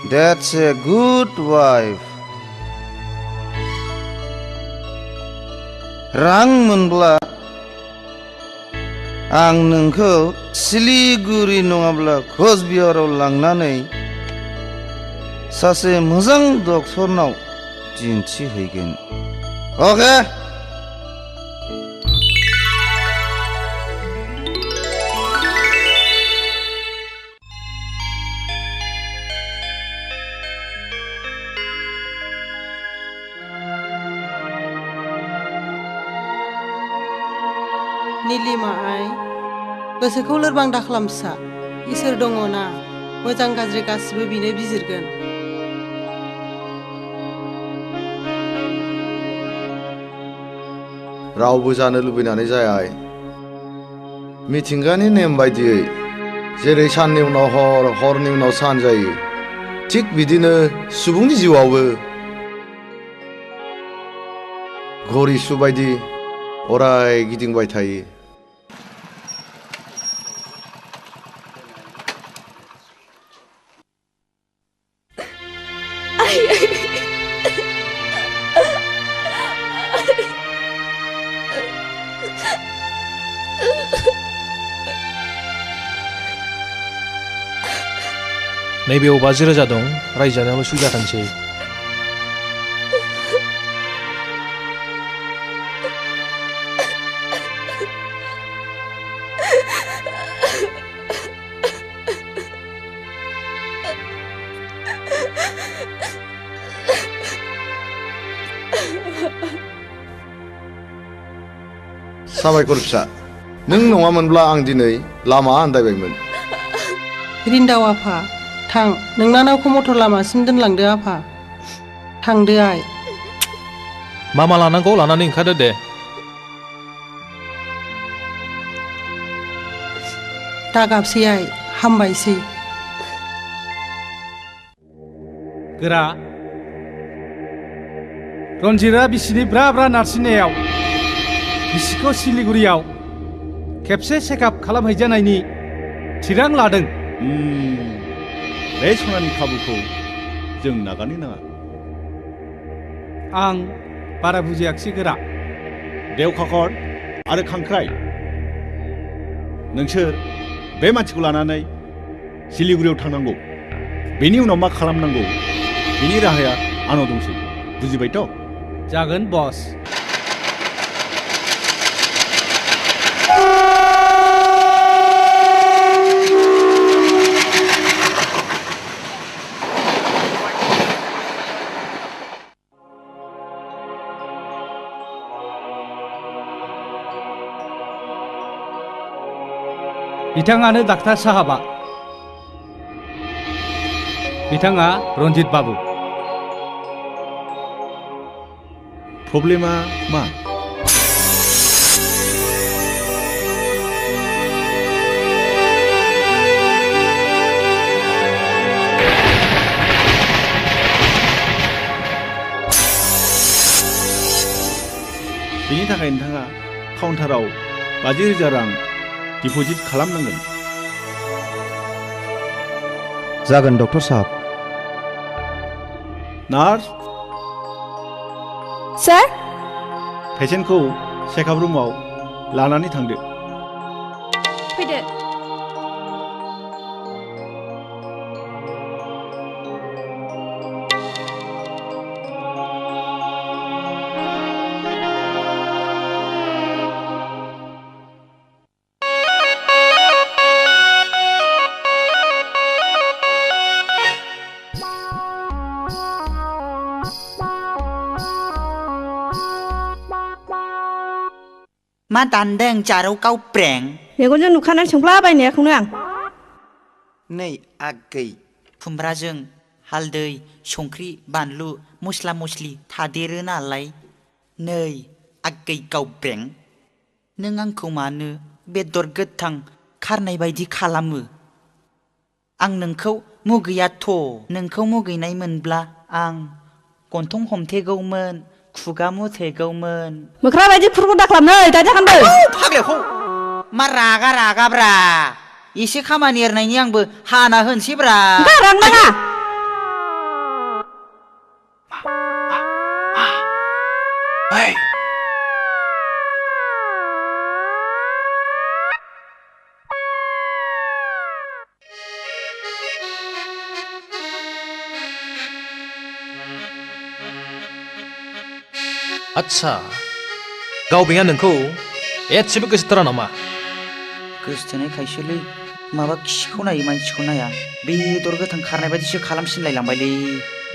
That's a good wife रां मोनब्ला आं नोंखौ सिलिगुरि नङाब्ला कचबिहाराव लांनानै सासे मोजां डक्टरनाव दिन्थिहैगोन अके
निलिमा आइ गोसोखौ लोरबां दाखालाम फिसा इसोर दङ ना मोजां गाज्रि गासिबो बिनो बिजिरगोन
रावबो जानो लुबैनानै जाया मिथिंगानि नेम बायदियै जेरै साननि उनाव हर हरनि उनाव सान जायो थिक बिदिनो सुबुंनि जिउआवबो घरि सु बायदि अराय गिदिंबाय थायो
नैबेयाव 50,000 दं रायजानायावल' सुबिदा थांसै
साबायखर फिसा नों नङामोनब्ला आं दिनै लामा आन्दायबायमोन
रिन्दाव आफा थां नोंना नावखौ मटर लामासिम दोनलांदो आफा थांदो आइ
मा मा लानांगौ लानानै ओंखारदो दे
दागाबसै आइ हामबायसै
गोरा रन्जितआ बिसिनि ब्रा ब्रा नारसिननायाव बिसिखौ सिलिगुरियाव खेबसे चेकआप खालामहैजानायनि थिरां लादों
बे सनानि खाबुखौ जों नागारनो नाङा
आं बारा बुजियाखिसै गोरा
देवखाखर आरो खांख्राइ नोंसोर बे मानसिखौ लानानै सिलिगुरियाव थांनांगौ बेनि उनाव मा खालामनांगौ बेनि राहाया आंनाव दंसै बुजिबायथ'
जागोन बस बिथाङानो डाक्टार साहाबा बिथाङा रन्जित बाबु
प्रब्लेमा मा बेनि थाखाय नोंथाङा काउन्टाराव 50,000 रां डिप'जिट खालामनांगोन
जागोन डक्टर साहब
नार्स
सार
पेसेन्टखौ चेकआप रुमाव लानानै थांदो
फैदो
मा दानदों जाराव गावब्रें
मेगनजों नुखानानै सोंफ्लाबायनायखौनो आं
नै आगै खुमब्राजों हालदै संख्रि बानलु मस्ला मस्लि थादेरो नालाय नै आगै गावब्रें नों आंखौ मानो बेदर गोथां खारनाय बायदि खालामो आं नोंखौ मुगैयाथ' नोंखौ मुगैनाय मोनब्ला आं गन्थं हमथेगौमोन खुगा मुथेगौमोन
मोख्रा बायदि फुरखौ दाख्लाम नै दाजाखानबो
फाग्लाखौ मा रागा रागाब्रा एसे खामानि एरनायनि आंबो हाना होनसैब्रा
रां नाङा
आच्छा गावबेंआ नोंखौ एसेबो गोसोथारा नामा
गोसोथोनाय खायसोलै माबा खिखौ नायो मानसिखौ नाया बेदर गोथां खारनाय बायदिसो खालामसिनलायलांबायलै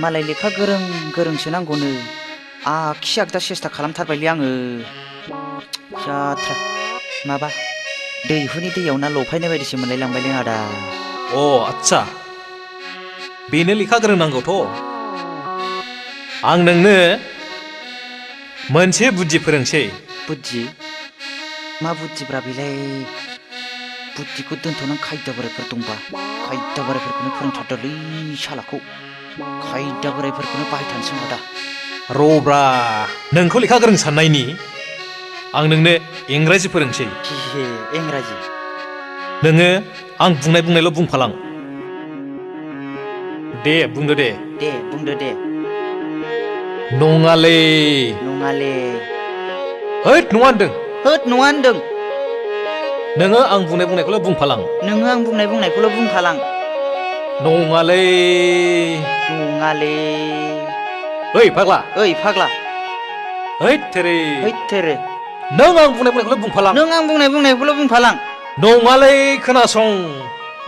मालाय लेखा गोरों गोरोंसो नांगौनो आखि आगदा सेस्था खालामथारबायलै आङो जाथ्रा माबा दैहुनि दैयाव ना लफायनाय बायदिसो मोनलायलांबायलै आदा
अ आच्छा बेनो लेखा गोरों नांगौथ' आं नोंनो मोनसे बुद्धि फोरोंसै
बुद्धि मा बुद्धिब्रा बेलाय बुद्धिखौ दोनथ'नानै खायदा बोरायफोर दंबा खायदा बोरायफोरखौनो फोरोंथारदोलै सालाखौ खायदा बोरायफोरखौनो बाहायथारनोसै आदा
रब्रा नोंखौ लेखा गोरों साननायनि आं नोंनो इंराजि फोरोंसै
इंराजि
नोङो आं बुंनायल' बुंफालां दे बुंदो दे
बुंदो दे
नङालै
नङाले
होद नङा होनदों
होद नङा होनदों
नोङो आं बुंनायखौल' बुंफालां
नोङो आं बुंनायखौल' बुंफालां
नङालै
नङाले
ओइ फाग्ला हैद तेरे नों आं बुंनायखौल' बुंफालां
नों आं बुंनायखौल' बुंफालां
नङालै खोनासं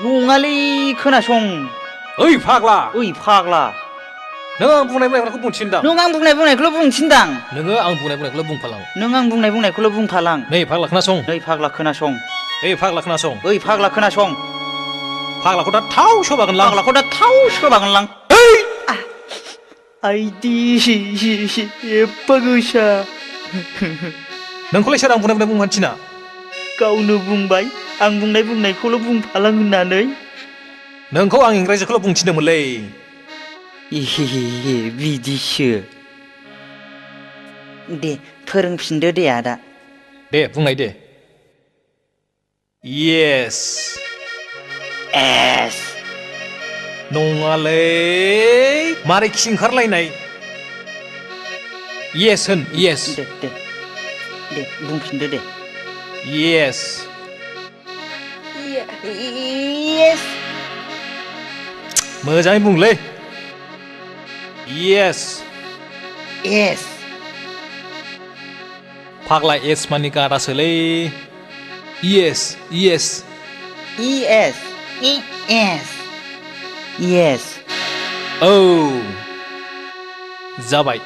नङालै खोनासं
ओइ फाग्ला नों आं बुंनायखौ बुंथिनदां
नों आं बुंनायखौल' बुंथिनदां
नोङो आं बुंनायखौल' बुंफालां
नों आं बुंनायखौल' बुंफालां
नै फाग्ला खोनासं
नै फाग्ला खोनासं
ओइ फाग्ला खोनासं
ओइ फाग्ला खोनासं
फाग्लाखौ दा थाव
सोबागोनलां आइदि एफा गोसा
नोंखौलाय सोर आं बुंनाय थिना
गावनो बुंबाय आं बुंनायखौल' बुंफालां होननानै
नोंखौ आं इंराजिखौल' बुंथिनोमोनलै
बिदिसो दे फोरोंफिनदो दे आदा
दे बुंनाय दे येस
एस
नङालै मारै खि ओंखारलायनाय येस होन येस
दे बुंफिनदो दे
येस
येस
मोजाङै बुंलै येस
एस
फाग्ला एस मानि गारासोलै येस येस
इएस येस
औ जाबाय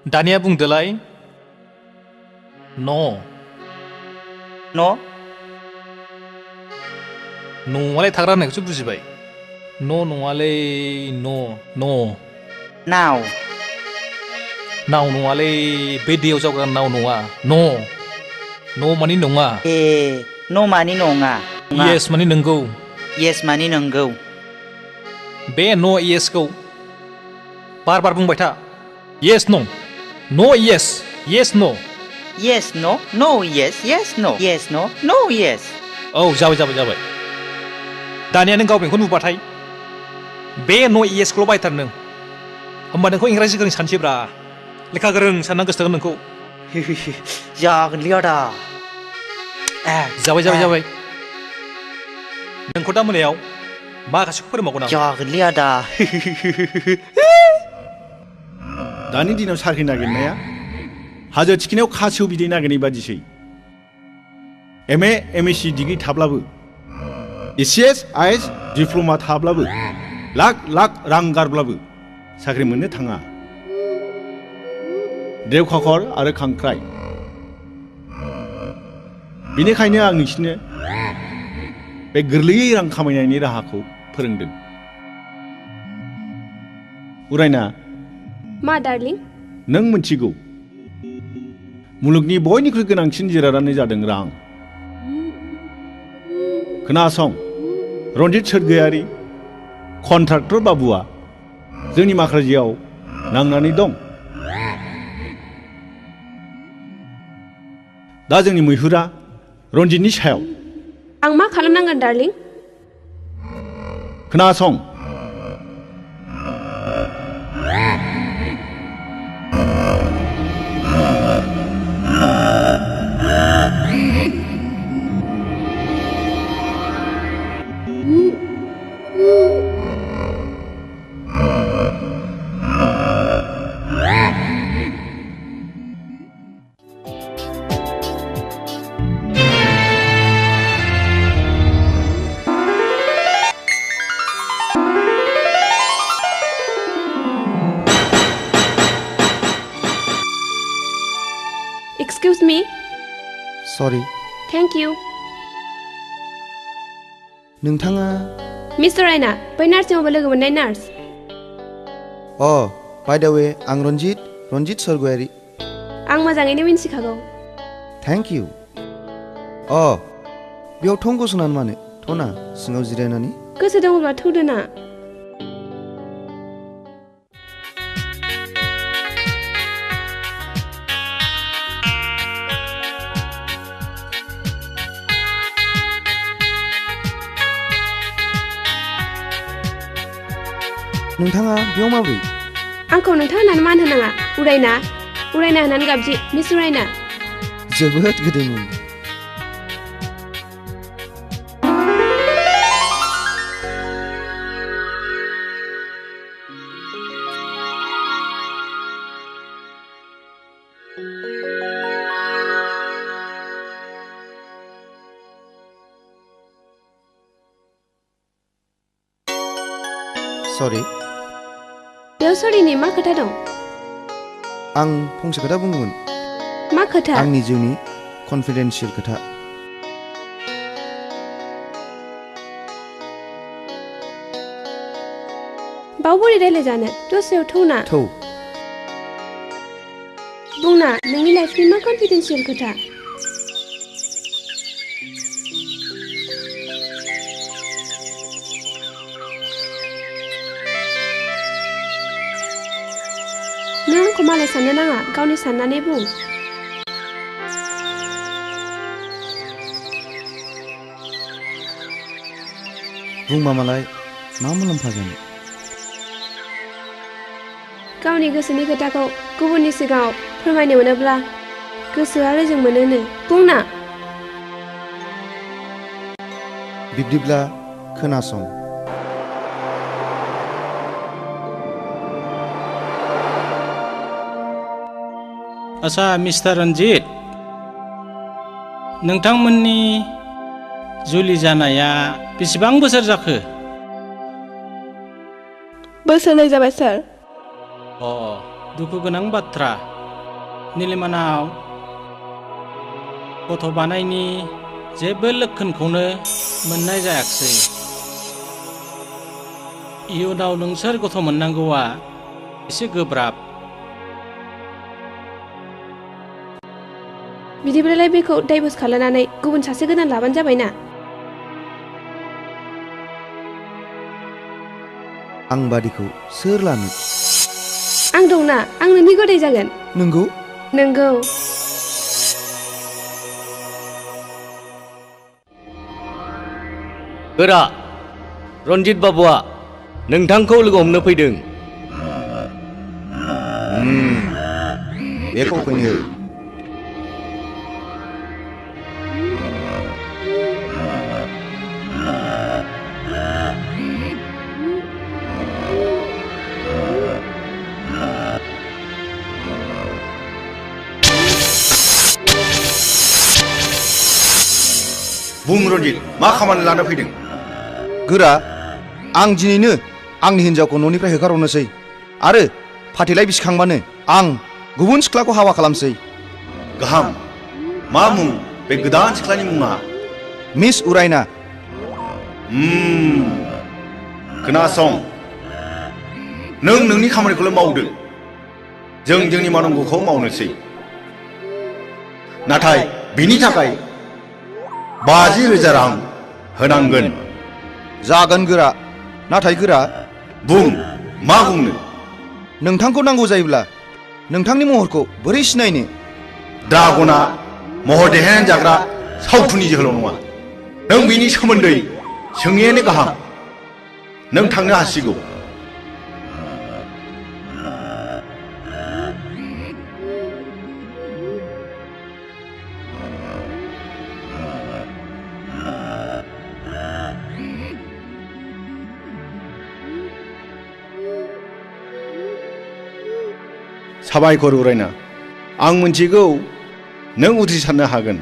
दानिया बुंदोलाय न' न'आलाय थाग्रा होननायखौसो बुजिबाय न' नङालै न'
नाव
नङालै बे दैयाव जावग्रा नाव नङा न' मानि नङा
ए न' मानि नङा
येस मानि नंगौ
येस मानि नंगौ
बे न' येसखौ बार बुंबाय था येस न' येस येस न'
येस न' नो येस येस न' येस न' नो येस
औ जाबाय दानिया नों गाव बेंखौ नुबाथाय बे न' येसखौल' बायथार नों होमबा नोंखौ इंराजि गोरों सानसैब्रा लेखा गोरों सानना गोसोथोगोन नोंखौ
जागोनलै आदा
जाबाय नोंखौ दा मोनायाव माखासेखौ फोरोंबावगोन आं
जागोनलै आदा
दानि दिनाव साख्रि नागिरनाया हाजो थिखिनायाव खासेव बिदै नागिरनाय बादिसै एमए सि डिग्री थाब्लाबो एसिएस आइएस डिप्ल'मा थाब्लाबो लाख रां गारब्लाबो साख्रि मोननो थाङा देवखाखर आरो खांख्राइ बेनिखायनो आं नोंसिनो बे गोरलैयै रां खामायनायनि राहाखौ फोरोंदों उरायना
मा डार्लिं
नों मिथिगौ मुलुगनि बयनिख्रुइ गोनांसिन जिरादानो जादों रां खोनासं रन्जित सोरगोयारि कन्ट्राक्टर बाबुआ जोंनि माखाजियाव नांनानै दं दा जोंनि मैहुरा रन्जितनि सायाव
आं मा खालामनांगोन डार्लिं
खोनासं
Excuse me.
Sorry.
Thank you.
नोंथाङा
मिस्टार रायना बै नार्सिंआवबो लोगो मोननाय नार्स
बाय द वे आं रन्जित सोरगोयारि
आं मोजाङैनो मिन्थिखागौ
थेंक इउ बेयाव थं गसंनानै मानो थना सिङाव जिरायनानै
गोसो दङब्ला थौदो ना
नोंथाङा बेयाव माब्रै
आंखौ नोंथां होननानै मान होनाङा उरायना होननानै गाबज्रि मिस उरायना
जोबोद गोदैमोन सरि
बेयाव सरिनि मा खोथा दं
आं फंसे खोथा बुंदोंमोन
मा खोथा
आंनि जिउनि कनफिडेन्सियेल खोथा
बाव बोरै रायलायजानो दस्रायाव थौना
थौ
बुंना नोंनि लाइफनि मा कनफिडेन्सियेल खोथा नों आंखौ मालाय साननो नाङा गावनि साननानै बुं
बुंबा मालाय मा मुलाम्फा जानो
गावनि गोसोनि खोथाखौ गुबुननि सिगाङाव फोरमायनो मोनोब्ला गोसोआ रेजें मोनोनो बुंना
बिब्दिब्ला खोनासं
आच्छा मिस्टार रन्जित नोंथांमोननि जुलि जानाया बेसेबां बोसोर जाखो
बोसोरनै जाबाय सार
दुखु गोनां बाथ्रा निलिमानाव गथ' बानायनि जेबो लोखोनखौनो मोननाय जायाखिसै। इयुनाव नोंसोर गथ' मोननांगौआ एसे गोब्राब।
बिदिब्लालाय बेखौ डाइभर्स खालामनानै गुबुन सासे गोदान लाबानो जाबायना।
आं बादिखौ सोर लानो?
आं दंना, आं नोंनि गदाय जागोन।
नंगौ?
नंगौ।
गोरा रन्जित बाबुआ नोंथांखौ लोगो हमनो फैदों।
बेखौ फैनो।
बुं रन्जित, मा खामानि लानो फैदों?
गोरा, आं दिनैनो आंनि हिन्जावखौ न'निफ्राय होखारहरनोसै आरो फाथैलाय बिसिखांबानो आं गुबुन सिख्लाखौ हाबा खालामसै।
गाहाम। मा मुं बे गोदान सिख्लानि मुङा?
मिस उरायना।
खोनासं, नों नोंनि खामानिखौल' मावदो, जों जोंनि मावनांगौखौ मावनोसै। नाथाय बिनि थाखाय 50,000 रां होनांगोन।
जागोन गोरा, नाथाय गोरा।
बुं, मा बुंनो?
नोंथांखौ नांगौ जायोब्ला नोंथांनि महरखौ बोरै सिनायनो?
ड्रागना महर देखायनानै जाग्रा सावथुननि जोहोलाव नङा। नों बिनि सोमोन्दै सोङैयानो गाहाम। नों थांनो हासिगौ। साबायखर उरायना, आं मिन्थिगौ नों उथ्रिसारनो हागोन।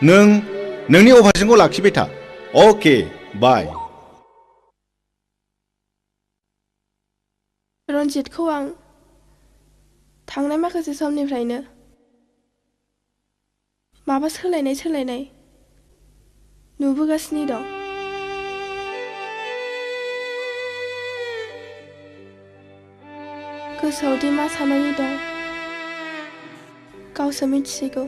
नों नोंनि अपारेशनखौ लाखिबाय था। अके, बाय।
रन्जितखौ आं थांनाय माखासे समनिफ्रायनो माबा सोलायनाय नुबोगासिनो दं। गोसोआव दि मा साननानै दं गावसो मिथिसिगौ।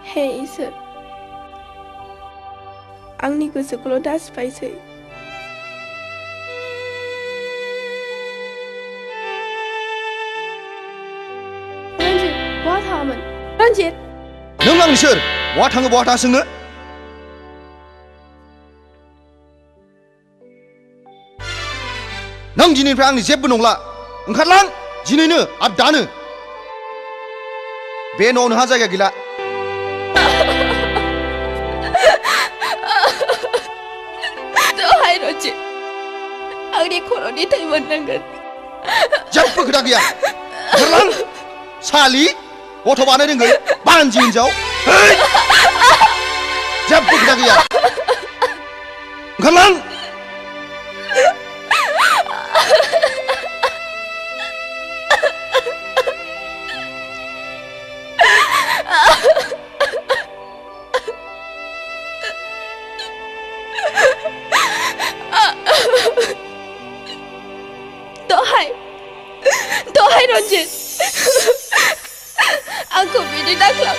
हे इसोर, आंनि गोसोखौल' दासिबायसै। बहा थाङामोन? रन्जित!
नों आंनि सोर? बहा थाङो बहा थाङा सोंनो? नों दिनैनिफ्राय आंनि जेबो नंला। ओंखारलां दिनैनो आरो दानो। बे न'आव नोंहा जायगा गैला।
दहाय रन्जित, आंनि खर'नि थै मोननांगोन।
जेबो खोथा गैया। ओंखारलां सालि, गथ' बानाय रोङै बानजि हिनजाव। जेबो खोथा गैया। ओंखारलां।
दहाय रन्जित, आंखौ बिदि दाख्लाब,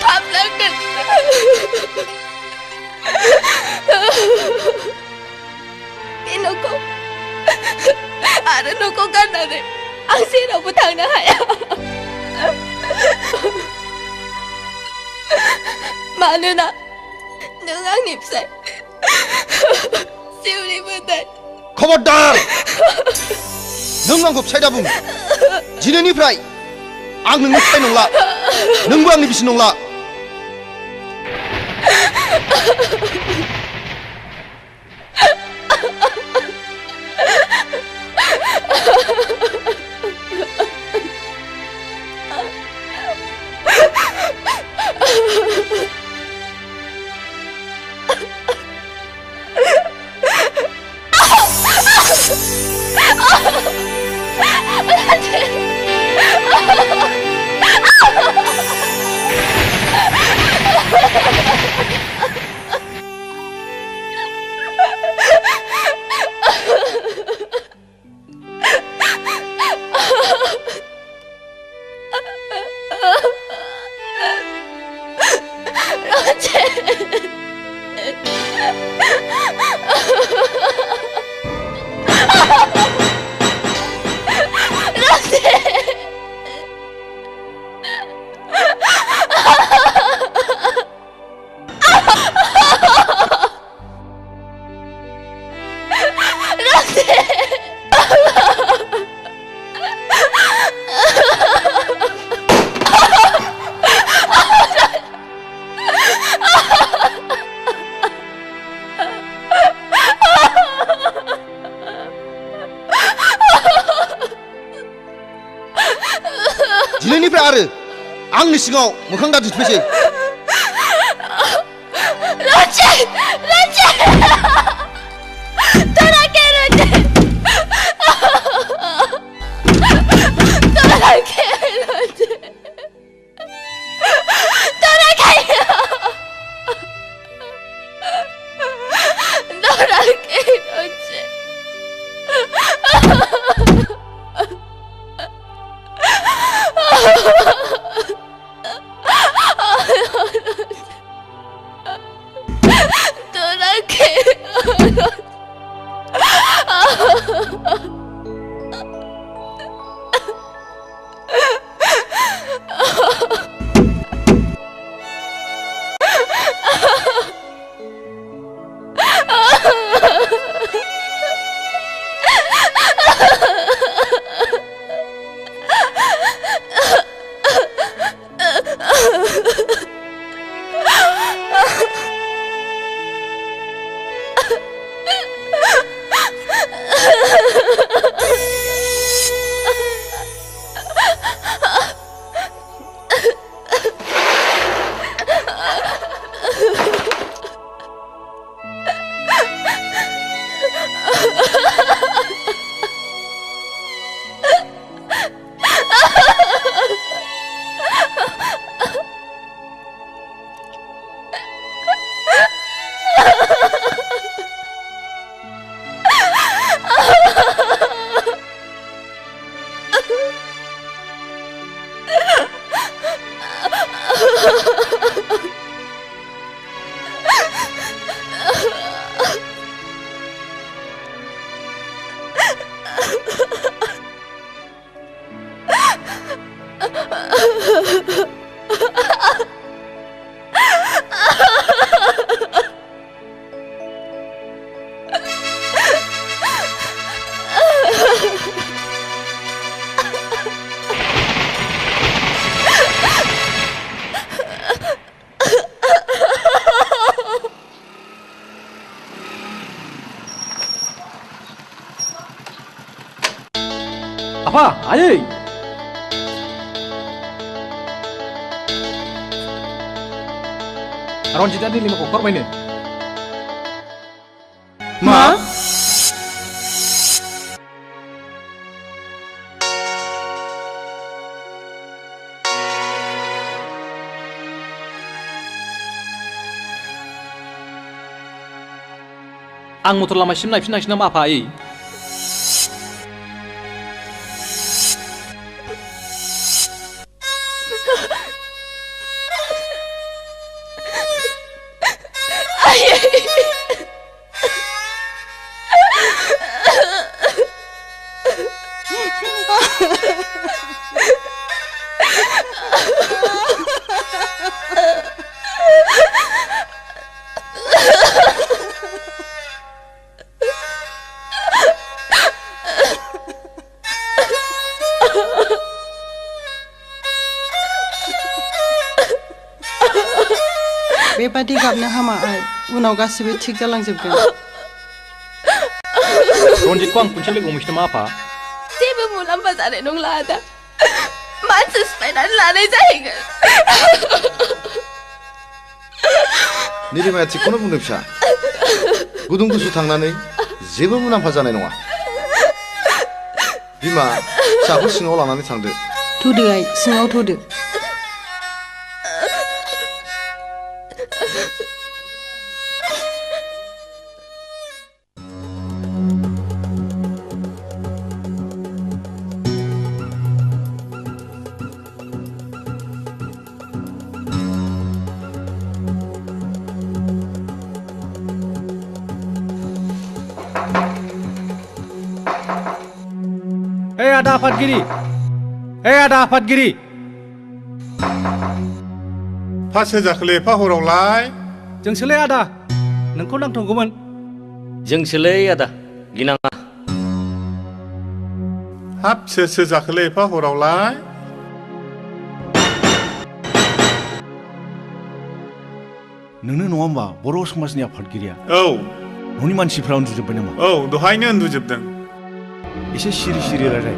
थाबलांगोन। बे न'खौ आरो न'खौ गारनानै आं जेरावबो थांनो हाया। मानोना नों आंनि फिसाय, जिउनि मोदाय।
खबरदार! नों आंखौ फिसाय दा बुं। दिनैनिफ्राय आं नोंनि फिसाय नंला, नोंबो आंनि बिसि नंला।
दिनैनिफ्राय आरो आंनि सिगाङाव मोखां दा दिन्थिफैसै
Apa? Ayo. Aron jadi 5 kokor mainnya.
Ma?
Ang motor lamasim naifin nama apa ai?
बेबादि गाबनो हामा आइ उनाव गासिबो थिग जालांजोबगोन
रन्जितखौ आं खनसे लोगो हमहैनो मा आफा
जेबो मुलाम्फा जानाय नंला आदा मानसि सिफायनानै लानाय जाहैगोन
निलिमाया थिगखौनो बुंदों फिसा गुदुं गुसु थांनानै जेबो मुलाम्फा जानाय नङा बिमा फिसाखौ सिङाव लानानै थांदो
थुदो आइ सिङाव थुदो
आदा आफादगिरि आदा आफादगिरि
फा सोजाखोलै एफा हरावलाय
जोंसोलै आदा नोंखौ नांथ'गौमोन
जोंसोलै आदा गिनाङा
हाब सोर जाखोलै एफा हरावलाय
नोंनो नङा होमबा बर' समाजनि आफादगिरिया
औ
न'नि मानसिफ्रा उन्दुजोब्बाय नामा
औ दहायनो उन्दुजोबदों
एसे सिरि सिरि रायलाय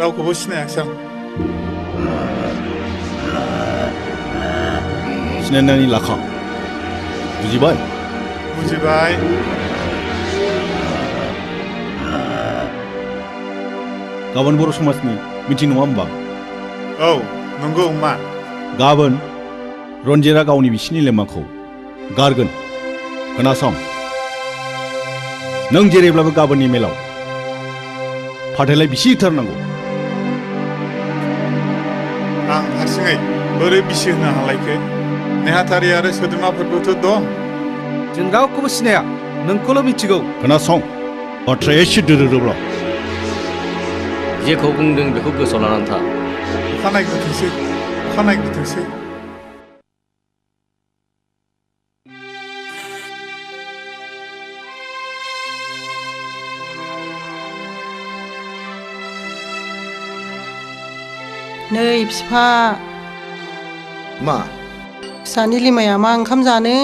रावखौबो सिनायाखै आं
सिनायनानै लाखा बुजिबाय
बुजिबाय
गाबोन बर' समाजनि मिटिं नङा होमबा
औ नंगौ मा
गाबोन रन्जितआ गावनि बिसिनि लेमाखौ गारगोन खोनासं नों जेरैब्लाबो गाबोननि मेलाव फाथैलाय बिसिथारनांगौ
आं हारसिङै बोरै बिसि होनो हालायखो नेहाथारि आरो सोद्रोमाफोरबोथ' दं
जों रावखौबो सिनाया नोंखौल' मिथिगौ
खोनासं बाथ्राया एसे दोरोदोब्ला
जेखौ बुंदों बेखौ गोसोआव लानानै था
अखानायग्रोथोंसै
नै बिफा
मा
फिसानि लिमाया मा ओंखाम जानो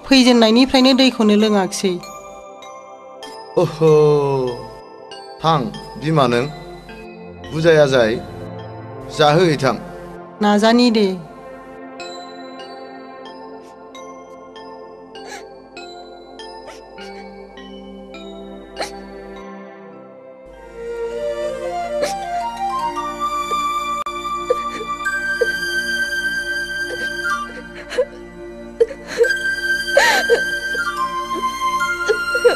फैजेननायनिफ्रायनो दैखौनो लोङाखिसै
ओह थां बिमा नों बुजाया जाय जाहोहैथां
नाजानि दे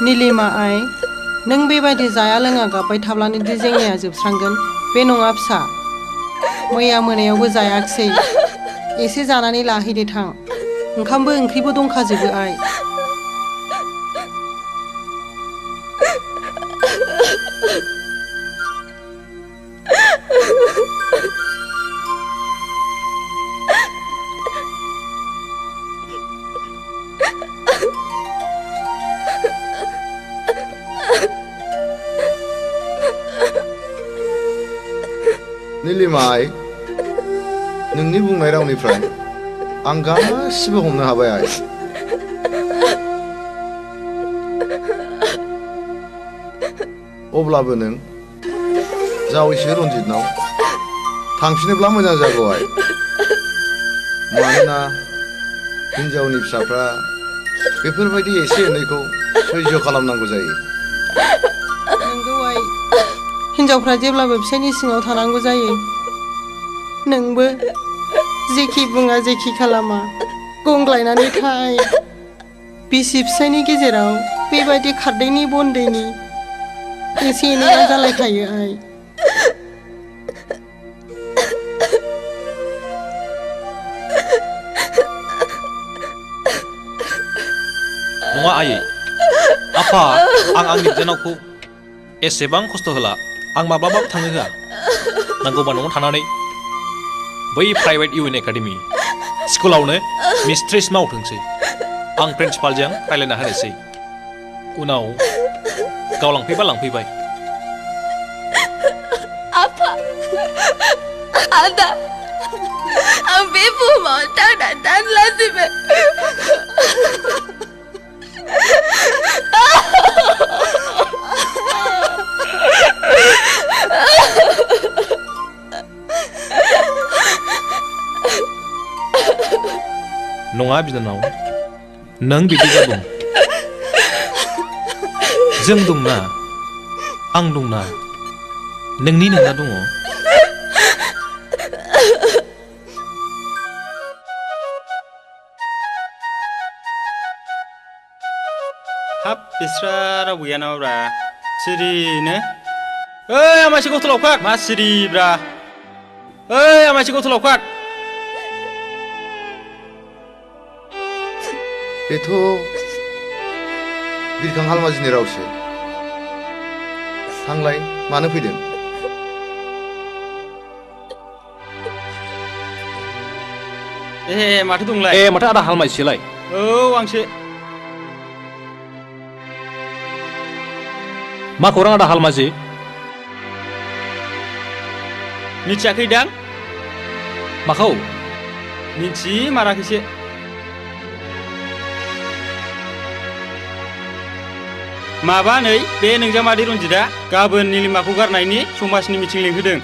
निलिमा आइ नों बेबायदि जाया लोङा गाबबाय थाब्लानो दि जेंनाया जोबस्रांगोन बे नङा फिसा मैया मोनायावबो जायाखिसै एसे जानानै लाहैदो थां ओंखामबो ओंख्रिबो दंखाजोबो आइ
निलिमा आइ नोंनि बुंनाय रावनिफ्राय आं गासिबो हमनो हाबाय आइ अब्लाबो नों जावैसो रन्जितनाव थांफिनोब्ला मोजां जागौ आइ मानोना हिन्जावनि फिसाफ्रा बेफोरबायदि एसे एनैखौ सैज्य खालामनांगौ जायो
नंगौ आइ हिन्जावफ्रा जेब्लाबो फिसायनि सिङाव थानांगौ जायो नोंबो जेखि बुङा जेखि खालामा गंग्लायनानै थाय बिसि फिसायनि गेजेराव बेबायदि खारदैनि बनदैनि एसे एनैया जालायखायो आइ
नङा आयै आफा आं आंनि बिनानावखौ एसेबां खस्थ' होला आं माब्लाबाबो थांनो होआ नांगौबा न'आव थानानै बै प्राइभेट इउएन एकाडेमि स्कुलावनो मिस्ट्रेस मावथोंसै आं प्रिन्सिपालजों रायलायना होनोसै उनाव गाव लांफैबा लांफैबाय
Ada, ang bebo mo, tan lazime.
Nङा बिनानाव नों बिदि जादों जों दंना आं दंना नोंनि नोंना दङ
हाब बिस्रा राव गैया नामाब्रा सिरिनो ओइ आमाइसो गथ' लावखार मा सिरिब्रा ओइ आमाइसो गथ' लावखार
बेथ' बिरखां हालमाजिनि रावसो थांलाय मानो फैदों
माथो दंलाय
माथो आदा हालमाजिसोलाय
औ आंसो
मा खौरां आदा हालमाजि
मिथियाखैदां
माखौ
मिथिमाराखैसो माबा नै बे नोंजामादै रन्जितआ गाबोन निलिमाखौ गारनायनि समाजनि मिटिं लिंहोदों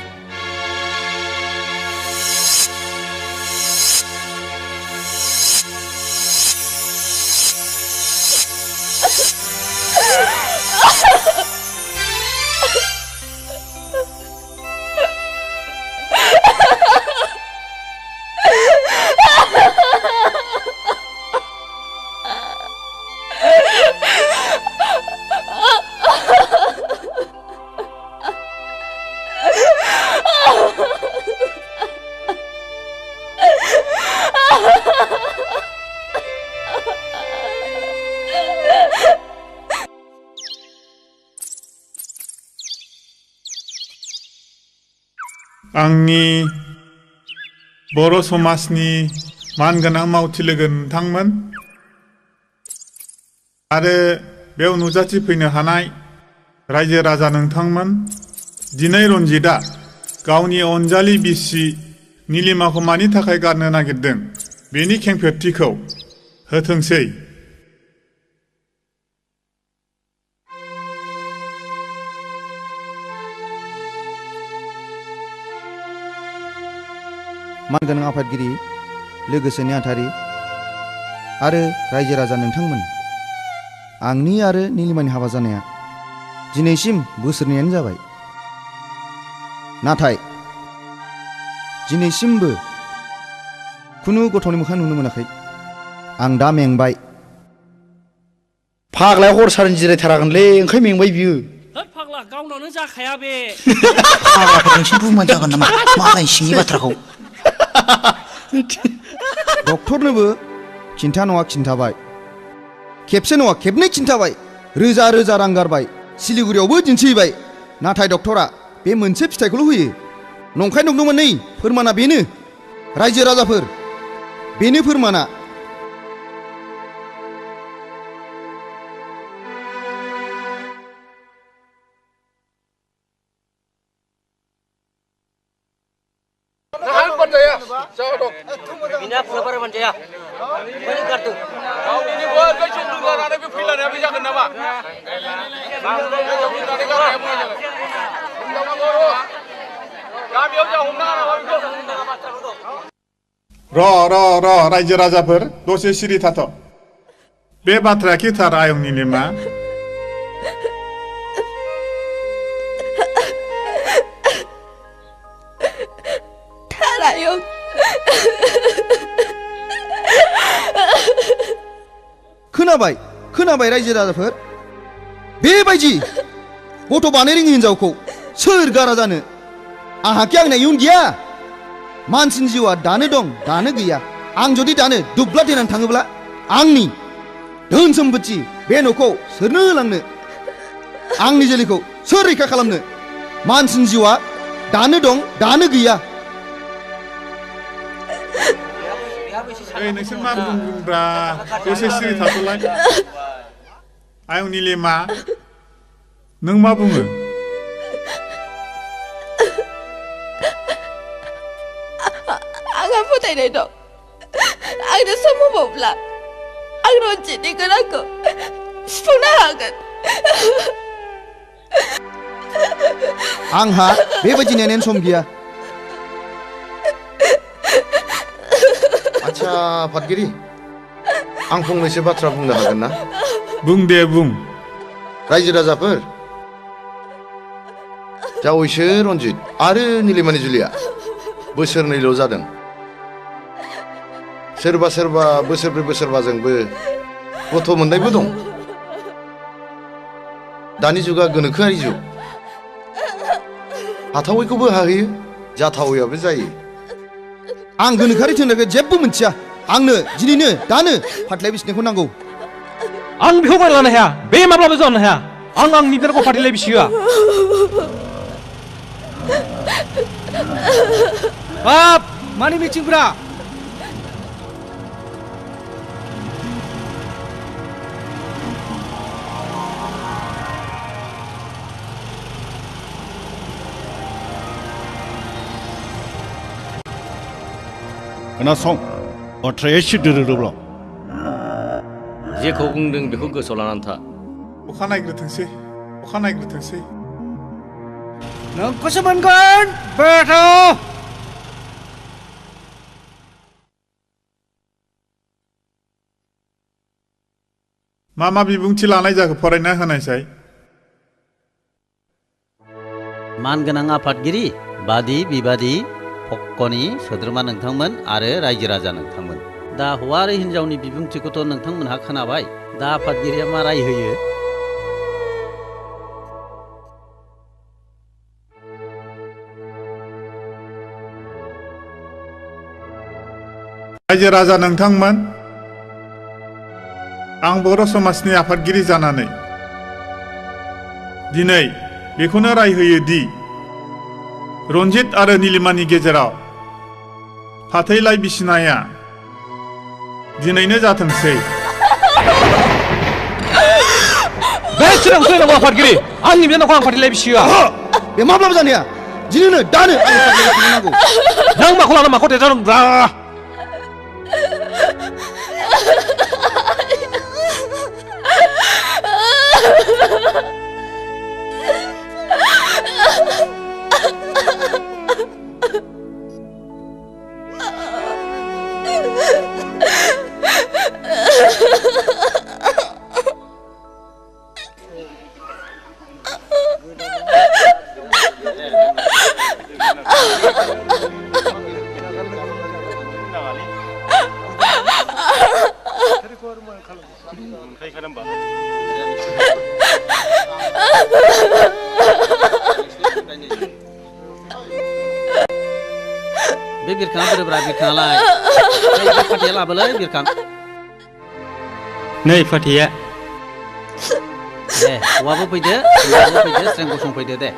आंनि बर' समाजनि मानगोनां मावथि लोगो नोंथांमोन आरो बेयाव नुजाथिफैनो हानाय रायजो राजा नोंथांमोन दिनै रन्जितआ गावनि अनजालि बिसि निलिमाखौ मानि थाखाय गारनो नागिरदों बेनि खेंफोरथिखौ होथोंसै
मानगोनां आफादगिरि लोगोसे नेहाथारि आरो रायजो राजा नोंथांमोन आंनि आरो निलिमानि हाबा जानाया दिनैसिम बोसोरनैयानो जाबाय नाथाय दिनैसिमबो खुनु गथ'नि मोखां नुनो मोनाखै आं दा मेंबाय
फाग्लाया हर सारनि जिरायथारागोनलै ओंखाय मेंबाय बियो
होद फाग्ला गावनावनो जाखाया बे
फाग्लाफोर नोंसिनि बुंबानो जागोन नामा मालाय सिंनि बाथ्राखौ
डक्टरनोबो खिन्था नङा खिन्थाबाय खेबसे नङा खेबनै खिन्थाबाय रोजा रोजा रां गारबाय सिलिगुरियावबो दिन्थिहैबाय नाथाय डक्टरा बे मोनसे फिथाइखौल' होयो नंखाय नंदोंमोन नै फोरमाना बेनो रायजो राजाफोर बेनो फोरमाना
Bina pula para manjaya. Balik kartu.
Kau ini buat kau cuma dulu ada ke filan ya bisa kena apa?
र रायजो राजाफोर दसे सिरि थाथ' बे बाथ्राया खिथार आयं निलिमा
थारायं
खोनाबाय खोनाबाय रायजो राजाफोर बेबायदि गथ' बानाय रोङि हिनजावखौ सोर गारा जानो आहाखि आंना इयुन गैया मानसिनि जिउआ दानो दं दानो गैया आं जुदि दानो दुब्ला देनानै थाङोब्ला आंनि धोन सम्पति बे न'खौ सोरनो होलांनो आंनि जोलैखौ सोर रैखा खालामनो मानसिनि जिउआ दानो दं दानो गैया
नोंसोर मा बुंदोंब्रा दसे सिरि थाथ'लाय आयं निलिमा नों मा बुङो
आंहा फोथायनाय दं आंनो सम होबावब्ला आं रन्जितनि गोनांखौ सुफुंनो हागोन
आंहा बेबायदि नेनायनि सम गैया
आच्छा आफादगिरि आं फंनैसो बाथ्रा बुंनो हागोन ना
बुं दे बुं
रायजो राजाफोर जावैसो रन्जित आरो निलिमानि जुलिया बोसोरनैल' जादों सोरबा सोरबा बोसोरब्रै बोसोरबाजोंबो गथ' मोननायबो दं दानि जुगा गोनोखोआरि जुग हाथावैखौबो हाहैयो जाथावैयाबो जायो
आं गोनोखोआरि थोननायखौ जेबो मिथिया आंनो दिनैनो दानो फाथलाय बिसिनायखौ नांगौ
आं बेखौ गनायनो हाया बे माब्लाबा जानो हाया आं आंनि बिनानावखौ फाथैलाय बिसिहोआ
बाप मानि मिटिंफोरा
खोनासं बाथ्राया एसे दोरोदोब्ला
जेखौ बुंदों बेखौ गोसोआव लानानै था
अखा नायग्रोथोंसै
नोंखौसो मोनगोन बेथ'
मा बिबुंथि लानाय जाखो फरायना होनायसाय
मानगोनां आफादगिरि बादि बिबादि पक्कनि सोद्रोमा नोंथांमोन आरो रायजो राजा नोंथांमोन दा हौवा आरो हिन्जावनि बिबुंथिखौथ' नोंथांमोनहा खोनाबाय दा आफादगिरिया मा राय होयो
रायजो राजा नोंथांमोन आं बर' समाजनि आफादगिरि जानानै दिनै बेखौनो राय होयो दि रन्जित आरो निलिमानि गेजेराव फाथैलाय बिसिनाया दिनैनो जाथोंसै
बे सिगां सोलायनांगौ आफादगिरि आंनि बिनानावखौ आं फाथैलाय बिसिहोआ
बे माब्लाबा जानाया दिनैनो दानो आं फाथैलाय बिसिनांगौ
नों माखौ लाना माखौ देरजादों ब्रा बे बिरखाङा बोरोब्रा बिरखाङालाय फाथैया लाबोलै बिरखां
नै फाथैया
दे हौवाबो फैदो हिन्जावबो फैदो स्रें गसंफैदो दे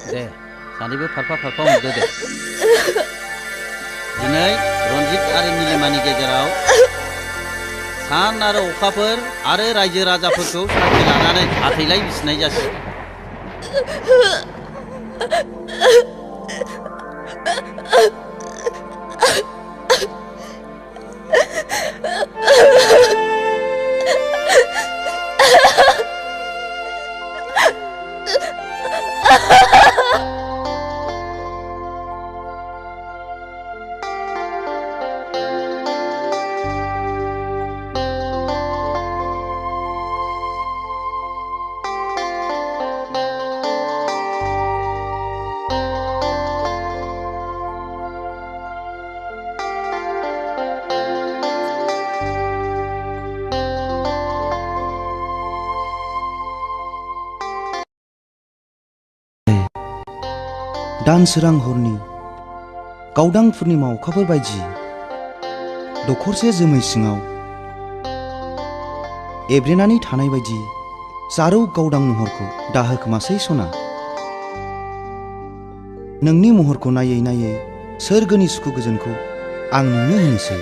दे सानैबो फारफा फारफा हमदो दे दिनै रन्जित आरो निलिमानि गेजेराव सान आरो अखाफोर आरो रायजो राजाफोरखौ साखि लानानै फाथैलाय बिसिनाय जासिगोन
दानसोरां हरनि गावदां पुर्निमा अखाफोर बायदि दखरसे जोमै सिङाव एब्रेनानै थानाय बायदि जारौ गावदां महरखौ दाहोखोमासै सना। नोंनि महरखौ नायै नायै सोरगोनि सुखु गोजोनखौ आं नोंनो होनोसै।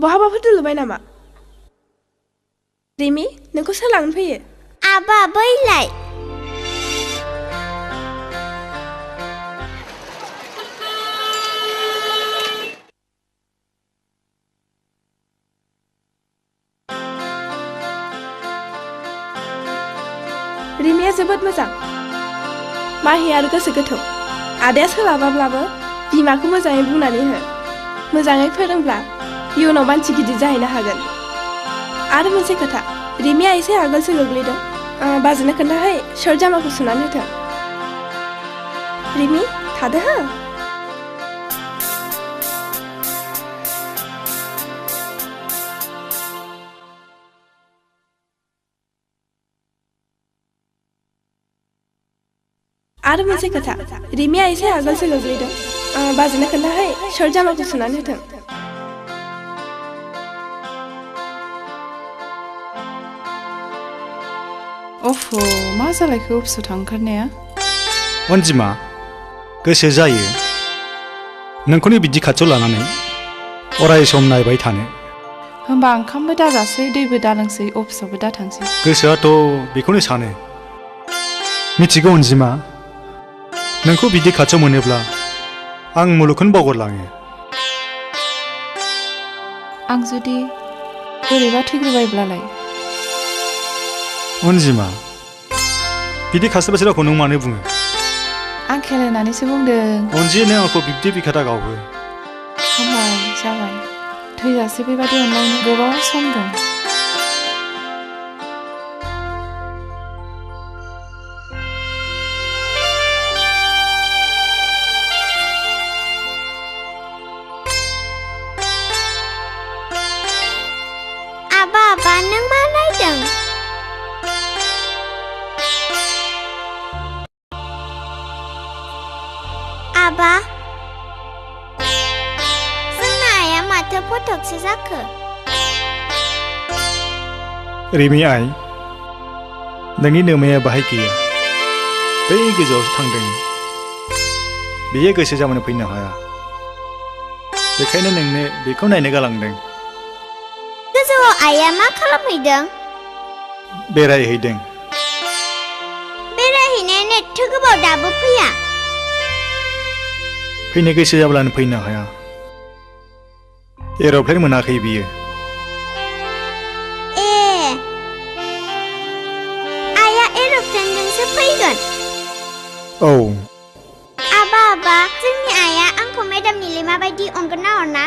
बहाबाफोर दोलबाय नामा रिमि नोंखौ सोर लांनो फैयो
आबा बैलाय
रिमिया जोबोद मोजां माहि आरो गोसो गोथौ आदाया सोलाबाब्लाबो बिमाखौ मोजाङै बुंनानै हो मोजाङै फोरोंब्ला इयुनाव मानसि गिदिर जाहैनो हागोन आरो मोनसे खोथा रिमिया एसे आगोलसो गोग्लैदों बाजैनो खोन्थाहै शर्ट जामाखौ सुनानै होथों रिमि थादो हो आरो मोनसे खोथा रिमिया एसे आगोलसो गोग्लैदों बाजैनो खोन्थाहै शर्ट जामाखौ सुनानै होथों
अफ मा जालायखो अफिसाव थांनो ओंखारनाया
अनजिमा गोसो जायो नोंखौनो बिदि खाथियाव लानानै अराय सम नायबाय थानो
होमबा ओंखामबो दाजासै दैबो दालोंसै अफिसावबो दा थांसै
गोसोआथ' बेखौनो सानो मिथिगौ अनजिमा नोंखौ बिदि खाथियाव मोनोब्ला आं मुलुगखौनो बावगारलाङो
आं जुदि बोरैबा थैग्रोबायब्लालाय
अनजिमा बिदि खासे बाथ्राखौ नों मानो बुङो
आं खेलायनानैसो बुंदों
अनजि नों आंखौ बिब्दि बिखादा गावो
हामबाय जाबाय थैजासे बेबादि अनलायनो गोबाव सम दं
आबा नों मा नायदों आबा जोंना आइया माथो फटकसो जाखो
रिमि आइ नोंनि नोमाया बाहाय गैया बै गोजौआवसो थांदों बेयो गोसो जाबानो फैनो हाया बेखायनो नोंनो बेखौ नायनो गालांदों
गोजौआव आइया मा खालामहैदों
बेरायहैदों
बेरायहैनायानो एथ' गोबाव दाबो फैया
फैनो गोसो जाब्लानो फैनो हाया एर'प्लेन मोनाखै बियो
ए आइया एर'प्लेनजोंसो फैगोन
औ
आबा जोंनि आइया आंखौ मेडाम निलिमा बायदि अनगोन ना अना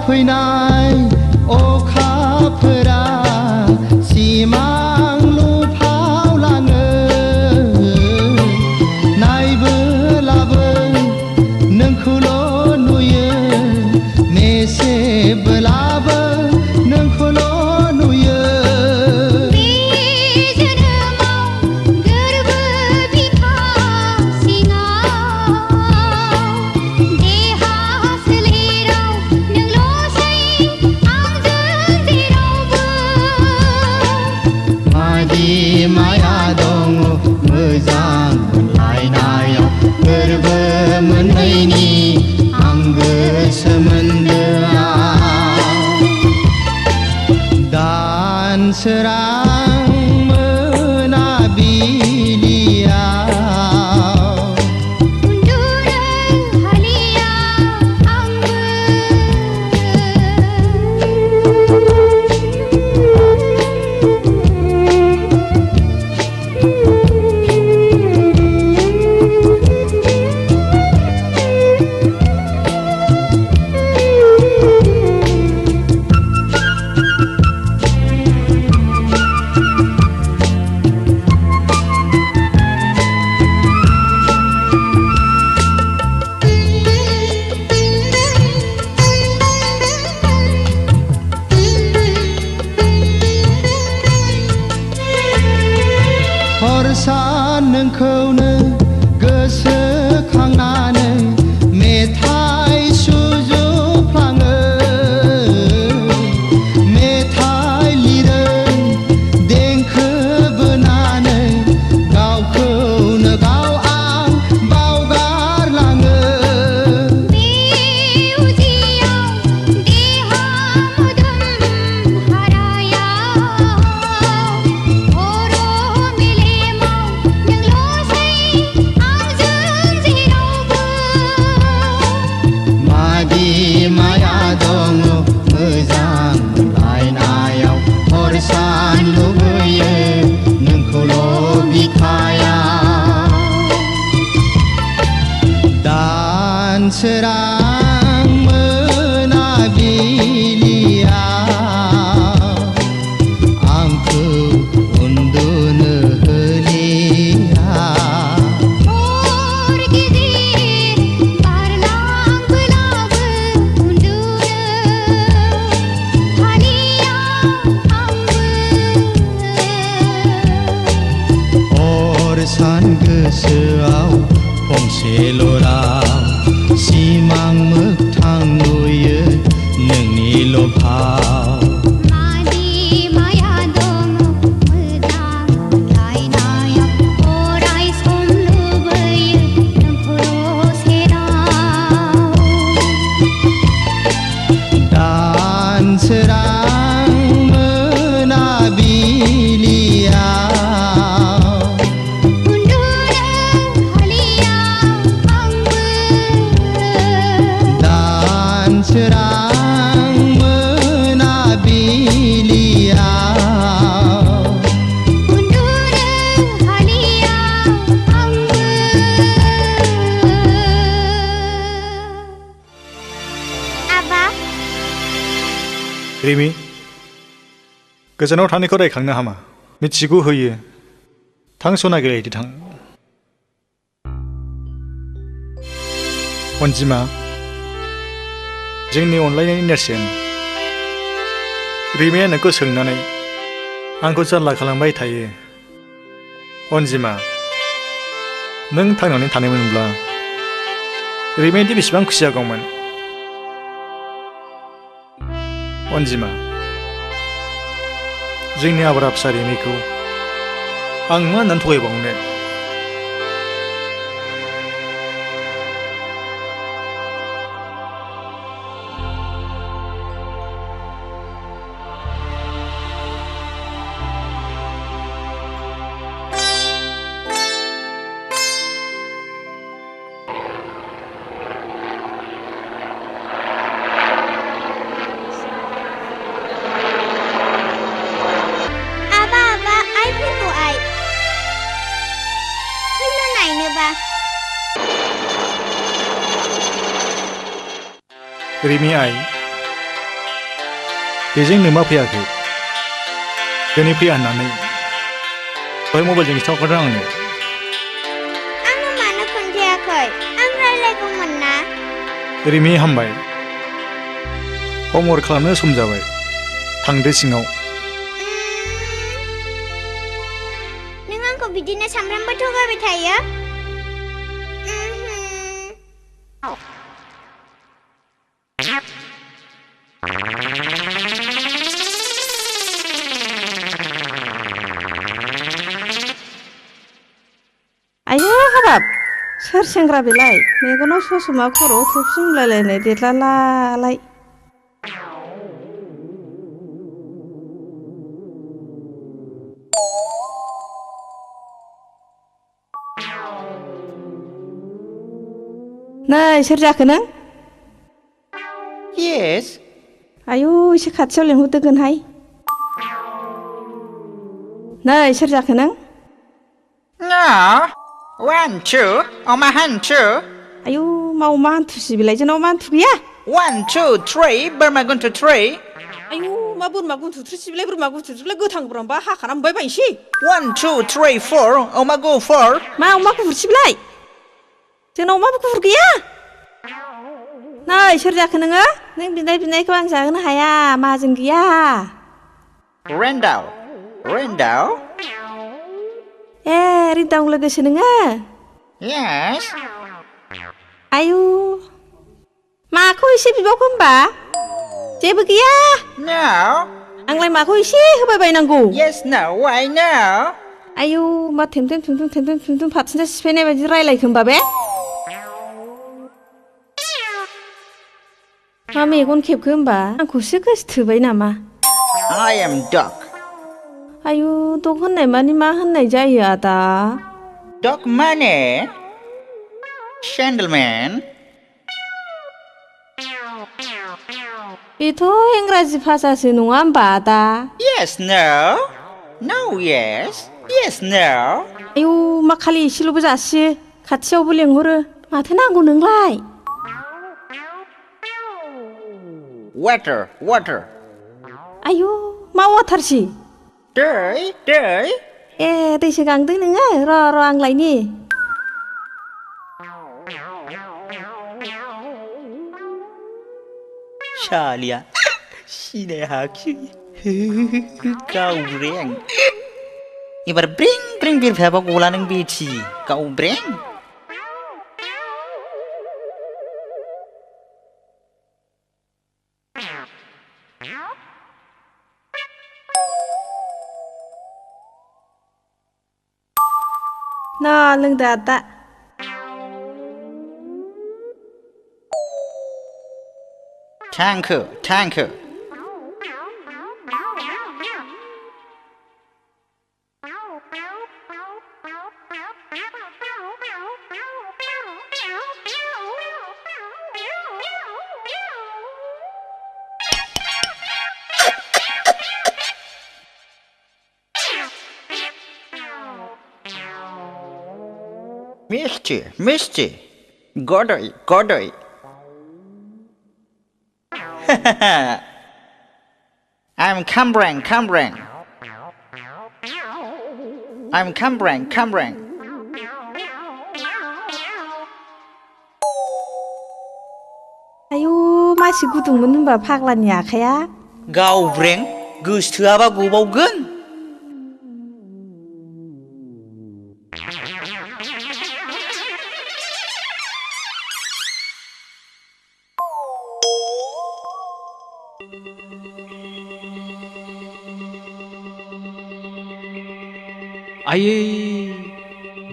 फैनाय अखाफोरा सिमां लुफावलाङो नायबोलाबो नोंखौल' नुयो मेसेबोलाबो नोंखौल' नुयो माया दं मोजां मोनलायनायाव गोरबो मोननैनि आंगो सोमोन्दोआव दानसोरां मोनाबिलियाव सान नोंखौनो गोसोखांनानै मेथाइ सुजुफ्लाङो मेथाइ लिरो देंखो बोनानै गावखौनो गाव आं बावगारलाङो माया दं मोजां मोनलायनायाव हर सान लुबैयो नोंखौल' बिखाया दानसोरां मोनाबिलियाव आंखौ उन्दुनो होलिया सान गोसोआव फंसेल' राव सिमां मोगथां नुयो नोंनिल' भाव माया दं मोजां मोनलायनायाव अराय सम लुबैयो नोंखौल' सेराव दानसोरां मोनाबिलियाव दानसोरां मोनाबिलियाव उन्दुनो हालिया आंबो
आबा
रिमि गोजानाव थानायखौ रायखांनो हामा मिथिगौ होयो थां सना गेलेहैदो थां अनजिमा जोंनि अनलायनायनि नेरसोन रिमिया नोंखौ सोंनानै आंखौ जारला खालामबाय थायो अनजिमा नों थांनानै थानायमोनब्ला रिमियादि बेसेबां खुसि जागौमोन अनजिमा जोंनि आब्रा फिसा रिमिखौ आं मा होननानै थगायबावनो रिमि आई बेजों नोमा फैयाखै दिनै फैया होननानै दहाय मबाइलजों खिन्थाहरदों आंनो
आंनो मानो खोन्थायाखै आं रायलायगौमोन ना
रिमि हामबाय हमवर्क खालामनो सम जाबाय थांदो सिङाव
नों आंखौ बिदिनो सामफ्रामबो थगायबाय थायो
आयौ हाबाब सोर सेंग्रा बेलाय मेगनाव ससमा खर'आव थफि मुलायलायनाय देरलालाय नै सोर जाखो नों
Yes.
आयौ एसे खाथियाव लेंहरदोगोनहाय नै सोर जाखो नों
No. 1, 2. अमा हान्थु
आयौ मा अमा हान्थुसि बेलाय जोंनाव मा हान्थु गैया
1, 2, 3. बोरमा गुन्थु 3.
आयौ मा बोरमा गुन्थु थ्रिसिबिलाय बोरमा गुन्थु थ्रिसिबिलाय गोथां बोरमाबा हाखाना मोनबाय बायनोसै
1, 2, 3, 4. अमा गुफुर
मा अमा गुफुरसिबिलाय जोंनाव अमा गुफुर गैया नै सोर जाखो नोङो नों बिनायखौ आं जाहोनो हाया माहाजोन गैया
रेन्दाव
ए रिदाव लोगोसो नोङो
Yes.
आयु माखौ एसे बिबावखो होमबा जेबो गैया
No.
आंलाय माखौ एसे होबाय बायनांगौ
Yes, no. Why no?
आयु मा थेमथेम फाथिना सिफायनाय बायदि रायलायखो होमबा बे मा मेगन खेबखो होमबा आंखौसो गोसोथोबाय नामा
I am dog.
आयु दग होननाय मानि मा होननाय जायो आदा
Dog माने Gentleman.
बेथ' इंराजि भाषासो नङा होमबा आदा
Yes, no. No, yes. Yes, no.
आयु मा खालि एसेल'बो जासियो खाथियावबो लेंहरो माथो नांगौ नोंलाय
Water.
आयु मा वाटारसि
दै
ए दैसो गांदों नोङो र' आं लायनि
सालिया सिनाय हाखि गावब्रें एबार ब्रें बिरफायाबा गला नों बेथि गावब्रें
ना लोंदो आदा
थांखो मिस्टी गडै I'm Kambrang. I'm Kambrang.
आयु मासि गुदुंमोन होनबा फाग्लानि आखाया
गावब्रें गोसोथोआबा गबावगोन
आयै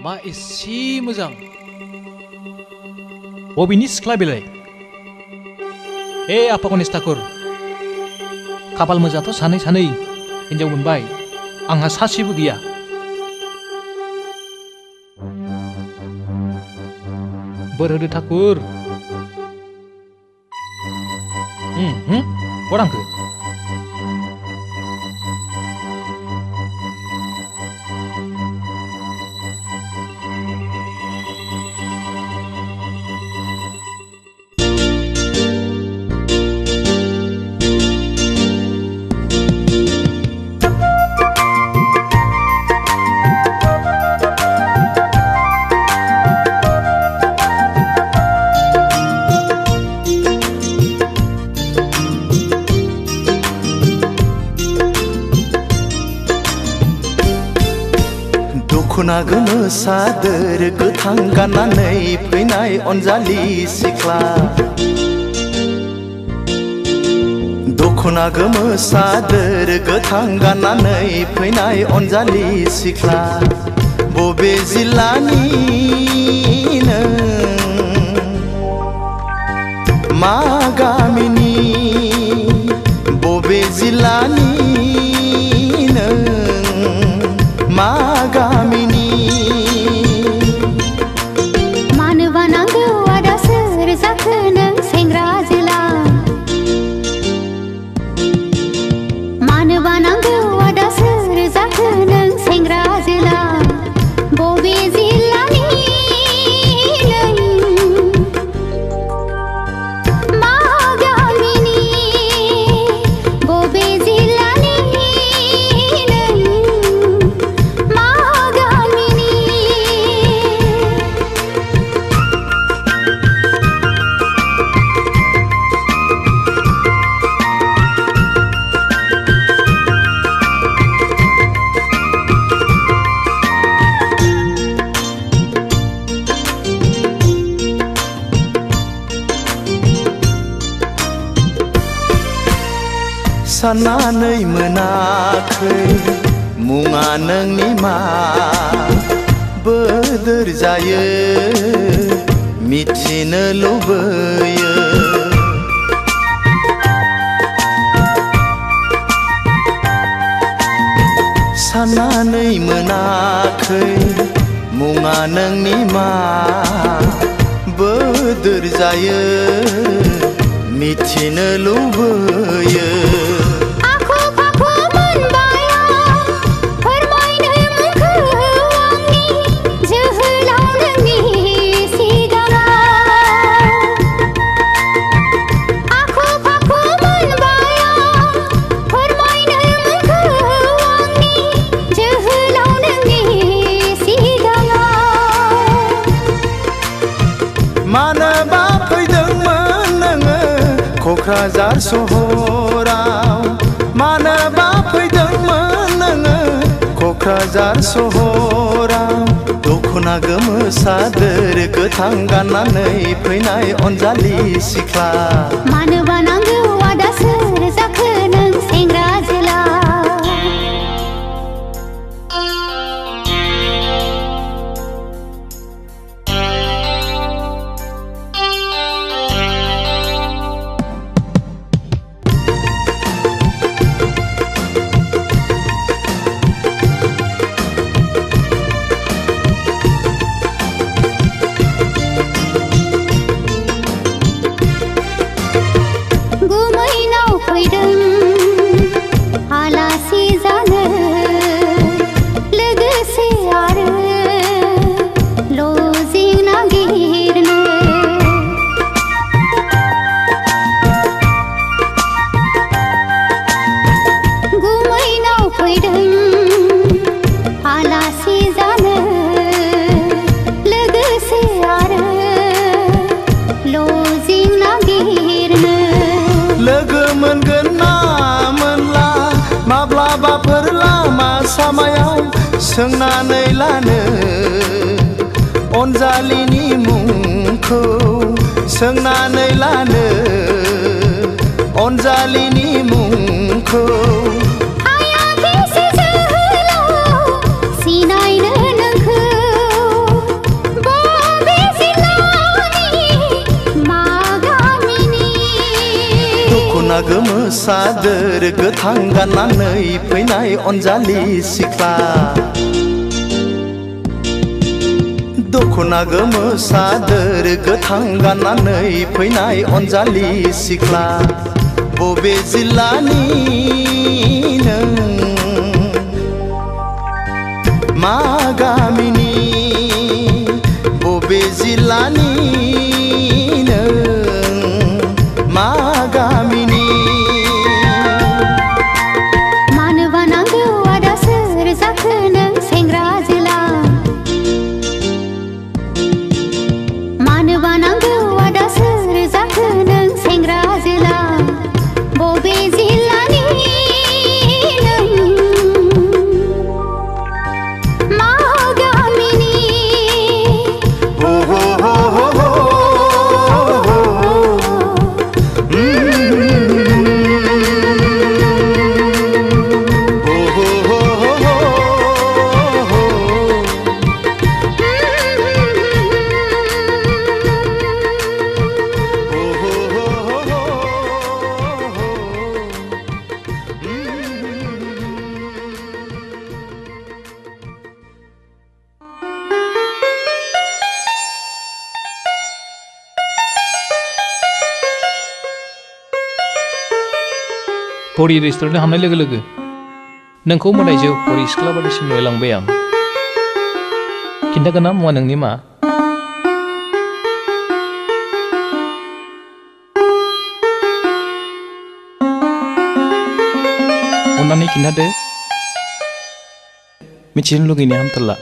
मा एसे मोजां बबेनि सिख्ला बेलाय हे आफा गणेश ठाकुर खाफाल मोजांथ' सानै हिनजाव मोनबाय आंहा सासेबो गैया बोर होदो ठाकुर गरांखो
दख'ना गोमो सादोर गोथां गाननानै फैनाय अनजालि सिख्ला दख'ना गोमो सादोर गोथां गाननानै फैनाय अनजालि सिख्ला बबे जिल्लानि नों मा गामिनि बबे जिल्लानि नों मा गामिनि
मानोबा नांगौ आदा सोर जाखो नों सेंग्रा जोला मानोबा नांगौ आदा सोर जाखो नों सेंग्रा जोला बबे जिल्लानि नों मा गामिनि बबे जिल्लानि नों मा गामिनि
साननानै मोनाखै मुङा नोंनि मा बोदोर जायो मिथिनो लुबैयो साननानै मोनाखै मुङा नोंनि मा बोदोर जायो मिथिनो लुबैयो
आखु फाखु मोनबाय आं फोरमायनो मुंखौ आंनि जोहोलाव नोंनि सिगाङाव आखु फाखु मोनबाय आं फोरमायनो मुंखौ आंनि जोहोलाव नोंनि सिगाङाव
मानोबा फैदोंमोन नोङो क'क्राझार सहराव मानोबा फैदोंमोन नोङो क'क्राझार सहराव दख'ना गोमो सादोर गोथां गाननानै फैनाय अनजालि सिख्ला
मानोबा नांगौ आदा सोर जाखो नों सेंग्रा जोला गुमैनाव फैदों आलासि जानो लोगोसे आरो लजिं नागिरनो गुमैनाव फैदों आलासि जानो लोगोसे आरो लजिं नागिरनो
लोगो मोनगोन ना मोनला माब्लाबाफोर लामा सामायाव सोंनानै लानो अनजालिनि मुंखौ सोंनानै लानो अनजालिनि मुंखौ
आया बेसे जोहोलाव सिनायनो नोंखौ बबे जिल्लानि मा गामिनि
दख'ना गोमो सादोर गोथां गाननानै फैनाय अनजालि सिख्ला दख'ना गोमो सादोर गोथां गाननानै फैनाय अनजालि सिख्ला बबे जिल्लानि नों मा गामिनि बबे जिल्लानि नों मा गामिनि
मानोबा नांगौ आदा सोर जाखो नों सेंग्रा जोला मानोबा नांगौ आदा सोर जाखो नों सेंग्रा जोला बबे जिल्लानि नों मा गामिनि
हरि रेस्टुरेन्टाव हाबनाय लोगो लोगो नोंखौ मोदायजो हरि सिख्ला बादिसिम नुलांबाय आं खिन्थागोन ना मुवा नोंनि मा अन्नानै खिन्थादो मिथिनो लुगैनाया हामथारला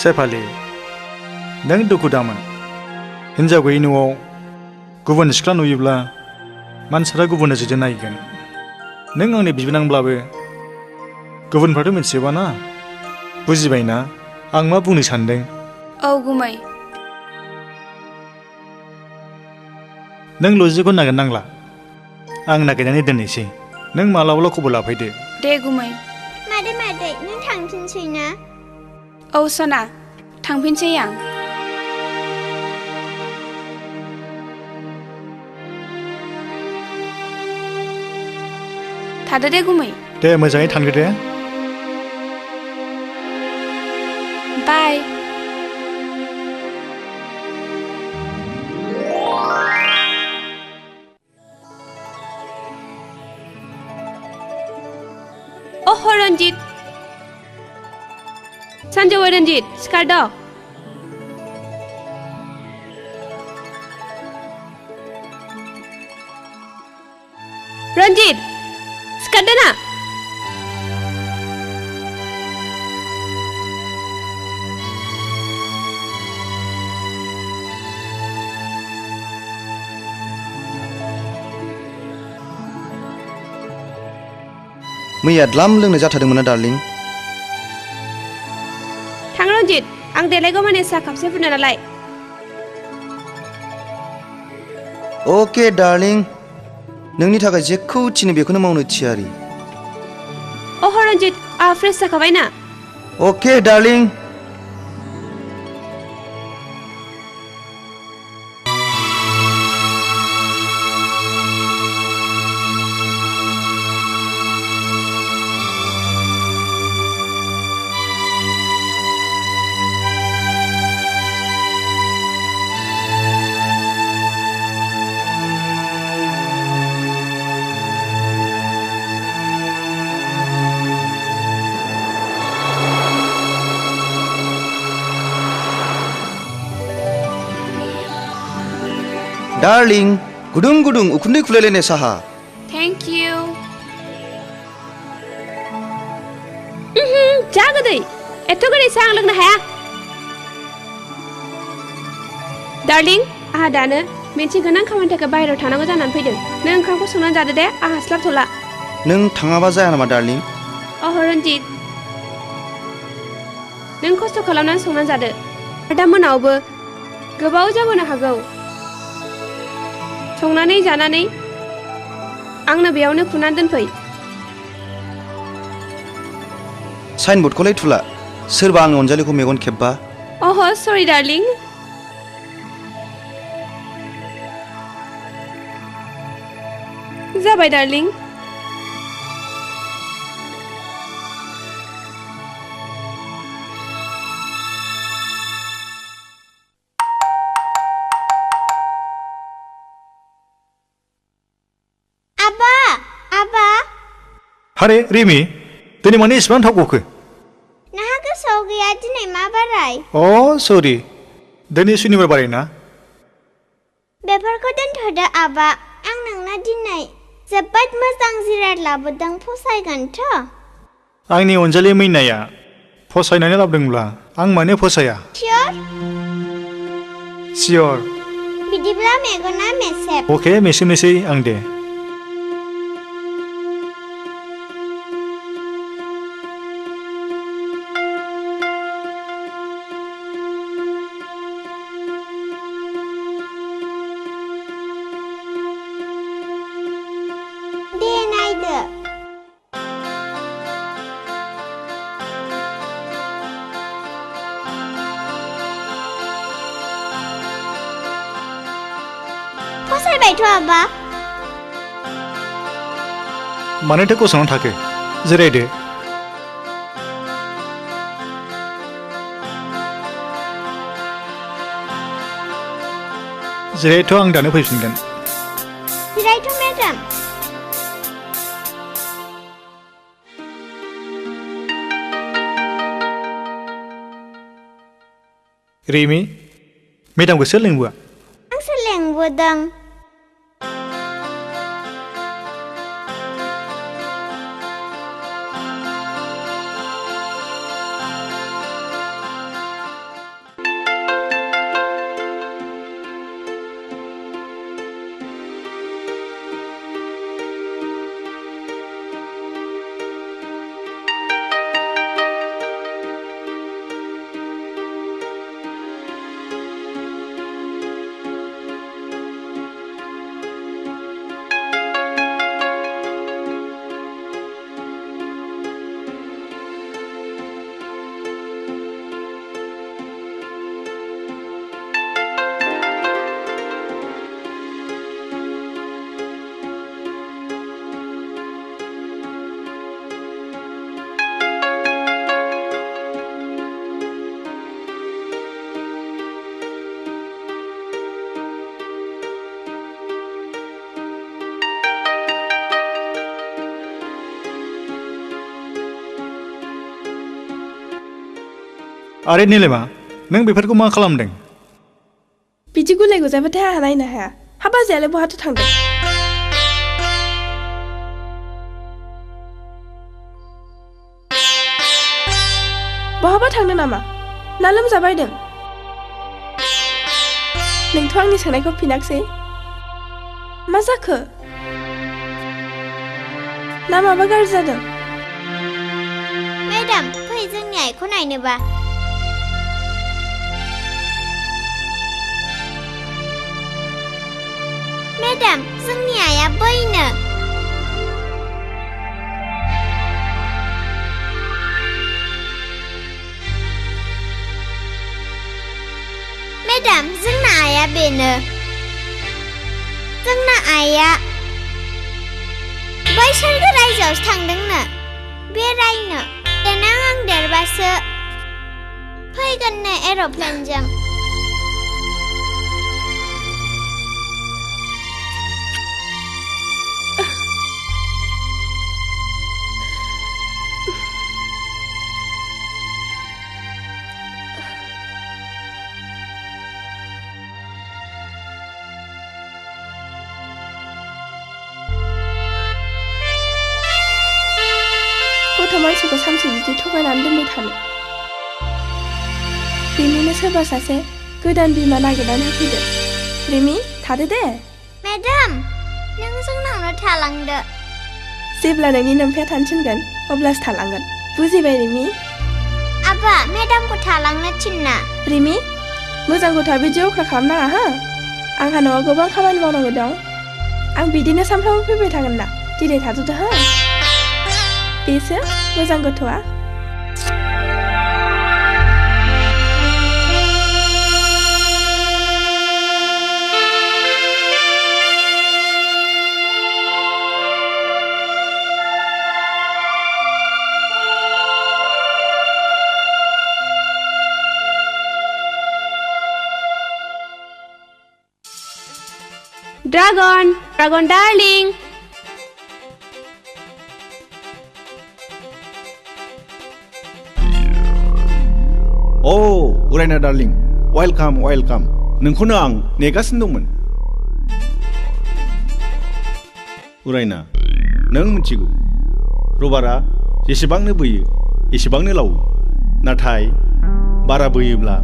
सेफालि नों दुखु दामोन हिन्जाव गैयै न'आव गुबुन सिख्ला नुयोब्ला मानसिफ्रा गुबुन नोजोरजों नायगोन नों आंनि बिबोनांब्लाबो गुबुनफ्राथ' मिथिजोबाना बुजिबायना आं मा बुंनो सानदों
औ गुमै
नों लजिकखौ नागिरनांला आं नागिरनानै दोननोसै नों मालाबाल' खबर लाफैदो
दे गुमै
मादै मादै नों थांफिनसै ना
औ सना थांफिनसै आं थादो दे गुमै
दे मोजाङै थांदो दे
बाय अह रन्जित सानजौआ रन्जित सिखारद' रन्जित सिखारदो ना
मैया द्लाम लोंनाय जाथारदोंमोन ना डार्लिं
थां रन्जित आं देलायगौ माने साहा कापसे फुदुंना नालाय
अके डार्लिं नोंनि थाखाय जेखौ थिनो बेखौनो मावनो थियारि
अह रन्जित आहा फ्रेस जाखाबाय ना
अके डार्लिं डार्लिं गुदुं गुदुं उखुन्दै खुलायलायनाय साहा
थेंक इउ जा गोदै एथ' गोदै साहा आं लोंनो हाया डार्लिं आहा दानो मोनसे गोनां खामानिनि थाखाय बाहेरायाव थांनांगौ जानानै फैदों नों ओंखामखौ संनानै जादो दे आहा हास्लाबथ'ला
नों थाङाबा जाया नामा डार्लिं
अह रन्जित नों खस्थ' खालामनानै संनानै जादो दा मोनायावबो गोबाव जाबोनो हागौ संनानै जानानै आंनो बेयावनो खुनानै दोनफै
साइनबर्डखौलाय थुला सोरबा आंनि अनजालिखौ मेगन खेब्बा
अह सरि डार्लिं जाबाय डार्लिं
हारे रिमि दिनै माने इसेबां थाव गखो
नोंहा गोसोआव गैया दिनै मा बाराय
अ सरि दिनै सुनिबार बाराय ना
बेफोरखौ दोनथ'दो आबा आं नोंनो दिनै जोबोद मोजां जिराद लाबोदों फसायगोनथ'
आंनि अनजालि मैनाया फसायनानै लाबोदोंब्ला आं मानो फसाया सियर
बिदिब्ला मेगना मेसेब
अके मेसेबनोसै आं दे
फसायबायथ' आबा
मानोथो गसंनानै थाखो जिरायदो जिरायथ' आं दानो फैफिनगोन
जिरायथ' मेडाम
रिमि मेडामखौ सोर लिंबोआ
आंसो लेंबोदों
आरे नीलिमा नों बेफोरखौ मा खालामदों
बिदि गुलाय गुजायबाथाय आंहा नायनो हाया हा बाजैयालाय बहाथो थांदों बहाबा थांदों नामा ना लोमजाबायदों नोंथ' आंनि सोंनायखौ फिनाखसै मा जाखो ना माबा गाज्रि जादों
मेडाम फै जोंनि आइखौ नायनोबा मेडाम जोंनि आइया बैनो मेडाम जोंना आइया बेनो जोंना आइया बै सोरगो रायजोआवसो थांदोंनो बेरायनो देनां आं देरबासो फैगोननो एर'प्लेनजों
गथ' मानसिखौ सानसे बिदि थगायनानै दोनबाय थानो रिमिनो सोरबा सासे गोदान बिमा नागिरनानै होफैदो रिमि थादो दे
मेडाम नों जोंनावनो थालांदो
जेब्ला नोंनि नोमफाया थानो थिनगोन अब्लासो थालांगोन बुजिबाय रिमि
आबा मेडामखौ थालांनो थिनना
रिमि मोजां गथ'आ बिदि अख्रा खालामनाङा हो आंहा न'आव गोबां खामानि मावनांगौ दं आं बिदिनो सानफ्रामबो फैबाय थागोन ना दिनै थाथ'दो हो बेसो मोजां गथ'आ
Dragon, Dragon darling.
उरायना डार्लिं वेलकाम वेलकाम नोंखौनो आं नेगासिनो दंमोन उरायना नों मिथिगौ रबारा जेसेबांनो बोयो एसेबांनो लावो नाथाय बारा बोयोब्ला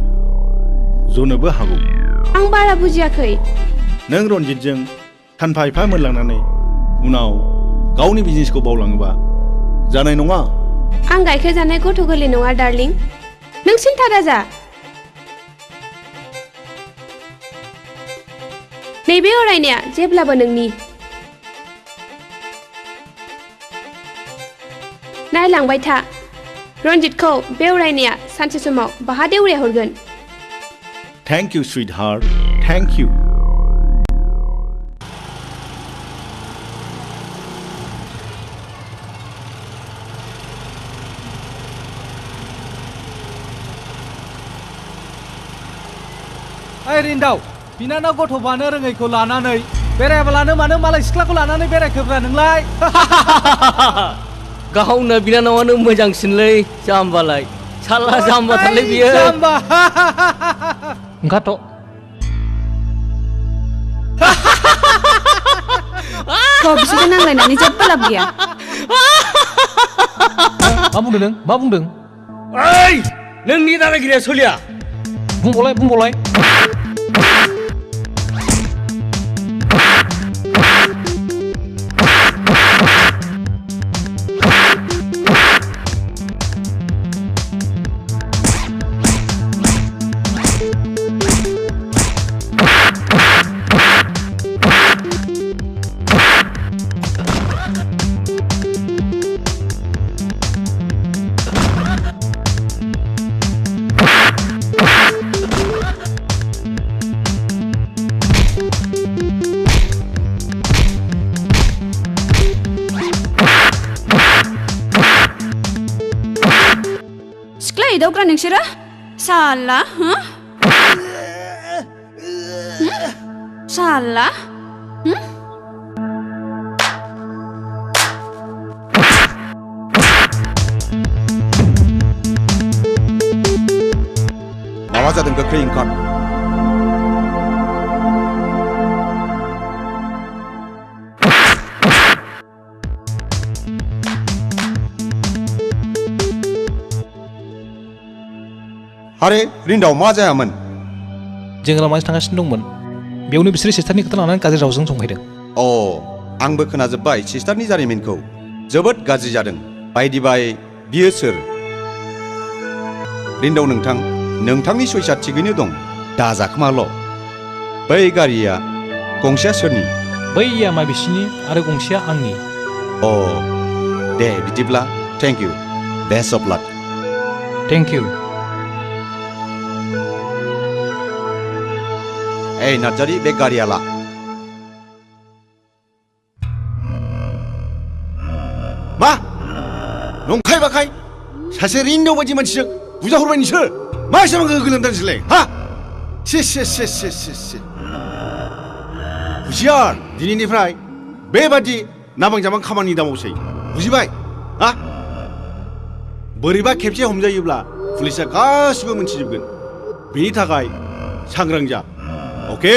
जनोबो हागौ
आं बारा बुजियाखै
नों रनजितजों सानफा एफा मोनलांनानै उनाव गावनि बिजनेसखौ बावलाङोबा जानाय नङा
आं गाइखेर जानाय गथ' गोरलै नङा डार्लिं नों सिन्था दाजा नैबे अरायनाया जेब्लाबो नोंनि नायलांबाय था रनजितखौ बे अरायनाया सानसे समाव बाहा देउरिया हरगोन
thank you sweet heart thank you
ओइ रिन्दाव बिनानाव गथ'बानो रोङैखौ लानानै बेरायाब्लानो मानो मालाय सिख्लाखौ लानानै बेरायखोब्रा नोंलाय
गावनो बिनानावानो मोजांसिनलै जाम्बालाय साला जाम्बाथारलै बियो
जाम्बा ओंखारथ'
kau bisa नांलायनानै जेबो लाब गैया
मा बुंदों नों मा बुंदों
ओइ नोंनि दादागिरिया सोलिया
बुंबावलाय
Daukra nोंसोरो साला साला
माबा जादों गोख्रै ओंखार आरे रिन्दाव मा जायामोन
जों लामाजों थांगासिनो दंमोन बेयावनो बिसोरो सिस्टारनि खोथा लानानै गाज्रि रावजों संफैदों
अ आंबो खोनाजोब्बाय सिस्टारनि जारिमिनखौ जोबोद गाज्रि जादों बायदिबाय बियो सोर रिन्दाव नोंथांनि सयसा थिगैनो दं दाजाखोमाल' बै गारिया गंसेया सोरनि
बैया माबिसिनि आरो गंसेया आंनि
अ दे बिदिब्ला thank you best of luck
thank you
Hey Narjari be garia la मा नंखाय बाखाय सासे रिन्दाव बायदि मानसिजों बुजा हरबाय नोंसोर मा एसेबां गोलोमदांसैलाय हा से हुसियार दिनैनिफ्राय बेबादि नाबां जाबां खामानि दामावसै बुजिबाय हा बोरैबा खेबसे हमजायोब्ला पुलिसा गासिबो मोनथिजोबगोन बेनि थाखाय सांग्रां जा ओके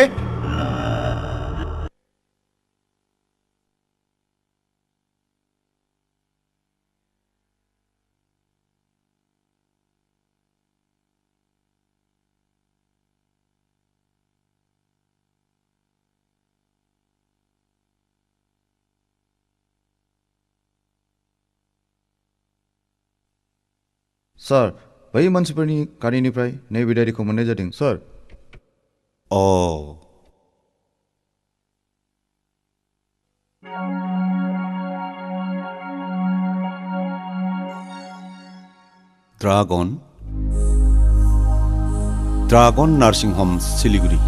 सार बै मानसिफोरनि गारिनिफ्राय नैबे डायरिखौ मोननाय जादों सार
अ ड्रागन नार्सिं हम सिलिगुरि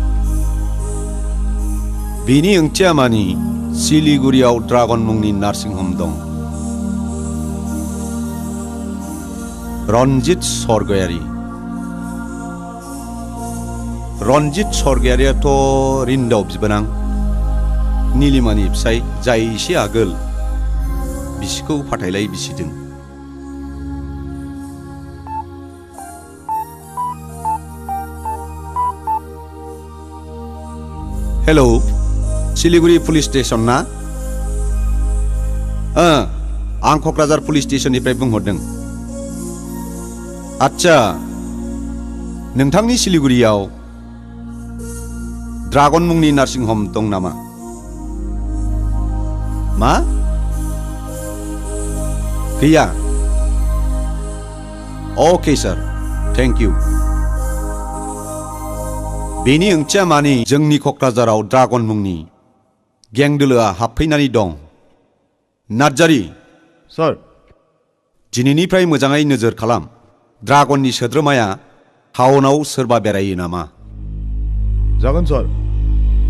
बेनि ओंथिया मानि सिलिगुरियाव ड्रागन मुंनि नार्सिं हम दं रनजित सरगयारियाथ' रिन्दाव बिबोनां नीलिमानि फिसाय जाय एसे आगोल बिसिखौ फाथायलाय बिसिदों हेलौ सिलिगुरि पुलिस स्टेशन ना आं क'क्राझार पुलिस स्टेशननिफ्राय बुंहरदों आच्छा नोंथांनि सिलिगुरियाव ड्रागन मुंनि नार्सिं हम दं नामा मा गैया अके सार थेंक इउ बेनि ओंथिया मानि जोंनि क'क्राझाराव ड्रागन मुंनि गेंदोलोआ हाबफैनानै दं नार्जारि
सार
दिनैनिफ्राय मोजाङै नोजोर खालाम ड्रागननि सोद्रोमाया टाउनाव सोरबा बेरायो नामा
जागोन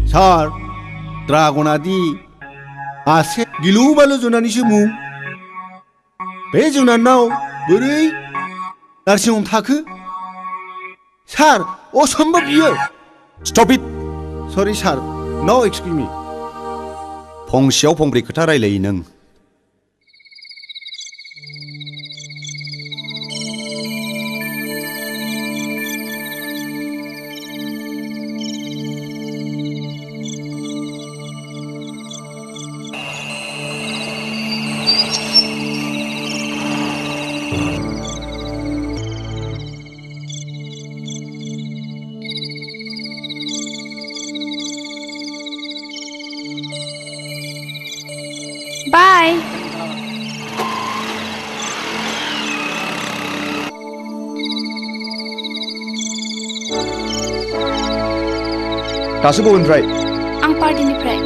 सार ड्रागना दि मासे गिलु बालु जुनारनिसो मुं बे जुनारनाव बोरै नार्सिं हम थाखो सार असम्भब बियो स्टप इट सरि सार नो एक्सकिउज मी फंसेयाव फंब्रै खोथा रायलायो नों
Bye.
दासो बबेनिफ्राय
आं पार्टिनिफ्राय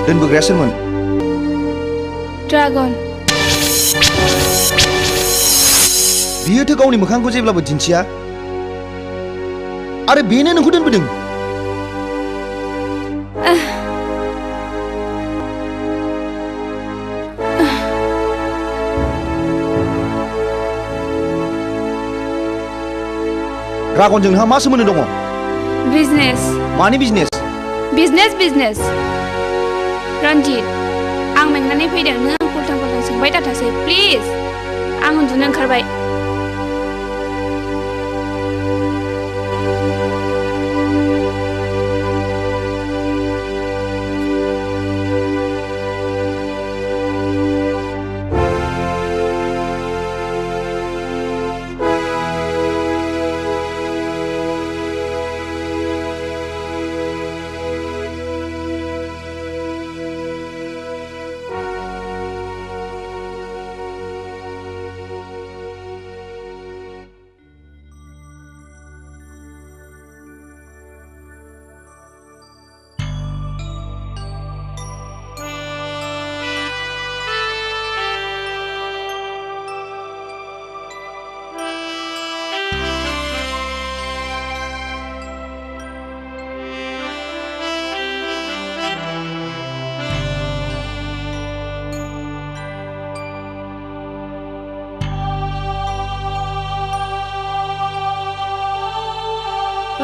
दोनबोग्राया सोरमोन
ड्रागन
बियोथ' गावनि मोखांखौ जेब्लाबो दिन्थिया आरो बेनो नोंखौ दोनबोदों ड्रागनजों नोंहा मा सोमोन्दो दङ
बिजनेस
मानि बिजनेस
बिजनेस रन्जित आं मेंनानै फैदों नों आं फल्टां सोंबाय दाथासै प्लिज आं उन्दुनो ओंखारबाय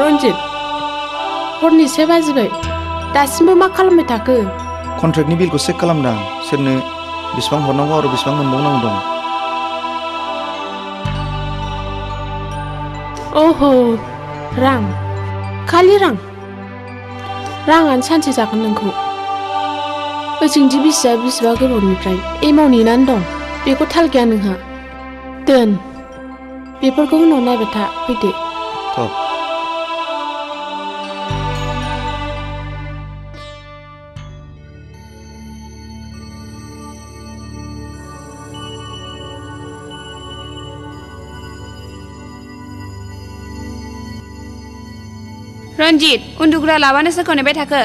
रन्जित हरनि 7 बाजिबाय दासिमबो मा खालामबाय थाखो
कन्ट्रेक्टनि बिलखौ चेक खालामदां सोरनो बेसेबां हरनांगौ आरो बेसेबां मोनबावनांगौ दं
ओहो रां खालि राङानो सानसे जागोन नोंखौ ओजोंदि बिसिबा गोबावनिफ्राय एमाव नेनानै दं बेखौ थाल गैया नोंहा दोन बेफोरखौ उनाव नायबाय था फैदो रन्जित उन्दुग्रा लाबानो सोरखौ नेबाय थाखो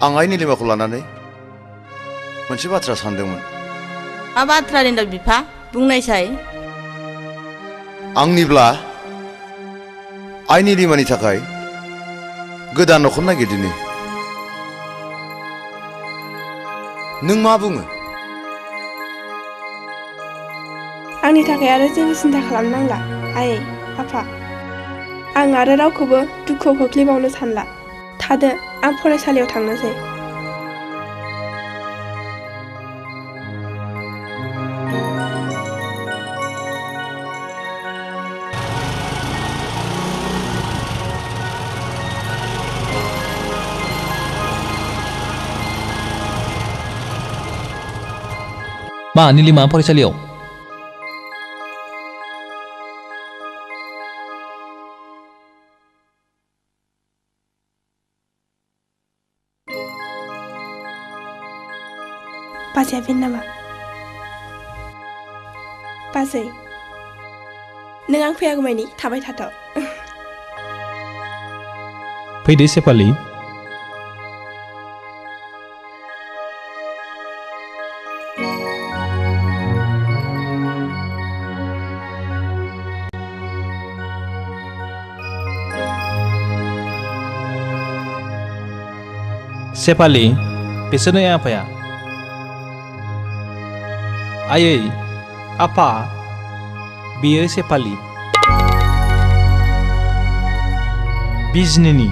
आं आइ निलिमाखौ लानानै मोनसे बाथ्रा सानदोंमोन
मा बाथ्रा होनदों बिफा बुंनायसाय
आंनिब्ला आइ निलिमानि थाखाय गोदान न'खर नागिरदिनि नों मा बुङो
आंनि थाखाय आरो जेबो सिन्था खालामनांला आइ आफा आं आरो रावखौबो दुखुआव खोख्लैबावनो सानला थादो आं फरायसालियाव थांनोसै
मा निलिमा फरायसालियाव
बाजैया बेनो नामा? बाजै नों आं फैयागौमानि थाबाय थाथ'।
फैदो सेपालि। सेपालि बिसोरनो आफाया। आयै आफा बियो सेपालि बिजनिनि।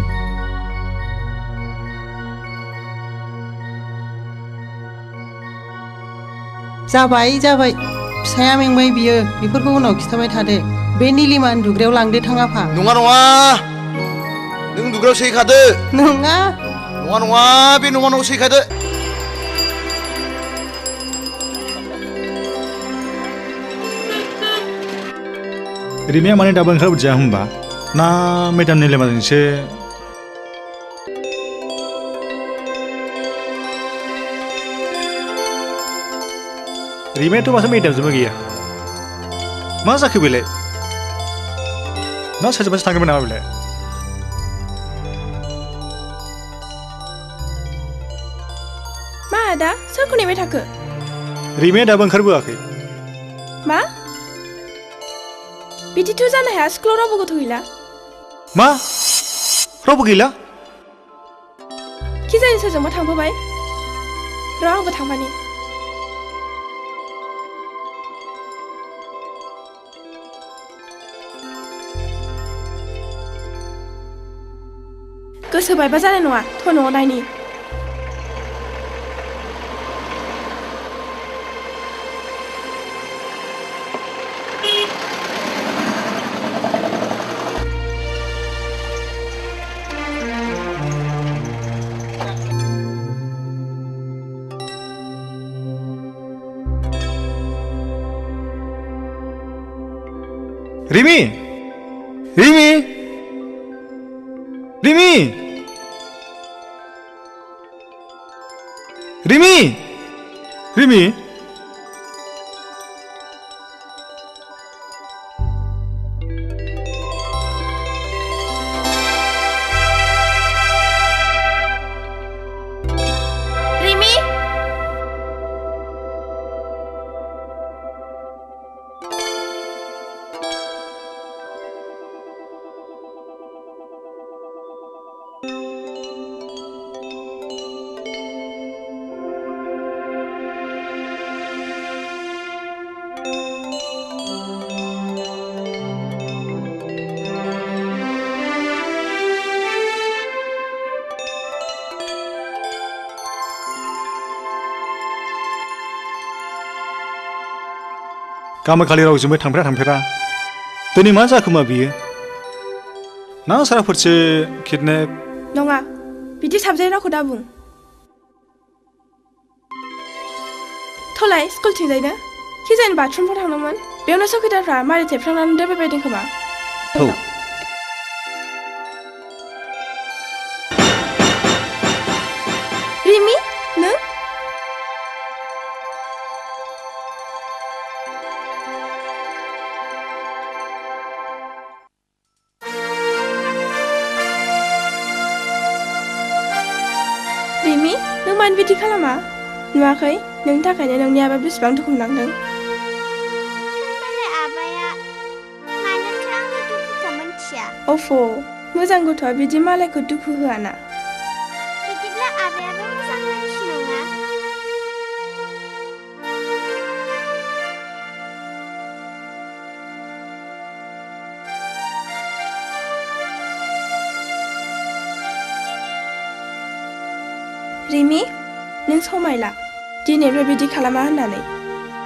जाबाय जाबाय फिसाया मेंबाय बियो बेफोरखौ उनाव खिथाबाय थादो। बे निलिमा उन्दुग्रायाव लांदो थां आफा।
नङा नङा नों उन्दुग्रायाव सैखादो।
नङा
नङा नङा बे न'मा न'आव सैखादो।
रिमिया माने दाबो ओंखारबोदिया होमबा ना मेदाम निलिमाजोंसो? रिमियाथ' माथो मेदामजोंबो गैया। मा जाखो बेलाय? ना सोरजोंबासो थांदोंमोन नामा बेलाय?
मा आदा सोरखौ नेबाय थाखो?
रिमिया दाबो ओंखारबोआखै।
मा? बिदिथ' जानो हाया स्कुलाव रावबो गथ' गैला।
मा? रावबो गैला?
कि जानि सोरजोंबा थांफाबाय। र' आंबो थांफानि। गोसो बायबा जानाय नङा थ' न'आव नायनि।
रिमि रिमि रिमि रिमि रिमि
रिमि
गामोखालि रावजोंबो थांफेरा दिनै मा जाखोमा बियो? ना साराफोरसो किडनेप?
नङा बिदि साबजाय रावखौ दा बुं। थलाय स्कुलथिंजायनो कि जानि बाथरुमफ्राव थांदोंमोन बेयावनो सखिदारफ्रा मारि थेबफ्रांनानै दोनबायबायदों खोमा।
औ
रिमि नों? रिमि नों मानो बिदि खालामा? नुवाखै नोंनि थाखायनो नोंनि आबा बेसेबां दुखु मोननांदों।
होनबालाय आबाया मानोथो आंनि दुखुखौ मोनथिया?
अफ' मोजां गथ'आ बिदि मालायखौ दुखु होआना।
बिदिब्ला आबायाबो मोजां मानसि नङा?
रिमि नों समायला दिनैनिफ्राय बिदि खालामा होननानै।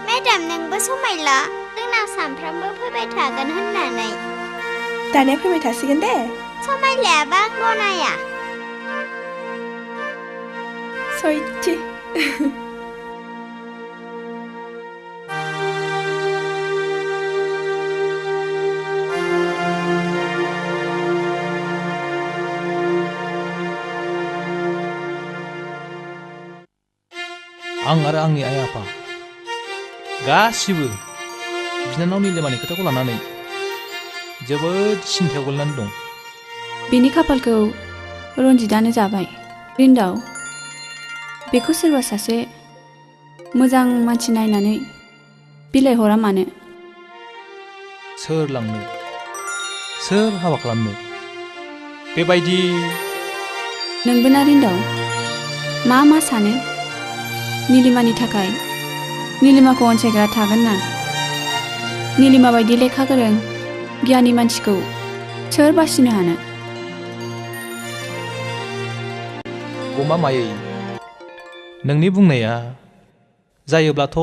मेडाम नोंबो समायला जोंनाव सानफ्रामबो फैबाय थागोन होननानै।
दानिया फैबाय थासिगोन दे।
समायलायाबा आं गनाया।
सयथि
आं आरो आंनि आइ आफा गासिबो बिनानाव निलिमानि खोथाखौ लानानै जोबोद सिन्थायाव गोलैनानै दं।
बिनि खाफालखौ रन्जितानो जाबाय। रिन्दाव बेखौ सोरबा सासे मोजां मानसि नायनानै बिलाइ हरा मानो?
सोर लांनो सोर हाबा खालामनो बेबायदि
नोंबो ना रिन्दाव मा सानो? निलिमानि थाखाय निलिमाखौ अनसायग्रा थागोन ना? निलिमा बायदि लेखा गोरों गियानि मानसिखौ सोर बासिनो हानो?
गमा मायै नोंनि बुंनाया जायोब्लाथ'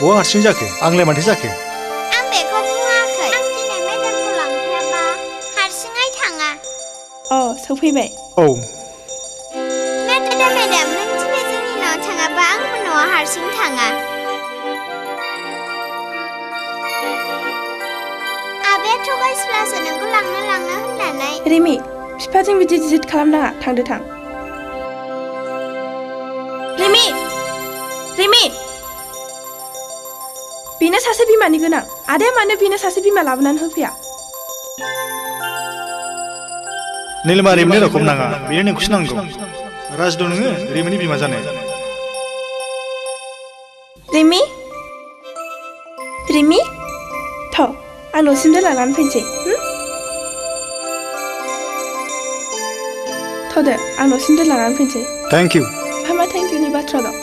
बहा हारसिं जाखो? आंलाय माथो जाखो?
आं बेखौ बुङाखै। आं दिनै मेडामखौ लांफायाबा हारसिङै थाङा।
सफैबाय।
औ
मेडाम नों दिनै जोंनि न'आव थाङाबा आंबो न'आव हारसिं थाङा। आबैया थगायसुलासो नोंखौ लांनो होननानै।
रिमि बिफाजों बिदि जिद खालामनाङा। थांदो थां। रिमि बेनो सासे बिमानि गोनां। आदाया मानो बेनो सासे बिमा लाबोनानै होफैया?
निलिमा रिमिनि रखम नाङा। बेनो नोंखौसो नांगौ। राजद' नोङो रिमिनि बिमा जानाय।
रिमि थ' आं न'सिम दोनलांनानै फैनोसै। थ'दो आं न'सिम दोनलांनानै फैनोसै।
Thank you.
मा थेंक इउनि बाथ्रा दं?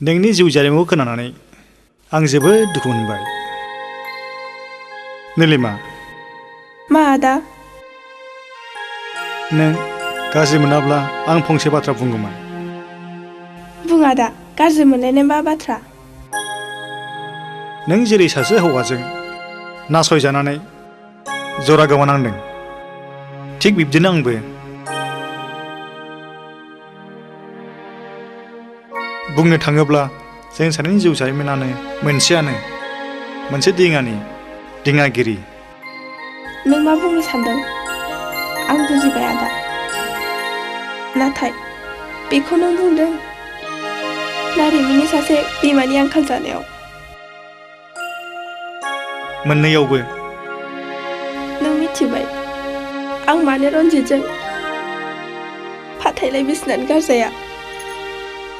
नोंनि जिउ जारिमिनखौ खोनानानै आं जोबोद दुखु मोनबाय। निलिमा
मा आदा?
नों गाज्रि मोनाब्ला आं फंसे बाथ्रा बुंगौमोन।
बुं आदा, गाज्रि मोनलायनाय मा बाथ्रा?
नों जेरै सासे हौवाजों नासयजानानै जरा गोमानांदों थिग बिब्दिनो आंबो बुंनो थाङोब्ला जों सानैनि जिउ जारिमिनानो मोनसे दिङागिरि।
नों मा बुंनो सानदों? आं बुजिबाय आदा। नाथाय बेखौ नों बुंदों ना रिमिनि सासे बिमानि आंखाल जानायाव?
मोननैयावबो।
नों मिथिबाय आं मानो रन्जितजों फाथैलाय बिसिनानै गारजाया?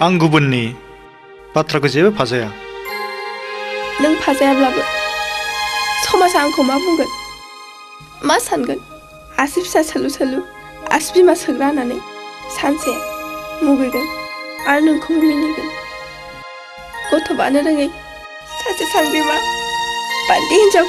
आं गुबुननि बाथ्राखौ जेबो फाजाया।
नों फाजायाब्लाबो समाजा आंखौ मा बुंगोन? मा सानगोन? आसि फिसा सोलु आसि बिमा सोग्रा होननानै सानसे मुगैगोन आरो नोंखौबो मिनिगोन। गथ' बानो रोङै सासे सांग्रिमा बान्दि हिन्जाव।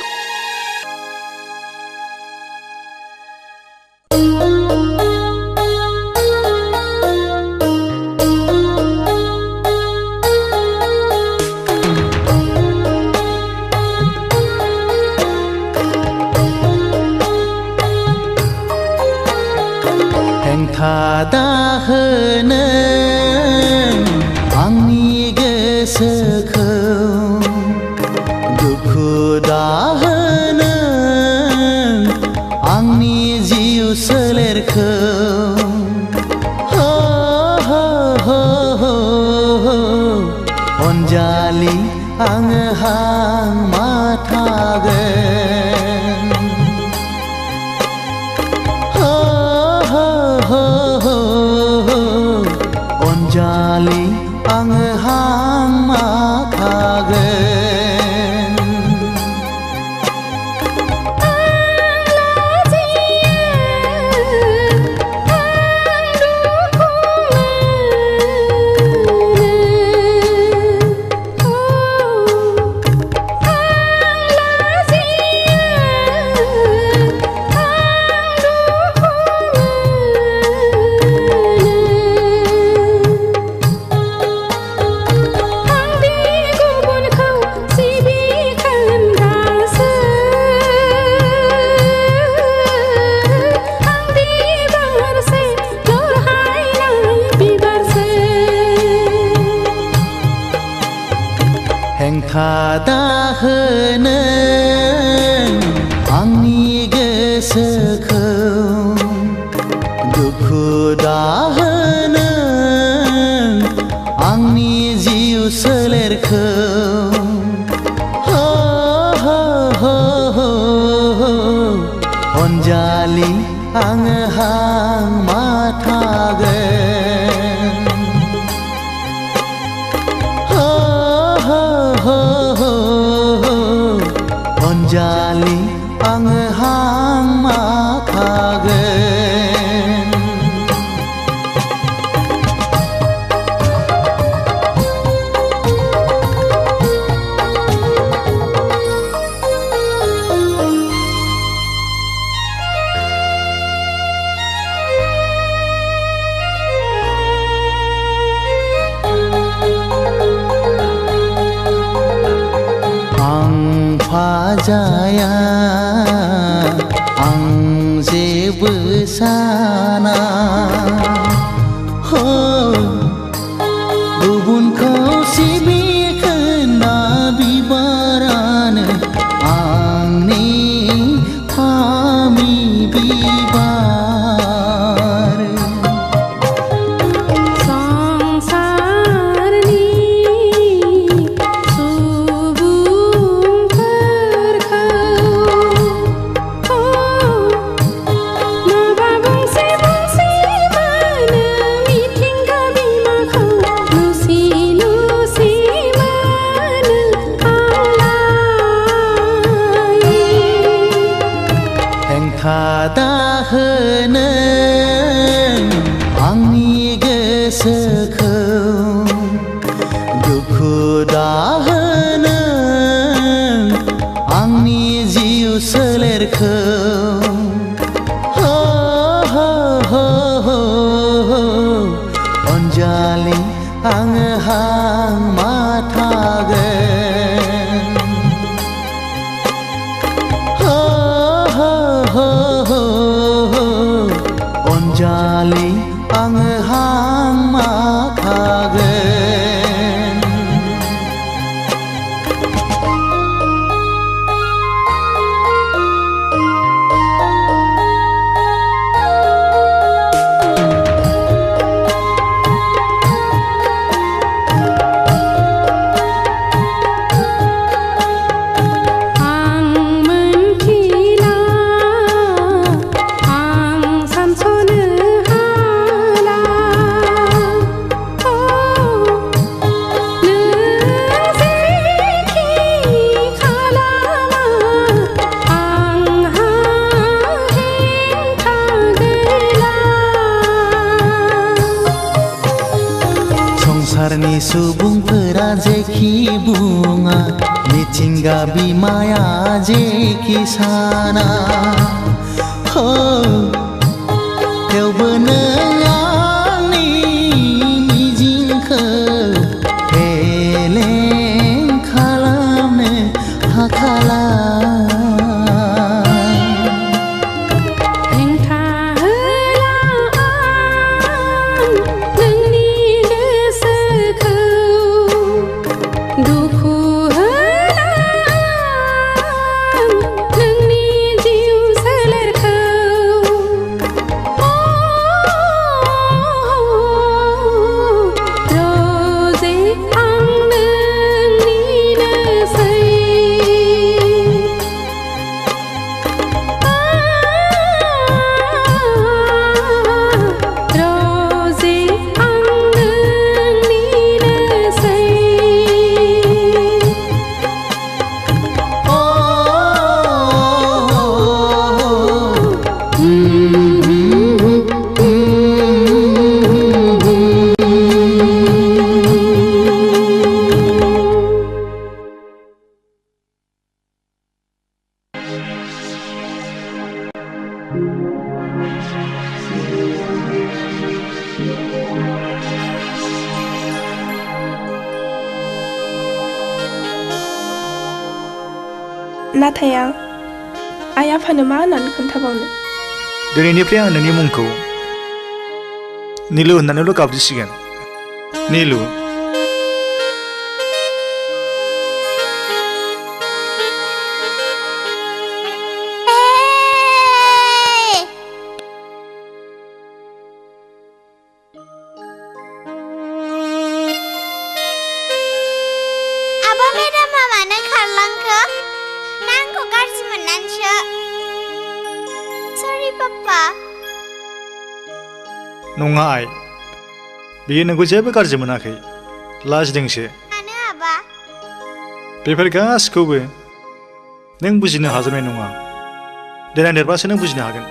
दाहोनो आंनि गोसोखौ दुखु दाहोनो आंनि जिउ सोलेरखौ अनजालि आङो हां माथागोन। अनजालि आङो हां माथागोन। हेंथा दाहोनो आंनि गोसोखौ दुखु दाहोनो आंनि जिउ सोलेरखौ अनजालि आङो हां माथागोन अनजालि आङो हां माथागोन फाजाया आं जेबो साना गुबुनखौ सिबिखोना बिबारानो आंनि फामि बिबार दाहोनो आंनि गोसोखौ दुखु दाहोनो आंनि जिउ सोलेरखौ अनजालि आङो हां माथागोन अनजालि आङो हां माथागोन संसारनि सुबुंफोरा जेखि बुङा मिथिंगा बिमाया जेखि साना थेवबो नों आंनि मिजिंखौ फेलें खालामनो हाखाला
नाथाय आं आइ आफानो मा होननानै खोन्थाबावनो
दिनैनिफ्राय आं नोंनि मुंखौ नीलु होननानैल' गाबज्रिसिगोन नीलु
मेदामा मानो खारलांखो ना आंखौ गाज्रि मोननानैसो सरि पापा
नङा आइ बियो नोंखौ जेबो गाज्रि मोनाखै लाजिदोंसो
मानो आबा
बेफोर गासिखौबो नों बुजिनो हाजोबनाय नङा देनां देरबासो नों बुजिनो हागोन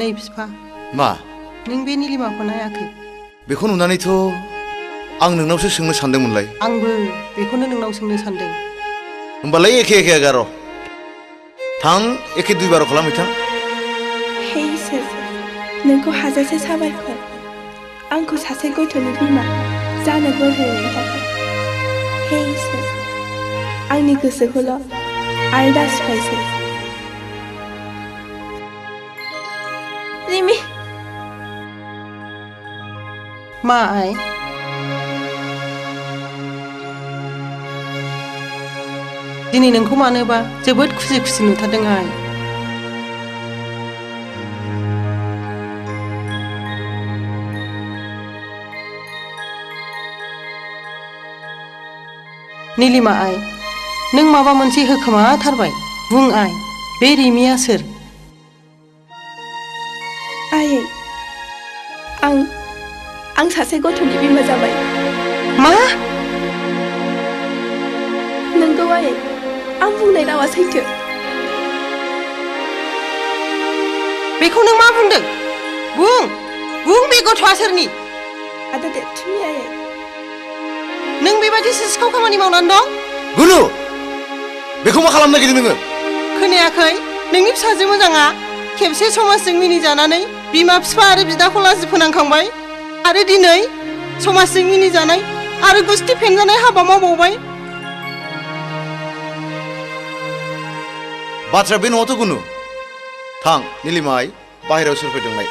नै बिफा
मा
नों बे निलिमाखौ नायाखै
बेखौ नुनानैथ' आं नोंनावसो सोंनो सानदोंमोनलाय
आंबो बेखौनो नोंनाव सोंनो सानदों
होमबालाय एखे एखे गार' थां एखे दुइबार खालाम बिथां
हे इसोर नोंखौ हाजासे साबायखर आंखौ सासे गथ'नि बिमा जानो बोर होनायनि थाखाय हे इसोर आंनि गोसोखौल' आरो दा सिफायसै रिमि
मा आइ दिनै नोंखौ मानोबा जोबोद खुसि खुसि नुथारदों आइ निलिमा आइ नों माबा मोनसे होखोमाथारबाय बुं आइ बे रिमिया सोर
आयै आं सासे गथ'नि बिमा जाबाय
मा
नंगौ आयै आं बुंनाय रावा सैथो
बेखौ नों मा बुंदों बुं बे गथ'आ सोरनि
आदा देरथुमनि आयै
नों बेबायदि सिखाव खामानि मावनानै दं
गुनु बेखौ मा खालामनो नागिरदों नोङो
खोनायाखै नोंनि फिसाजो मोजाङा खेबसे समाजजों मिनिजानानै बिमा बिफा आरो बिदाखौ लाजि फोनांखांबाय आरो दिनै समाजजों मिनिजानाय आरो गुस्थि फेनजानाय हाबा मावबावबाय
बाथ्राया बे न'आवथ' गुनु थां निलिमा आइ बाहेरायाव सोर फैदोंलाय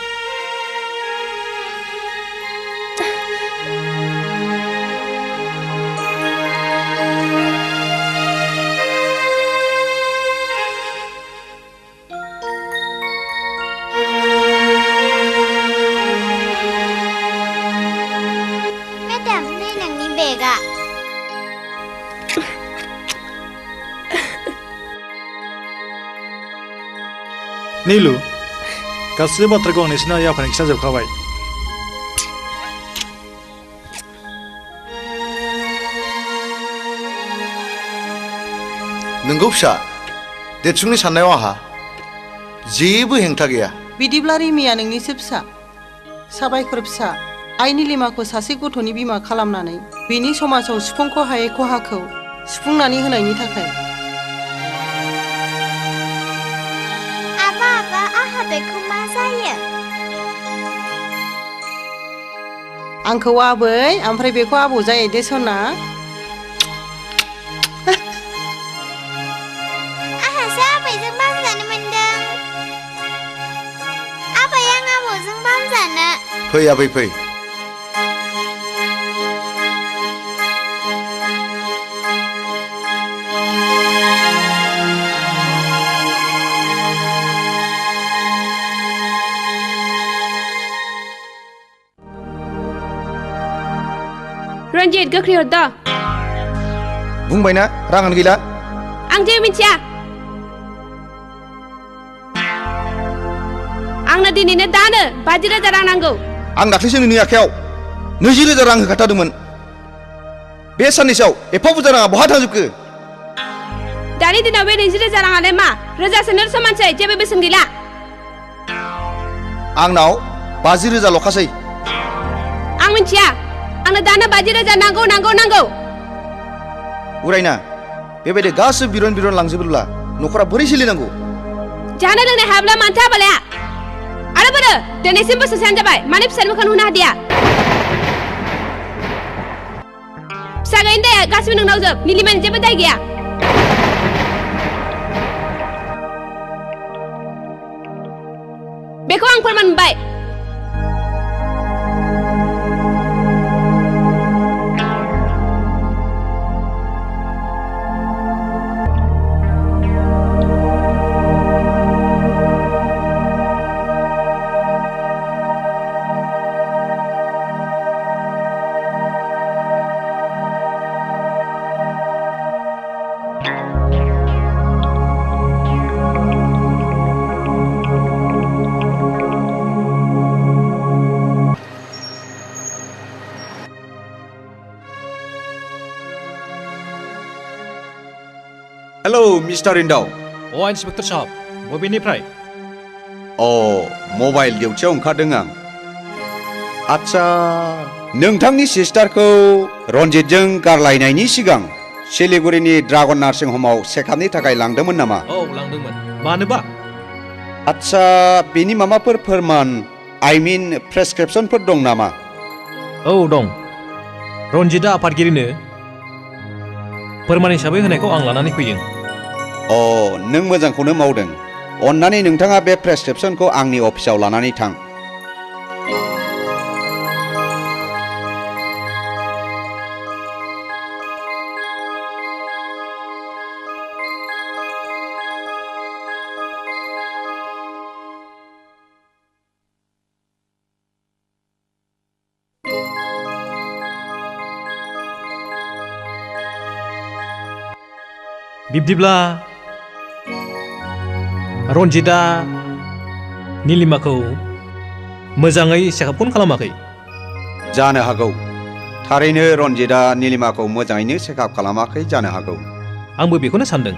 नीलु गासैबो बाथ्राखौ आं नोंसिनि आइ आफानो खिन्थाजोबखाबाय
नोंगौ फिसा देरसुंनि साननायाव आंहा जेबो हेंथा गैया
बिदिब्ला रिमिया नोंनिसो फिसा साबायखर फिसा आइ निलिमाखौ सासे गथ'नि बिमा खालामनानै बेनि समाजाव सुफुंख' हायै खहाखौ सुफुंनानै होनायनि थाखाय
बेखौ मा जायो
आंखौ आबै ओमफ्राय बेखौ आबौ जायो दे सना
आंहासो आबैजों बामजानो मोनदों आबै आं आबौजों बामजानो
फै आबै फै
रन्जित गोख्रै हर द
बुंबायना राङानो गैला
आं जेबो मिथिया आंनो दिनैनो दानो 50,000 रां नांगौ
आं दाख्लैसो नोंनि आखायाव 20,000 रां होखाथारदोंमोन बे साननैसोआव एफा बुरजा राङा बहा थांजोबखो
दानि दिनाव बे 20,000 राङालाय मा रोजासोनो समानसै जेबो बेसेन गैला
आंनाव 50,000 ल'खासै
आं मिथिया आंनो दानो 50,000 नांगौ
उरायना बेबायदि गासिबो बिरन लांजोबोब्ला न'खरा बोरै सोलिनांगौ
जानो लोंनाय हायाब्ला मानथो हाबालाया आरो बोरो दिनैसिम बोसोरसेयानो जाबाय मानो फिसानि मोखां नुनो हादिया फिसा गैयिनि दाया गासिबो नोंनाव जोब निलिमानि जेबो दाय गैया बेखौ आं फोरमान मोनबाय।
Hello mister इन्दाव।
इन्सपेक्टर साहब बबेनिफ्राय?
मबाइल डिउटियाव ओंखारदों आं। आच्छा नोंथांनि सिस्टारखौ रन्जितजों गारलायनायनि सिगां सिलिगुरिनि ड्रागन नार्सिं हमाव चेकआपनि थाखाय लांदोंमोन नामा?
लांदोंमोन। मानोबा?
आच्छा बेनि माबाफोर फोरमान प्रेसक्रिप्सनफोर दं नामा?
दं। रन्जितआ आफादगिरिनो फोरमान हिसाबै होनायखौ आं लानानै फैदों।
नों मोजांखौनो मावदों। अन्नानै नोंथाङा बे प्रेसक्रिप्सनखौ आंनि अफिसाव लानानै थां।
बिब्दिब्ला रन्जितआ निलिमाखौ मोजाङै चेकआपखौनो खालामाखै?
जानो हागौ। थारैनो रन्जितआ निलिमाखौ मोजाङैनो चेकआप खालामाखै जानो हागौ।
आंबो बेखौनो सानदों।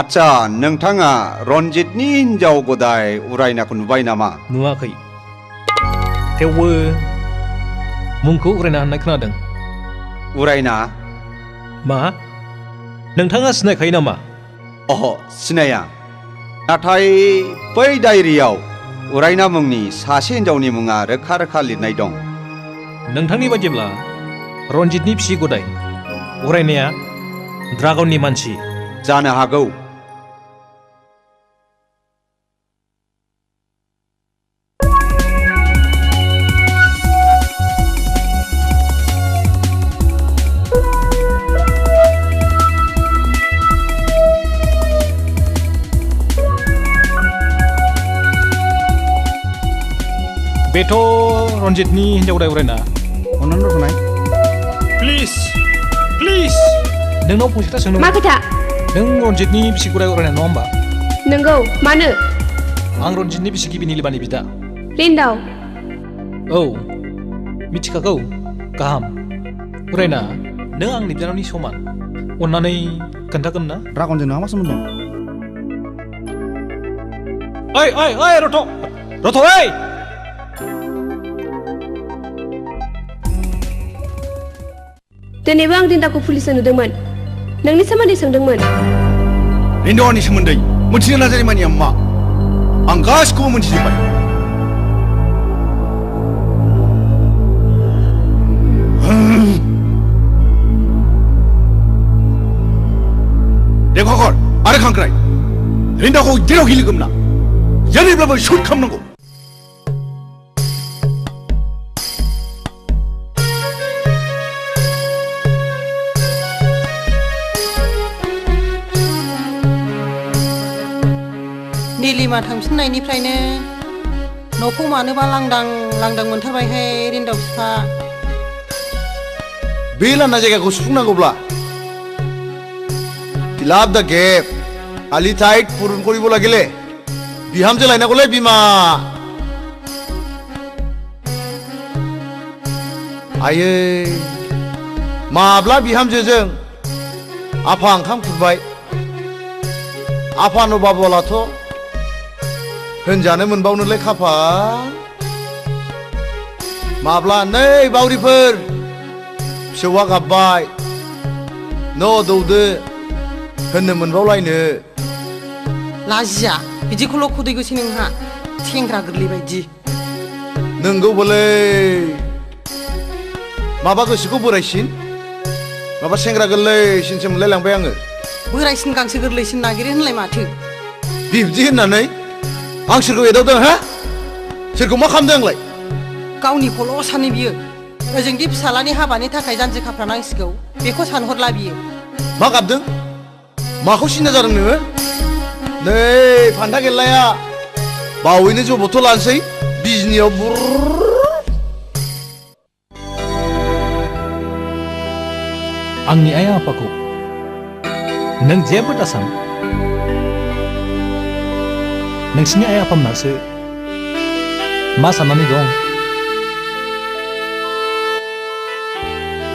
आच्छा नोंथाङा रन्जितनि हिनजाव गदाय उरायनाखौ नुबाय नामा?
नुवाखै। थेवबो मुंखौ उरायना होननाय खोनादों।
उरायना?
मा? नोंथाङा सिनायखायो नामा?
सिनाया। नाथाय बै डायरियाव उरायना मुंनि सासे हिनजावनि मुङा रोखा रोखा लिरनाय दं।
नोंथांनि बायदिब्ला रन्जितनि फिसि गदाय उरायनाया ड्रागननि मानसि?
जानो हागौ।
बेथ' रन्जितनि हिनजाव गदाय उरायना।
अन्नानै रथ'नाय।
प्लिज नोंनाव फंसे खोथा सोंनो।
मा खोथा?
नों रन्जितनि बिसि गदाय उरायना नङा होमबा?
नंगौ। मानो?
आं रन्जितनि बिसिगिबि निलिमानि बिदा।
रिन्दाव।
मिथिखागौ। गाहाम। उरायना नों आंनि बिनानावनि समान। अन्नानै खोन्थागोन ना?
ड्रागनजों नोंहा मा सोमोन्दो दं?
रथ'
दिनैबो आं रिन्दावखौ पुलिसआव नुदोंमोन। नोंनि सोमोन्दै सोंदोंमोन।
रिन्दावनि सोमोन्दै मिथिनो नाजानाय मानिया मा? आं गासिखौबो मिथिजोब्बाय। देबहागर आरो खांख्राय रिन्दावखौ जेराव गिलिगोन ना जेरैब्लाबो सुट खालामनांगौ।
निलिमा थांफिननायनिफ्रायनो न'खौ मानोबा लांदां मोनथारबायहाय रिन्दाव बिफा।
बे लांदां जायगाखौ सुफुंनांगौब्ला फिलाप दा गेप आलि टाइट पुरुन करिब लागेले बिहामजो लायनांगौलै बिमा। आयै माब्ला बिहामजोजों आफा ओंखाम खुरबाय। आफानो बाबलाथ' होनजानो मोनबावनोलाय खाफाल। माब्ला नै बावरिफोर फिसौआ गाबबाय न' दौदो होननो मोनबावलायनो।
लाजिया बिदिखौल' खुदैगोसै नोंहा सेंग्रा गोरलै बायदि।
नोंगौबोलै माबा गोसोखौ बोरायसिन माबा सेंग्रा गोरलैसिनसो मोनलायलांबाय आङो।
बोरायसिन गांसो गोरलैसिन नागिरो होनलाय माथो।
बिब्दि होननानै आं सोरखौ एदावदों हा? सोरखौ मा खालामदों आंलाय
गावनिखौल' सानै बियो ओजोंदि फिसालानि हाबानि थाखाय जानजि खाफ्रानांसिगौ बेखौ सानहरला बियो
मा गाबदों माखौ सिन्था जादों नोङो नै फान्था गेल्लाया बावैनो जबथ' लानोसै बिजनियाव
आंनि आइ आफाखौ नों जेबो दासान नोंसिनि आइ आफामोनासो मा साननानै दं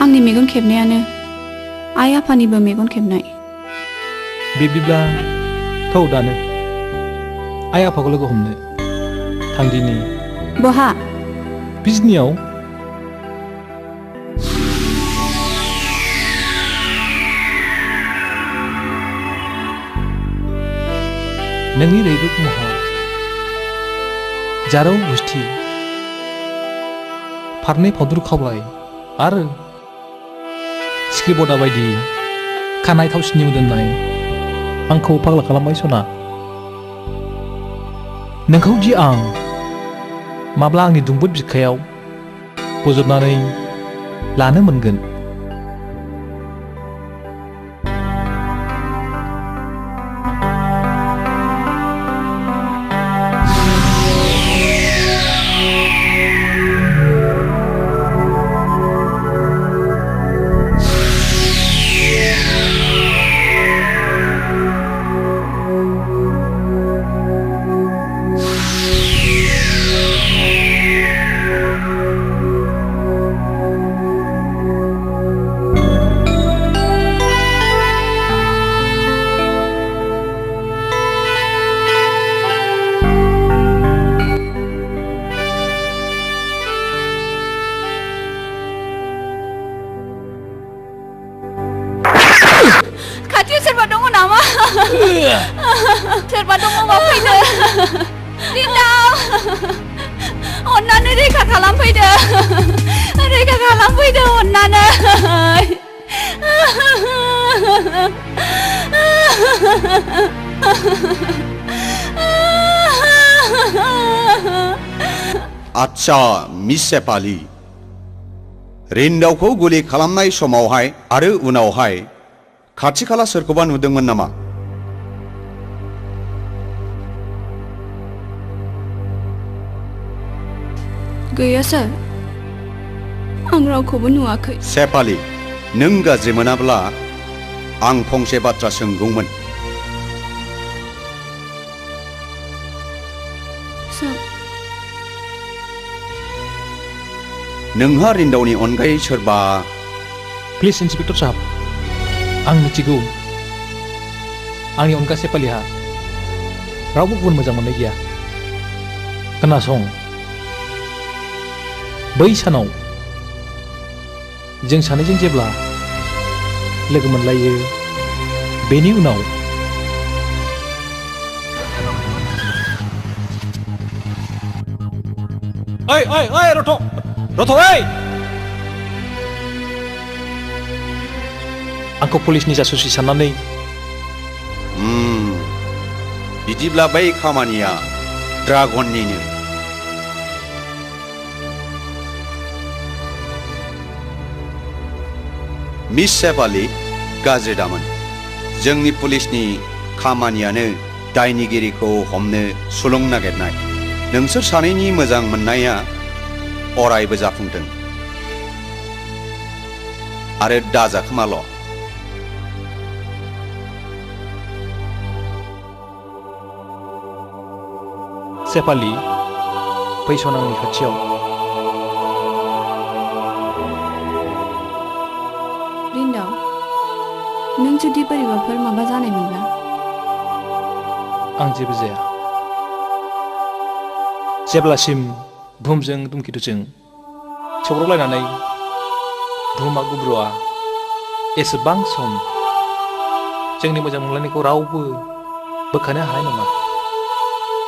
आंनि मेगन खेबनायानो आइ आफानिबो मेगन खेबनाय
बिब्दिब्ला थौ दानो आइ आफाखौ लोगो हमनो थांदिनि
बहा
बिजनियाव नोंनि रैरुब महर जारौ गुस्थि फारनै फावदुर खावलाय आरो सिख्रिबदा बायदि खानाय थावसिनि मोदोमनाय आंखौ फाग्ला खालामबाय सना नोंखौ दि आं माब्ला आंनि दुंबुद बिखायाव बजबनानै लानो मोनगोन
सोरबा दङबा फैदो दिनाव अन्नानै रैखा खालामफैदो अन्नानै
आच्छा मिस सेपाली रिन्दावखौ गुलि खालामनाय समावहाय आरो उनावहाय खाथि खाला सोरखौबा नुदोंमोन नामा
गैया सार आं रावखौबो नुवाखै
सेपाली नों गाज्रि मोनाब्ला आं फंसे बाथ्रा सोंगौमोन नोंहा रिन्दावनि अनगायै सोरबा
प्लिज इन्सपेक्टर साहब आं मिथिगौ आंनि अनगा सेपालीहा रावबो गुबुन मोजां मोननाय गैया खोनासं बै सानाव जों सानैजों जेब्ला लोगो मोनलायो बेनि उनाव ओइ ओइ ओइ रथ' ओइ आंखौ पुलिसनि जासुसि साननानै
बिदिब्ला बै खामानिया ड्रागननिनो मिस सेपाली गाज्रि दामोन जोंनि पुलिसनि खामानियानो दायनिगिरिखौ हमनो सुलुं नागिरनाय नोंसोर सानैनि मोजां मोननाया अरायबो जाफुंथों आरो दाजाखोमाल'
सेपाली फैसन आंनि खाथियाव
रिन्दाव नों जुदि बोरैबाफोर माबा जानायमोनब्ला
आं जेबो जाया जेब्लासिम बुहुमजों धुमकेतुजों सौग्रावलायनानै बुहुमा गुब्रुआ एसेबां सम जोंनि मोजां मोनलायनायखौ रावबो बोखानो हानाय नङा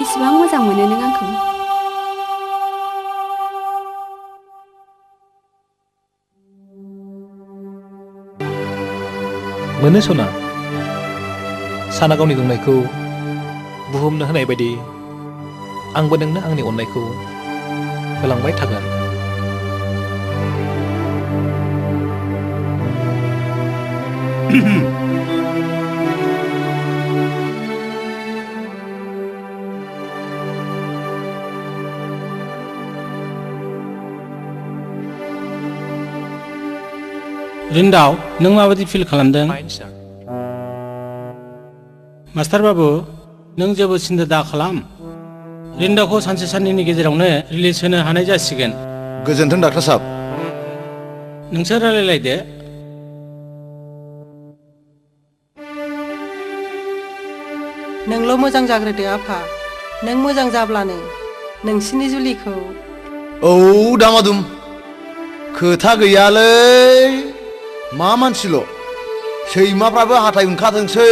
इसिबां मोजां मोनो नों आंखौ
मोनो सना साना गावनि दुंनायखौ बुहुमनो होनाय बायदि आंबो नोंनो आंनि अननायखौ होलांबाय थागोन।
रिन्दाव नों माबायदि फिल खालामदों? मास्टार बाबु नों जेबो सिन्था दा खालाम। रिन्दावखौ सानसे साननैनि गेजेरावनो रिलिज होनो हानाय जासिगोन।
गोजोन्थों डाक्टार साहब।
नोंसोर रायलायलायदो।
नोंल' मोजां जाग्रोदो आफा। नों मोजां जाब्लानो नोंसिनि जुलिखौ।
औ दामादुम खोथा गैयालै मा मानसिल' सैमाफ्राबो हाथाय उनखाथोंसै।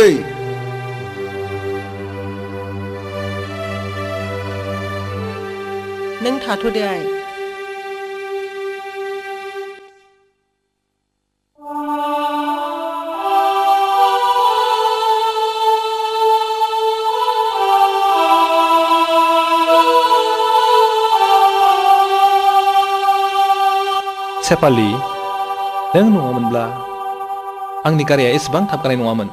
नों थाथ'दो आइ।
सेपालि नों नङामोनब्ला आंनि गारिया एसेबां थाबगानाय नङामोन।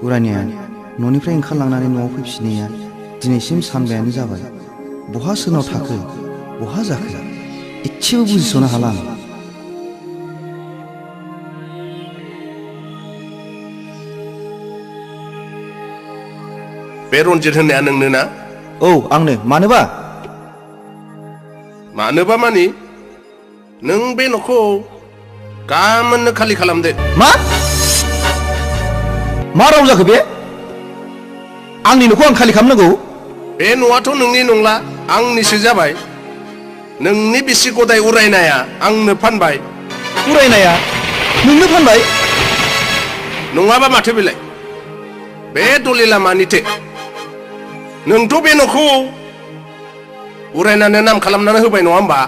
उरानिया न'निफ्राय ओंखारलांनानै न'आव फैफिननाया दिनैसिम सानबायानो जाबाय। बहा सोरनाव थाखो बहा जाखो इसेबो बुजिस'नो हाला आं।
बे रन्जित होननाया नोंनो ना?
औ आंनो। मानोबा?
मानोबा मानि नों बे न'खौ गामोननो खालि खालामदो।
मा राव जाखो बे? आंनि न'खौ आं खालि खालामनांगौ?
बे न'आथ' नोंनि नंला आंनिसो जाबाय। नोंनि बिसि गदाय उरायनाया आंनो फानबाय।
उरायनाया नोंनो फानबाय?
नङाबा माथो बेलाय बे दलिला मानिथो? नोंथ' बे न'खौ उरायनानो नाम खालामनानै होबाय नङा होमबा?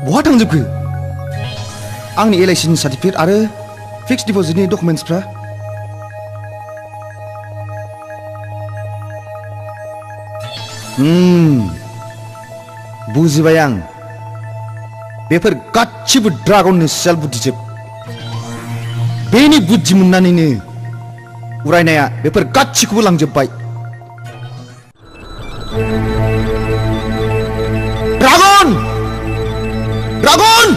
बहा थांजोबखो आंनि LIC नि सार्टिफिकेट आरो फिक्स डिप'जिटनि डकुमेन्ट्सफ्रा? बुजिबाय आं। बेफोर गासिबो ड्रागननि सियाल बुद्धिजोब। बेनि बुद्धि मोननानैनो उरायनाया बेफोर गासिखौबो लांजोबबाय। ड्रागन! ड्रागन!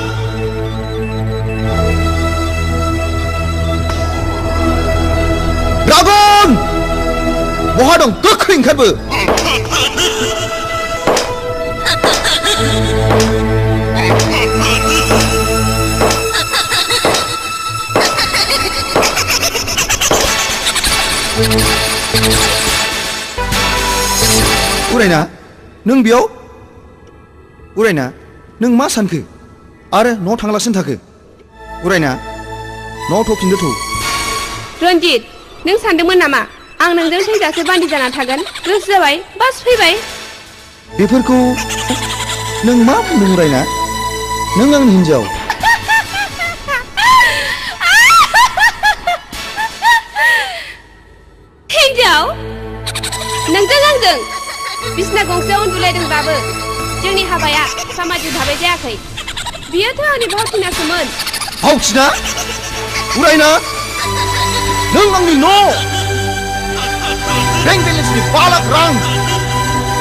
ड्रागन! बहा दं? गोख्रै ओंखारबो! उरायना नों बेयाव? उरायना नों मा सानखो आरो न'आव थांलासिनो थाखो? उरायना न'आव थफिनदो थौ।
रन्जित नों सानदोंमोन नामा आं नोंजों थैजासे बान्दि जाना थागोन? गोसो जाबाय बास फैबाय।
बेफोरखौ नों मा बुंदों उरायना? नों आंनि हिन्जाव।
हिन्जाव?
बिसना गंसेयाव उन्दुलायदोंब्लाबो जोंनि हाबाया सामाजिक भाबै जायाखै बियोथ' आंनि भावथिनासोमोन
भावथिना उरायना नों आंनि न' बेंक बेलेन्सनि 5 लाख रां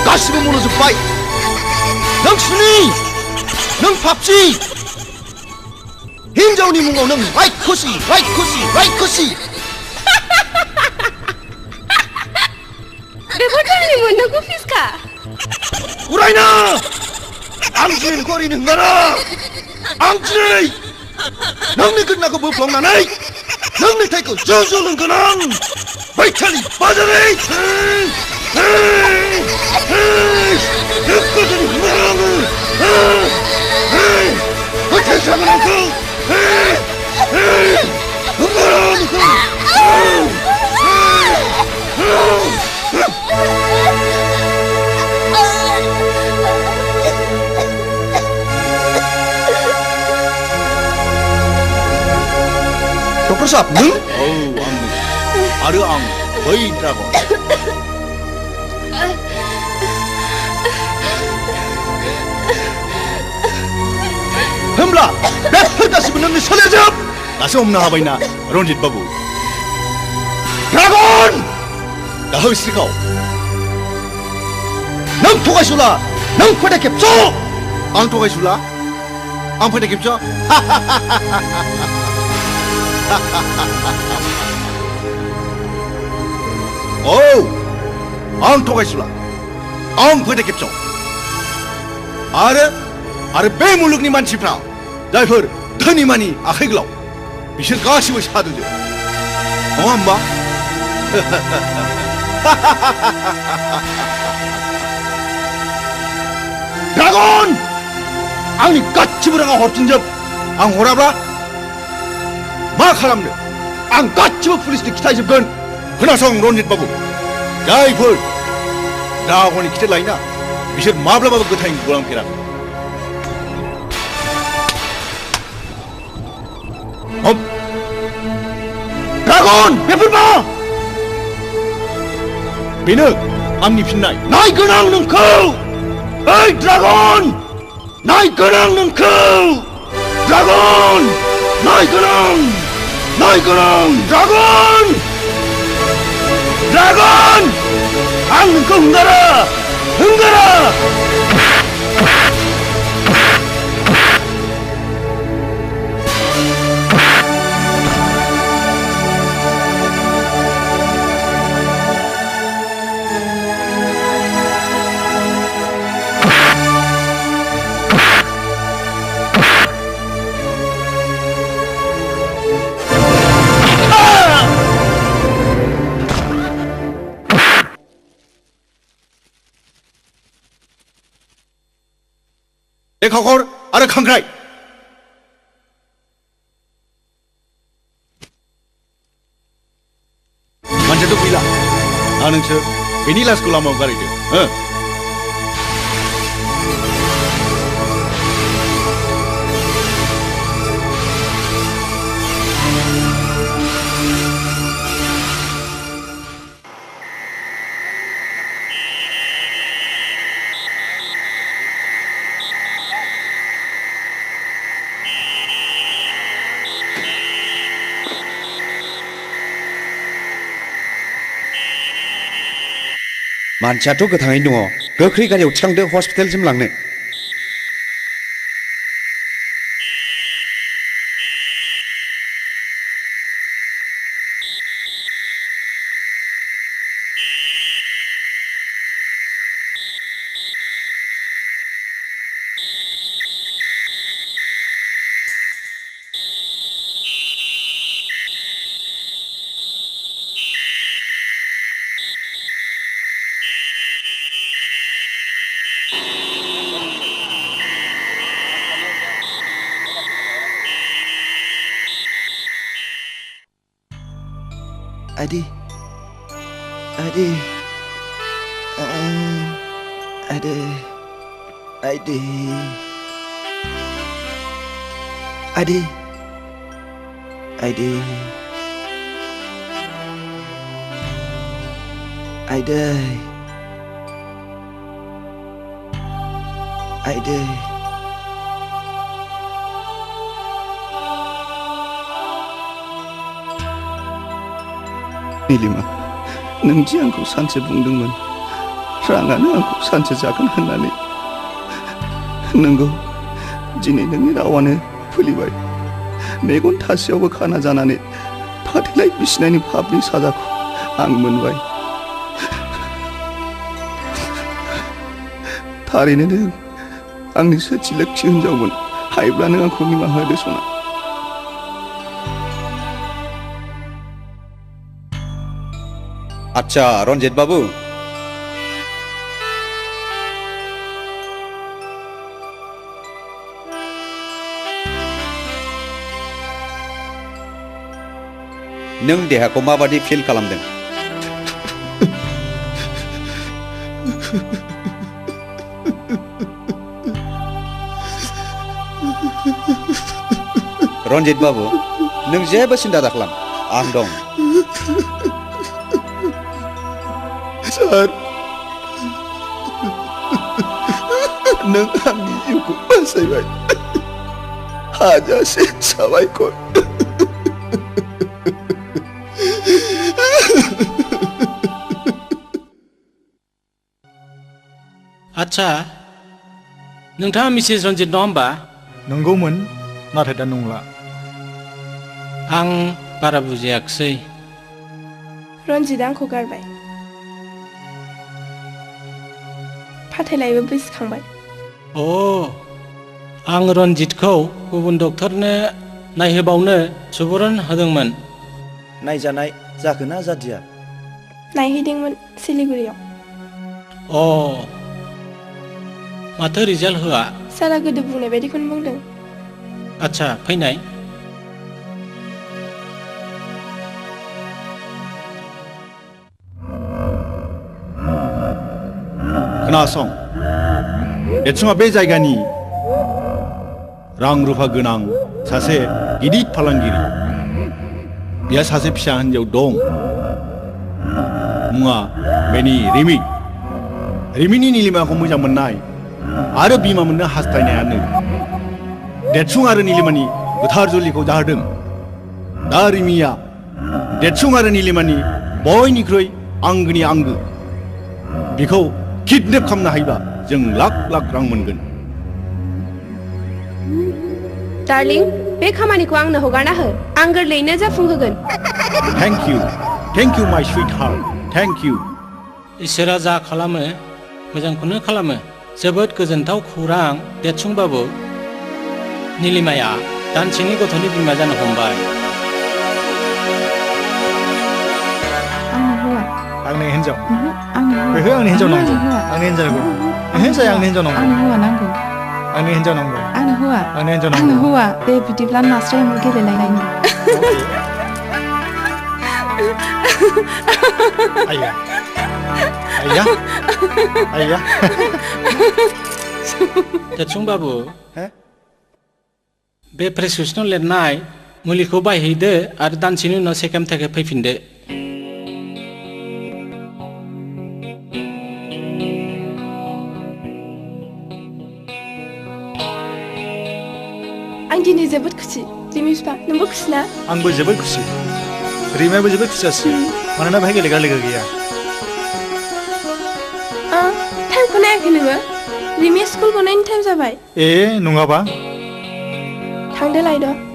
गासिबो मन'जोब्बाय नों सुनि नों पापसि हिनजावनि मुङाव नों रायखसि
बेफोरथ' आंनि मोननांगौ फिसखा
उरायना आं दिनै नोंखौ ओरैनो हंगारा आं दिनै नोंनि गोदनाखौ बोफ्लंनानै नोंनि थैखौ ज' ज' लोंगोन आं बैखालि बाजारै नोंखौ दिनै हंगारा आङो फोथायजागोन आंखौ हंगारा नोंखौ डक्टर साहब नों
आंनो आरो आं बै ड्रागन
होमब्ला बेफोर गासिबो नोंनि सोलेरजोब
दासो हमनो हाबायना रन्जित बाबु
ड्रागन
दाहो स्रिखाव
नों थगायसुला नों फोथाय खेबस'
आं थगायसुला आं फोथाय खेबस' औ आं थगायसुला आं फोथाय खेबस' आरो बे मुलुगनि मानसिफ्रा जायफोर धोनि मानि आखाइ गोलाव बिसोर गासिबो सादोजोब नङा होमबा
ड्रागन आंनि गासिबो राङा हरफिनजोब आं हराब्ला मा खालामनो आं गासिबो पुलिसनि खिथाजोबगोन
खोनासं रन्जित बाबु जायफोर ड्रागननि खिथेर लायोना बिसोर माब्लाबाबो गोथाङै गलांफेराखै
ड्रागन बेफोर मा
बेनो आंनि फिननाय
नायगोन आं नोंखौ ओइ ड्रागन नायगोन आं नोंखौ ड्रागन नायगोन आं ड्रागन आं नोंखौ हंगारा
लेखाखर आरो खांख्राइ मानसियाथ' गैला दा नोंसोर बेनि लासखौ लामायाव गारहैदो
मानसियाथ' गोथाङैनो दङ गोख्रै गारियाव थिखांदो हस्पिटालसिम लांनो
Adi,
आइदै नीलिमा नों दि आंखौ सानसे बुंदोंमोन राङानो आंखौ सानसे जागोन होननानै नंगौ दिनै नोंनि रावानो फुलिबाय मेगन थासेयावबो खाना जानानै फाथैलाय बिसिनायनि फाबनि साजाखौ आं मोनबाय थारैनो नों आंनि सोथि लोक्षि हिनजावमोन हायोब्ला नों आंखौ निमाहा होदो सना
आच्छा रन्जित बाबु नों देहाखौ माबादि फिल खालामदों रन्जित बाबु नों जेबो सिन्था दाखालाम आं दं
सार नों आंनि जिउखौ बासायबाय हाजासे साबायखर
आच्छा नोंथाङा मिसेस रन्जित नङा होमबा
नंगौमोन नाथाय दा नंला
आं बारा बुजियाखिसै
रन्जितआ आंखौ गारबाय फाथैलायबो बिसिखांबाय
अ आं रन्जितखौ गुबुन डक्टरनो नायहोबावनो सुबुरुन होदोंमोन
नायजानाय जाखोना जादिया
नायहैदोंमोन सिलिगुरियाव
अ माथो रिजाल्ट होआ
सारा गोदो बुंनाय बायदिखौनो बुंदों
आच्छा फैनाय
खोनासं देरसुङा बे जायगानि रां रुफा गोनां सासे गिदिर फालांगिरि बिहा सासे फिसा हिन्जाव दं मुङा बेनि रिमिनि नीलिमाखौ मोजां मोननाय आरो बिमा मोननो हास्थायनायानो देरसुं आरो नीलिमानि गोथार जुलिखौ जाहोदों दा रिमिया देरसुं आरो नीलिमानि बयनिख्रुइ आंगोनि आंगो बिखौ किडनेप खालामनो हायोबा जों लाख लाख रां मोनगोन
डार्लिं बे खामानिखौ आंनो हगारना हो आं गोरलैयैनो जाफुंहोगोन
थेंक इउ माय स्वीट हार्ट थेंक इउ
इसोरा जा खालामो मोजांखौनो खालामो जोबोद गोजोनथाव खौरां देरसुंबाबु नीलिमाया दानसेनि गथ'नि बिमा जानो हमबाय
आंनि हिन्जाव
आंनो
बेखौ आंनि हिन्जाव नांगौ आंनि हिन्जाव नांगौ जाय आंनि हिन्जाव नांगौ
आंनो हौवा नांगौ
आंनि हिन्जाव नांगौ
आंनो हौवा
आंनि हिन्जाव
आंनो
नांगौ
हौवा दे बिदिब्ला नास्राय एम्बु गेलेलायनायनि
आइया आइया
देरसुंबाबु बे प्रेसक्रिपसनाव लिरनाय मुलिखौ बायहैदो आरो दानसेनि उनाव सेकेन्ड थाखाय फैफिनदो
आं दिनै जोबोद खुसि रिमि बिफा नोंबो खुसि ना
आंबो जोबोद खुसि रिमायाबो जोबोद खुसि जासि मानोना बेहाय गेलेग्रा लोगो गैया
टाइमखौ नायाखै नोङो रिमिया स्कुल गनायनि टाइम जाबाय
ए नङाबा
थांदो लायद'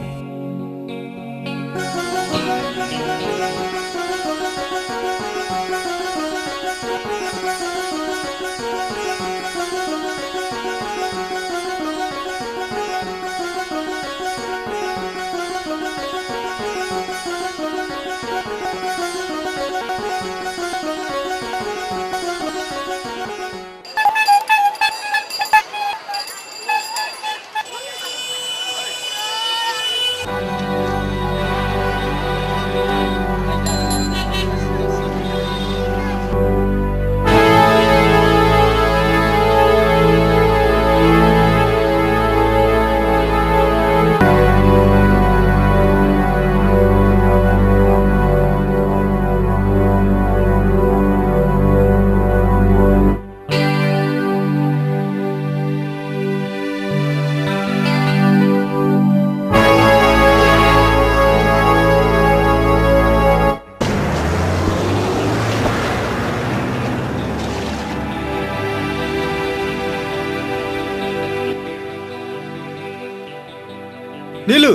Nilu!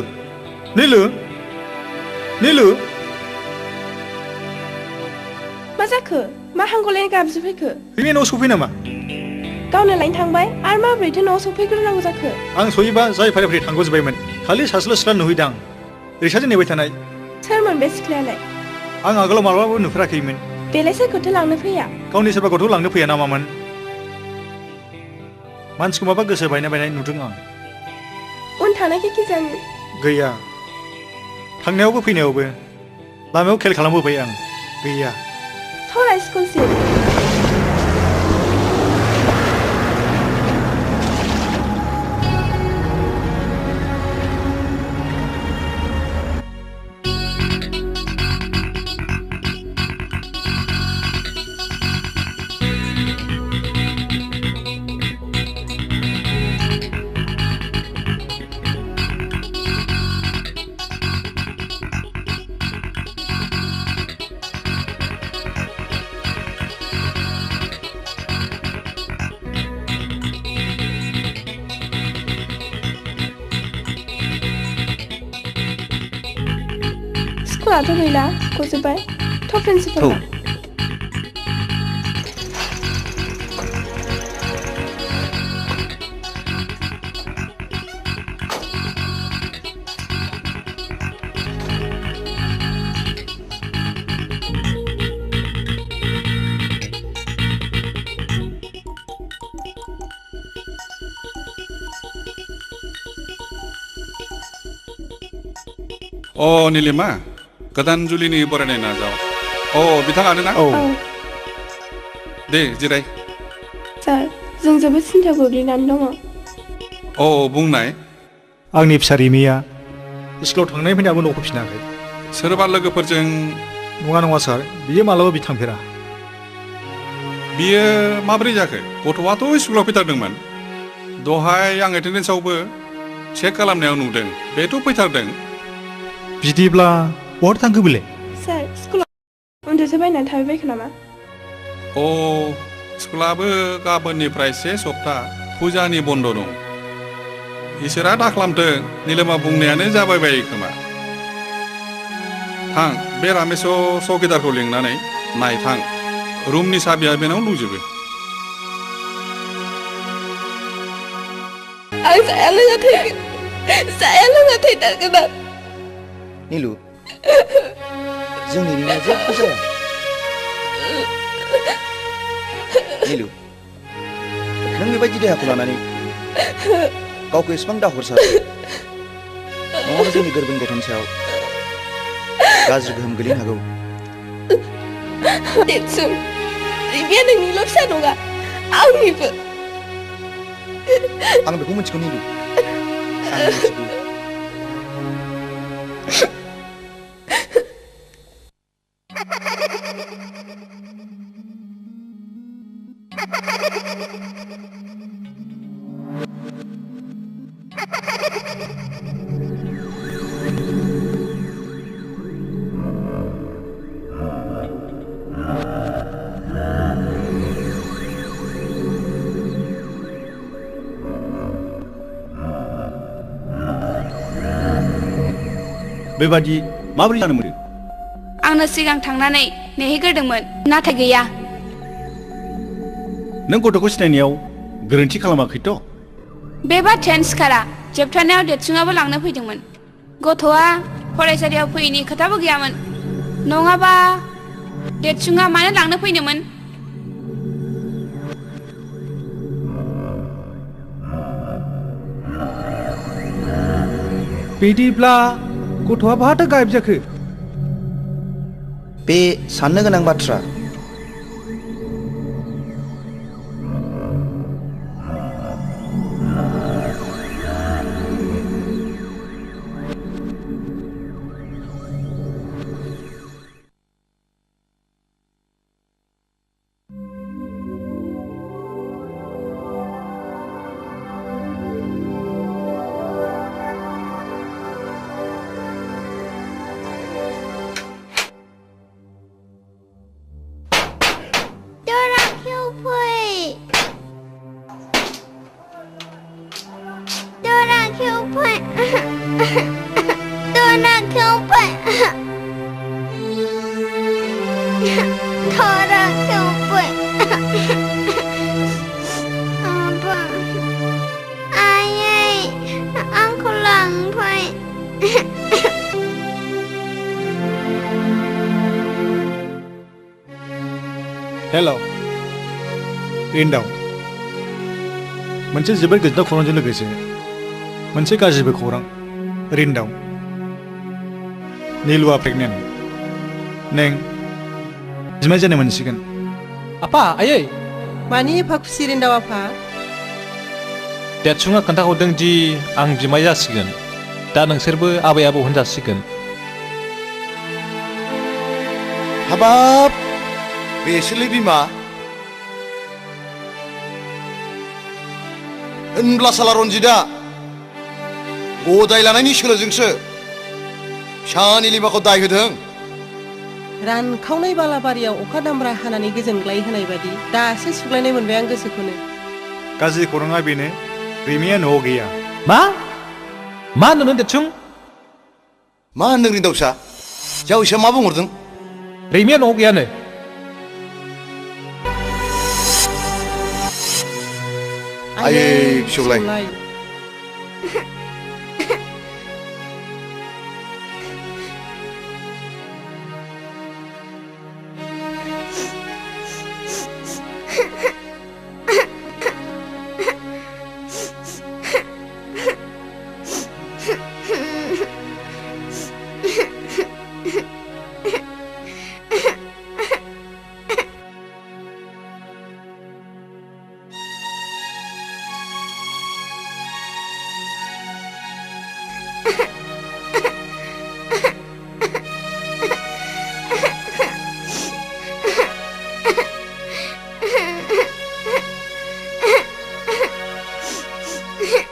Nilu! Nilu!
मा जाखो मा हांगलायनो गाबज्रिफैखो
रिमि न'आव सफै नामा
गावनो लायनो थांबाय आरो माबोरैथो न'आव सफैग्रोनांगौ जाखो
आं सहैबा जाय फारि फारि थांग'जोब्बायमोन खालि सासेल' सिख्ला नुहैदां रिक्साजों नेबाय थानाय
सोरमोन बे सिख्लायालाय
आं आगोलाव माब्लाबाबो नुफेराखैमोन
बेलाय सोरखौथो लांनो फैया
गावनि सोरबा गथ' लांनो फैया नामामोन मानसिखौ माबा गोसो बायनाय नुदों आं
उन थानायखाय गिजानि
गैया थांनायावबो फैनायावबो लामायाव खेल खालामबोबाय आं गैया
थरा स्कुलसिम स्कुलाथ' गैला गजोब्बाय थ' प्रिन्सिपाल
अ निलिमा गोदान जुलिनि बरायनाय नाजाव अ बिथाङानो ना दे जिराय
सार जों जोबोद सिन्था गोग्लैनानै दङ
अ बुंनाय
आंनि फिसा रिमिया स्कुलाव थांनाय फैनायाबो न'आव फैफिनाखै
सोरबा लोगोफोरजों
नङा सार बियो मालाबाबो थांफेरा
बियो माबोरै जाखो गथ'आथ' स्कुलाव फैथारदोंमोन दहाय आं एटेन्डेन्सआवबो चेक खालामनायाव नुदों बेथ' फैथारदों
बिदिब्ला बहा थांखो बेलाय
सार स्कुलाव उन्दुसो बायनानै थाबायबायखो नामा
अ स्कुलाबो गाबोननिफ्राय से सप्ता फुजानि बन्द' दं इसोरा दाखालामथों निलिमा बुंनायानो जाबाय बायो खोमा थां बे रामेश चौकिदारखौ लिंनानै नायथां रुमनि साबिया बेनाव दंजोबो
आं जाया लोङा थैथारगोन आं
नीलु जोंनि रिमिया जेबो जाया नीलु नों बेबायदि देहाखौ लानानै गावखौ एसेबां दाहरसार नङाबा जोंनि गोरबोनि गथ'नि सायाव गाज्रि गोहोम गोलैनो हागौ
देरसुं रिमिया नोंनिल' फिसा नङा आंनिबो
आं बेखौ मिथिगौ नीलु आं मिथिगौ
बेबादि माबोरै जानो मोनो
आंनो सिगां थांनानै नेहैग्रोदोंमोन नाथाय गैया
नों गथ'खौ सिनायनायाव गोरोन्थि खालामाखैथ'
बे बाथ्रायानो सिखारा जोबथारनायाव देरसुङाबो लांनो फैदोंमोन गथ'आ फरायसालियाव फैयैनि खोथाबो गैयामोन नङाबा देरसुङा मानो लांनो फैनोमोन
बिदिब्ला गथ'आ बहाथो गायब जाखो
बे साननो गोनां बाथ्रा
Anakku pai. Anakku pai. Apa? Ayah, aku lampai.
हेल' रिन्दाव मोनसे जोबोद गोजोनथाव खौरांजों लोगोसे मोनसे गाज्रिबो खौरां रिन्दाव नीलुआ प्रेगनेन्ट नों बिमाय जानो मोनसिगोन
आपा आयै
मानि एफा खुसि रिन्दाव आफा
देरसुङा खोन्थाहरदों दि आं बिमाय जासिगोन दा नोंसोरबो आबै आबौ होनजासिगोन
हाबाब बेसोलै बिमा होनब्ला साला रन्जितआ गदाय लानायनि सोलोजोंसो फिसा निलिमाखौ दाय होदों
रानखावनाय बालाबारियाव अखा दामब्रा हानानै गोजोनग्लाय होनाय बादि दासो सुग्लायनाय मोनबाय आं गोसोखौनो
गाज्रि खौराङा बेनो रिमिया न'आव गैया
मा होनदों देरसुं
मा होनदों रिन्दावसा जावैसोआ मा बुंहरदों
रिमिया न'आव गैयानो
आयै फिसौलाय